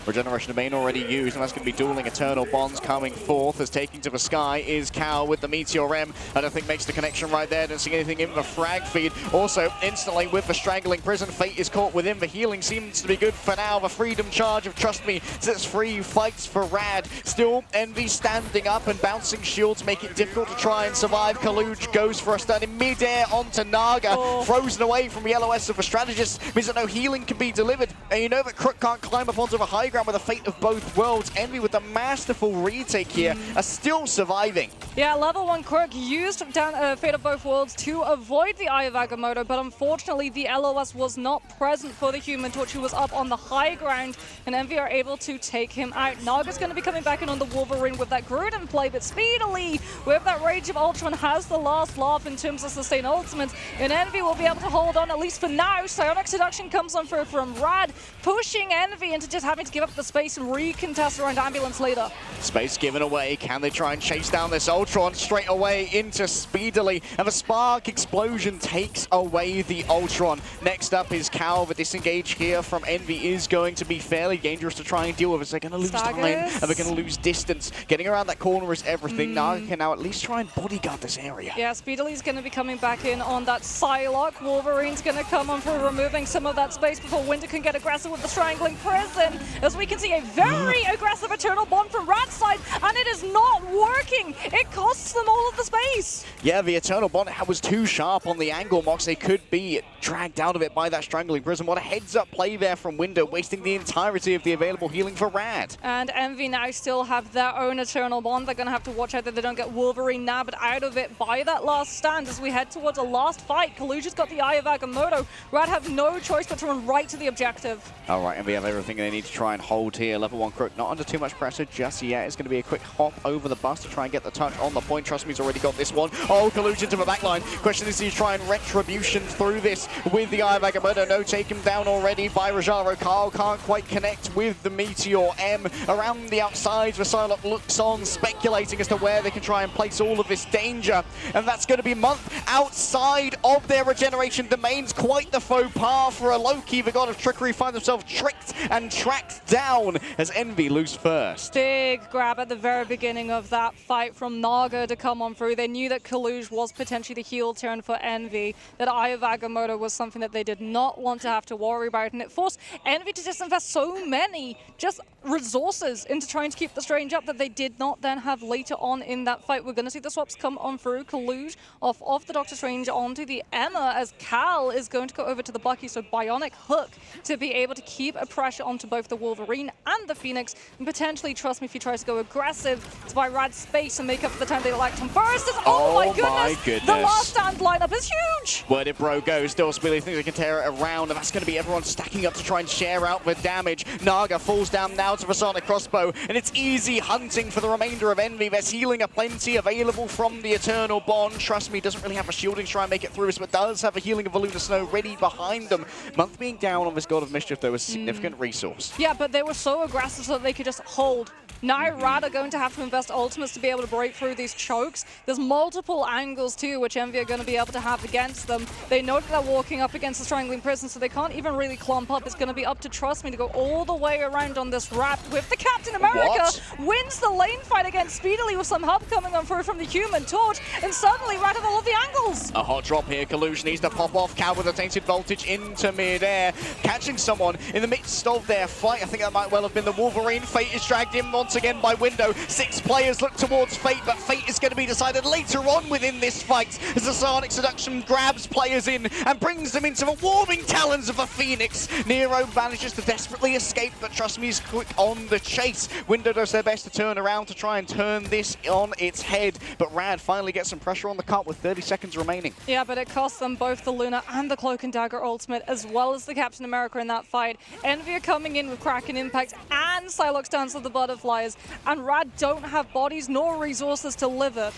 Regeneration domain already used, and that's going to be dueling Eternal Bonds coming forth as taking to the sky is Cal with the Meteor M. I don't think makes the connection right there. Don't see anything in the frag feed. Also, instantly with the Strangling Prison, Fate is caught within. The healing seems to be good for now. The Freedom Charge of Trust Me sets free fights for Rad. Still, Envy standing up and bouncing shields make it difficult to try and survive. Kaluj goes for a stun in midair onto Naga. Frozen away from Yellow S of the Strategist means that no healing can be delivered. And you know that Crook can't climb up onto the high ground with the fate of both worlds. Envy with the masterful retake here are still surviving. Yeah, level 1 Quirk used Fate of Both Worlds to avoid the Eye of Agamotto, but unfortunately the LOS was not present for the Human Torch, who was up on the high ground, and Envy are able to take him out. Naga's going to be coming back in on the Wolverine with that Groot in play, but Speedily, with that Rage of Ultron, has the last laugh in terms of sustain ultimates, and Envy will be able to hold on, at least for now. Psionic Seduction comes on through from Rad, pushing Envy into just having to give up the space and recontest around Ambulance later. Space given away. Can they try and chase down this Ultron straight away into Speedily? And the Spark Explosion takes away the Ultron. Next up is Cal. The disengage here from Envy is going to be fairly dangerous to try and deal with, as they're going to lose time and they're going to lose distance. Getting around that corner is everything. Naga can now at least try and bodyguard this area. Yeah, Speedily's going to be coming back in on that Psylocke. Wolverine's going to come on for removing some of that space before Winter can get aggressive with the Strangling Prison, as we can see a very aggressive Eternal Bond from Rad's side, and it is not working. It costs them all of the space. Yeah, the Eternal Bond was too sharp on the angle mocks. They could be dragged out of it by that Strangling Prison. What a heads-up play there from Window, wasting the entirety of the available healing for Rad. And Envy now still have their own Eternal Bond. They're going to have to watch out that they don't get Wolverine nabbed out of it by that last stand as we head towards a last fight. Kaluj has got the Eye of Agamotto. Rad have no choice but to run right to the objective. All right, and we have everything they need to try and hold here. Level 1 Crook not under too much pressure just yet. It's going to be a quick hop over the bar. fast to try and get the touch on the point. Trust me, he's already got this one. Oh, collusion to the backline. Question is, he's trying retribution through this with the Eye of Agamotto. No, take him down already by Rajaro. Carl can't quite connect with the Meteor M. Around the outsides, Psylocke looks on, speculating as to where they can try and place all of this danger. And that's going to be Month outside of their regeneration domains. Quite the faux pas for a Loki. The god of trickery find themselves tricked and tracked down as Envy lose first. Big grab at the very beginning of that fight from Naga to come on through. They knew that Kaluj was potentially the heel turn for Envy, that Eye of Agamotto was something that they did not want to have to worry about, and it forced Envy to just invest so many just resources into trying to keep the Strange up that they did not then have later on in that fight. We're going to see the swaps come on through. Kaluj off of the Doctor Strange onto the Emma as Cal is going to go over to the Bucky, so Bionic Hook to be able to keep a pressure onto both the Wolverine and the Phoenix, and potentially, trust me, if he tries to go aggressive to buy Rad space and make up for the time they lacked on bursts. Oh my goodness! The last stand lineup is huge! Where did Bro go? Still Speedy thinks they can tear it around, and that's going to be everyone stacking up to try and share out the damage. Naga falls down now to the Sonic Crossbow, and it's easy hunting for the remainder of Envy. There's healing aplenty available from the Eternal Bond. Trust me, doesn't really have a shielding to try and make it through this, but does have a healing of the Lunar Snow ready behind them. Month being down on this God of Mischief, though, is a significant resource. Yeah, but they were so aggressive so that they could just hold. Now Rad are going to have to invest ultimates to be able to break through these chokes. There's multiple angles too, which Envy are going to be able to have against them. They know that they're walking up against the Strangling Prison, so they can't even really clump up. It's going to be up to Trust Me to go all the way around on this Rat with the Captain America. Wins the lane fight against Speedily with some help coming on through from the Human Torch, and suddenly Rat have all of the angles. A hot drop here. Collusion needs to pop off. Cal with a tainted voltage into mid-air, catching someone in the midst of their fight. I think that might well have been the Wolverine. Fate is dragged in once again by Window. 6 players look towards Fate, but Fate is going to be decided later on within this fight as the Sonic Seduction grabs players in and brings them into the warming talons of the Phoenix. Nero manages to desperately escape, but Trust Me is quick on the chase. Window does their best to turn around to try and turn this on its head, but Rad finally gets some pressure on the cut with 30 seconds remaining. Yeah, but it cost them both the Luna and the Cloak and Dagger ultimate, as well as the Captain America in that fight. Envy are coming in with Kraken Impact and Psylocke's Dance of the Butterflies, and Rad don't have bodies nor resources to live it.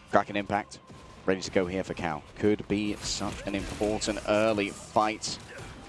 Kraken Impact, ready to go here for Cal. Could be such an important early fight.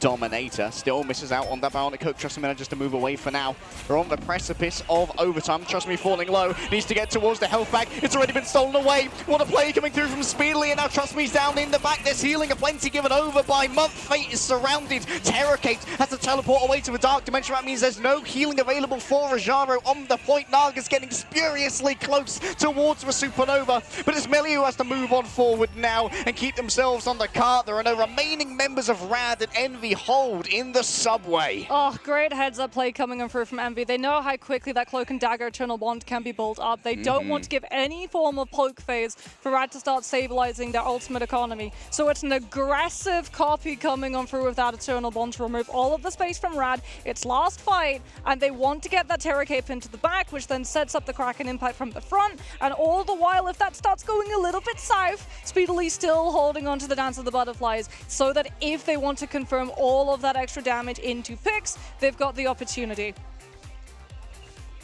Dominator still misses out on that Bionic Hook. Trust Me manages to move away for now. They're on the precipice of overtime. Trust Me falling low. Needs to get towards the health bag. It's already been stolen away. What a play coming through from Speedily, and now Trust Me's down in the back. There's healing aplenty given over by Month. Fate is surrounded. Terracate has to teleport away to the Dark Dimension. That means there's no healing available for Rajaro on the point. Naga's getting spuriously close towards the Supernova, but it's Melee who has to move on forward now and keep themselves on the cart. There are no remaining members of Rad and Envy hold in the subway. Oh, great heads-up play coming in through from Envy. They know how quickly that Cloak and Dagger Eternal Bond can be built up. They don't want to give any form of poke phase for Rad to start stabilizing their ultimate economy. So it's an aggressive copy coming on through with that Eternal Bond to remove all of the space from Rad. It's last fight, and they want to get that Terra Cape into the back, which then sets up the Kraken Impact from the front. And all the while, if that starts going a little bit south, Speedily still holding on to the Dance of the Butterflies, so that if they want to confirm all of that extra damage into picks, they've got the opportunity.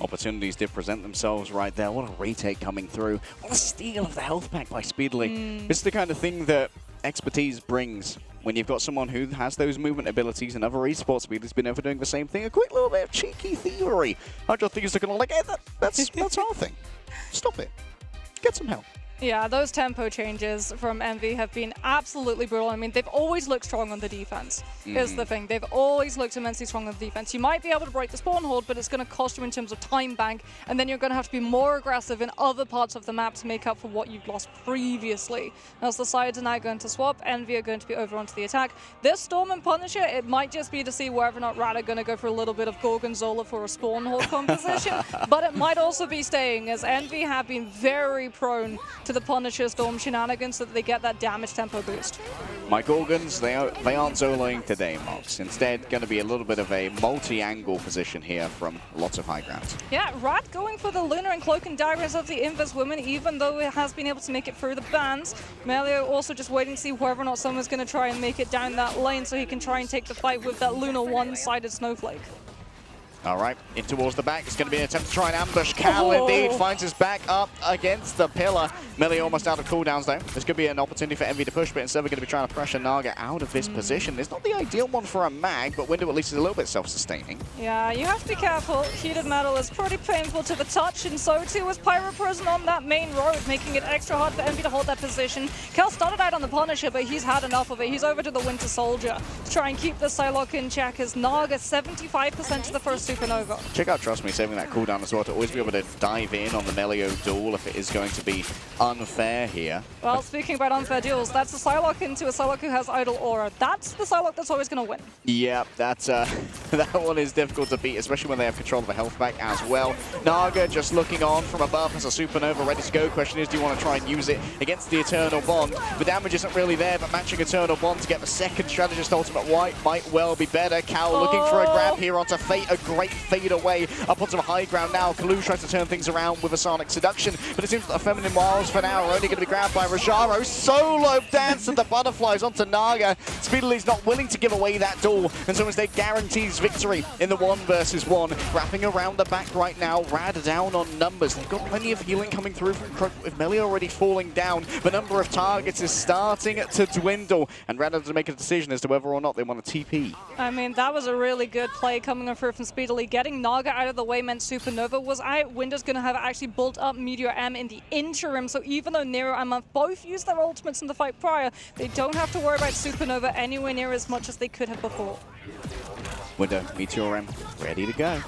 Opportunities did present themselves right there. What a retake coming through. What a steal of the health pack by Speedily. It's the kind of thing that expertise brings when you've got someone who has those movement abilities, and other esports speeders been ever doing the same thing. A quick little bit of cheeky thievery. Hydro Thieves are going to like, hey, that's our thing. Stop it. Get some help. Yeah, those tempo changes from Envy have been absolutely brutal. I mean, they've always looked strong on the defense, is the thing. They've always looked immensely strong on the defense. You might be able to break the spawn hold, but it's going to cost you in terms of time bank, and then you're going to have to be more aggressive in other parts of the map to make up for what you've lost previously. As the sides are now going to swap, Envy are going to be over onto the attack. This Storm and Punisher, it might just be to see whether or not Rad are going to go for a little bit of Gorgonzola for a spawn hold composition, but it might also be staying, as Envy have been very prone to the Punisher Storm shenanigans so that they get that damage tempo boost. My Gorgons, they aren't soloing today, Mox. Instead, going to be a little bit of a multi-angle position here from lots of high ground. Yeah, Rad going for the Lunar and Cloak and Daggers of the Invis woman, even though it has been able to make it through the bans. Melio also just waiting to see whether or not someone's going to try and make it down that lane so he can try and take the fight with that Lunar one-sided snowflake. All right, in towards the back. It's going to be an attempt to try and ambush. Cal indeed finds his back up against the pillar. Melee almost out of cooldowns though. This could be an opportunity for Envy to push, but instead we're going to be trying to pressure Naga out of this position. It's not the ideal one for a mag, but Window at least is a little bit self-sustaining. Yeah, you have to be careful. Heated metal is pretty painful to the touch, and so too is Pyro Prison on that main road, making it extra hard for Envy to hold that position. Cal started out on the Punisher, but he's had enough of it. He's over to the Winter Soldier to try and keep the Psylocke in check as Naga 75% to the first Supernova. Check out Trust Me saving that cooldown as well to always be able to dive in on the Melio duel if it is going to be unfair here. Well, speaking about unfair duels, that's a Psylocke into a Psylocke who has Idle Aura. That's the Psylocke that's always going to win. Yeah, that's that one is difficult to beat, especially when they have control of the health back as well. Naga just looking on from above as a Supernova ready to go. Question is, do you want to try and use it against the Eternal Bond? The damage isn't really there, but matching Eternal Bond to get the second Strategist Ultimate White might well be better. Cal looking for a grab here onto Fate, a great fade away up onto the high ground now. Kalu tries to turn things around with a Sonic Seduction, but it seems that the Feminine Wiles for now are only going to be grabbed by Rajaro. Solo dance of the butterflies onto Naga. Speedily's not willing to give away that duel, and so instead guarantees victory in the 1 versus 1. Wrapping around the back right now, Rad down on numbers. They've got plenty of healing coming through from Crook, with Melee already falling down. The number of targets is starting to dwindle, and Rad has to make a decision as to whether or not they want to TP. I mean, that was a really good play coming through from Speedily. Getting Naga out of the way meant Supernova was out. Window's going to have actually built up Meteor M in the interim, so even though Nero and Month both used their ultimates in the fight prior, they don't have to worry about Supernova anywhere near as much as they could have before. Window, Meteor M, ready to go.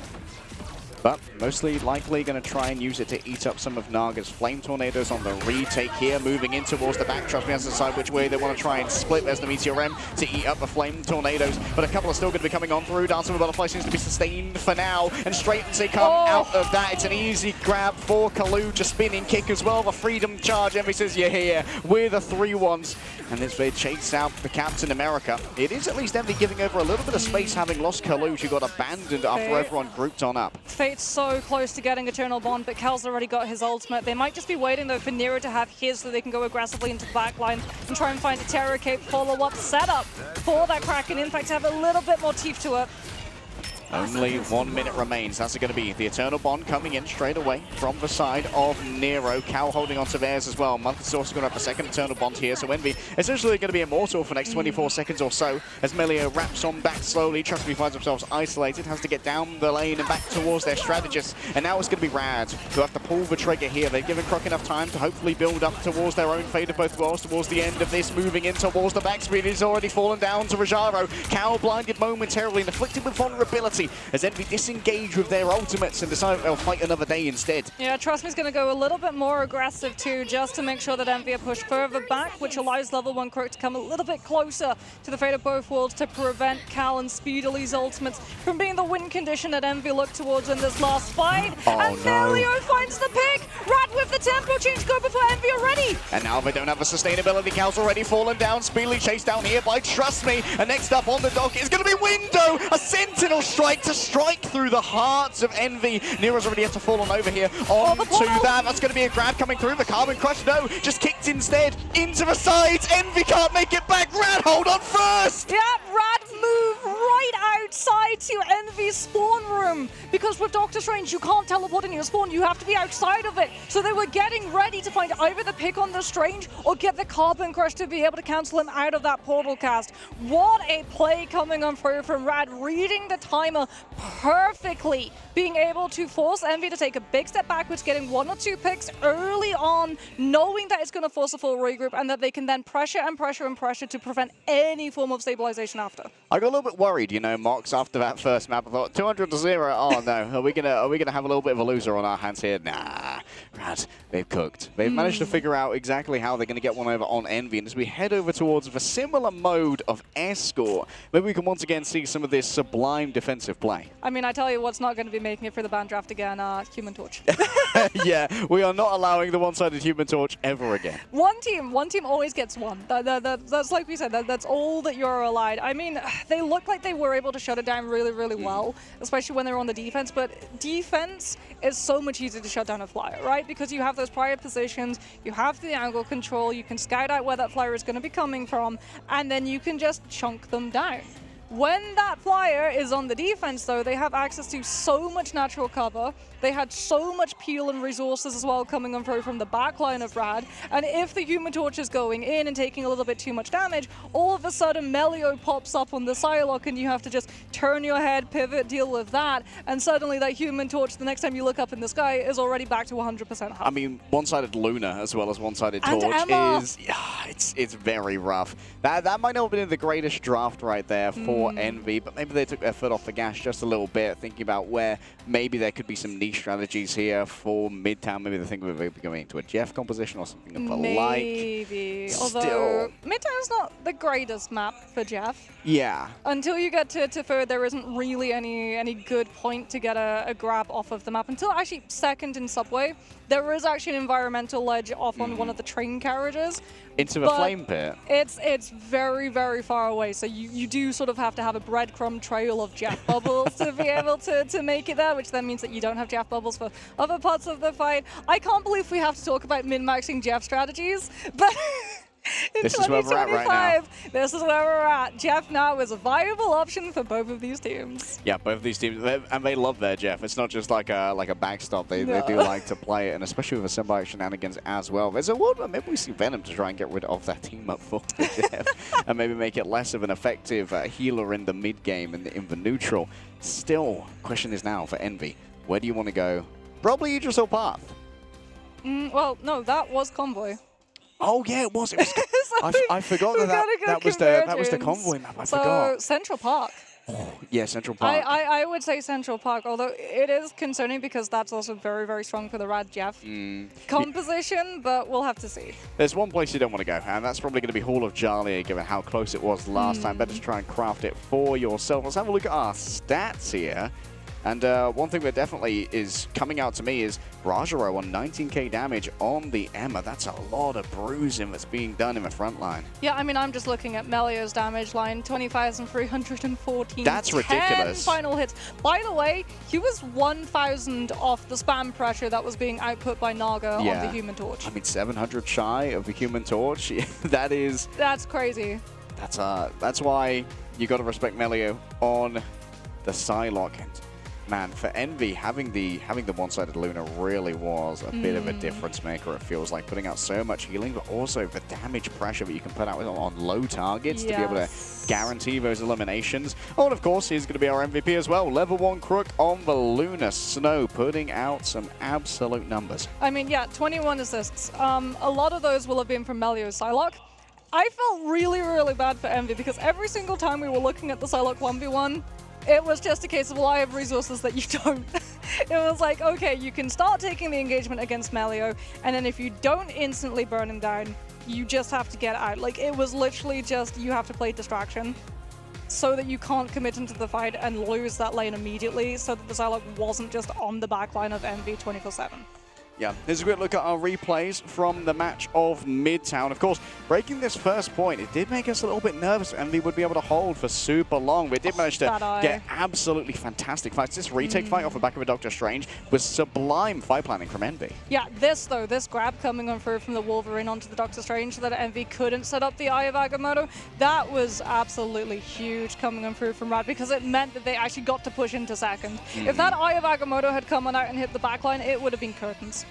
But mostly likely going to try and use it to eat up some of Naga's Flame Tornadoes on the retake here, moving in towards the back. Trust me, has to decide which way they want to try and split. There's the Meteor M to eat up the Flame Tornadoes, but a couple are still going to be coming on through. Dancing with Butterfly seems to be sustained for now, and straight as they come out of that, it's an easy grab for Kalu, just spinning kick as well. The Freedom Charge, Envy says you're here with the 3-1s, and as they chase out the Captain America, it is at least Envy giving over a little bit of space, having lost Kalu, who got abandoned after everyone grouped on up. Fate's so close to getting Eternal Bond, but Cal's already got his ultimate. They might just be waiting, though, for Nero to have his so they can go aggressively into the backline and try and find a Terror Cape follow-up setup for that Kraken. In fact, have a little bit more teeth to it. Only 1 minute remains. That's going to be the Eternal Bond coming in straight away from the side of Nero. Cal holding on to theirs as well. Month is also going to have a second Eternal Bond here, so Envy essentially going to be immortal for the next 24 seconds or so as Melio wraps on back slowly. Trust Me finds themselves isolated, has to get down the lane and back towards their strategist. And now it's going to be Rad who have to pull the trigger here. They've given Croc enough time to hopefully build up towards their own Fate of Both Worlds towards the end of this. Moving in towards the backspeed. He's already fallen down to Rajaro. Cal blinded momentarily and afflicted with vulnerability as Envy disengage with their ultimates and decide they'll fight another day instead. Yeah, Trust Me's going to go a little bit more aggressive too, just to make sure that Envy are pushed further back, which allows level 1 Croak to come a little bit closer to the Fate of Both Worlds to prevent Cal and Speedily's ultimates from being the win condition that Envy looked towards in this last fight. And Melio finds the pick! Rad with the tempo change go before Envy already! And now they don't have the sustainability. Cal's already fallen down. Speedily chased down here by Trust Me. And next up on the dock is going to be Window! A Sentinel strike to strike through the hearts of Envy. Nero's already had to fall on over here onto that. That's going to be a grab coming through. The Carbon Crush, no, just kicked instead into the sides. Envy can't make it back. Rad, hold on first! Yeah, Rad move right outside to Envy's spawn room, because with Doctor Strange, you can't teleport in your spawn. You have to be outside of it. So they were getting ready to find either the pick on the Strange or get the Carbon Crush to be able to cancel him out of that portal cast. What a play coming on through from Rad, reading the timer perfectly, being able to force Envy to take a big step backwards, getting 1 or 2 picks early on, knowing that it's going to force a full regroup and that they can then pressure and pressure and pressure to prevent any form of stabilization after. I got a little bit worried, you know, Mox, after that first map. I thought 200-0. Oh no, are we gonna have a little bit of a loser on our hands here? Nah, Rad, they've cooked. They've managed to figure out exactly how they're going to get one over on Envy. And as we head over towards the similar mode of escort, maybe we can once again see some of this sublime defensive play. I mean, I tell you what's not going to be making it for the ban draft again, Human Torch. Yeah, we are not allowing the one-sided Human Torch ever again. One team always gets one. That's like we said, that's all that you're allowed. I mean, they look like they were able to shut it down really, really well, especially when they're on the defense, but defense is so much easier to shut down a flyer, right? Because you have those prior positions, you have the angle control, you can scout out where that flyer is going to be coming from, and then you can just chunk them down. When that flyer is on the defense, though, they have access to so much natural cover. They had so much peel and resources as well coming on through from the backline of Rad. And if the Human Torch is going in and taking a little bit too much damage, all of a sudden Melio pops up on the Psylocke and you have to just turn your head, pivot, deal with that. And suddenly that Human Torch, the next time you look up in the sky, is already back to 100% health. I mean, one-sided Luna as well as one-sided And Torch Emma. is, it's very rough. That might not have been the greatest draft right there for Envy, but maybe they took their foot off the gas just a little bit, thinking about where maybe there could be some niche strategies here for Midtown. Maybe they think we're going to a Jeff composition or something of the like. Maybe. Although Still, Midtown's not the greatest map for Jeff. yeah. Until you get to third, there isn't really any good point to get a grab off of the map. Until actually second in Subway, there is actually an environmental ledge off on one of the train carriages. Into the but flame pit. It's very, very far away, so you do sort of have to have a breadcrumb trail of Jeff bubbles to be able to make it there, which then means that you don't have Jeff bubbles for other parts of the fight. I can't believe we have to talk about min-maxing Jeff strategies, but in This is where we're at right now. 2025, this is where we're at. Jeff now is a viable option for both of these teams. Yeah, both of these teams, and they love their Jeff. It's not just like a backstop. They do like to play it, and especially with the symbiote shenanigans as well. There's a world where maybe we see Venom to try and get rid of that team up for the Jeff, and maybe make it less of an effective healer in the mid game and in the neutral. Still, question is now for Envy, where do you want to go? Probably Idris or Path. Well, no, that was Convoy. Oh yeah, it was. I forgot that was the Convoy map. I forgot. Central Park. Yeah, Central Park. I would say Central Park, although it is concerning because that's also very, very strong for the Rad Jeff composition, but we'll have to see. There's one place you don't want to go, and that's probably going to be Hall of Jarlia, given how close it was last time. Better to try and craft it for yourself. Let's have a look at our stats here. And one thing that definitely is coming out to me is Rajaro on 19k damage on the Emma. That's a lot of bruising that's being done in the front line. Yeah, I mean, I'm just looking at Melio's damage line, 20,314. That's ridiculous. 10 final hits. By the way, he was 1,000 off the spam pressure that was being output by Naga on the Human Torch. I mean, 700 shy of the Human Torch. That's crazy. That's why you got to respect Melio on the Psylocke. And man, for Envy, having the one-sided Luna really was a bit of a difference maker. It feels like putting out so much healing, but also the damage pressure that you can put out on low targets to be able to guarantee those eliminations. Oh, and of course, he's going to be our MVP as well. Level 1 Crook on the Luna. Snow putting out some absolute numbers. I mean, yeah, 21 assists. A lot of those will have been from Melio's Psylocke. I felt really, really bad for Envy because every single time we were looking at the Psylocke 1v1, it was just a case of, well, I have resources that you don't. It was like, okay, you can start taking the engagement against Melio, and then if you don't instantly burn him down, you just have to get out. Like, it was literally just, you have to play distraction so that you can't commit into the fight and lose that lane immediately, so that the Psylocke wasn't just on the back line of Envy 24/7. Yeah, here's a quick look at our replays from the match of Midtown. Of course, breaking this first point, it did make us a little bit nervous. Envy would be able to hold for super long. We did manage to get absolutely fantastic fights. This retake fight off the back of a Doctor Strange was sublime fight planning from Envy. Yeah, this grab coming on through from the Wolverine onto the Doctor Strange so that Envy couldn't set up the Eye of Agamotto, that was absolutely huge coming on through from Rad because it meant that they actually got to push into second. If that Eye of Agamotto had come on out and hit the backline, it would have been curtains.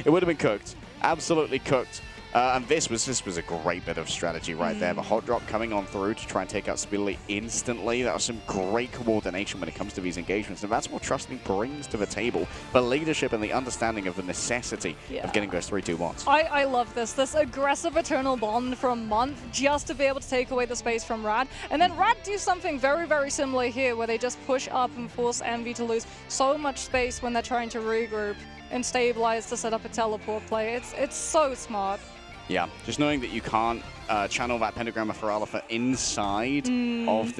It would have been cooked. Absolutely cooked. And this was a great bit of strategy right there. The hot drop coming on through to try and take out Speedily instantly. That was some great coordination when it comes to these engagements. And that's what Trusting brings to the table. The leadership and the understanding of the necessity of getting those 3-2-1s. I love this aggressive Eternal Bond from Month just to be able to take away the space from Rad. And then Rad do something very, very similar here where they just push up and force Envy to lose so much space when they're trying to regroup and stabilize to set up a teleport play. It's so smart. Yeah, just knowing that you can't channel that Pentagram of Feralpha inside of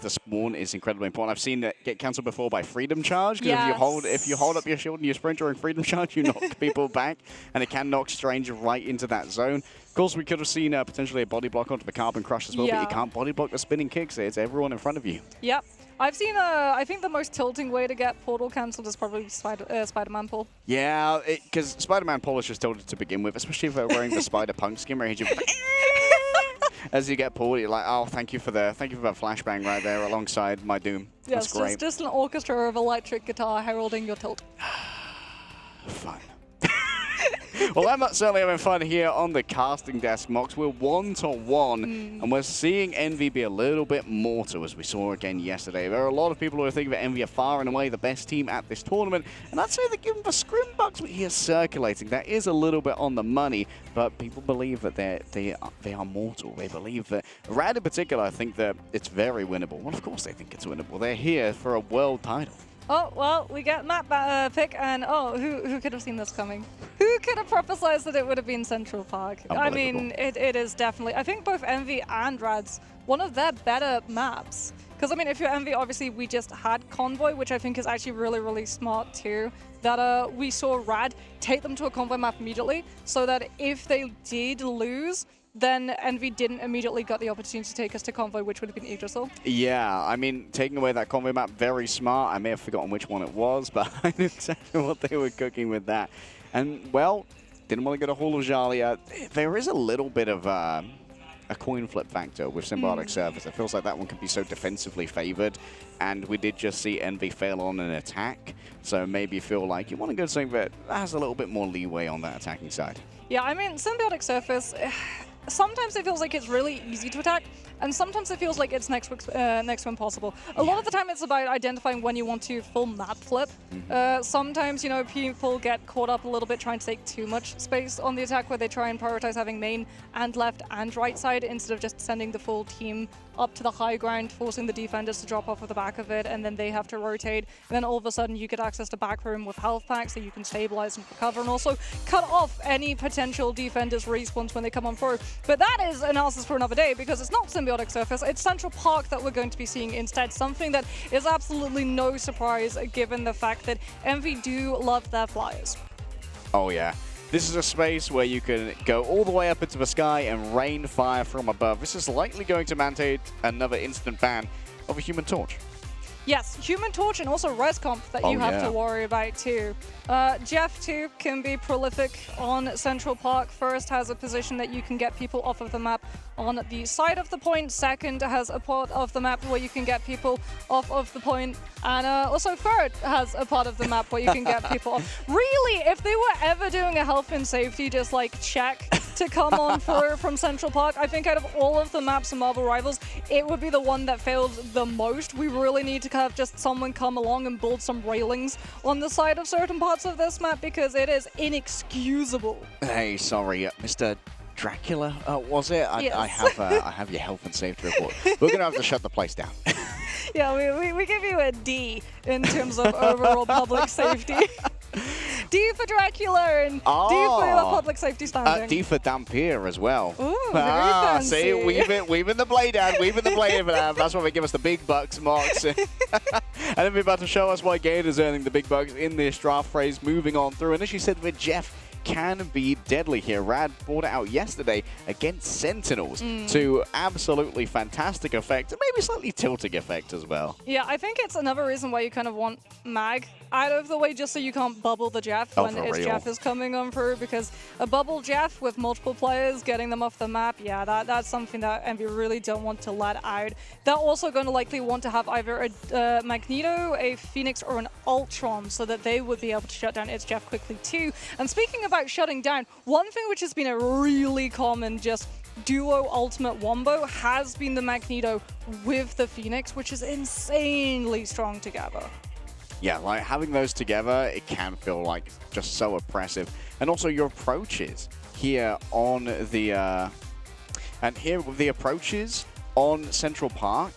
the spawn is incredibly important. I've seen that get cancelled before by Freedom Charge, because if you hold up your shield and you sprint during Freedom Charge, you knock people back, and it can knock Strange right into that zone. Of course, we could have seen potentially a body block onto the Carbon Crush as well, but you can't body block the spinning kicks. It's everyone in front of you. Yep. I've seen, I think the most tilting way to get Portal cancelled is probably Spider-Man pull. Yeah, because Spider-Man pull is just tilted to begin with, especially if they're wearing the Spider-Punk skin where he just... as you get pulled, you're like, oh, thank you for that flashbang right there alongside my Doom. Yes, That's great. just an orchestra of electric guitar heralding your tilt. Fun. Well, I'm certainly having fun here on the casting desk, Mox. We're 1-1, and we're seeing Envy be a little bit mortal, as we saw again yesterday. There are a lot of people who are thinking that Envy are far and away the best team at this tournament, and I'd say that given the scrimbucks we hear circulating, that is a little bit on the money, but people believe that they are mortal. They believe that, Rad in particular, I think that it's very winnable. Well, of course they think it's winnable. They're here for a world title. Oh, well, we get map pick, and oh, who could have seen this coming? Who could have prophesized that it would have been Central Park? I mean, it is definitely, I think both Envy and Rad's one of their better maps. Because, I mean, if you're Envy, obviously we just had Convoy, which I think is actually really, really smart too. That we saw Rad take them to a Convoy map immediately, so that if they did lose, then Envy didn't immediately get the opportunity to take us to Convoy, which would have been Yggdrasil. Yeah, I mean, taking away that Convoy map, very smart. I may have forgotten which one it was, but I knew exactly what they were cooking with that. And, well, didn't want to go to Hall of Jalia. There is a little bit of a coin flip factor with Symbiotic Service. It feels like that one can be so defensively favored, and we did just see Envy fail on an attack, so maybe you feel like you want to go to something that has a little bit more leeway on that attacking side. Yeah, I mean, Symbiotic Surface, sometimes it feels like it's really easy to attack, and sometimes it feels like it's next to impossible. A lot of the time it's about identifying when you want to full map flip. Sometimes, you know, people get caught up a little bit trying to take too much space on the attack, where they try and prioritize having main and left and right side instead of just sending the full team up to the high ground, forcing the defenders to drop off of the back of it, and then they have to rotate. And then all of a sudden you get access to back room with health packs so you can stabilize and recover, and also cut off any potential defenders' respawns when they come on through. But that is analysis for another day, because it's not Symbiotic Surface, it's Central Park that we're going to be seeing instead. Something that is absolutely no surprise given the fact that Envy do love their flyers. Oh yeah. This is a space where you can go all the way up into the sky and rain fire from above. This is likely going to mandate another instant ban of a Human Torch. Yes, Human Torch and also Res Comp that you have to worry about too. Jeff too can be prolific on Central Park. First has a position that you can get people off of the map on the side of the point. Second has a part of the map where you can get people off of the point. And also third has a part of the map where you can get people off. Really, if they were ever doing a health and safety just like check to come on through from Central Park, I think out of all of the maps in Marvel Rivals, it would be the one that failed the most. We really need to have just someone come along and build some railings on the side of certain parts of this map, because it is inexcusable. Hey, sorry, Mr. Dracula, was it? Yes. I have your health and safety report. We're going to have to shut the place down. Yeah, we give you a D in terms of overall public safety. D for Dracula and D for the public safety standing. D for Dampier as well. Ooh, very fancy. See, weaving the blade out, weaving the blade out. That's why they give us the big bucks, Mox. And then we're about to show us why Gator's earning the big bucks in this draft phase, moving on through. And as you said with Jeff, can be deadly here. Rad brought it out yesterday against Sentinels to absolutely fantastic effect, and maybe slightly tilting effect as well. Yeah, I think it's another reason why you kind of want Mag out of the way, just so you can't bubble the Jeff when Jeff is coming on through, because a bubble Jeff with multiple players, getting them off the map, yeah, that's something that Envy really don't want to let out. They're also going to likely want to have either a Magneto, a Phoenix, or an Ultron, so that they would be able to shut down its Jeff quickly too. And speaking about shutting down, one thing which has been a really common just duo ultimate wombo has been the Magneto with the Phoenix, which is insanely strong together. Yeah, like having those together, it can feel like just so oppressive. And also your approaches here on the, and here with the approaches on Central Park,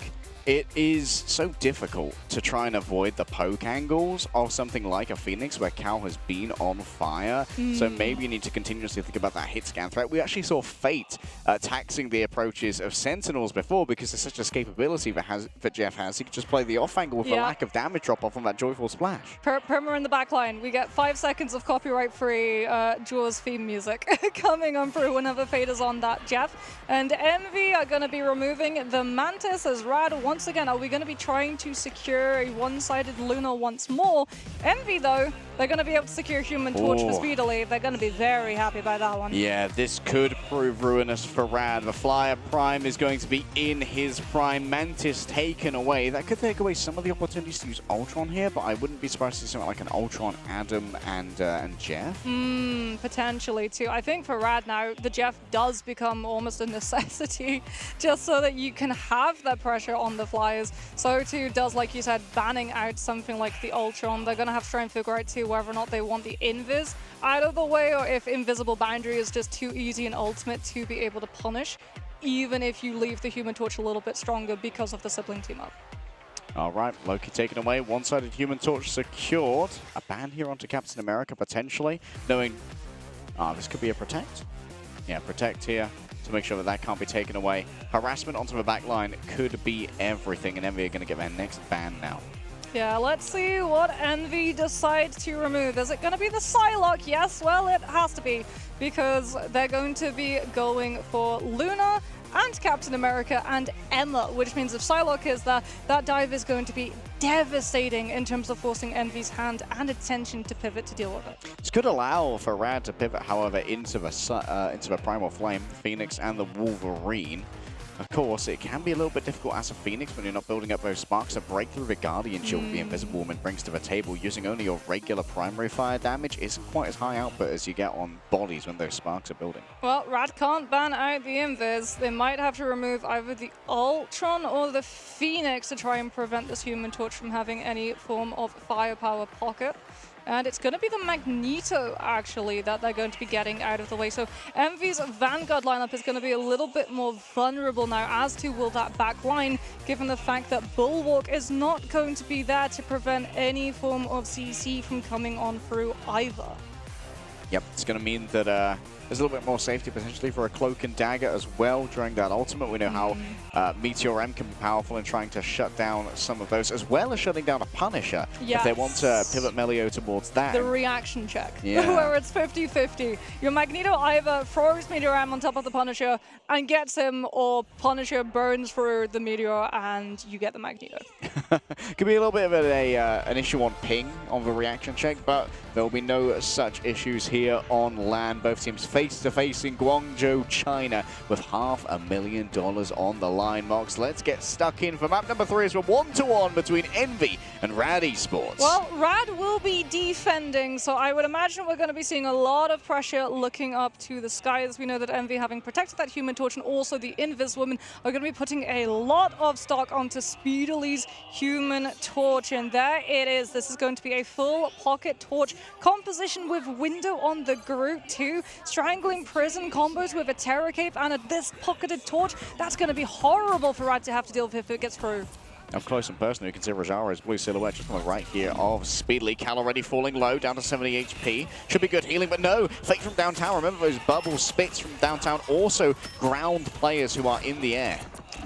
it is so difficult to try and avoid the poke angles of something like a Phoenix where Cal has been on fire. So maybe you need to continuously think about that hit scan threat. We actually saw Fate taxing the approaches of Sentinels before, because there's such escapability that Jeff has. He could just play the off angle with a lack of damage drop off on that Joyful Splash. Perma in the back line. We get 5 seconds of copyright-free Jaws theme music coming on through whenever Fate is on that Jeff. And Envy are going to be removing the Mantis as Rad once again. Are we going to be trying to secure a one-sided Luna once more? Envy, though, they're going to be able to secure Human Torch for Speedily. They're going to be very happy about that one. Yeah, this could prove ruinous for Rad. The Flyer Prime is going to be in his prime. Mantis taken away. That could take away some of the opportunities to use Ultron here, but I wouldn't be surprised to see something like an Ultron, Adam, and Jeff. Potentially too. I think for Rad now, the Jeff does become almost a necessity just so that you can have that pressure on the Flyers. So too does, like you said, banning out something like the Ultron. They're going to have to try and figure out too whether or not they want the Invis out of the way, or if Invisible Boundary is just too easy and ultimate to be able to punish, even if you leave the Human Torch a little bit stronger because of the sibling team up. All right, Loki taken away. One-sided Human Torch secured. A ban here onto Captain America, potentially, knowing this could be a Protect. Yeah, Protect here to make sure that that can't be taken away. Harassment onto the back line could be everything, and Envy are going to get their next ban now. Yeah, let's see what Envy decide to remove. Is it going to be the Psylocke? Yes, well, it has to be, because they're going to be going for Luna and Captain America and Emma, which means if Psylocke is there, that dive is going to be devastating in terms of forcing Envy's hand and attention to pivot to deal with it. This could allow for Rad to pivot, however, into the Primal Flame, Phoenix, and the Wolverine. Of course, it can be a little bit difficult as a Phoenix when you're not building up those sparks. A breakthrough of a Guardian Shield the Invisible Woman brings to the table, using only your regular primary fire damage isn't quite as high output as you get on bodies when those sparks are building. Well, Rad can't ban out the Invis. They might have to remove either the Ultron or the Phoenix to try and prevent this Human Torch from having any form of firepower pocket. And it's going to be the Magneto, actually, that they're going to be getting out of the way. So Envy's Vanguard lineup is going to be a little bit more vulnerable now, as to will that back line, given the fact that Bulwark is not going to be there to prevent any form of CC from coming on through either. Yep, it's going to mean that there's a little bit more safety potentially for a Cloak and Dagger as well during that ultimate. We know how Meteor M can be powerful in trying to shut down some of those, as well as shutting down a Punisher if they want to pivot Melio towards that. The reaction check, yeah. where it's 50-50. Your Magneto either throws Meteor M on top of the Punisher and gets him, or Punisher burns through the Meteor and you get the Magneto. Could be a little bit of an issue on ping on the reaction check, but there will be no such issues here on land. Both teams face-to-face in Guangzhou, China, with $500,000 on the line. Mox, let's get stuck in for map number 3 as we're 1-1 between Envy and Rad Esports. Well, Rad will be defending, so I would imagine we're going to be seeing a lot of pressure looking up to the skies. We know that Envy, having protected that Human Torch and also the Invis Woman, are going to be putting a lot of stock onto Speedily's Human Torch, and there it is. This is going to be a full pocket torch composition with window on the group too. Strangling prison combos with a Terror Cape and this pocketed torch. That's going to be horrible for Rad to have to deal with if it gets through. Up close and personal, you can see Rojaro's blue silhouette just on the right here of Speedily. Cal already falling low, down to 70 HP. Should be good healing, but no. Fake from downtown. Remember those bubble spits from downtown also ground players who are in the air.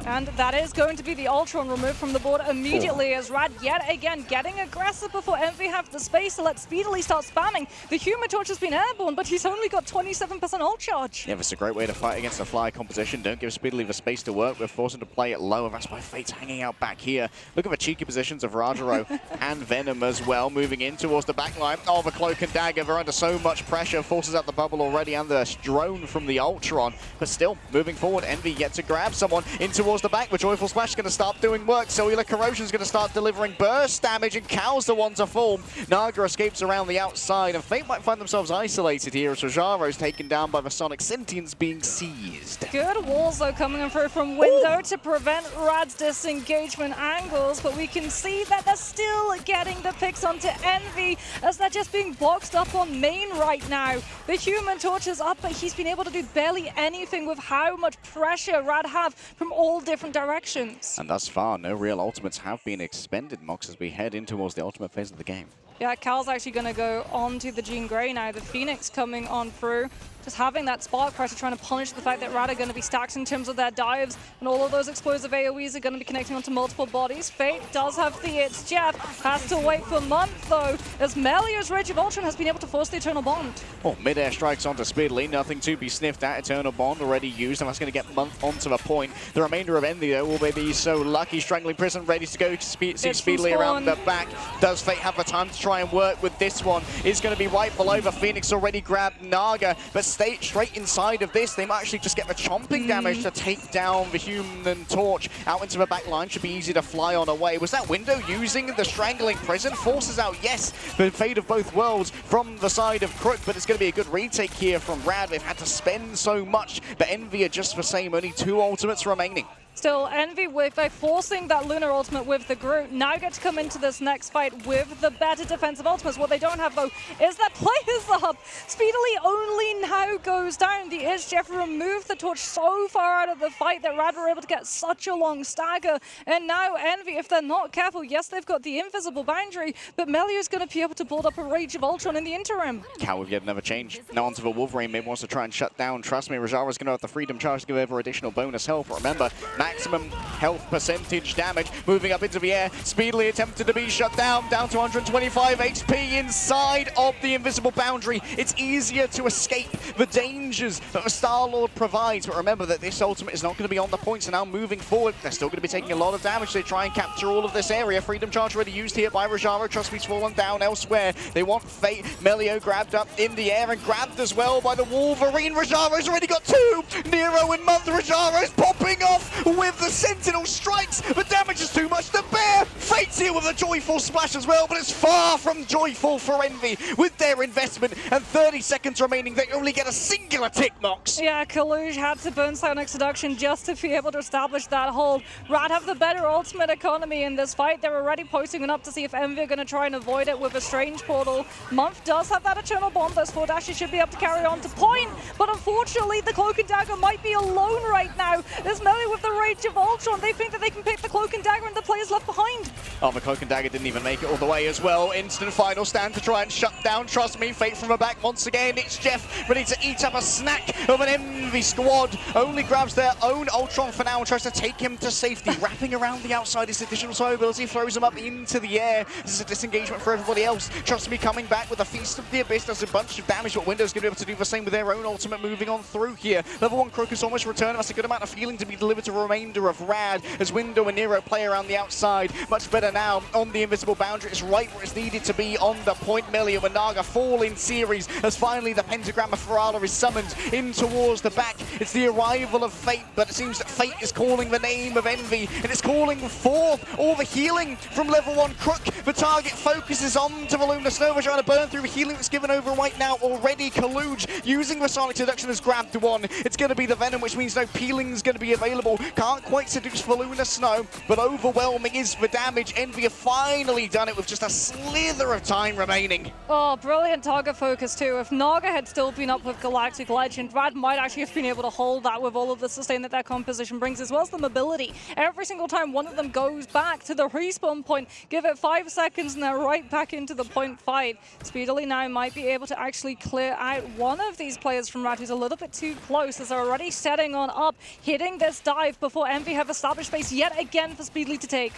And that is going to be the Ultron removed from the board immediately as Rad yet again getting aggressive before Envy have the space to let Speedily start spamming. The Human Torch has been airborne, but he's only got 27% ult charge. Yeah, it's a great way to fight against a Fly composition. Don't give Speedily the space to work. We're forcing to play it low, and that's why Fate's hanging out back here. Look at the cheeky positions of Rajaro and Venom as well, moving in towards the back line. Oh, the Cloak and Dagger, they're under so much pressure, forces out the bubble already, and the drone from the Ultron. But still, moving forward, Envy yet to grab someone in towards the back. The Joyful Splash is going to start doing work. Cellular Corrosion is going to start delivering burst damage, and Cal's the one to fall. Naga escapes around the outside, and Fate might find themselves isolated here as Rojaro's taken down by the Sonic Sentience being seized. Good walls though coming through from window to prevent Rad's disengagement angles, but we can see that they're still getting the picks onto Envy as they're just being boxed up on main right now. The Human Torch is up, but he's been able to do barely anything with how much pressure Rad have from all different directions. And thus far, no real ultimates have been expended, Mox, as we head in towards the ultimate phase of the game. Yeah, Cal's actually going to go on to the Jean Grey now. The Phoenix coming on through. just having that spark pressure, trying to punish the fact that Rad are going to be stacked in terms of their dives, and all of those explosive AoEs are going to be connecting onto multiple bodies. Fate does have the It's Jeff, has to wait for Month though, as Melio's Rage of Ultron has been able to force the Eternal Bond. Oh, mid-air strikes onto Speedily, nothing to be sniffed at. Eternal Bond already used, and that's going to get Month onto the point. The remainder of Envy, though, will they be so lucky? Strangling Prison, ready to go, see Speedily around the back. Does Fate have the time to try and work with this one? Is going to be right below the Phoenix, already grabbed Naga, but stay straight inside of this. They might actually just get the chomping damage to take down the Human Torch. Out into the back line, should be easy to fly on away. Was that Window using the Strangling Prison? Forces out, yes, the Fate of both worlds from the side of Crook, but it's going to be a good retake here from Rad. They've had to spend so much, but Envy are just the same, only 2 ultimates remaining. Still, Envy by forcing that Lunar ultimate with the Groot, now get to come into this next fight with the better defensive ultimates. What they don't have, though, is that Players Up. Speedily only now goes down. The It's Jeff removed the torch so far out of the fight that Rad were able to get such a long stagger. And now Envy, if they're not careful, yes, they've got the invisible boundary, but Melio's going to be able to build up a Rage of Ultron in the interim. Cow with yet another change. Now onto the Wolverine. Maybe wants to try and shut down. Trust me, Rajara's going to have the Freedom Charge to give over additional bonus health. But remember, maximum health percentage damage. Moving up into the air. Speedily attempted to be shut down to 125 HP inside of the invisible boundary. It's easier to escape the dangers that the Star-Lord provides. But remember that this ultimate is not going to be on the points. And now moving forward, they're still going to be taking a lot of damage. They try and capture all of this area. Freedom Charge already used here by Rajara. Trust me's fallen down elsewhere. They want Fate. Melio grabbed up in the air and grabbed as well by the Wolverine. Rajara's already got 2. Nero and Month. Rajara's popping off with the Sentinel strikes. The damage is too much to bear. Fate's here with a joyful splash as well, but it's far from joyful for Envy. With their investment and 30 seconds remaining, they only get a singular tick knocks. Yeah, Kaluj had to burn Sonic Seduction just to be able to establish that hold. Rad have the better ultimate economy in this fight. They're already posting it up to see if Envy are going to try and avoid it with a Strange Portal. Month does have that Eternal Bond. Those 4 dashes should be able to carry on to point, but unfortunately the Cloak and Dagger might be alone right now. There's Melio with the Rage of Ultron. They think that they can pick the Cloak and Dagger and the players left behind. Oh, the Cloak and Dagger didn't even make it all the way as well. Instant final stand to try and shut down. Trust me, Fate from the back once again. It's Jeff ready to eat up a snack of an Envy squad. Only grabs their own Ultron for now and tries to take him to safety. Wrapping around the outside, his additional slow ability throws him up into the air. This is a disengagement for everybody else. Trust me, coming back with a Feast of the Abyss does a bunch of damage, but Window's going to be able to do the same with their own ultimate moving on through here. Level 1 Crook is almost returned. That's a good amount of healing to be delivered to the remainder of Rad as Window and Nero play around the outside. Much better now on the invisible boundary. It's right where it's needed to be on the point. Melio and Naga fall in series as finally the pentagram of Ferala is summoned in towards the back. It's the arrival of Fate, but it seems that Fate is calling the name of Envy, and it's calling for all the healing from level 1 Crook. The target focuses on to the Luminous Nova, trying to burn through the healing that's given over right now already. Kaluj using the Sonic Seduction has grabbed one. It's going to be the Venom, which means no peeling is going to be available. Can't quite seduce the Lunar Snow, but overwhelming is the damage. Envy have finally done it with just a slither of time remaining. Oh, brilliant target focus too. If Naga had still been up with Galactic Legend, Rad might actually have been able to hold that with all of the sustain that their composition brings, as well as the mobility. Every single time one of them goes back to the respawn point, give it 5 seconds and they're right back into the point fight. Speedily now might be able to actually clear out one of these players from Rad who's a little bit too close, as they're already setting on up, hitting this dive before Envy have established space yet again for Speedily to take.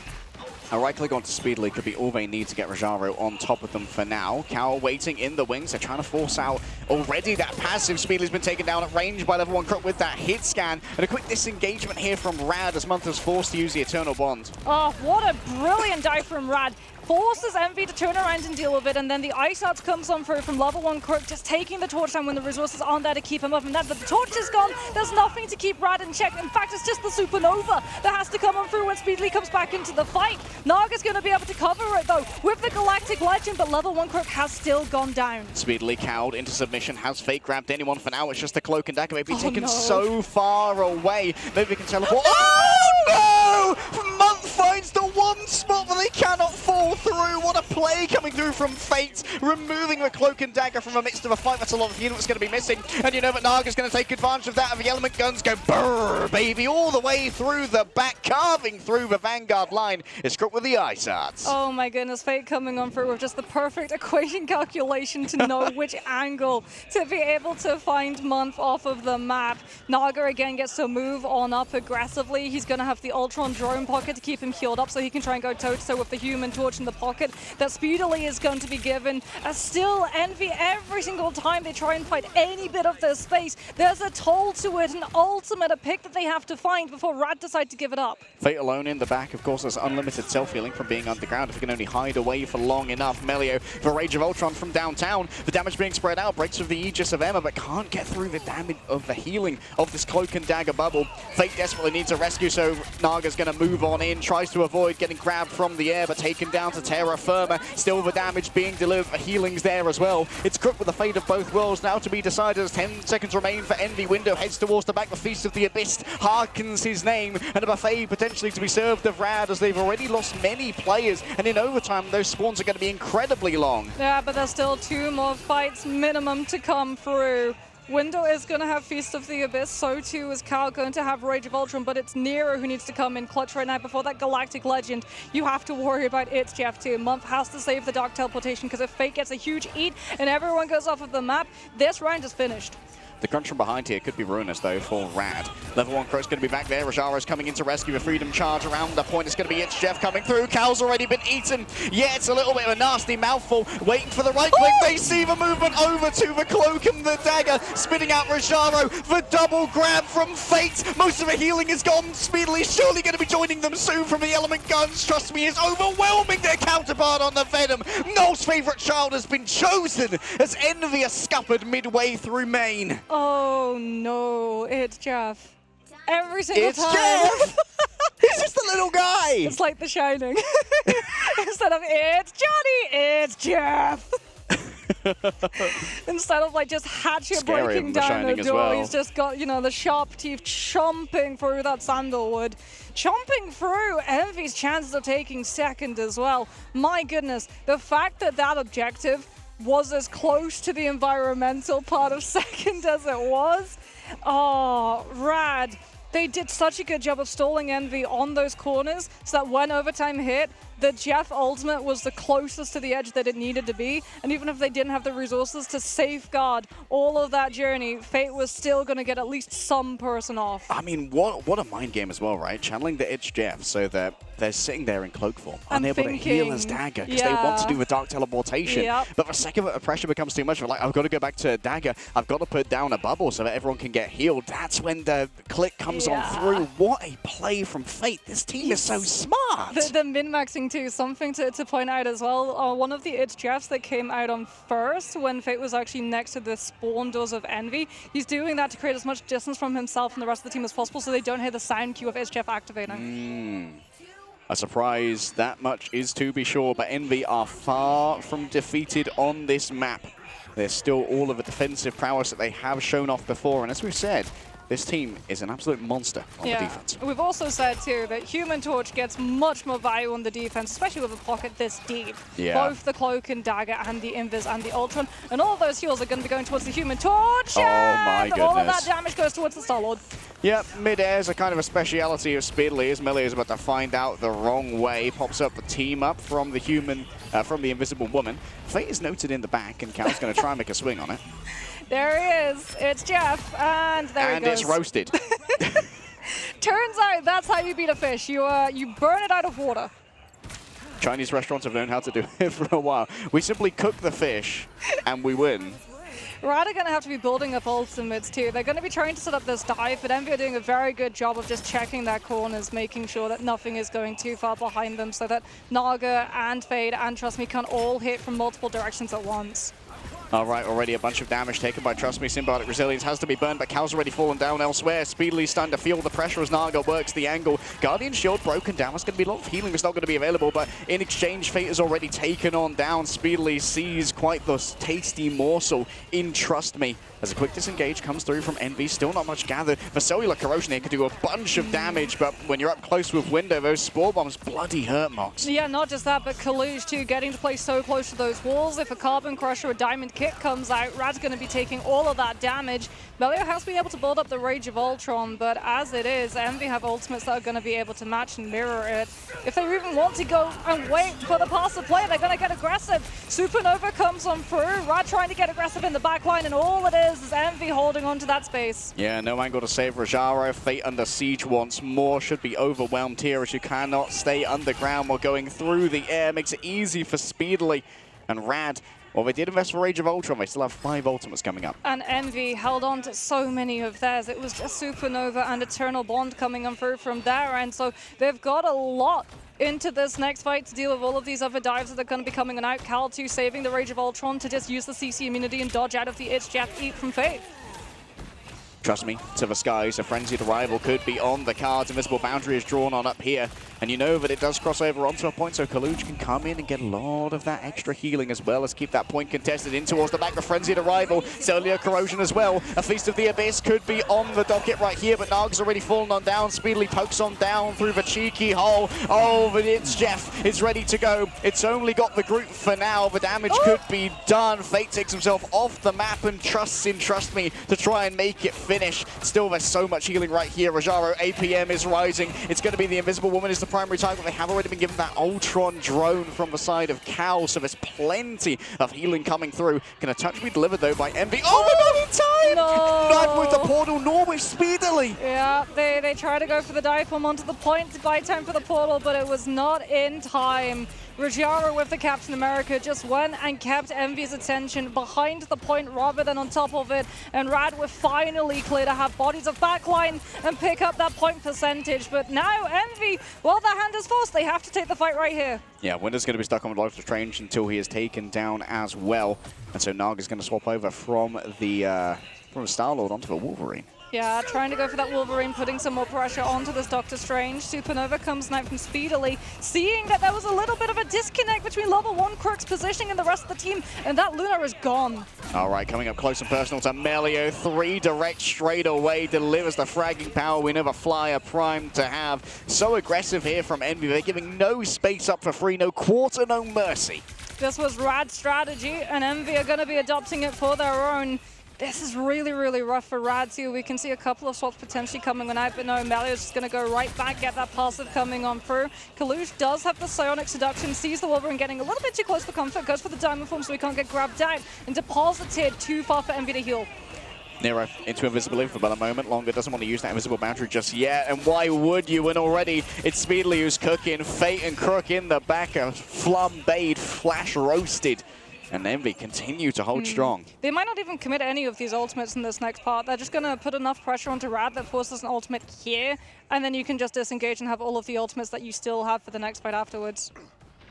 A right click onto Speedily could be all they need to get Rajaro on top of them for now. Cow waiting in the wings. They're trying to force out already that passive. Speedily's been taken down at range by level 1 Crook with that hit scan. And a quick disengagement here from Rad as Month is forced to use the Eternal Bond. Oh, what a brilliant dive from Rad. Forces Envy to turn around and deal with it, and then the Ice Arts comes on through from level 1 Crook, just taking the torch down when the resources aren't there to keep him up. And that, but the torch is gone, there's nothing to keep Rad in check. In fact, it's just the Supernova that has to come on through when Speedily comes back into the fight. Naga's going to be able to cover it though with the Galactic Legend, but level 1 Crook has still gone down. Speedily cowed into submission. Has Fate grabbed anyone for now? It's just the Cloak and Dagger. Maybe taken so far away. Maybe we can teleport. Oh no! Month finds the one spot that they cannot fall through. What a play coming through from Fate, removing the Cloak and Dagger from the midst of a fight. That's a lot of units going to be missing. And you know that Naga's going to take advantage of that. And the element guns go brrr, baby, all the way through the back, carving through the Vanguard line. It's Crook with the Ice Arts. Oh my goodness, Fate coming on through with just the perfect equation calculation to know which angle to be able to find Month off of the map. Naga again gets to move on up aggressively. He's going to have the Ultron drone pocket to keep him healed up so he can try and go toe-to-toe with the Human Torch in the pocket. That speedily is going to be given. Still, Envy, every single time they try and fight any bit of their space, there's a toll to it, an ultimate, a pick that they have to find before Rad decide to give it up. Fate alone in the back, of course, has unlimited self-healing from being underground. If he can only hide away for long enough. Melio, the Rage of Ultron from downtown. The damage being spread out, breaks with the Aegis of Emma, but can't get through the damage of the healing of this Cloak and Dagger bubble. Fate desperately needs a rescue, so Naga's going to move on in, tries to avoid getting grabbed from the air, but taken down to terra firma. Still the damage being delivered, healing's there as well. It's Crook with the fate of both worlds now to be decided as 10 seconds remain for Envy. Window heads towards the back, the Feast of the Abyss harkens his name, and a buffet potentially to be served of Rad as they've already lost many players, and in overtime those spawns are going to be incredibly long. Yeah, but there's still 2 more fights minimum to come through. Window is going to have Feast of the Abyss, so too is Cal going to have Rage of Ultron, but it's Nero who needs to come in clutch right now. Before that Galactic Legend, you have to worry about its Jeff too. Month has to save the Dark Teleportation, because if Fate gets a huge eat and everyone goes off of the map, this round is finished. The crunch from behind here could be ruinous, though, for Rad. Level 1 Crow's going to be back there. Rajaro's coming in to rescue a Freedom Charge around the point. It's going to be It's Jeff coming through. Cal's already been eaten. Yeah, it's a little bit of a nasty mouthful. Waiting for the right click. They see the movement over to the Cloak and the Dagger. Spitting out Rajaro. The double grab from Fate. Most of the healing is gone speedily. Surely going to be joining them soon from the Element Guns. Trust me, is overwhelming their counterpart on the Venom. Noel's favourite child has been chosen as Envy are scuppered midway through main. Oh no, it's Jeff. Every single time. Jeff! He's just a little guy! It's like The Shining. Instead of it's Johnny, it's Jeff. Instead of like just Hatchet breaking down the door, he's just got, you know, the sharp teeth chomping through that sandalwood. Chomping through Envy's chances of taking second as well. My goodness, the fact that that objective was as close to the environmental part of second as it was. Oh, Rad. They did such a good job of stalling Envy on those corners so that when overtime hit, the Jeff ultimate was the closest to the edge that it needed to be. And even if they didn't have the resources to safeguard all of that journey, Fate was still going to get at least some person off. I mean, what a mind game as well, right? Channeling the It's Jeff so that they're sitting there in cloak form, unable to heal his Dagger because they want to do the Dark Teleportation. But the second that the pressure becomes too much, they're like, I've got to go back to Dagger. I've got to put down a bubble so that everyone can get healed. That's when the click comes on through. What a play from Fate. This team is so smart. The min-maxing too, something to point out as well. One of the It's Jeffs that came out on first when Fate was actually next to the spawn doors of Envy, he's doing that to create as much distance from himself and the rest of the team as possible so they don't hear the sound cue of It's Jeff activating. A surprise, that much is to be sure, but Envy are far from defeated on this map. There's still all of the defensive prowess that they have shown off before, and as we've said, this team is an absolute monster on the defense. We've also said too that Human Torch gets much more value on the defense, especially with a pocket this deep. Both the Cloak and Dagger and the Invis and the Ultron, and all of those heals are going to be going towards the Human Torch. Oh my goodness. All of that damage goes towards the Star-Lord. Yep, mid-air is a kind of a speciality of Speedly as Melee is about to find out the wrong way. Pops up the team up from the human, from the Invisible Woman. Fate is noted in the back, and Cal's going to try and make a swing on it. There he is. It's Jeff, and there he goes. And it's roasted. Turns out that's how you beat a fish. You burn it out of water. Chinese restaurants have known how to do it for a while. We simply cook the fish, and we win. Rad are going to have to be building up ultimates too. They're going to be trying to set up this dive, but Envy are doing a very good job of just checking their corners, making sure that nothing is going too far behind them so that Naga and Fade and Trust Me can all hit from multiple directions at once. All right, already a bunch of damage taken by Trust Me. Symbiotic Resilience has to be burned, but Cal's already fallen down elsewhere. Speedily starting to feel the pressure as Naga works the angle. Guardian Shield broken down. It's going to be a lot of healing that's not going to be available, but in exchange, Fate is already taken on down. Speedily sees quite the tasty morsel in Trust Me. As a quick disengage comes through from Envy, still not much gathered. The cellular corrosion here could do a bunch of damage, but when you're up close with Window, those Spore Bombs bloody hurt, Mox. Yeah, not just that, but Kaluge too, getting to play so close to those walls. If a Carbon Crusher or Diamond Kick comes out, Rad's going to be taking all of that damage. Melio has been able to build up the Rage of Ultron, but as it is, Envy have ultimates that are going to be able to match and mirror it. If they even want to go and wait for the passive play, they're going to get aggressive. Supernova comes on through, Rad trying to get aggressive in the backline, and all it is Envy holding on to that space. Yeah, no angle to save Rajaro. Fate under siege once more. Should be overwhelmed here as you cannot stay underground while going through the air. Makes it easy for Speedily. And Rad, well, they did invest for Rage of Ultron. They still have 5 ultimates coming up. And Envy held on to so many of theirs. It was just Supernova and Eternal Bond coming on through from their end. So they've got a lot into this next fight to deal with all of these other dives that are going to be coming on out. Cal too saving the Rage of Ultron to just use the CC immunity and dodge out of the It's Jeff Eat from Fate. Trust me, to the skies, a frenzied arrival could be on the cards. Invisible Boundary is drawn on up here, and you know that it does cross over onto a point, so Kaluge can come in and get a lot of that extra healing as well as keep that point contested in towards the back. The frenzied arrival, cellular corrosion as well. A Feast of the Abyss could be on the docket right here, but Nag's already fallen on down. Speedily pokes on down through the cheeky hole. Oh, but it's Jeff. It's ready to go. It's only got the group for now. The damage could be done. Fate takes himself off the map and trusts in Trust Me to try and make it finish. Still, there's so much healing right here. Rajaro, APM is rising. It's going to be the Invisible Woman is the primary target. They have already been given that Ultron drone from the side of Cal, so there's plenty of healing coming through. Going to touch be delivered, though, by Envy. Oh, we're not in time! No. Not with the portal, nor with Speedily. Yeah, they try to go for the dive bomb onto the point to buy time for the portal, but it was not in time. Rajaro with the Captain America just went and kept Envy's attention behind the point rather than on top of it, and Rad were finally clear to have bodies of backline and pick up that point percentage. But now Envy, well, their hand is forced. They have to take the fight right here. Yeah, Winter's going to be stuck on Doctor Strange until he is taken down as well, and so Naga's going to swap over from the Star-Lord onto the Wolverine. Yeah, trying to go for that Wolverine, putting some more pressure onto this Doctor Strange. Supernova comes now from Speedily, seeing that there was a little bit of a disconnect between level 1 Crook's positioning and the rest of the team, and that Luna is gone. All right, coming up close and personal to Melio. 3 direct straight away, delivers the fragging power we know the Flyer primed to have. So aggressive here from Envy. They're giving no space up for free, no quarter, no mercy. This was Rad's strategy, and Envy are going to be adopting it for their own. This is really, really rough for Rad too. We can see a couple of swaps potentially coming on out, but no, Melio's just going to go right back, get that passive coming on through. Kaluge does have the Psionic Seduction, sees the Wolverine getting a little bit too close for comfort, goes for the Diamond Form so he can't get grabbed out, and deposited too far for Envy to heal. Nero into invisibility for about a moment longer. Doesn't want to use that invisible boundary just yet. And why would you when already it's Speedily who's cooking. Fate and Crook in the back are flambéed, flash roasted. And Envy continue to hold strong. They might not even commit any of these ultimates in this next part. They're just going to put enough pressure onto Rad that forces an ultimate here. And then you can just disengage and have all of the ultimates that you still have for the next fight afterwards.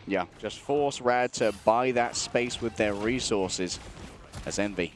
Yeah, just force Rad to buy that space with their resources as Envy.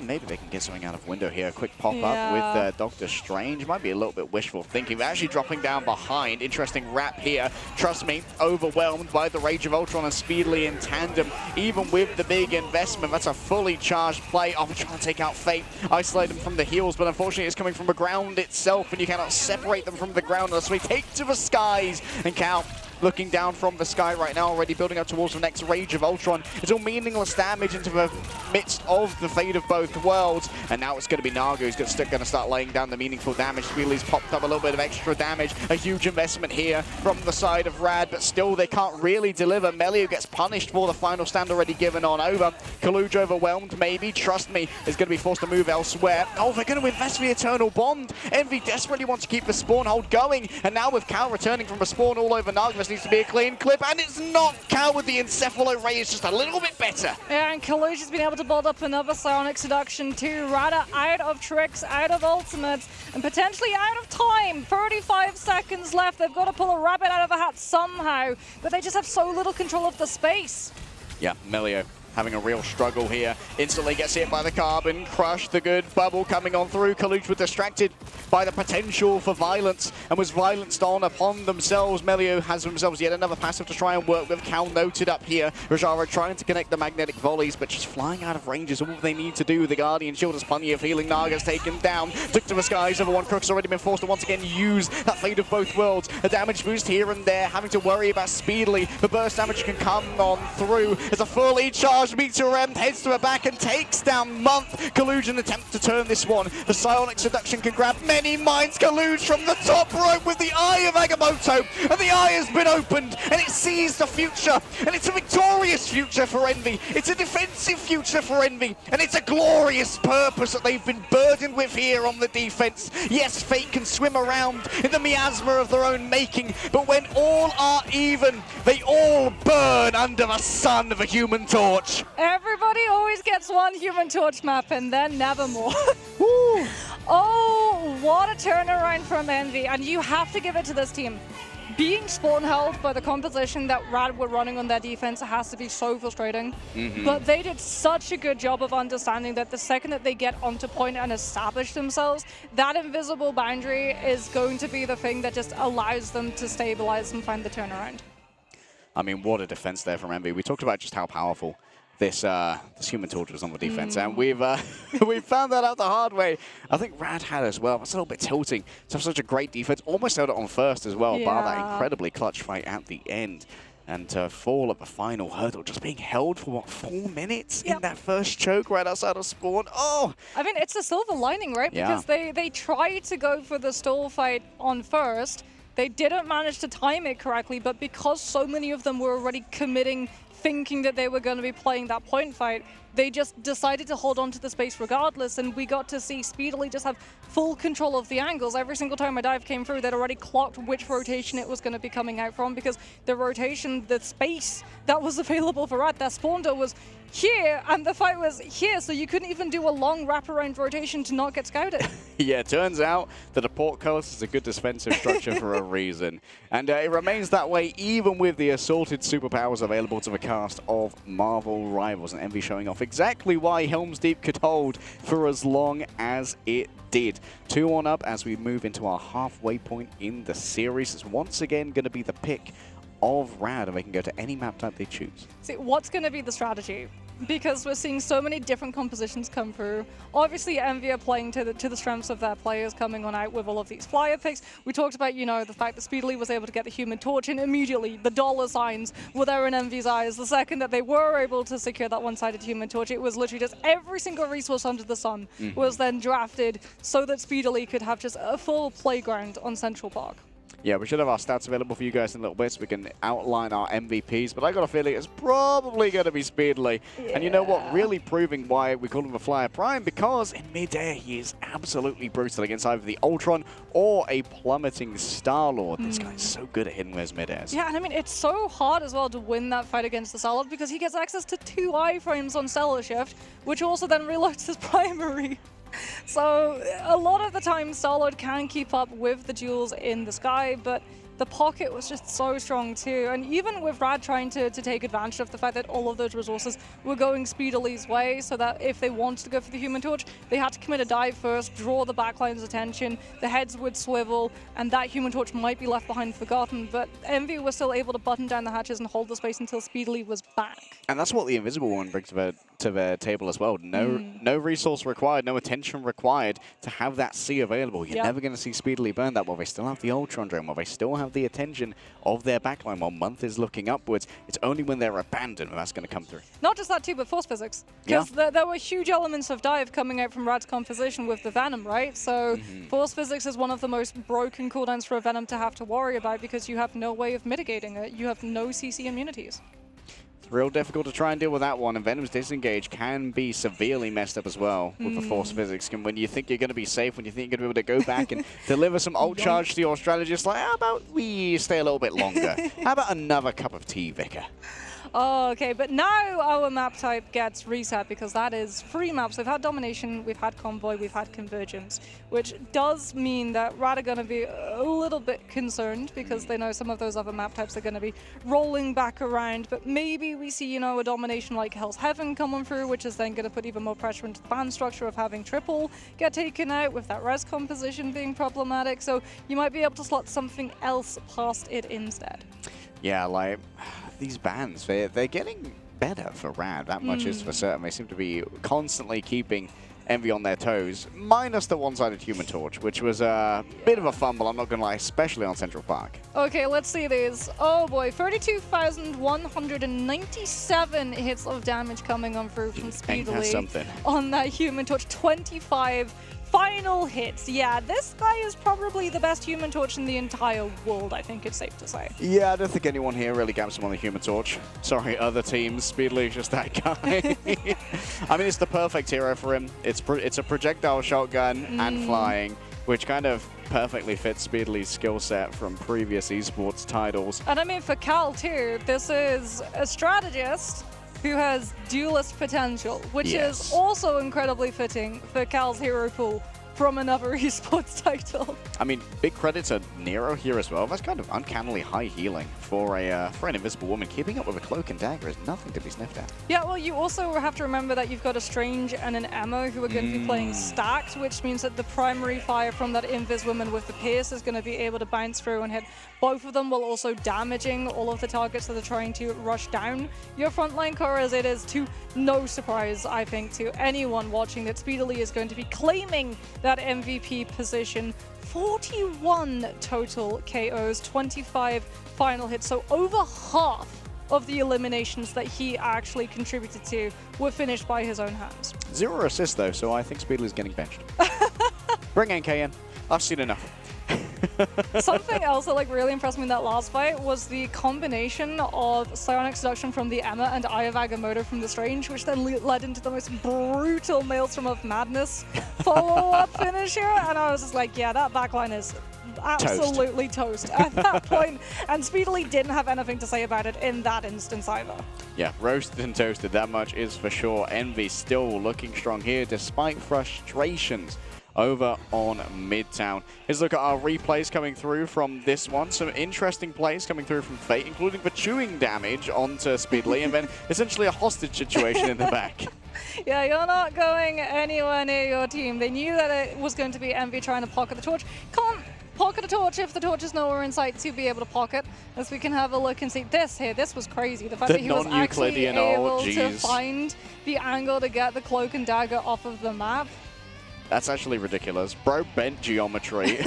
Maybe they can get something out of window here. A quick pop-up with Doctor Strange. Might be a little bit wishful thinking. They're actually dropping down behind. Interesting wrap here. Trust me, overwhelmed by the Rage of Ultron and Speedily in tandem. Even with the big investment, that's a fully charged play. Oh, we're trying to take out Fate. Isolate them from the heels, but unfortunately it's coming from the ground itself, and you cannot separate them from the ground unless we take to the skies. And Cal looking down from the sky right now, already building up towards the next Rage of Ultron. It's all meaningless damage into the midst of the fate of both worlds. And now it's going to be Naga who's going to start laying down the meaningful damage. Speedly's popped up a little bit of extra damage. A huge investment here from the side of Rad, but still they can't really deliver. Melio gets punished for the final stand already given on over. Kaluge overwhelmed, maybe. Trust Me is going to be forced to move elsewhere. Oh, they're going to invest the Eternal Bond. Envy desperately wants to keep the spawn hold going. And now with Cal returning from the spawn all over Naga, needs to be a clean clip, and it's not. Cal with the Encephalo Ray is just a little bit better. Yeah, and Kaluge has been able to build up another Psionic Seduction too. Rada out of tricks, out of ultimates, and potentially out of time. 35 seconds left. They've got to pull a rabbit out of a hat somehow, but they just have so little control of the space. Yeah, Melio having a real struggle here. Instantly gets hit by the Carbon, Crush, the good bubble coming on through. Kaluch were distracted by the potential for violence and was violenced on upon themselves. Melio has themselves yet another passive to try and work with. Cal noted up here. Rajara trying to connect the magnetic volleys, but she's flying out of range is all they need to do. The Guardian Shield has plenty of healing. Naga's taken down. Took to the skies. Over one Crook's already been forced to once again use that Fate of Both Worlds. A damage boost here and there, having to worry about speedily. The burst damage can come on through as a fully charged Meteor heads to her back and takes down Month. Collusion attempt to turn this one. The Psionic Seduction can grab many minds. Colluge from the top rope with the Eye of Agamotto, and the eye has been opened and it sees the future, and it's a victorious future for Envy. It's a defensive future for Envy, and it's a glorious purpose that they've been burdened with here on the defense. Yes, Fate can swim around in the miasma of their own making, but when all are even, they all burn under the sun of a Human Torch. Everybody always gets one Human Torch map and then never more. Oh, what a turnaround from Envy, and you have to give it to this team. Being spawn held by the composition that Rad were running on their defense has to be so frustrating. But they did such a good job of understanding that the second that they get onto point and establish themselves, that invisible boundary is going to be the thing that just allows them to stabilize and find the turnaround. I mean, what a defense there from Envy. We talked about just how powerful this Human Torch was on the defense, and we've found that out the hard way. I think Rad had as well. It's a little bit tilting to have such a great defense. Almost held it on first as well, bar that incredibly clutch fight at the end. And to fall at the final hurdle, just being held for, what, 4 minutes in that first choke right outside of spawn? Oh! I mean, it's a silver lining, right? Yeah. Because they tried to go for the stall fight on first. They didn't manage to time it correctly, but because so many of them were already committing, thinking that they were going to be playing that point fight, they just decided to hold on to the space regardless, and we got to see Speedily just have full control of the angles. Every single time a dive came through, they'd already clocked which rotation it was going to be coming out from, because the rotation, the space that was available for Rad, their spawn door was here, and the fight was here, so you couldn't even do a long wraparound rotation to not get scouted. Yeah, it turns out that a portcullis is a good defensive structure for a reason. And it remains that way even with the assorted superpowers available to the cast of Marvel Rivals, and Envy showing off exactly why Helm's Deep could hold for as long as it did. 2-1 up as we move into our halfway point in the series. It's once again going to be the pick of Rad, and they can go to any map type they choose. See, what's going to be the strategy? Because we're seeing so many different compositions come through. Obviously, Envy are playing to the strengths of their players, coming on out with all of these flyer picks. We talked about, you know, the fact that Speedily was able to get the Human Torch in immediately. The dollar signs were there in Envy's eyes. The second that they were able to secure that one-sided Human Torch, it was literally just every single resource under the sun was then drafted so that Speedily could have just a full playground on Central Park. Yeah, we should have our stats available for you guys in a little bit so we can outline our MVPs, but I got a feeling it's probably going to be Speedily. Yeah. And you know what? Really proving why we call him a Flyer Prime, because in midair he is absolutely brutal against either the Ultron or a plummeting Star-Lord. This guy's so good at hitting those mid-airs. Yeah, and I mean, it's so hard as well to win that fight against the Star-Lord because he gets access to 2 iframes on Stellar Shift, which also then reloads his primary. So a lot of the time Star-Lord can keep up with the duels in the sky, but the pocket was just so strong too. And even with Rad trying to take advantage of the fact that all of those resources were going Speedily's way, so that if they wanted to go for the Human Torch, they had to commit a dive first, draw the backline's attention, the heads would swivel, and that Human Torch might be left behind forgotten. But Envy was still able to button down the hatches and hold the space until Speedily was back. And that's what the Invisible One brings to their table as well. No resource required, no attention required to have that C available. You're never going to see Speedily burn that while they still have the Ultron Drone, while they still have the attention of their backline, while Month is looking upwards. It's only when they're abandoned when that's going to come through. Not just that too, but force physics. Because there were huge elements of dive coming out from Rad's composition with the Venom, right? So force physics is one of the most broken cooldowns for a Venom to have to worry about because you have no way of mitigating it. You have no CC immunities. Real difficult to try and deal with that one, and Venom's disengage can be severely messed up as well with the force physics. And when you think you're going to be safe, when you think you're going to be able to go back and deliver some ult charge to your strategist, like, how about we stay a little bit longer? How about another cup of tea, Vicar? Oh, okay, but now our map type gets reset because that is 3 maps. We've had Domination, we've had Convoy, we've had Convergence, which does mean that Rad are going to be a little bit concerned because they know some of those other map types are going to be rolling back around. But maybe we see, you know, a Domination like Hell's Heaven coming through, which is then going to put even more pressure into the ban structure of having triple get taken out with that res composition being problematic. So you might be able to slot something else past it instead. Yeah, like these bans, they're getting better for Rad, that much is for certain. They seem to be constantly keeping Envy on their toes, minus the one-sided Human Torch, which was a bit of a fumble, I'm not going to lie, especially on Central Park. Okay, let's see these. Oh boy, 32,197 hits of damage coming on through from Speedily on that Human Torch. 25 final hits. Yeah, this guy is probably the best Human Torch in the entire world, I think it's safe to say. Yeah, I don't think anyone here really gaps him on the Human Torch. Sorry, other teams. Speedily is just that guy. I mean, it's the perfect hero for him. It's a projectile shotgun and flying, which kind of perfectly fits Speedily's skill set from previous esports titles. And I mean, for Cal too, this is a strategist who has duelist potential, which is also incredibly fitting for Cal's hero pool from another esports title. I mean, big credit to Nero here as well. That's kind of uncannily high healing for an invisible woman. Keeping up with a cloak and dagger is nothing to be sniffed at. Yeah, well, you also have to remember that you've got a Strange and an Emma who are going to be playing stacked, which means that the primary fire from that Invis woman with the Pierce is going to be able to bounce through and hit both of them, while also damaging all of the targets that are trying to rush down your frontline core, as it is to no surprise, I think, to anyone watching that Speedily is going to be claiming that MVP position. 41 total KOs, 25 final hits, so over half of the eliminations that he actually contributed to were finished by his own hands. 0 assists though, so I think Speedily is getting benched. Bring NK in. I've seen enough. Something else that really impressed me in that last fight was the combination of Psionic Seduction from the Emma and Eye of Agamotto from the Strange, which then led into the most brutal Maelstrom of Madness follow-up finish here. And I was just like, yeah, that backline is absolutely toast at that point. And Speedily didn't have anything to say about it in that instance either. Yeah, roasted and toasted, that much is for sure. Envy still looking strong here despite frustrations over on Midtown. Let's look at our replays coming through from this one. Some interesting plays coming through from Fate, including the chewing damage onto Speedily, and then essentially a hostage situation in the back. Yeah, you're not going anywhere near your team. They knew that it was going to be Envy trying to pocket the torch. Can't pocket a torch if the torch is nowhere in sight to be able to pocket. As we can have a look and see this here. This was crazy. The fact that he was actually able to find the angle to get the cloak and dagger off of the map. That's actually ridiculous. Bro bent geometry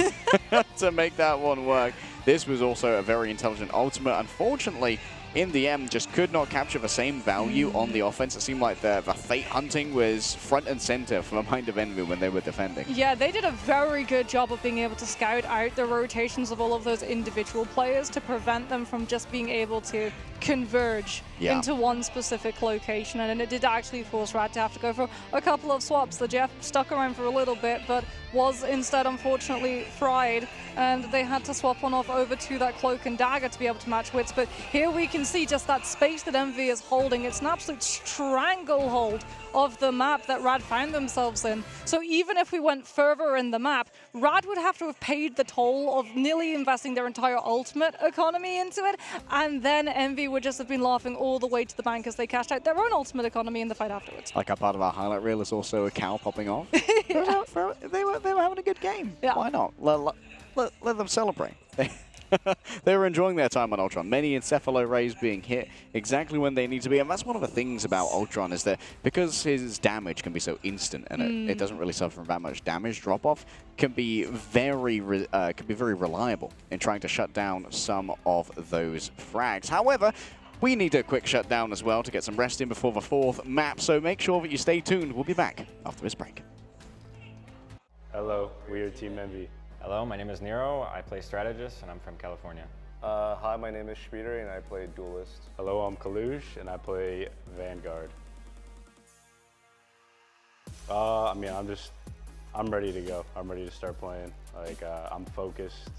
to make that one work. This was also a very intelligent ultimate. Unfortunately, in the end, just could not capture the same value on the offense. It seemed like the Fate hunting was front and center for the mind of Envy when they were defending. Yeah, they did a very good job of being able to scout out the rotations of all of those individual players to prevent them from just being able to converge into one specific location, and it did actually force Rad to have to go for a couple of swaps. The Jeff stuck around for a little bit, but was instead unfortunately fried, and they had to swap one off over to that cloak and dagger to be able to match wits. But here we can see just that space that Envy is holding. It's an absolute stranglehold of the map that Rad found themselves in. So even if we went further in the map, Rad would have to have paid the toll of nearly investing their entire ultimate economy into it, and then Envy would just have been laughing all the way to the bank as they cashed out their own ultimate economy in the fight afterwards. Like a part of our highlight reel is also a cow popping off. They were having a good game. Yeah. Why not? Let them celebrate. They were enjoying their time on Ultron. Many Encephalo Rays being hit exactly when they need to be. And that's one of the things about Ultron is that because his damage can be so instant and it doesn't really suffer from that much damage, drop-off can be very reliable in trying to shut down some of those frags. However, we need a quick shutdown as well to get some rest in before the 4th map. So make sure that you stay tuned. We'll be back after this break. Hello, we are Team Envy. Hello, my name is Nero. I play strategist, and I'm from California. Hi, my name is Schmieder, and I play duelist. Hello, I'm Kalush, and I play Vanguard. I mean, I'm ready to go. I'm ready to start playing. Like, I'm focused,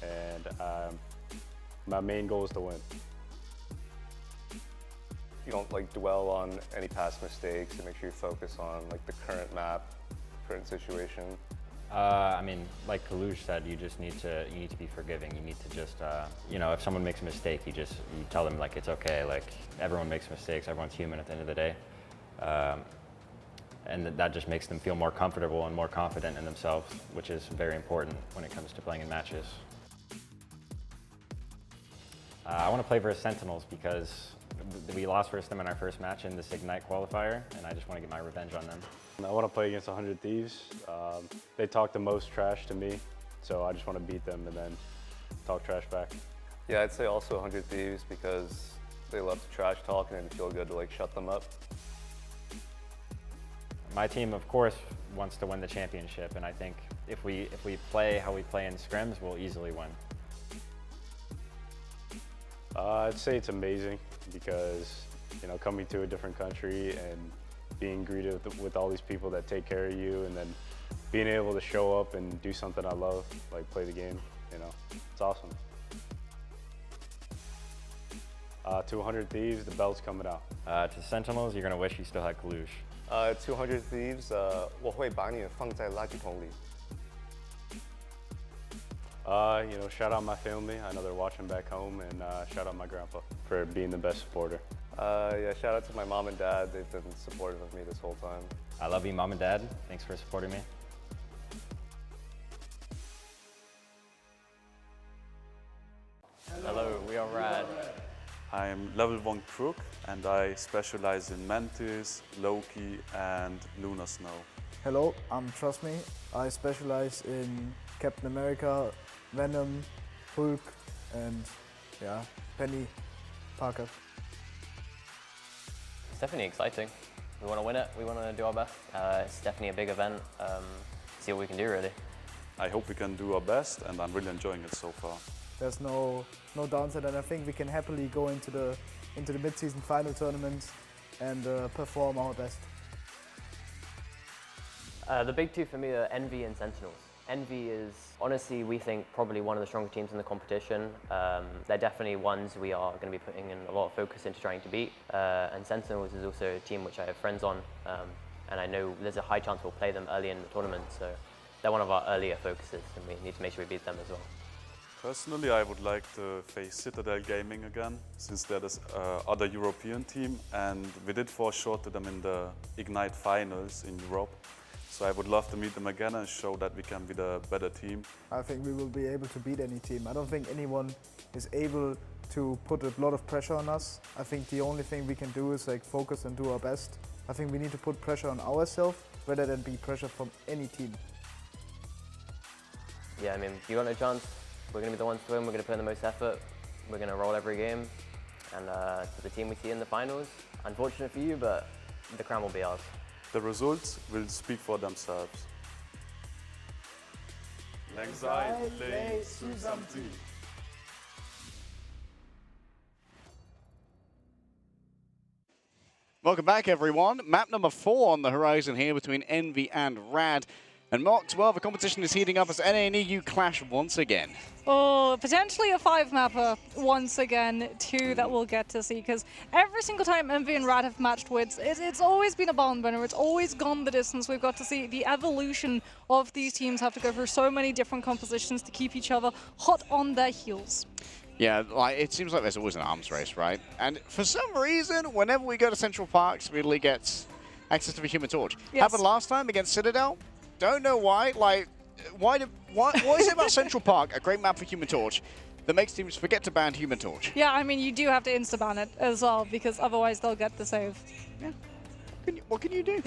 and my main goal is to win. you don't like dwell on any past mistakes and make sure you focus on like the current map, current situation. I mean, like Kalush said, you need to be forgiving. You need to just, you know, if someone makes a mistake, you tell them like it's okay. Like everyone makes mistakes. Everyone's human at the end of the day, and that just makes them feel more comfortable and more confident in themselves, which is very important when it comes to playing in matches. I want to play versus Sentinels because we lost versus them in our first match in this Ignite qualifier, and I just want to get my revenge on them. I want to play against 100 Thieves. They talk the most trash to me, so I just want to beat them and then talk trash back. Yeah, I'd say also 100 Thieves because they love to trash talk and it'd feel good to like shut them up. My team, of course, wants to win the championship, and I think if we play how we play in scrims, we'll easily win. I'd say it's amazing because, you know, coming to a different country and being greeted with all these people that take care of you, and then being able to show up and do something I love, like play the game, you know, it's awesome. 200 Thieves, the belt's coming out. To Sentinels, you're gonna wish you still had Kalush. 200 Thieves, 我会把你放在垃圾桶里。You know, shout out my family. I know they're watching back home, and shout out my grandpa for being the best supporter. Yeah, shout out to my mom and dad. They've been supportive of me this whole time. I love you, Mom and Dad. Thanks for supporting me. Hello, we are Rad. I'm level 1 Crook, and I specialize in Mantis, Loki, and Lunar Snow. Hello, I'm Trust Me. I specialize in Captain America, Venom, Hulk, and yeah, Penny Parker. It's definitely exciting. We want to win it. We want to do our best. It's definitely a big event. See what we can do, really. I hope we can do our best, and I'm really enjoying it so far. There's no downside, and I think we can happily go into the mid-season final tournament and perform our best. The big two for me are Envy and Sentinels. Envy is, honestly, we think probably one of the stronger teams in the competition. They're definitely ones we are going to be putting in a lot of focus into trying to beat. And Sentinels is also a team which I have friends on, and I know there's a high chance we'll play them early in the tournament, so they're one of our earlier focuses, and we need to make sure we beat them as well. Personally, I would like to face Citadel Gaming again, since they're the other European team, and we did fall short to them in the Ignite finals in Europe. So I would love to meet them again and show that we can be the better team. I think we will be able to beat any team. I don't think anyone is able to put a lot of pressure on us. I think the only thing we can do is like focus and do our best. I think we need to put pressure on ourselves rather than be pressure from any team. Yeah, I mean, you got no chance. We're going to be the ones to win. We're going to put in the most effort. We're going to roll every game. And for the team we see in the finals, unfortunate for you, but the crown will be ours. The results will speak for themselves. Welcome back, everyone. Map number 4 on the horizon here between Envy and Rad. And Mark 12, the competition is heating up as NA and EU clash once again. Oh, potentially a 5-mapper once again, too, that we'll get to see. Because every single time Envy and Rad have matched wits, it's always been a barn burner. It's always gone the distance. We've got to see the evolution of these teams have to go through so many different compositions to keep each other hot on their heels. Yeah, like it seems like there's always an arms race, right? And for some reason, whenever we go to Central Park, Speedily gets access to the Human Torch. Yes. Happened last time against Citadel. Don't know why. Like, what is it about Central Park, a great map for Human Torch, that makes teams forget to ban Human Torch? Yeah, I mean, you do have to insta-ban it as well, because otherwise they'll get the save. Yeah. What can you do?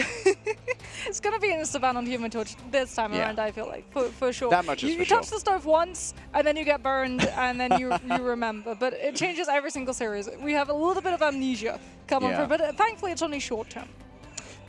It's going to be an insta-ban on Human Torch this time around, I feel like, for sure. That much is You for touch the stove once, and then you get burned, and then you remember. But it changes every single series. We have a little bit of amnesia coming through, but thankfully it's only short-term.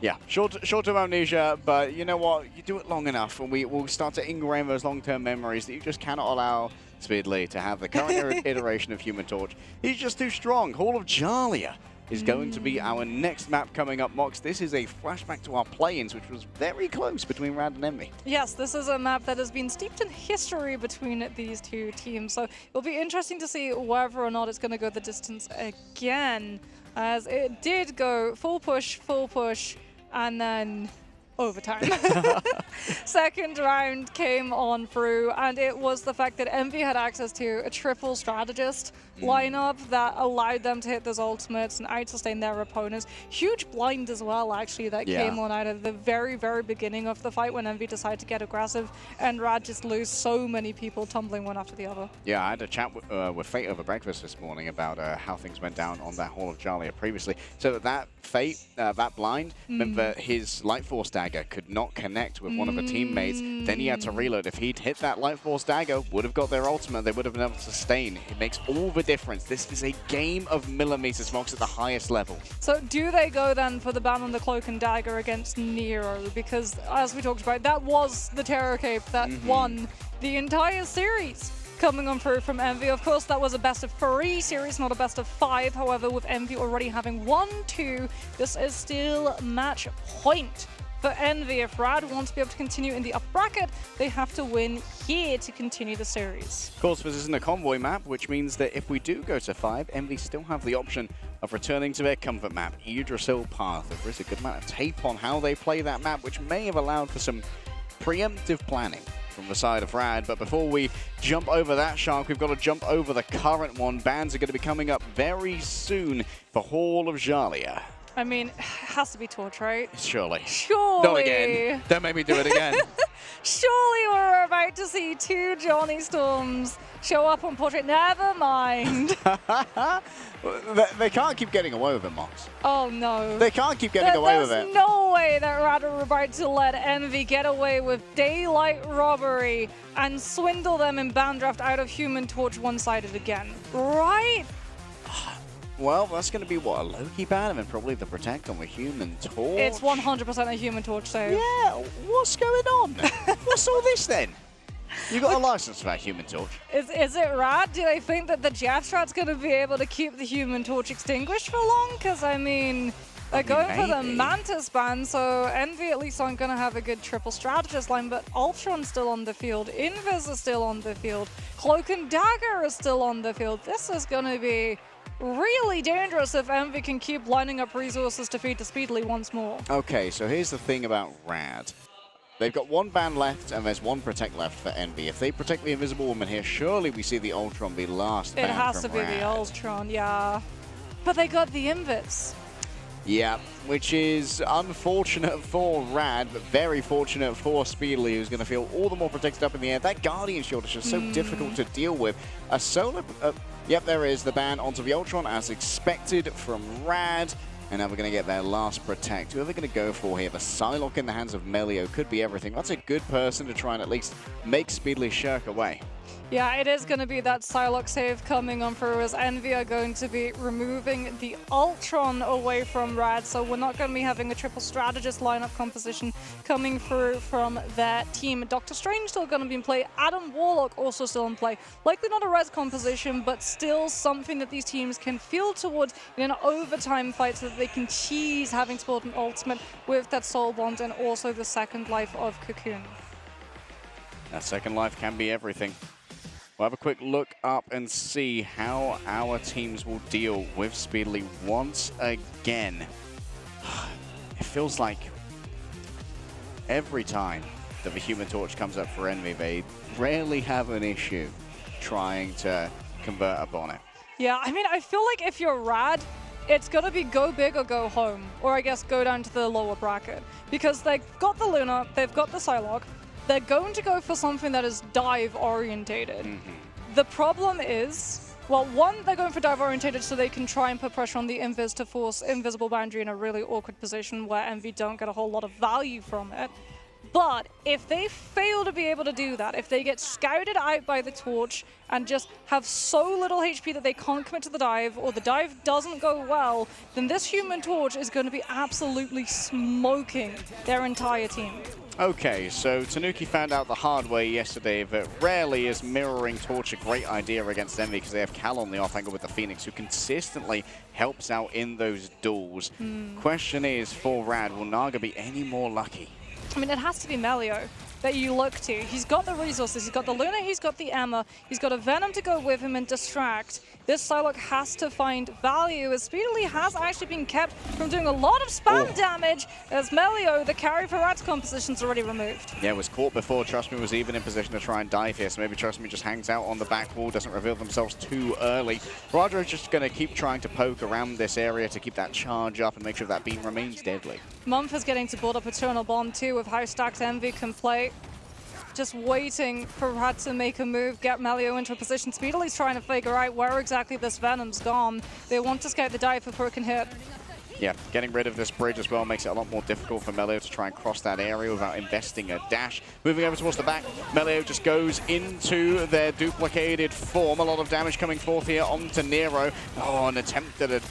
Yeah, short-term amnesia, but you know what? You do it long enough, and we'll start to ingrain those long-term memories that you just cannot allow Speedily to have the current iteration of Human Torch. He's just too strong. Hall of Jalia is going to be our next map coming up, Mox. This is a flashback to our play-ins, which was very close between Rad and Envy. Yes, this is a map that has been steeped in history between these two teams, so it'll be interesting to see whether or not it's going to go the distance again, as it did go full push, and then overtime. Second round came on through, and it was the fact that Envy had access to a triple strategist lineup that allowed them to hit those ultimates and out-sustain their opponents. Huge blind as well, actually, that came on out of the very, very beginning of the fight when Envy decided to get aggressive, and Rad just lose so many people tumbling one after the other. Yeah, I had a chat with Fate over breakfast this morning about how things went down on that Hall of Jalia previously. So that Fate, that blind, meant that his Light Force dagger could not connect with one of the teammates. Then he had to reload. If he'd hit that Light Force dagger, would have got their ultimate, they would have been able to sustain. It makes all the difference. This is a game of millimeters, Mox, at the highest level. So do they go then for the ban on the Cloak and Dagger against Nero? Because as we talked about, that was the Terror Cape that won the entire series. Coming on through from Envy. Of course, that was a best of 3 series, not a best of 5. However, with Envy already having 1-2, this is still match point for Envy. If Rad wants to be able to continue in the upper bracket, they have to win here to continue the series. Of course, this isn't a convoy map, which means that if we do go to 5, Envy still have the option of returning to their comfort map, Yggdrasil Path. There is a good amount of tape on how they play that map, which may have allowed for some preemptive planning from the side of Rad. But before we jump over that shark, we've got to jump over the current one. Bans are going to be coming up very soon for Hall of Jalia. I mean, it has to be Torch, right? Surely. Surely. Not again. Don't make me do it again. Surely we're about to see 2 Johnny Storms show up on Portrait. Never mind. They can't keep getting away with it, Mox. Oh, no. They can't keep getting away with it. There's no way that Rad are about to let Envy get away with daylight robbery and swindle them in Bandraft out of Human Torch one-sided again. Right? Well, that's going to be, what, a Loki ban and probably the Protect on the Human Torch? It's 100% a Human Torch save. Yeah, what's going on? What's all this then? You got a license for that Human Torch. Is it Rad? Do they think that the Jetstrat's going to be able to keep the Human Torch extinguished for long? Because, I mean, they're going for the Mantis ban, so Envy at least aren't going to have a good triple strategist line, but Ultron's still on the field, Invis is still on the field, Cloak and Dagger is still on the field. This is going to be really dangerous if Envy can keep lining up resources to feed to Speedly once more. Okay, so here's the thing about Rad. They've got 1 ban left and there's 1 Protect left for Envy. If they protect the Invisible Woman here, surely we see the Ultron be last ban It has to from be Rad. the Ultron, yeah. But they got the Invits. Yeah, which is unfortunate for Rad, but very fortunate for Speedly, who's going to feel all the more protected up in the air. That Guardian Shield is just so difficult to deal with. A solo... yep, there is the ban onto the Ultron, as expected from Rad. And now we're going to get their last Protect. Who are they going to go for here? The Psylocke in the hands of Melio could be everything. That's a good person to try and at least make Speedly shirk away. Yeah, it is going to be that Psylocke save coming on through, as Envy are going to be removing the Ultron away from Rad, so we're not going to be having a triple strategist lineup composition coming through from their team. Doctor Strange still going to be in play, Adam Warlock also still in play. Likely not a res composition, but still something that these teams can feel towards in an overtime fight so that they can cheese having sport an ultimate with that Soul Bond and also the second life of Cocoon. That second life can be everything. We'll have a quick look up and see how our teams will deal with Speedly once again. It feels like every time that the Human Torch comes up for Envy, they rarely have an issue trying to convert upon it. Yeah, I mean, I feel like if you're Rad, it's going to be go big or go home, or I guess go down to the lower bracket. Because they've got the Luna, they've got the Psylocke, they're going to go for something that is dive-orientated. The problem is, well, one, they're going for dive-orientated so they can try and put pressure on the Invis to force Invisible Boundary in a really awkward position where Envy don't get a whole lot of value from it. But if they fail to be able to do that, if they get scouted out by the Torch and just have so little HP that they can't commit to the dive, or the dive doesn't go well, then this Human Torch is going to be absolutely smoking their entire team. Okay, so Tanuki found out the hard way yesterday that rarely is mirroring Torch a great idea against Envy because they have Cal on the off angle with the Phoenix, who consistently helps out in those duels. Question is, for Rad, will Naga be any more lucky? I mean, it has to be Melio that you look to. He's got the resources, he's got the Luna, he's got the Emma, he's got a Venom to go with him and distract. This Psylocke has to find value, as Speedily has actually been kept from doing a lot of spam damage, as Melio, the carry for Rad's composition, is already removed. Yeah, was caught before Trust Me was even in position to try and dive here, so maybe Trust Me just hangs out on the back wall, doesn't reveal themselves too early. Roger is just going to keep trying to poke around this area to keep that charge up and make sure that beam remains deadly. Mumph is getting to build up Eternal Bond too, with how stacked Envy can play. Just waiting for Rad to make a move, get Melio into a position. Speedily's trying to figure out where exactly this Venom's gone. They want to scout the dive before it can hit. Yeah, getting rid of this bridge as well makes it a lot more difficult for Melio to try and cross that area without investing a dash. Moving over towards the back, Melio just goes into their duplicated form. A lot of damage coming forth here onto Nero. Oh, an attempt at a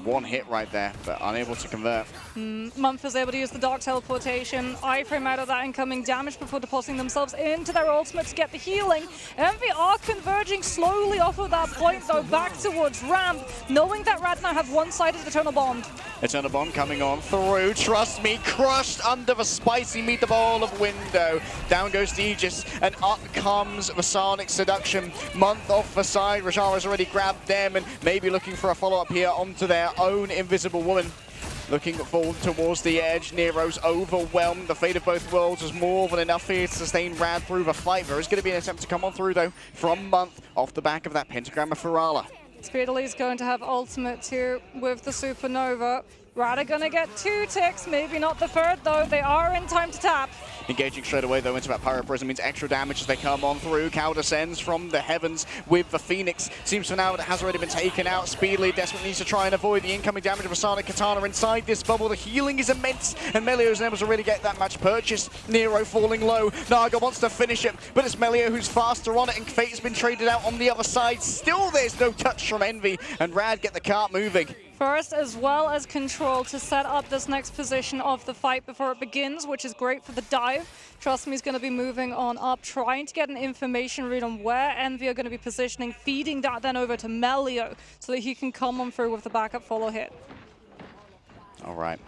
one hit right there, but unable to convert. Mumph is able to use the Dark Teleportation, iframe out of that incoming damage before depositing themselves into their ultimate to get the healing. Envy are converging slowly off of that point though, back towards ramp, knowing that Rad now have one-sided Eternal Bond. Eternal Bond coming on through, Trust Me, crushed under the spicy meatball of window. Down goes the Aegis, and up comes the Sonic Seduction. Month off the side, Rajara's already grabbed them, and maybe looking for a follow-up here onto their own Invisible Woman. Looking forward towards the edge, Nero's overwhelmed. The fate of both worlds is more than enough here to sustain Rad through the fight. There is going to be an attempt to come on through though from Month off the back of that pentagram of Ferala. Speedily's going to have ultimate too with the Supernova. Rad are going to get 2 ticks, maybe not the third though. They are in time to tap. Engaging straight away though into that Pyro Prism means extra damage as they come on through. Cal descends from the heavens with the Phoenix. Seems for now that it has already been taken out. Speedily desperately needs to try and avoid the incoming damage of a Sonic Katana inside this bubble. The healing is immense and Melio's able to really get that match purchased. Nero falling low. Naga wants to finish it, but it's Melio who's faster on it and Fate's been traded out on the other side. Still there's no touch from Envy and Rad get the cart moving. First, as well as control to set up this next position of the fight before it begins, which is great for the dive. Trust Me is going to be moving on up, trying to get an information read on where Envy are going to be positioning, feeding that then over to Melio so that he can come on through with the backup follow hit. All right.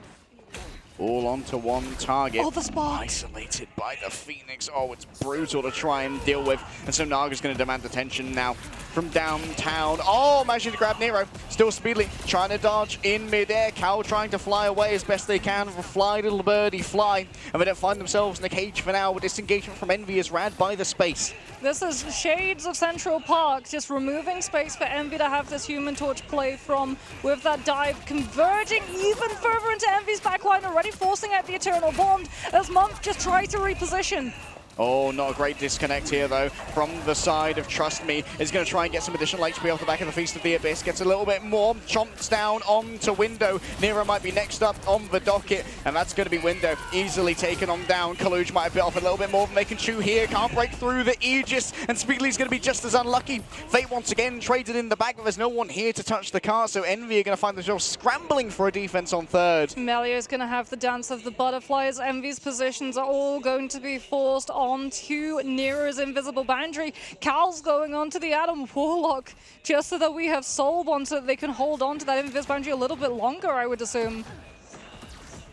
All onto one target. Oh, the spark! Isolated by the Phoenix. Oh, it's brutal to try and deal with. And so Naga's going to demand attention now from downtown. Oh, managing to grab Nero. Still Speedily trying to dodge in midair. Cal trying to fly away as best they can. Fly, little birdie, fly. And they don't find themselves in the cage for now. With disengagement from Envy is Rad by the space. This is shades of Central Park, just removing space for Envy to have this Human Torch play from, with that dive converging even further into Envy's backline, already forcing out the Eternal Bond as Mumph just tries to reposition. Oh, not a great disconnect here, though, from the side of Trust Me. Is going to try and get some additional HP off the back of the Feast of the Abyss. Gets a little bit more. Chomps down onto Window. Nero might be next up on the docket, and that's going to be Window. Easily taken on down. Kaluj might have bit off a little bit more than they can chew here. Can't break through the Aegis, and Speedly's going to be just as unlucky. Fate once again traded in the back, but there's no one here to touch the car, so Envy are going to find themselves scrambling for a defense on third. Melio's going to have the Dance of the Butterflies. Envy's positions are all going to be forced onto Nero's invisible boundary. Cal's going on to the Adam Warlock, just so that we have Soulbond so that they can hold on to that invis boundary a little bit longer, I would assume.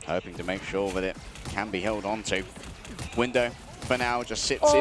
Hoping to make sure that it can be held on to. Window for now just sits the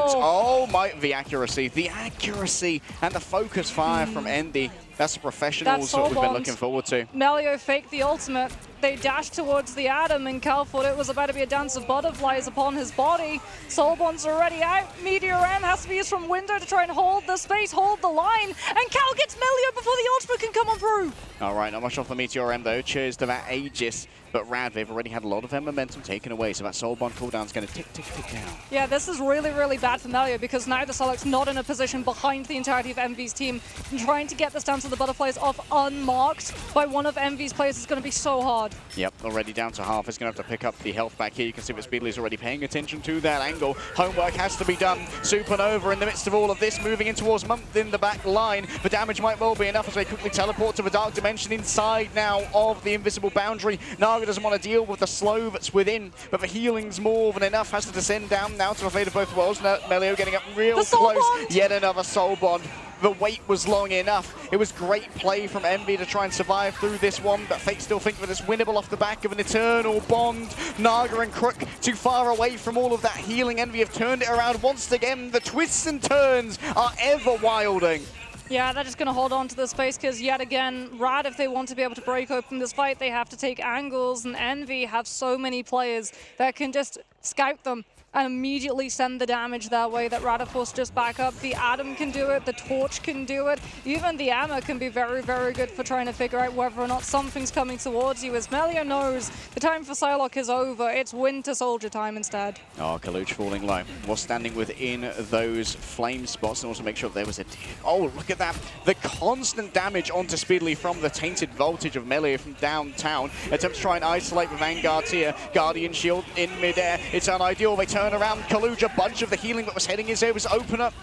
accuracy and the focus fire from Endy. That's the professionals that we've been looking forward to. Melio faked the ultimate. They dashed towards the Adam, and Cal thought it was about to be a dance of butterflies upon his body. Soulbond's already out. Meteor M has to be used from Window to try and hold the space, hold the line, and Cal gets Melio before the ultimate can come on through. All right, not much off the Meteor M though. Cheers to that Aegis. But Rad, they've already had a lot of their momentum taken away, so that Soulbond cooldown's going to tick, tick, tick down. Yeah, this is really, really bad for Melio because now the Solok's not in a position behind the entirety of Envy's team. And trying to get this Dance of the Butterflies off unmarked by one of Envy's players is going to be so hard. Yep, already down to half. It's going to have to pick up the health back here. You can see that Speedly's already paying attention to that angle. Homework has to be done. Supernova in the midst of all of this, moving in towards Month in the back line. The damage might well be enough as they quickly teleport to the Dark Dimension inside now of the invisible boundary. Naga Naga doesn't want to deal with the slow that's within, but the healing's more than enough. Has to descend down now to the fate of both worlds. Melio getting up real close. Yet another soul bond. The wait was long enough. It was great play from Envy to try and survive through this one, but Fate still think that it's winnable off the back of an eternal bond. Naga and Crook too far away from all of that healing. Envy have turned it around once again. The twists and turns are ever wilding. Yeah, they're just going to hold on to the space because, yet again, Rad, if they want to be able to break open this fight, they have to take angles, and Envy have so many players that can just scout them and immediately send the damage that way that Rad, of course, just back up. The Atom can do it, the Torch can do it, even the Emma can be very, very good for trying to figure out whether or not something's coming towards you. As Melio knows, the time for Psylocke is over. It's Winter Soldier time instead. Oh, Kaluch falling low. Was standing within those flame spots and also make sure there was a... Oh, look at that. The constant damage onto Speedly from the tainted voltage of Melio from downtown. Attempts to try and isolate with Vanguard's here. Guardian Shield in midair. It's unideal. They turn around. Kaluch, a bunch of the healing that was heading his way was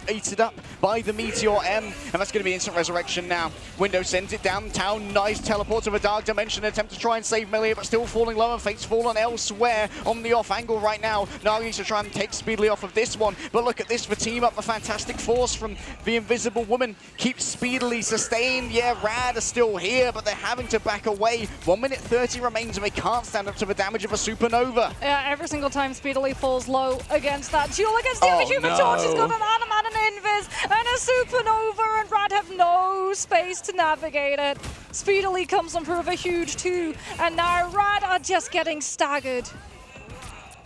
eaten up by the Meteor M, and that's going to be instant resurrection now. Window sends it downtown. Nice teleport to the Dark Dimension. Attempt to try and save Melio, but still falling low, and Fate's fallen elsewhere on the off angle right now. Naga needs to try and take Speedly off of this one, but look at this, the team up, the Fantastic Force from the Invisible Woman keeps Speedily sustained. Yeah, Rad are still here, but they're having to back away. 1 minute 30 remains, and they can't stand up to the damage of a Supernova. Yeah, every single time Speedily falls low against that duel against the other Human Torch. He's got an Atom and an Invis and a Supernova, and Rad have no space to navigate it. Speedily comes on for a huge 2, and now Rad are just getting staggered.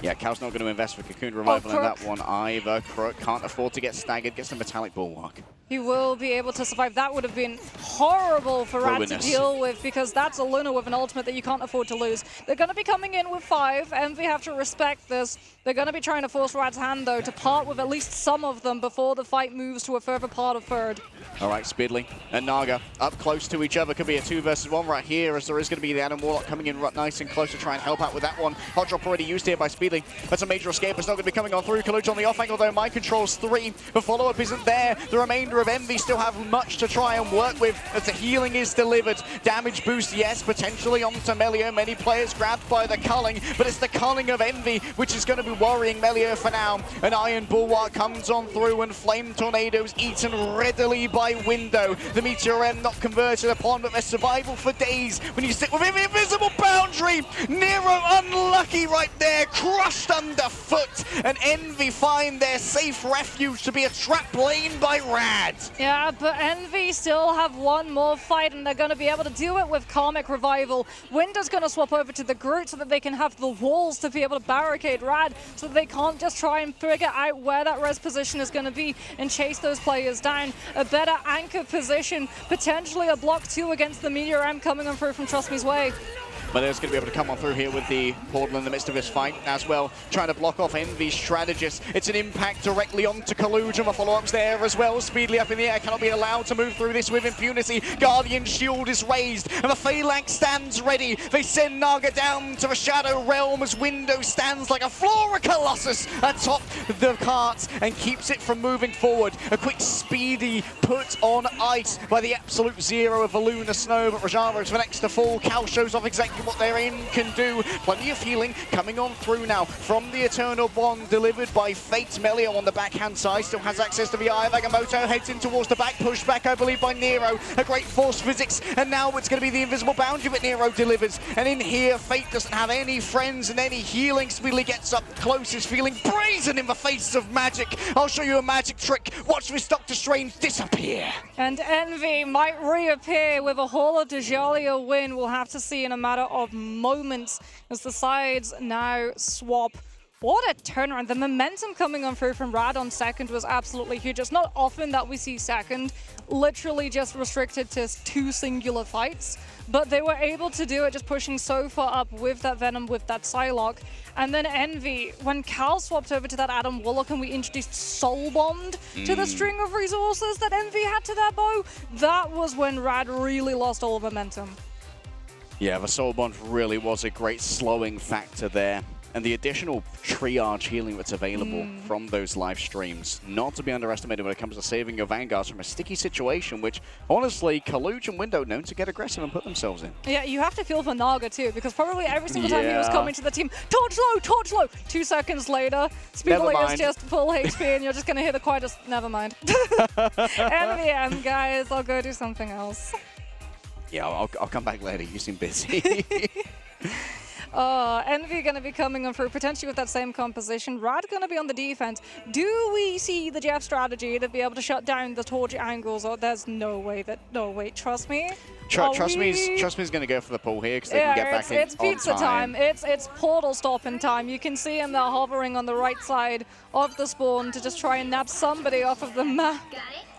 Yeah, Cal's not going to invest for Cocoon Revival in that one either. Crook can't afford to get staggered, gets the Metallic Bulwark. He will be able to survive. That would have been horrible for Rad to deal with, because that's a Luna with an ultimate that you can't afford to lose. They're going to be coming in with 5. Envy have to respect this. They're going to be trying to force Rad's hand, though, to part with at least some of them before the fight moves to a further part of third. All right, Speedly and Naga up close to each other. Could be a 2 versus 1 right here, as there is going to be the Adam Warlock coming in nice and close to try and help out with that one. Hot Drop already used here by Speedly. That's a major escape. It's not going to be coming on through. Kaluch on the off angle, though. Mind Control's 3. The follow-up isn't there. The remainder of Envy still have much to try and work with as the healing is delivered. Damage boost, yes, potentially onto Melio. Many players grabbed by the culling, but it's the culling of Envy which is going to be worrying Melio for now. An Iron Bulwark comes on through, and Flame Tornadoes eaten readily by Window. The Meteor M not converted upon, but their survival for days when you sit within the invisible boundary. Nero unlucky right there, crushed underfoot, and Envy find their safe refuge to be a trap lane by Rad. Yeah, but Envy still have one more fight, and they're going to be able to do it with Karmic Revival. Window's going to swap over to the Groot so that they can have the walls to be able to barricade Rad, so that they can't just try and figure out where that res position is going to be and chase those players down. A better anchor position, potentially a block 2 against the Meteor M coming on through from Trust Me's way. But there's going to be able to come on through here with the portal in the midst of this fight as well, trying to block off Envy's strategist. It's an impact directly onto Kaluch, and the follow-ups there as well. Speedily up in the air, cannot be allowed to move through this with impunity. Guardian Shield is raised, and the Phalanx stands ready. They send Naga down to the Shadow Realm as Window stands like a Flora Colossus atop the cart and keeps it from moving forward. A quick speedy put on ice by the absolute zero of the Lunar Snow, but Rajara is the next to fall. Cal shows off exactly what their in can do. Plenty of healing coming on through now from the Eternal Bond delivered by Fate. Melio on the backhand side still has access to the Eye of Agamotto, heads in towards the back, pushed back I believe by Nero. A great force physics, and now it's going to be the invisible boundary that Nero delivers. And in here Fate doesn't have any friends and any healing. Speedily gets up close, is feeling brazen in the face of magic. I'll show you a magic trick. Watch this Doctor Strange disappear. And Envy might reappear with a Hall of Djalia win. We'll have to see in a matter of moments as the sides now swap. What a turnaround. The momentum coming on through from Rad on second was absolutely huge. It's not often that we see second literally just restricted to 2 singular fights, but they were able to do it, just pushing so far up with that Venom, with that Psylocke. And then Envy, when Cal swapped over to that Adam Warlock and we introduced Soul Bond to the string of resources that Envy had to their bow, that was when Rad really lost all momentum. Yeah, the Soul Bond really was a great slowing factor there. And the additional triage healing that's available from those live streams, not to be underestimated when it comes to saving your Vanguards from a sticky situation, which, honestly, Kaluj and Window known to get aggressive and put themselves in. Yeah, you have to feel for Naga too, because probably every single time he was coming to the team, torch low, 2 seconds later, Speedily is just full HP and you're just going to hear the quietest, never mind. MVM, guys, I'll go do something else. Yeah, I'll come back later. You seem busy. Envy going to be coming on through, potentially with that same composition. Rad going to be on the defense. Do we see the Jeff strategy to be able to shut down the torch angles? Or there's no way that... No, wait, trust me. Trust me's going to go for the pull here because they can get back in it's pizza time. It's portal stopping time. You can see him there hovering on the right side of the spawn to just try and nab somebody off of the map.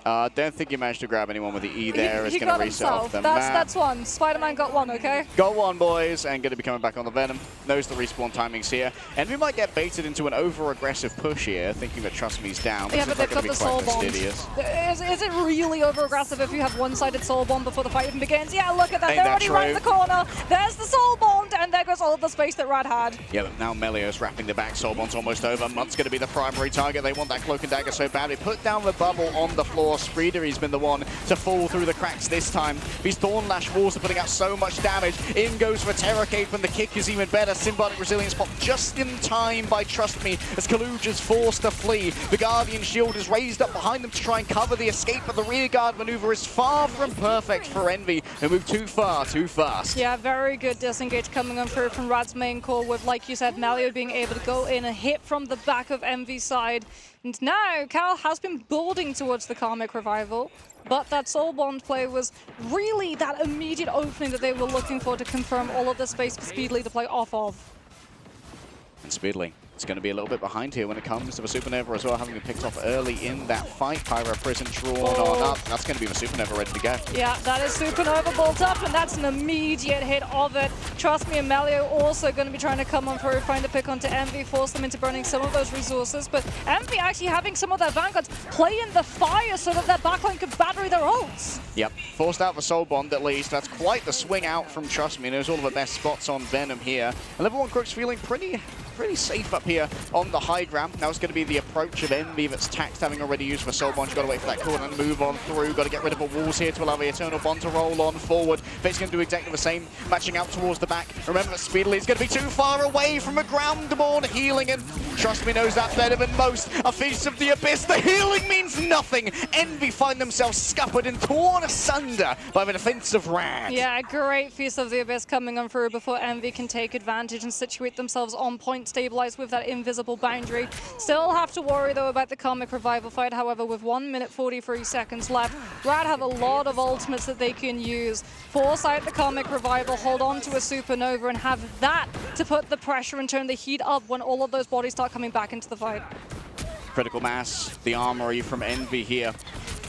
Don't think you managed to grab anyone with the E there. It's going to reset off the That's one. Spider-Man got one, okay? Got one, boys, and going to be coming back on the Venom. Knows the respawn timings here. And we might get baited into an over-aggressive push here, thinking that Trust Me's down. Yeah, but they've got the Soul Bomb. Is it really over-aggressive if you have one-sided Soul Bomb before the fight even begins? Yeah, look at that. They're already right in the corner. There's the Soul Bomb, and there goes all of the space that Rad had. Yeah, but now Melio's wrapping the back. Soul Bomb's almost over. Mutt's going to be the primary target. They want that Cloak and Dagger so badly. Put down the bubble on the floor. Spreeder, he's been the one to fall through the cracks this time. These Thorn Lash walls are putting out so much damage. In goes for Terror Cape, and the kick is even better. Symbiotic Resilience pop just in time by Trust Me as Kaluj is forced to flee. The Guardian Shield is raised up behind them to try and cover the escape, but the rear guard maneuver is far from perfect for Envy. They move too far, too fast. Yeah, very good disengage coming on through from Rad's main core with, like you said, Melio being able to go in and hit from the back of Envy's side. And now Cal has been building towards the Karmic Revival, but that Soul Bond play was really that immediate opening that they were looking for to confirm all of the space for Speedily to play off of. And Speedily is going to be a little bit behind here when it comes to the Supernova as well, having been picked off early in that fight. Pyro Prison drawn on up. That's going to be the Supernova ready to go. Yeah, that is Supernova bolt up, and that's an immediate hit of it. Trust Me and Melio also going to be trying to come on through, find a pick onto Envy, force them into burning some of those resources, but Envy actually having some of their Vanguards play in the fire so that their backline could battery their ults. Yep, forced out the Soul Bond at least. That's quite the swing out from Trust Me. Knows all of the best spots on Venom here. And level 1 Crook's feeling pretty safe up here on the high ground. Now it's going to be the approach of Envy that's taxed, having already used for Soul Bond. You've got to wait for that corner and move on through. Got to get rid of the walls here to allow the Eternal Bond to roll on forward. Fate's going to do exactly the same, matching out towards the back. Remember that Speedily is going to be too far away from a Groundborn healing, and Trust Me knows that better than most. A Feast of the Abyss. The healing means nothing. Envy find themselves scuppered and torn asunder by the defense of Rad. Yeah, great Feast of the Abyss coming on through before Envy can take advantage and situate themselves on point, stabilize with that invisible boundary. Still have to worry though about the Karmic Revival fight. However, with 1 minute 43 seconds left, Rad have a lot of ultimates that they can use. Force out the Karmic Revival, hold on to a Supernova, and have that to put the pressure and turn the heat up when all of those bodies start coming back into the fight. Critical mass, the armory from Envy here.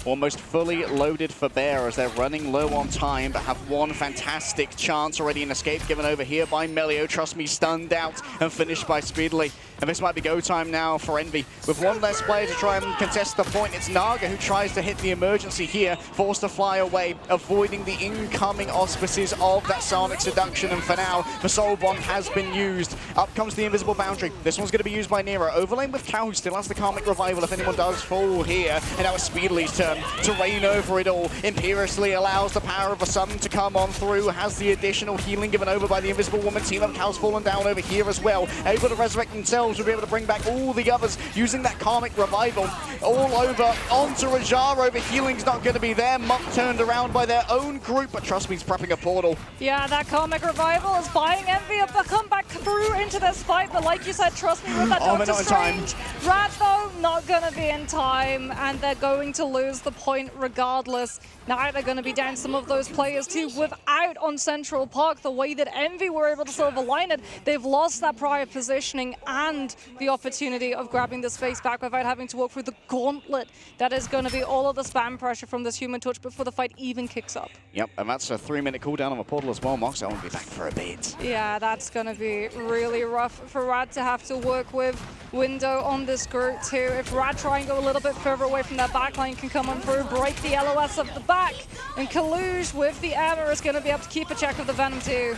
Almost fully loaded for Bear as they're running low on time, but have one fantastic chance already in escape given over here by Melio. Trust Me, stunned out and finished by Speedily. And this might be go time now for Envy. With one less player to try and contest the point, it's Naga who tries to hit the emergency here, forced to fly away, avoiding the incoming auspices of that Sonic Seduction. And for now, the Soul Bond has been used. Up comes the invisible boundary. This one's going to be used by Nero. Overlaying with Cal, who still has the Karmic Revival if anyone does fall here. And now it's Speedily's turn to reign over it all. Imperiously allows the power of the sun to come on through, has the additional healing given over by the Invisible Woman. Team up Cal's fallen down over here as well. Able to resurrect themselves, will be able to bring back all the others using that Karmic Revival. All over onto Rajaro, but healing's not going to be there. Muck turned around by their own group, but Trust Me's prepping a portal. Yeah, that Karmic Revival is buying Envy up to come back through into this fight, but like you said, Trust Me with that Doctor Strange. Rad though, not going to be in time, and they're going to lose the point regardless. Now they're going to be down some of those players too without on Central Park. The way that Envy were able to silver line it, they've lost that prior positioning and the opportunity of grabbing the space back without having to walk through the gauntlet that is going to be all of the spam pressure from this Human Touch before the fight even kicks up. Yep, and that's a 3-minute cooldown on the portal as well. Mox, I won't be back for a bit. Yeah, that's going to be really rough for Rad to have to work with. Window on this group too. If Rad try and go a little bit further away from that backline, can come on through, break the LOS of the back, and Kaluj with the armor is going to be able to keep a check of the Venom too.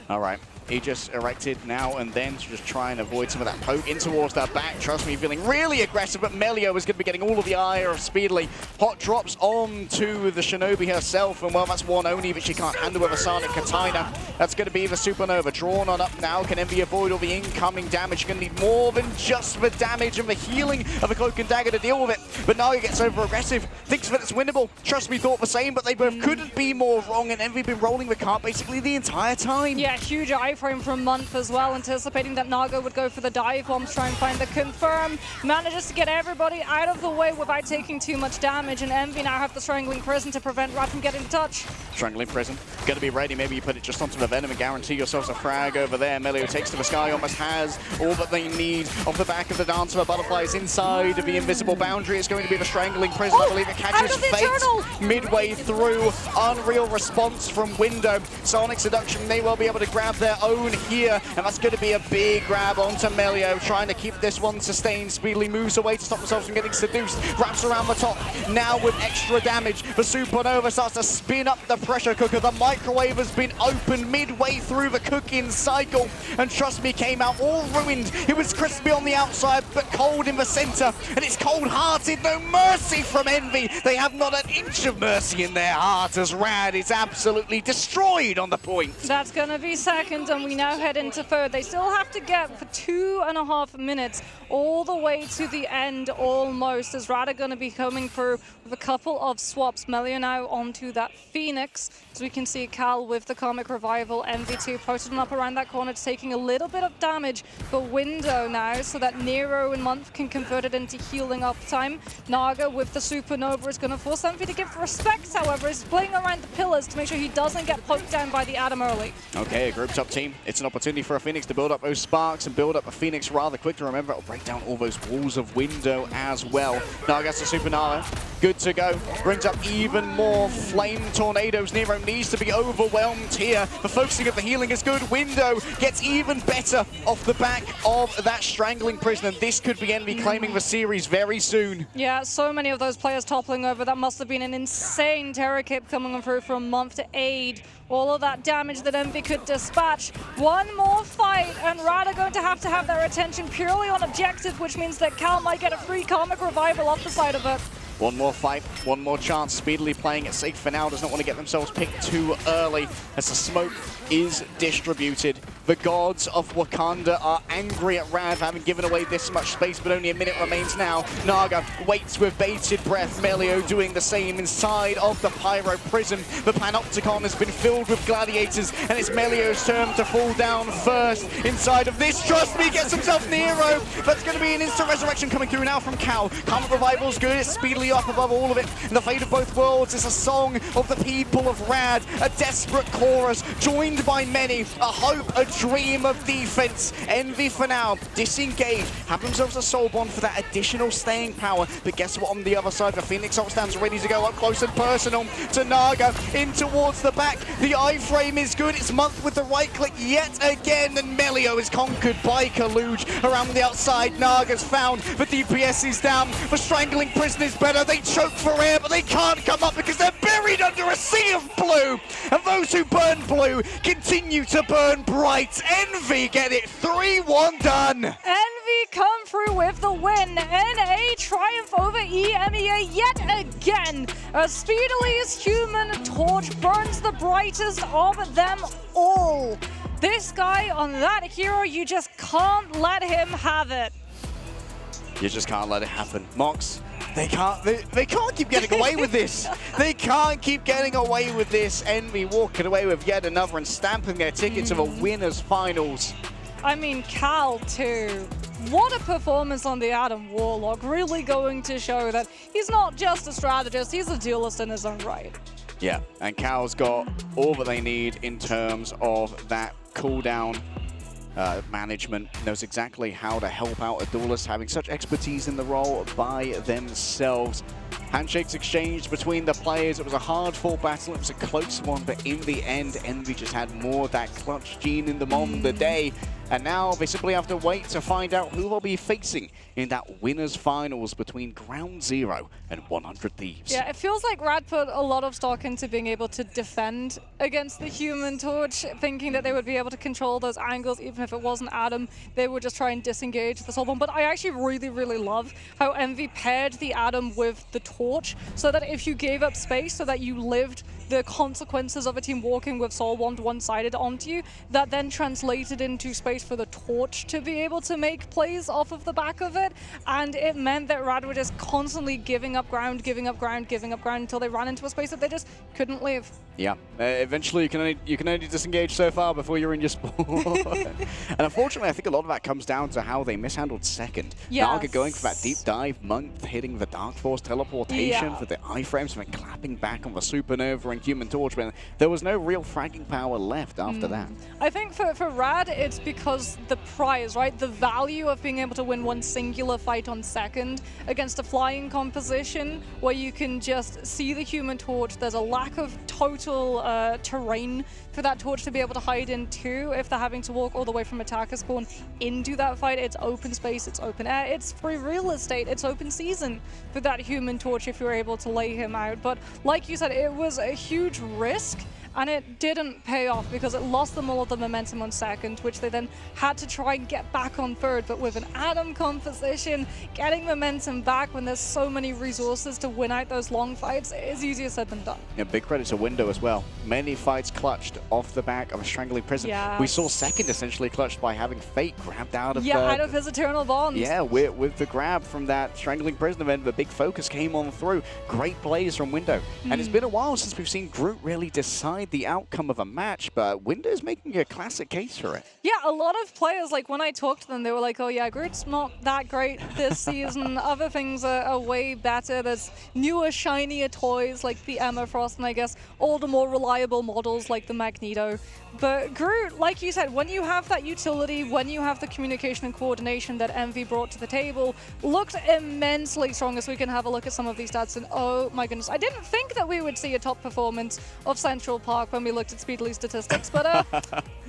All right. he just erected now and then to just try and avoid some of that poke in towards that back. Trust me, feeling really aggressive, but Melio is going to be getting all of the ire of Speedily. Hot drops on to the Shinobi herself, and well, that's one only, but she can't handle with a Sonic Katana. That's going to be the Supernova. Drawn on up now. Can Envy avoid all the incoming damage? You're going to need more than just the damage and the healing of a Cloak and Dagger to deal with it. But Naga gets over aggressive, thinks that it's winnable. Trust me, thought the same, but they both couldn't be more wrong, and Envy been rolling the cart basically the entire time. Yeah, huge iframe from Month as well, anticipating that Naga would go for the dive bomb to try and find the confirm. Manages to get everybody out of the way without taking too much damage, and Envy now have the Strangling Prison to prevent Rad from getting the touch. Strangling Prison, gonna be ready. Maybe you put it just onto the Venom and guarantee yourselves a frag over there. Melio takes to the sky, almost has all that they need. Off the back of the Dance of a Butterfly is inside of the invisible boundary. It's going to be the Strangling Prison. I believe it catches Fate midway through. Unreal response from Window. Sonic Seduction may well be able to grab their own here, and that's going to be a big grab onto Melio, trying to keep this one sustained. Speedily moves away to stop themselves from getting seduced. Wraps around the top, now with extra damage. The Supernova starts to spin up the pressure cooker. The microwave has been opened midway through the cooking cycle, and trust me, came out all ruined. It was crispy on the outside, but cold in the center, and it's cold-hearted. No mercy from Envy. They have not an inch of mercy in their heart, as Rad is absolutely destroyed on the point. That's going to be second, and we now head into third. They still have to get for 2.5 minutes all the way to the end almost, as Rad are going to be coming through with a couple of swaps. Melio now onto that Phoenix, as we can see Cal with the Comic Revival. MV2 posted him up around that corner, taking a little bit of damage for Window now, so that Nero and Month can convert it into healing up time. Naga with the Supernova is going to force Envy to give respect, however. He's playing around the pillars to make sure he doesn't get poked down by the Atom early. Okay, a grouped up team. It's an opportunity for a Phoenix to build up those sparks and build up a Phoenix rather quick. To remember, it'll break down all those walls of Window as well. Naga gets the Supernova. Good to go. Brings up even more flame tornadoes. Nero needs to be overwhelmed here. The focusing of the healing is good. Window gets even better off the back of that Strangling Prison, and this could be Envy claiming the series very soon. Yeah, so many of those players toppling over. That must have been an insane Terror Cape coming through from Month to aid all of that damage that Envy could dispatch. One more fight, and Rad are going to have their attention purely on objective, which means that Cal might get a free Comic Revival off the side of it. One more fight, one more chance. Speedily playing it safe for now. Does not want to get themselves picked too early as the smoke is distributed. The gods of Wakanda are angry at Rad for having given away this much space, but only a minute remains now. Naga waits with bated breath. Melio doing the same inside of the Pyro Prison. The Panopticon has been filled with gladiators, and it's Melio's turn to fall down first inside of this. Trust me, gets himself Nero. That's going to be an instant resurrection coming through now from Cal. Comic Revival's good. It's Speedily up above all of it. And the fate of both worlds is a song of the people of Rad, a desperate chorus joined by many, a hope, a dream of defense. Envy for now disengage, have themselves a soul bond for that additional staying power. But guess what? On the other side, the Phoenix ult stands ready to go up close and personal to Naga in towards the back. The iframe is good. It's Month with the right click yet again, and Melio is conquered by Kaluj around the outside. Naga's found, the DPS is down. The Strangling Prison is better. They choke for air, but they can't come up because they're buried under a sea of blue. And those who burn blue continue to burn bright. Envy get it. 3-1 done. Envy come through with the win. NA triumph over EMEA yet again. As Speedily's Human Torch burns the brightest of them all. This guy on that hero, you just can't let him have it. You just can't let it happen. Mox, they can't keep getting away with this. They can't keep getting away with this. Envy walking away with yet another and stamping their ticket to the winners finals. I mean, Cal too. What a performance on the Adam Warlock. Really going to show that he's not just a strategist, he's a duelist in his own right. Yeah, and Cal's got all that they need in terms of that cooldown management. Knows exactly how to help out a duelist, having such expertise in the role by themselves. Handshakes exchanged between the players. It was a hard-fought battle. It was a close one, but in the end, Envy just had more of that clutch gene in them on the day. And now they simply have to wait to find out who they'll be facing in that winners finals between Ground Zero and 100 Thieves. Yeah, it feels like Rad put a lot of stock into being able to defend against the Human Torch, thinking that they would be able to control those angles, even if it wasn't Adam. They would just try and disengage the Soul Bomb. But I actually really, really love how Envy paired the Adam with the Torch, so that if you gave up space, so that you lived the consequences of a team walking with Soul Wand one-sided onto you, that then translated into space for the Torch to be able to make plays off of the back of it. And it meant that Rad were just constantly giving up ground, giving up ground, giving up ground until they ran into a space that they just couldn't leave. Yeah, eventually you can only disengage so far before you're in your spawn. And unfortunately, I think a lot of that comes down to how they mishandled second. Yes. Naga going for that deep dive, Monk hitting the Dark Force teleportation for the iframes, and then clapping back on the Supernova and Human Torch, but there was no real fragging power left after that. I think for Rad, it's because the prize, right? The value of being able to win one singular fight on second against a flying composition where you can just see the Human Torch. There's a lack of total terrain for that Torch to be able to hide into if they're having to walk all the way from attacker spawn into that fight. It's open space, it's open air, it's free real estate, it's open season for that Human Torch if you're able to lay him out. But like you said, it was a huge risk, and it didn't pay off because it lost them all of the momentum on second, which they then had to try and get back on third. But with an Adam composition, getting momentum back when there's so many resources to win out those long fights is easier said than done. Yeah, big credit to Window as well. Many fights clutched off the back of a Strangling Prison. Yes. We saw second essentially clutched by having Fate grabbed out of out of his Eternal Bond. Yeah, with the grab from that Strangling Prison event, the big focus came on through. Great plays from Window. And it's been a while since we've seen Groot really decide the outcome of a match, but Window's making a classic case for it. Yeah, a lot of players, like when I talked to them, they were like, oh yeah, Groot's not that great this season. Other things are way better. There's newer, shinier toys like the Emma Frost, and I guess older, more reliable models like the Magneto. But Groot, like you said, when you have that utility, when you have the communication and coordination that Envy brought to the table, looked immensely strong. As we can have a look at some of these stats, and oh my goodness, I didn't think that we would see a top performance of Central Park when we looked at Speedily statistics, but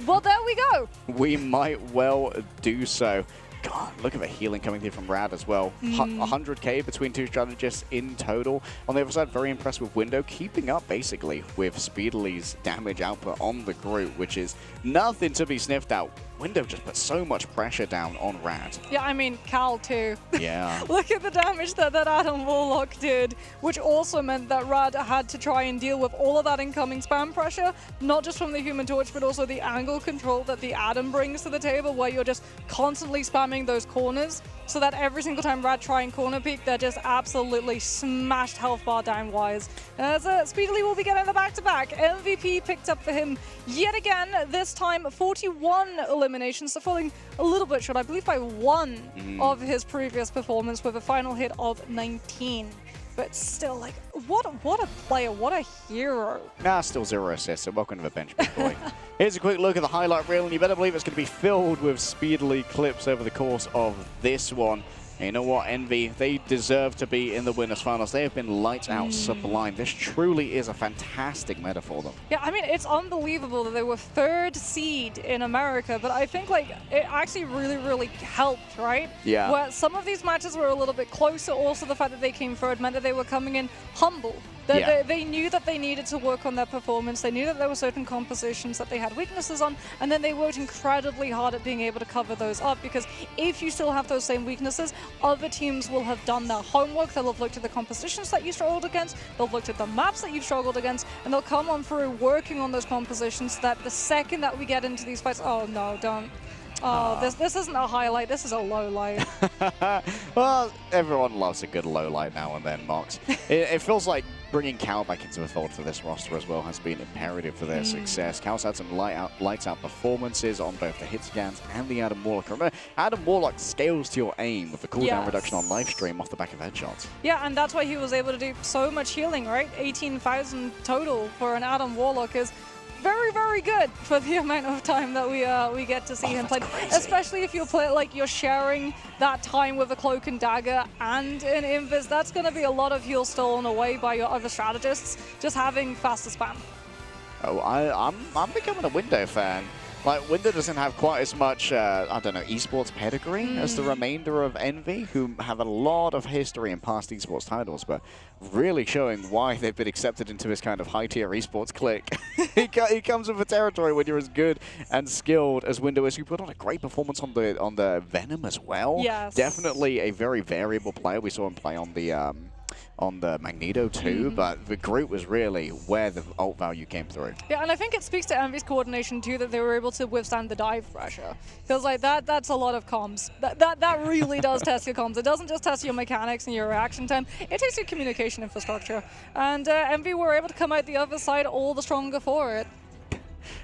well, there we go. We might well do so. God, look at the healing coming through from Rad as well. 100k between two strategists in total. On the other side, very impressed with Window, keeping up basically with Speedily's damage output on the Groot, which is nothing to be sniffed at. Window just put so much pressure down on Rad. Yeah, I mean, Cal too. Yeah. Look at the damage that Adam Warlock did, which also meant that Rad had to try and deal with all of that incoming spam pressure, not just from the Human Torch, but also the angle control that the Adam brings to the table, where you're just constantly spamming those corners, so that every single time Rad try and corner peek, they're just absolutely smashed health bar down-wise. As Speedily will be getting the back-to-back. MVP picked up for him yet again, this time 41 eliminations, so falling a little bit short, I believe by one of his previous performance with a final hit of 19. But still, like, what a player, what a hero. Nah, still 0 assists, so welcome to the bench, big boy. Here's a quick look at the highlight reel, and you better believe it's going to be filled with Speedily clips over the course of this one. And you know what, Envy, they deserve to be in the winners finals. They have been lights out sublime. This truly is a fantastic meta for them. Yeah, I mean, it's unbelievable that they were third seed in America, but I think like it actually really helped, right? Yeah. Where some of these matches were a little bit closer. Also, the fact that they came third meant that they were coming in humble. That they knew that they needed to work on their performance. They knew that there were certain compositions that they had weaknesses on, and then they worked incredibly hard at being able to cover those up, because if you still have those same weaknesses, other teams will have done their homework. They'll have looked at the compositions that you struggled against, they'll have looked at the maps that you've struggled against, and they'll come on through working on those compositions so that the second that we get into these fights, oh no, don't. Oh, this isn't a highlight, this is a low light. Well, everyone loves a good low light now and then, Mox. It feels like bringing Cal back into the fold for this roster as well has been imperative for their success. Cal's had some lights out performances on both the hit scans and the Adam Warlock. Remember, Adam Warlock scales to your aim with the cooldown reduction on live stream off the back of headshots. Yeah, and that's why he was able to do so much healing, right? 18,000 total for an Adam Warlock is very good for the amount of time that we get to see him play. Especially if you're sharing that time with a Cloak and Dagger and an Invis. That's going to be a lot of heal stolen away by your other strategists, just having faster spam. Oh, I'm becoming a Window fan. Like, Winter doesn't have quite as much, I don't know, esports pedigree as the remainder of Envy, who have a lot of history in past esports titles, but really showing why they've been accepted into this kind of high-tier esports clique. he comes with a territory when you're as good and skilled as Window is, who put on a great performance on the Venom as well. Yes. Definitely a very variable player. We saw him play on the Magneto too, but the Groot was really where the ult value came through. Yeah, and I think it speaks to Envy's coordination too that they were able to withstand the dive pressure. Because like that's a lot of comms. That really does test your comms. It doesn't just test your mechanics and your reaction time. It takes your communication infrastructure. And Envy were able to come out the other side all the stronger for it.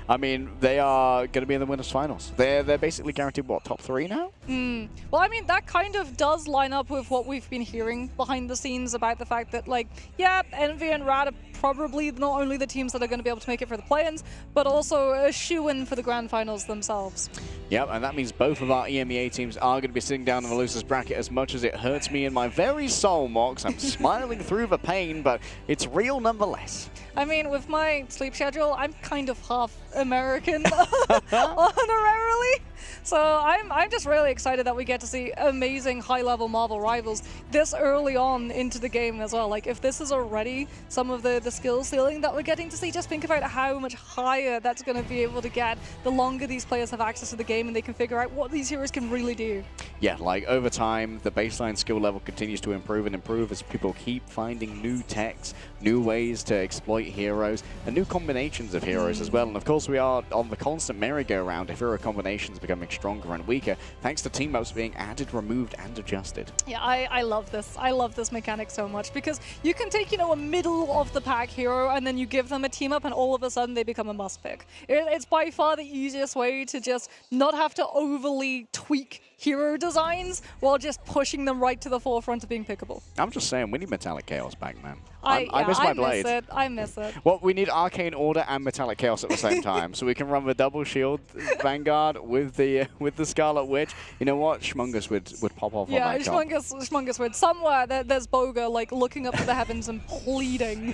I mean, they are going to be in the winners' finals. They're basically guaranteed, what, top 3 now? Well, I mean, that kind of does line up with what we've been hearing behind the scenes about the fact that, like, yeah, Envy and Rad are probably not only the teams that are going to be able to make it for the play-ins, but also a shoo-in for the grand finals themselves. Yep, and that means both of our EMEA teams are going to be sitting down in the losers bracket. As much as it hurts me in my very soul, Mox, I'm smiling through the pain, but it's real nonetheless. I mean, with my sleep schedule, I'm kind of half American honorarily. So I'm just really excited that we get to see amazing high-level Marvel rivals this early on into the game as well. Like, if this is already some of the skill ceiling that we're getting to see, just think about how much higher that's going to be able to get the longer these players have access to the game and they can figure out what these heroes can really do. Yeah, like over time, the baseline skill level continues to improve and improve as people keep finding new techs, new ways to exploit heroes, and new combinations of heroes as well. And of course, we are on the constant merry-go-round of hero combinations becoming stronger and weaker, thanks to team ups being added, removed, and adjusted. Yeah, I love this. I love this mechanic so much because you can take, you know, a middle of the pack hero and then you give them a team up and all of a sudden they become a must pick. It's by far the easiest way to just not have to overly tweak hero designs while just pushing them right to the forefront of being pickable. I'm just saying, we need Metallic Chaos back, man. I miss my blade. I miss it. Well, we need Arcane Order and Metallic Chaos at the same time, so we can run the double shield Vanguard with the Scarlet Witch. You know what? Schmungus would pop off on that comp. Schmungus would. Somewhere there's Boga like looking up to the heavens and pleading,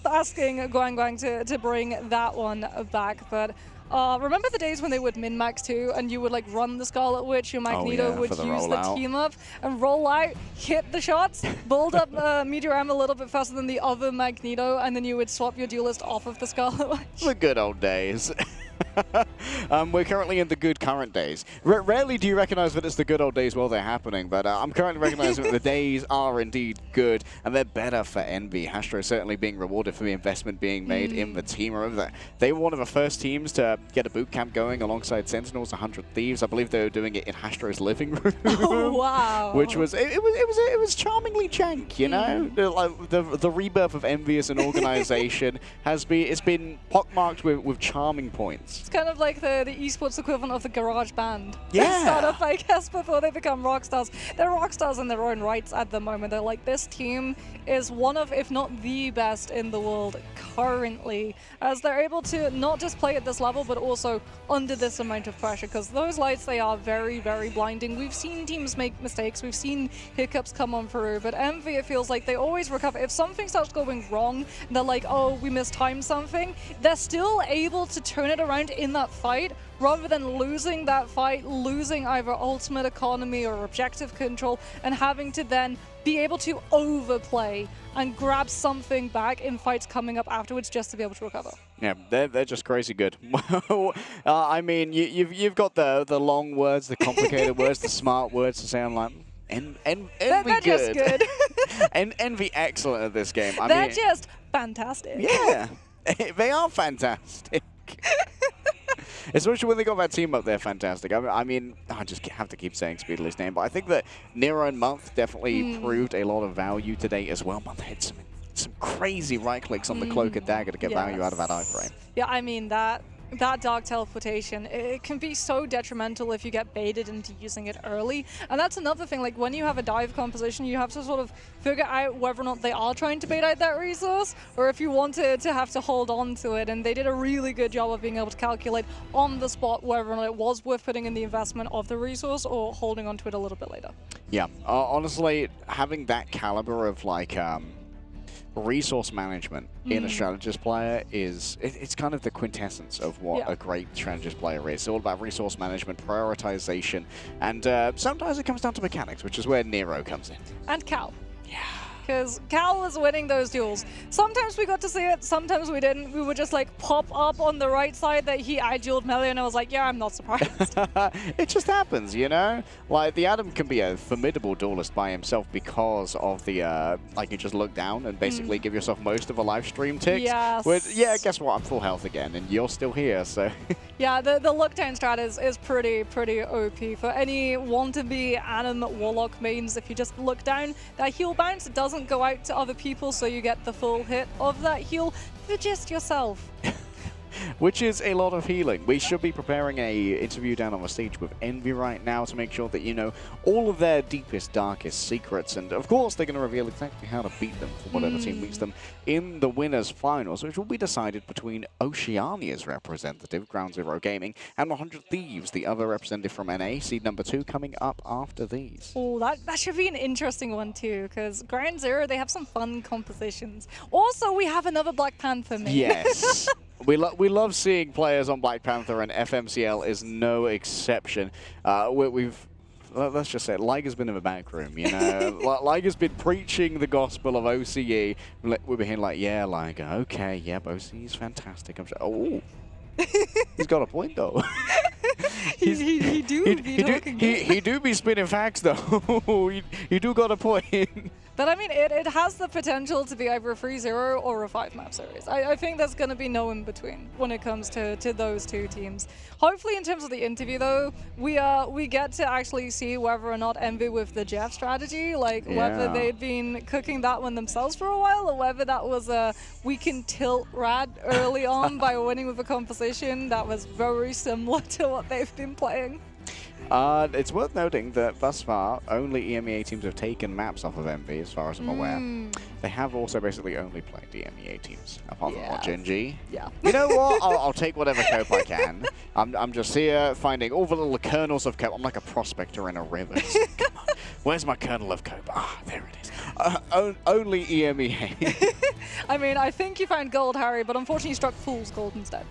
asking Guang to bring that one back, but. Remember the days when they would min-max too, and you would like run the Scarlet Witch, your Magneto would use the team up and roll out, hit the shots, build up Meteor Arm a little bit faster than the other Magneto, and then you would swap your duelist off of the Scarlet Witch. The good old days. We're currently in the good current days. Rarely do you recognize that it's the good old days while they're happening, but I'm currently recognizing that the days are indeed good, and they're better for Envy. Hastro certainly being rewarded for the investment being made in the team. Remember that they were one of the first teams to get a boot camp going alongside Sentinels, 100 Thieves. I believe they were doing it in Hastro's living room. Oh, wow. Which was it was charmingly jank, you know? Like the rebirth of Envy as an organization has been pockmarked with charming points. It's kind of like the esports equivalent of the garage band. Yeah. They start off, I guess, before they become rock stars. They're rock stars in their own rights at the moment. They're like, this team is one of, if not the best in the world currently, as they're able to not just play at this level, but also under this amount of pressure, because those lights, they are very, very blinding. We've seen teams make mistakes. We've seen hiccups come on through, but Envy, it feels like they always recover. If something starts going wrong, they're like, oh, we mistimed something, they're still able to turn it around in that fight, rather than losing that fight, losing either ultimate economy or objective control, and having to then be able to overplay and grab something back in fights coming up afterwards just to be able to recover. Yeah, they're just crazy good. I mean, you've got the long words, the complicated words, the smart words to sound like Envy they're just good. Envy excellent at this game. They're just fantastic. Yeah, they are fantastic. Especially when they got that team up there, fantastic. I mean, I just have to keep saying Speedley's name, but I think that Nero and Month definitely proved a lot of value today as well. Month had some crazy right clicks on the Cloak and Dagger to get value out of that iframe. Yeah, I mean, that dark teleportation, it can be so detrimental if you get baited into using it early. And that's another thing, like when you have a dive composition, you have to sort of figure out whether or not they are trying to bait out that resource, or if you want to have to hold on to it. And they did a really good job of being able to calculate on the spot whether or not it was worth putting in the investment of the resource or holding on to it a little bit later. Yeah, honestly, having that caliber of like resource management in a strategist player is, it's kind of the quintessence of what a great strategist player is. It's all about resource management, prioritization, and sometimes it comes down to mechanics, which is where Nero comes in. And Cal. Yeah. Because Cal was winning those duels. Sometimes we got to see it, sometimes we didn't. We would just like pop up on the right side that he I-dueled Melee, and I was like, yeah, I'm not surprised. It just happens, you know? Like, the Adam can be a formidable duelist by himself because of the, like, you just look down and basically give yourself most of a live stream tick. Yes. With, yeah, guess what? I'm full health again, and you're still here, so... Yeah, the look down strat is pretty OP for any want-to-be Adam Warlock mains. If you just look down, that heal bounce doesn't go out to other people, so you get the full hit of that heal for just yourself. Which is a lot of healing. We should be preparing a interview down on the stage with Envy right now to make sure that you know all of their deepest, darkest secrets. And of course, they're going to reveal exactly how to beat them for whatever team beats them in the winners' finals, which will be decided between Oceania's representative, Ground Zero Gaming, and 100 Thieves, the other representative from NA, seed number 2, coming up after these. Oh, that should be an interesting one too, because Ground Zero, they have some fun compositions. Also, we have another Black Panther main. Yes. We love seeing players on Black Panther, and FMCL is no exception. Let's just say it, Liger's been in the back room, you know. Liger's been preaching the gospel of OCE. We've been like, yeah, Liger, okay, yep, OCE's fantastic. I'm sure. Oh, he's got a point though. he do be spinning facts though. he do got a point. But I mean, it has the potential to be either a 3-0 or a 5-map series. I think there's going to be no in between when it comes to those two teams. Hopefully, in terms of the interview, though, we get to actually see whether or not Envy with the Jeff strategy, like whether they'd been cooking that one themselves for a while, or whether that was a we can tilt Rad early on by winning with a composition that was very similar to what they've been playing. It's worth noting that thus far, only EMEA teams have taken maps off of Envy, as far as I'm aware. They have also basically only played the EMEA teams, apart from what, Gen G? Yeah. You know what? I'll take whatever cope I can. I'm just here finding all the little kernels of cope. I'm like a prospector in a river. Come on, where's my kernel of cope? Ah, there it is. Only EMEA. I mean, I think you found gold, Harry, but unfortunately you struck fool's gold instead.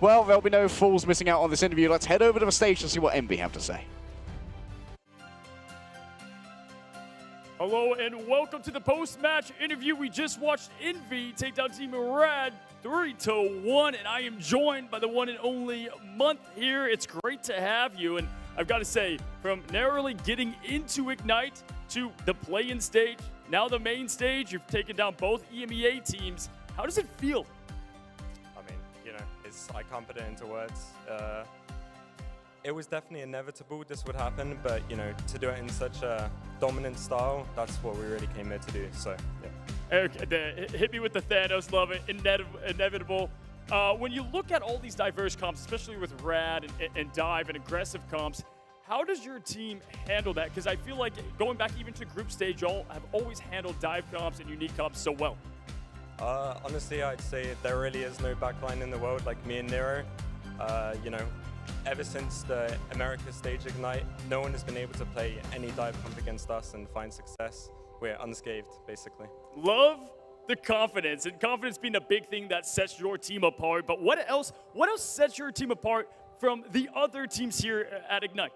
Well, there'll be no fools missing out on this interview. Let's head over to the stage to see what Envy have to say. Hello and welcome to the post-match interview. We just watched Envy take down Team Rad 3-1, and I am joined by the one and only Month here. It's great to have you, and I've got to say, from narrowly getting into Ignite to the play-in stage, now the main stage, you've taken down both EMEA teams. How does it feel? I mean, you know, I can't put it into words. It was definitely inevitable this would happen, but you know, to do it in such a dominant style, that's what we really came here to do. So, yeah. Okay, hit me with the Thanos, love it, inevitable. When you look at all these diverse comps, especially with Rad and Dive and aggressive comps, how does your team handle that? Because I feel like going back even to group stage, y'all have always handled dive comps and unique comps so well. Honestly, I'd say there really is no backline in the world like me and Nero. You know, ever since the America stage Ignite, no one has been able to play any dive comp against us and find success. We're unscathed, basically. Love the confidence, and confidence being a big thing that sets your team apart. But what else sets your team apart from the other teams here at Ignite?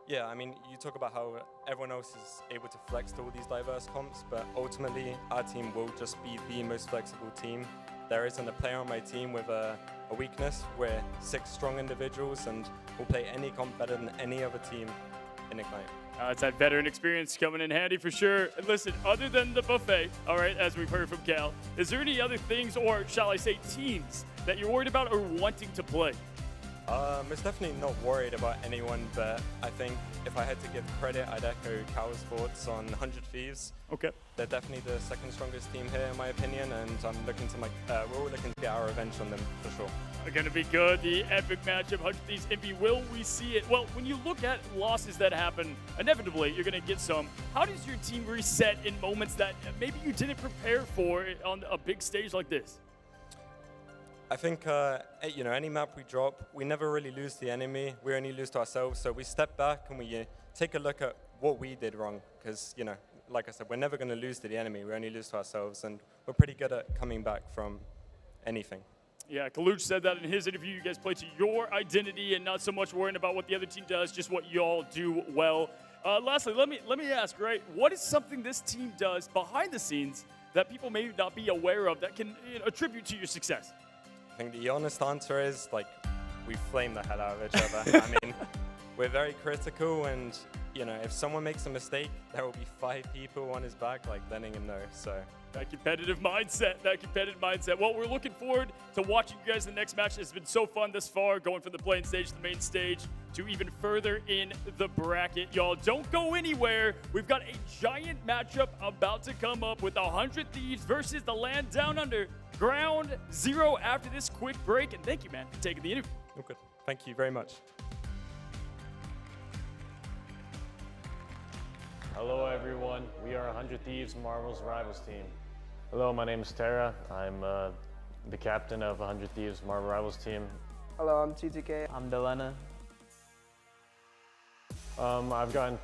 Yeah, I mean, you talk about how everyone else is able to flex to all these diverse comps, but ultimately, our team will just be the most flexible team. There isn't a player on my team with a weakness. We're 6 strong individuals, and we'll play any comp better than any other team in Ignite. It's that veteran experience coming in handy for sure. And listen, other than the buffet, all right, as we've heard from Cal, is there any other things, or shall I say teams, that you're worried about or wanting to play? It's definitely not worried about anyone, but I think if I had to give credit, I'd echo Cal's thoughts on 100 Thieves. Okay. They're definitely the second strongest team here, in my opinion, and I'm looking to we're all looking to get our revenge on them for sure. Going to be good. The epic matchup, 100 Thieves, Envy. Will we see it? Well, when you look at losses that happen, inevitably you're going to get some. How does your team reset in moments that maybe you didn't prepare for on a big stage like this? I think, you know, any map we drop, we never really lose the enemy. We only lose to ourselves. So we step back and we take a look at what we did wrong. Because, you know, like I said, we're never going to lose to the enemy. We only lose to ourselves, and we're pretty good at coming back from anything. Yeah, Kaluch said that in his interview. You guys play to your identity and not so much worrying about what the other team does, just what y'all do well. Lastly, let me ask, right? What is something this team does behind the scenes that people may not be aware of that can attribute to your success? I think the honest answer is, like, we flame the hell out of each other. I mean, we're very critical, and, you know, if someone makes a mistake, there will be 5 people on his back, like, letting him know, so. That competitive mindset. Well, we're looking forward to watching you guys in the next match. It's been so fun thus far, going from the playing stage to the main stage to even further in the bracket. Y'all don't go anywhere. We've got a giant matchup about to come up with 100 Thieves versus the Land Down Under. Ground zero after this quick break. And thank you, man, for taking the interview. Okay. Thank you very much. Hello everyone, we are 100 Thieves Marvel's Rivals team. Hello, my name is Tara. I'm the captain of 100 Thieves Marvel Rivals team. Hello, I'm TTK. I'm Delena.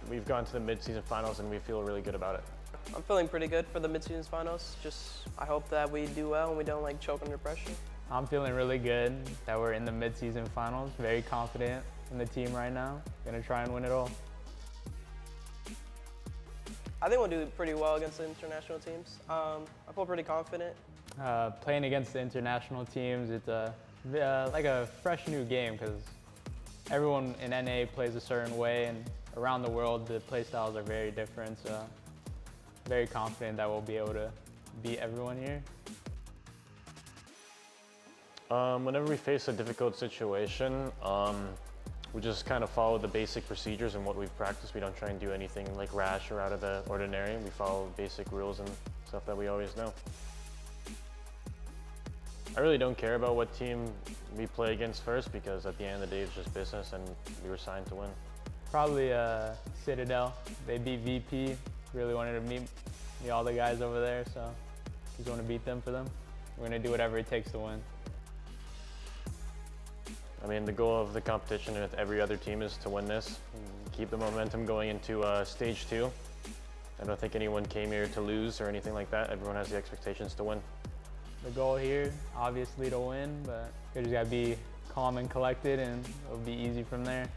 We've gone to the mid-season finals and we feel really good about it. I'm feeling pretty good for the mid-season finals. I hope that we do well and we don't choke under pressure. I'm feeling really good that we're in the mid-season finals. Very confident in the team right now. Gonna try and win it all. I think we'll do pretty well against the international teams. I feel pretty confident. Playing against the international teams, it's like a fresh new game because everyone in NA plays a certain way, and around the world the play styles are very different. So very confident that we'll be able to beat everyone here. Whenever we face a difficult situation, we just kind of follow the basic procedures and what we've practiced. We don't try and do anything like rash or out of the ordinary. We follow basic rules and stuff that we always know. I really don't care about what team we play against first because at the end of the day it's just business and we were signed to win. Probably Citadel. They beat VP. Really wanted to meet all the guys over there, so just want to beat them for them. We're going to do whatever it takes to win. I mean, the goal of the competition with every other team is to win this, keep the momentum going into stage 2. I don't think anyone came here to lose or anything like that. Everyone has the expectations to win. The goal here, obviously to win, but we just gotta be calm and collected and it'll be easy from there.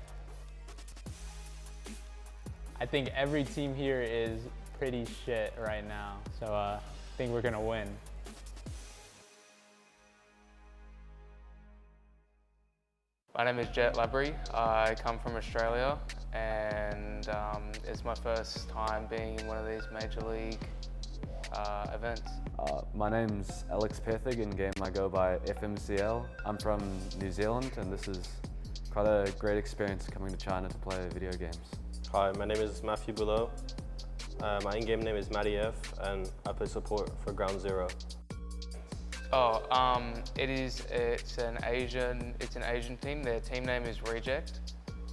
I think every team here is pretty shit right now, so I think we're gonna win. My name is Jet Labrie. I come from Australia and it's my first time being in one of these major league events. My name's Alex Pethig. In game I go by FMCL. I'm from New Zealand and this is quite a great experience coming to China to play video games. Hi, my name is Matthew Below. My in-game name is Matty F and I play support for Ground Zero. It's an Asian team. Their team name is Reject.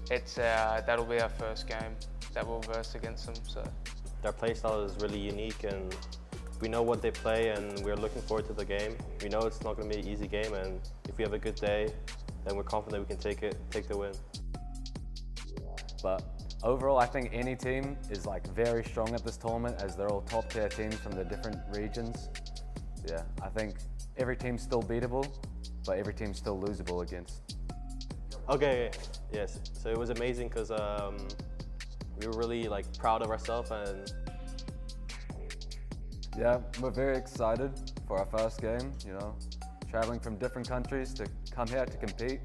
That'll be our first game that we'll verse against them. So their playstyle is really unique and we know what they play and we're looking forward to the game. We know it's not going to be an easy game and if we have a good day, then we're confident we can take the win. But overall, I think any team is very strong at this tournament as they're all top tier teams from the different regions. Yeah, I think every team's still beatable, but every team's still losable against. Okay, yes. So it was amazing because we were really proud of ourselves and. Yeah, we're very excited for our first game. Traveling from different countries to come here to compete,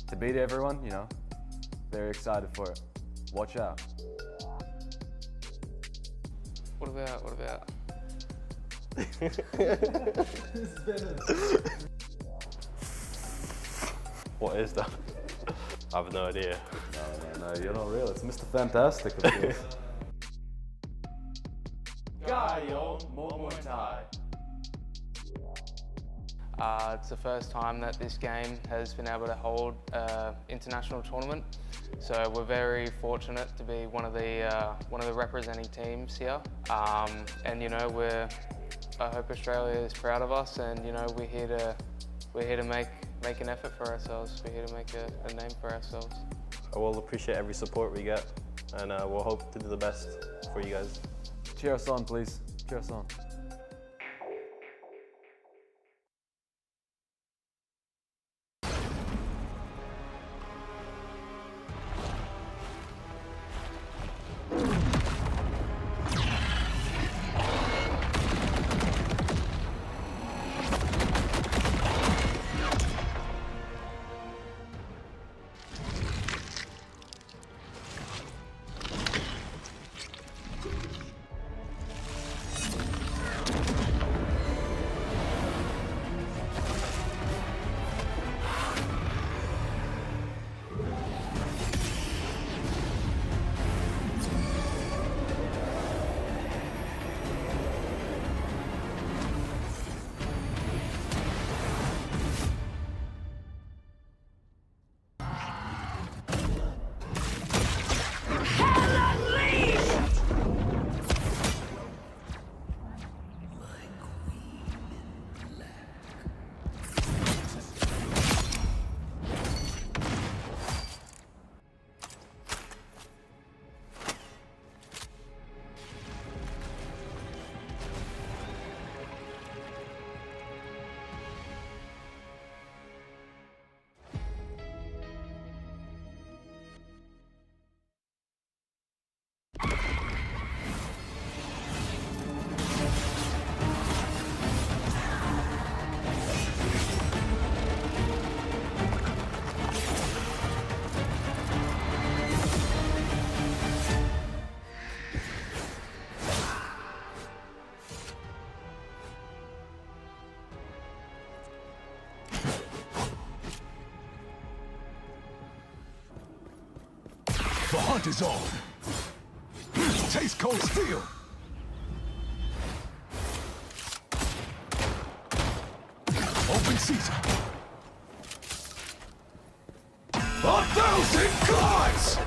to beat everyone. Very excited for it. Watch out. What about? What is that? I have no idea. No, you're not real. It's Mr. Fantastic, of course. It's the first time that this game has been able to hold an international tournament, so we're very fortunate to be one of the representing teams here. I hope Australia is proud of us, and we're here to make an effort for ourselves. We're here to make a name for ourselves. I will appreciate every support we get, and we'll hope to do the best for you guys. cheer us on, please. Cheer us on. The hunt is on. Here's to taste cold steel. Open season. 1,000 gods!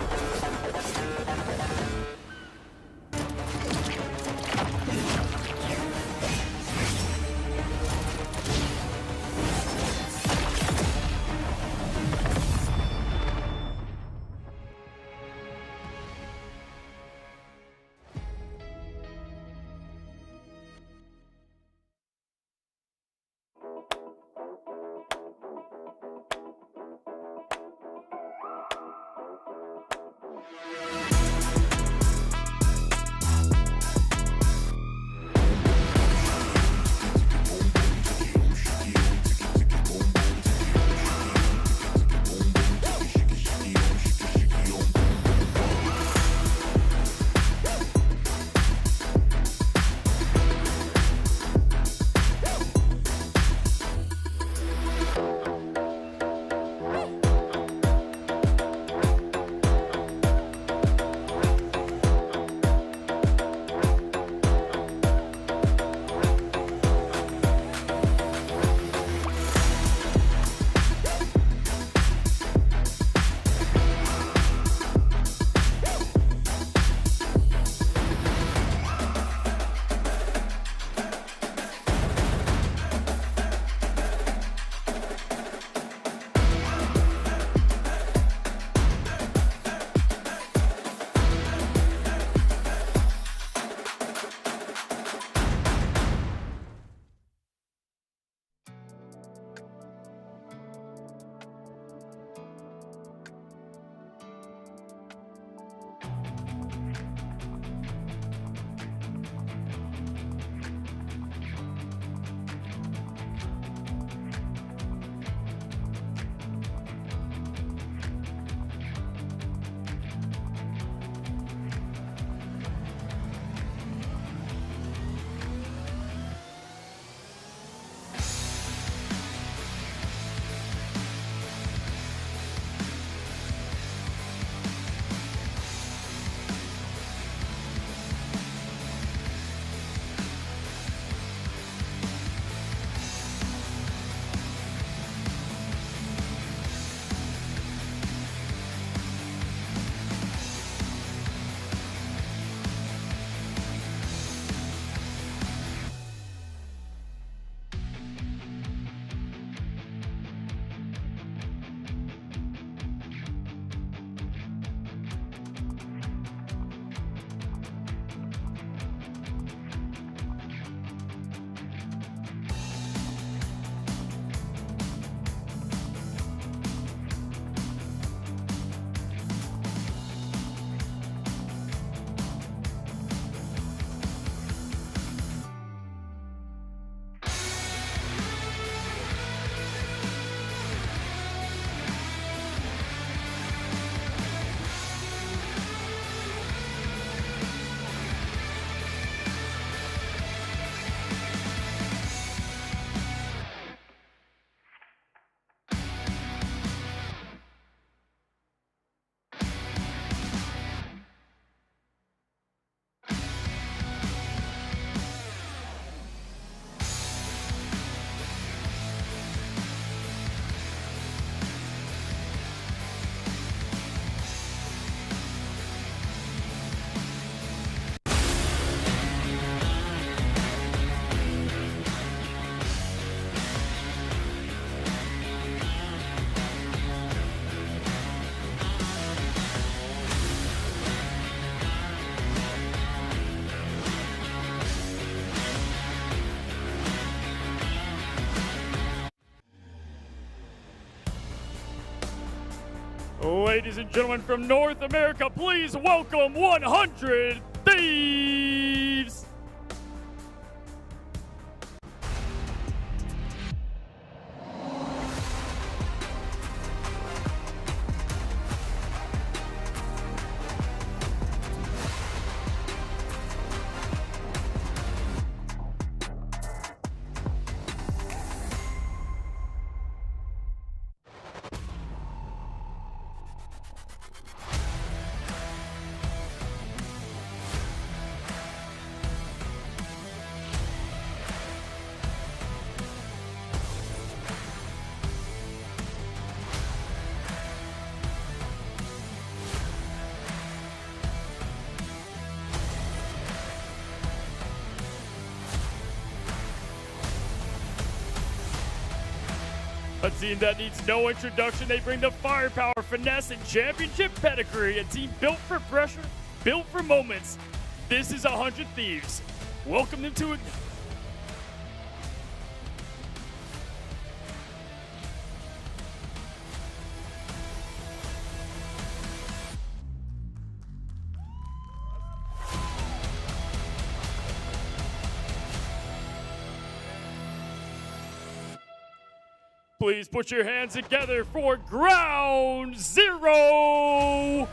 Ladies and gentlemen from North America, please welcome 100 Thieves! A team that needs no introduction, they bring the firepower, finesse, and championship pedigree. A team built for pressure, built for moments. This is 100 Thieves. Welcome them to Ignite. Please put your hands together for Ground Zero!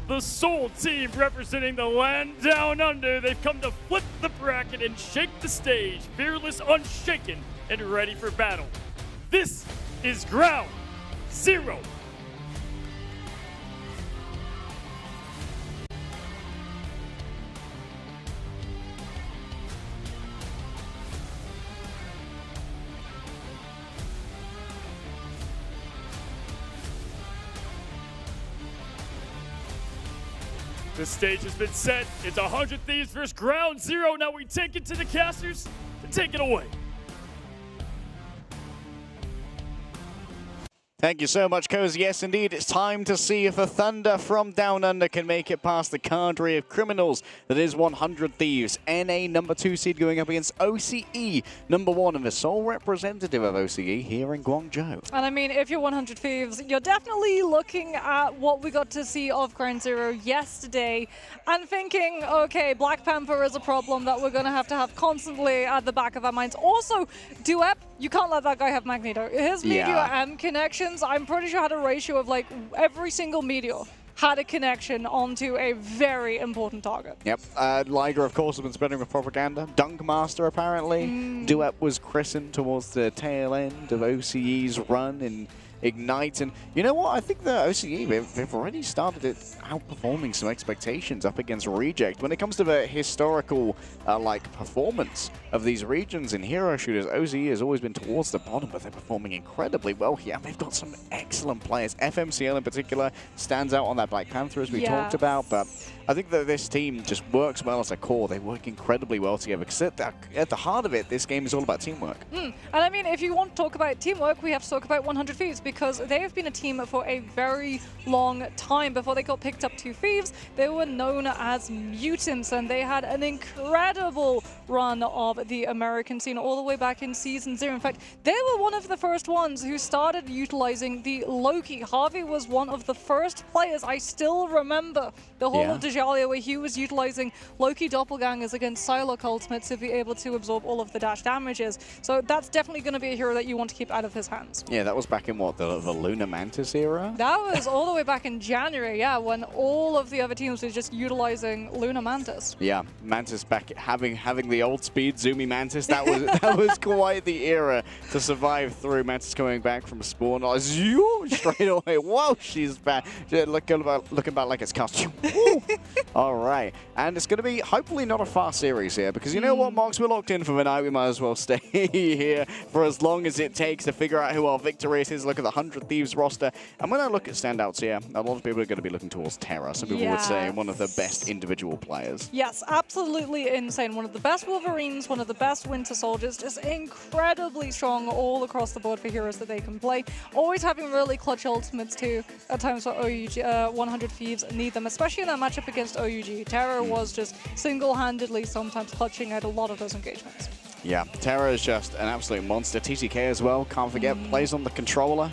The Soul team representing the land down under. They've come to flip the bracket and shake the stage. Fearless, unshaken, and ready for battle. This is Ground Zero. The stage has been set. It's 100 Thieves versus Ground Zero. Now we take it to the casters to take it away. Thank you so much, Cozy. Yes, indeed, it's time to see if the Thunder from Down Under can make it past the cadre of criminals that is 100 Thieves. NA number 2 seed going up against OCE number 1, and the sole representative of OCE here in Guangzhou. And I mean, if you're 100 Thieves, you're definitely looking at what we got to see of Ground Zero yesterday and thinking, okay, Black Panther is a problem that we're going to have constantly at the back of our minds. Also, Duep, you can't let that guy have Magneto. His Meteor M connections, I'm pretty sure had a ratio of like every single Meteor had a connection onto a very important target. Yep. Liger, of course, has been spreading with propaganda. Dunkmaster, apparently. Duep was christened towards the tail end of OCE's run in Ignite. And you know what? I think the OCE, they've already started it outperforming some expectations up against Reject. When it comes to the historical performance of these regions in hero shooters, OCE has always been towards the bottom, but they're performing incredibly well here. And they've got some excellent players. FMCL in particular stands out on that Black Panther, as we talked about, but I think that this team just works well as a core. They work incredibly well together, because at the heart of it, this game is all about teamwork. And I mean, if you want to talk about teamwork, we have to talk about 100 Thieves, because they have been a team for a very long time. Before they got picked up to Thieves, they were known as Mutants, and they had an incredible run of the American scene all the way back in Season 0. In fact, they were one of the first ones who started utilizing the Loki. Harvey was one of the first players, I still remember the whole of Djalia, where he was utilizing Loki doppelgangers against Psylocke ultimate to be able to absorb all of the dash damages. So that's definitely going to be a hero that you want to keep out of his hands. Yeah, that was back in, what, the Lunar Mantis era? That was all the way back in January, yeah, when all of the other teams were just utilizing Lunar Mantis. Yeah, Mantis back having the old speed Zoomy Mantis. That was quite the era to survive through. Mantis coming back from spawn, straight away. Whoa, she's back. Looking back like it's costume. All right, and it's going to be hopefully not a fast series here, because you know what, Mox, we're locked in for the night. We might as well stay here for as long as it takes to figure out who our victorious is. Look at the 100 Thieves roster. And when I look at standouts here, a lot of people are going to be looking towards Terra. Some people would say one of the best individual players. Yes, absolutely insane. One of the best Wolverines, one of the best Winter Soldiers, just incredibly strong all across the board for heroes that they can play. Always having really clutch ultimates too, at times where OUG 100 Thieves need them, especially in that matchup against OUG. Terra was just single-handedly sometimes clutching at a lot of those engagements. Yeah, Terra is just an absolute monster. TTK as well, can't forget, plays on the controller.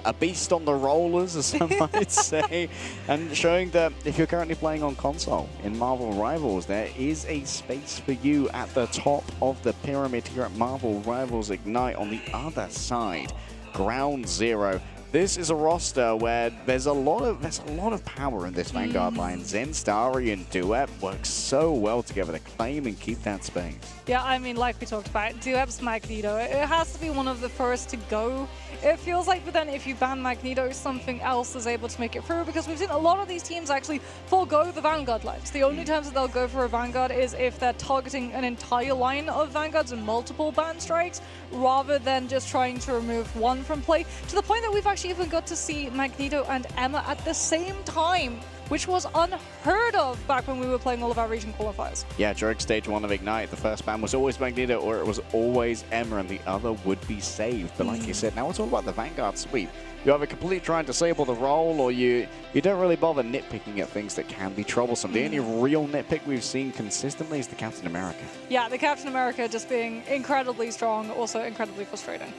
A beast on the rollers, as some might say. And showing that if you're currently playing on console in Marvel Rivals, there is a space for you at the top of the pyramid here at Marvel Rivals Ignite. On the other side, Ground Zero. This is a roster where there's a lot of power in this Vanguard line. Zen, Starry, and Duet work so well together to claim and keep that space. Yeah, I mean, like we talked about, Duet's Magneto. It has to be one of the first to go. It feels like, but then if you ban Magneto, something else is able to make it through, because we've seen a lot of these teams actually forego the Vanguard lines. The only times that they'll go for a Vanguard is if they're targeting an entire line of Vanguards and multiple ban strikes, rather than just trying to remove one from play, to the point that we've actually even got to see Magneto and Emma at the same time, which was unheard of back when we were playing all of our region qualifiers. Yeah, during stage 1 of Ignite, the first ban was always Magneto, or it was always Emma, and the other would be saved. But like you said, now it's all about the Vanguard sweep. You either completely try and disable the role, or you don't really bother nitpicking at things that can be troublesome. The only real nitpick we've seen consistently is the Captain America. Yeah, the Captain America just being incredibly strong, also incredibly frustrating.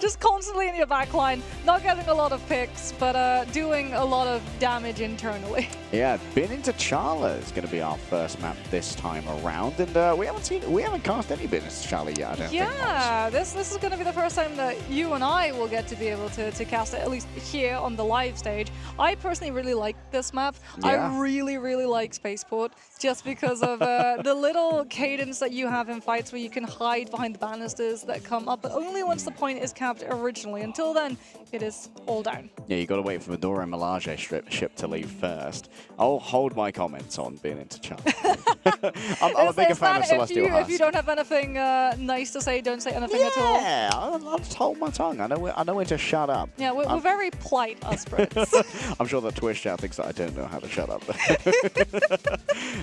Just constantly in your backline, not getting a lot of picks, but doing a lot of damage internally. Yeah, Bin into T'Challa is going to be our first map this time around, and we haven't cast any Bin into T'Challa yet, I don't think. Yeah, this is going to be the first time that you and I will get to be able to cast it, at least here on the live stage. I personally really like this map. Yeah. I really like Spaceport, just because of the little cadence that you have in fights where you can hide behind the banisters that come up, but only once the point is capped originally. Until then, it is all down. Yeah, you got to wait for the Dora Milaje ship to leave first. I'll hold my comments on being into T'Challa. I'm a bigger fan of Celestial Husk. If you don't have anything nice to say, don't say anything at all. Yeah, I'll just hold my tongue. I know when to shut up. Yeah, we're very polite, us Brits. I'm sure the Twitch chat thinks that I don't know how to shut up.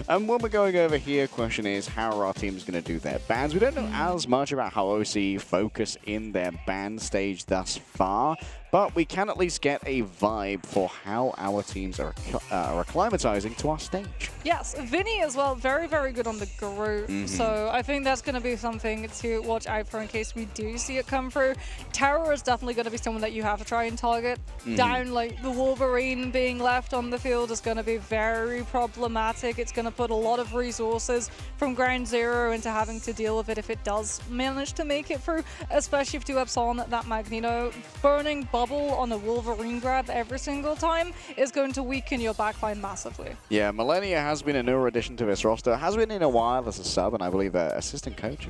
And when we're going over here, question is, how are our teams going to do their bans? We don't know as much about how OC focus in their ban stage thus far, but we can at least get a vibe for how our teams are acclimatizing to our stage. Yes, Vinny as well, very good on the group. So I think that's going to be something to watch out for in case we do see it come through. Terror is definitely going to be someone that you have to try and target. Down, like the Wolverine being left on the field is going to be very problematic. It's going to put a lot of resources from Ground Zero into having to deal with it if it does manage to make it through, especially if Duep's on that Magneto. Burning Bubble on a Wolverine grab every single time is going to weaken your backline massively. Yeah, Millennia has been a newer addition to this roster. Has been in a while as a sub, and I believe assistant coach,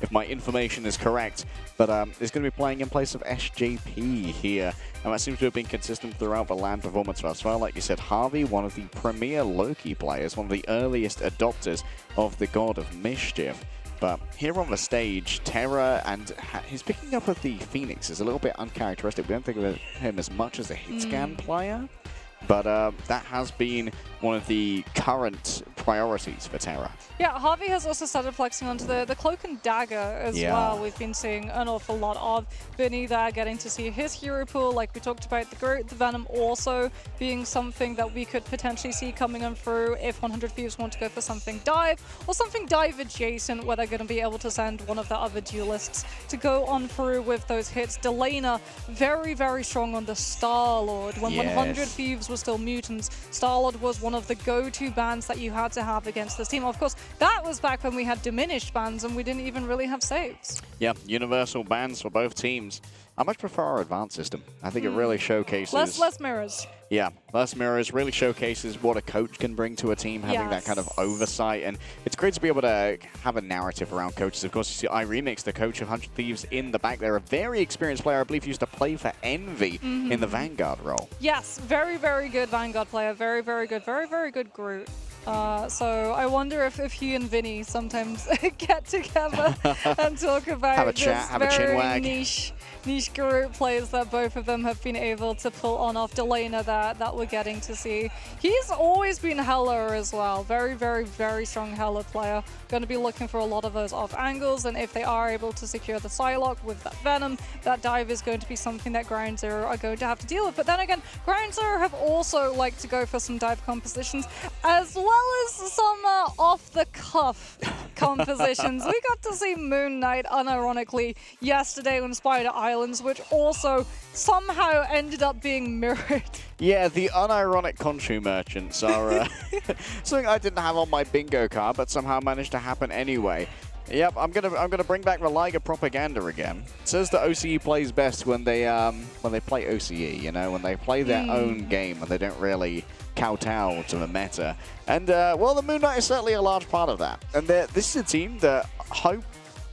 if my information is correct. But is going to be playing in place of SJP here. And that seems to have been consistent throughout the LAN performance as well. Like you said, Harvey, one of the premier Loki players, one of the earliest adopters of the God of Mischief. But here on the stage, Terra and his picking up of the Phoenix is a little bit uncharacteristic. We don't think of him as much as a hit scan player. But that has been one of the current priorities for Terra. Yeah, Harvey has also started flexing onto the Cloak and Dagger as well. We've been seeing an awful lot of Vinny there, getting to see his hero pool, like we talked about, the Venom also being something that we could potentially see coming on through if 100 Thieves want to go for something dive, or something dive adjacent, where they're going to be able to send one of the other duelists to go on through with those hits. Delana, very strong on the Star-Lord. When 100 Thieves were still mutants, Star-Lord was one of the go-to bans that you had to have against this team. Of course, that was back when we had diminished bans and we didn't even really have saves. Yeah, universal bans for both teams. I much prefer our advanced system. I think it really showcases... Less mirrors. Yeah, less mirrors really showcases what a coach can bring to a team, having that kind of oversight. And it's great to be able to have a narrative around coaches. Of course, you see iRemix, the coach of 100 Thieves, in the back there. A very experienced player, I believe, used to play for Envy in the Vanguard role. Yes, very, very good Vanguard player. Very, very good. Very, very good Groot. So I wonder if he and Vinny sometimes get together and talk about have a chat, have a chin wag. niche group plays that both of them have been able to pull on off Delana that we're getting to see. He's always been Heller as well. Very, very, very strong Heller player. Going to be looking for a lot of those off angles, and if they are able to secure the Psylocke with that Venom, that dive is going to be something that Ground Zero are going to have to deal with. But then again, Ground Zero have also liked to go for some dive compositions, as well as some off-the-cuff compositions. We got to see Moon Knight, unironically, yesterday on Spider Islands, which also somehow ended up being mirrored. Yeah, the unironic Khonshu merchants are something I didn't have on my bingo card, but somehow managed to happen anyway. Yep, I'm gonna bring back Religa propaganda again. It says that OCE plays best when they play OCE, you know, when they play their own game and they don't really kowtow to the meta. And well, the Moon Knight is certainly a large part of that. And this is a team that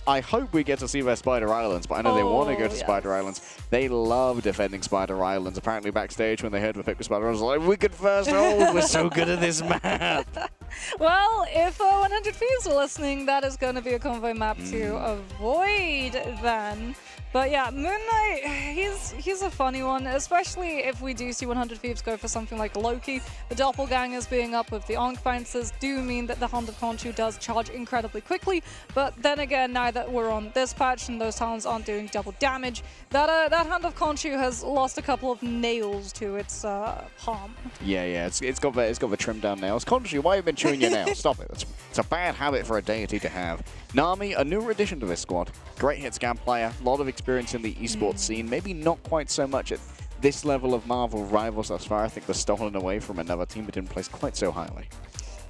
I hope we get to see their Spider Islands, but I know they want to go to Spider Islands. They love defending Spider Islands. Apparently backstage when they heard the pick with Spider Islands, like, we could first hold, we're so good at this map. Well, if 100 Thieves are listening, that is going to be a Convoy map to avoid then. But yeah, Moon Knight, he's a funny one, especially if we do see 100 Thieves go for something like Loki. The Doppelgangers being up with the Ankh Bouncers do mean that the Hand of Khonshu does charge incredibly quickly, but then again, now that we're on this patch and those talents aren't doing double damage, that Hand of Khonshu has lost a couple of nails to its palm. Yeah, it's got the trimmed down nails. Khonshu, why have you been chewing your nails? Stop it. It's a bad habit for a deity to have. Nami, a newer addition to this squad. Great hit scan player, a lot of experience in the esports scene. Maybe not quite so much at this level of Marvel rivals thus far. I think was stolen away from another team but didn't place quite so highly.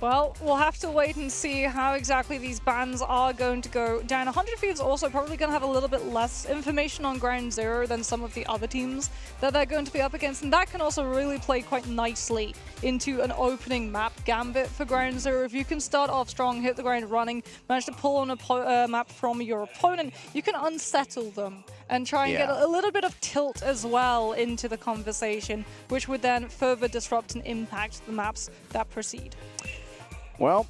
Well, we'll have to wait and see how exactly these bans are going to go down. 100 Thieves also probably going to have a little bit less information on Ground Zero than some of the other teams that they're going to be up against, and that can also really play quite nicely into an opening map gambit for Ground Zero. If you can start off strong, hit the ground running, manage to pull on a map from your opponent, you can unsettle them and try and get a little bit of tilt as well into the conversation, which would then further disrupt and impact the maps that proceed. Well,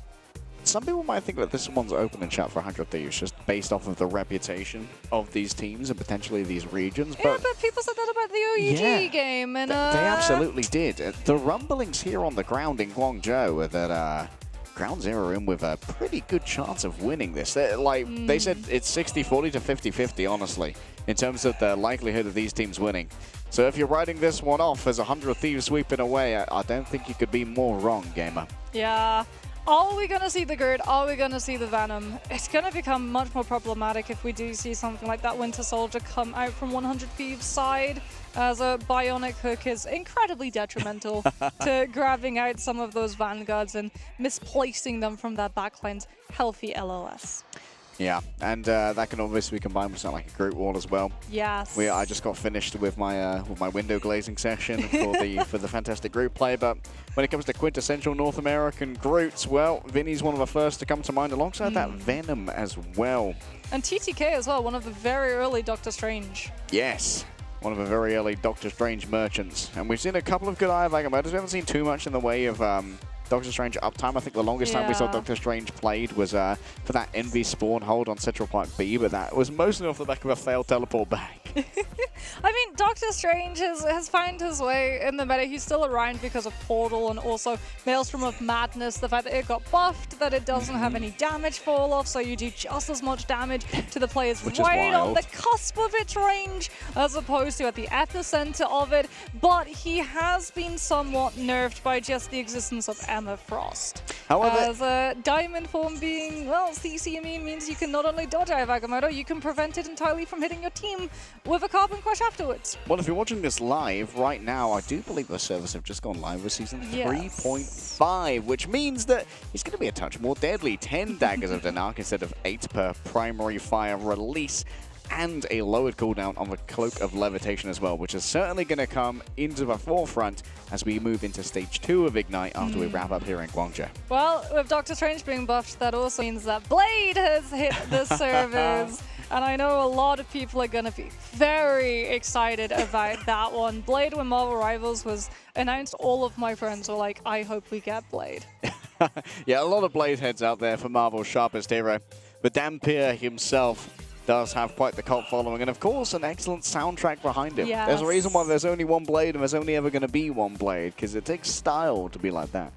some people might think that this one's open and shut for 100 Thieves, just based off of the reputation of these teams and potentially these regions. Yeah, but people said that about the OUG game. And they absolutely did. The rumblings here on the ground in Guangzhou are that Ground Zero are in with a pretty good chance of winning this. They said it's 60-40 to 50-50, honestly, in terms of the likelihood of these teams winning. So if you're writing this one off as 100 Thieves sweeping away, I don't think you could be more wrong, gamer. Yeah. Are we going to see the Grid? Are we going to see the Venom? It's going to become much more problematic if we do see something like that Winter Soldier come out from 100 Thieves' side, as a bionic hook is incredibly detrimental to grabbing out some of those Vanguards and misplacing them from their backline's healthy LOS. Yeah, and that can obviously be combined with something like a group wall as well. Yes. I just got finished with my window glazing session for the fantastic group play, but when it comes to quintessential North American Groots, well, Vinny's one of the first to come to mind alongside that Venom as well. And TTK as well, one of the very early Doctor Strange. Yes. One of the very early Doctor Strange merchants. And we've seen a couple of good Vagabonders. We haven't seen too much in the way of Doctor Strange uptime. I think the longest time we saw Doctor Strange played was for that Envy spawn hold on Central Park B, but that was mostly off the back of a failed teleport back. I mean, Doctor Strange has found his way in the meta. He's still around because of Portal and also Maelstrom of Madness, the fact that it got buffed, that it doesn't have any damage fall off, so you do just as much damage to the players right on the cusp of its range as opposed to at the epicenter of it. But he has been somewhat nerfed by just the existence of Emma Frost. However, as Diamond form being, well, CC immune means you can not only dodge Agamotto, you can prevent it entirely from hitting your team with a Carbon Crush afterwards. Well, if you're watching this live right now, I do believe the servers have just gone live with Season 3.5, which means that it's going to be a touch more deadly. 10 daggers of Danak instead of 8 per primary fire release. and a lowered cooldown on the Cloak of Levitation as well, which is certainly going to come into the forefront as we move into Stage 2 of Ignite after we wrap up here in Guangzhou. Well, with Doctor Strange being buffed, that also means that Blade has hit the servers. And I know a lot of people are going to be very excited about that one. Blade, when Marvel Rivals was announced, all of my friends were like, I hope we get Blade. Yeah, a lot of Blade heads out there for Marvel's sharpest hero. But Dampier himself does have quite the cult following, and of course an excellent soundtrack behind him. Yes. There's a reason why there's only one Blade and there's only ever going to be one Blade, because it takes style to be like that.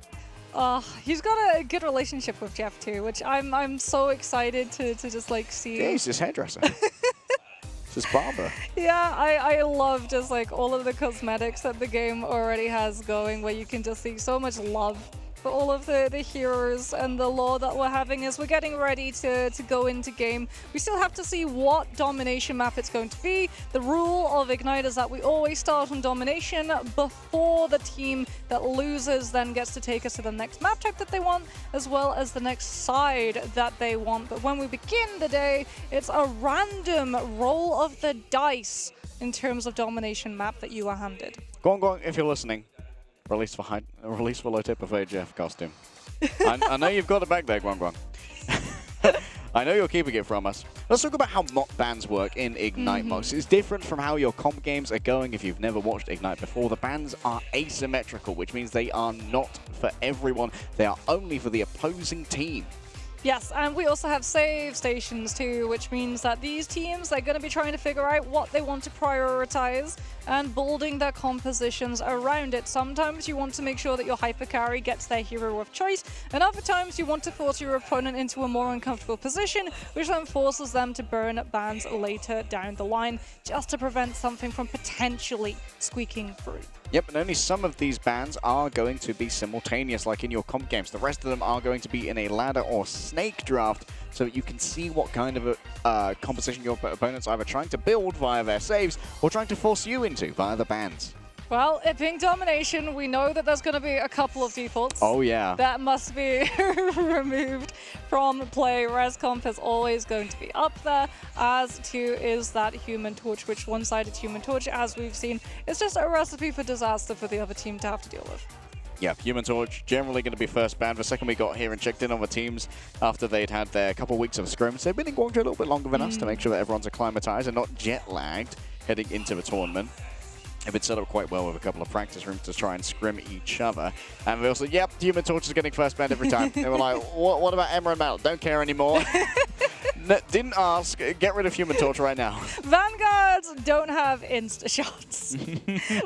He's got a good relationship with Jeff too, which I'm so excited to just like see. Yeah, he's his hairdresser. It's his barber. Yeah, I love just like all of the cosmetics that the game already has going, where you can just see so much love for all of the heroes and the lore that we're having as we're getting ready to go into game. We still have to see what domination map it's going to be. The rule of Ignite is that we always start on domination before the team that loses then gets to take us to the next map type that they want, as well as the next side that they want. But when we begin the day, it's a random roll of the dice in terms of domination map that you are handed. Guang, if you're listening, release for low tip of Jeff costume. I know you've got it back there, Guang. I know you're keeping it from us. Let's talk about how bans work in Ignite modes. It's different from how your comp games are going if you've never watched Ignite before. The bans are asymmetrical, which means they are not for everyone. They are only for the opposing team. Yes, and we also have save stations too, which means that these teams, they're going to be trying to figure out what they want to prioritize and building their compositions around it. Sometimes you want to make sure that your hypercarry gets their hero of choice, and other times you want to force your opponent into a more uncomfortable position, which then forces them to burn bans later down the line, just to prevent something from potentially squeaking through. Yep, and only some of these bans are going to be simultaneous, like in your comp games. The rest of them are going to be in a ladder or snake draft, so that you can see what kind of a composition your opponent's either trying to build via their saves or trying to force you into via the bans. Well, it being domination, we know that there's going to be a couple of defaults. Oh, yeah. That must be removed from play. Res comp is always going to be up there, as too is that Human Torch, which one-sided Human Torch, as we've seen, is just a recipe for disaster for the other team to have to deal with. Yeah, Human Torch generally going to be first banned. The second we got here and checked in on the teams after they'd had their couple weeks of scrims, they've been in Guangzhou a little bit longer than us to make sure that everyone's acclimatized and not jet-lagged heading into the tournament. They've been set up quite well with a couple of practice rooms to try and scrim each other. And we also, yep, Human Torch is getting first banned every time. They were like, what about Emma and Mal? Don't care anymore. Didn't ask. Get rid of Human Torch right now. Vanguards don't have insta-shots.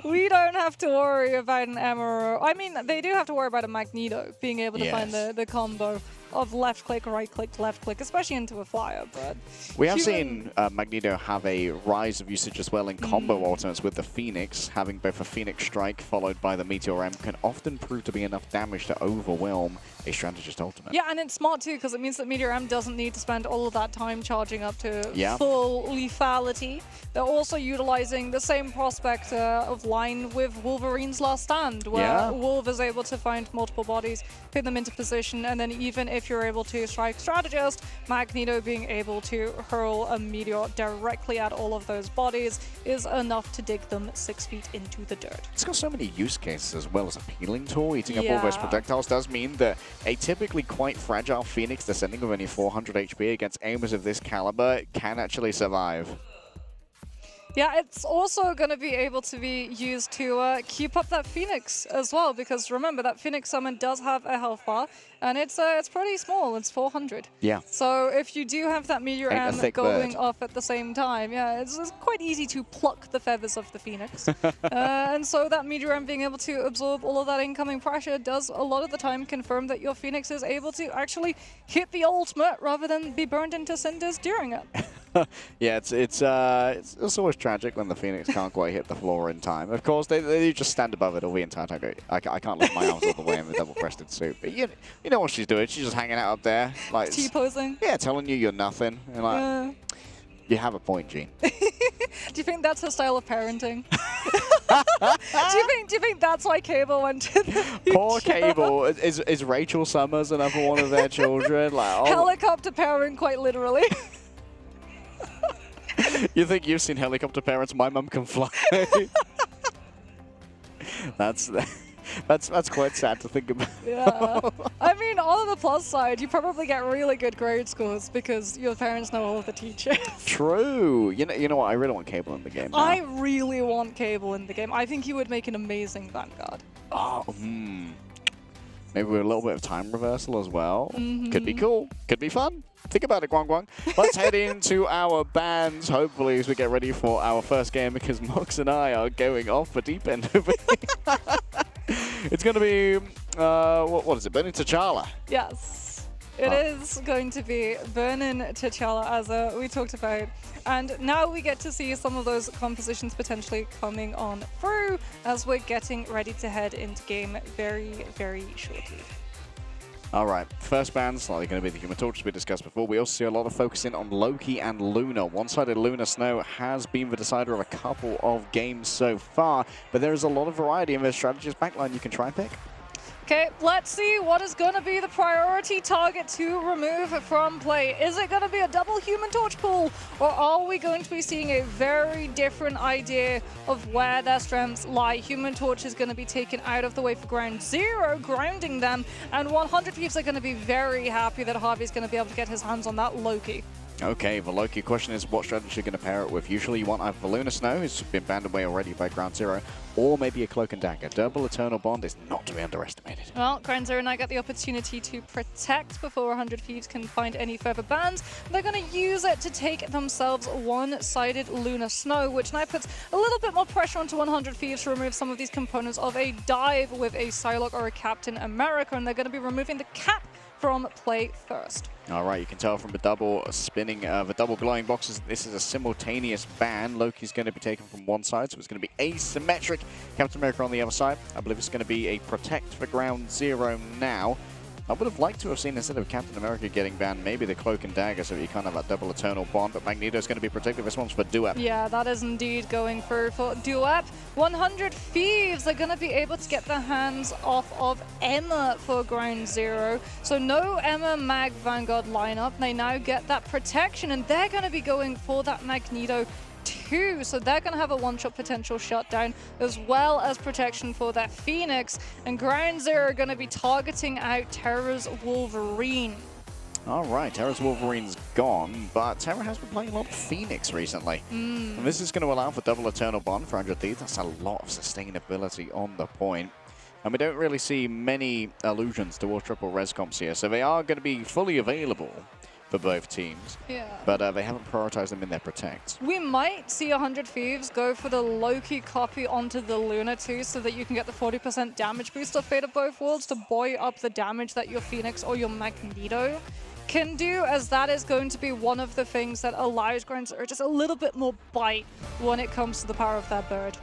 We don't have to worry about an Emma. I mean, they do have to worry about a Magneto being able to find the combo of left click, right click, left click, especially into a flyer. But we have seen Magneto have a rise of usage as well in combo alternates with the Phoenix. Having both a Phoenix Strike followed by the Meteor M can often prove to be enough damage to overwhelm a strategist ultimate. Yeah, and it's smart too, because it means that Meteor M doesn't need to spend all of that time charging up to full lethality. They're also utilizing the same prospect of line with Wolverine's Last Stand, where Wolf is able to find multiple bodies, put them into position, and then even if you're able to strike strategist, Magneto being able to hurl a meteor directly at all of those bodies is enough to dig them 6 feet into the dirt. It's got so many use cases as well as a peeling tool. Eating up all those projectiles does mean that a typically quite fragile Phoenix descending with only 400 HP against aimers of this caliber can actually survive. Yeah, it's also going to be able to be used to keep up that Phoenix as well, because remember, that Phoenix summon does have a health bar, and it's pretty small. It's 400. Yeah. So if you do have that Meteor M going off at the same time, it's quite easy to pluck the feathers of the Phoenix. And so that Meteor M being able to absorb all of that incoming pressure does a lot of the time confirm that your Phoenix is able to actually hit the ultimate rather than be burned into cinders during it. Yeah, it's always tragic when the Phoenix can't quite hit the floor in time. Of course, they just stand above it all the entire time. I can't lift my arms all the way in the double-breasted suit. But you know what she's doing. She's just hanging out up there. Like, T-posing? Yeah, telling you you're nothing. And like, you have a point, Gene. Do you think that's her style of parenting? do you think that's why Cable went to the future? Poor Cable. Is Rachel Summers another one of their children? Like, Helicopter parent, quite literally. You think you've seen helicopter parents? My mum can fly. That's quite sad to think about. Yeah. I mean, on the plus side, you probably get really good grade scores because your parents know all of the teachers. True. You know what? I really want Cable in the game now. I really want Cable in the game. I think he would make an amazing Vanguard. Oh, maybe with a little bit of time reversal as well. Could be cool. Could be fun. Think about it, Guang Guang. Let's head into our bans, hopefully, as we get ready for our first game, because Mox and I are going off the deep end over here. It's going to be, what is it, Burning T'Challa? Yes, it is going to be Burning T'Challa, as we talked about. And now we get to see some of those compositions potentially coming on through as we're getting ready to head into game very, very shortly. All right, first ban slightly going to be the Human Torch, as we discussed before. We also see a lot of focusing on Loki and Luna. One-sided Luna Snow has been the decider of a couple of games so far, but there is a lot of variety in their strategist backline you can try and pick. Okay, let's see what is going to be the priority target to remove from play. Is it going to be a double Human Torch pool, or are we going to be seeing a very different idea of where their strengths lie? Human Torch is going to be taken out of the way for Ground Zero, grounding them, and 100 Thieves are going to be very happy that Harvey's going to be able to get his hands on that Loki. Okay, the Loki question is what strategy you're going to pair it with. Usually you want either the Luna Snow, who's been banned away already by Ground Zero, or maybe a Cloak and Dagger. Double Eternal Bond is not to be underestimated. Well, Ground Zero now get the opportunity to protect before 100 Thieves can find any further bans. They're going to use it to take themselves one-sided Luna Snow, which now puts a little bit more pressure onto 100 Thieves to remove some of these components of a dive with a Psylocke or a Captain America, and they're going to be removing the cap from play first. All right, you can tell from the double spinning, the double glowing boxes, this is a simultaneous ban. Loki's going to be taken from one side, so it's going to be asymmetric. Captain America on the other side. I believe it's going to be a protect for Ground Zero now. I would have liked to have seen, instead of Captain America getting banned, maybe the Cloak and Dagger, so you kind of have that double Eternal Bond, but Magneto's going to be protected. This one's for Duep. Yeah, that is indeed going for Duep. 100 Thieves are going to be able to get their hands off of Emma for Ground Zero. So no Emma Mag Vanguard lineup. They now get that protection, and they're going to be going for that Magneto too, so they're going to have a one-shot potential shutdown as well as protection for that Phoenix, and Ground Zero are going to be targeting out Terra's Wolverine. All right, Terra's Wolverine's gone, but Terra has been playing a lot of Phoenix recently. And this is going to allow for double Eternal Bond for 100 Thieves. That's a lot of sustainability on the point. And we don't really see many allusions towards triple res comps here, so they are going to be fully available for both teams. Yeah. But they haven't prioritized them in their protects. We might see 100 Thieves go for the Loki copy onto the Luna too, so that you can get the 40% damage boost of Fate of Both Worlds to buoy up the damage that your Phoenix or your Magneto can do, as that is going to be one of the things that allows Ground Zero just a little bit more bite when it comes to the power of that bird.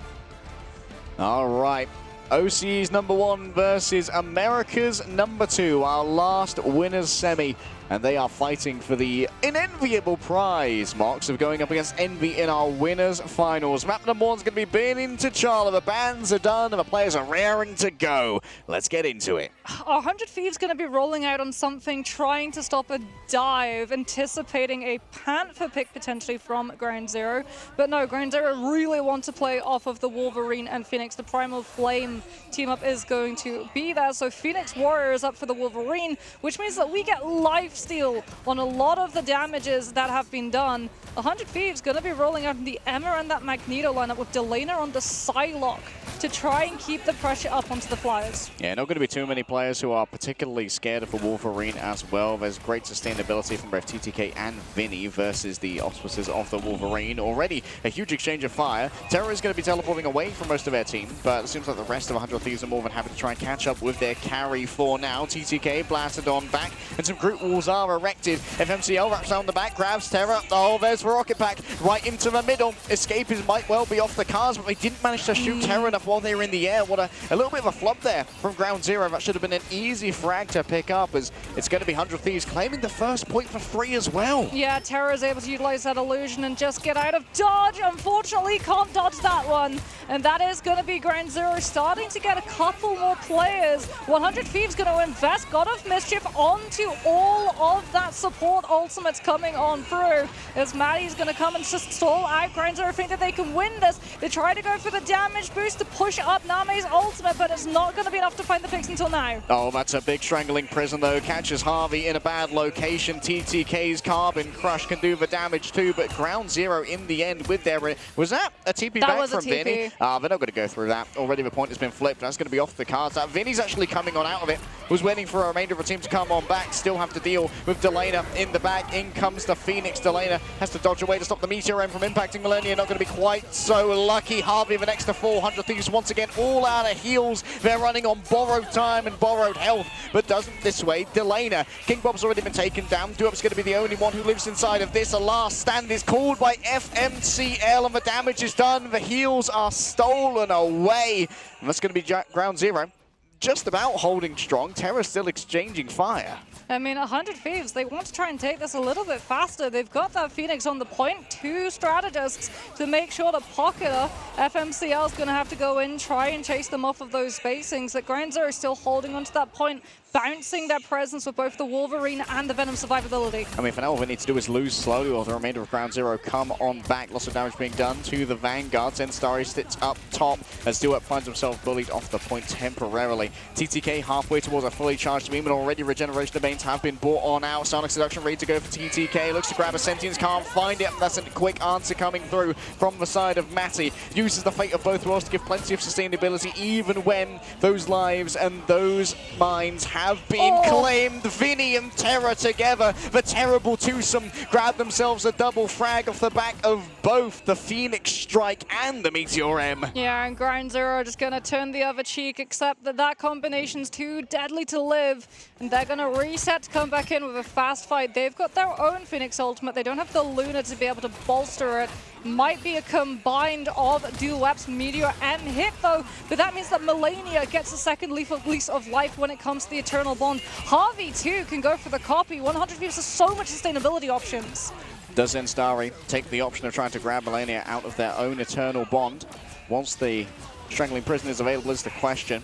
All right. OCE's #1 versus America's #2, our last winners semi. And they are fighting for the unenviable prize, Mox, of going up against Envy in our winners finals. Map #1 is going to be Burning T'Challa. The bans are done and the players are raring to go. Let's get into it. 100 Thieves going to be rolling out on something, trying to stop a dive, anticipating a Panther pick potentially from Ground Zero. But no, Ground Zero really want to play off of the Wolverine and Phoenix. The Primal Flame team up is going to be there. So Phoenix Warrior is up for the Wolverine, which means that we get lifesteal on a lot of the damages that have been done. 100 Thieves going to be rolling out the Emma and that Magneto lineup with Delana on the Psylocke to try and keep the pressure up onto the Flyers. Yeah, not going to be too many players who are particularly scared of the Wolverine as well. There's great sustainability from both TTK and Vinny versus the auspices of the Wolverine. Already a huge exchange of fire. Terra is going to be teleporting away from most of their team, but it seems like the rest of 100 Thieves are more than happy to try and catch up with their carry for now. TTK blasted on back, and some group walls are erected. FMCL wraps around the back, grabs Terra. Oh, there's the Rocket Pack right into the middle. Escape might well be off the cards, but they didn't manage to shoot Terra enough while they were in the air. What a little bit of a flub there from Ground Zero. That should have been an easy frag to pick up, as it's going to be 100 Thieves claiming the first point for free as well. Yeah, Terra is able to utilize that illusion and just get out of dodge. Unfortunately, can't dodge that one. And that is going to be Ground Zero start starting to get a couple more players. 100 Thieves going to invest God of Mischief onto all of that support ultimates coming on through. As Maddie's going to come and just stall out Groundzero. Think that they can win this. They try to go for the damage boost to push up Name's ultimate, but it's not going to be enough to find the fix until now. Oh, that's a big strangling prison though. Catches Harvey in a bad location. TTK's Carbon Crush can do the damage too, but Groundzero in the end with their... Was that a TP That back was a from TP. Vinny? They're not going to go through that. Already the point has been flipped. That's going to be off the cards. Vinny's actually coming on out of it. Was waiting for a remainder of the team to come on back. Still have to deal with Delena in the back. In comes the Phoenix. Delena has to dodge away to stop the Meteor M from impacting Millennia. Not going to be quite so lucky. Harvey with an extra 400 Thieves once again all out of heals. They're running on borrowed time and borrowed health, but doesn't dissuade Delena. King Bob's already been taken down. Duup's going to be the only one who lives inside of this. A last stand is called by FMCL and the damage is done. The heals are stolen away. And that's going to be Groundzero. Just about holding strong. Terra still exchanging fire. I mean, 100 Thieves, they want to try and take this a little bit faster. They've got that Phoenix on the point, 2 strategists to make sure that Pocketer, FMCL is going to have to go in, try and chase them off of those spacings. That Groundzero is still holding onto that point, bouncing their presence with both the Wolverine and the Venom survivability. I mean, for now, all we need to do is lose slowly while the remainder of Groundzero come on back. Lots of damage being done to the Vanguard. Zenstarry sits up top as Duup finds himself bullied off the point temporarily. TTK halfway towards a fully charged beam, and already regeneration domains have been brought on out. Sonic Seduction ready to go for TTK. Looks to grab a Sentience, can't find it. That's a quick answer coming through from the side of Matty. Uses the fate of both worlds to give plenty of sustainability, even when those lives and those minds have been claimed. Vinny and Terra together. The terrible twosome grab themselves a double frag off the back of both the Phoenix Strike and the Meteor M. Yeah, and Groundzero are just going to turn the other cheek, except that that combination's too deadly to live. And they're going to reset to come back in with a fast fight. They've got their own Phoenix ultimate. They don't have the Luna to be able to bolster it. Might be a combined of Duup's Meteor M hit though, but that means that Millennia gets a second lease of life when it comes to the Eternal Bond. Harvey too can go for the copy. 100 Thieves has so much sustainability options. Does Zenstarry take the option of trying to grab Millennia out of their own Eternal Bond? Once the Strangling Prison is available is the question.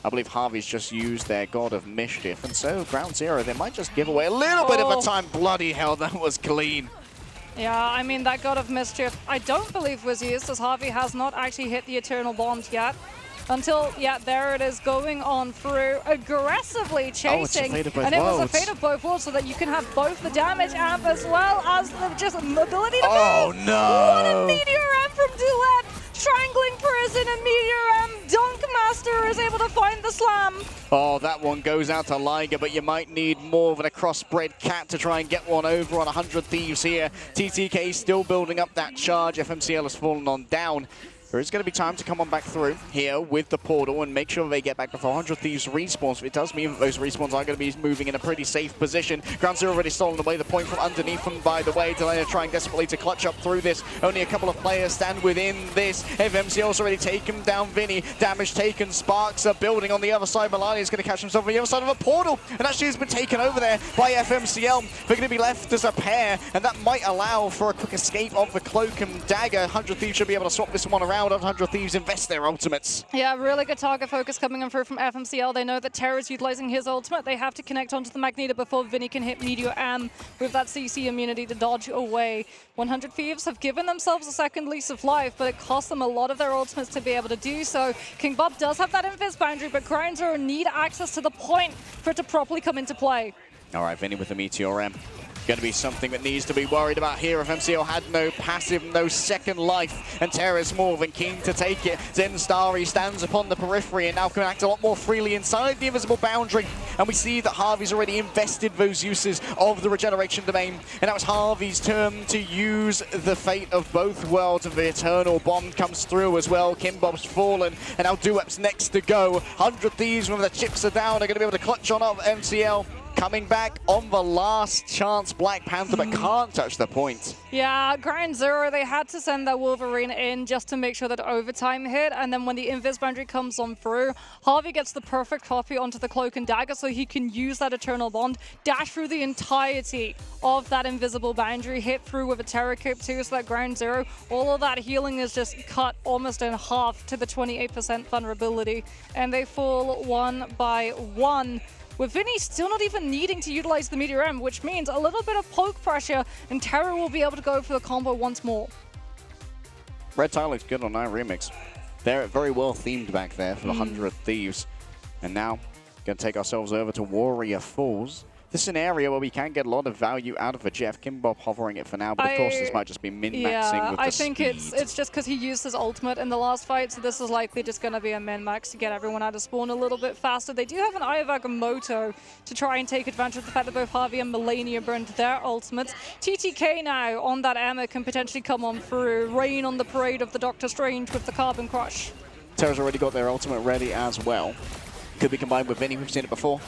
I believe Harvey's just used their God of Mischief, and so Groundzero, they might just give away a little bit of a time. Bloody hell, that was clean. Yeah, I mean, that God of Mischief, I don't believe was used, as Harvey has not actually hit the Eternal Bond yet. Until, yeah, there it is, going on through, aggressively chasing. Oh, it's a fate of both and it was a worlds. fate of both worlds, so that you can have both the damage amp as well as the just ability to Oh, move. no! What a Meteor M from Duep! Strangling Prison and Meteor M. Dunkmaster is able to find the slam. Oh, that one goes out to Liger, but you might need more than a crossbred cat to try and get one over on 100 Thieves here. TTK still building up that charge. FMCL has fallen on down. There is going to be time to come on back through here with the portal and make sure they get back before 100 Thieves respawns. It does mean that those respawns are going to be moving in a pretty safe position. Groundzero already stolen away the point from underneath them, by the way. Delena trying desperately to clutch up through this. Only a couple of players stand within this. FMCL's already taken down Vinny. Damage taken. Sparks are building on the other side. Milani is going to catch himself on the other side of a portal. And actually has been taken over there by FMCL. They're going to be left as a pair, and that might allow for a quick escape of the Cloak and Dagger. 100 Thieves should be able to swap this one around. 100 Thieves invest their ultimates. Yeah, really good target focus coming in through from FMCL. They know that Terra's utilizing his ultimate. They have to connect onto the Magneto before Vinny can hit Meteor M with that CC immunity to dodge away. 100 Thieves have given themselves a second lease of life, but it costs them a lot of their ultimates to be able to do so. King Bob does have that invis boundary, but Groundzero need access to the point for it to properly come into play. All right, Vinny with the Meteor M. Going to be something that needs to be worried about here. If MCL had no passive, no second life, and Terra's more than keen to take it. Zenstarry stands upon the periphery and now can act a lot more freely inside the invisible boundary. And we see that Harvey's already invested those uses of the regeneration domain. And now it's Harvey's turn to use the fate of both worlds, and the Eternal Bond comes through as well. Kimbob's fallen, and now Duep's next to go. 100 Thieves, when the chips are down, are going to be able to clutch on up MCL. coming back on the last chance Black Panther, but can't touch the point. Yeah, Ground Zero, they had to send their Wolverine in just to make sure that overtime hit, and then when the Invis boundary comes on through, Harvey gets the perfect copy onto the Cloak and Dagger so he can use that Eternal Bond, dash through the entirety of that invisible boundary, hit through with a Terror Cape too, so that Ground Zero, all of that healing is just cut almost in half to the 28% vulnerability, and they fall 1 by 1. With Vinny still not even needing to utilize the Meteor M, which means a little bit of poke pressure, and Terror will be able to go for the combo once more. Red Tile looks good on that remix. They're very well themed back there for the 100 Thieves. And now, going to take ourselves over to Warrior Falls. This is an area where we can get a lot of value out of a Jeff. Kimbob hovering it for now, but of course this might just be min-maxing with the I think speed. it's just because he used his ultimate in the last fight, so this is likely just going to be a min-max to get everyone out of spawn a little bit faster. They do have an Eye of Agamotto to try and take advantage of the fact that both Harvey and Melania burned their ultimates. TTK now on that Emma can potentially come on through, rain on the parade of the Doctor Strange with the Carbon Crush. Terra's already got their ultimate ready as well. Could be combined with Vinny, we've seen it before.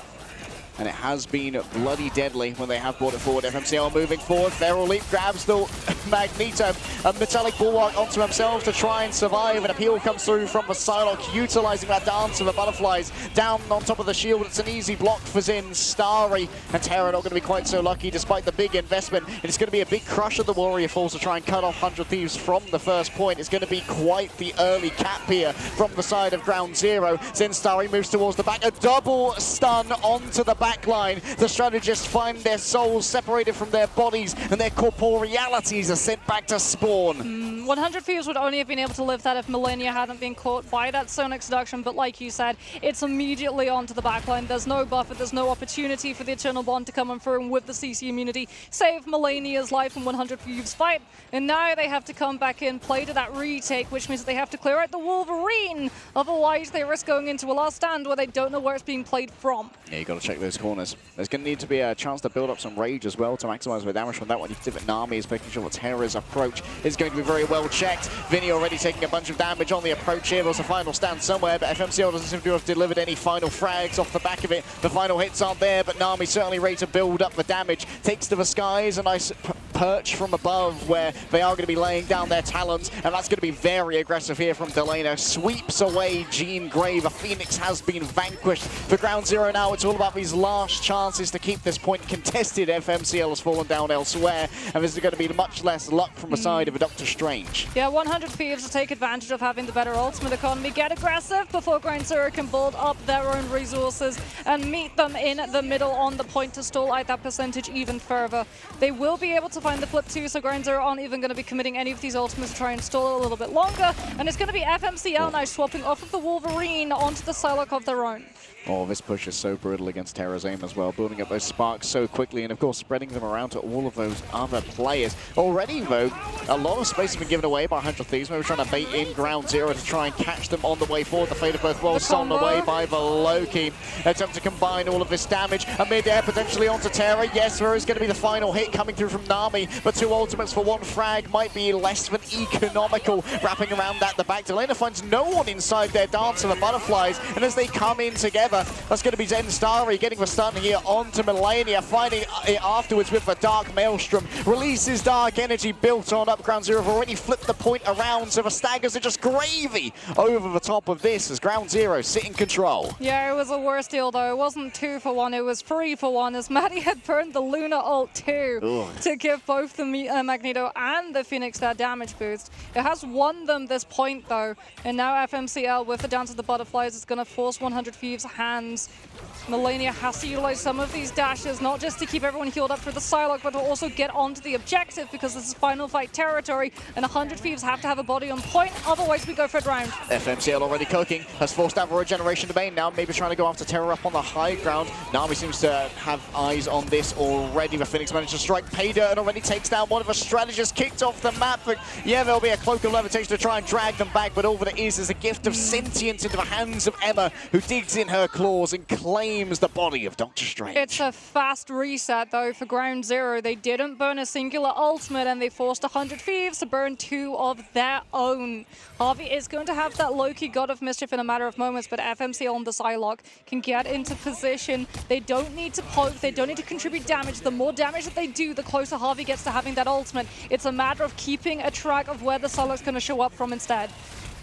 And it has been bloody deadly when they have brought it forward. FMCL moving forward. Feral Leap grabs the Magneto. A metallic bulwark onto himself to try and survive. An appeal comes through from the Psylocke, utilizing that dance of the butterflies. Down on top of the shield, it's an easy block for Zin. Starry and Terra not going to be quite so lucky despite the big investment. It's going to be a big crush of the Warrior Falls to try and cut off 100 Thieves from the first point. It's going to be quite the early cap here from the side of Ground Zero. Zin Starry moves towards the back. A double stun onto the backline. The strategists find their souls separated from their bodies and their corporealities are sent back to spawn. 100 Thieves would only have been able to live that if Melania hadn't been caught by that Sonic seduction, but like you said, it's immediately onto the backline. There's no buffer, there's no opportunity for the Eternal Bond to come on through and with the CC immunity save Melania's life in 100 Thieves fight. And now they have to come back in, play to that retake, which means that they have to clear out the Wolverine. Otherwise, they risk going into a last stand where they don't know where it's being played from. Yeah, you got to check those corners. There's going to need to be a chance to build up some rage as well to maximize the damage from that one. You can see that Nami is making sure that Terra's approach is going to be very well checked. Vinny already taking a bunch of damage on the approach here. There's a final stand somewhere, but FMCL doesn't seem to have delivered any final frags off the back of it. The final hits aren't there, but Nami certainly ready to build up the damage. Takes to the skies, a nice perch from above where they are going to be laying down their talons, and that's going to be very aggressive here from Delano. Sweeps away Jean Grey. The Phoenix has been vanquished. For Ground Zero now, it's all about these last chances to keep this point contested. FMCL has fallen down elsewhere, and this is going to be much less luck from the side of a Doctor Strange. Yeah, 100 Thieves will take advantage of having the better ultimate economy, get aggressive before Ground Zero can build up their own resources and meet them in the middle on the point to stall out that percentage even further. They will be able to find the flip too, so Ground Zero aren't even going to be committing any of these ultimates to try and stall it a little bit longer, and it's going to be FMCL now swapping off of the Wolverine onto the Psylocke of their own. Oh, this push is so brutal against Terra's aim as well, building up those sparks so quickly and, of course, spreading them around to all of those other players. Already, though, a lot of space has been given away by 100 Thieves. Maybe trying to bait in Ground Zero to try and catch them on the way forward. The fate of both worlds stolen away by the Loki. Attempt to combine all of this damage. A mid-air potentially onto Terra. Yes, there is going to be the final hit coming through from Nami, but 2 ultimates for 1 frag might be less than economical. Wrapping around that, the back. Delana finds no one inside their dance of the butterflies, and as they come in together, that's going to be Zen Starry getting the stun here onto Melania, finding it afterwards with the Dark Maelstrom. Releases Dark Energy built on up. Ground Zero have already flipped the point around, so the Staggers are just gravy over the top of this as Ground Zero sit in control. Yeah, it was a worse deal though. It wasn't 2 for 1, it was 3 for 1 as Maddie had burned the Luna ult too to give both the Magneto and the Phoenix that damage boost. It has won them this point though, and now FMCL with the Dance of the Butterflies is going to force 100 Thieves' hands. Melania has to utilize some of these dashes, not just to keep everyone healed up for the Psylocke, but to also get onto the objective because this is final fight territory, and 100 Thieves have to have a body on point, otherwise we go for a round. FMCL already cooking, has forced out the regeneration domain now, maybe trying to go after Terror up on the high ground. Nami seems to have eyes on this already. The Phoenix managed to strike pay dirt and already already takes down one of the strategists, kicked off the map. But yeah, there'll be a cloak of levitation to try and drag them back, but all that it is a gift of sentience into the hands of Emma, who digs in her claws and claims the body of Doctor Strange. It's a fast reset, though, for Ground Zero. They didn't burn a singular ultimate, and they forced 100 Thieves to burn 2 of their own. Harvey is going to have that Loki God of Mischief in a matter of moments, but FMC on the Psylocke can get into position. They don't need to poke, they don't need to contribute damage. The more damage that they do, the closer Harvey gets to having that ultimate. It's a matter of keeping a track of where the Psylocke's going to show up from instead.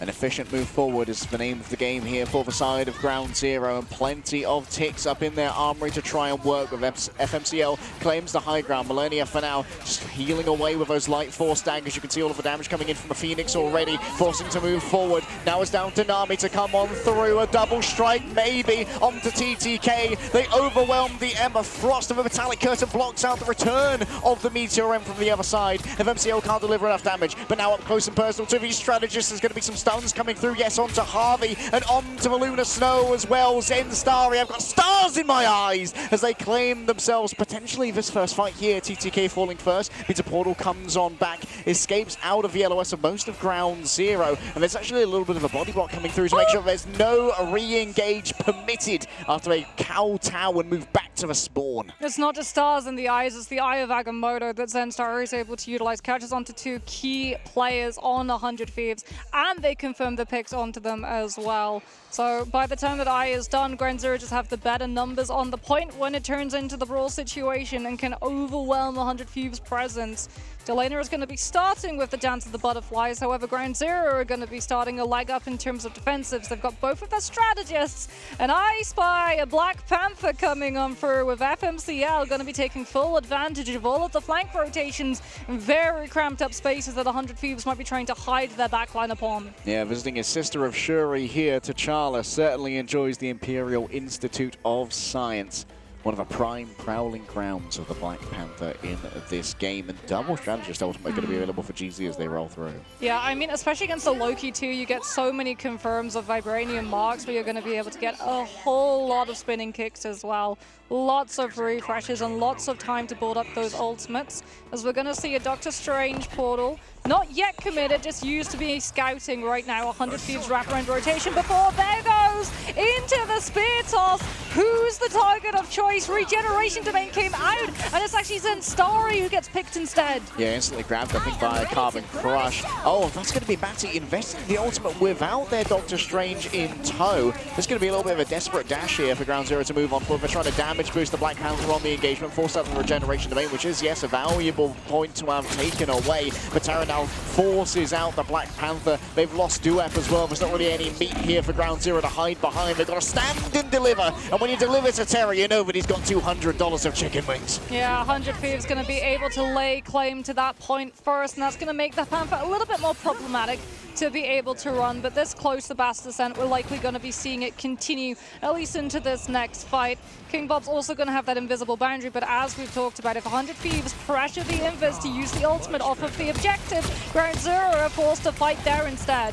An efficient move forward is the name of the game here for the side of Ground Zero, and plenty of ticks up in their armory to try and work with. FMCL claims the high ground. Millennia for now just healing away with those light force daggers. You can see all of the damage coming in from the Phoenix already, forcing to move forward. Now it's down to Nami to come on through. A double strike maybe onto TTK. They overwhelm the Emma Frost, and the Metallic Curtain blocks out the return of the Meteor M from the other side. FMCL can't deliver enough damage, but now up close and personal to these strategists, there's going to be some stuns coming through, yes, onto Harvey and onto the Lunar Snow as well. Zen Starry, I've got stars in my eyes as they claim themselves potentially this first fight here. TTK falling first, Peter Portal comes on back, escapes out of the LOS of most of Ground Zero, and there's actually a little bit of a body block coming through to make sure there's no re-engage permitted after they kowtow and move back to the spawn. It's not just stars in the eyes, it's the Eye of Agamotto that Zen Starry is able to utilize. Catches onto 2 key players on 100 Thieves, and they confirm the picks onto them as well. So by the time that Eye is done, Ground Zero just have the better numbers on the point when it turns into the brawl situation and can overwhelm 100 Thieves' presence. Delana is going to be starting with the Dance of the Butterflies. However, Ground Zero are going to be starting a leg up in terms of defensives. They've got both of their strategists, and I spy a Black Panther coming on through with FMCL going to be taking full advantage of all of the flank rotations and very cramped up spaces that 100 Thieves might be trying to hide their backline upon. Yeah, visiting his sister of Shuri here, T'Challa certainly enjoys the Imperial Institute of Science. One of the prime prowling grounds of the Black Panther in this game, and double strategist ultimately going to be available for GZ as they roll through. Yeah, I mean, especially against the Loki too, you get so many confirms of Vibranium marks where you're going to be able to get a whole lot of spinning kicks as well. Lots of refreshes and lots of time to build up those ultimates, as we're going to see a Doctor Strange portal. Not yet committed, just used to be scouting right now. 100 Thieves wraparound rotation before there goes into the spear toss. Who's the target of choice? Regeneration domain came out, and it's actually Zen Starry who gets picked instead. Yeah, instantly grabbed, I think, by a Carbon Crush. Oh, that's going to be Matty investing the ultimate without their Doctor Strange in tow. There's going to be a little bit of a desperate dash here for Ground Zero to move on forward. They're trying to damage boost the Black Panther on the engagement, force out the regeneration domain, which is, yes, a valuable point to have taken away. But Terra now forces out the Black Panther. They've lost Duep as well. There's not really any meat here for Ground Zero to hide behind. They've got to stand and deliver. And when you deliver to Terra, you know that he's got $200 of chicken wings. Yeah, 100 Thieves going to be able to lay claim to that point first, and that's going to make the Panther a little bit more problematic to be able to run. But this close to Bass Descent, we're likely going to be seeing it continue, at least into this next fight. King Bob's also going to have that invisible boundary, but as we've talked about, if 100 Thieves pressure the Invis to use the ultimate off of the objective, Ground Zero are forced to fight there instead.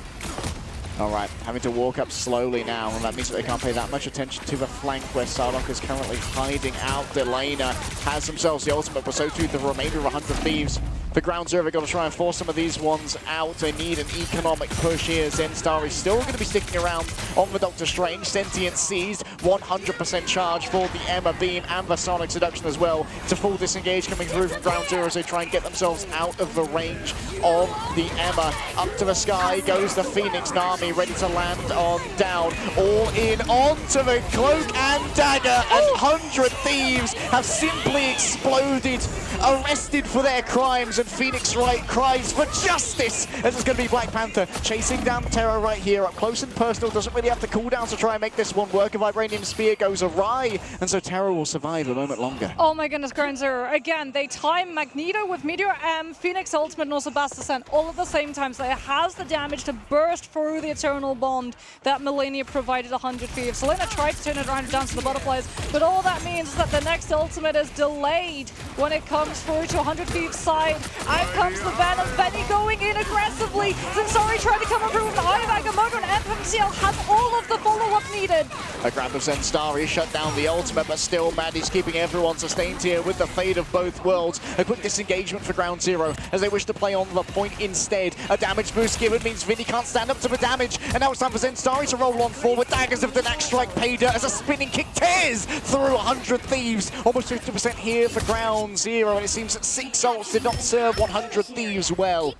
All right, having to walk up slowly now, and that means that they can't pay that much attention to the flank where Psylocke is currently hiding out. Delana has themselves the ultimate, but so too the remainder of 100 Thieves. For Ground Zero, they've got to try and force some of these ones out. They need an economic push here. Zen Starry still going to be sticking around on the Doctor Strange. Sentient seized, 100% charge for the Emma Beam and the Sonic Seduction as well. It's a full disengage coming through from Ground Zero as they try and get themselves out of the range of the Emma. Up to the sky goes the Phoenix Nami, ready to land on down. All in onto the Cloak and Dagger, and 100 Thieves have simply exploded, arrested for their crimes. And Phoenix Wright cries for justice as it's going to be Black Panther chasing down Terra right here up close and personal. Doesn't really have the cooldowns to try and make this one work. A Vibranium Spear goes awry, and so Terra will survive a moment longer. Oh my goodness, Ground Zero. Again, they time Magneto with Meteor M, Phoenix Ultimate, and also Bass Descent all at the same time, so it has the damage to burst through the Eternal Bond that Millennia provided 100 Thieves. Selena tried to turn it around to Dance to the Butterflies, but all that means is that the next ultimate is delayed when it comes through to 100 Thieves' side. Out comes the Venom. Benny going in aggressively. Zansari trying to come through with the Eye of Agamotto, and FMCL has all of the follow-up needed. A grab of Zendstari shut down the ultimate, but still Maddie's keeping everyone sustained here with the fate of both worlds. A quick disengagement for Ground Zero as they wish to play on the point instead. A damage boost given means Vinny can't stand up to the damage, and now it's time for Zendstari to roll on forward. Daggers of the Dax Strike pay dirt as a spinning kick tears through 100 Thieves. Almost 50% here for Ground Zero, and it seems that 6 ults did not serve 100 Thieves well.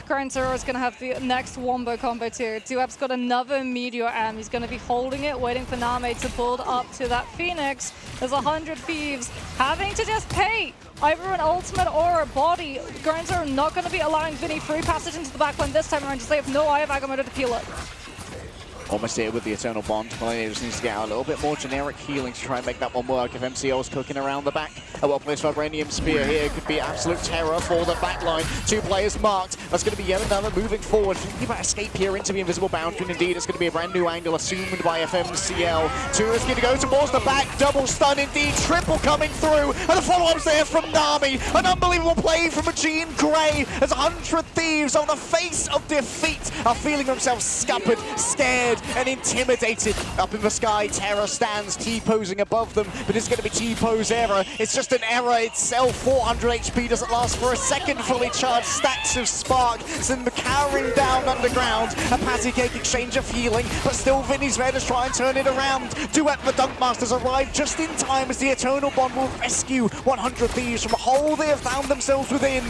Ground Zero is going to have the next wombo combo too. Duep's got another Meteor M. He's going to be holding it, waiting for Name to build up to that Phoenix. There's 100 Thieves having to just pay either an ultimate or a body. Ground Zero not going to be allowing Vinny free passage into the backline this time around, just they have no Eye of Agamotto to peel it. Almost here with the Eternal Bond. Millennia just needs to get out a little bit more generic healing to try and make that one work. If MCL's cooking around the back, a well-placed Vibranium Spear here could be absolute terror for the backline. 2 players marked. That's going to be yet another moving forward. Thinking about escape here into the invisible boundary. And indeed, it's going to be a brand new angle assumed by FMCL. 2 is going to go towards the back. Double stun indeed. Triple coming through. And the follow-ups there from Nami. An unbelievable play from Jean Grey as 100 Thieves on the face of defeat are feeling themselves scuppered, scared, and intimidated. Up in the sky, Terra stands T-posing above them, but it's going to be T-pose error. It's just an error itself. 400 HP doesn't last for a second. Fully charged stacks of spark send the cowering down underground. A patty cake exchange of healing, but still Vinny's there to try and turn it around. Duet the Dunkmasters arrive just in time as the Eternal Bond will rescue 100 Thieves from a hole they have found themselves within.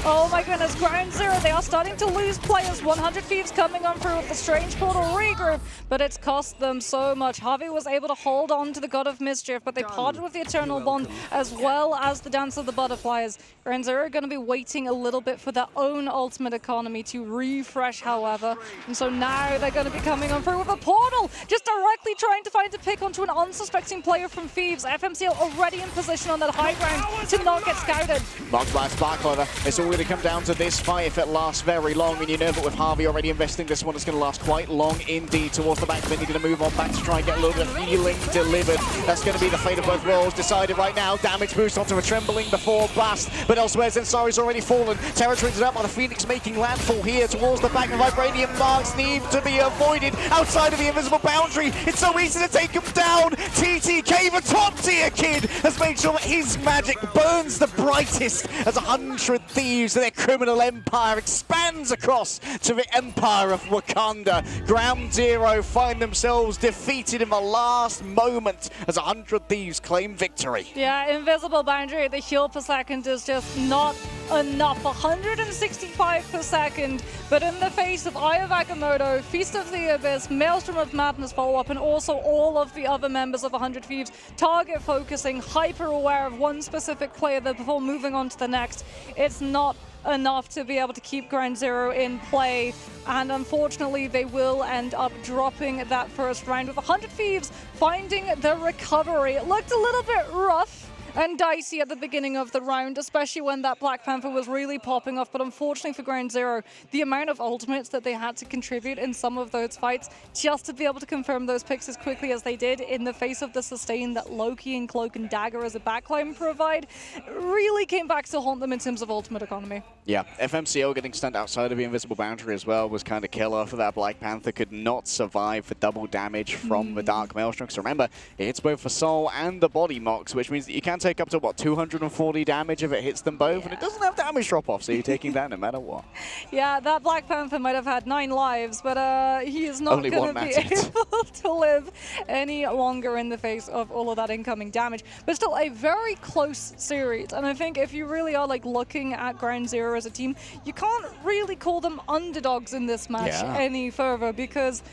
Oh my goodness, Ground Zero, they are starting to lose players. 100 Thieves coming on through with the Strange Portal regroup, but it's cost them so much. Harvey was able to hold on to the God of Mischief, but they parted with the Eternal Bond as well as the Dance of the Butterflies. Ground Zero are going to be waiting a little bit for their own ultimate economy to refresh, however. And so now they're going to be coming on through with a portal, just directly trying to find a pick onto an unsuspecting player from Thieves. FMCL already in position on that high ground to not get scouted. Marked by Sparklever. It's all going to come down to this fight if it lasts very long, and you know that with Harvey already investing, this one is going to last quite long indeed. Towards the back, Vinny going to move on back to try and get a little bit of healing delivered. That's going to be the fate of both worlds decided right now. Damage boost onto a Trembling before Blast, but elsewhere Zensari's already fallen. Territory's up by the Phoenix making landfall here towards the back. The Vibranium marks need to be avoided outside of the invisible boundary. It's so easy to take him down. TTK, the top tier kid, has made sure that his magic burns the brightest as 100 Thieves and their criminal empire expands across to the Empire of Wakanda. Ground Zero find themselves defeated in the last moment as 100 Thieves claim victory. Yeah, invisible boundary, the heal per second is just not enough. 165 per second, but in the face of Eye of Agamotto, Feast of the Abyss, Maelstrom of Madness follow-up, and also all of the other members of 100 Thieves target focusing, hyper aware of one specific player before moving on to the next, it's not enough to be able to keep Ground Zero in play, and unfortunately they will end up dropping that first round with 100 Thieves finding the recovery. It looked a little bit rough and dicey at the beginning of the round, especially when that Black Panther was really popping off, but unfortunately for Ground Zero, the amount of ultimates that they had to contribute in some of those fights just to be able to confirm those picks as quickly as they did in the face of the sustain that Loki and Cloak and Dagger as a backline provide really came back to haunt them in terms of ultimate economy. Yeah, FMCL getting stunned outside of the invisible boundary as well was kind of killer for that Black Panther. Could not survive for double damage from the Dark Maelstrom. So remember, it hits both the soul and the body mocks, which means that you can take up to, what, 240 damage if it hits them both, and it doesn't have damage drop-off, so you're taking that no matter what. Yeah, that Black Panther might have had 9 lives, but he is not going to be able to live any longer in the face of all of that incoming damage. But still, a very close series, and I think if you really are like looking at Ground Zero as a team, you can't really call them underdogs in this match any further, because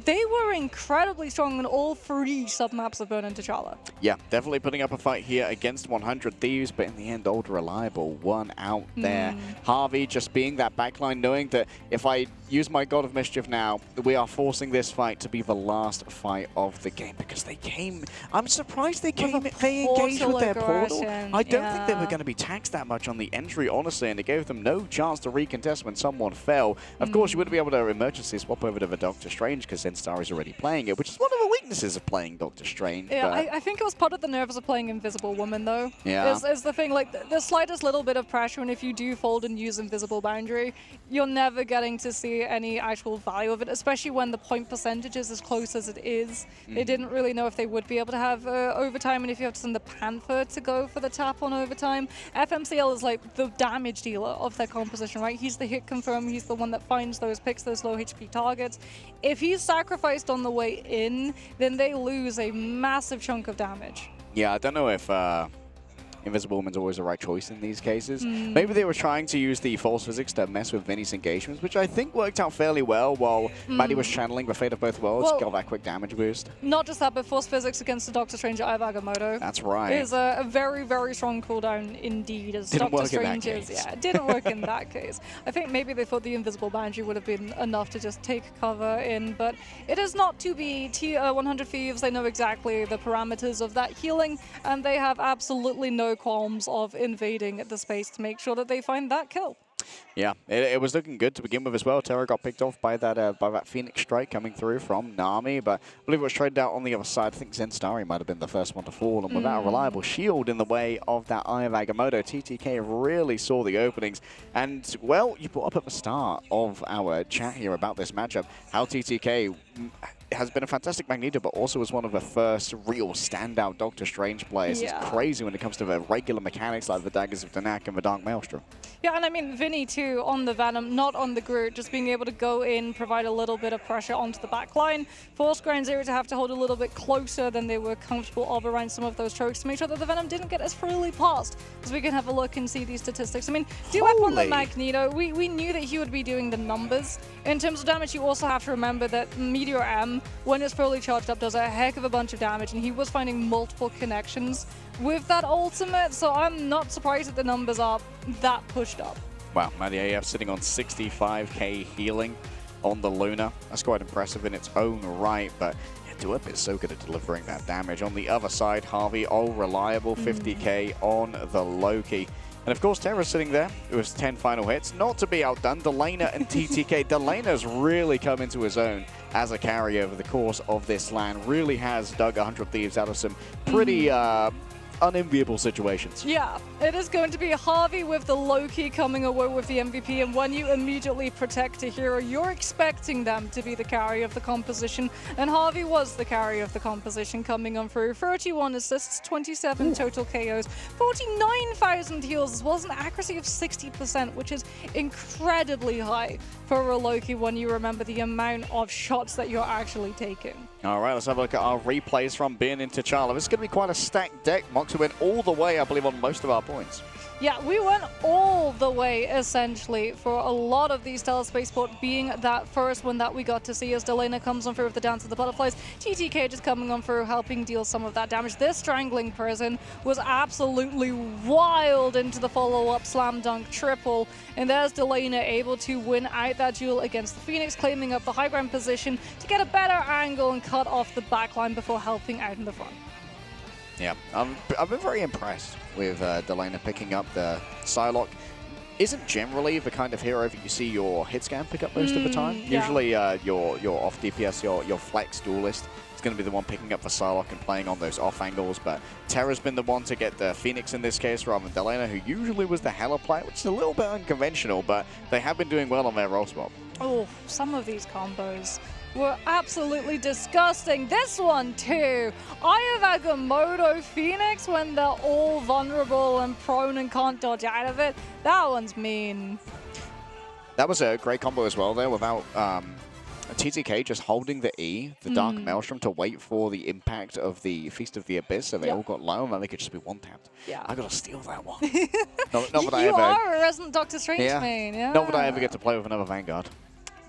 they were incredibly strong in all 3 submaps of Burn and T'Challa. Yeah, definitely putting up a fight here against 100 Thieves, but in the end, Old Reliable won out there. Harvey just being that backline, knowing that if I use my God of Mischief now, we are forcing this fight to be the last fight of the game, because they came, I'm surprised they engaged with their portal. I don't think they were going to be taxed that much on the entry, honestly, and it gave them no chance to recontest when someone fell. Of course, you wouldn't be able to emergency swap over to the Doctor Strange, because because Zenstar is already playing it, which is one of the weaknesses of playing Doctor Strange. Yeah, I think it was part of the nerves of playing Invisible Woman, though. Yeah. Is the thing, like, the slightest little bit of pressure, and if you do fold and use Invisible Boundary, you're never getting to see any actual value of it, especially when the point percentage is as close as it is. They didn't really know if they would be able to have overtime, and if you have to send the Panther to go for the tap on overtime. FMCL is like the damage dealer of their composition, right? He's the hit confirm, he's the one that finds those picks, those low HP targets. If he's sacrificed on the way in, then they lose a massive chunk of damage. Yeah, I don't know if Invisible Woman's always the right choice in these cases. Maybe they were trying to use the false physics to mess with Vinny's engagements, which I think worked out fairly well while Maddie was channeling the Fate of Both Worlds, got that quick damage boost. Not just that, but force physics against the Doctor Strange Eye of Agamotto. That's right. Is a very, very strong cooldown indeed. As Didn't Doctor work in that Strange is, case. yeah, it didn't work in that case. I think maybe they thought the Invisible Boundary would have been enough to just take cover in, but it is not to be. 100 Thieves, they know exactly the parameters of that healing, and they have absolutely no qualms of invading the space to make sure that they find that kill. Yeah, it was looking good to begin with as well. Terra got picked off by that Phoenix strike coming through from Nami, but I believe it was traded out on the other side. I think Zenstari might have been the first one to fall, and without a reliable shield in the way of that Eye of Agamotto, TTK really saw the openings. And, well, you brought up at the start of our chat here about this matchup, how TTK has been a fantastic Magneto, but also was one of the first real standout Doctor Strange players. Yeah. It's crazy when it comes to the regular mechanics like the Daggers of Danak and the Dark Maelstrom. Yeah, and I mean, Vinny too, on the Venom, not on the Groot, just being able to go in, provide a little bit of pressure onto the back line, force Ground Zero to have to hold a little bit closer than they were comfortable of around some of those chokes to make sure that the Venom didn't get as freely passed, as we can have a look and see these statistics. I mean, do-up on the Magneto, we knew that he would be doing the numbers. In terms of damage, you also have to remember that Meteor M, when it's fully charged up, does a heck of a bunch of damage, and he was finding multiple connections with that ultimate, so I'm not surprised that the numbers are that pushed up. Wow, Maddie AF sitting on 65k healing on the Luna. That's quite impressive in its own right, but yeah, Do-Up is so good at delivering that damage. On the other side, Harvey, reliable 50k on the Loki. And of course, Terra's sitting there. It was 10 final hits. Not to be outdone, Delana and TTK. Delana's really come into his own as a carry over the course of this LAN. Really has dug 100 Thieves out of some pretty unenviable situations. Yeah, it is going to be Harvey with the Loki coming away with the MVP, and when you immediately protect a hero, you're expecting them to be the carry of the composition, and Harvey was the carry of the composition coming on through. 31 assists, 27 total KOs, 49,000 heals, as well as an accuracy of 60%, which is incredibly high for a Loki when you remember the amount of shots that you're actually taking. All right, let's have a look at our replays from Bin into T'Challa. This is going to be quite a stacked deck. Moxie went all the way, I believe, on most of our points. Yeah, we went all the way, essentially, for a lot of these Telespaceport being that first one that we got to see as Delana comes on through with the Dance of the Butterflies. TTK just coming on through, helping deal some of that damage. This Strangling Prison was absolutely wild into the follow-up Slam Dunk triple. And there's Delana able to win out that duel against the Phoenix, claiming up the high ground position to get a better angle and cut off the backline before helping out in the front. Yeah, I've been very impressed with Delana picking up the Psylocke. Isn't generally the kind of hero that you see your hit scan pick up most of the time. Yeah. Usually your off DPS, your flex duelist is going to be the one picking up the Psylocke and playing on those off angles, but Terra's been the one to get the Phoenix in this case rather than Delana, who usually was the Hela player, which is a little bit unconventional, but they have been doing well on their role swap. Oh, some of these combos were absolutely disgusting. This one too. Eye of Agamotto Phoenix when they're all vulnerable and prone and can't dodge out of it. That one's mean. That was a great combo as well there without TTK just holding the E, the Dark Maelstrom, to wait for the impact of the Feast of the Abyss, so they all got low and then they could just be one-tapped. Yeah. I gotta steal that one. not that I you ever, are a resident Doctor Strange main, yeah. Not that I ever get to play with another Vanguard.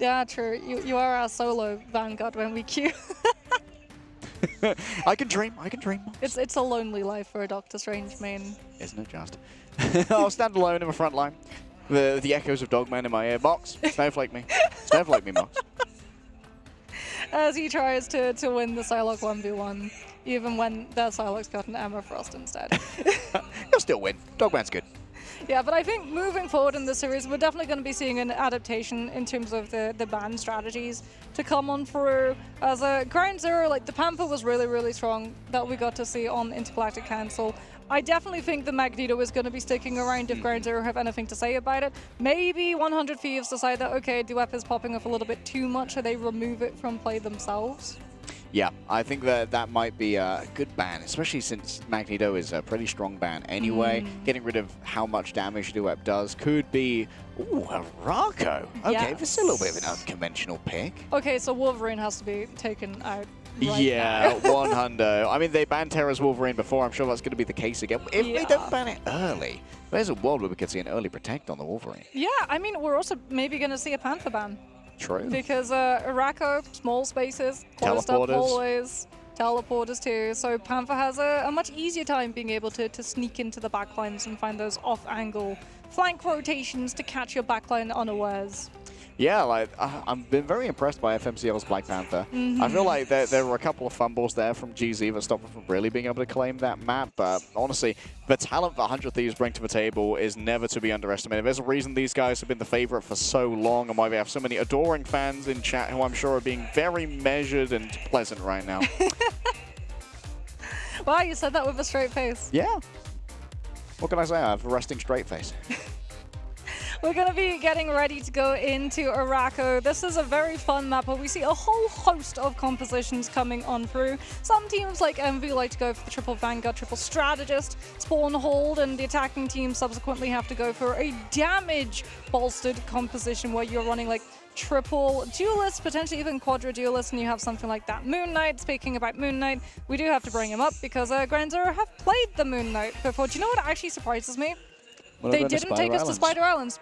Yeah, true. You are our solo Vanguard when we queue. I can dream. It's a lonely life for a Doctor Strange main. Isn't it just? I'll stand alone in the front line. The echoes of Dogman in my ear. Mox, snowflake me. Snowflake me, Mox. As he tries to win the Psylocke 1v1, even when their Psylocke's got an Emma Frost instead. He'll still win. Dogman's good. Yeah, but I think moving forward in the series, we're definitely going to be seeing an adaptation in terms of the ban strategies to come on through. As a Ground Zero, like the Panther was really, really strong that we got to see on Intergalactic Council. I definitely think the Magneto is going to be sticking around if Ground Zero have anything to say about it. Maybe 100 Thieves decide that, okay, Duep is popping off a little bit too much, or they remove it from play themselves. Yeah, I think that might be a good ban, especially since Magneto is a pretty strong ban anyway. Getting rid of how much damage Duep does could be... Ooh, a Rako. Okay, Yes. this is a little bit of an unconventional pick. Okay, so Wolverine has to be taken out. Right Yeah, now. 100. I mean, they banned Terra's Wolverine before. I'm sure that's going to be the case again. If they don't ban it early, there's a world where we could see an early protect on the Wolverine. Yeah, I mean, we're also maybe going to see a Panther ban. True. Because Rako, small spaces, closed up Teleporters. hallways, teleporters too. So Panther has a much easier time being able to sneak into the backlines and find those off-angle flank rotations to catch your backline unawares. Yeah, like I've been very impressed by FMCL's Black Panther. I feel like there were a couple of fumbles there from GZ that stopped them from really being able to claim that map. But honestly, the talent that 100 Thieves bring to the table is never to be underestimated. There's a reason these guys have been the favorite for so long, and why they have so many adoring fans in chat who I'm sure are being very measured and pleasant right now. Wow, you said that with a straight face. Yeah. What can I say? I have a resting straight face. We're going to be getting ready to go into Araco. This is a very fun map where we see a whole host of compositions coming on through. Some teams like Envy like to go for the triple Vanguard, triple Strategist, spawn hold, and the attacking team subsequently have to go for a damage bolstered composition where you're running like triple duelist, potentially even quadra duelist, and you have something like that. Moon Knight, speaking about Moon Knight, we do have to bring him up because Grand Zero have played the Moon Knight before. Do you know what actually surprises me? What They about the didn't Spider take us to Islands? Spider Islands.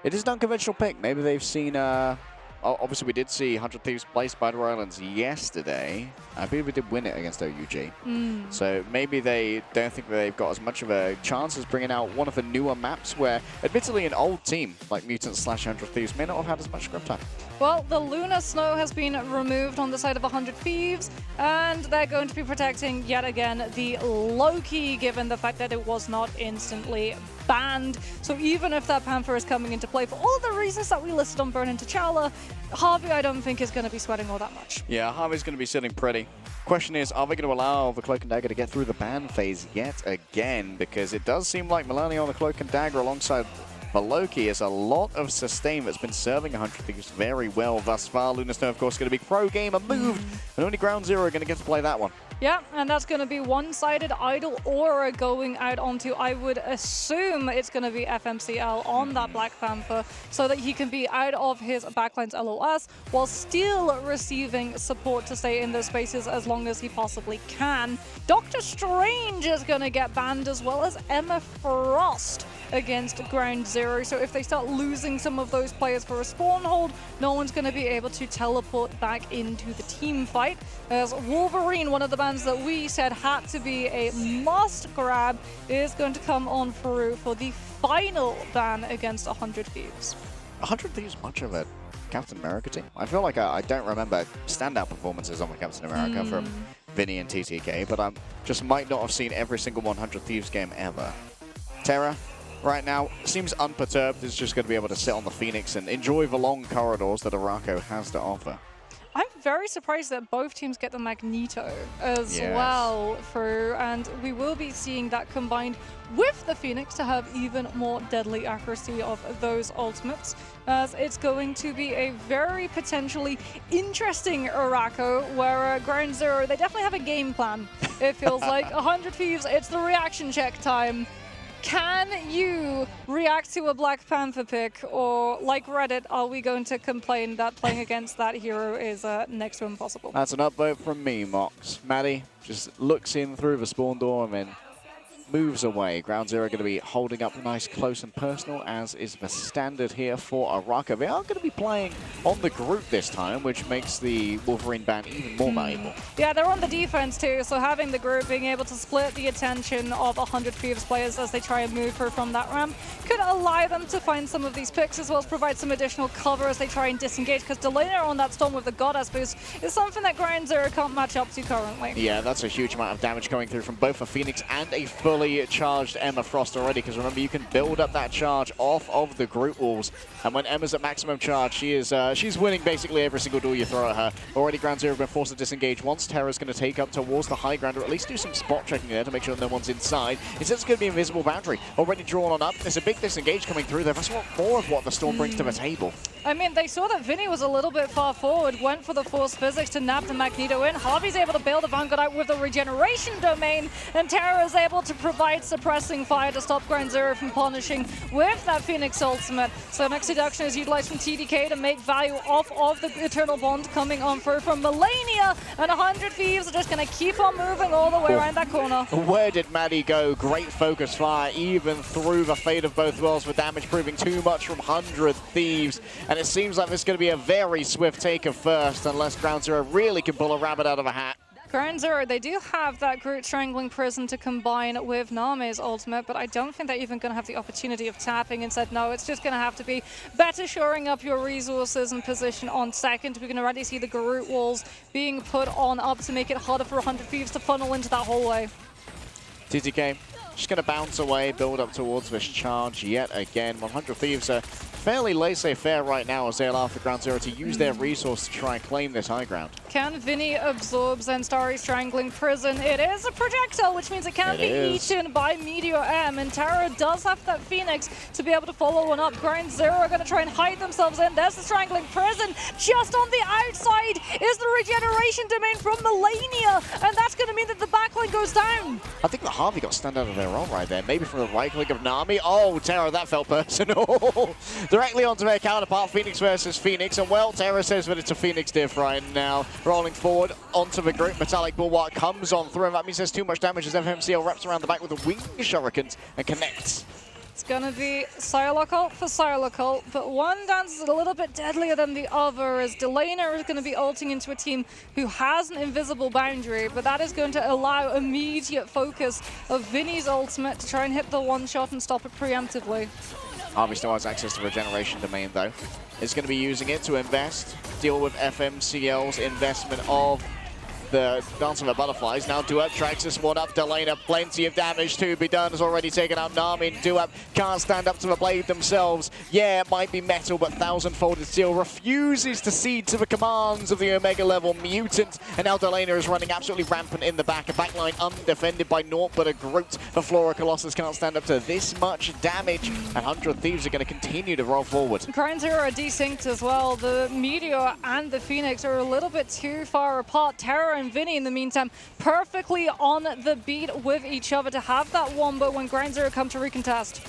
It is an unconventional pick. Maybe they've seen... obviously, we did see 100 Thieves play Spider Islands yesterday. I believe we did win it against OUG. So maybe they don't think that they've got as much of a chance as bringing out one of the newer maps where, admittedly, an old team like Mutants/100 Thieves may not have had as much scrub time. Well, the Lunar Snow has been removed on the side of 100 Thieves, and they're going to be protecting, yet again, the Loki, given the fact that it was not instantly banned. So even if that Panther is coming into play for all the reasons that we listed on Burn into T'Challa, Harvey, I don't think, is going to be sweating all that much. Yeah, Harvey's going to be sitting pretty. Question is, are they going to allow the Cloak and Dagger to get through the ban phase yet again? Because it does seem like Melania on the Cloak and Dagger alongside the Loki is a lot of sustain that's been serving 100 Thieves very well thus far. Lunar Snow, of course, going to be pro gamer moved, and only Ground Zero are going to get to play that one. Yeah, and that's going to be one-sided Idol Aura going out onto, I would assume it's going to be FMCL on that Black Panther, so that he can be out of his backline's LOS while still receiving support to stay in those spaces as long as he possibly can. Doctor Strange is going to get banned, as well as Emma Frost against Ground Zero. So if they start losing some of those players for a spawn hold, no one's going to be able to teleport back into the team fight. As Wolverine, one of the bans that we said had to be a must grab, is going to come on through for the final ban against 100 Thieves. 100 Thieves much of a Captain America team? I feel like I don't remember standout performances on the Captain America from Vinny and TTK, but I just might not have seen every single 100 Thieves game ever. Terra, right now, seems unperturbed. Is just going to be able to sit on the Phoenix and enjoy the long corridors that Araco has to offer. I'm very surprised that both teams get the Magneto as Yes. well through, and we will be seeing that combined with the Phoenix to have even more deadly accuracy of those ultimates, as it's going to be a very potentially interesting Araco where Ground Zero, they definitely have a game plan. It feels like 100 Thieves, it's the reaction check time. Can you react to a Black Panther pick, or like Reddit, are we going to complain that playing against that hero is next to impossible? That's an upvote from me, Mox. Maddie just looks in through the spawn door and then moves away. Ground Zero going to be holding up nice, close and personal, as is the standard here for Araco. They are going to be playing on the group this time, which makes the Wolverine ban even more valuable. Yeah, they're on the defense too, so having the group being able to split the attention of 100 Thieves players as they try and move her from that ramp could allow them to find some of these picks, as well as provide some additional cover as they try and disengage, because Delana on that Storm with the Goddess boost is something that Ground Zero can't match up to currently. Yeah, that's a huge amount of damage coming through from both a Phoenix and a full fully charged Emma Frost already, because remember, you can build up that charge off of the group walls. And when Emma's at maximum charge, she's winning basically every single duel you throw at her. Already Ground Zero have been forced to disengage once. Terra's going to take up towards the high ground, or at least do some spot checking there to make sure no one's inside. Instead, it's going to be Invisible Boundary. Already drawn on up. There's a big disengage coming through there. That's what more of what the Storm brings to the table. I mean, they saw that Vinny was a little bit far forward, went for the Force Physics to nab the Magneto in. Harvey's able to bail the Vanguard out with the Regeneration Domain, and Terra is able to provide suppressing fire to stop Ground Zero from punishing with that Phoenix ultimate. So next seduction is utilized from TDK to make value off of the Eternal Bond coming on through from Melania, and 100 Thieves are just going to keep on moving all the way around that corner. Where did Maddie go? Great focus fire, even through the Fate of Both Worlds, for damage proving too much from 100 Thieves. And it seems like this is going to be a very swift take of first, unless Ground Zero really can pull a rabbit out of a hat. Ground Zero, they do have that Groot Strangling Prison to combine with Name's ultimate, but I don't think they're even going to have the opportunity of tapping. Instead, no, it's just going to have to be better shoring up your resources and position on second. We can already see the Groot walls being put on up to make it harder for 100 Thieves to funnel into that hallway. TTK just going to bounce away, build up towards this charge yet again. 100 Thieves are fairly laissez-faire right now as they allow for Ground Zero to use their resource to try and claim this high ground. Can Vinny absorb Zenstari Strangling Prison? It is a projectile, which means it can be eaten by Meteor M, and Terra does have that Phoenix to be able to follow one up. Ground Zero are going to try and hide themselves in. There's the Strangling Prison. Just on the outside is the Regeneration Domain from Melania, and that's going to mean that the backline goes down. I think that Harvey got stunned out of their own right there, maybe from the right click of Nami. Oh, Terra, that felt personal. Directly onto their counterpart, Phoenix versus Phoenix, and well, Terra says that it's a Phoenix diff right now. Rolling forward onto the group, Metallic Bulwark comes on through, and that means there's too much damage as FMCL wraps around the back with the wing shurikens and connects. It's going to be Psylocke for Psylocke, but one dance is a little bit deadlier than the other, as Delana is going to be ulting into a team who has an invisible boundary, but that is going to allow immediate focus of Vinny's ultimate to try and hit the one-shot and stop it preemptively. Harvey still has access to Regeneration Domain, though. Is going to be using it to invest, deal with FMCL's investment of the Dance of the Butterflies. Now Duap tracks this one up. Delana, plenty of damage to be done, has already taken out Nami. Duap can't stand up to the blade themselves. Yeah, it might be metal, but thousand-folded steel refuses to cede to the commands of the Omega level mutant. And now Delana is running absolutely rampant in the back. A backline undefended by naught but a Groot. The Flora Colossus can't stand up to this much damage, and 100 Thieves are going to continue to roll forward. Ground Zero are desynced as well. The Meteor and the Phoenix are a little bit too far apart. Terra and Vinny, in the meantime, perfectly on the beat with each other to have that wombo when Ground Zero come to recontest.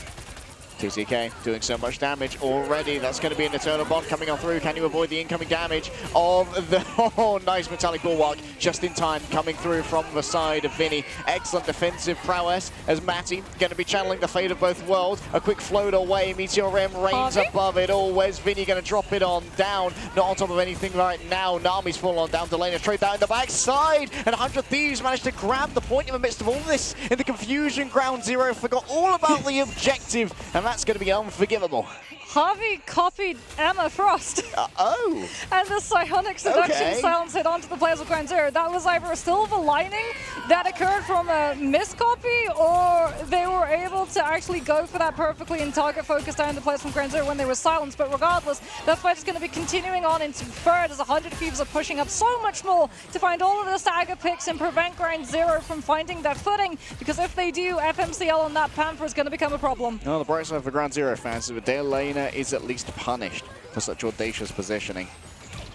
TTK doing so much damage already. That's going to be an Eternal Bond coming on through. Can you avoid the incoming damage of the... Oh, nice Metallic Bulwark just in time coming through from the side of Vinny. Excellent defensive prowess as Matty going to be channeling the Fate of Both Worlds. A quick float away. Meteor M reigns above it all. Where's Vinny going to drop it on down? Not on top of anything right now. Nami's full on down. Delana straight down the backside. And 100 Thieves managed to grab the point in the midst of all this. In the confusion, Ground Zero forgot all about the objective. And that's going to be unforgivable. Harvey copied Emma Frost. Oh. And the Psionic Seduction silence hit onto the players of Ground Zero. That was either a silver lining that occurred from a miscopy, or they were able to actually go for that perfectly and target focus down the players from Ground Zero when they were silenced. But regardless, that fight is going to be continuing on into third as 100 Thieves are pushing up so much more to find all of the stagger picks and prevent Ground Zero from finding their footing. Because if they do, FMCL on that Panther is going to become a problem. No, the bright side for Ground Zero fans is that Delana is at least punished for such audacious positioning.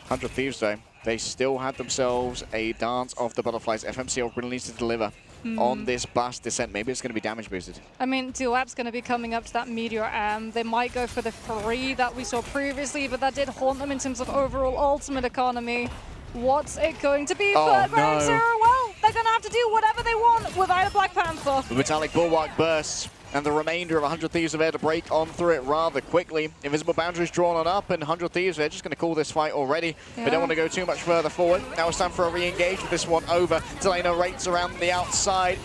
100 Thieves, though, they still had themselves a Dance of the Butterflies. FMCL really needs to deliver on this bus descent. Maybe it's going to be damage boosted. I mean, Duap's going to be coming up to that Meteor. They might go for the 3 that we saw previously, but that did haunt them in terms of overall ultimate economy. What's it going to be for Ground Zero? Well, they're going to have to do whatever they want without a Black Panther. The Metallic Bulwark bursts, and the remainder of 100 Thieves are there to break on through it rather quickly. Invisible Boundaries drawn on up, and 100 Thieves, they're just going to call this fight already. They don't want to go too much further forward. Now it's time for a re-engage with this one over. Delana rates around the outside.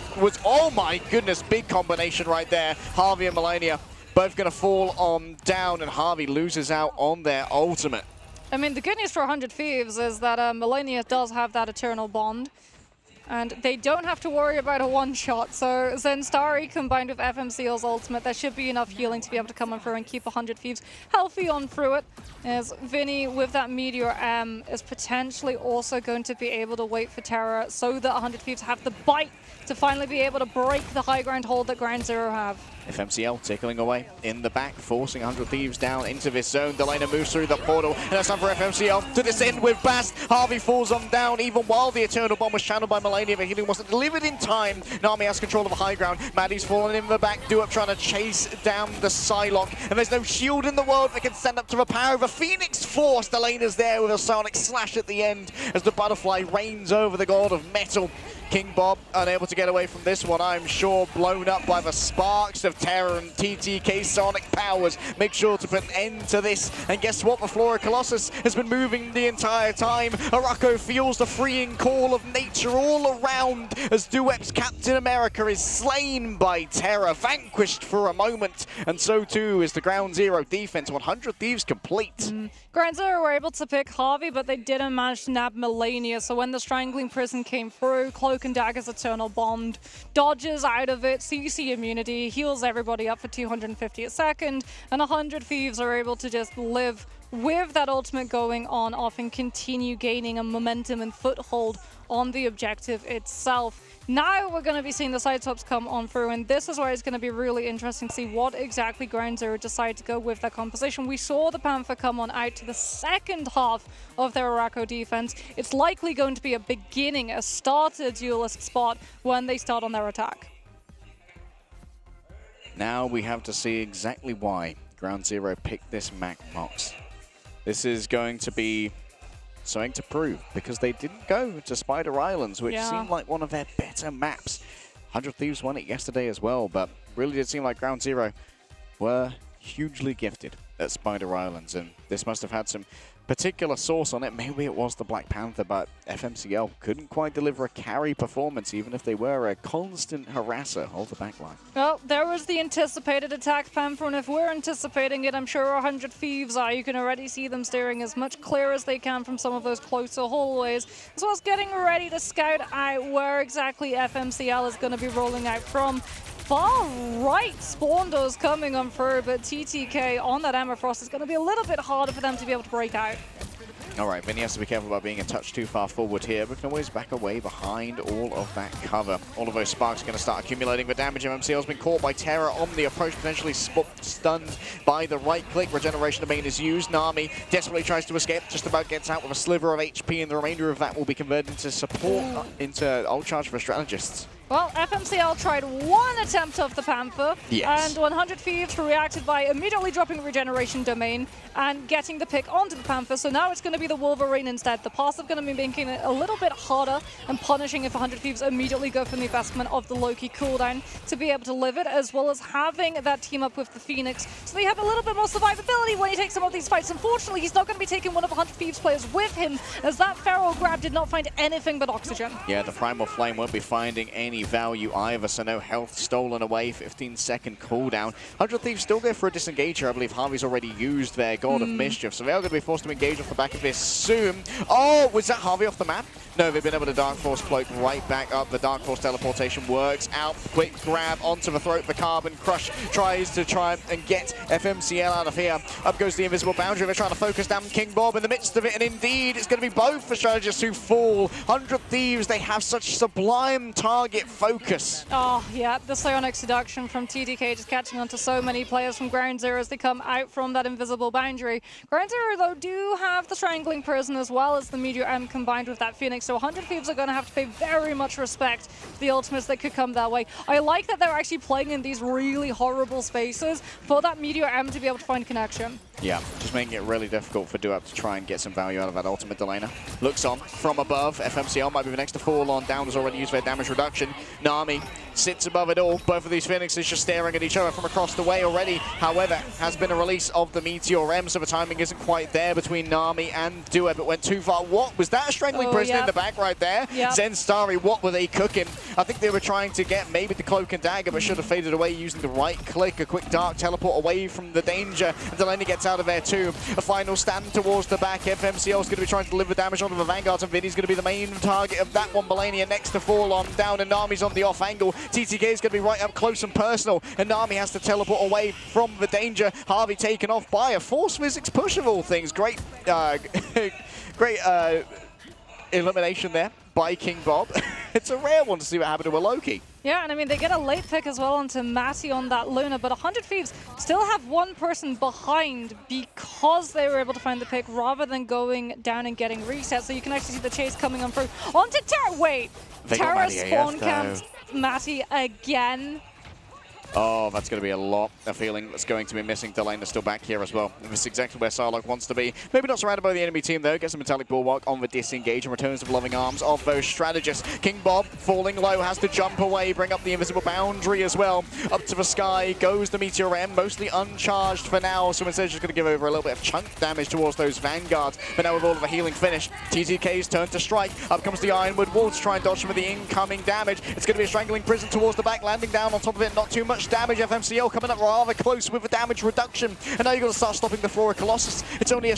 Oh my goodness, big combination right there. Harvey and Melania both going to fall on down, and Harvey loses out on their ultimate. I mean, the good news for 100 Thieves is that Melania does have that Eternal Bond. And they don't have to worry about a one-shot. So Zenstari combined with FMCL's ultimate, there should be enough healing to be able to come on through and keep 100 Thieves healthy on through it. As Vinny with that Meteor M is potentially also going to be able to wait for Terra so that 100 Thieves have the bite to finally be able to break the high ground hold that Ground Zero have. FMCL tickling away in the back, forcing 100 Thieves down into this zone. Delena moves through the portal, and it's time for FMCL to descend with Bast. Harvey falls on down, even while the Eternal Bomb was channeled by Melania. The healing wasn't delivered in time. Nami has control of the high ground. Maddie's falling in the back. Duop trying to chase down the Psylocke, and there's no shield in the world that can stand up to the power of a Phoenix Force. Delena's there with a Sonic Slash at the end as the Butterfly reigns over the God of Metal. King Bob unable to get away from this one, I'm sure, blown up by the sparks of Terror and TTK Sonic powers. Make sure to put an end to this. And guess what? The Flora Colossus has been moving the entire time. Arako feels the freeing call of nature all around as Duep's Captain America is slain by Terror, vanquished for a moment. And so too is the Ground Zero defense. 100 Thieves complete. Ground Zero were able to pick Harvey, but they didn't manage to nab Melania. So when the Strangling Prison came through, Cloak and Dagger's Eternal Bond dodges out of it, CC immunity, heals everybody up for 250 a second, and 100 Thieves are able to just live with that ultimate going on off and continue gaining a momentum and foothold on the objective itself. Now we're going to be seeing the side swaps come on through, and this is where it's going to be really interesting to see what exactly Ground Zero decide to go with that composition. We saw the Panther come on out to the second half of their Arako defense. It's likely going to be a starter duelist spot when they start on their attack. Now we have to see exactly why Ground Zero picked this Mac Mox. This is going to be something to prove, because they didn't go to Spider Islands, which seemed like one of their better maps. 100 Thieves won it yesterday as well, but really did seem like Ground Zero were hugely gifted at Spider Islands, and this must have had some particular source on it. Maybe it was the Black Panther, but FMCL couldn't quite deliver a carry performance, even if they were a constant harasser of the backline. Well, there was the anticipated attack, Panther, and if we're anticipating it, I'm sure 100 Thieves are. You can already see them steering as much clear as they can from some of those closer hallways, as well as getting ready to scout out where exactly FMCL is going to be rolling out from. Far right spawn doors coming on through, but TTK on that Amberfrost is going to be a little bit harder for them to be able to break out. All right, Vinny has to be careful about being a touch too far forward here, but can always back away behind all of that cover. All of those sparks are going to start accumulating the damage. MMCL has been caught by Terror on the approach, potentially stunned by the right click. Regeneration domain is used. Nami desperately tries to escape, just about gets out with a sliver of HP, and the remainder of that will be converted into support, into ult charge for strategists. Well, FMCL tried one attempt of the Panther, and 100 Thieves reacted by immediately dropping Regeneration Domain and getting the pick onto the Panther. So now it's going to be the Wolverine instead. The passive going to be making it a little bit harder and punishing if 100 Thieves immediately go for the investment of the Loki cooldown to be able to live it, as well as having that team up with the Phoenix. So they have a little bit more survivability when he takes some of these fights. Unfortunately, he's not going to be taking one of 100 Thieves players with him, as that Feral Grab did not find anything but oxygen. Yeah, the Primal Flame won't be finding any value either, so no health stolen away. 15-second cooldown. 100 Thieves still go for a disengager. I believe Harvey's already used their God of Mischief, so they're going to be forced to engage off the back of this soon. Oh, was that Harvey off the map? No, they've been able to Dark Force cloak right back up. The Dark Force teleportation works out. Quick grab onto the throat. The Carbon Crush tries to try and get FMCL out of here. Up goes the invisible boundary. They're trying to focus down King Bob in the midst of it, and indeed it's going to be both for strategists who fall. 100 Thieves, they have such sublime target focus. Oh, yeah, the Psionic Seduction from TDK just catching on to so many players from Ground Zero as they come out from that invisible boundary. Ground Zero, though, do have the Strangling Prison as well as the Meteor M combined with that Phoenix, so 100 Thieves are going to have to pay very much respect to the ultimates that could come their way. I like that they're actually playing in these really horrible spaces for that Meteor M to be able to find connection. Yeah, just making it really difficult for Duep to try and get some value out of that ultimate. Delena looks on from above. FMCL might be the next to fall on. Down has already used their damage reduction. Nami sits above it all. Both of these Phoenixes just staring at each other from across the way already. However, has been a release of the Meteor M, so the timing isn't quite there between Nami and Duet, but went too far. What was that? A strangling prison in the back right there? Zenstari, what were they cooking? I think they were trying to get maybe the cloak and dagger, but should have faded away using the right click. A quick dark teleport away from the danger, and Delaney gets out of there too. A final stand towards the back. FMCL is going to be trying to deliver damage onto the Vanguards, and Vinny's going to be the main target of that one. Balania next to fall on down, and Nami's on the off angle. TTK is going to be right up close and personal, and Nami has to teleport away from the danger. Harvey taken off by a Force Physics push of all things. Great, great elimination there by King Bob. It's a rare one to see what happened to a Loki. Yeah, and I mean, they get a late pick as well onto Matty on that Luna, but 100 Thieves still have one person behind because they were able to find the pick rather than going down and getting reset. So you can actually see the chase coming on through. Onto Terra. Wait, Terra spawn camped Matty again. Oh, that's going to be a lot. A feeling that's going to be missing. Delane still back here as well. This is exactly where Sarlocke wants to be. Maybe not surrounded by the enemy team, though. Gets a Metallic Bulwark on the disengage and returns to the loving arms of those strategists. King Bob, falling low, has to jump away, bring up the invisible boundary as well. Up to the sky goes the Meteor M, mostly uncharged for now. So instead, just going to give over a little bit of chunk damage towards those Vanguards. But now with all of the healing finished, TTK's turn to strike. Up comes the Ironwood Wall to try and dodge some of the incoming damage. It's going to be a strangling prison towards the back, landing down on top of it. Not too much damage. FMCL coming up rather close with the damage reduction, and now you've got to start stopping the Flora Colossus. It's only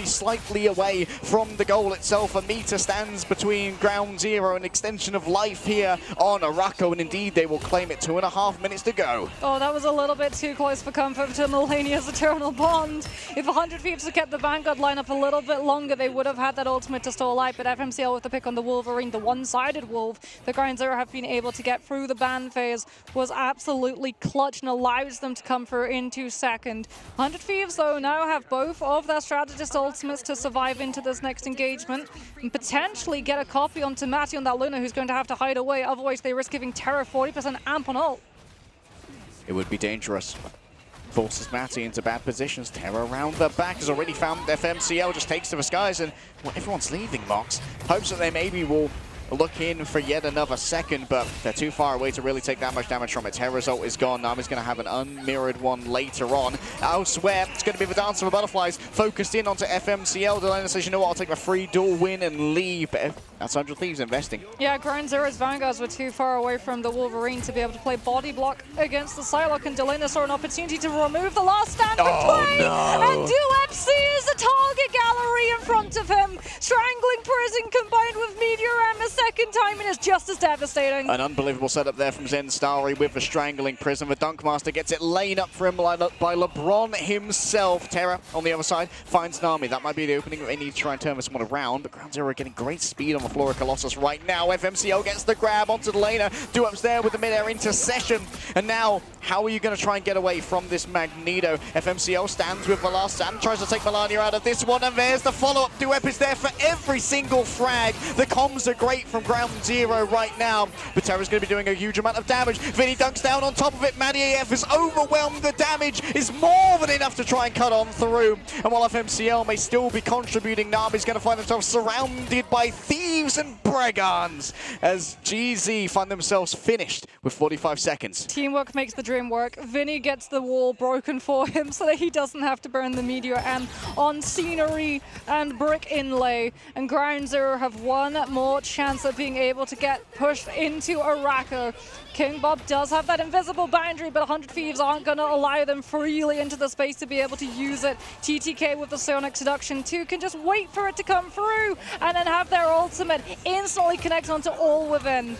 slightly away from the goal itself. A meter stands between ground zero and extension of life here on Araco, and indeed they will claim it. 2.5 minutes to go. Oh, that was a little bit too close for comfort to Melania's Eternal Bond. If 100 Thieves had kept the Vanguard lineup a little bit longer, they would have had that ultimate to stall light, but FMCL with the pick on the Wolverine, the one-sided Wolf, the Ground Zero have been able to get through the ban phase, was absolutely clutch and allows them to come through into second. 100 Thieves, though, now have both of their strategist ultimates to survive into this next engagement and potentially get a copy onto Matty on that Luna, who's going to have to hide away. Otherwise, they risk giving Terra 40% amp on ult. It would be dangerous. Forces Matty into bad positions. Terra around the back has already found FMCL, just takes to the skies, and well, everyone's leaving Mox. Hopes that they maybe will look in for yet another second, but they're too far away to really take that much damage from it. Terra's ult is gone. Nami's going to have an unmirrored one later on. Elsewhere, it's going to be the Dance of the Butterflies focused in onto FMCL. Delana says, you know what, I'll take a free duel win and leave. But that's 100 Thieves investing. Yeah, Ground Zero's Vanguards were too far away from the Wolverine to be able to play body block against the Psylocke, and Delana saw an opportunity to remove the last stand for play. And Duep sees a target gallery in front of him. Strangling Prison combined with Meteor M a second time, and it's just as devastating. An unbelievable setup there from Zenstari with the Strangling Prison. The Dunkmaster gets it laid up for him by LeBron himself. Terra on the other side finds Nami. That might be the opening. They need to try and turn this one around, but Ground Zero getting great speed on the Flora Colossus right now. FMCL gets the grab onto the laner. Duep's there with the mid-air intercession. And now, how are you going to try and get away from this Magneto? FMCL stands with the last stand, tries to take Melania out of this one, and there's the follow-up. Duep is there for every single frag. The comms are great from Ground Zero right now, but Terra's going to be doing a huge amount of damage. Vinny dunks down on top of it. Maddie AF is overwhelmed. The damage is more than enough to try and cut on through. And while FMCL may still be contributing, Nami's going to find themselves surrounded by Thieves and Bragans as GZ find themselves finished with 45 seconds. Teamwork makes the dream work. Vinny gets the wall broken for him so that he doesn't have to burn the Meteor M on scenery and brick inlay. And Ground Zero have one more chance of being able to get pushed into Araco. King Bob does have that invisible boundary, but 100 Thieves aren't going to allow them freely into the space to be able to use it. TTK with the Sonic Seduction 2 can just wait for it to come through and then have their ultimate instantly connect onto all within.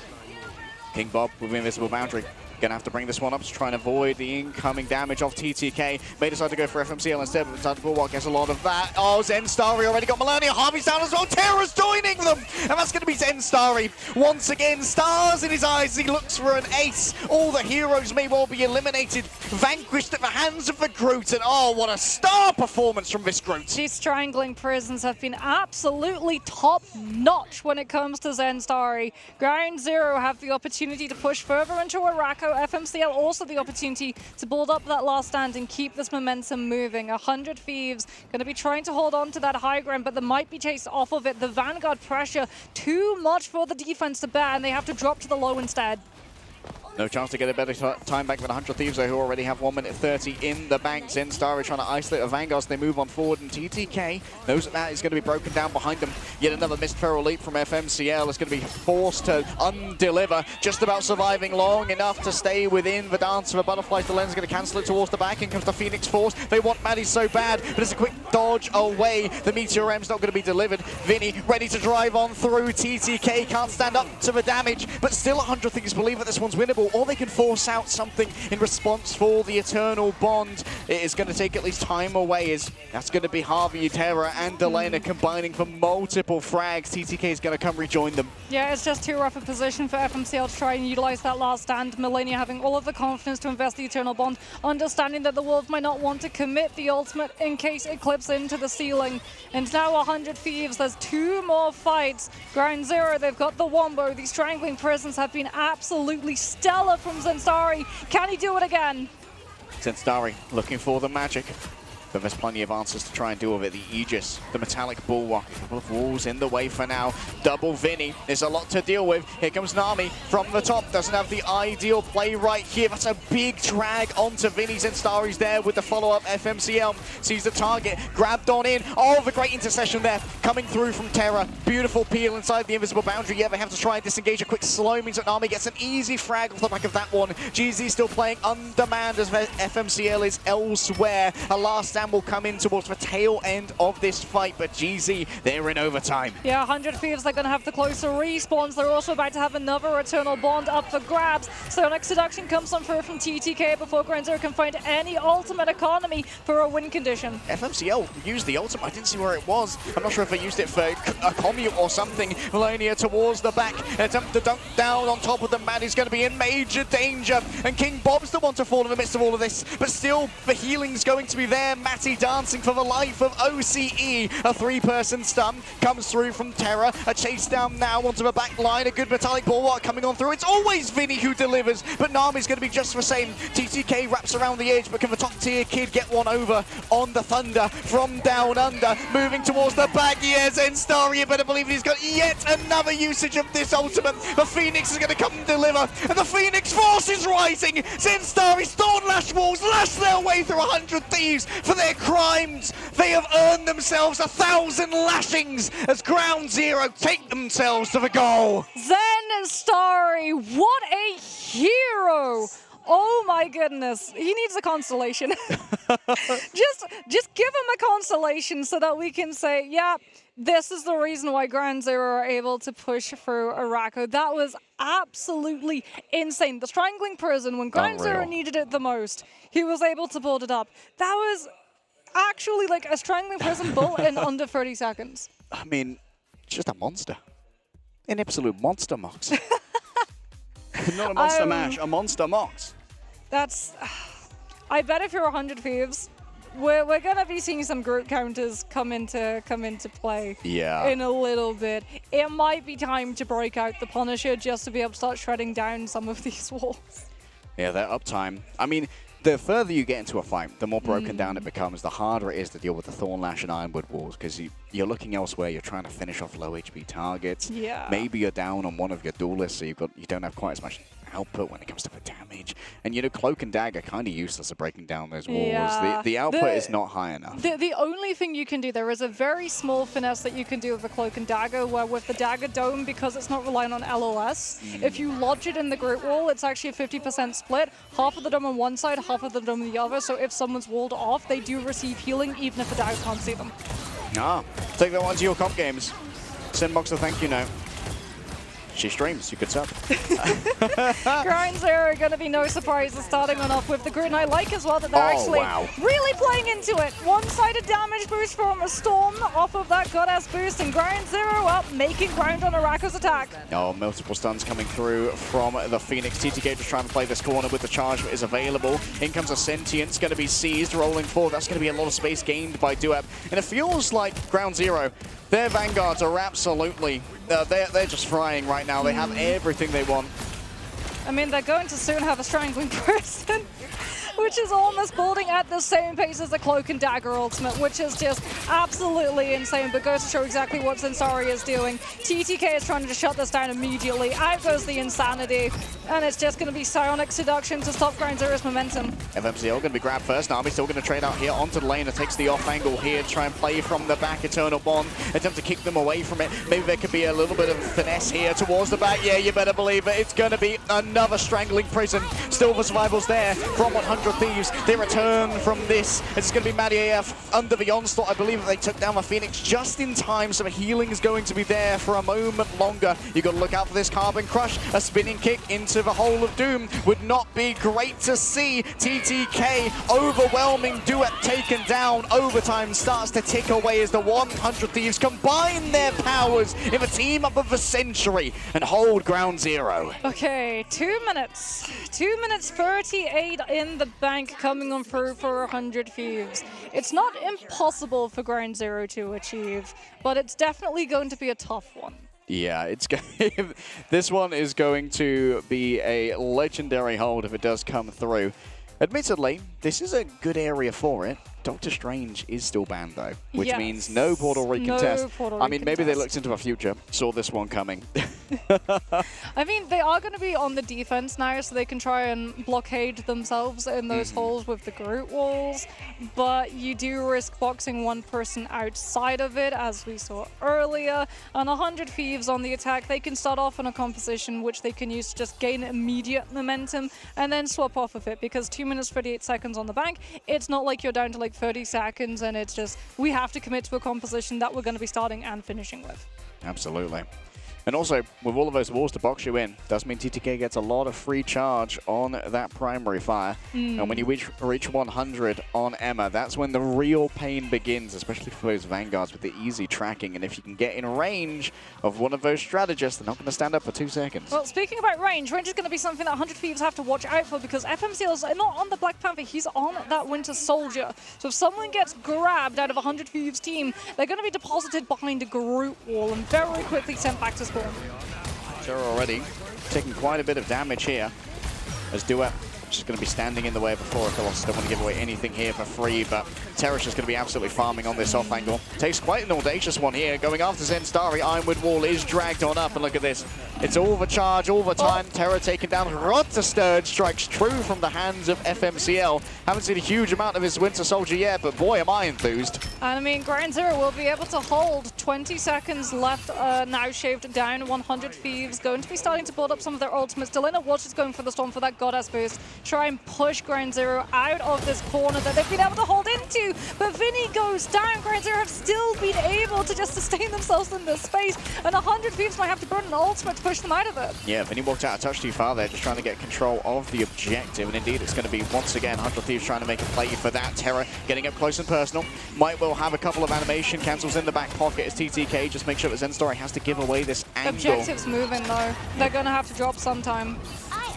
King Bob with the invisible boundary. Gonna have to bring this one up to try and avoid the incoming damage of TTK. May decide to go for FMCL instead, but Metallic Bulwark gets a lot of that. Oh, Zenstari already got Melania. Harvey's down as well. Terra's joining them. And that's going to be Zenstari. Once again, stars in his eyes. He looks for an ace. All the heroes may well be eliminated, vanquished at the hands of the Groot. And oh, what a star performance from this Groot. These Strangling Prisons have been absolutely top-notch when it comes to Zenstari. Ground Zero have the opportunity to push further into Araco. FMCL also the opportunity to build up that last stand and keep this momentum moving. 100 Thieves going to be trying to hold on to that high ground, but they might be chased off of it. The Vanguard pressure, too much for the defense to bear, and they have to drop to the low instead. No chance to get a better time back than 100 Thieves, though, who already have 1 minute 30 in the bank. Zenstari trying to isolate the Vanguards. They move on forward, and TTK knows that is going to be broken down behind them. Yet another missed feral leap from FMCL is going to be forced to undeliver. Just about surviving long enough to stay within the dance of a butterfly. The lens is going to cancel it towards the back. In comes the Phoenix Force. They want Maddie so bad, but it's a quick dodge away. The Meteor M's not going to be delivered. Vinny ready to drive on through. TTK can't stand up to the damage, but still 100 Thieves believe that this one's winnable, or they can force out something in response for the Eternal Bond. It is going to take at least time away, as that's going to be Harvey, Terra, and Delena combining for multiple frags. TTK is going to come rejoin them. Yeah, it's just too rough a position for FMCL to try and utilize that last stand. Millennia having all of the confidence to invest the Eternal Bond, understanding that the Wolf might not want to commit the ultimate in case it clips into the ceiling. And now 100 Thieves, there's 2 more fights. Ground Zero, they've got the Wombo. These Strangling Prisons have been absolutely stellar from Zenstari. Can he do it again? Zenstari looking for the magic, but there's plenty of answers to try and deal with it. The Aegis, the metallic bulwark, a couple of walls in the way for now. Double Vinny, there's a lot to deal with. Here comes Nami from the top, doesn't have the ideal play right here. That's a big drag onto Vinny. Zenstari's there with the follow-up. FMCL sees the target, grabbed on in. Oh, the great intercession there, coming through from Terra. Beautiful peel inside the invisible boundary. Yeah, they have to try and disengage. A quick slow means that Nami gets an easy frag off the back of that one. GZ still playing undermanned as FMCL is elsewhere. A last stand will come in towards the tail end of this fight, but GZ, they're in overtime. Yeah, 100 Thieves, they're going to have the closer respawns. They're also about to have another Eternal Bond up for grabs. Sonic Seduction comes on through from TTK before Ground Zero can find any ultimate economy for a win condition. FMCL used the ultimate. I didn't see where it was. I'm not sure if they used it for a commute or something. Melania towards the back. An attempt to dunk down on top of them. Maddie's going to be in major danger. And King Bob's the one to fall in the midst of all of this. But still, the healing's going to be there. Matty dancing for the life of OCE. A 3-person stun comes through from Terra. A chase down now onto the back line. A good metallic bulwark coming on through. It's always Vinny who delivers, but Nami's going to be just the same. TTK wraps around the edge, but can the top tier kid get one over on the Thunder from down under? Moving towards the back. Yes, Zenstari, you better believe he's got yet another usage of this ultimate. The Phoenix is going to come and deliver, and the Phoenix Force is rising. Zenstari's Thornlash Walls lash their way through 100 Thieves for their crimes. They have earned themselves 1,000 lashings as Ground Zero take themselves to the goal. Zenstari, what a hero! Oh my goodness, he needs a consolation. just give him a consolation so that we can say, yeah, this is the reason why Ground Zero are able to push through Araco. That was absolutely insane. The Strangling Prison, when Ground Zero needed it the most, he was able to build it up. That was actually like a Strangling Prison built in under 30 seconds. I mean, just a monster. An absolute monster, Mox. Not a monster mash, a monster Mox. That's... I bet if you're 100 Thieves, we're going to be seeing some group counters come into play in a little bit. It might be time to break out the Punisher just to be able to start shredding down some of these walls. Yeah, that uptime. I mean, the further you get into a fight, the more broken down it becomes, the harder it is to deal with the Thornlash and Ironwood walls, because you're looking elsewhere, you're trying to finish off low HP targets. Yeah. Maybe you're down on one of your duelists, so you don't have quite as much output when it comes to the damage. And you know, Cloak and Dagger kind of useless at breaking down those walls. Yeah. The output is not high enough. The only thing you can do, there is a very small finesse that you can do with the Cloak and Dagger, where with the Dagger Dome, because it's not relying on LOS, if you lodge it in the group wall, it's actually a 50% split. Half of the dome on one side, half of the dome on the other, so if someone's walled off, they do receive healing, even if the Dagger can't see them. Take that one to your comp games. Send Mox a thank you note. She streams, you could sub. Ground Zero are going to be no surprises starting on off with the Groot, and I like as well that they're actually really playing into it. One-sided damage boost from a Storm off of that Goddess boost, and Ground Zero up, making ground on Araco's attack. Oh, multiple stuns coming through from the Phoenix. TTK just trying to play this corner with the charge that is available. In comes a Sentience, going to be seized, rolling forward. That's going to be a lot of space gained by Duap. And it feels like Ground Zero, their Vanguards are absolutely... they're just frying right now. They have everything they want. I mean, they're going to soon have a Strangling Person. which is almost building at the same pace as the Cloak and Dagger ultimate, which is just absolutely insane, but goes to show exactly what Zensari is doing. TTK is trying to shut this down immediately. Out goes the Insanity, and it's just going to be Psionic Seduction to stop Ground Zero's momentum. FMCL going to be grabbed first. Nami's still going to trade out here onto the lane. It takes the off angle here, try and play from the back. Eternal Bond, attempt to kick them away from it. Maybe there could be a little bit of finesse here towards the back. Yeah, you better believe it. It's going to be another strangling prison. Still the survivals there from 100 Thieves. They return from this. It's going to be Maddie AF under the onslaught. I believe that they took down the Phoenix just in time, so the healing is going to be there for a moment longer. You got to look out for this Carbon Crush. A spinning kick into the Hole of Doom would not be great to see. TTK, overwhelming duet taken down. Overtime starts to tick away as the 100 Thieves combine their powers in the team up of the century and hold Ground Zero. Okay, 2 minutes. 2 minutes 38 in the bank coming on through for 100 Thieves. It's not impossible for Ground Zero to achieve, but it's definitely going to be a tough one. Yeah, it's this one is going to be a legendary hold if it does come through. Admittedly, this is a good area for it. Doctor Strange is still banned, though, which yes. means no portal recontest. No portal I mean, maybe they recontest. looked into the future, saw this one coming. I mean, they are going to be on the defense now, so they can try and blockade themselves in those holes with the Groot walls, but you do risk boxing one person outside of it, as we saw earlier. And 100 Thieves on the attack, they can start off in a composition which they can use to just gain immediate momentum and then swap off of it, because 2 minutes 38 seconds on the bank, it's not like you're down to like 30 seconds, and it's just, we have to commit to a composition that we're going to be starting and finishing with. Absolutely. And also, with all of those walls to box you in, does mean TTK gets a lot of free charge on that primary fire. And when you reach 100 on Emma, that's when the real pain begins, especially for those Vanguards with the easy tracking. And if you can get in range of one of those strategists, they're not going to stand up for 2 seconds. Well, speaking about range is going to be something that 100 Thieves have to watch out for, because FMCL's not on the Black Panther, he's on that Winter Soldier. So if someone gets grabbed out of 100 Thieves team, they're going to be deposited behind a Groot wall and very quickly sent back to spawn. Terra already taking quite a bit of damage here as Duet just going to be standing in the way of the floor. Colossus don't want to give away anything here for free, but Terra's just going to be absolutely farming on this off angle. Takes quite an audacious one here, going after Zensari. Ironwood Wall is dragged on up, and look at this. It's all the charge, all the time. Terra taken down. Rottersterd strikes true from the hands of FMCL. Haven't seen a huge amount of his Winter Soldier yet, but boy, am I enthused. And I mean, Ground Zero will be able to hold. 20 seconds left, now shaved down. 100 Thieves going to be starting to build up some of their ultimates. Delena Watch is going for the Storm for that Goddess boost. Try and push Ground Zero out of this corner that they've been able to hold into. But Vinny goes down. Ground Zero have still been able to just sustain themselves in this space. And 100 Thieves might have to burn an ultimate to push them out of it. Yeah, Vinny walked out a touch too far there, just trying to get control of the objective. And indeed, it's going to be, once again, 100 Thieves trying to make a play for that. Terra getting up close and personal. Might well have a couple of animation cancels in the back pocket as TTK just make sure that Zensari has to give away this angle. Objective's moving, though. They're going to have to drop sometime.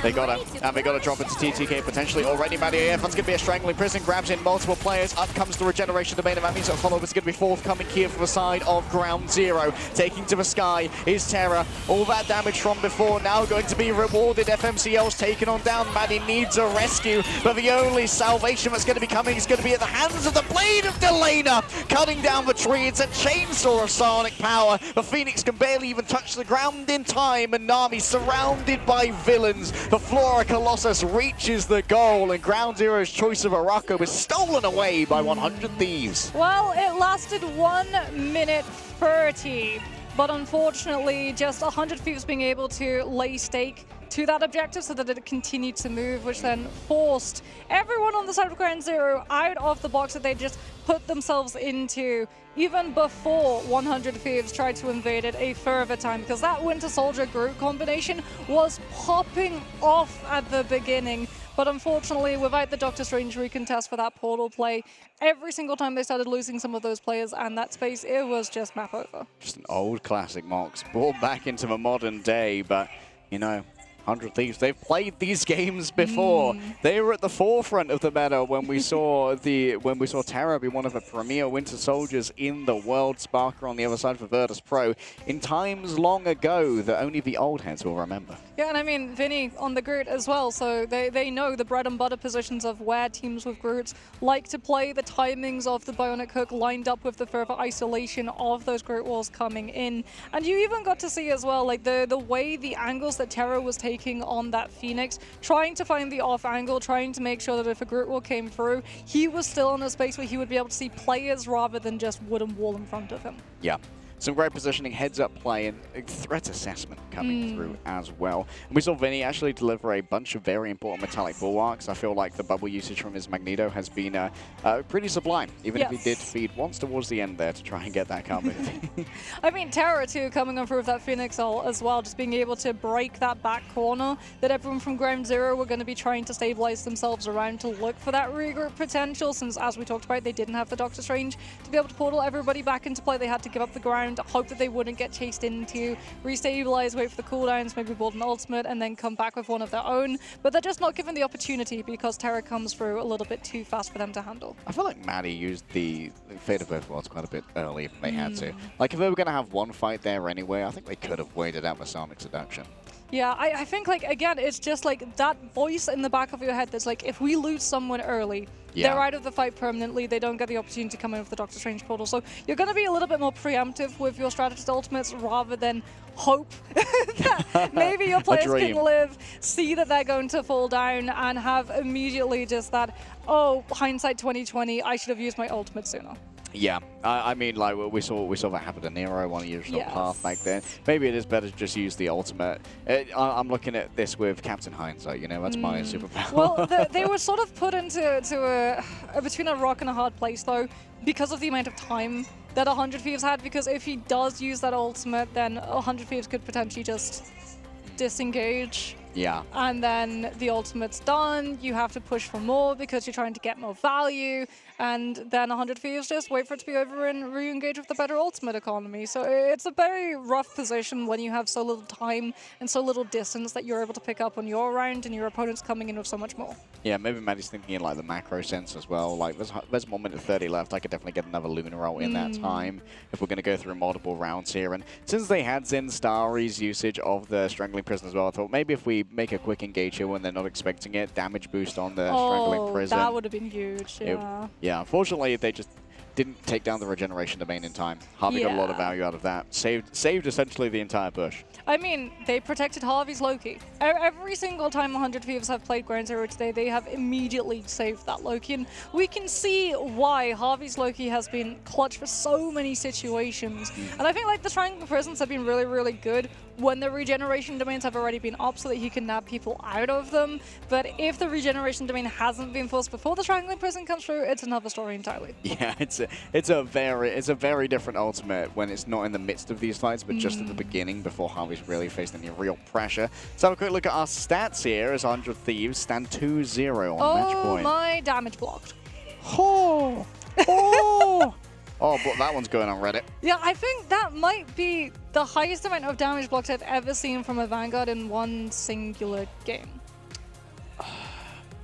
They gotta drop it to TTK potentially already. Maddie AF, that's gonna be a strangling prison, grabs in multiple players. Up comes the regeneration domain, and that means that follow-up is gonna be forthcoming here for the side of Ground Zero. Taking to the sky is Terra. All that damage from before now going to be rewarded. FMCL's taken on down. Maddie needs a rescue, but the only salvation that's gonna be coming is gonna be at the hands of the blade of Delena, cutting down the tree. It's a chainsaw of psionic power. The Phoenix can barely even touch the ground in time, and Nami surrounded by villains. The Flora Colossus reaches the goal, and Ground Zero's choice of Arako is stolen away by 100 Thieves. Well, it lasted 1 minute 30, but unfortunately, just 100 Thieves being able to lay stake to that objective so that it continued to move, which then forced everyone on the side of Ground Zero out of the box that they just put themselves into even before 100 Thieves tried to invade it a further time, because that Winter Soldier Groot combination was popping off at the beginning. But unfortunately, without the Doctor Strange recontest for that portal play, every single time they started losing some of those players and that space, it was just map over. Just an old classic Mox, brought back into the modern day, but, you know, 100 Thieves, they've played these games before. They were at the forefront of the meta when we saw Terra be one of the premier Winter Soldiers in the world. Sparker on the other side for Virtus Pro in times long ago that only the old heads will remember. Yeah, and I mean, Vinny on the Groot as well, so they know the bread and butter positions of where teams with Groots like to play, the timings of the Bionic Hook lined up with the further isolation of those Groot walls coming in. And you even got to see as well, like the way the angles that Terra was taking on that Phoenix, trying to find the off angle, trying to make sure that if a Groot wall came through, he was still in a space where he would be able to see players rather than just wooden wall in front of him. Yeah. Some great positioning, heads-up play, and threat assessment coming through as well. And we saw Vinny actually deliver a bunch of very important metallic bulwarks. I feel like the bubble usage from his Magneto has been pretty sublime, even if he did feed once towards the end there to try and get that card moving. I mean, Terra too, coming on through with that Phoenix ult as well, just being able to break that back corner that everyone from Ground Zero were going to be trying to stabilize themselves around to look for that regroup potential, since, as we talked about, they didn't have the Doctor Strange to be able to portal everybody back into play. They had to give up the ground, hope that they wouldn't get chased into, restabilize, wait for the cooldowns, maybe build an ultimate, and then come back with one of their own. But they're just not given the opportunity because Terra comes through a little bit too fast for them to handle. I feel like Maddie used the Fate of Both Worlds quite a bit earlier than they had to. Like, if they were going to have one fight there anyway, I think they could have waited out the Sonic Seduction. Yeah, I think, like, again, it's just like that voice in the back of your head that's like, if we lose someone early, they're out of the fight permanently, they don't get the opportunity to come in with the Doctor Strange portal. So you're going to be a little bit more preemptive with your strategist ultimates rather than hope that maybe your players can live, see that they're going to fall down, and have immediately just that, oh, hindsight 2020, I should have used my ultimate sooner. Yeah, I mean, like, we saw that happen to Nero on the original path back then. Maybe it is better to just use the ultimate. I'm looking at this with Captain Hindsight, you know, that's my superpower. Well, they were sort of put into between a rock and a hard place, though, because of the amount of time that 100 Thieves had, because if he does use that ultimate, then 100 Thieves could potentially just disengage. Yeah. And then the ultimate's done, you have to push for more because you're trying to get more value, and then 100 Thieves just wait for it to be over and re-engage with the better ultimate economy. So it's a very rough position when you have so little time and so little distance that you're able to pick up on your round and your opponent's coming in with so much more. Yeah, maybe Maddie's thinking in like the macro sense as well. Like, there's 1 minute 30 left. I could definitely get another Lunar roll in that time if we're going to go through multiple rounds here. And since they had Zen Starry's usage of the Strangling Prison as well, I thought maybe if we make a quick engage here when they're not expecting it, damage boost on the Strangling Prison. That would have been huge, yeah. Yeah, unfortunately, they just didn't take down the regeneration domain in time. Harvey got a lot of value out of that. Saved essentially the entire push. I mean, they protected Harvey's Loki. Every single time 100 Thieves have played Ground Zero today, they have immediately saved that Loki. And we can see why Harvey's Loki has been clutch for so many situations. And I think like the Triangle Prisons have been really, really good when the regeneration domains have already been up so that he can nab people out of them. But if the regeneration domain hasn't been forced before the Triangle Prison comes through, it's another story entirely. Yeah, it's a very different ultimate when it's not in the midst of these fights, but just at the beginning before Harvey's really faced any real pressure. Let's have a quick look at our stats here as 100 Thieves stand 2-0 on match point. Oh, my damage blocked. Oh! Oh! Oh, but that one's going on Reddit. Yeah, I think that might be the highest amount of damage blocked I've ever seen from a Vanguard in one singular game.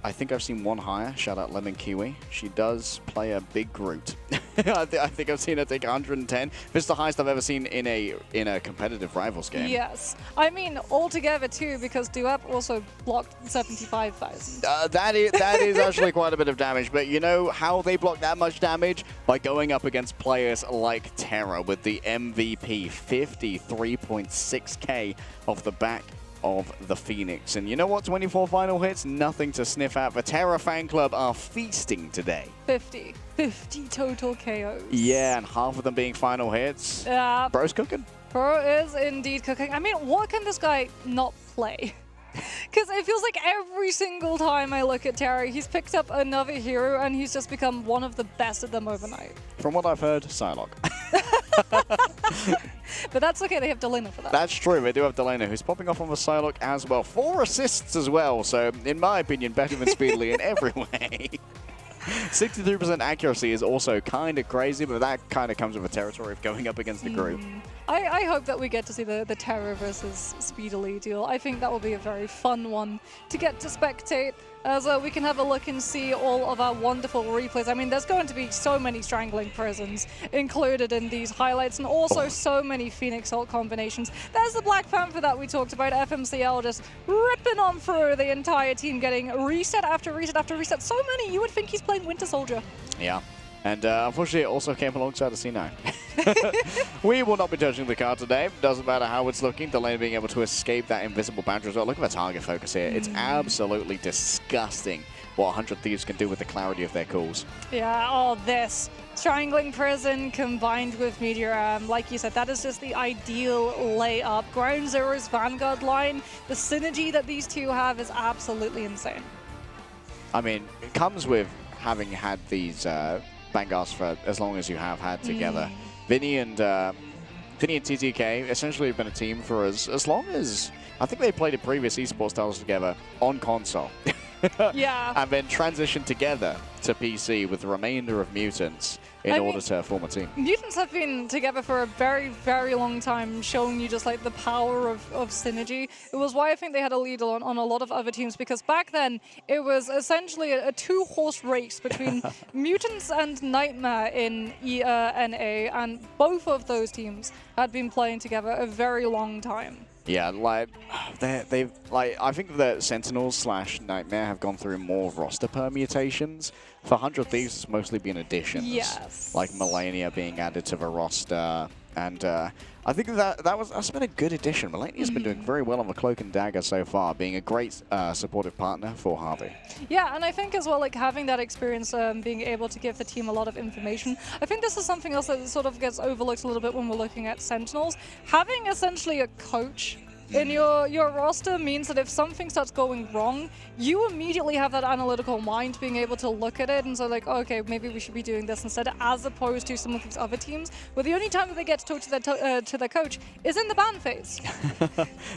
I think I've seen one higher. Shout out Lemon Kiwi. She does play a big Groot. I think I've seen her take 110. This is the highest I've ever seen in a competitive Rivals game. Yes. I mean, altogether too, because Duep also blocked 75,000. That is actually quite a bit of damage, but you know how they block that much damage? By going up against players like Terra with the MVP 53.6k off the back of the Phoenix. And you know what, 24 final hits, nothing to sniff at. The Terra fan club are feasting today. 50 total KOs. Yeah, and half of them being final hits. Bro's cooking. Bro is indeed cooking. I mean, what can this guy not play? Because it feels like every single time I look at Terra, he's picked up another hero and he's just become one of the best at them overnight. From what I've heard, Psylocke. But that's okay, they have Delena for that. That's true, they do have Delena, who's popping off on the Psylocke as well. 4 assists as well, so in my opinion, better than Speedily in every way. 63% accuracy is also kind of crazy, but that kind of comes with the territory of going up against the group. I hope that we get to see the Terror versus Speedily duel. I think that will be a very fun one to get to spectate, as we can have a look and see all of our wonderful replays. I mean, there's going to be so many Strangling Prisons included in these highlights, and also so many Phoenix ult combinations. There's the Black Panther that we talked about, FMCL just ripping on through the entire team, getting reset after reset after reset. So many, you would think he's playing Winter Soldier. Yeah. And unfortunately, it also came alongside a C9. We will not be judging the card today. Doesn't matter how it's looking. Delaney being able to escape that invisible boundary as well. Look at the target focus here. It's absolutely disgusting what 100 Thieves can do with the clarity of their calls. Yeah, all this. Strangling Prison combined with Meteor, like you said, that is just the ideal layup. Ground Zero's Vanguard line, the synergy that these two have is absolutely insane. I mean, it comes with having had these Vanguards for as long as you have had together. Vinny and TTK essentially have been a team for as long as, I think they played in previous esports titles together on console. Yeah. And then transitioned together to PC with the remainder of Mutants in order to form a team. Mutants have been together for a very, very long time, showing you just like the power of synergy. It was why I think they had a lead on a lot of other teams, because back then it was essentially a two-horse race between Mutants and Nightmare in NA, and both of those teams had been playing together a very long time. Yeah, like they've I think that Sentinels / Nightmare have gone through more roster permutations. For 100 Thieves, it's mostly been additions. Yes. Like Melania being added to the roster, and I think that's been a good addition. Melania's been doing very well on the Cloak and Dagger so far, being a great supportive partner for Harvey. Yeah, and I think as well, like having that experience, being able to give the team a lot of information. I think this is something else that sort of gets overlooked a little bit when we're looking at Sentinels. Having essentially a coach in your roster means that if something starts going wrong, you immediately have that analytical mind being able to look at it and say like, okay, maybe we should be doing this instead, as opposed to some of these other teams where the only time that they get to talk to their coach is in the ban phase.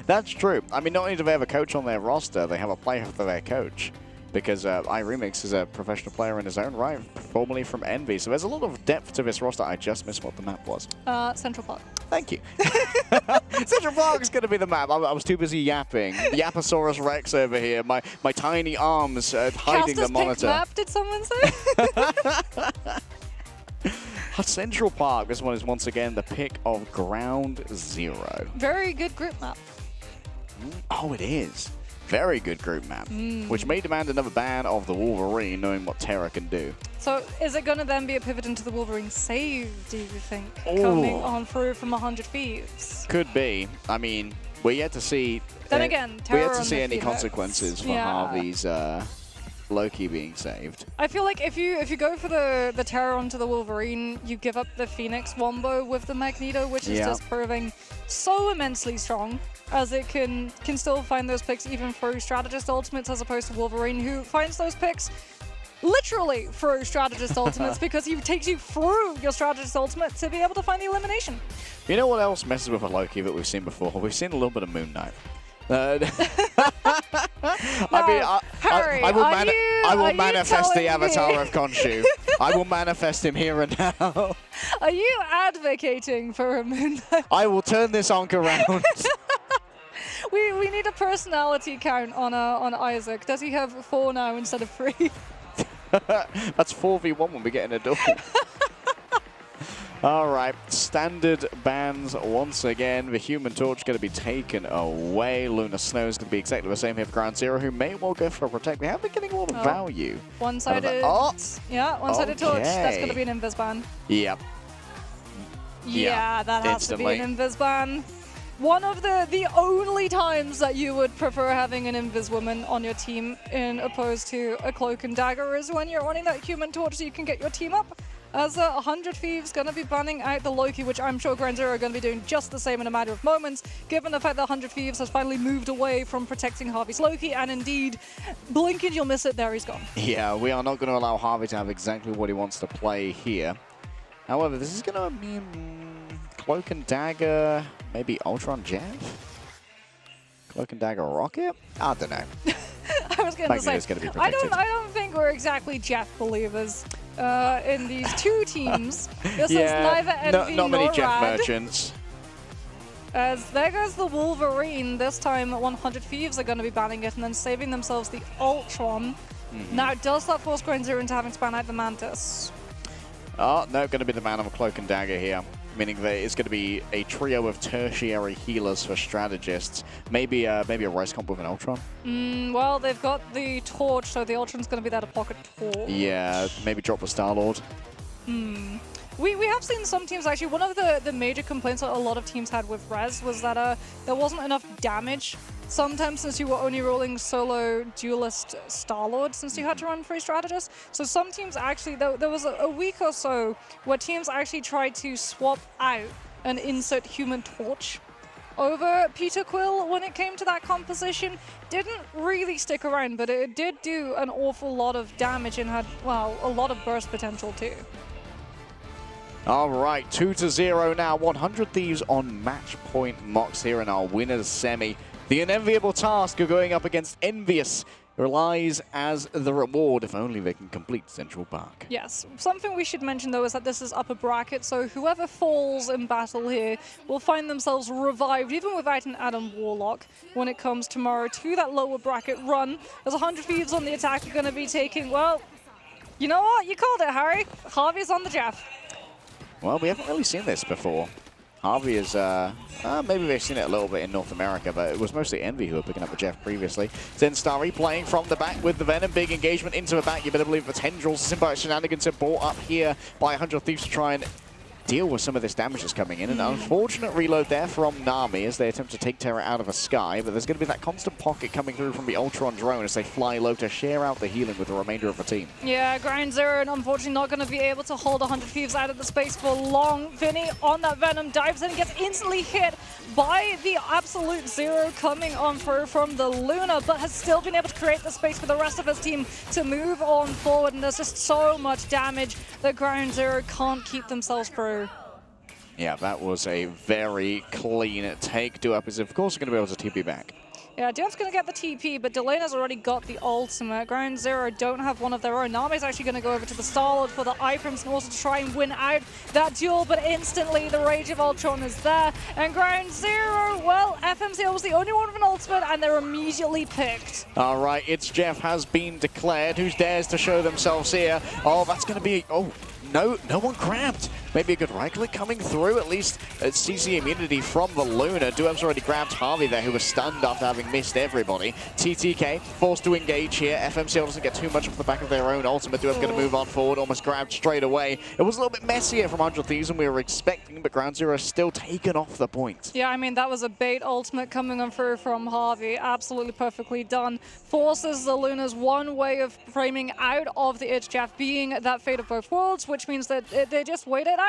That's true. I mean, not only do they have a coach on their roster, they have a player for their coach. Because iRemix is a professional player in his own right, formerly from Envy. So there's a lot of depth to this roster. I just missed what the map was. Central Park. Thank you. Central Park is going to be the map. I was too busy yapping. Yaposaurus Rex over here. My tiny arms hiding the monitor. Map, did someone say? Central Park. This one is once again the pick of Ground Zero. Very good group map. Oh, it is. Very good group map, which may demand another ban of the Wolverine, knowing what Terra can do. So is it going to then be a pivot into the Wolverine save, do you think, coming on through from 100 Thieves? Could be. I mean, we're yet to see... Then again, we're yet Terra to see on the any Phoenix. consequences for Harvey's Loki being saved. I feel like if you go for the Terror onto the Wolverine, you give up the Phoenix wombo with the Magneto, which is just proving so immensely strong, as it can still find those picks even through Strategist Ultimates, as opposed to Wolverine, who finds those picks literally through Strategist Ultimates because he takes you through your Strategist Ultimate to be able to find the elimination. You know what else messes with a Loki that we've seen before? We've seen a little bit of Moon Knight. I will manifest the avatar of Khonshu. I will manifest him here and now. Are you advocating for a Moon Knight? I will turn this onk around. We need a personality count on Isaac. Does he have 4 now instead of 3? That's 4v1 when we get in a duel. All right, standard bans once again. The Human Torch going to be taken away. Lunar Snow is going to be exactly the same here for Ground Zero, who may well go for a Protect. We have been getting a lot of value. One-sided. Yeah, one-sided torch. That's going to be an invis ban. Yep. Yeah, that has instantly. to be an invis ban. One of the only times that you would prefer having an Invis woman on your team in opposed to a Cloak and Dagger is when you're running that Human Torch so you can get your team up. As 100 Thieves going to be banning out the Loki, which I'm sure Ground Zero are going to be doing just the same in a matter of moments, given the fact that 100 Thieves has finally moved away from protecting Harvey's Loki, and indeed, blink and you'll miss it, there he's gone. Yeah, we are not going to allow Harvey to have exactly what he wants to play here. However, this is going to mean Cloak and Dagger, maybe Ultron Jeff? Cloak and Dagger Rocket? I don't know. I was going to say, gonna be protected. I don't think we're exactly Jeff believers in these two teams. This is neither Envy not many nor Jeff Rad. merchants. As there goes the Wolverine. This time 100 Thieves are going to be banning it and then saving themselves the Ultron. Now, does that force Ground Zero into having to ban out the Mantis? Oh, no, going to be the man of a Cloak and Dagger here. Meaning that it's going to be a trio of tertiary healers for strategists. Maybe a Rice comp with an Ultron. Well, they've got the Torch, so the Ultron's going to be there to pocket Torch. Yeah, maybe drop the Star-Lord. We have seen some teams, actually, one of the major complaints that a lot of teams had with Rez was that there wasn't enough damage. Sometimes, since you were only rolling solo duelist Star-Lord, since you had to run free strategist. So some teams actually, there was a week or so where teams actually tried to swap out and insert Human Torch over Peter Quill when it came to that composition. Didn't really stick around, but it did do an awful lot of damage and had, well, a lot of burst potential too. All right, 2-0 now. 100 Thieves on match point Mox here in our winners semi. The unenviable task of going up against Envious relies as the reward, if only they can complete Central Park. Yes. Something we should mention, though, is that this is upper bracket, so whoever falls in battle here will find themselves revived, even without an Adam Warlock, when it comes tomorrow to that lower bracket run. As 100 Thieves on the attack are going to be taking, well, you know what? You called it, Harry. Harvey's on the Jeff. Well, we haven't really seen this before. Harvey is, maybe they've seen it a little bit in North America, but it was mostly Envy who were picking up with Jeff previously. Zenstarry playing from the back with the Venom. Big engagement into the back. You better believe the Tendrils, the Symbiote Shenanigans are brought up here by 100 Thieves to try and deal with some of this damage that's coming in. An unfortunate reload there from Nami as they attempt to take Terra out of the sky, but there's going to be that constant pocket coming through from the Ultron drone as they fly low to share out the healing with the remainder of the team. Yeah, Ground Zero, and unfortunately not going to be able to hold 100 Thieves out of the space for long. Vinny on that Venom dives in and gets instantly hit by the Absolute Zero coming on through from the Luna, but has still been able to create the space for the rest of his team to move on forward, and there's just so much damage that Ground Zero can't keep themselves through. Yeah, that was a very clean take. Do-Up is, of course, going to be able to TP back. Yeah, Do-Up's going to get the TP, but Delena's already got the ultimate. Ground Zero don't have one of their own. Nami's actually going to go over to the Star-Lord for the iframes and also to try and win out that duel, but instantly the Rage of Ultron is there. And Ground Zero, well, FMCL was the only one with an ultimate, and they're immediately picked. All right, It's Jeff has been declared. Who dares to show themselves here? Oh, that's going to be... Oh, no one grabbed. Maybe a good right click coming through, at least CC immunity from the Luna. Do-Up's already grabbed Harvey there, who was stunned after having missed everybody. TTK forced to engage here. FMCL doesn't get too much off the back of their own ultimate. Do-Up's going to move on forward, almost grabbed straight away. It was a little bit messier from 100 Thieves than we were expecting, but Ground Zero is still taken off the point. Yeah, I mean, that was a bait ultimate coming on through from Harvey. Absolutely perfectly done. Forces the Luna's one way of framing out of the It's Jeff being that Fate of Both Worlds, which means that they just wait it out.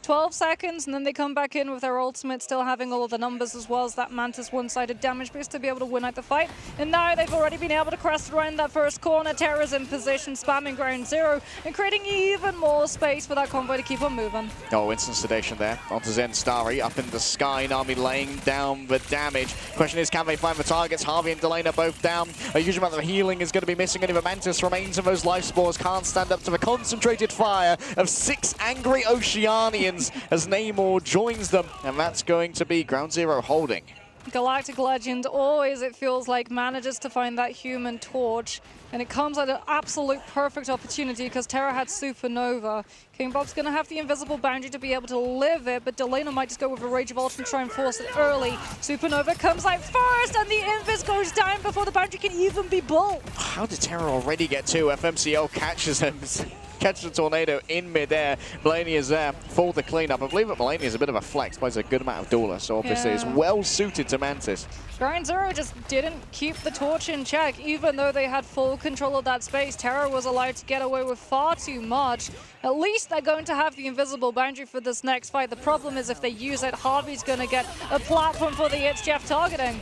12 seconds, and then they come back in with their ultimate, still having all of the numbers as well as that Mantis one-sided damage boost to be able to win out the fight. And now they've already been able to crest around that first corner. Terra's in position, spamming Ground Zero, and creating even more space for that Convoy to keep on moving. Oh, instant sedation there. Onto Zenstarry, up in the sky. Nami laying down the damage. Question is, can they find the targets? Harvey and Delana both down. A huge amount of healing is going to be missing. Only the Mantis remains, and those life spores can't stand up to the concentrated fire of 6 angry Oceanians as Namor joins them, and that's going to be Ground Zero holding. Galactic Legend always, it feels like, manages to find that Human Torch, and it comes at an absolute perfect opportunity because Terra had Supernova. King Bob's going to have the invisible boundary to be able to live it, but Delana might just go with a Rage of Ultron and try and force it early. Supernova comes out first, and the Invis goes down before the boundary can even be built. How did Terra already get 2? FMCL catches him. Catch the tornado in midair. Melania is there for the cleanup. I believe that Melania is a bit of a flex, plays a good amount of duelist, so obviously it's well suited to Mantis. Ground Zero just didn't keep the torch in check, even though they had full control of that space. Terra was allowed to get away with far too much. At least they're going to have the invisible boundary for this next fight. The problem is if they use it, Harvey's going to get a platform for the It's Jeff targeting.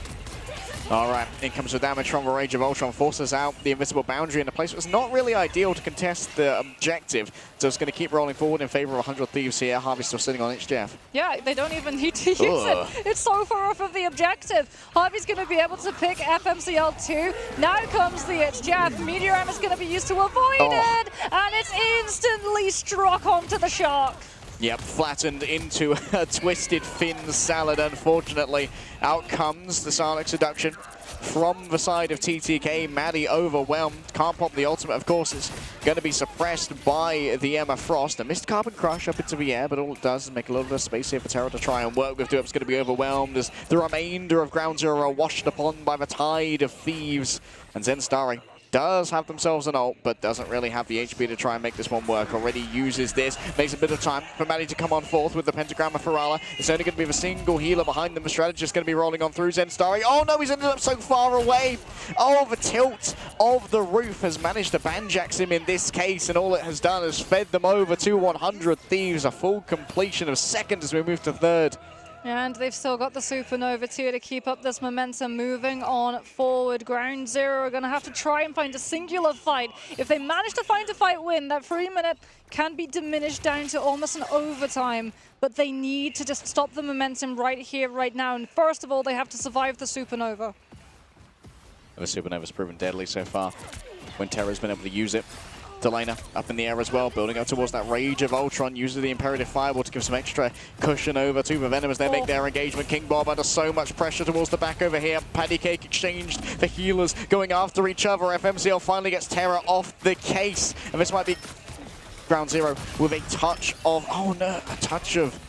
All right, in comes the damage from the Rage of Ultron, forces out the invisible boundary in a place that's not really ideal to contest the objective. So it's going to keep rolling forward in favor of 100 Thieves here. Harvey's still sitting on It's Jeff. Yeah, they don't even need to use it. It's so far off of the objective. Harvey's going to be able to pick FMCL 2. Now comes the It's Jeff. Meteor Arm is going to be used to avoid it, and it's instantly struck onto the Shark. Yep, flattened into a twisted fin salad, unfortunately. Out comes the Sonic Seduction from the side of TTK. Maddie overwhelmed. Can't pop the ultimate, of course. It's going to be suppressed by the Emma Frost. A missed Carbon Crush up into the air, but all it does is make a little bit of space here for Terra to try and work with. Duup's going to be overwhelmed as the remainder of Ground Zero are washed upon by the tide of thieves. And Zen Starry does have themselves an ult, but doesn't really have the HP to try and make this one work. Already uses this, makes a bit of time for Maddie to come on fourth with the pentagram of Ferala. It's only going to be the single healer behind them. The strategist going to be rolling on through Zen Starry. Oh no, he's ended up so far away. Oh, the tilt of the roof has managed to banjax him in this case, and all it has done is fed them over to 100 Thieves. A full completion of second as we move to third. And they've still got the Supernova too to keep up this momentum moving on forward. Ground Zero are going to have to try and find a singular fight. If they manage to find a fight win, that 3 minute can be diminished down to almost an overtime. But they need to just stop the momentum right here, right now. And first of all, they have to survive the Supernova. The Supernova's proven deadly so far when Terra's been able to use it. Delana up in the air as well, building up towards that Rage of Ultron, uses the Imperative Fireball to give some extra cushion over to the Venom as they make their engagement. King Bob under so much pressure towards the back over here. Patty Cake exchanged, the healers going after each other. FMCL finally gets Terra off the case, and this might be Ground Zero with a touch of, oh no, a touch of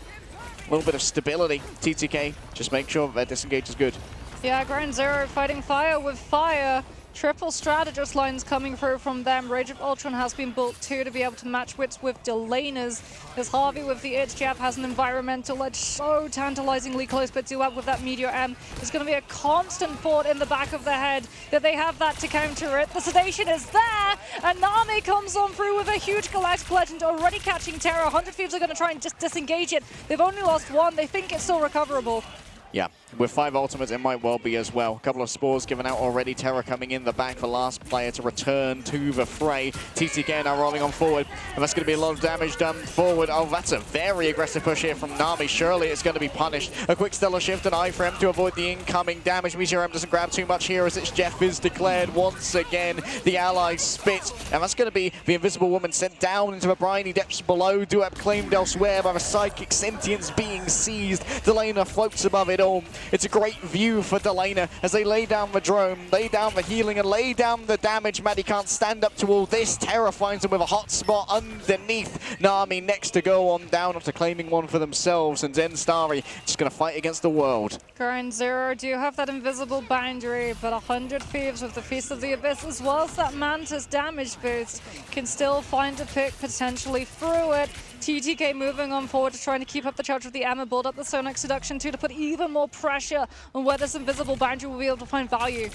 a little bit of stability. TTK, just make sure their disengage is good. Yeah, Ground Zero fighting fire with fire. Triple strategist lines coming through from them. Rage of Ultron has been built too to be able to match wits with Delana's. As Harvey with the Itch Jab has an environmental edge so tantalizingly close, but Duap with that Meteor M is going to be a constant thought in the back of the head that they have that to counter it. The sedation is there, and Nami comes on through with a huge Galactic Legend already catching Terra. 100 Thieves are going to try and just disengage it. They've only lost one. They think it's still recoverable. Yeah, with 5 ultimates, it might well be as well. A couple of spores given out already. Terra coming in the back, the last player to return to the fray. TTK now rolling on forward, and that's going to be a lot of damage done forward. Oh, that's a very aggressive push here from Nami. Surely it's going to be punished. A quick stellar shift and eye for him to avoid the incoming damage. Meteor M doesn't grab too much here as it's Jeff is declared once again. The allies spit, and that's going to be the Invisible Woman sent down into the briny depths below. Duap claimed elsewhere by the psychic sentience being seized. Delana floats above it all. It's a great view for Delana as they lay down the drone, lay down the healing, and lay down the damage. Maddie can't stand up to all this. Terra finds him with a hot spot underneath. Nami next to go on down after claiming one for themselves, and Zen Starry just going to fight against the world. Ground Zero do have that invisible boundary, but 100 Thieves with the Feast of the Abyss as well as that Mantis damage boost can still find a pick potentially through it. TTK moving on forward to trying to keep up the charge with the Emma, build up the Sonic Seduction too to put even more pressure on where this invisible boundary will be able to find value.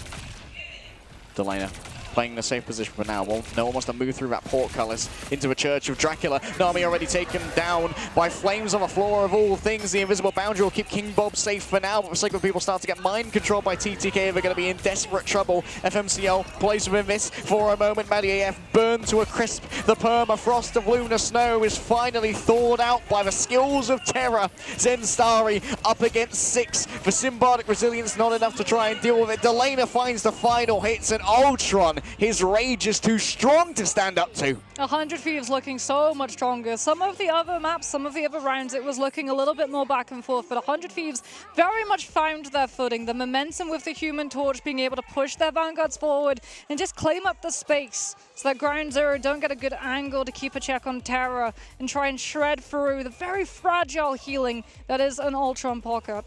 Delana playing the safe position for now. No one wants to move through that portcullis into a Church of Dracula. Nami already taken down by flames on the floor of all things. The invisible boundary will keep King Bob safe for now, but the Sacred People start to get mind controlled by TTK. They're going to be in desperate trouble. FMCL plays within this for a moment. Maddie AF burned to a crisp. The permafrost of Lunar Snow is finally thawed out by the skills of Terra. Zen Starry up against 6. For Symbiotic Resilience, not enough to try and deal with it. Delana finds the final hits, and Ultron, his rage is too strong to stand up to. 100 Thieves looking so much stronger. Some of the other maps, some of the other rounds, it was looking a little bit more back and forth, but 100 Thieves very much found their footing. The momentum with the Human Torch being able to push their vanguards forward and just claim up the space so that Ground Zero don't get a good angle to keep a check on Terra and try and shred through the very fragile healing that is an Ultron Pocket.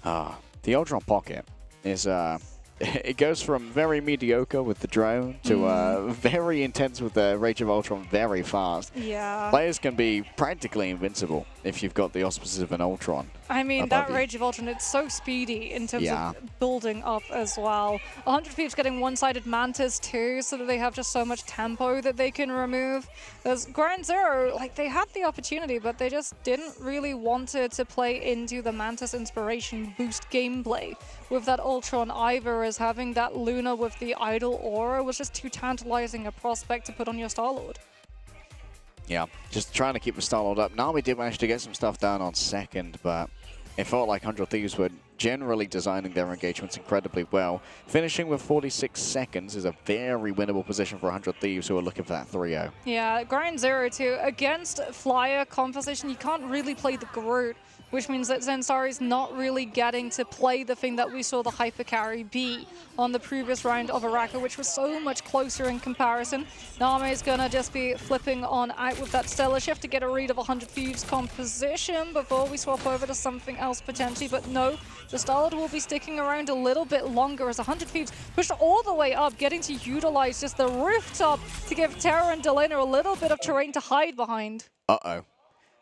The Ultron Pocket is it goes from very mediocre with the drone to very intense with the Rage of Ultron very fast. Yeah. Players can be practically invincible if you've got the auspices of an Ultron. I mean, that Rage of Ultron, it's so speedy in terms of building up as well. 100 Thieves getting one-sided Mantis too, so that they have just so much tempo that they can remove. There's Ground Zero, like, they had the opportunity, but they just didn't really want to play into the Mantis inspiration boost gameplay with that Ultron either, as having that Luna with the idle aura was just too tantalizing a prospect to put on your Star-Lord. Yeah, just trying to keep the Star-Lord up. Nami did manage to get some stuff down on second, but it felt like 100 Thieves were generally designing their engagements incredibly well. Finishing with 46 seconds is a very winnable position for 100 Thieves who are looking for that 3-0. Yeah, Grind 0-2 against Flyer composition, you can't really play the Groot, which means that Zensari is not really getting to play the thing that we saw the hyper carry be on the previous round of Araka, which was so much closer in comparison. Name is going to just be flipping on out with that Stellar Shift to get a read of 100 Thieves composition before we swap over to something else potentially, but no, the Starlord will be sticking around a little bit longer as 100 Thieves pushed all the way up, getting to utilize just the rooftop to give Terra and Delena a little bit of terrain to hide behind. Uh-oh.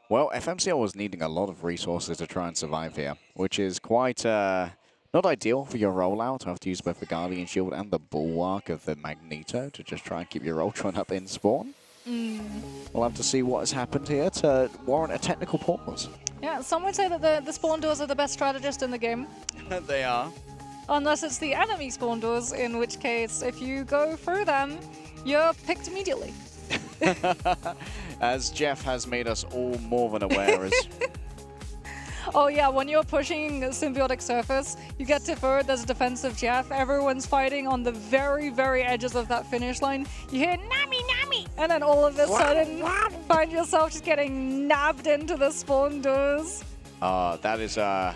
Well, FMCL was needing a lot of resources to try and survive here, which is quite not ideal for your rollout. You have to use both the Guardian Shield and the Bulwark of the Magneto to just try and keep your Ultron up in spawn. We'll have to see what has happened here to warrant a technical pause. Yeah, some would say that the spawn doors are the best strategist in the game. They are. Unless it's the enemy spawn doors, in which case, if you go through them, you're picked immediately. As Jeff has made us all more than aware. As oh yeah, when you're pushing Symbiotic Surface, you get to third, there's a defensive Jeff, everyone's fighting on the very, very edges of that finish line. You hear Nami, Nami! And then all of a sudden, find yourself just getting nabbed into the spawn doors. that is, I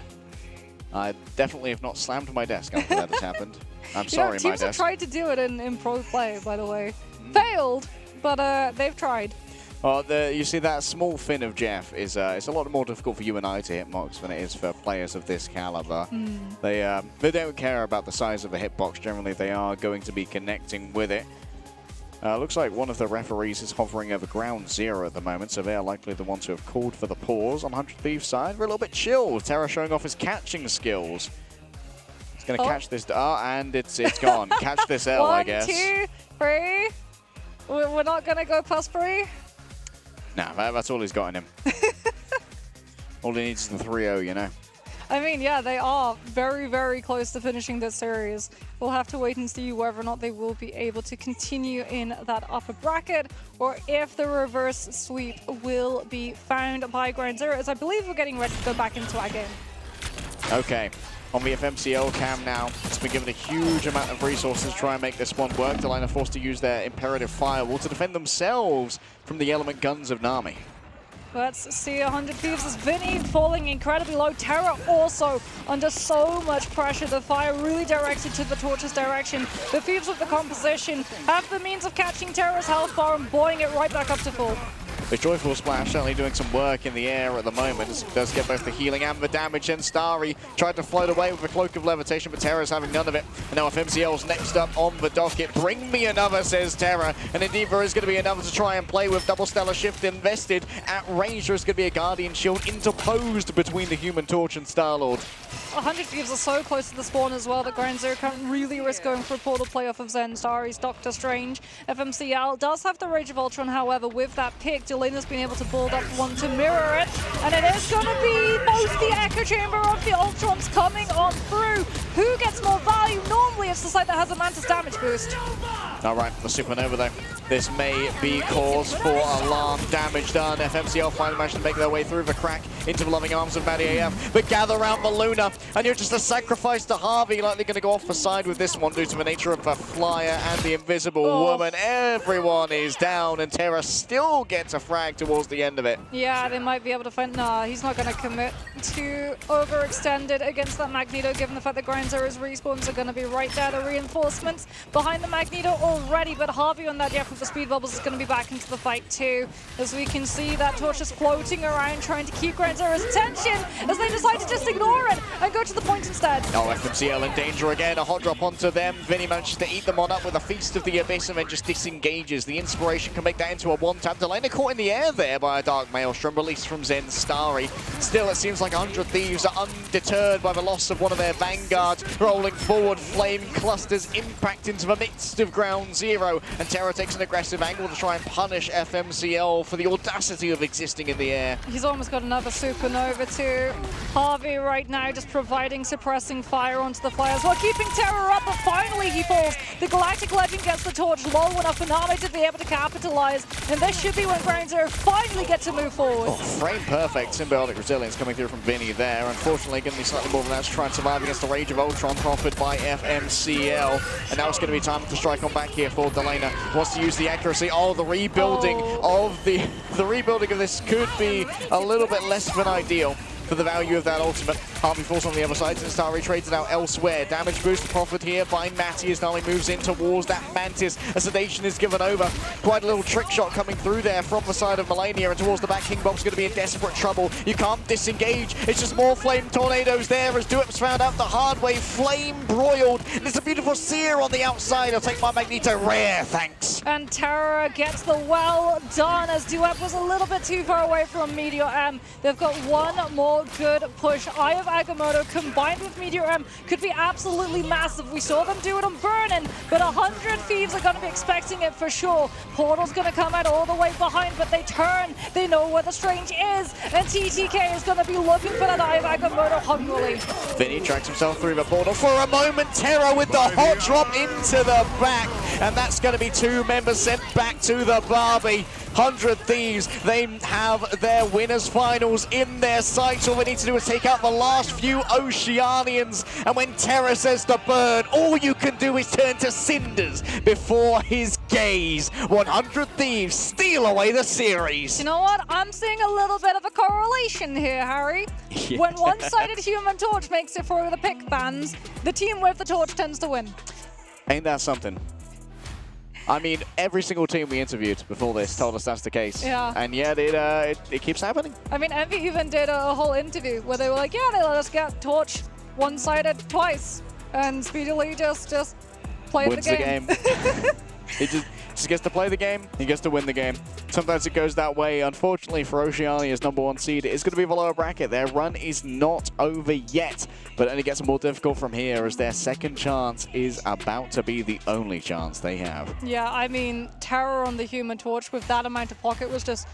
definitely have not slammed my desk after that has happened. I'm sorry, my teams have desk. tried to do it in pro play, by the way. Failed, but they've tried. Oh, you see that small fin of Jeff is it's a lot more difficult for you and I to hitbox than it is for players of this caliber. They don't care about the size of the hitbox. Generally, they are going to be connecting with it. Looks like one of the referees is hovering over ground zero at the moment, so they are likely the ones who have called for the pause on 100 Thieves' side. We're a little bit chill. Terra showing off his catching skills. He's going to catch this. And it's gone. Catch this L, I guess. 1, 2, 3. We're not going to go past 3. Nah, that's all he's got in him. All he needs is the 3-0, you know. I mean, yeah, they are very, very close to finishing this series. We'll have to wait and see whether or not they will be able to continue in that upper bracket, or if the reverse sweep will be found by Ground Zero, as I believe we're getting ready to go back into our game. Okay. On the FMCL cam now, it's been given a huge amount of resources to try and make this one work. Delena forced to use their Imperative Firewall to defend themselves from the element guns of Nami. Let's see 100 Thieves as Vinny falling incredibly low. Terra also under so much pressure. The fire really directed to the Torch's direction. The Thieves with the composition have the means of catching Terra's health bar and blowing it right back up to full. The Joyful Splash certainly doing some work in the air at the moment. It does get both the healing and the damage. And Starry tried to float away with a Cloak of Levitation, but Terra's having none of it. And now FMCL's next up on the docket. Bring me another, says Terra. And indeed there is going to be another to try and play with. Double Stellar Shift invested. At range, there's going to be a Guardian Shield interposed between the Human Torch and Starlord. 100 Thieves are so close to the spawn as well that Ground Zero can't really risk going for a portal play off of Zen. Starry's Doctor Strange. FMCL does have the Rage of Ultron, however, with that pick, Delena's been able to build up one to mirror it. And it is going to be both the Echo Chamber of the Ultrons coming on through. Who gets more value? Normally it's the side that has a Mantis damage boost. All right, the Supernova though. This may be cause for alarm. Damage done. FMCL finally managed to make their way through the crack into the loving arms of Maddie AF. But gather around the Luna, and you're just a sacrifice to Harvey. Likely going to go off the side with this one due to the nature of the Flyer and the Invisible Woman. Everyone is down, and Terra still gets a frag towards the end of it. Yeah, they might be able to find. Nah, he's not going to commit to overextended against that Magneto, given the fact that Ground Zero's respawns are going to be right there. The reinforcements behind the Magneto already, but Harvey on that Jeff with the speed bubbles is going to be back into the fight too. As we can see, that Torch is floating around trying to keep Ground Zero's attention as they decide to just ignore it and go to the point instead. Oh, FMCL in danger again. A hot drop onto them. Vinny manages to eat them on up with a Feast of the Abyss and then just disengages. The Inspiration can make that into a one-tap. Delena caught in the air there by a Dark Maelstrom, released from Zen Starry. Still, it seems like 100 Thieves are undeterred by the loss of one of their Vanguard charge, rolling forward, flame clusters impact into the midst of ground zero, and Terra takes an aggressive angle to try and punish FMCL for the audacity of existing in the air. He's almost got another supernova too. Harvey right now just providing suppressing fire onto the flyers while keeping Terra up, but finally he falls. The Galactic Legend gets the torch low enough for Nami to be able to capitalize, and this should be when Ground Zero finally get to move forward. Oh, frame perfect symbiotic resilience coming through from Vinny there. Unfortunately, going to be slightly more than that to try and survive against the Rage of Ultron proffered by FMCL. And now it's going to be time to strike on back here for Delana. Wants to use the accuracy. Oh, the rebuilding of the rebuilding of this could be a little bit less than ideal for the value of that ultimate. Harvey falls on the other side, and Star retrades it out elsewhere. Damage boost proffered here by Matty as Nami moves in towards that Mantis. A sedation is given over. Quite a little trick shot coming through there from the side of Melania, and towards the back, King Bob's going to be in desperate trouble. You can't disengage. It's just more flame tornadoes there as Duep's found out the hard way. Flame broiled. There's a beautiful sear on the outside. I'll take my Magneto rare, thanks. And Terra gets the well done as Duep was a little bit too far away from Meteor M. They've got one more good push. Eye of Agamotto combined with Meteor M could be absolutely massive. We saw them do it on Burnin, but 100 Thieves are going to be expecting it for sure. Portal's going to come out all the way behind, but they turn. They know where the Strange is, and TTK is going to be looking for that Eye of Agamotto hungrily. Vinny tracks himself through the portal for a moment. Terra with the hot drop into the back, and that's going to be 2 members sent back to the Barbie. 100 Thieves, they have their winners finals in their sights. All they need to do is take out the last few Oceanians, and when Terra says to burn, all you can do is turn to cinders before his gaze. 100 Thieves steal away the series. You know what? I'm seeing a little bit of a correlation here, Harry. Yeah. When one-sided Human Torch makes it through the pick bans, the team with the torch tends to win. Ain't that something? I mean, every single team we interviewed before this told us that's the case. Yeah. And yet it keeps happening. I mean, Envy even did a whole interview where they were like, yeah, they let us get torch one-sided twice and speedily just play Wins the game. He just gets to play the game, he gets to win the game. Sometimes it goes that way. Unfortunately for Oceania's #1 seed, it's going to be the lower bracket. Their run is not over yet, but it only gets more difficult from here as their second chance is about to be the only chance they have. Yeah, I mean, Terror on the Human Torch with that amount of pocket was just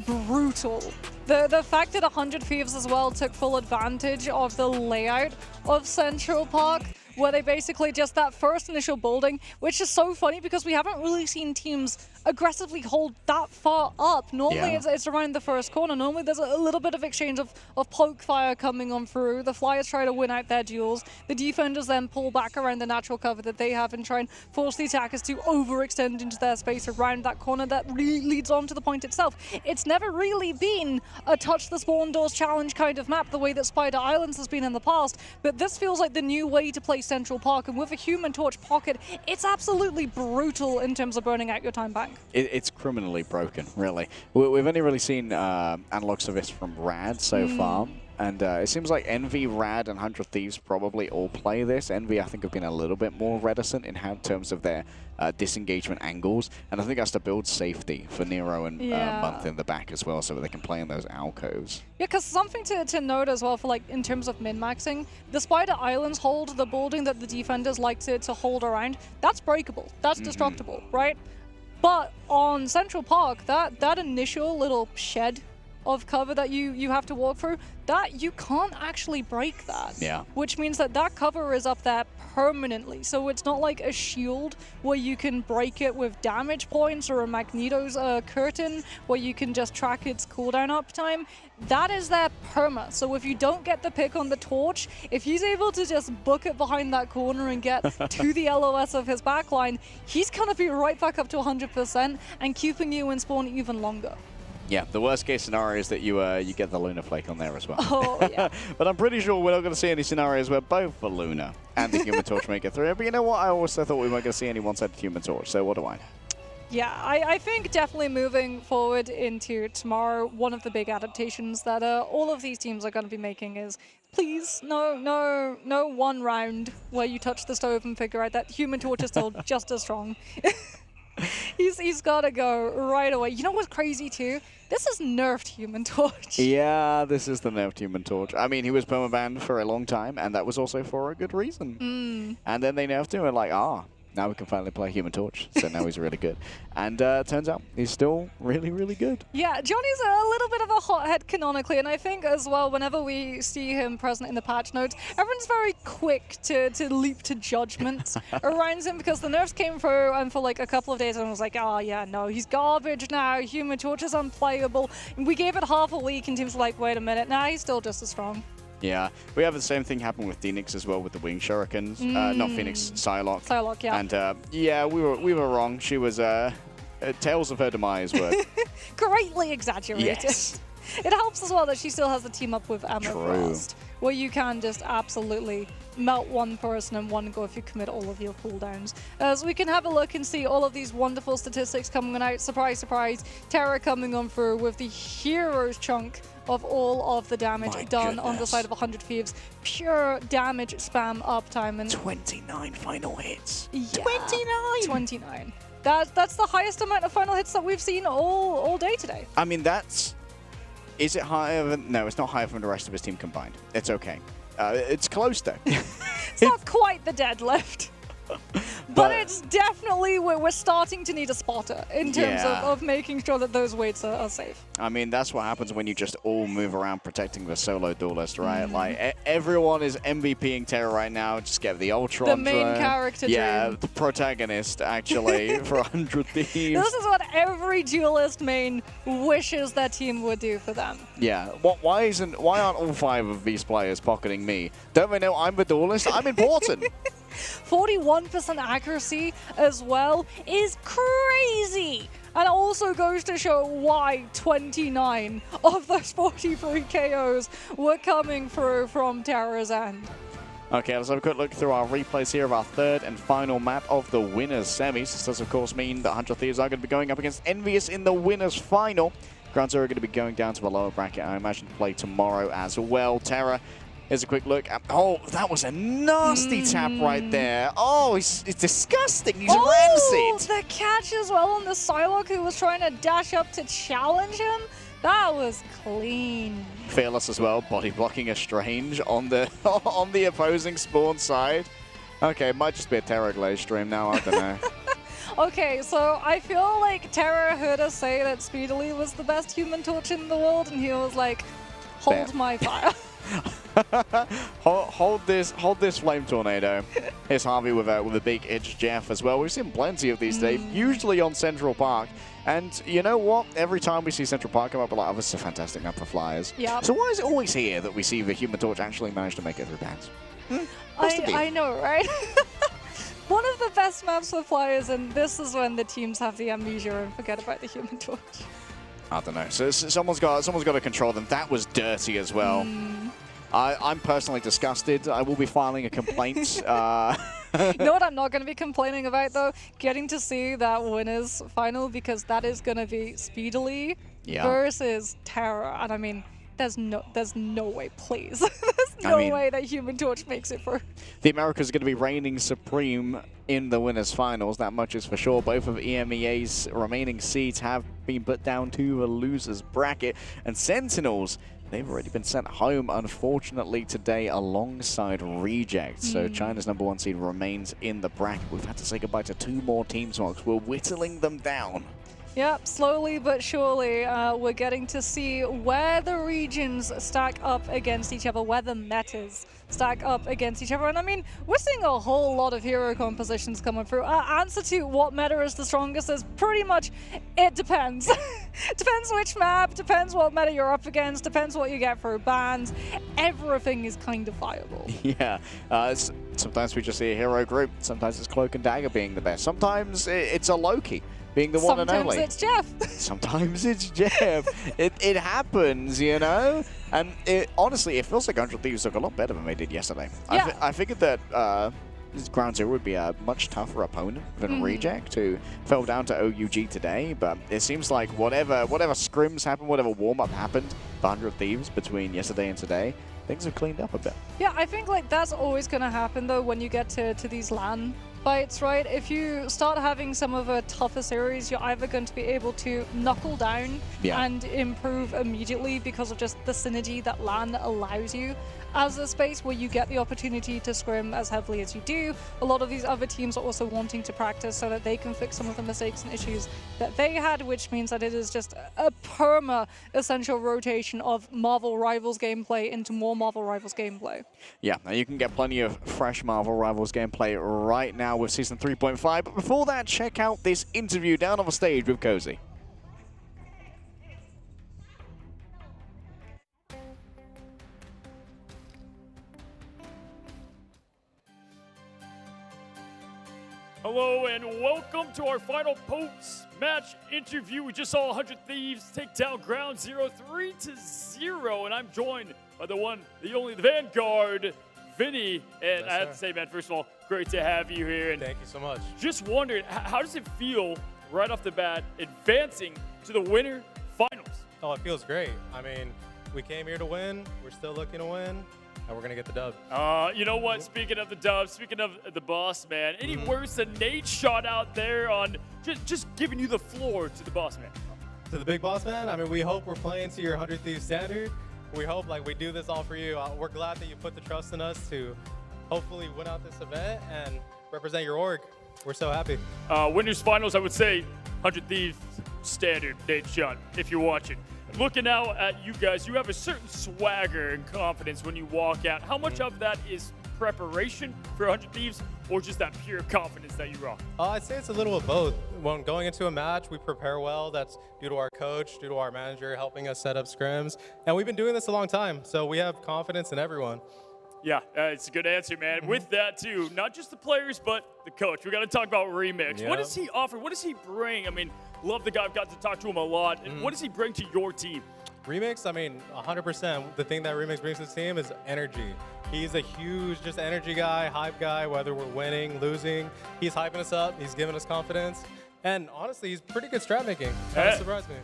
brutal. The fact that 100 Thieves as well took full advantage of the layout of Central Park, where they basically just that first initial building, which is so funny because we haven't really seen teams aggressively hold that far up. Normally it's around the first corner. Normally there's a little bit of exchange of poke fire coming on through. The Flyers try to win out their duels. The defenders then pull back around the natural cover that they have and try and force the attackers to overextend into their space around that corner that really leads on to the point itself. It's never really been a touch the spawn doors challenge kind of map the way that Spider Islands has been in the past, but this feels like the new way to play Central Park, and with a Human Torch pocket, it's absolutely brutal in terms of burning out your time back. It's criminally broken, really. We've only really seen analogs of this from Rad so far, and it seems like Envy, Rad, and 100 Thieves probably all play this. Envy, I think, have been a little bit more reticent in terms of their disengagement angles, and I think that's to build safety for Nero and Month in the back as well, so that they can play in those alcoves. Yeah, because something to note as well for like in terms of min-maxing, the Spider Islands hold, the building that the defenders like to hold around, that's breakable, that's destructible, right? But on Central Park, that initial little shed of cover that you have to walk through, that you can't actually break that. Yeah. Which means that cover is up there permanently. So it's not like a shield where you can break it with damage points or a Magneto's curtain where you can just track its cooldown uptime. That is their perma. So if you don't get the pick on the torch, if he's able to just book it behind that corner and get to the LOS of his backline, he's gonna be right back up to 100% and keeping you in spawn even longer. Yeah, the worst case scenario is that you get the Luna Flake on there as well. Oh, yeah. But I'm pretty sure we're not going to see any scenarios where both the Luna and the Human Torch make it through. But you know what? I also thought we weren't going to see any one-sided Human Torch, so what do I know? Yeah, I think definitely moving forward into tomorrow, one of the big adaptations that all of these teams are going to be making is, please, no one round where you touch the stove and figure out that Human Torch is still just as strong. He's got to go right away. You know what's crazy too? This is nerfed Human Torch. Yeah, this is the nerfed Human Torch. I mean, he was permabanned for a long time, and that was also for a good reason. And then they nerfed him and like, now we can finally play Human Torch. So now he's really good. And turns out he's still really, really good. Yeah, Johnny's a little bit of a hothead canonically, and I think as well, whenever we see him present in the patch notes, everyone's very quick to leap to judgment around him, because the nerfs came through and for like a couple of days and I was like, oh yeah, no, he's garbage now, Human Torch is unplayable. And we gave it half a week and teams were like, wait a minute, nah, he's still just as strong. Yeah, we have the same thing happen with Phoenix as well with the Wing Shurikens. Not Phoenix, Psylocke. Psylocke, yeah. And yeah, we were wrong. She was tales of her demise were greatly exaggerated. Yes. It helps as well that she still has the team up with Emma Frost, where you can just absolutely melt one person in one go if you commit all of your cooldowns. So we can have a look and see all of these wonderful statistics coming out. Surprise, surprise. Terra coming on through with the heroes chunk of all of the damage done on the side of 100 Thieves. Pure damage spam uptime. And 29 final hits. Yeah, 29. That's the highest amount of final hits that we've seen all day today. I mean, is it higher than... No, it's not higher than the rest of his team combined. It's okay. It's close, though. It's not quite the deadlift. But it's definitely, we're starting to need a spotter in terms of making sure that those weights are safe. I mean, that's what happens when you just all move around protecting the solo duelist, right? Like, everyone is MVPing Terra right now. Just get the Ultron The main drone. character Yeah, dream. the protagonist, actually, for 100 Thieves. This is what every duelist main wishes their team would do for them. Yeah. Why aren't all 5 of these players pocketing me? Don't they know I'm the duelist? I'm important. 41% accuracy as well is crazy. And it also goes to show why 29 of those 43 KOs were coming through from Terra's end. Okay, let's have a quick look through our replays here of our third and final map of the winners semis. This does, of course, mean that 100 Thieves are going to be going up against Envious in the winners final. Ground Zero are going to be going down to a lower bracket, I imagine, to play tomorrow as well. Terra, here's a quick look. Oh, that was a nasty tap right there. Oh, it's disgusting. He's rancid. The catch as well on the Psylocke who was trying to dash up to challenge him. That was clean. Fearless as well, body blocking a Strange on the on the opposing spawn side. Okay, it might just be a Terra Glaze stream now, I don't know. Okay, so I feel like Terra heard us say that Speedily was the best Human Torch in the world, and he was like, hold my fire. hold this flame tornado. Here's Harvey with a big edge Jeff as well. We've seen plenty of these today, usually on Central Park. And you know what? Every time we see Central Park come up, we're like, oh, this is a fantastic map for Flyers. Yep. So why is it always here that we see the Human Torch actually manage to make it through bans? I know, right? One of the best maps for Flyers, and this is when the teams have the amnesia and forget about the Human Torch. I don't know. So someone's got to control them. That was dirty as well. I'm personally disgusted. I will be filing a complaint. You know what I'm not going to be complaining about, though? Getting to see that winners final, because that is going to be Speedily versus Terra. And I mean, there's no way, please. There's no way that Human Torch makes it through. The Americas are going to be reigning supreme in the winners finals. That much is for sure. Both of EMEA's remaining seeds have been put down to the losers bracket. And Sentinels, they've already been sent home, unfortunately, today alongside Reject. So China's #1 seed remains in the bracket. We've had to say goodbye to 2 more teams, Marks. We're whittling them down. Yep, slowly but surely, we're getting to see where the regions stack up against each other, where the metas stack up against each other. And I mean, we're seeing a whole lot of hero compositions coming through. Answer to what meta is the strongest is pretty much, it depends. Depends which map, depends what meta you're up against, depends what you get through bans. Everything is kind of viable. Yeah, sometimes we just see a hero group. Sometimes it's Cloak and Dagger being the best. Sometimes it's a Loki being the one and only. Sometimes it's Jeff. Sometimes it's Jeff. It happens, you know? And honestly, it feels like 100 Thieves look a lot better than they did yesterday. Yeah. I figured that Ground Zero would be a much tougher opponent than Reject, who fell down to OUG today. But it seems like whatever scrims happened, whatever warm-up happened for 100 Thieves between yesterday and today, things have cleaned up a bit. Yeah, I think like that's always going to happen though when you get to these LAN fights, right? If you start having some of a tougher series, you're either going to be able to knuckle down and improve immediately because of just the synergy that LAN allows you. As a space where you get the opportunity to scrim as heavily as you do, a lot of these other teams are also wanting to practice so that they can fix some of the mistakes and issues that they had, which means that it is just a essential rotation of Marvel Rivals gameplay into more Marvel Rivals gameplay. Yeah, and you can get plenty of fresh Marvel Rivals gameplay right now with Season 3.5, but before that, check out this interview down on the stage with Cozy. Hello and welcome to our final post-match interview. We just saw 100 Thieves take down Ground Zero 3-0, and I'm joined by the one, the only, the Vanguard, Vinny. And I have to say, man, first of all, great to have you here. And thank you so much. Just wondered, how does it feel right off the bat advancing to the winter finals? Oh, it feels great. I mean, we came here to win. We're still looking to win. And we're going to get the dub. You know what? Speaking of the dub, speaking of the boss man, any worse than Nate's shot out there on just giving you the floor to the boss man? To the big boss man? I mean, we hope we're playing to your 100 Thieves standard. We hope like we do this all for you. We're glad that you put the trust in us to hopefully win out this event and represent your org. We're so happy. Winners finals, I would say 100 Thieves standard, Nate shot, if you're watching. Looking out at you guys, you have a certain swagger and confidence when you walk out. How much of that is preparation for 100 Thieves or just that pure confidence that you rock? I'd say it's a little of both. When going into a match, we prepare well. That's due to our coach, due to our manager helping us set up scrims. And we've been doing this a long time, so we have confidence in everyone. Yeah, it's a good answer, man. With that, too, not just the players, but the coach. We got to talk about Remix. Yep. What does he offer? What does he bring? I mean, love the guy. I've got to talk to him a lot. And what does he bring to your team? Remix, I mean, 100%. The thing that Remix brings to the team is energy. He's a huge just energy guy, hype guy, whether we're winning, losing. He's hyping us up. He's giving us confidence. And honestly, he's pretty good strat making. That surprised me.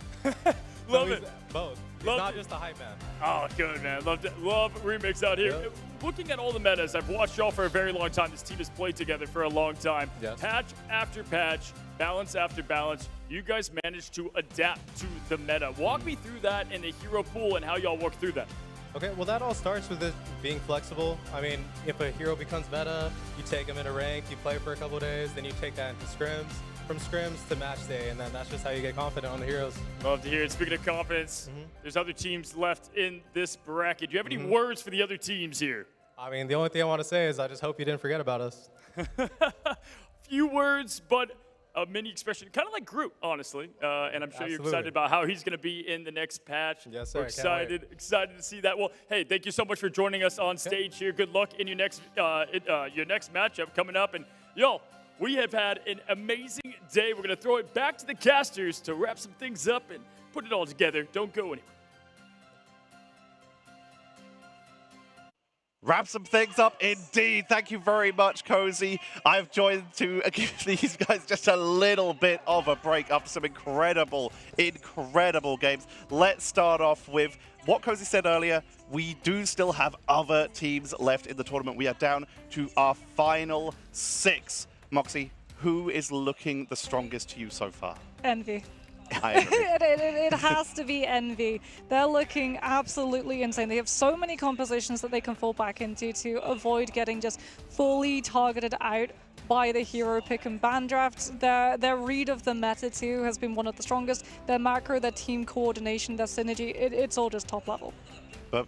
Love it. Both. He's not just a hype man. Oh, good, man. Love Remix out here. Yep. Looking at all the metas, I've watched y'all for a very long time. This team has played together for a long time. Yes. Patch after patch, balance after balance, you guys managed to adapt to the meta. Walk me through that in the hero pool and how y'all work through that. Okay, well, that all starts with it being flexible. I mean, if a hero becomes meta, you take him into rank, you play for a couple of days, then you take that into scrims. From scrims to match day, and then that's just how you get confident on the heroes. Love to hear it. Speaking of confidence, there's other teams left in this bracket. Do you have any words for the other teams here? I mean, the only thing I want to say is I just hope you didn't forget about us. Few words, but a mini expression, kind of like Groot, honestly. And I'm sure you're excited about how he's going to be in the next patch. Yes, sir. We're excited to see that. Well, hey, thank you so much for joining us on stage here. Good luck in your next matchup coming up. And y'all, we have had an amazing day. We're going to throw it back to the casters to wrap some things up and put it all together. Don't go anywhere. Wrap some things up indeed. Thank you very much, Cozy. I've joined to give these guys just a little bit of a break after some incredible games. Let's start off with what Cozy said earlier. We do still have other teams left in the tournament. We are down to our final 6. Moxie, who is looking the strongest to you so far? Envy. I agree. It has to be Envy. They're looking absolutely insane. They have so many compositions that they can fall back into to avoid getting just fully targeted out by the hero pick and ban drafts. Their read of the meta too has been one of the strongest. Their macro, their team coordination, their synergy, it's all just top level. But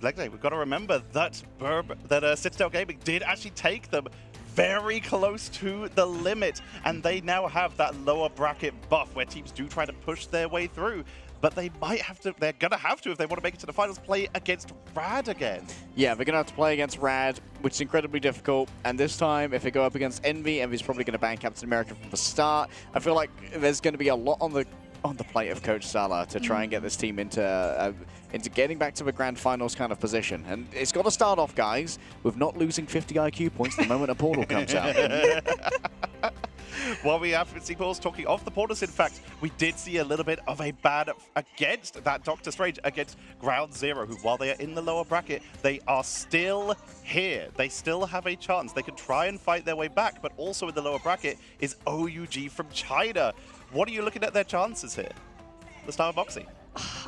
Legley, we've got to remember that Citadel Gaming did actually take them very close to the limit, and they now have that lower bracket buff where teams do try to push their way through, but they're gonna have to, if they want to make it to the finals, play against Rad again. Yeah, they're gonna have to play against Rad, which is incredibly difficult, and this time, if they go up against Envy, Envy's probably gonna ban Captain America from the start. I feel like there's gonna be a lot on the plate of Coach Salah to try and get this team into getting back to the grand finals kind of position. And it's got to start off, guys, with not losing 50 IQ points the moment a portal comes out. While we have sequels talking of the portals, in fact, we did see a little bit of a ban against that Doctor Strange against Ground Zero, who, while they are in the lower bracket, they are still here. They still have a chance. They can try and fight their way back, but also in the lower bracket is OUG from China. What are you looking at their chances here? Let's start with Moxie.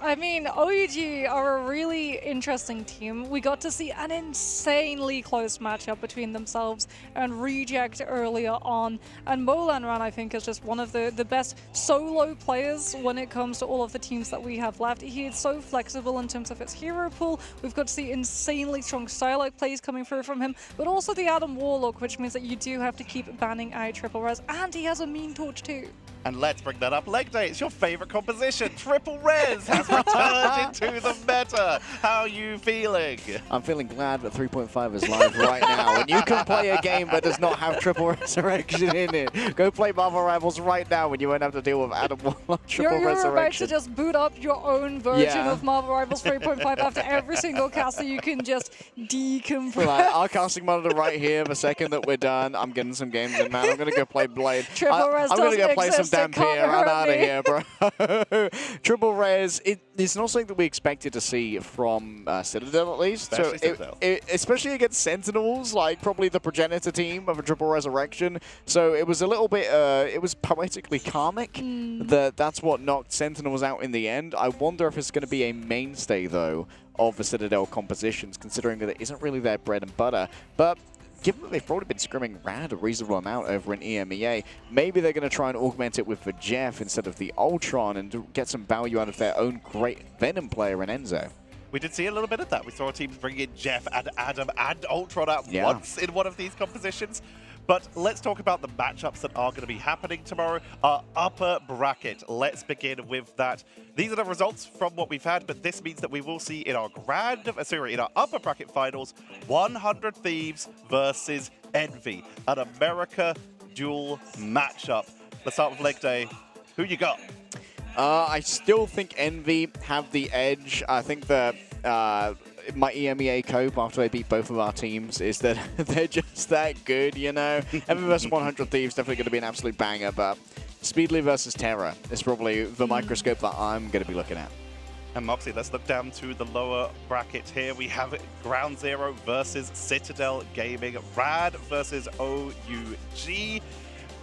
I mean, OUG are a really interesting team. We got to see an insanely close matchup between themselves and Reject earlier on. And Molanran, I think, is just one of the best solo players when it comes to all of the teams that we have left. He is so flexible in terms of his hero pool. We've got to see insanely strong silo plays coming through from him, but also the Adam Warlock, which means that you do have to keep banning out Triple Res, and he has a mean torch too. And let's bring that up. Leg Day, it's your favorite composition. Triple Res has returned into the meta. How are you feeling? I'm feeling glad that 3.5 is live right now. And you can play a game that does not have Triple Resurrection in it. Go play Marvel Rivals right now when you won't have to deal with Adam Warlock Triple You're Resurrection. about to just boot up your own version of Marvel Rivals 3.5 after every single cast, so you can just decompress. Right, our casting monitor right here. The second that we're done, I'm getting some games in, man. I'm going to go play Blade. Triple Res I'm going to go play some exist, it Dampier. can't I'm hurt out of me. here, bro. Triple Res, it's not something that we expected to see from Citadel, at least. Especially Citadel. Especially against Sentinels, like probably the progenitor team of a Triple Resurrection. So it was a little bit, it was poetically karmic. That's what knocked Sentinels out in the end. I wonder if it's going to be a mainstay, though, of the Citadel compositions, considering that it isn't really their bread and butter. But given that they've probably been scrimming Rad a reasonable amount over in EMEA, maybe they're going to try and augment it with the Jeff instead of the Ultron and get some value out of their own great Venom player in Enzo. We did see a little bit of that. We saw teams bring in Jeff and Adam and Ultron at once in one of these compositions. But let's talk about the matchups that are going to be happening tomorrow. Our upper bracket. Let's begin with that. These are the results from what we've had, but this means that we will see in our in our upper bracket finals, 100 Thieves versus Envy, an America duel matchup. Let's start with Leg Day. Who you got? I still think Envy have the edge. I think that my EMEA cope after they beat both of our teams is that they're just that good, you know? Envy versus 100 Thieves definitely going to be an absolute banger, but Speedly versus Terra is probably the microscope that I'm going to be looking at. And Moxie, let's look down to the lower bracket here. We have Ground Zero versus Citadel Gaming, Rad versus OUG.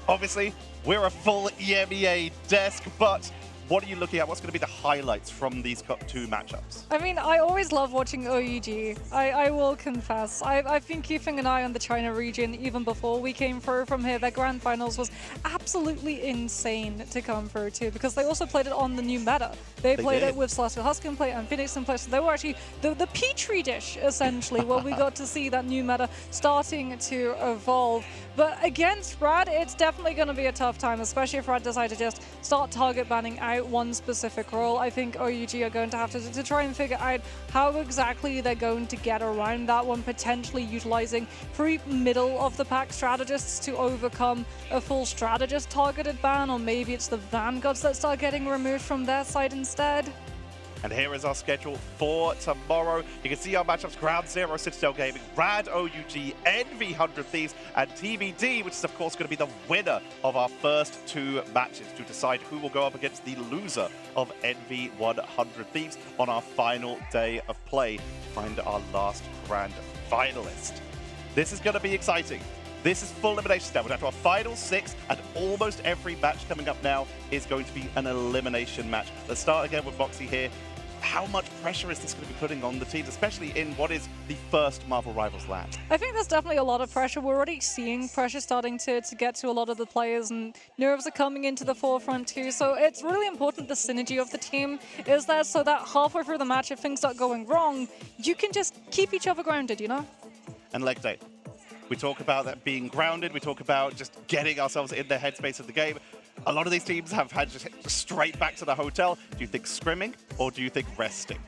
Obviously, we're a full EMEA desk, but what are you looking at? What's going to be the highlights from these two matchups? I mean, I always love watching OUG. I will confess. I've been keeping an eye on the China region even before we came through from here. Their grand finals was absolutely insane to come through to, because they also played it on the new meta. They played it with Celestial Huskin play and Phoenix in play, so they were actually the petri dish, essentially, where we got to see that new meta starting to evolve. But against Rad, it's definitely going to be a tough time, especially if Rad decide to just start target banning out one specific role. I think OUG are going to have to try and figure out how exactly they're going to get around that one, potentially utilizing 3 middle of the pack strategists to overcome a full strategist targeted ban, or maybe it's the Vanguards that start getting removed from their side instead. And here is our schedule for tomorrow. You can see our matchups: Ground Zero, Citadel Gaming, Rad, OUG, Envy, 100 Thieves, and TBD, which is of course going to be the winner of our first 2 matches to decide who will go up against the loser of Envy 100 Thieves on our final day of play. Find our last grand finalist. This is going to be exciting. This is full elimination step. We're down to our final 6, and almost every match coming up now is going to be an elimination match. Let's start again with Moxie here. How much pressure is this going to be putting on the teams, especially in what is the first Marvel Rivals LAN? I think there's definitely a lot of pressure. We're already seeing pressure starting to get to a lot of the players, and nerves are coming into the forefront too. So it's really important the synergy of the team is there, so that halfway through the match, if things start going wrong, you can just keep each other grounded, you know? And Leg Day, we talk about that being grounded. We talk about just getting ourselves in the headspace of the game. A lot of these teams have had just straight back to the hotel. Do you think scrimming or do you think resting?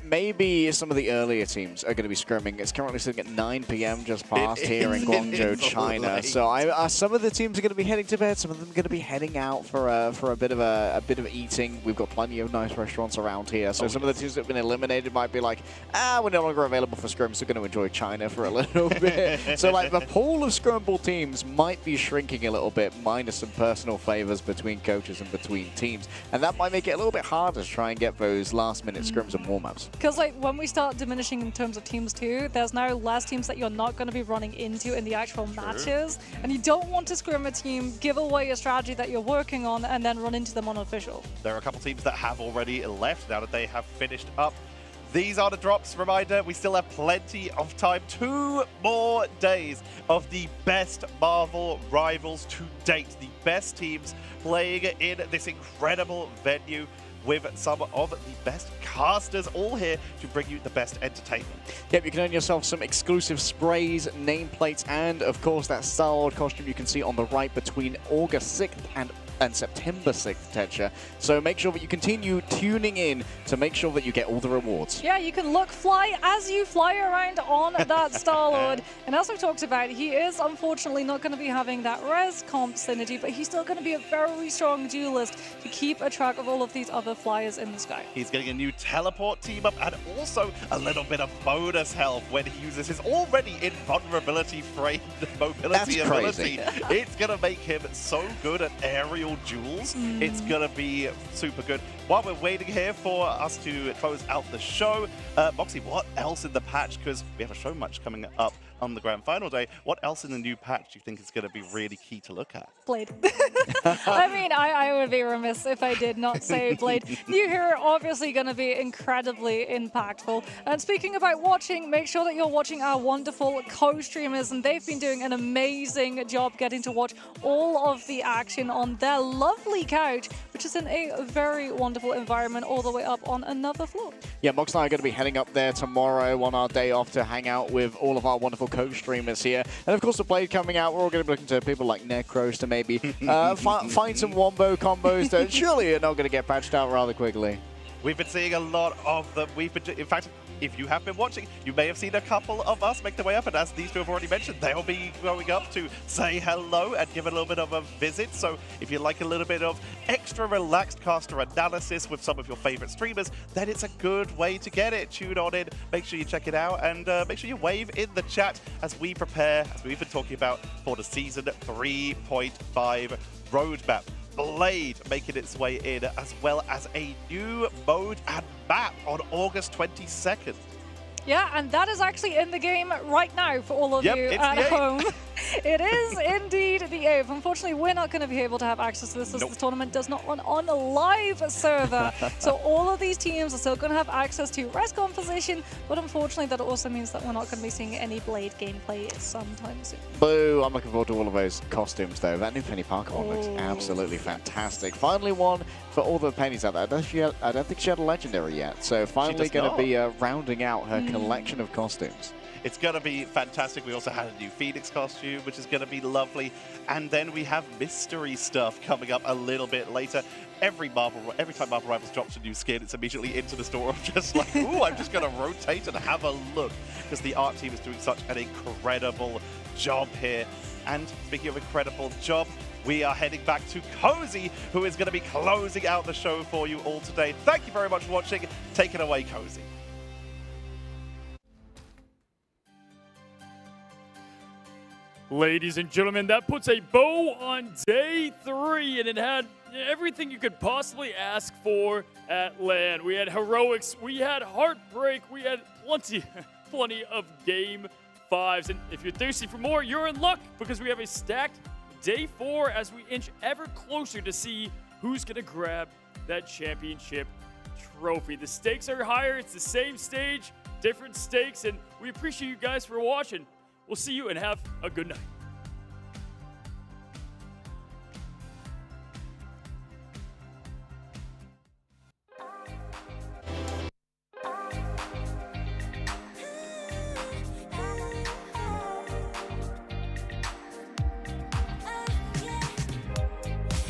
Maybe some of the earlier teams are going to be scrimming. It's currently sitting at 9 p.m. just past here in Guangzhou, China. So some of the teams are going to be heading to bed. Some of them are going to be heading out for a bit of eating. We've got plenty of nice restaurants around here. So some of the teams that have been eliminated might be like, we're no longer available for scrims. So we're going to enjoy China for a little bit. So like the pool of scrimmable teams might be shrinking a little bit, minus some personal favors between coaches and between teams, and that might make it a little bit harder to try and get those last-minute scrims and warm-ups. Because like when we start diminishing in terms of teams too, there's now less teams that you're not going to be running into in the actual matches, and you don't want to scrim a team, give away a strategy that you're working on, and then run into them unofficial. There are a couple teams that have already left now that they have finished up. These are the drops. Reminder, we still have plenty of time. 2 more days of the best Marvel rivals to date. The best teams playing in this incredible venue with some of the best casters all here to bring you the best entertainment. Yep, you can earn yourself some exclusive sprays, nameplates, and of course that Star-Lord costume you can see on the right between August 6th and September 6th, Tetra. So make sure that you continue tuning in to make sure that you get all the rewards. Yeah, you can fly as you fly around on that Star-Lord. And as we talked about, he is unfortunately not going to be having that res comp synergy, but he's still going to be a very strong duelist to keep a track of all of these other flyers in the sky. He's getting a new teleport team up and also a little bit of bonus health when he uses his already invulnerability framed mobility ability. It's going to make him so good at aerial duels. It's going to be super good. While we're waiting here for us to close out the show, Moxie, what else in the patch? Because we have a show match coming up on the grand final day. What else in the new patch do you think is going to be really key to look at? Blade. I mean, I would be remiss if I did not say Blade. New hero obviously going to be incredibly impactful. And speaking about watching, make sure that you're watching our wonderful co-streamers, and they've been doing an amazing job getting to watch all of the action on their lovely couch, which is in a very wonderful environment all the way up on another floor. Yeah, Mox and I are going to be heading up there tomorrow on our day off to hang out with all of our wonderful co-streamers here. And of course, the Blade coming out, we're all going to be looking to people like Necros to maybe find some wombo combos that surely are not going to get patched out rather quickly. We've been seeing a lot of them. In fact, if you have been watching, you may have seen a couple of us make their way up, and as these two have already mentioned, they'll be going up to say hello and give a little bit of a visit. So if you like a little bit of extra relaxed caster analysis with some of your favorite streamers, then it's a good way to get it. Tune on in, make sure you check it out, and make sure you wave in the chat as we prepare, as we've been talking about, for the Season 3.5 roadmap. Blade making its way in, as well as a new mode and map on August 22nd. Yeah, and that is actually in the game right now for all of you at home. It is indeed the 8th. Unfortunately, we're not going to be able to have access to this as the tournament does not run on a live server. So all of these teams are still going to have access to res composition, but unfortunately that also means that we're not going to be seeing any Blade gameplay sometime soon. Boo! I'm looking forward to all of those costumes though. That new Penny Parker one looks absolutely fantastic. Finally one for all the pennies out there. I don't think she had a legendary yet. So finally going to be rounding out her collection of costumes. It's going to be fantastic. We also had a new Phoenix costume, which is going to be lovely. And then we have mystery stuff coming up a little bit later. Every time Marvel Rivals drops a new skin, it's immediately into the store. I'm just like, ooh, I'm just going to rotate and have a look. Because the art team is doing such an incredible job here. And speaking of incredible job, we are heading back to Cozy, who is going to be closing out the show for you all today. Thank you very much for watching. Take it away, Cozy. Ladies and gentlemen, that puts a bow on day 3, and it had everything you could possibly ask for at LAN. We had heroics, we had heartbreak, we had plenty of game 5s. And if you're thirsty for more, you're in luck, because we have a stacked day 4 as we inch ever closer to see who's going to grab that championship trophy. The stakes are higher, it's the same stage, different stakes, and we appreciate you guys for watching. We'll see you and have a good night.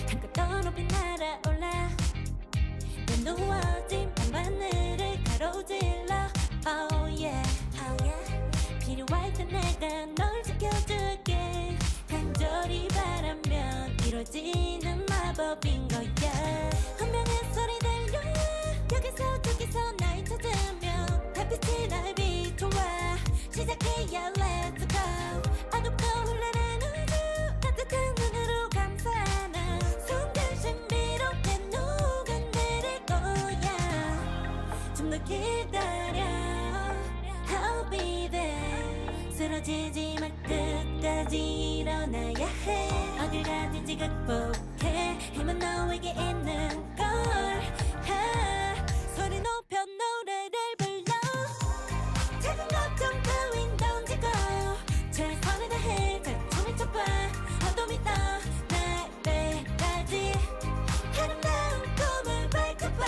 한껏 더 높이 날아올라 내 놓아진 때 내가 널 지켜줄게 간절히 바라면 이루어지는 마법인 거야 운명의 소리 들려 여기서 저기서 날 찾으면 달빛이 날 비춰와 시작해야 let's go 어둡고 흘러는 우주 따뜻한 눈으로 감싸는 순간 신비롭게 녹아내릴 거야 좀 더 기다려 I'll be there 쓰러지지 말 끝까지 일어나야 해 어딜 가든지 극복해 힘은 너에게 있는 걸 소리 높여 노래를 불러 작은 걱정 따윈 던지고 최선을 다해 자충을 쳐봐 어둠이 떠 날때까지 아름다운 꿈을 밝혀봐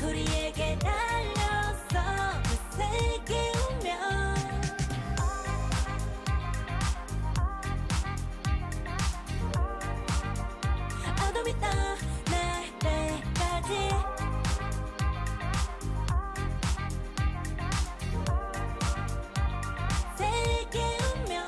우리에게 달려서 그 세계 운명 어둠이 떠 날때까지 세계 운명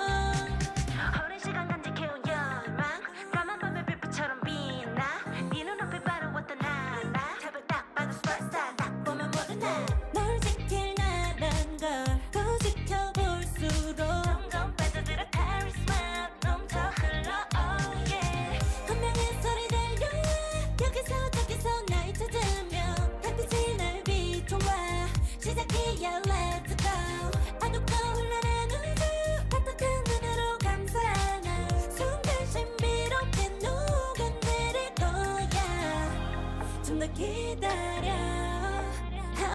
오랜 시간 간직해온 열망 까만 밤의 빛처럼 빛나 네 눈앞에 바로 어떤 나라 잡을 딱 봐도 superstar 딱 보면 모두 나널 지킬 나란 걸 더 지켜볼수록 점점 빠져들어 카리스마 넘쳐 흘러 oh yeah 운명의 소리 들려 여기서 저기서 날 찾으면 달빛이 날 비춰와 시작해야 let's go 어둡고 흘러는 우주 따뜻한 눈으로 감싸는 순간 신비롭게 녹아내릴 거야 좀 더 기다려